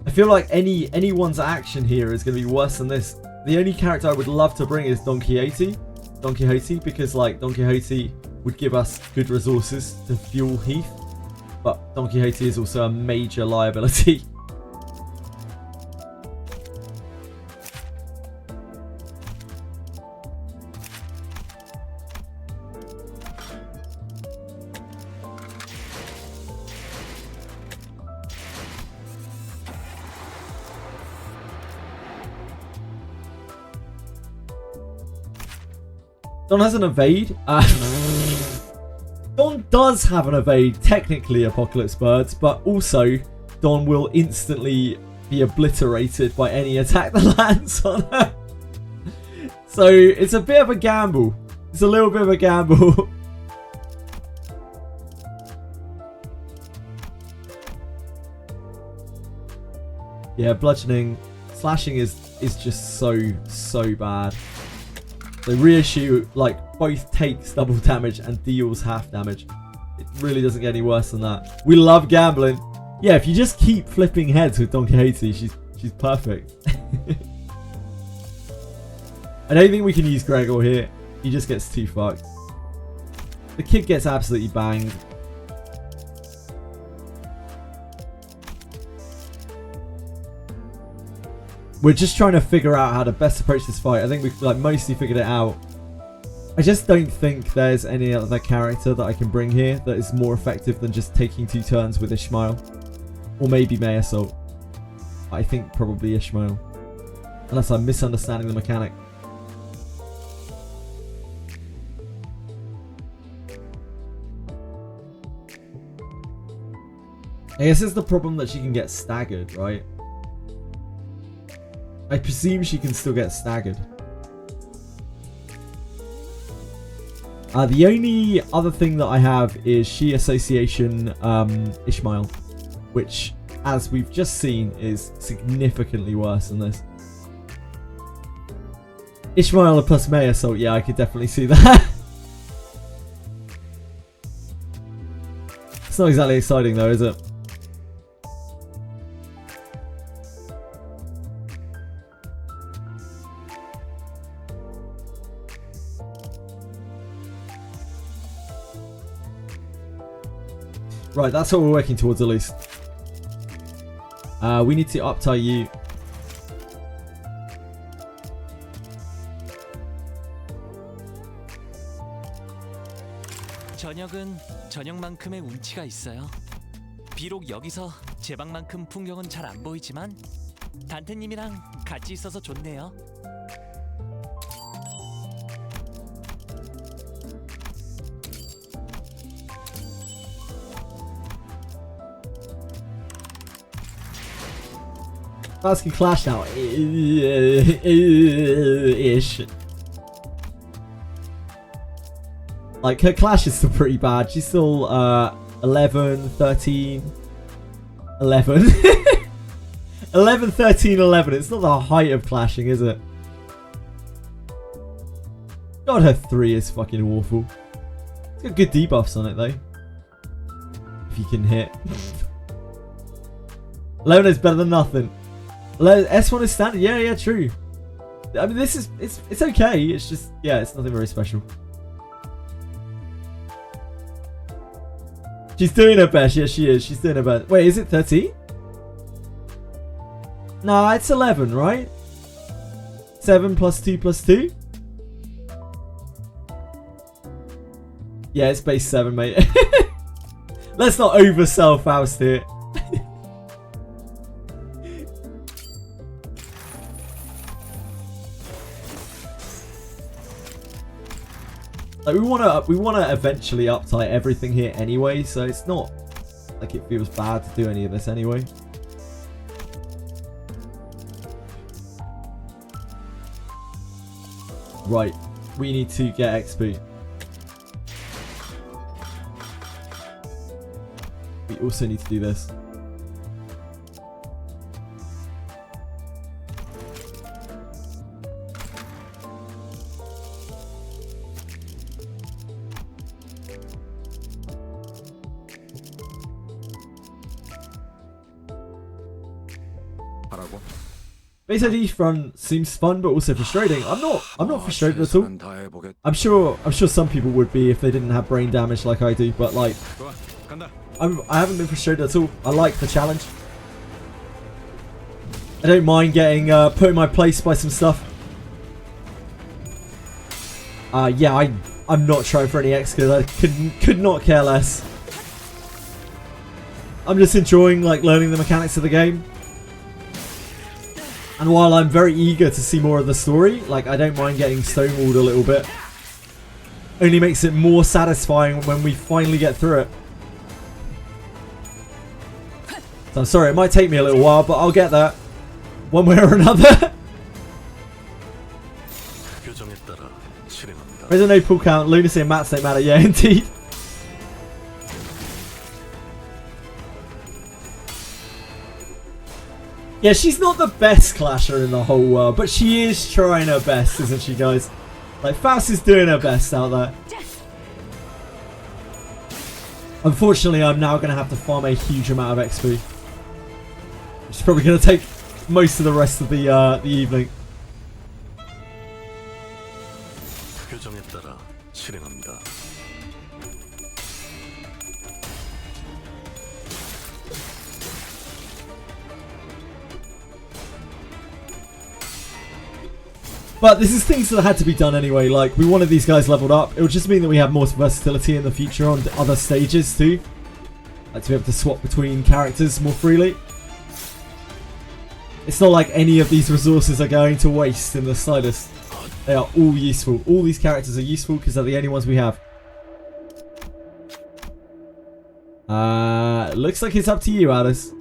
I feel like anyone's action here is going to be worse than this. The only character I would love to bring is Don Quixote, because, like, Don Quixote would give us good resources to fuel Heath, but Don Quixote is also a major liability. Don has an evade. Don does have an evade, technically, Apocalypse Birds, but also Don will instantly be obliterated by any attack that lands on her. So it's a bit of a gamble. It's a little bit of a gamble. Yeah, bludgeoning, slashing is just so bad. So Ryoshu, like, both takes double damage and deals half damage. It really doesn't get any worse than that. We love gambling. Yeah, if you just keep flipping heads with Don Quixote, she's perfect. I don't think we can use Gregor here. He just gets too fucked. The kid gets absolutely banged. We're just trying to figure out how to best approach this fight. I think we've, like, mostly figured it out. I just don't think there's any other character that I can bring here that is more effective than just taking 2 turns with Ishmael. Or maybe Mayasol. I think probably Ishmael. Unless I'm misunderstanding the mechanic. I guess it's the problem that she can get staggered, right? I presume she can still get staggered. The only other thing that I have is She Association Ishmael, which, as we've just seen, is significantly worse than this. Ishmael plus May Assault, yeah, I could definitely see that. It's not exactly exciting though, is it? Right, that's what we're working towards at least. We need to uptie you. 저녁은 저녁만큼의 운치가 있어요. 비록 여기서 제 방만큼 풍경은 잘 안 보이지만 단테님이랑 같이 있어서 좋네요. Bats can clash now. Ish. Like, her clash is still pretty bad. She's still 11, 13, 11. 11, 13, 11. It's not the height of clashing, is it? God, her 3 is fucking awful. It's got good debuffs on it, though. If you can hit. 11 is better than nothing. S1 is standard. Yeah, true. I mean, this is... It's okay. It's just... Yeah, it's nothing very special. She's doing her best. Yeah, she is. She's doing her best. Wait, is it 13? Nah, it's 11, right? 7 plus 2 plus 2? Yeah, it's base 7, mate. Let's not oversell Faust here. Like, we wanna eventually uptight everything here anyway, so it's not like it feels bad to do any of this anyway. Right, we need to get XP. We also need to do this. Base ID front seems fun but also frustrating. I'm not frustrated at all. I'm sure some people would be if they didn't have brain damage like I do, but like I haven't been frustrated at all. I like the challenge. I don't mind getting put in my place by some stuff. Yeah, I'm not trying for any X because I could not care less. I'm just enjoying like learning the mechanics of the game. And while I'm very eager to see more of the story, like I don't mind getting stonewalled a little bit. Only makes it more satisfying when we finally get through it. So I'm sorry, it might take me a little while, but I'll get there. One way or another. There's no pull count, lunacy and mats don't matter. Yeah, indeed. Yeah, she's not the best clasher in the whole world, but she is trying her best, isn't she, guys? Like, Faust is doing her best out there. Unfortunately, I'm now going to have to farm a huge amount of XP. Which is probably going to take most of the rest of the evening. But this is things that had to be done anyway. Like, we wanted these guys leveled up. It would just mean that we have more versatility in the future on other stages too. Like to be able to swap between characters more freely. It's not like any of these resources are going to waste in the slightest. They are all useful. All these characters are useful because they're the only ones we have. Looks like it's up to you, Alice.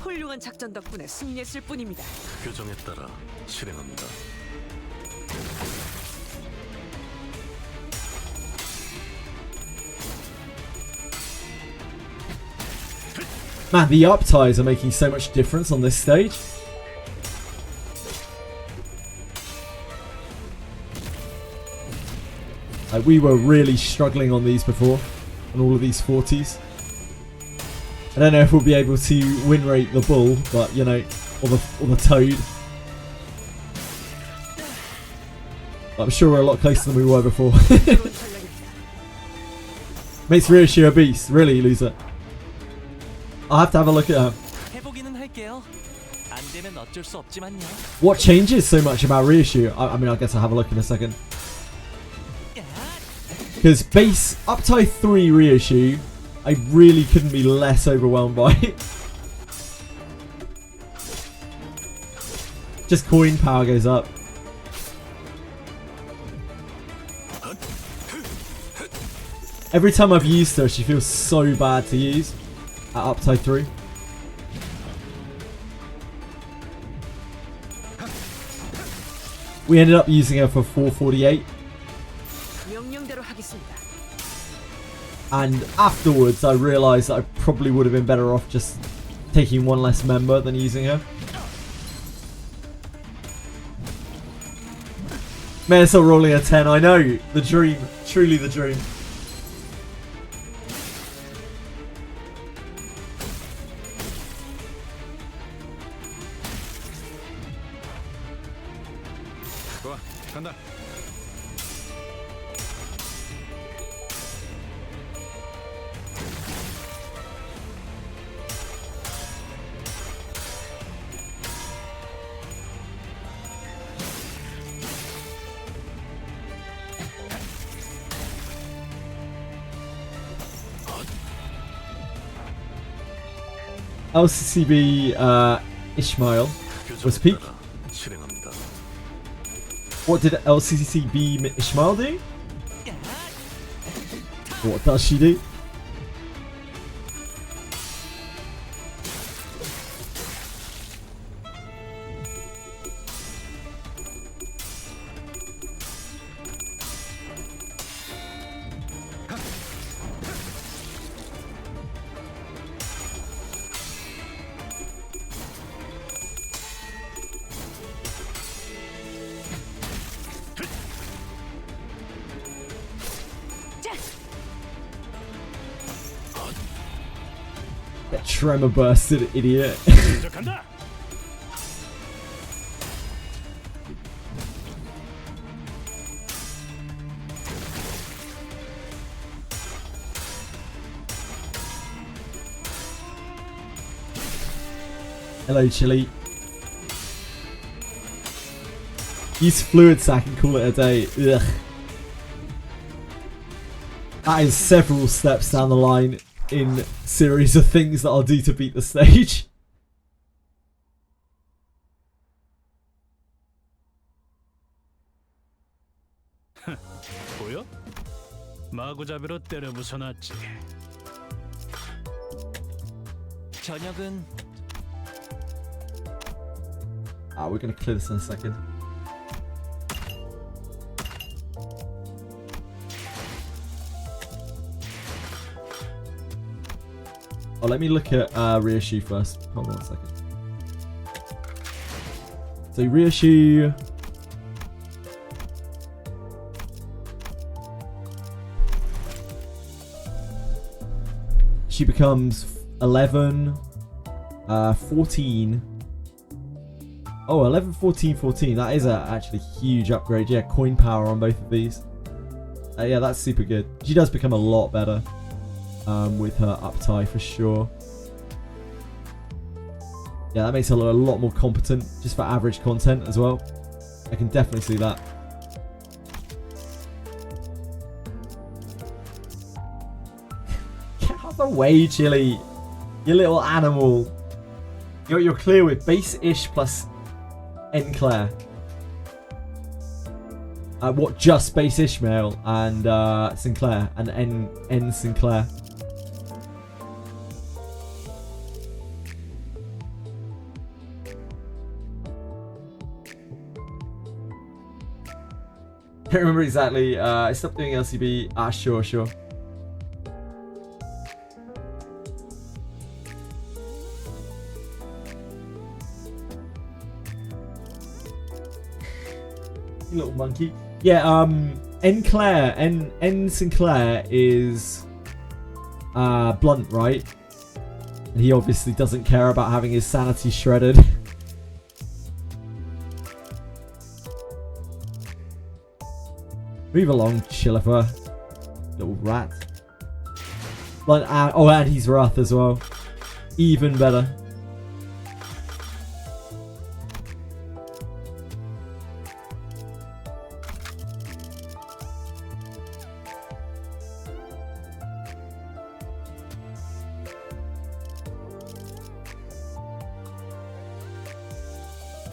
훌륭한 작전 덕분에 승리했을 뿐입니다. 규정에 따라 실행합니다. Man, the upties are making so much difference on this stage. Like, we were really struggling on these before, on all of these 40s. I don't know if we'll be able to win rate the bull, but you know, or the toad. I'm sure we're a lot closer than we were before. Makes Ryoshu a beast, really, loser. I'll have to have a look at her. What changes so much about Ryoshu? I mean, I guess I'll have a look in a second. Because base uptie 3 Ryoshu, I really couldn't be less overwhelmed by it. Just coin power goes up. Every time I've used her, she feels so bad to use at uptie 3. We ended up using her for 448. And afterwards, I realised that I probably would have been better off just taking one less member than using her. Marisol rolling a 10, I know. The dream. Truly the dream. 좋아, 간다. LCCB Ishmael was peak. What did LCCC beam Ishmael do? What does she do? That tremor bursted idiot. Hello, Chili. Use fluid sack and call it a day. Ugh. That is several steps down the line in series of things that I'll do to beat the stage. 보여? 마구잡이로 때려 부숴놨지. 저녁은 We're gonna clear this in a second. Oh, let me look at reissue first. Hold on a second. So reissue. She becomes 11, 14. Oh, 11, 14, 14. That is a actually huge upgrade. Yeah, coin power on both of these. Yeah, that's super good. She does become a lot better with her uptie for sure. Yeah, that makes her a lot more competent just for average content as well. I can definitely see that. Get out of the way, Chili. You little animal. You're clear with base-ish plus Enclair. What, just base Ishmael and Sinclair and N Sinclair. Can't remember exactly. I stopped doing LCB. Sure. You little monkey. Yeah, N Sinclair is blunt, right? And he obviously doesn't care about having his sanity shredded. Move along, Chilifer. Little rat. Blunt, and he's Wrath as well. Even better.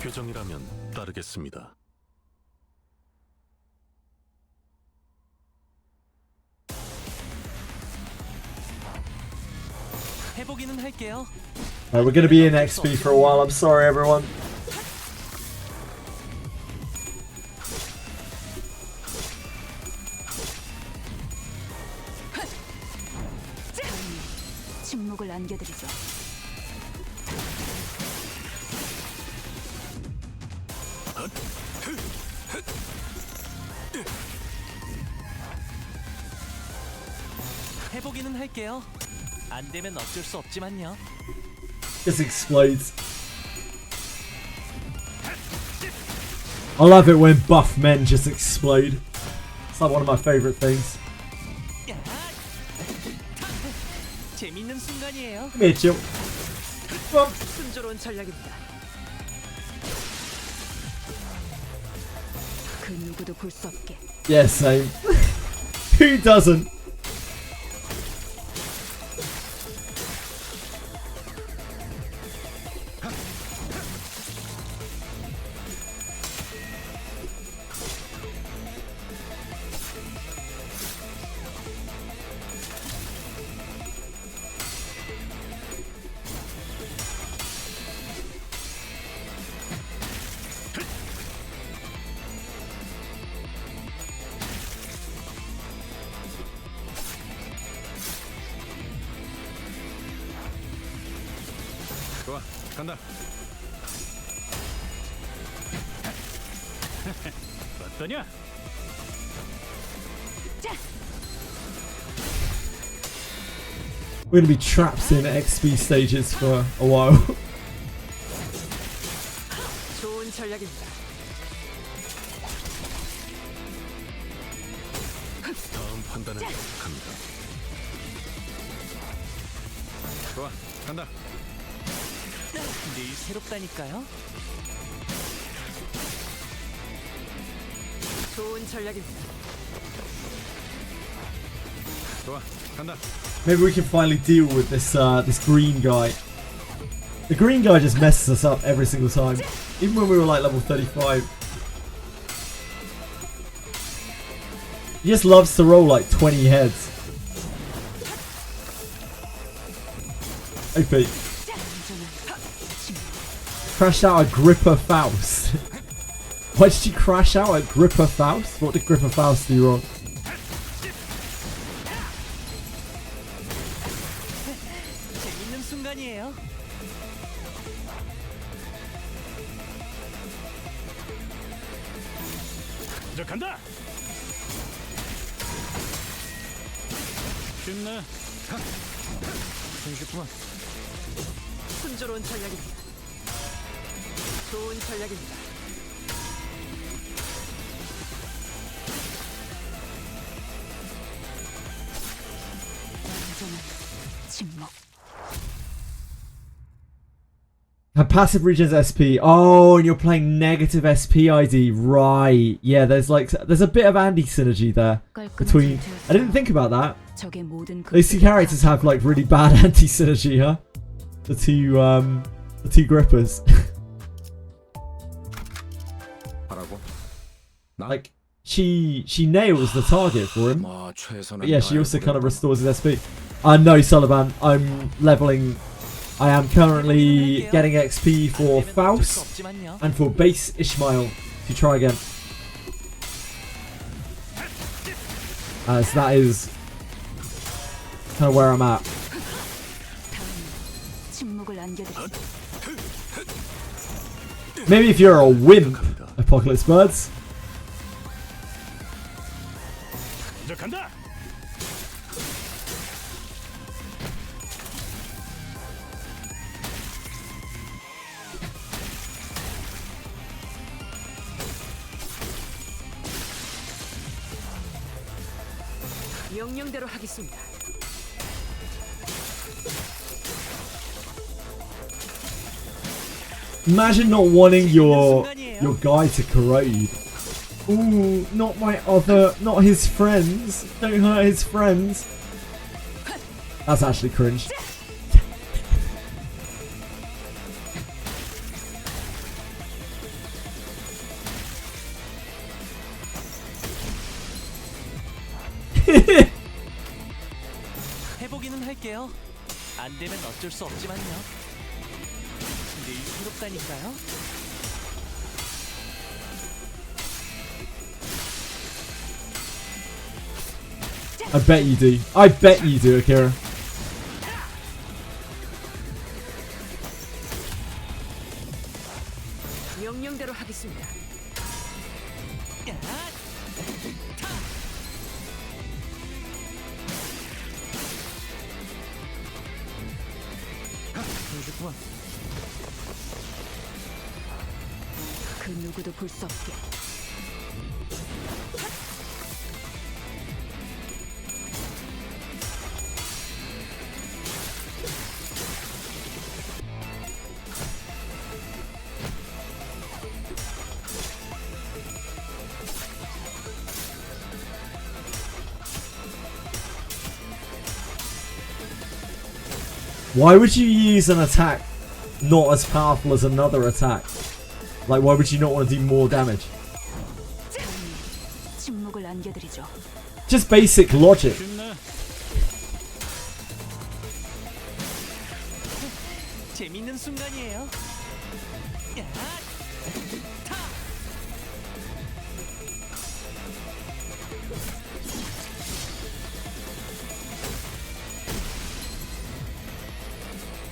교정이라면 따르겠습니다. 해보기는 할게요. We're gonna be in XP for a while. I'm sorry, everyone. 침묵을 남겨드리죠. 해보기는 할게요. 안 되면 어쩔 수 없지만요. Just explodes. I love it when buff men just explode. It's like one of my favorite things. 재밌는 순간이에요. Come here, Jill. 순조로운 전략입니다. 그 누구도 볼 수 없게. Yeah, same. Who doesn't? 간다. 어떠냐? We're gonna be trapped in XP stages for a while. 좋은 전략입니다. 다음 판단을 합니다. 좋아, 간다. 늘 새롭다니까요. 좋은 전략입니다. 좋아, 간다. Maybe we can finally deal with this this green guy. The green guy just messes us up every single time. Even when we were like level 35. He just loves to roll like 20 heads. OP. Crashed out a Gripper Faust. Why did you crash out a Gripper Faust? What did Gripper Faust do wrong? 재밌는 순간이에요. 이제 간다. 쉽네. 손쉽구만. 순조로운 전략입니다. 좋은 전략입니다. 침묵. Her passive regens SP. Oh, and you're playing negative SP ID. Right. Yeah, there's a bit of Andy synergy there between. I didn't think about that. Those two characters have like really bad anti synergy, huh? The two grippers. Like she nails the target for him. But yeah, she also kind of restores his SP. No, Sullivan. I'm leveling. I am currently getting XP for Faust and for base Ishmael to try again. So that is kind of where I'm at. Maybe if you're a wimp, Apocalypse Birds. 이제 간다. 명령대로 하겠습니다. Imagine not wanting your guy to corrode. Ooh, not his friends. Don't hurt his friends. That's actually cringe. 해보기는 할게요. 안 되면 어쩔 수 없지만요. 늘 새롭다니까요. I bet you do. I bet you do, Akira. 명령대로 하겠습니다. 그 누구도 볼 수 없게. Why would you use an attack not as powerful as another attack? Like, why would you not want to do more damage? 침묵을 안겨드리죠. Just basic logic. 재밌는 순간이에요.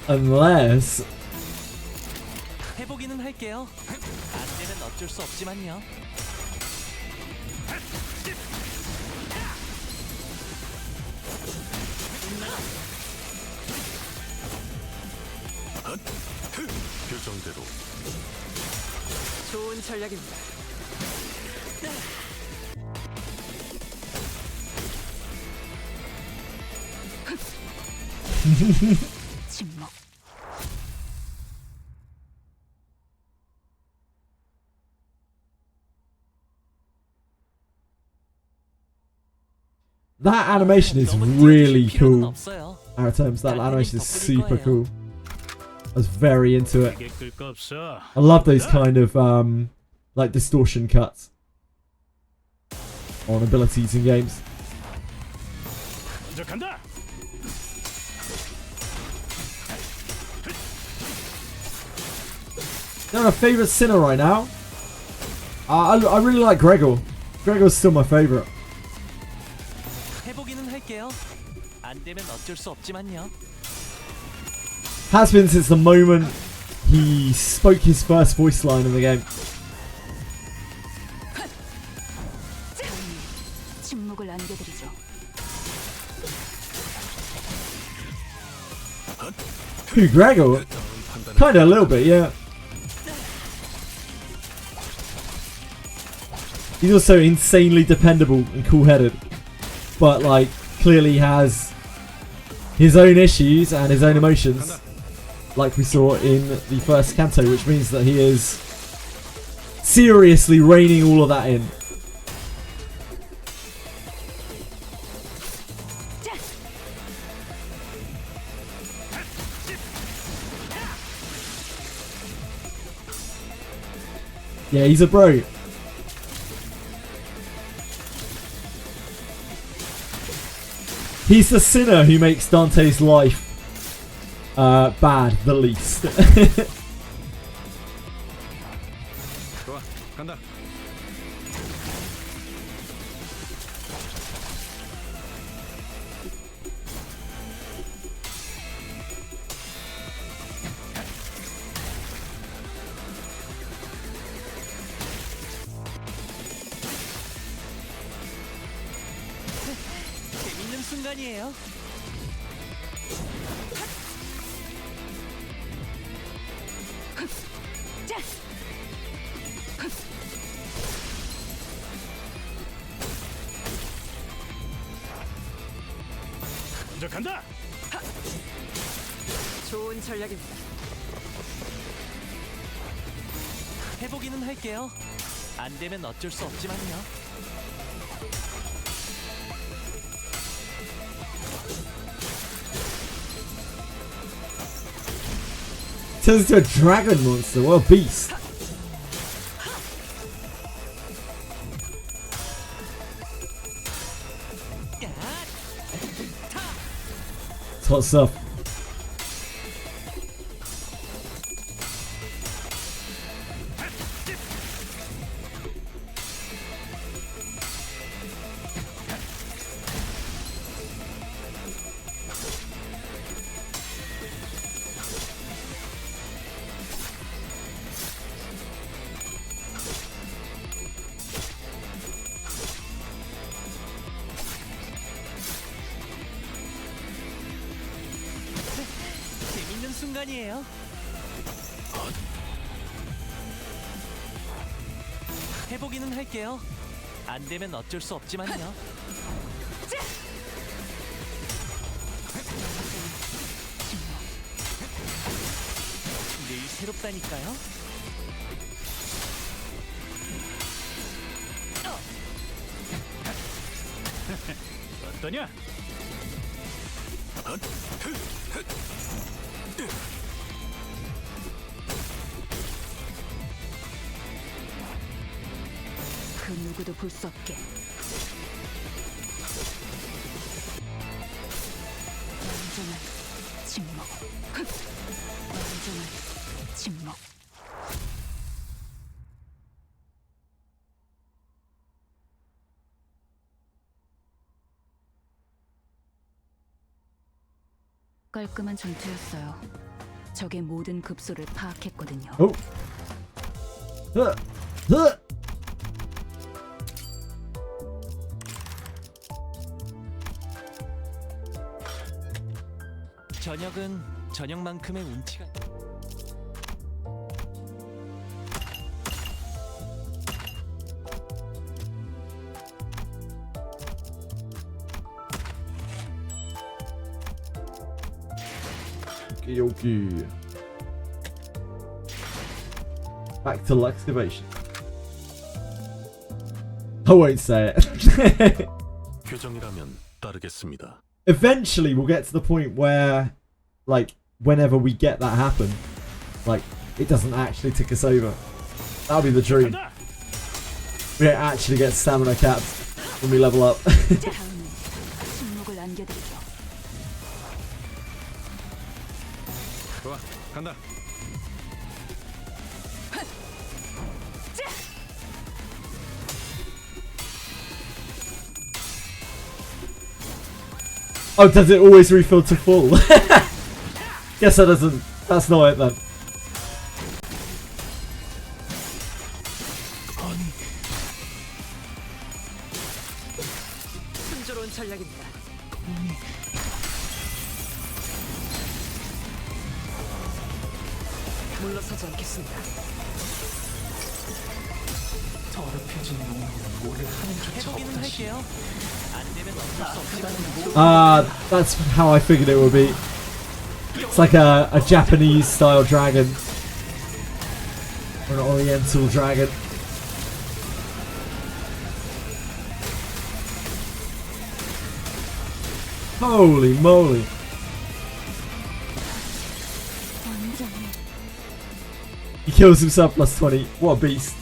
Unless 할게요. 안 되면 어쩔 수 없지만요. 교정대로 좋은 전략입니다. 침묵. That animation is really cool. Our terms, that animation is super cool. I was very into it. I love those kind of like distortion cuts on abilities in games. They're my favourite sinner right now. I really like Gregor. Gregor's still my favourite. 해보기는 할게요. 안 되면 어쩔 수 없지만요. Has been since the moment he spoke his first voice line in the game. 침묵을 안겨드리죠. Who, Gregor? Kinda a little bit, yeah. He's also insanely dependable and cool-headed, but like clearly has his own issues and his own emotions, like we saw in the first Canto, which means that he is seriously reining all of that in. Yeah, he's a bro. He's the sinner who makes Dante's life bad the least. 좋아, 간다. 재밌는 순간이에요. 먼저 간다. 좋은 전략입니다. 해보기는 할게요. 안 되면 어쩔 수 없지만요. Turns into a dragon monster. What a beast. It's hot stuff. 재밌는 순간이에요. 해보기는 할게요. 안 되면 어쩔 수 없지만요. 늘 새롭다니까요. 어떠냐? 그 누구도 볼 수 없게. 완전한 침묵. 완전한 침묵. 깔끔한 전투였어요. 적의 모든 급소를 파악했거든요. Oh. 저녁은 저녁만큼의 운치가. Okay. Back to excavation. I won't say it. 규정이라면 따르겠습니다. Eventually we'll get to the point where, like, whenever we get that happen, like, it doesn't actually tick us over. That'll be the dream. We don't actually get stamina caps when we level up. 좋아, 간다. Oh, does it always refill to full? Guess that doesn't. That's not it then. 순조로운 전략입니다. 물러서지 않겠습니다. 더럽혀진 몸으로 뭐를 하는 조차 해보기는 할게요. 안 되면 어쩔 수 없지. That's how I figured it would be. It's like a Japanese style dragon. Or an oriental dragon. Holy moly. He kills himself plus 20. What a beast.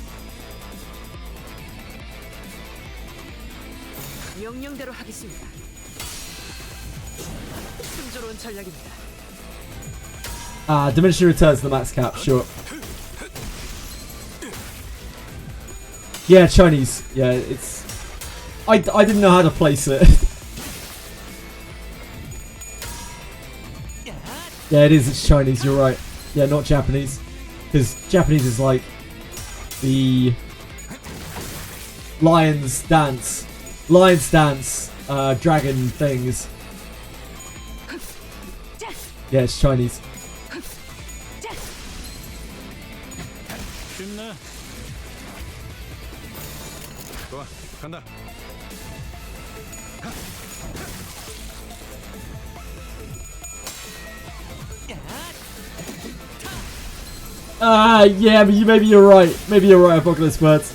명령대로 하겠습니다. 순조로운 전략입니다. Diminishing returns to the max cap, sure. Yeah, Chinese. Yeah, it's... I didn't know how to place it. Yeah, it is. It's Chinese, you're right. Yeah, not Japanese. Because Japanese is like the Lion's Dance. Lion's Dance dragon things. Yeah, it's Chinese. 쉽네. 좋아, 간다. Yeah, but maybe you're right. Maybe you're right, Apocalypse Birds.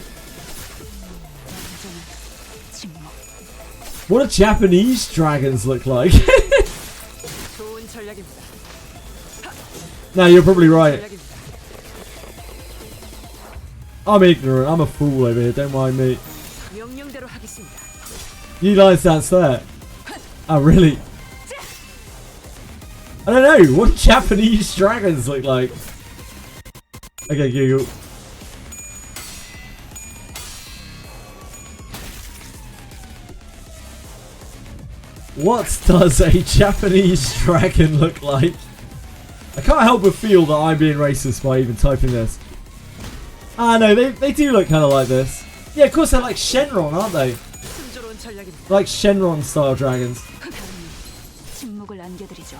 What do Japanese dragons look like? 좋은 전략입니다. No, you're probably right. I'm ignorant. I'm a fool over here. Don't mind me. 명령대로 하겠습니다. You Lion's Dance there. Oh, really? I don't know. What do Japanese dragons look like? Okay, Google. What does a Japanese dragon look like? I can't help but feel that I'm being racist by even typing this. Ah, no, they do look kind of like this. Yeah, of course they're like Shenron, aren't they? Like Shenron style dragons. 침묵을 안겨드리죠.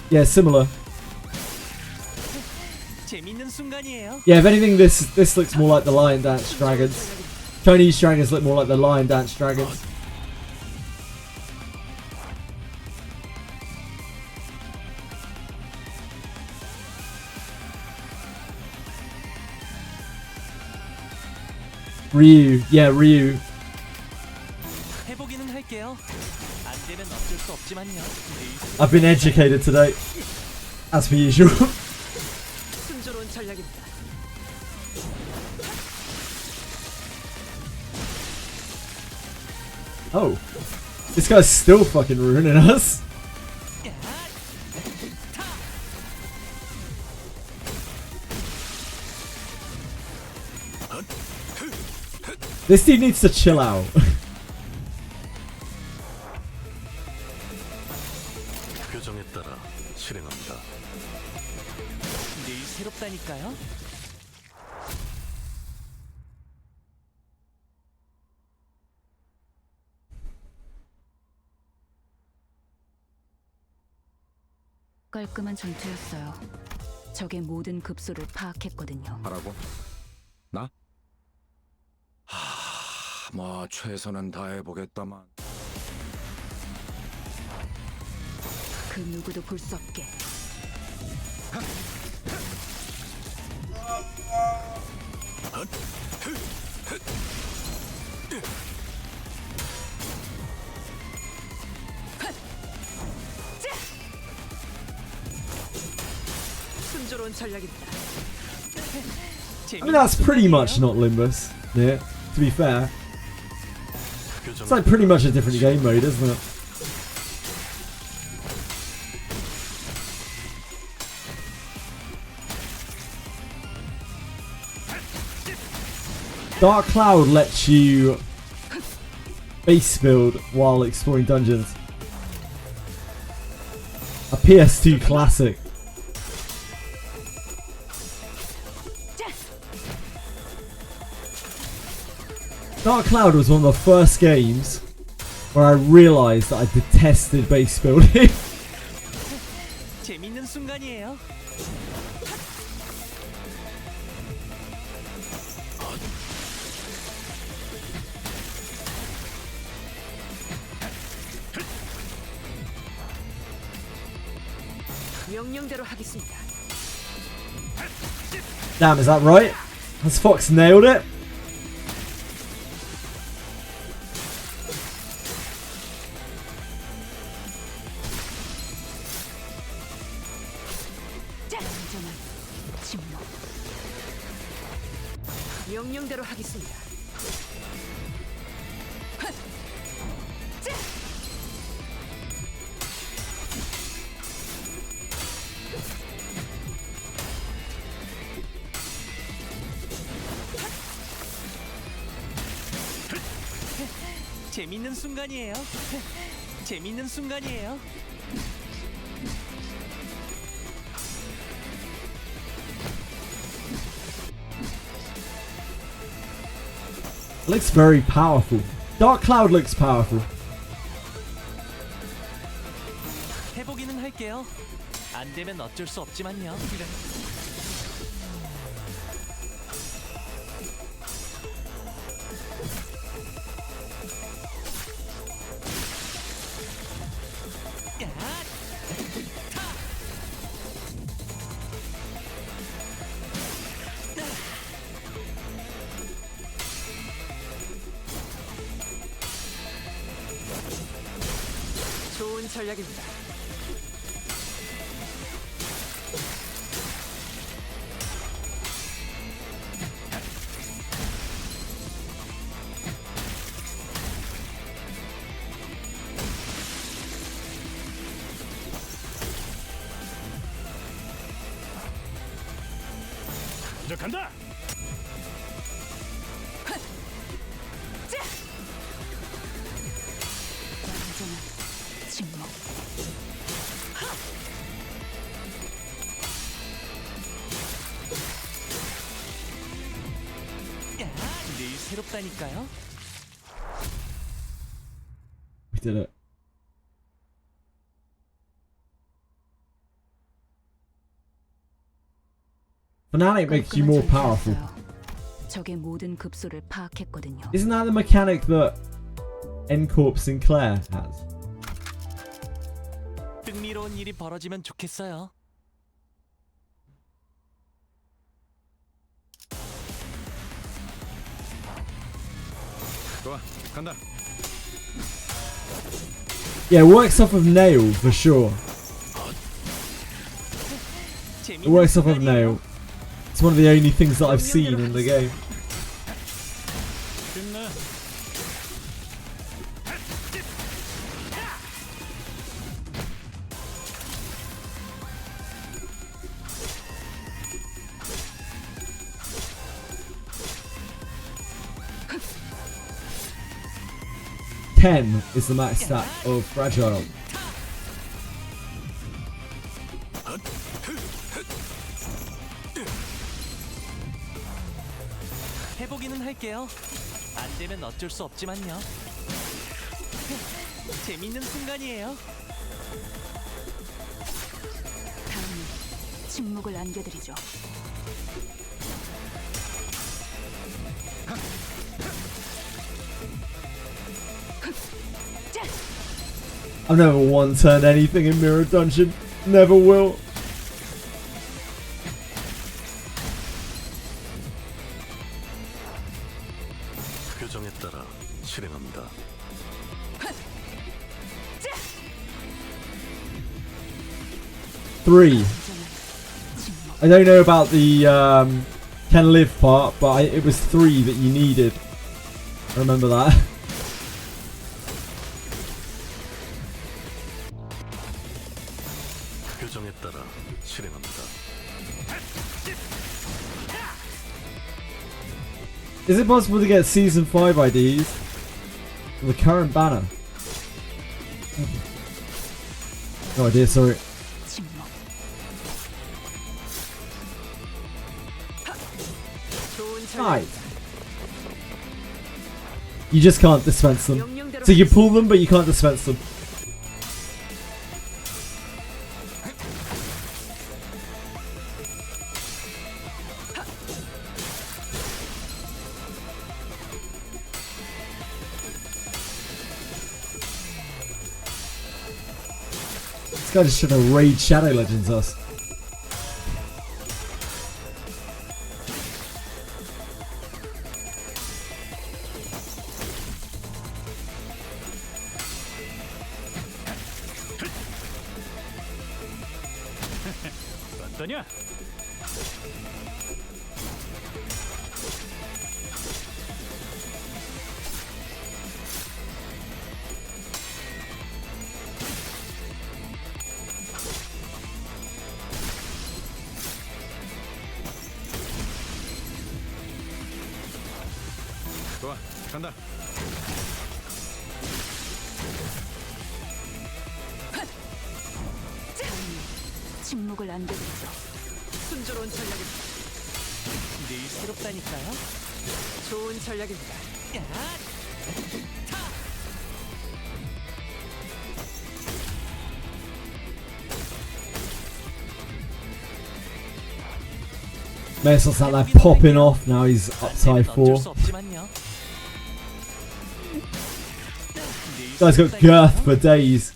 Yeah, similar. 재밌는 순간이에요. Yeah, if anything, this looks more like the Lion Dance dragons. Chinese dragons look more like the Lion Dance dragons. Ryu, yeah, Ryu. 해보기는 할게요. 안 되면 어쩔 수 없지만요. I've been educated today, as per usual. 순조로운 전략입니다. Oh, this guy's still fucking ruining us. This dude needs to chill out. 규정에 따라 새롭다니까요. 깔끔한 전투였어요. 적의 모든 급소를 파악했거든요. 하라고? 나? 뭐 최선은 다해보겠다만. 그 누구도 볼 수 없게. 순조로운 전략입니다. I mean, that's pretty much not Limbus. Yeah, to be fair. It's like pretty much a different game mode, isn't it? Dark Cloud lets you base build while exploring dungeons. A PS2 classic. Dark Cloud was one of the first games where I realised that I detested base building. 재밌는 순간이에요. 명령대로 하겠습니다. Damn, is that right? Has Fox nailed it? 명령대로 하겠습니다. 재밌는 순간이에요. 재밌는 순간이에요. Looks very powerful. Dark Cloud looks powerful. 해보기는 할게요. 안 되면 어쩔 수 없지만요. 좋은 전략입니다. 이제 간다. 침묵. 늘 새롭다니까요. We did it. Fanatic makes you more powerful. 적의 모든 급소를 파악했거든요. Isn't that the mechanic that N-Corp Sinclair has? 흥미로운 일이 벌어지면 좋겠어요. 좋아, 간다. Yeah, it works off of nail for sure. It works off of nail. It's one of the only things that I've seen in the game. Ten is the max stat of Fragile. 해보기는 할게요. 안 되면 어쩔 수 없지만요. 재밌는 순간이에요. 다음은 침묵을 안겨드리죠. I've never one-turned anything in Mirror Dungeon. Never will. 규정에 따라 실행합니다. Three. I don't know about the can live part, but it was 3 that you needed. I remember that. 규정에 따라 실행합니다. Is it possible to get Season 5 IDs for the current banner? No idea, sorry. Nice. You just can't dispense them. So you pull them, but you can't dispense them. This guy just should have raid Shadow Legends us. 어떠냐? 좋아, 간다. 침묵을 안겨드리죠. 순조로운 전략입니다. 내일스럽다니까요. 좋은 전략입니다. Meso's like that popping off now. He's up tie 4. Guy's got girth for days.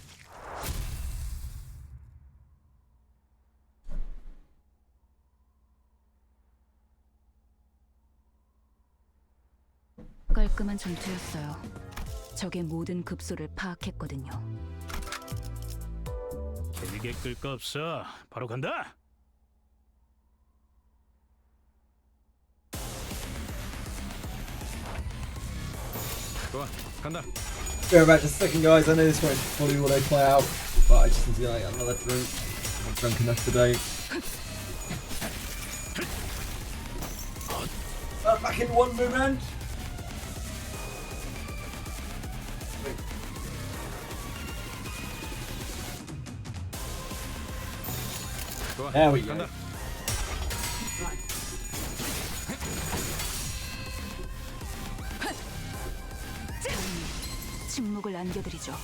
깔끔한 전투였어요. 적의 모든 급소를 파악했거든요. 길게 끌 거 없어. 바로 간다. 좋아, 간다. Go back just a second, guys. I know this won't fully auto play out, but I just need to get like, another drink. I'm drunk enough today. Back in one movement. 좋아, There we go. 간다. 침묵을 안겨드리죠.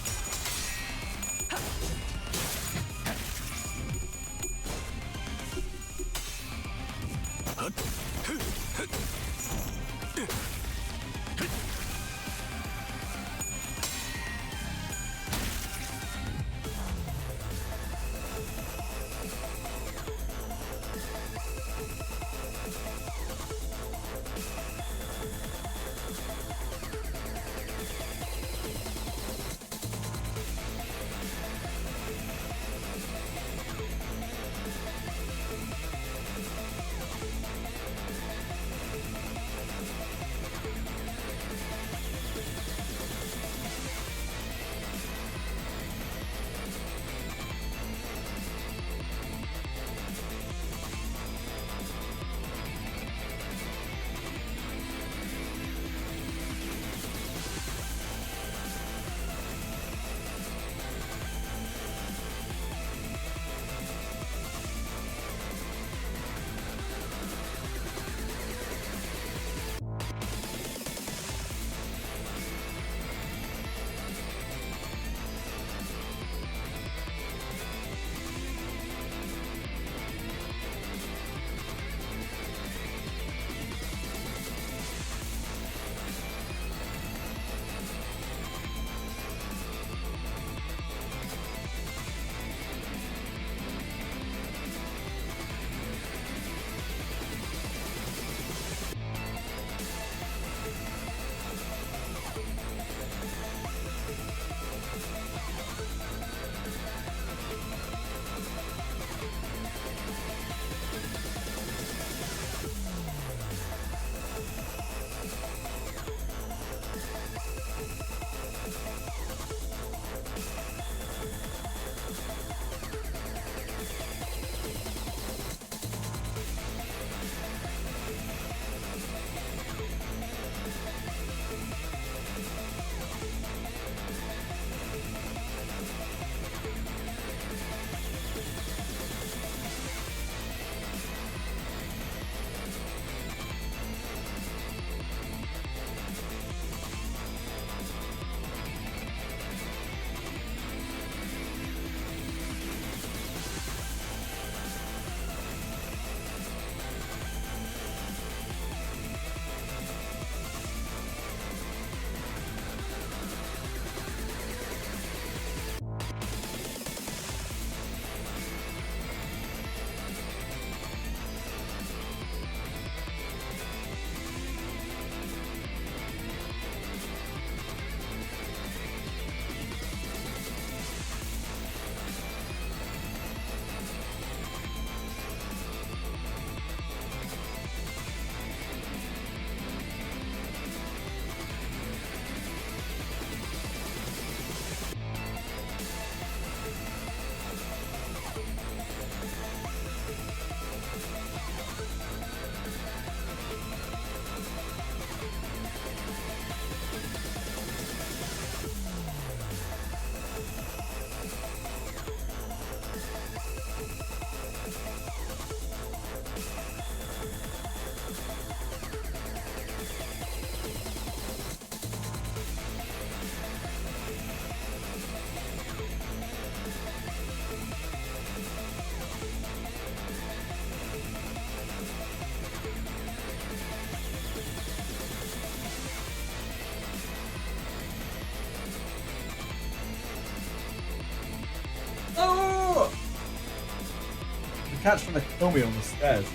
cat's trying to kill me on the stairs.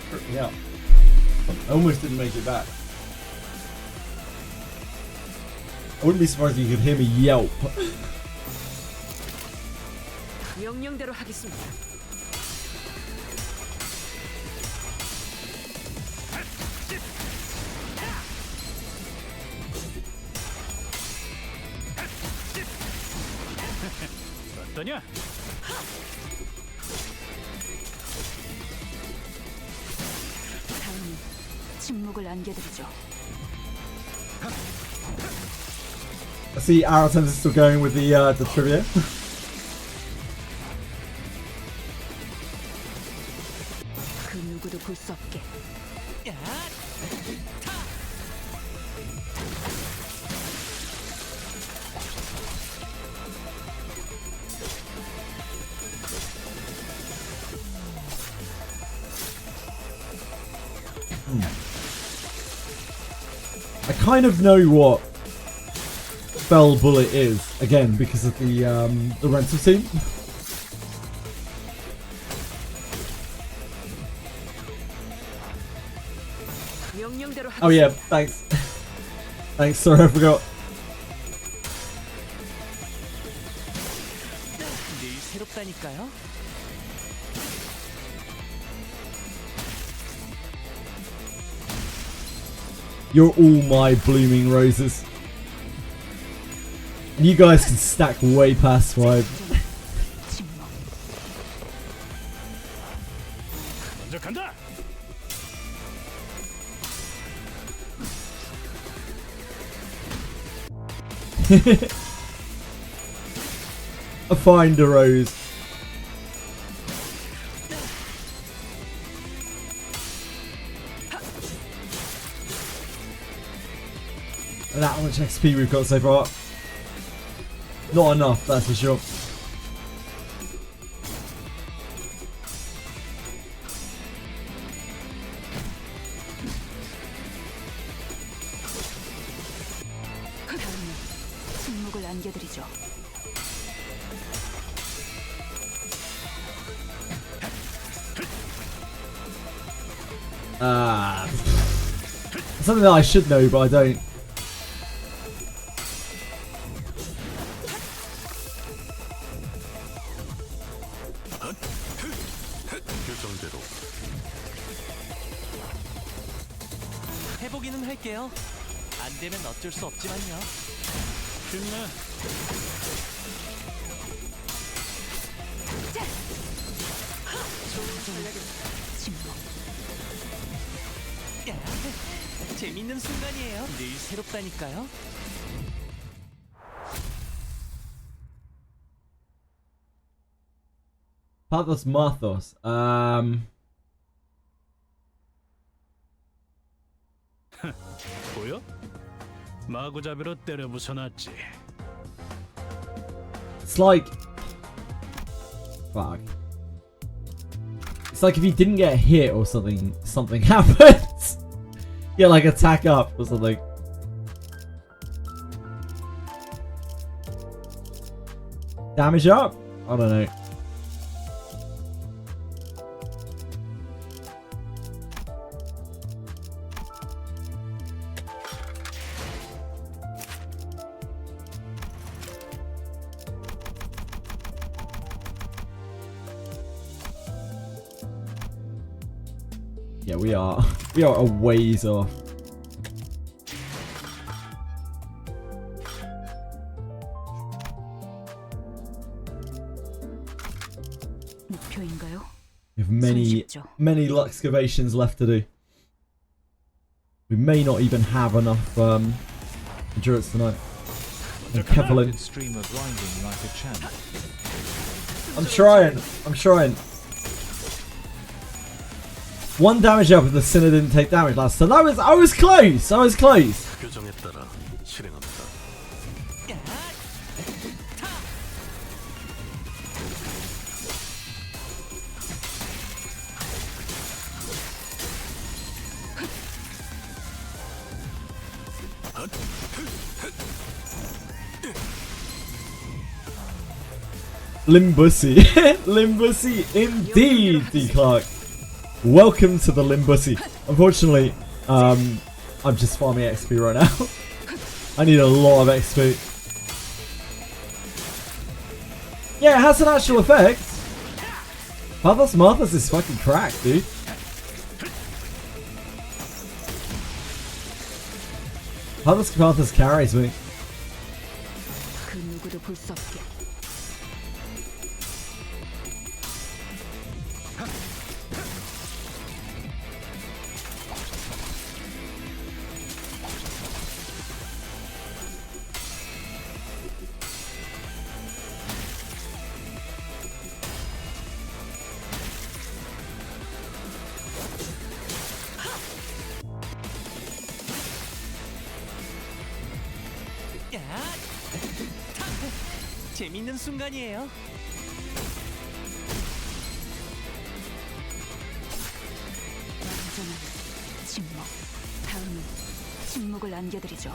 Tripped me up. I almost didn't make it back. I wouldn't be surprised if you could hear me yelp. 명령대로 하겠습니다. 어떠냐? 다음은 침묵을 안겨드리죠. I see Aratem's is still going with the trivia. 그 누구도 볼 수 없게. I kind of know what Fell Bullet is, again, because of the rental scene. Oh yeah, thanks. Thanks, sorry, I forgot. 늘 새롭다니까요. You're all my blooming roses. And you guys can stack way past 5. 먼저 간다. A find a rose. And that much XP we've got so far. Not enough, that's for sure. 다음은 침묵을 안겨드리죠. Something that I should know, but I don't. 규정대로 해보기는 할게요. 안 되면 어쩔 수 없지만요. 힘내. 침묵. 재밌는 순간이에요. 늘 새롭다니까요. Pathos Marthos. 보여? 마구잡이로 때려 부숴놨지. It's like... Fuck. It's like if you didn't get hit or something, something happens. Yeah, like attack up or something. Damage up? I don't know. Yeah, we are a ways off. 목표인가요? We have many excavations left to do. We may not even have enough endurance tonight. And Kevlin. Stream of grinding like a champ. I'm trying. One damage up and the sinner didn't take damage last time. I was close. 규정에 따라 실행합니다. Limbusy. Limbusy indeed, D. Clark. Welcome to the Limbusy. Unfortunately, I'm just farming XP right now. I need a lot of XP. Yeah, it has an actual effect. Pathos Marthas is fucking cracked, dude. Pathos carries me. 재밌는 순간이에요. 완전한 침묵. 다음은 침묵을 안겨드리죠.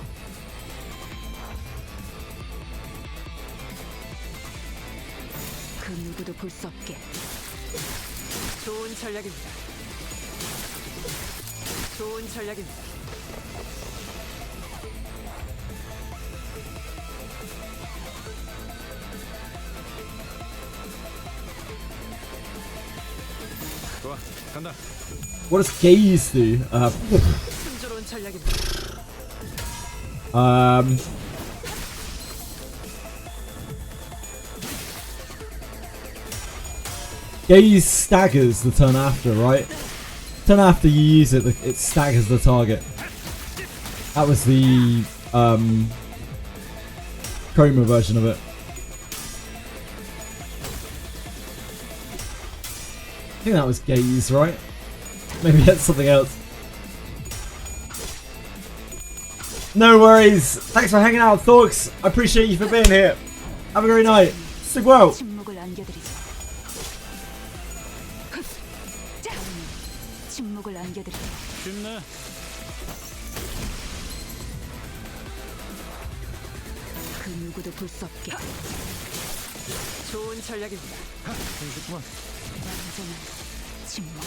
그 누구도 볼 수 없게. 좋은 전략입니다. 좋은 전략입니다. 좋아, 간다. What does gaze do? 순조로운 전략입니다. Gaze staggers the turn after, right? Turn after you use it, it staggers the target. That was the Chroma version of it. I think that was gaze, right? Maybe that's something else. No worries. Thanks for hanging out, Thorks. I appreciate you for being here. Have a great night. Sleep well. 침묵을 안겨드리죠. 쉽네. 그 누구도 볼 수 없게. 좋은 전략입니다. 재밌구만. 완전한 침묵.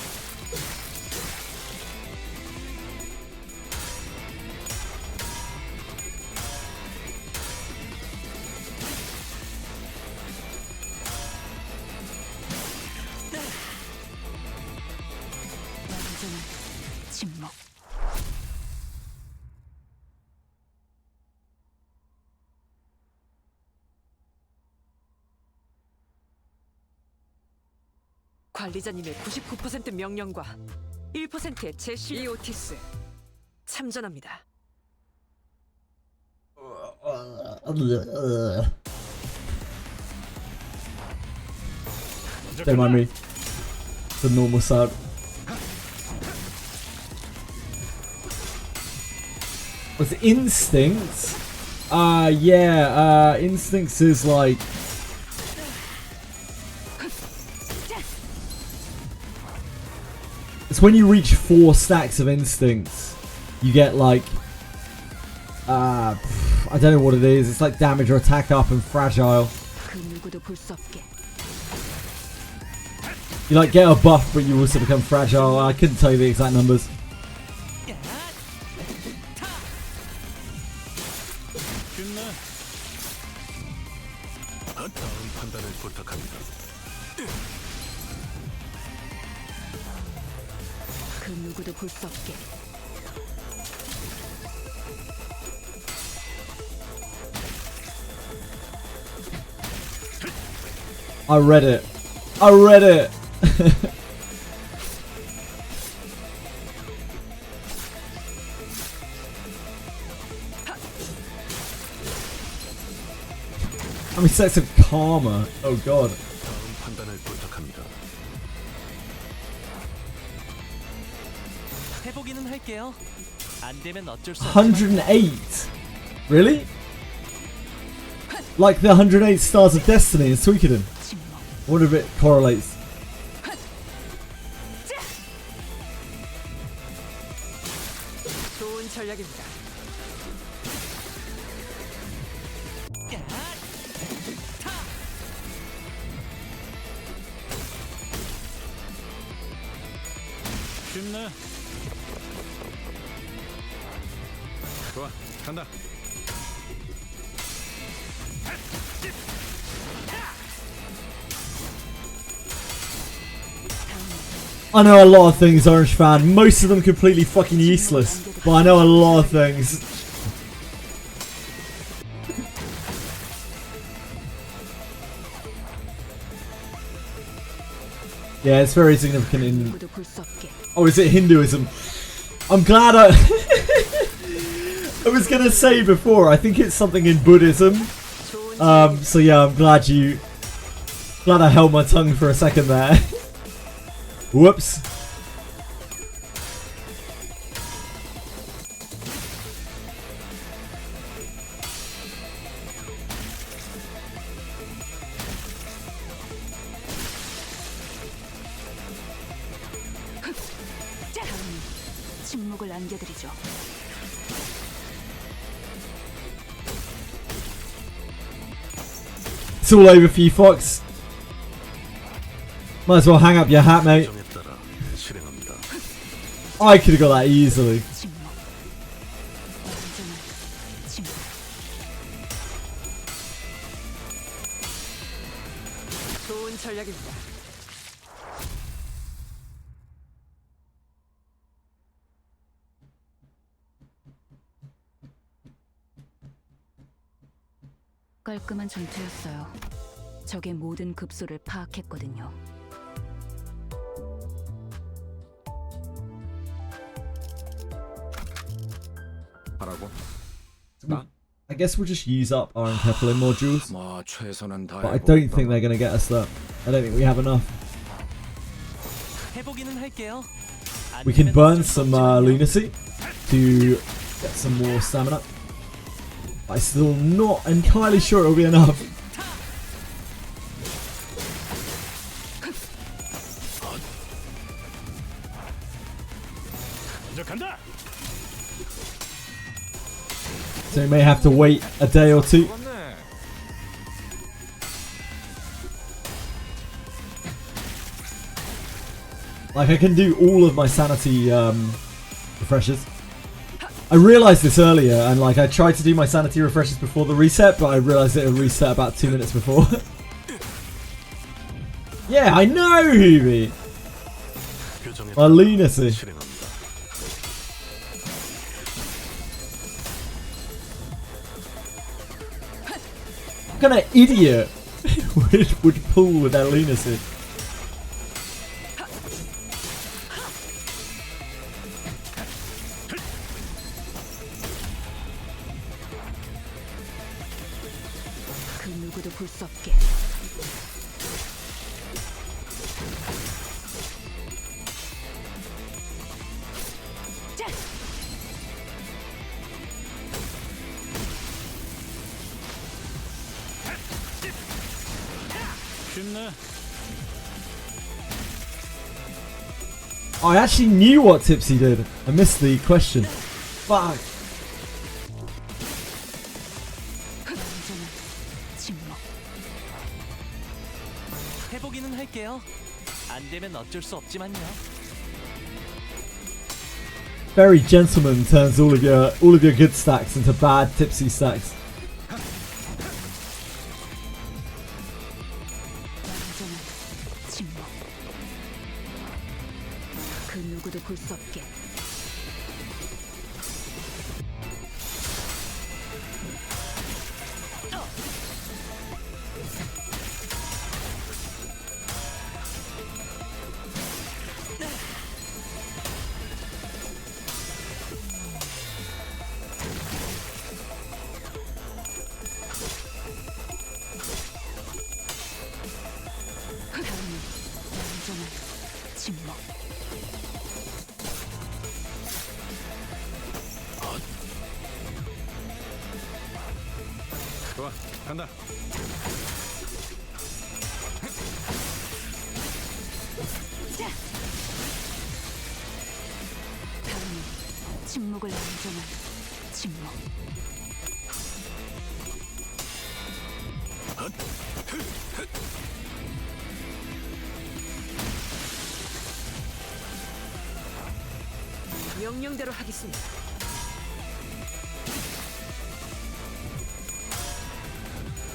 완전한 침묵. 관리자님의 99% 명령과 1%의 제 실력 오티스 참전합니다. Don't mind me. The normal sound. Was it Instincts? Yeah, Instincts is like... It's when you reach 4 stacks of Instincts, you get like... I don't know what it is, it's like damage or attack up and fragile. You like get a buff but you also become fragile. I couldn't tell you the exact numbers. 다음 판단을 부탁합니다. 그 누구도 볼 수 없게. I read it. I read it. How many sets of karma? Oh god. 다음 판단을 부탁합니다. 해보기는 할게요. 안 되면 어쩔 수 108. Really? Like the 108 stars of destiny in Suikoden. I wonder if it correlates. 좋은 전략입니다. 쉽네. 좋아, 간다. I know a lot of things, Orange fan. Most of them completely fucking useless. But I know a lot of things. Yeah, it's very significant in... Oh, is it Hinduism? I'm glad I... I was gonna say before, I think it's something in Buddhism. So yeah, I'm glad you... Glad I held my tongue for a second there. Whoops. 침묵을 남겨드리죠. It's all over for you, Fox. Might as well hang up your hat, mate. I could have got that easily. 좋은 전략입니다. 깔끔한 전투였어요. 적의 모든 급소를 파악했거든요. 하라고? I guess we'll just use up our Encapsulate modules. 뭐 최선은 But I don't think they're going to get us that. I don't think we have enough. 해보기는 할게요. We can burn some lunacy to get some more stamina. I'm still not entirely sure it'll be enough. 간다. So we may have to wait a day or two. Like, I can do all of my sanity refreshers. I realised this earlier, and like I tried to do my sanity refreshers before the reset, but I realised it would reset about 2 minutes before. Yeah, I know, Hubie! My lunacy. What kind of idiot would pull with that lunacy? 그 누구도 볼 수 없게. 쉽네. I actually knew what Tipsy did. I missed the question. Fuck. 해보기는 할게요. 안 되면 어쩔 수 없지만요. Very gentleman turns all of your good stacks into bad Tipsy stacks. 그 누구도 볼 수 없게. 침묵. 좋아, 간다. 다음은 침묵을 완전한 침묵. 명령대로 하겠습니다.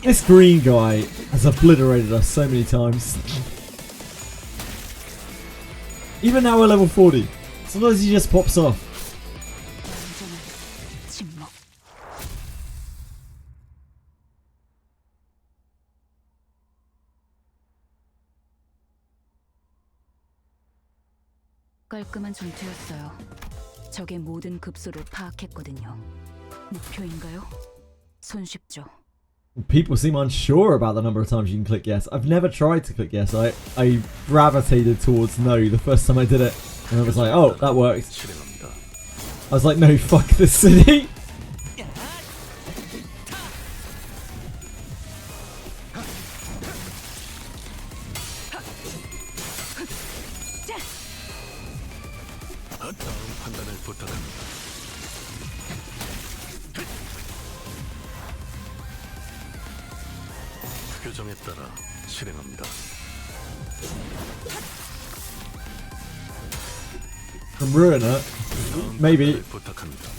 This green guy has obliterated us so many times. Even now we're level 40. Sometimes he just pops off. 침묵. 깔끔한 전투였어요. 적의 모든 급소를 파악했거든요. 목표인가요? 손쉽죠. People seem unsure about the number of times you can click yes. I've never tried to click yes. I gravitated towards no the first time I did it. And I was like, oh, that worked. I was like, no, fuck this city. 규정에 따라 실행합니다. From Ruiner, maybe. 부탁합니다.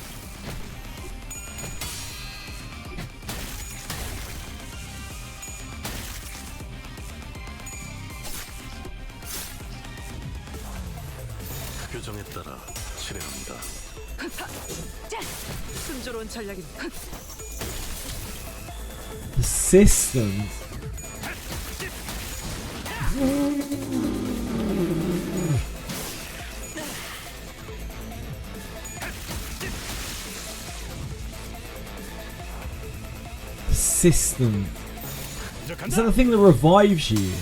규정에 따라 실행합니다. 순조로운 전략입니다. Persistence. Persistent. Is that the thing that revives you?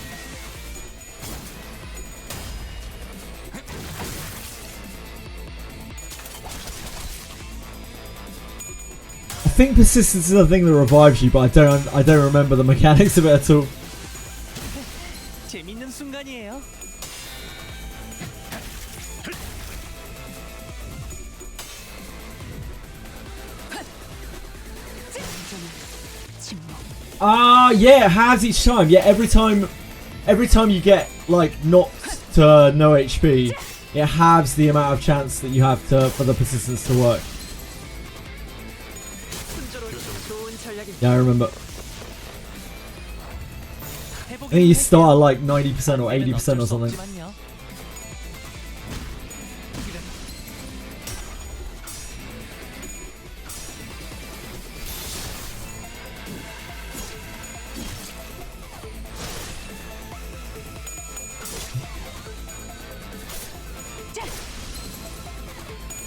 I think persistence is the thing that revives you, but I don't remember the mechanics of it at all. 재밌는 순간이에요. Ah, yeah, it has each time. Yeah, every time you get like knocked to no HP, it halves the amount of chance that you have for the persistence to work. Yeah, I remember. I think you start at like 90% or 80% or something.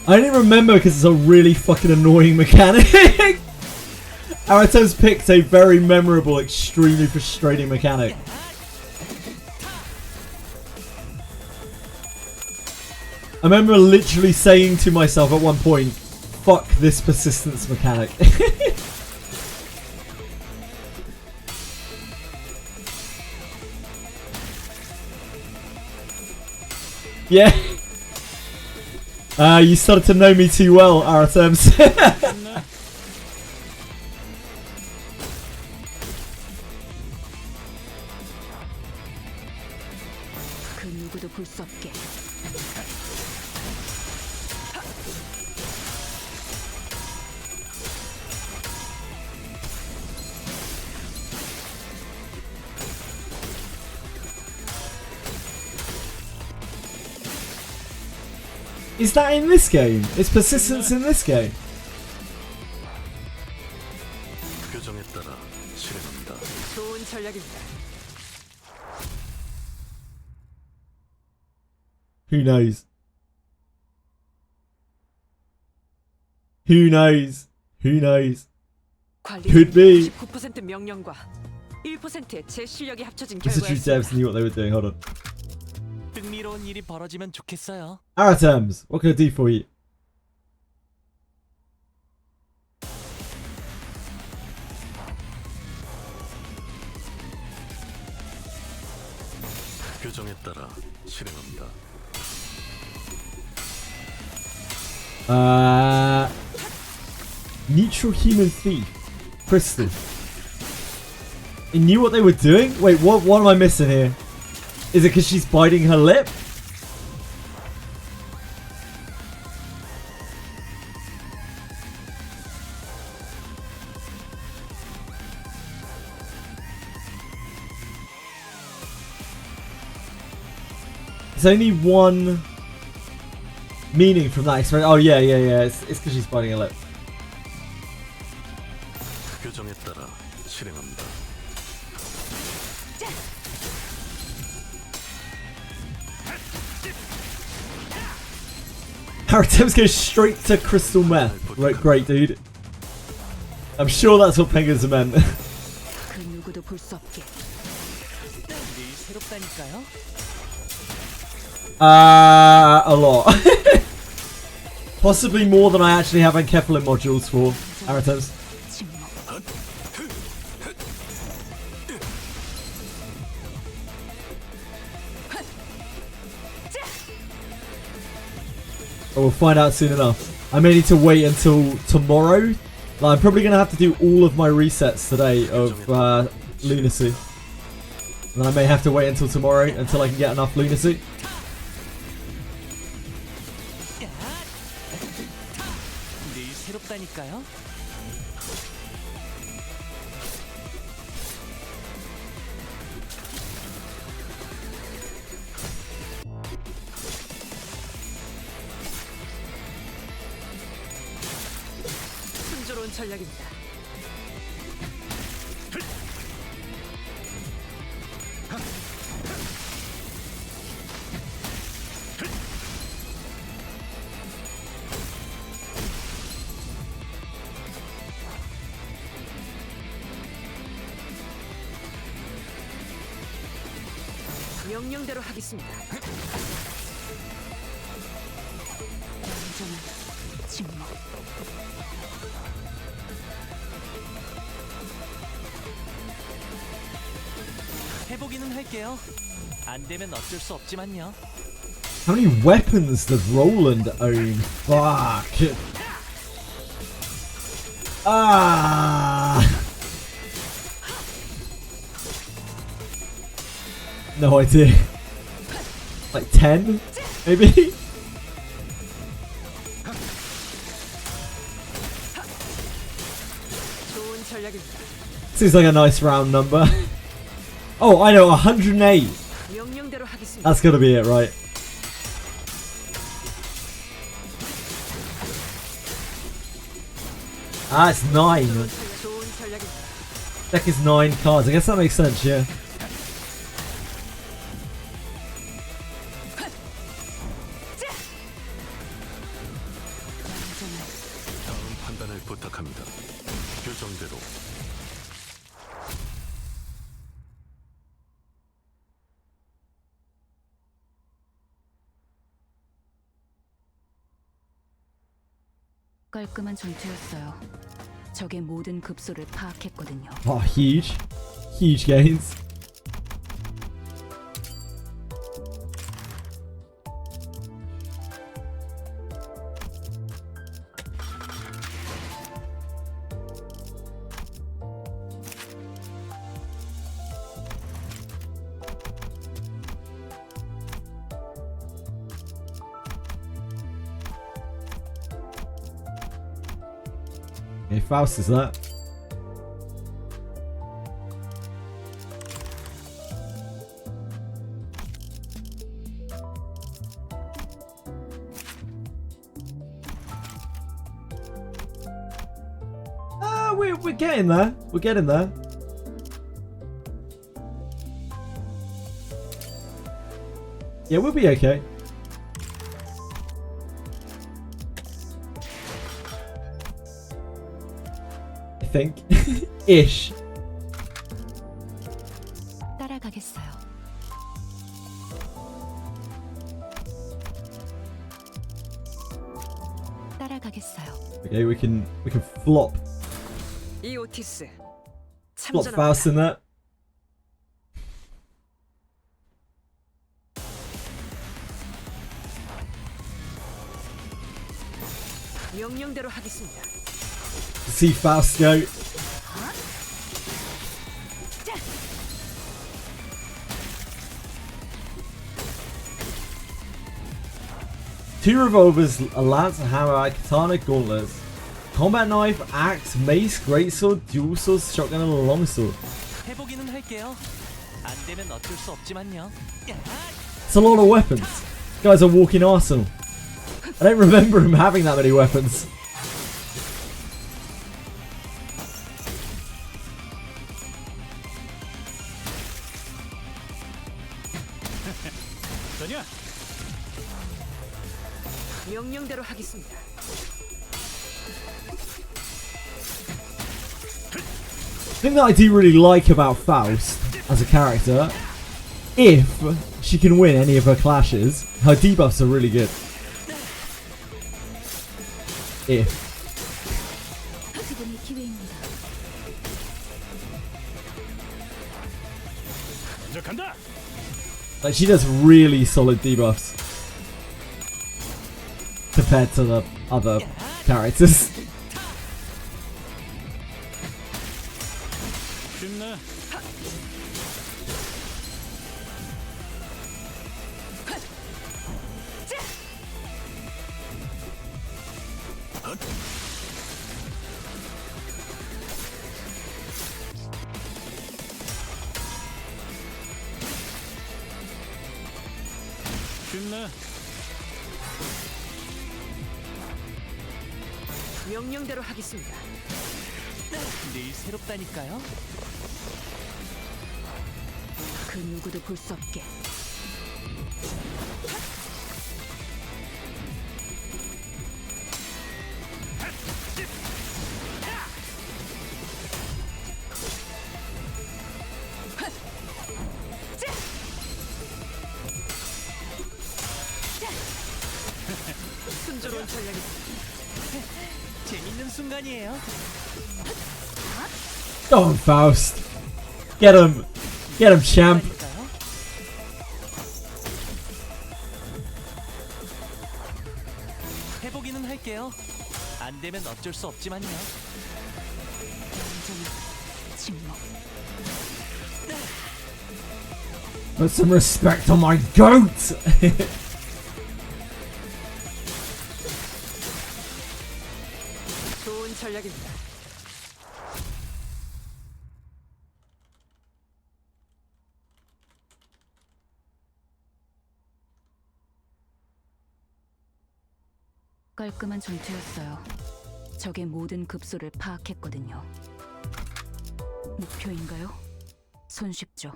I didn't remember because it's a really fucking annoying mechanic. Arato's picked a very memorable, extremely frustrating mechanic. I remember literally saying to myself at one point, fuck this persistence mechanic. Yeah. You started to know me too well, Aratems. 그 누구도 볼 수 없게. Is that in this game? Is persistence in this game? 규정에 따라 실행합니다. 좋은 전략입니다. Who knows? Who knows? Who knows? Could be. 9% 명령과 1%의 제 실력이 합쳐진 Wizardry devs 결과였습니다. knew what they were doing. Hold on. 흥미로운 일이 벌어지면 좋겠어요. Aratems, what can I do for you? 규정에 따라 실행합니다. Neutral human thief. Crystal. It knew what they were doing? Wait, what am I missing here? Is it because she's biting her lip? There's only one meaning from that expression. Oh yeah. It's because she's biting her lip. 규정에 따라 실행합니다. Our attempts go straight to crystal meth. Right, great, dude. I'm sure that's what penguins are meant. 그 누구도 볼 수 없게. 늘 새롭다니까요. A lot. Possibly more than I actually have enkephalin modules for our attempts. We'll find out soon enough. I may need to wait until tomorrow. Like, I'm probably going to have to do all of my resets today of lunacy. And then I may have to wait until tomorrow until I can get enough lunacy. 늘 새롭다니까요. 순조로운 전략입니다. 명령대로 하겠습니다. 완전한 침묵. 해보기는 할게요. 안 되면 어쩔 수 없지만요. How many weapons does Roland own? Fuck. No idea. Like 10? Maybe? 좋은 전략입니다. Seems like a nice round number. Oh, I know, 108. 명령대로 하겠습니다. That's gotta be it, right? Ah, it's 9. 좋은 전략입니다. Deck is 9 cards. I guess that makes sense, yeah. 다음 판단을 부탁합니다. 규정대로. 깔끔한 전투였어요. 적의 모든 급소를 파악했거든요. Oh, huge. Huge gains. Okay, Faust is that. We're getting there. We're getting there. Yeah, we'll be okay. I think. Ish. 따라가겠어요. 따라가겠어요. Okay, we can flop. 이 오티스 Flop Faust in that. 명령대로 하겠습니다. See Faust go. Two revolvers, a lance, a hammer, a katana, gauntlets, combat knife, axe, mace, greatsword, dual sword, shotgun, and a longsword. 해보기는 할게요. 안 되면 어쩔 수 없지만요. It's a lot of weapons. This guy's a walking arsenal. I don't remember him having that many weapons. 전혀. 명령대로 하겠습니다. The thing that I do really like about Faust as a character, if she can win any of her clashes, her debuffs are really good. If. 지금이 기회입니다. 먼저 간다. Like, she does really solid debuffs compared to the other characters. 쉽네. 쉽네. 명령대로 하겠습니다. 늘 새롭다니까요. 그 누구도 볼 수 없게. 순조로운 전략이 재밌는 순간이에요. Go on, Faust. Get him. Get him, champ. 해보기는 할게요. 안 되면 어쩔 수 없지만요. 침묵. Put some respect on my goat. 좋은 전략입니다. 깔끔한 전투였어요. 적의 모든 급소를 파악했거든요. 목표인가요? 손쉽죠.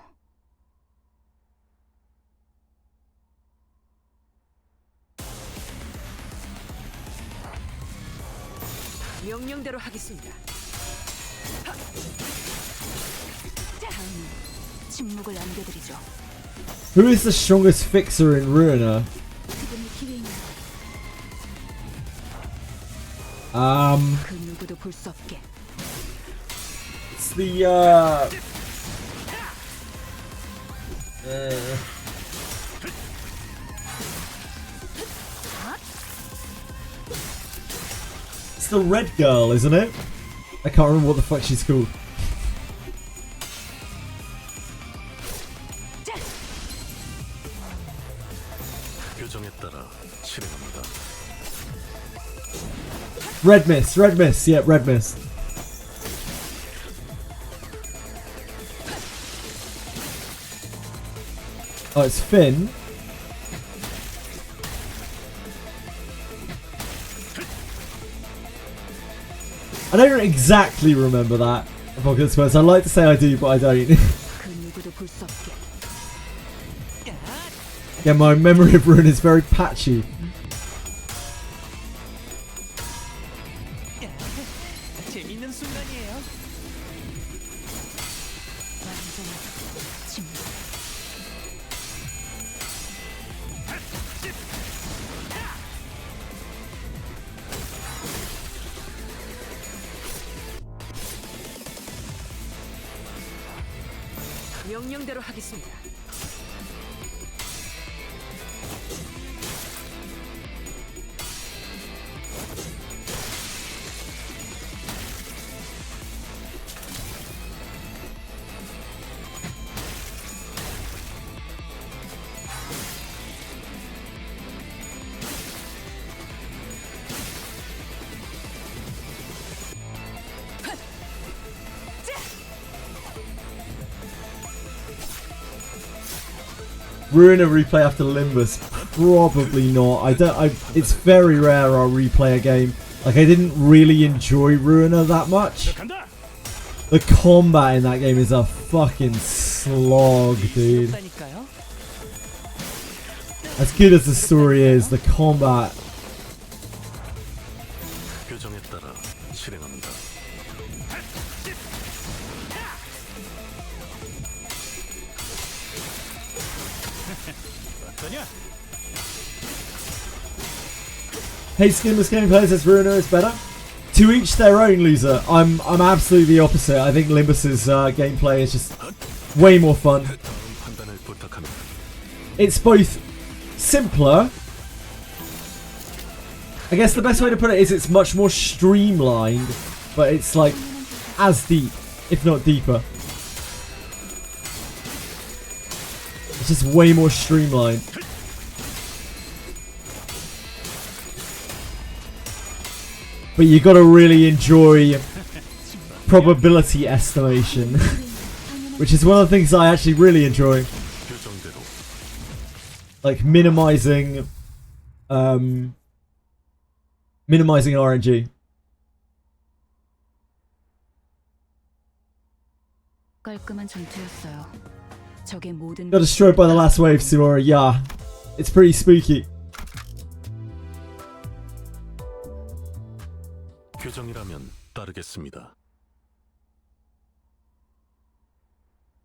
명령대로 하겠습니다. 다음은 침묵을 안겨드리죠. Who is the strongest fixer in Ruiner? 지금이 기회입니다. 그 누구도 볼 수 없게. It's the it's the red girl, isn't it? I can't remember what the fuck she's called. 규정에 따라 실행합니다. Red Mist, yeah, Red Mist. Oh, it's Finn. I don't exactly remember that. Apocalypse Quest. I'd like to say I do, but I don't. 그 누구도 볼 수 없게. Yeah, my memory of Rune is very patchy. 재밌는 순간이에요. 완전한 침묵. 명령대로 하겠습니다. Ruin a replay after Limbus? Probably not. It's very rare I'll replay a game. Like, I didn't really enjoy Ruiner that much. The combat in that game is a fucking slog, dude. As good as the story is, the combat. 규정에 따라 실행합니다. Hey, skinless gameplay says Ruiner is better. To each their own, loser. I'm absolutely the opposite. I think Limbus's gameplay is just way more fun. It's both simpler. I guess the best way to put it is it's much more streamlined, but it's like as deep, if not deeper. It's just way more streamlined. But you gotta really enjoy probability estimation, which is one of the things I actually really enjoy. Like minimizing RNG. 깔끔한 전투였어요. 적의 모든 Got destroyed by the last wave, Sumora. Yeah, it's pretty spooky. 규정이라면 따르겠습니다.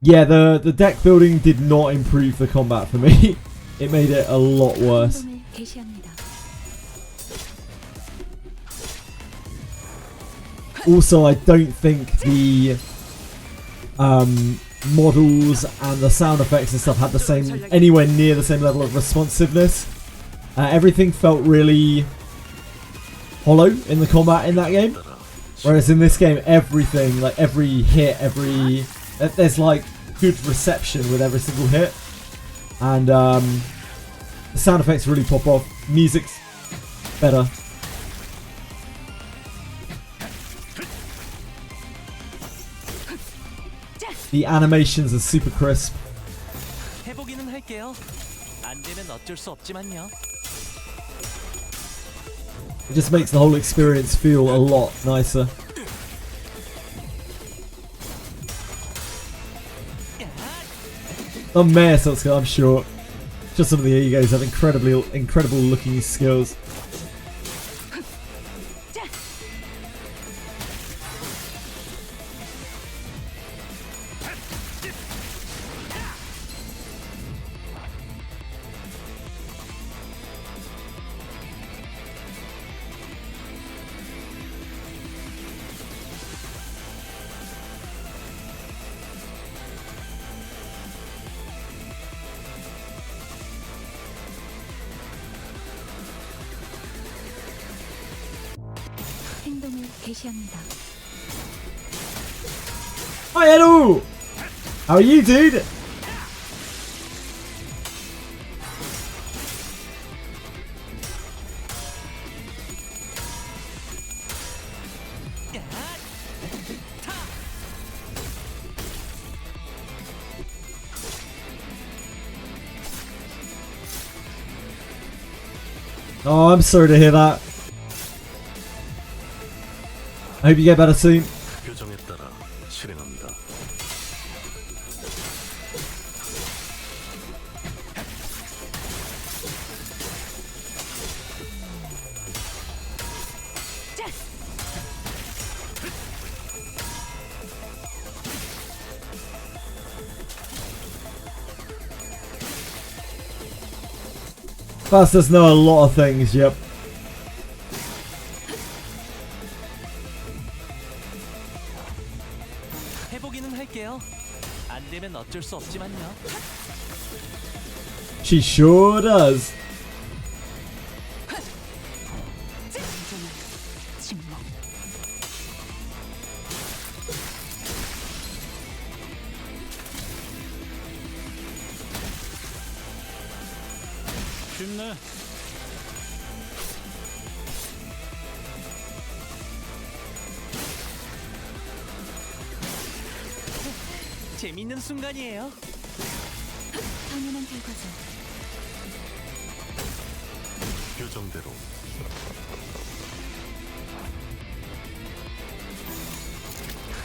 Yeah, the deck building did not improve the combat for me. It made it a lot worse. Also, I don't think the models and the sound effects and stuff had the same, anywhere near the same level of responsiveness. Everything felt really hollow in the combat in that game, whereas in this game everything, like every hit, there's like good reception with every single hit, and the sound effects really pop off. Music's better. The animations are super crisp. 해보기는 할게요. 안 되면 어쩔 수 없지만요. It just makes the whole experience feel a lot nicer. I'm Mayor Sotsuka, I'm sure. Just some of the egos have incredible looking skills. 행동을 개시합니다. Hi Edu! How are you, dude? Oh, I'm sorry to hear that. I hope you get better soon. 규정에 따라 실행합니다. Fastest know a lot of things, yep. 해보기는 할게요. 안 되면 어쩔 수 없지만요. She sure does. 쉽네. 재밌는 순간이에요. 당연한 결과죠. 규정대로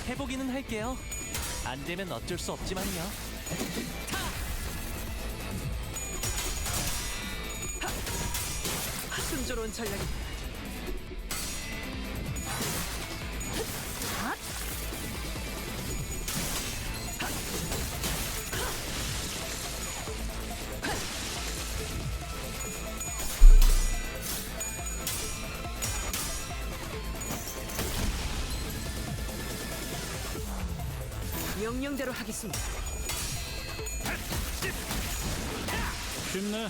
해보기는 할게요. 안 되면 어쩔 수 없지만요. 순조로운 전략입니다. 명령대로 하겠습니다. 쉽네.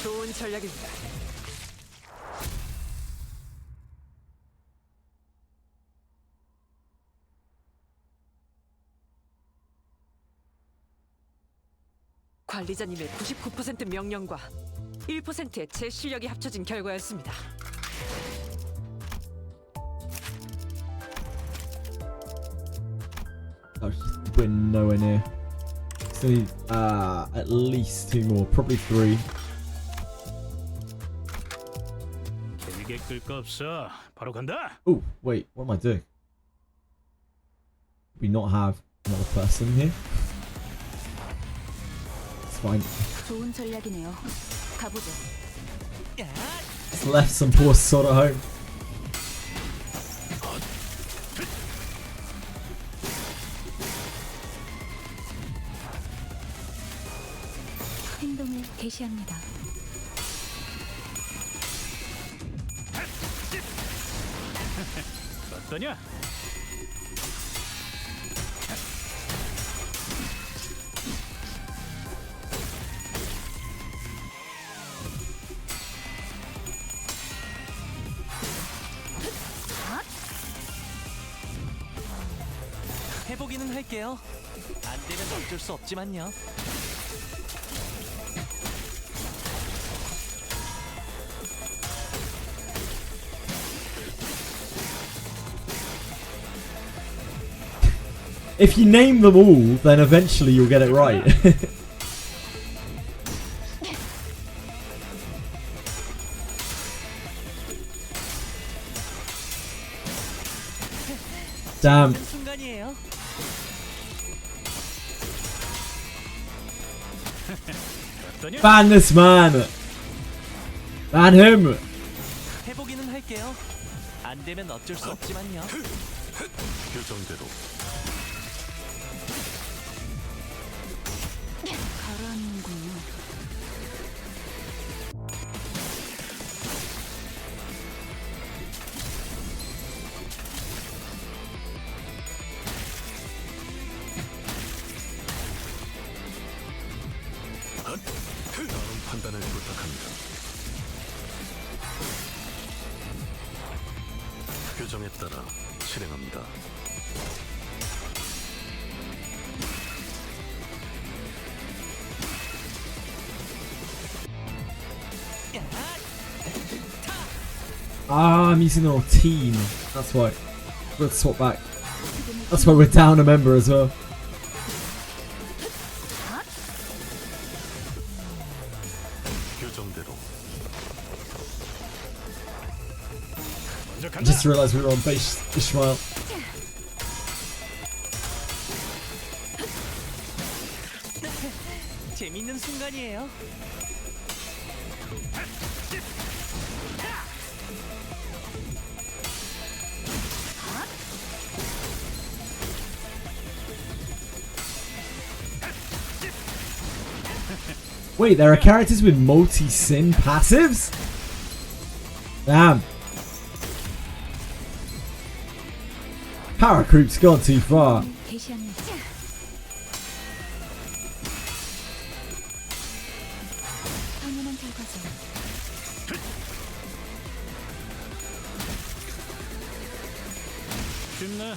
좋은 전략입니다. 관리자님의 99% 명령과 1%의 제 실력이 합쳐진 결과였습니다. We're nowhere near. Still need at least 2 more, probably 3. 길게 끌 거 없어. 바로 간다. Oh, wait, what am I doing? We not have another person here? It's fine. 좋은 전략이네요. 가보죠. It's left some poor sod at home. 행동을 개시합니다. 어떠냐? 해보기는 할게요. 안 되면 어쩔 수 없지만요. If you name them all, then eventually you'll get it right. Damn. 순간이에요. Ban this man. Ban him. 해보기는 할게요. 안 되면 어쩔 수 없지만요. 규정대로 가라앉는군요. 다음 판단을 부탁합니다. 규정에 따라 실행합니다. Ah, I'm using our team. That's why. Let's swap back. That's why we're down a member as well. 규정대로 I just realised we were on base Ishmael. 재밌는 순간이에요. Wait, there are characters with multi-sin passives? Damn. Power creep's gone too far. 개시합니다. 당연한 결과죠. 쉽네.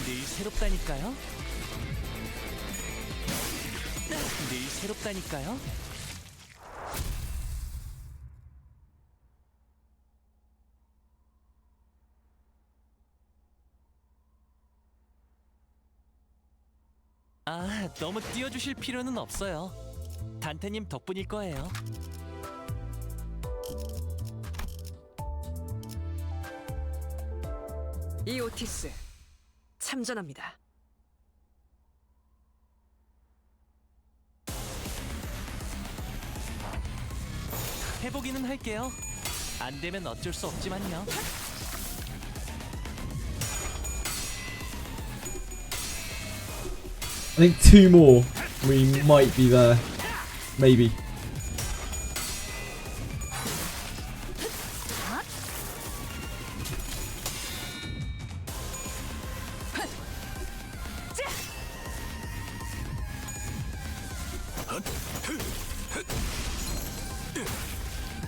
늘 새롭다니까요. 새롭다니까요. 아, 너무 띄워주실 필요는 없어요. 단테님 덕분일 거예요. 이 오티스 참전합니다. 해보기는 할게요. 안 되면 어쩔 수 없지만요. I think 2 more. We might be there. Maybe.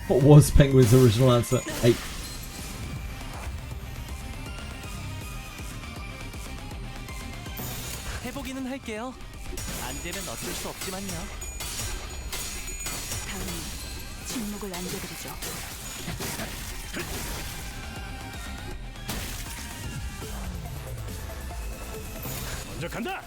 What was Penguin's original answer? 8. 해보기는 할게요. 안 되면 어쩔 수 없지만요. 다음은 침묵을 남겨드리죠. 먼저 간다.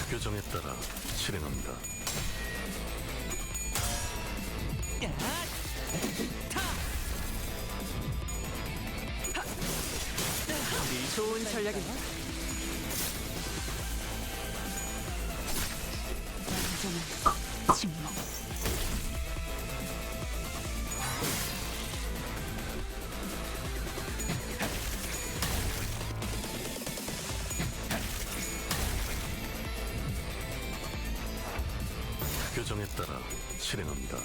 규정에 따라 실행합니다. 좋은 전략입니다. 침묵. 규정에 따라 실행합니다.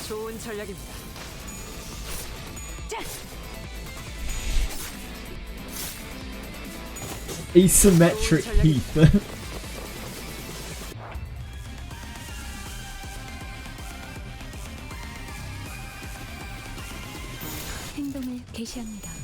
좋은 전략입니다. Asymmetric Heath. 행동을 개시합니다.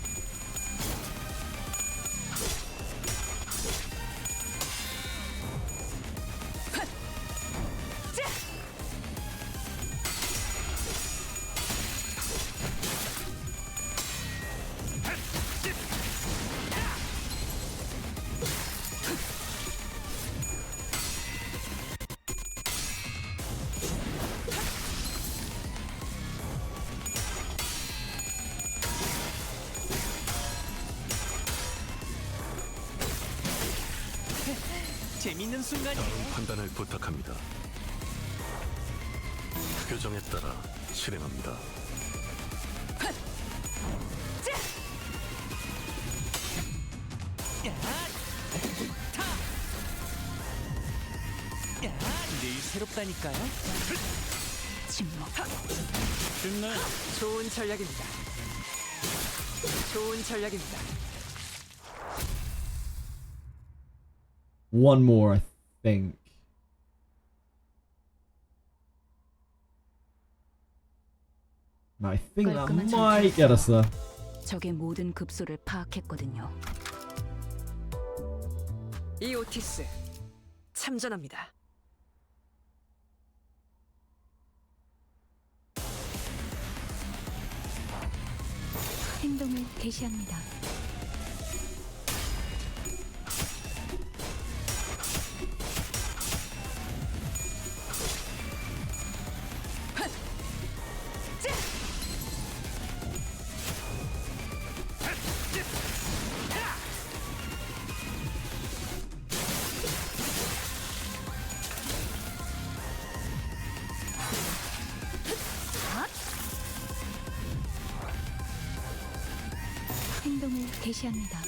재밌는 순간이에요. 다음 판단을 부탁합니다. 규정에 따라 실행합니다. 늘 새롭다니까요. 침묵. 쉽네. 좋은 전략입니다. 좋은 전략입니다. One more, I think. I think that 깔끔한 might get us there. 적의 모든 급소를 파악했거든요. 이 오티스 참전합니다. 행동을 개시합니다. 행동을 개시합니다.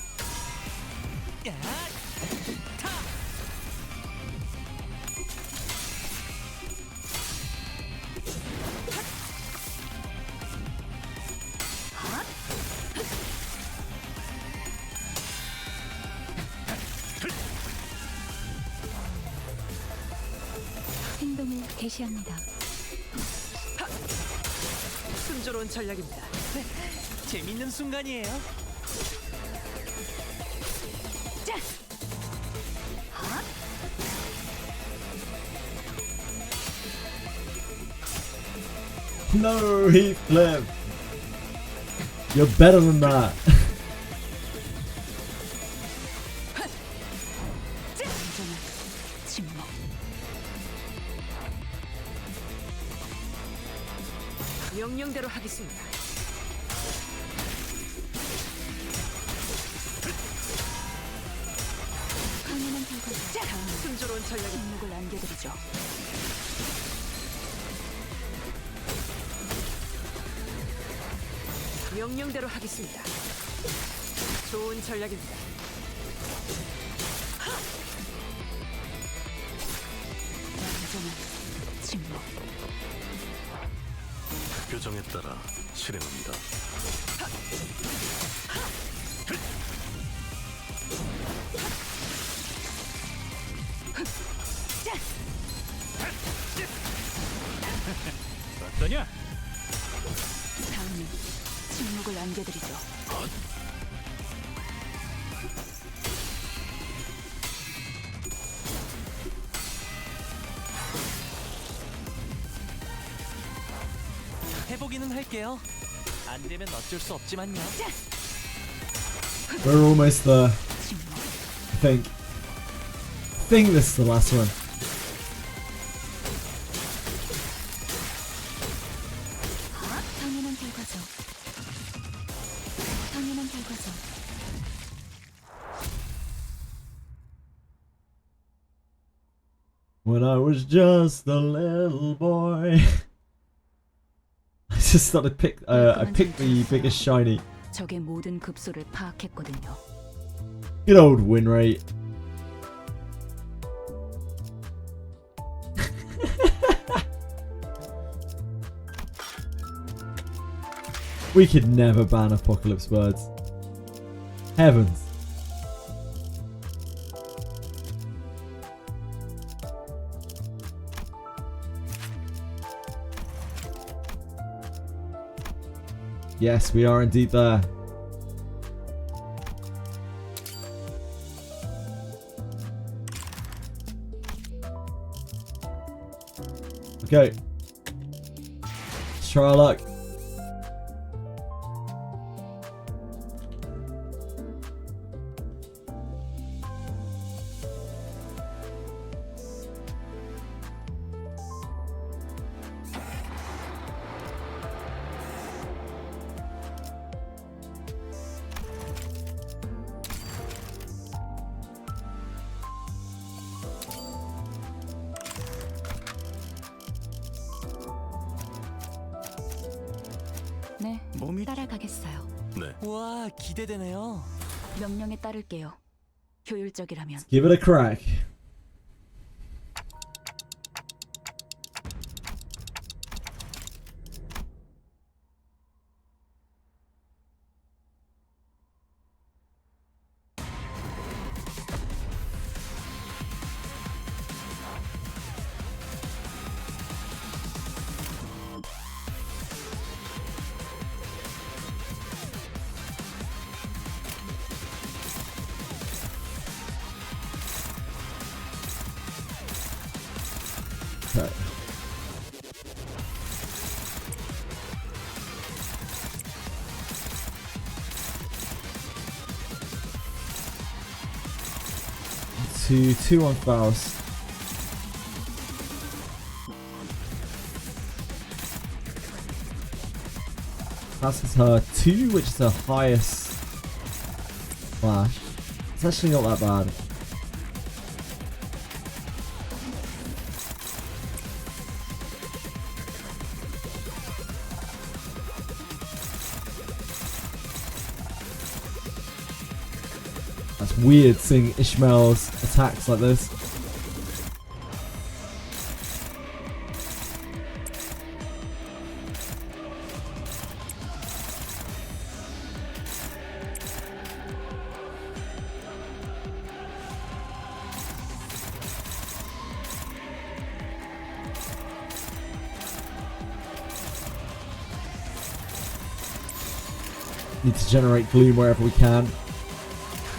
개시합니다. 순조로운 전략입니다. 재밌는 순간이에요. 자! No, Heathcliff. You're better than that. 완전한 침묵. 명령대로 하겠습니다. 강인한 결과. 다음 순조로운 전략입니다. 침묵을 안겨드리죠. 명령대로 하겠습니다. 좋은 전략입니다. 완전한 침묵. 규정에 따라 실행합니다. 어떠냐? 다음은 침묵을 안겨드리죠. 해보기는 할게요. 안 되면 어쩔 수 없지만요. We're almost there. I think this is the last one. 당연한 결과죠. 당연한 결과죠. When I was just a little boy. I just started to pick. I picked the biggest shiny. 적의 모든 급소를 파악했거든요. Good old win rate. We could never ban Apocalypse Birds. Heavens. Yes, we are indeed there. Okay. Let's try our luck. 네, 몸이 따라가겠어요. 네. 우와, 기대되네요. 명령에 따를게요. 효율적이라면. Give it a crack. Okay. Two on Faust. Passes her 2, which is her highest flash. It's actually not that bad. That's weird seeing Ishmael's attacks like this. Need to generate gloom wherever we can.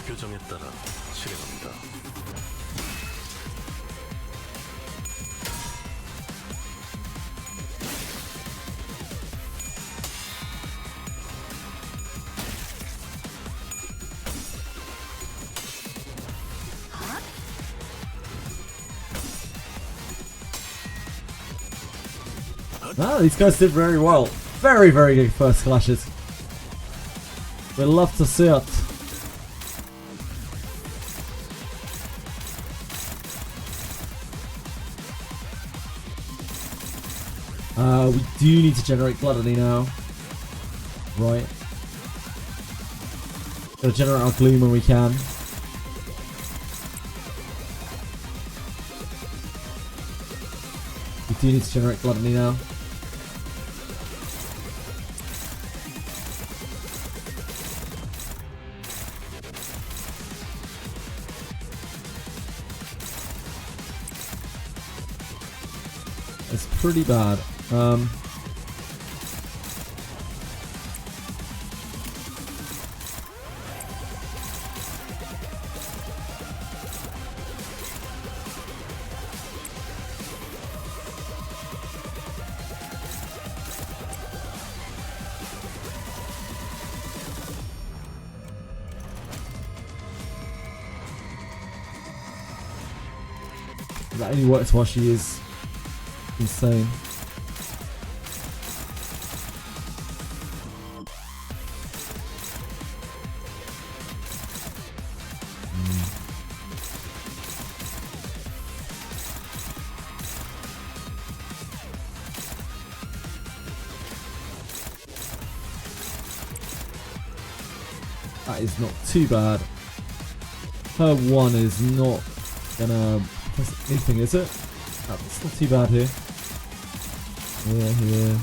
교정에 따라 실행합니다. Ah, these guys did very well. Very, very good first clashes. We love to see it. We do need to generate gluttony now. Right. Gotta generate our gloom when we can. We do need to generate gluttony now. It's pretty bad. That only works while she is insane. That is not too bad. Her one is not gonna press anything, is it? Oh, it's not too bad here. Yeah.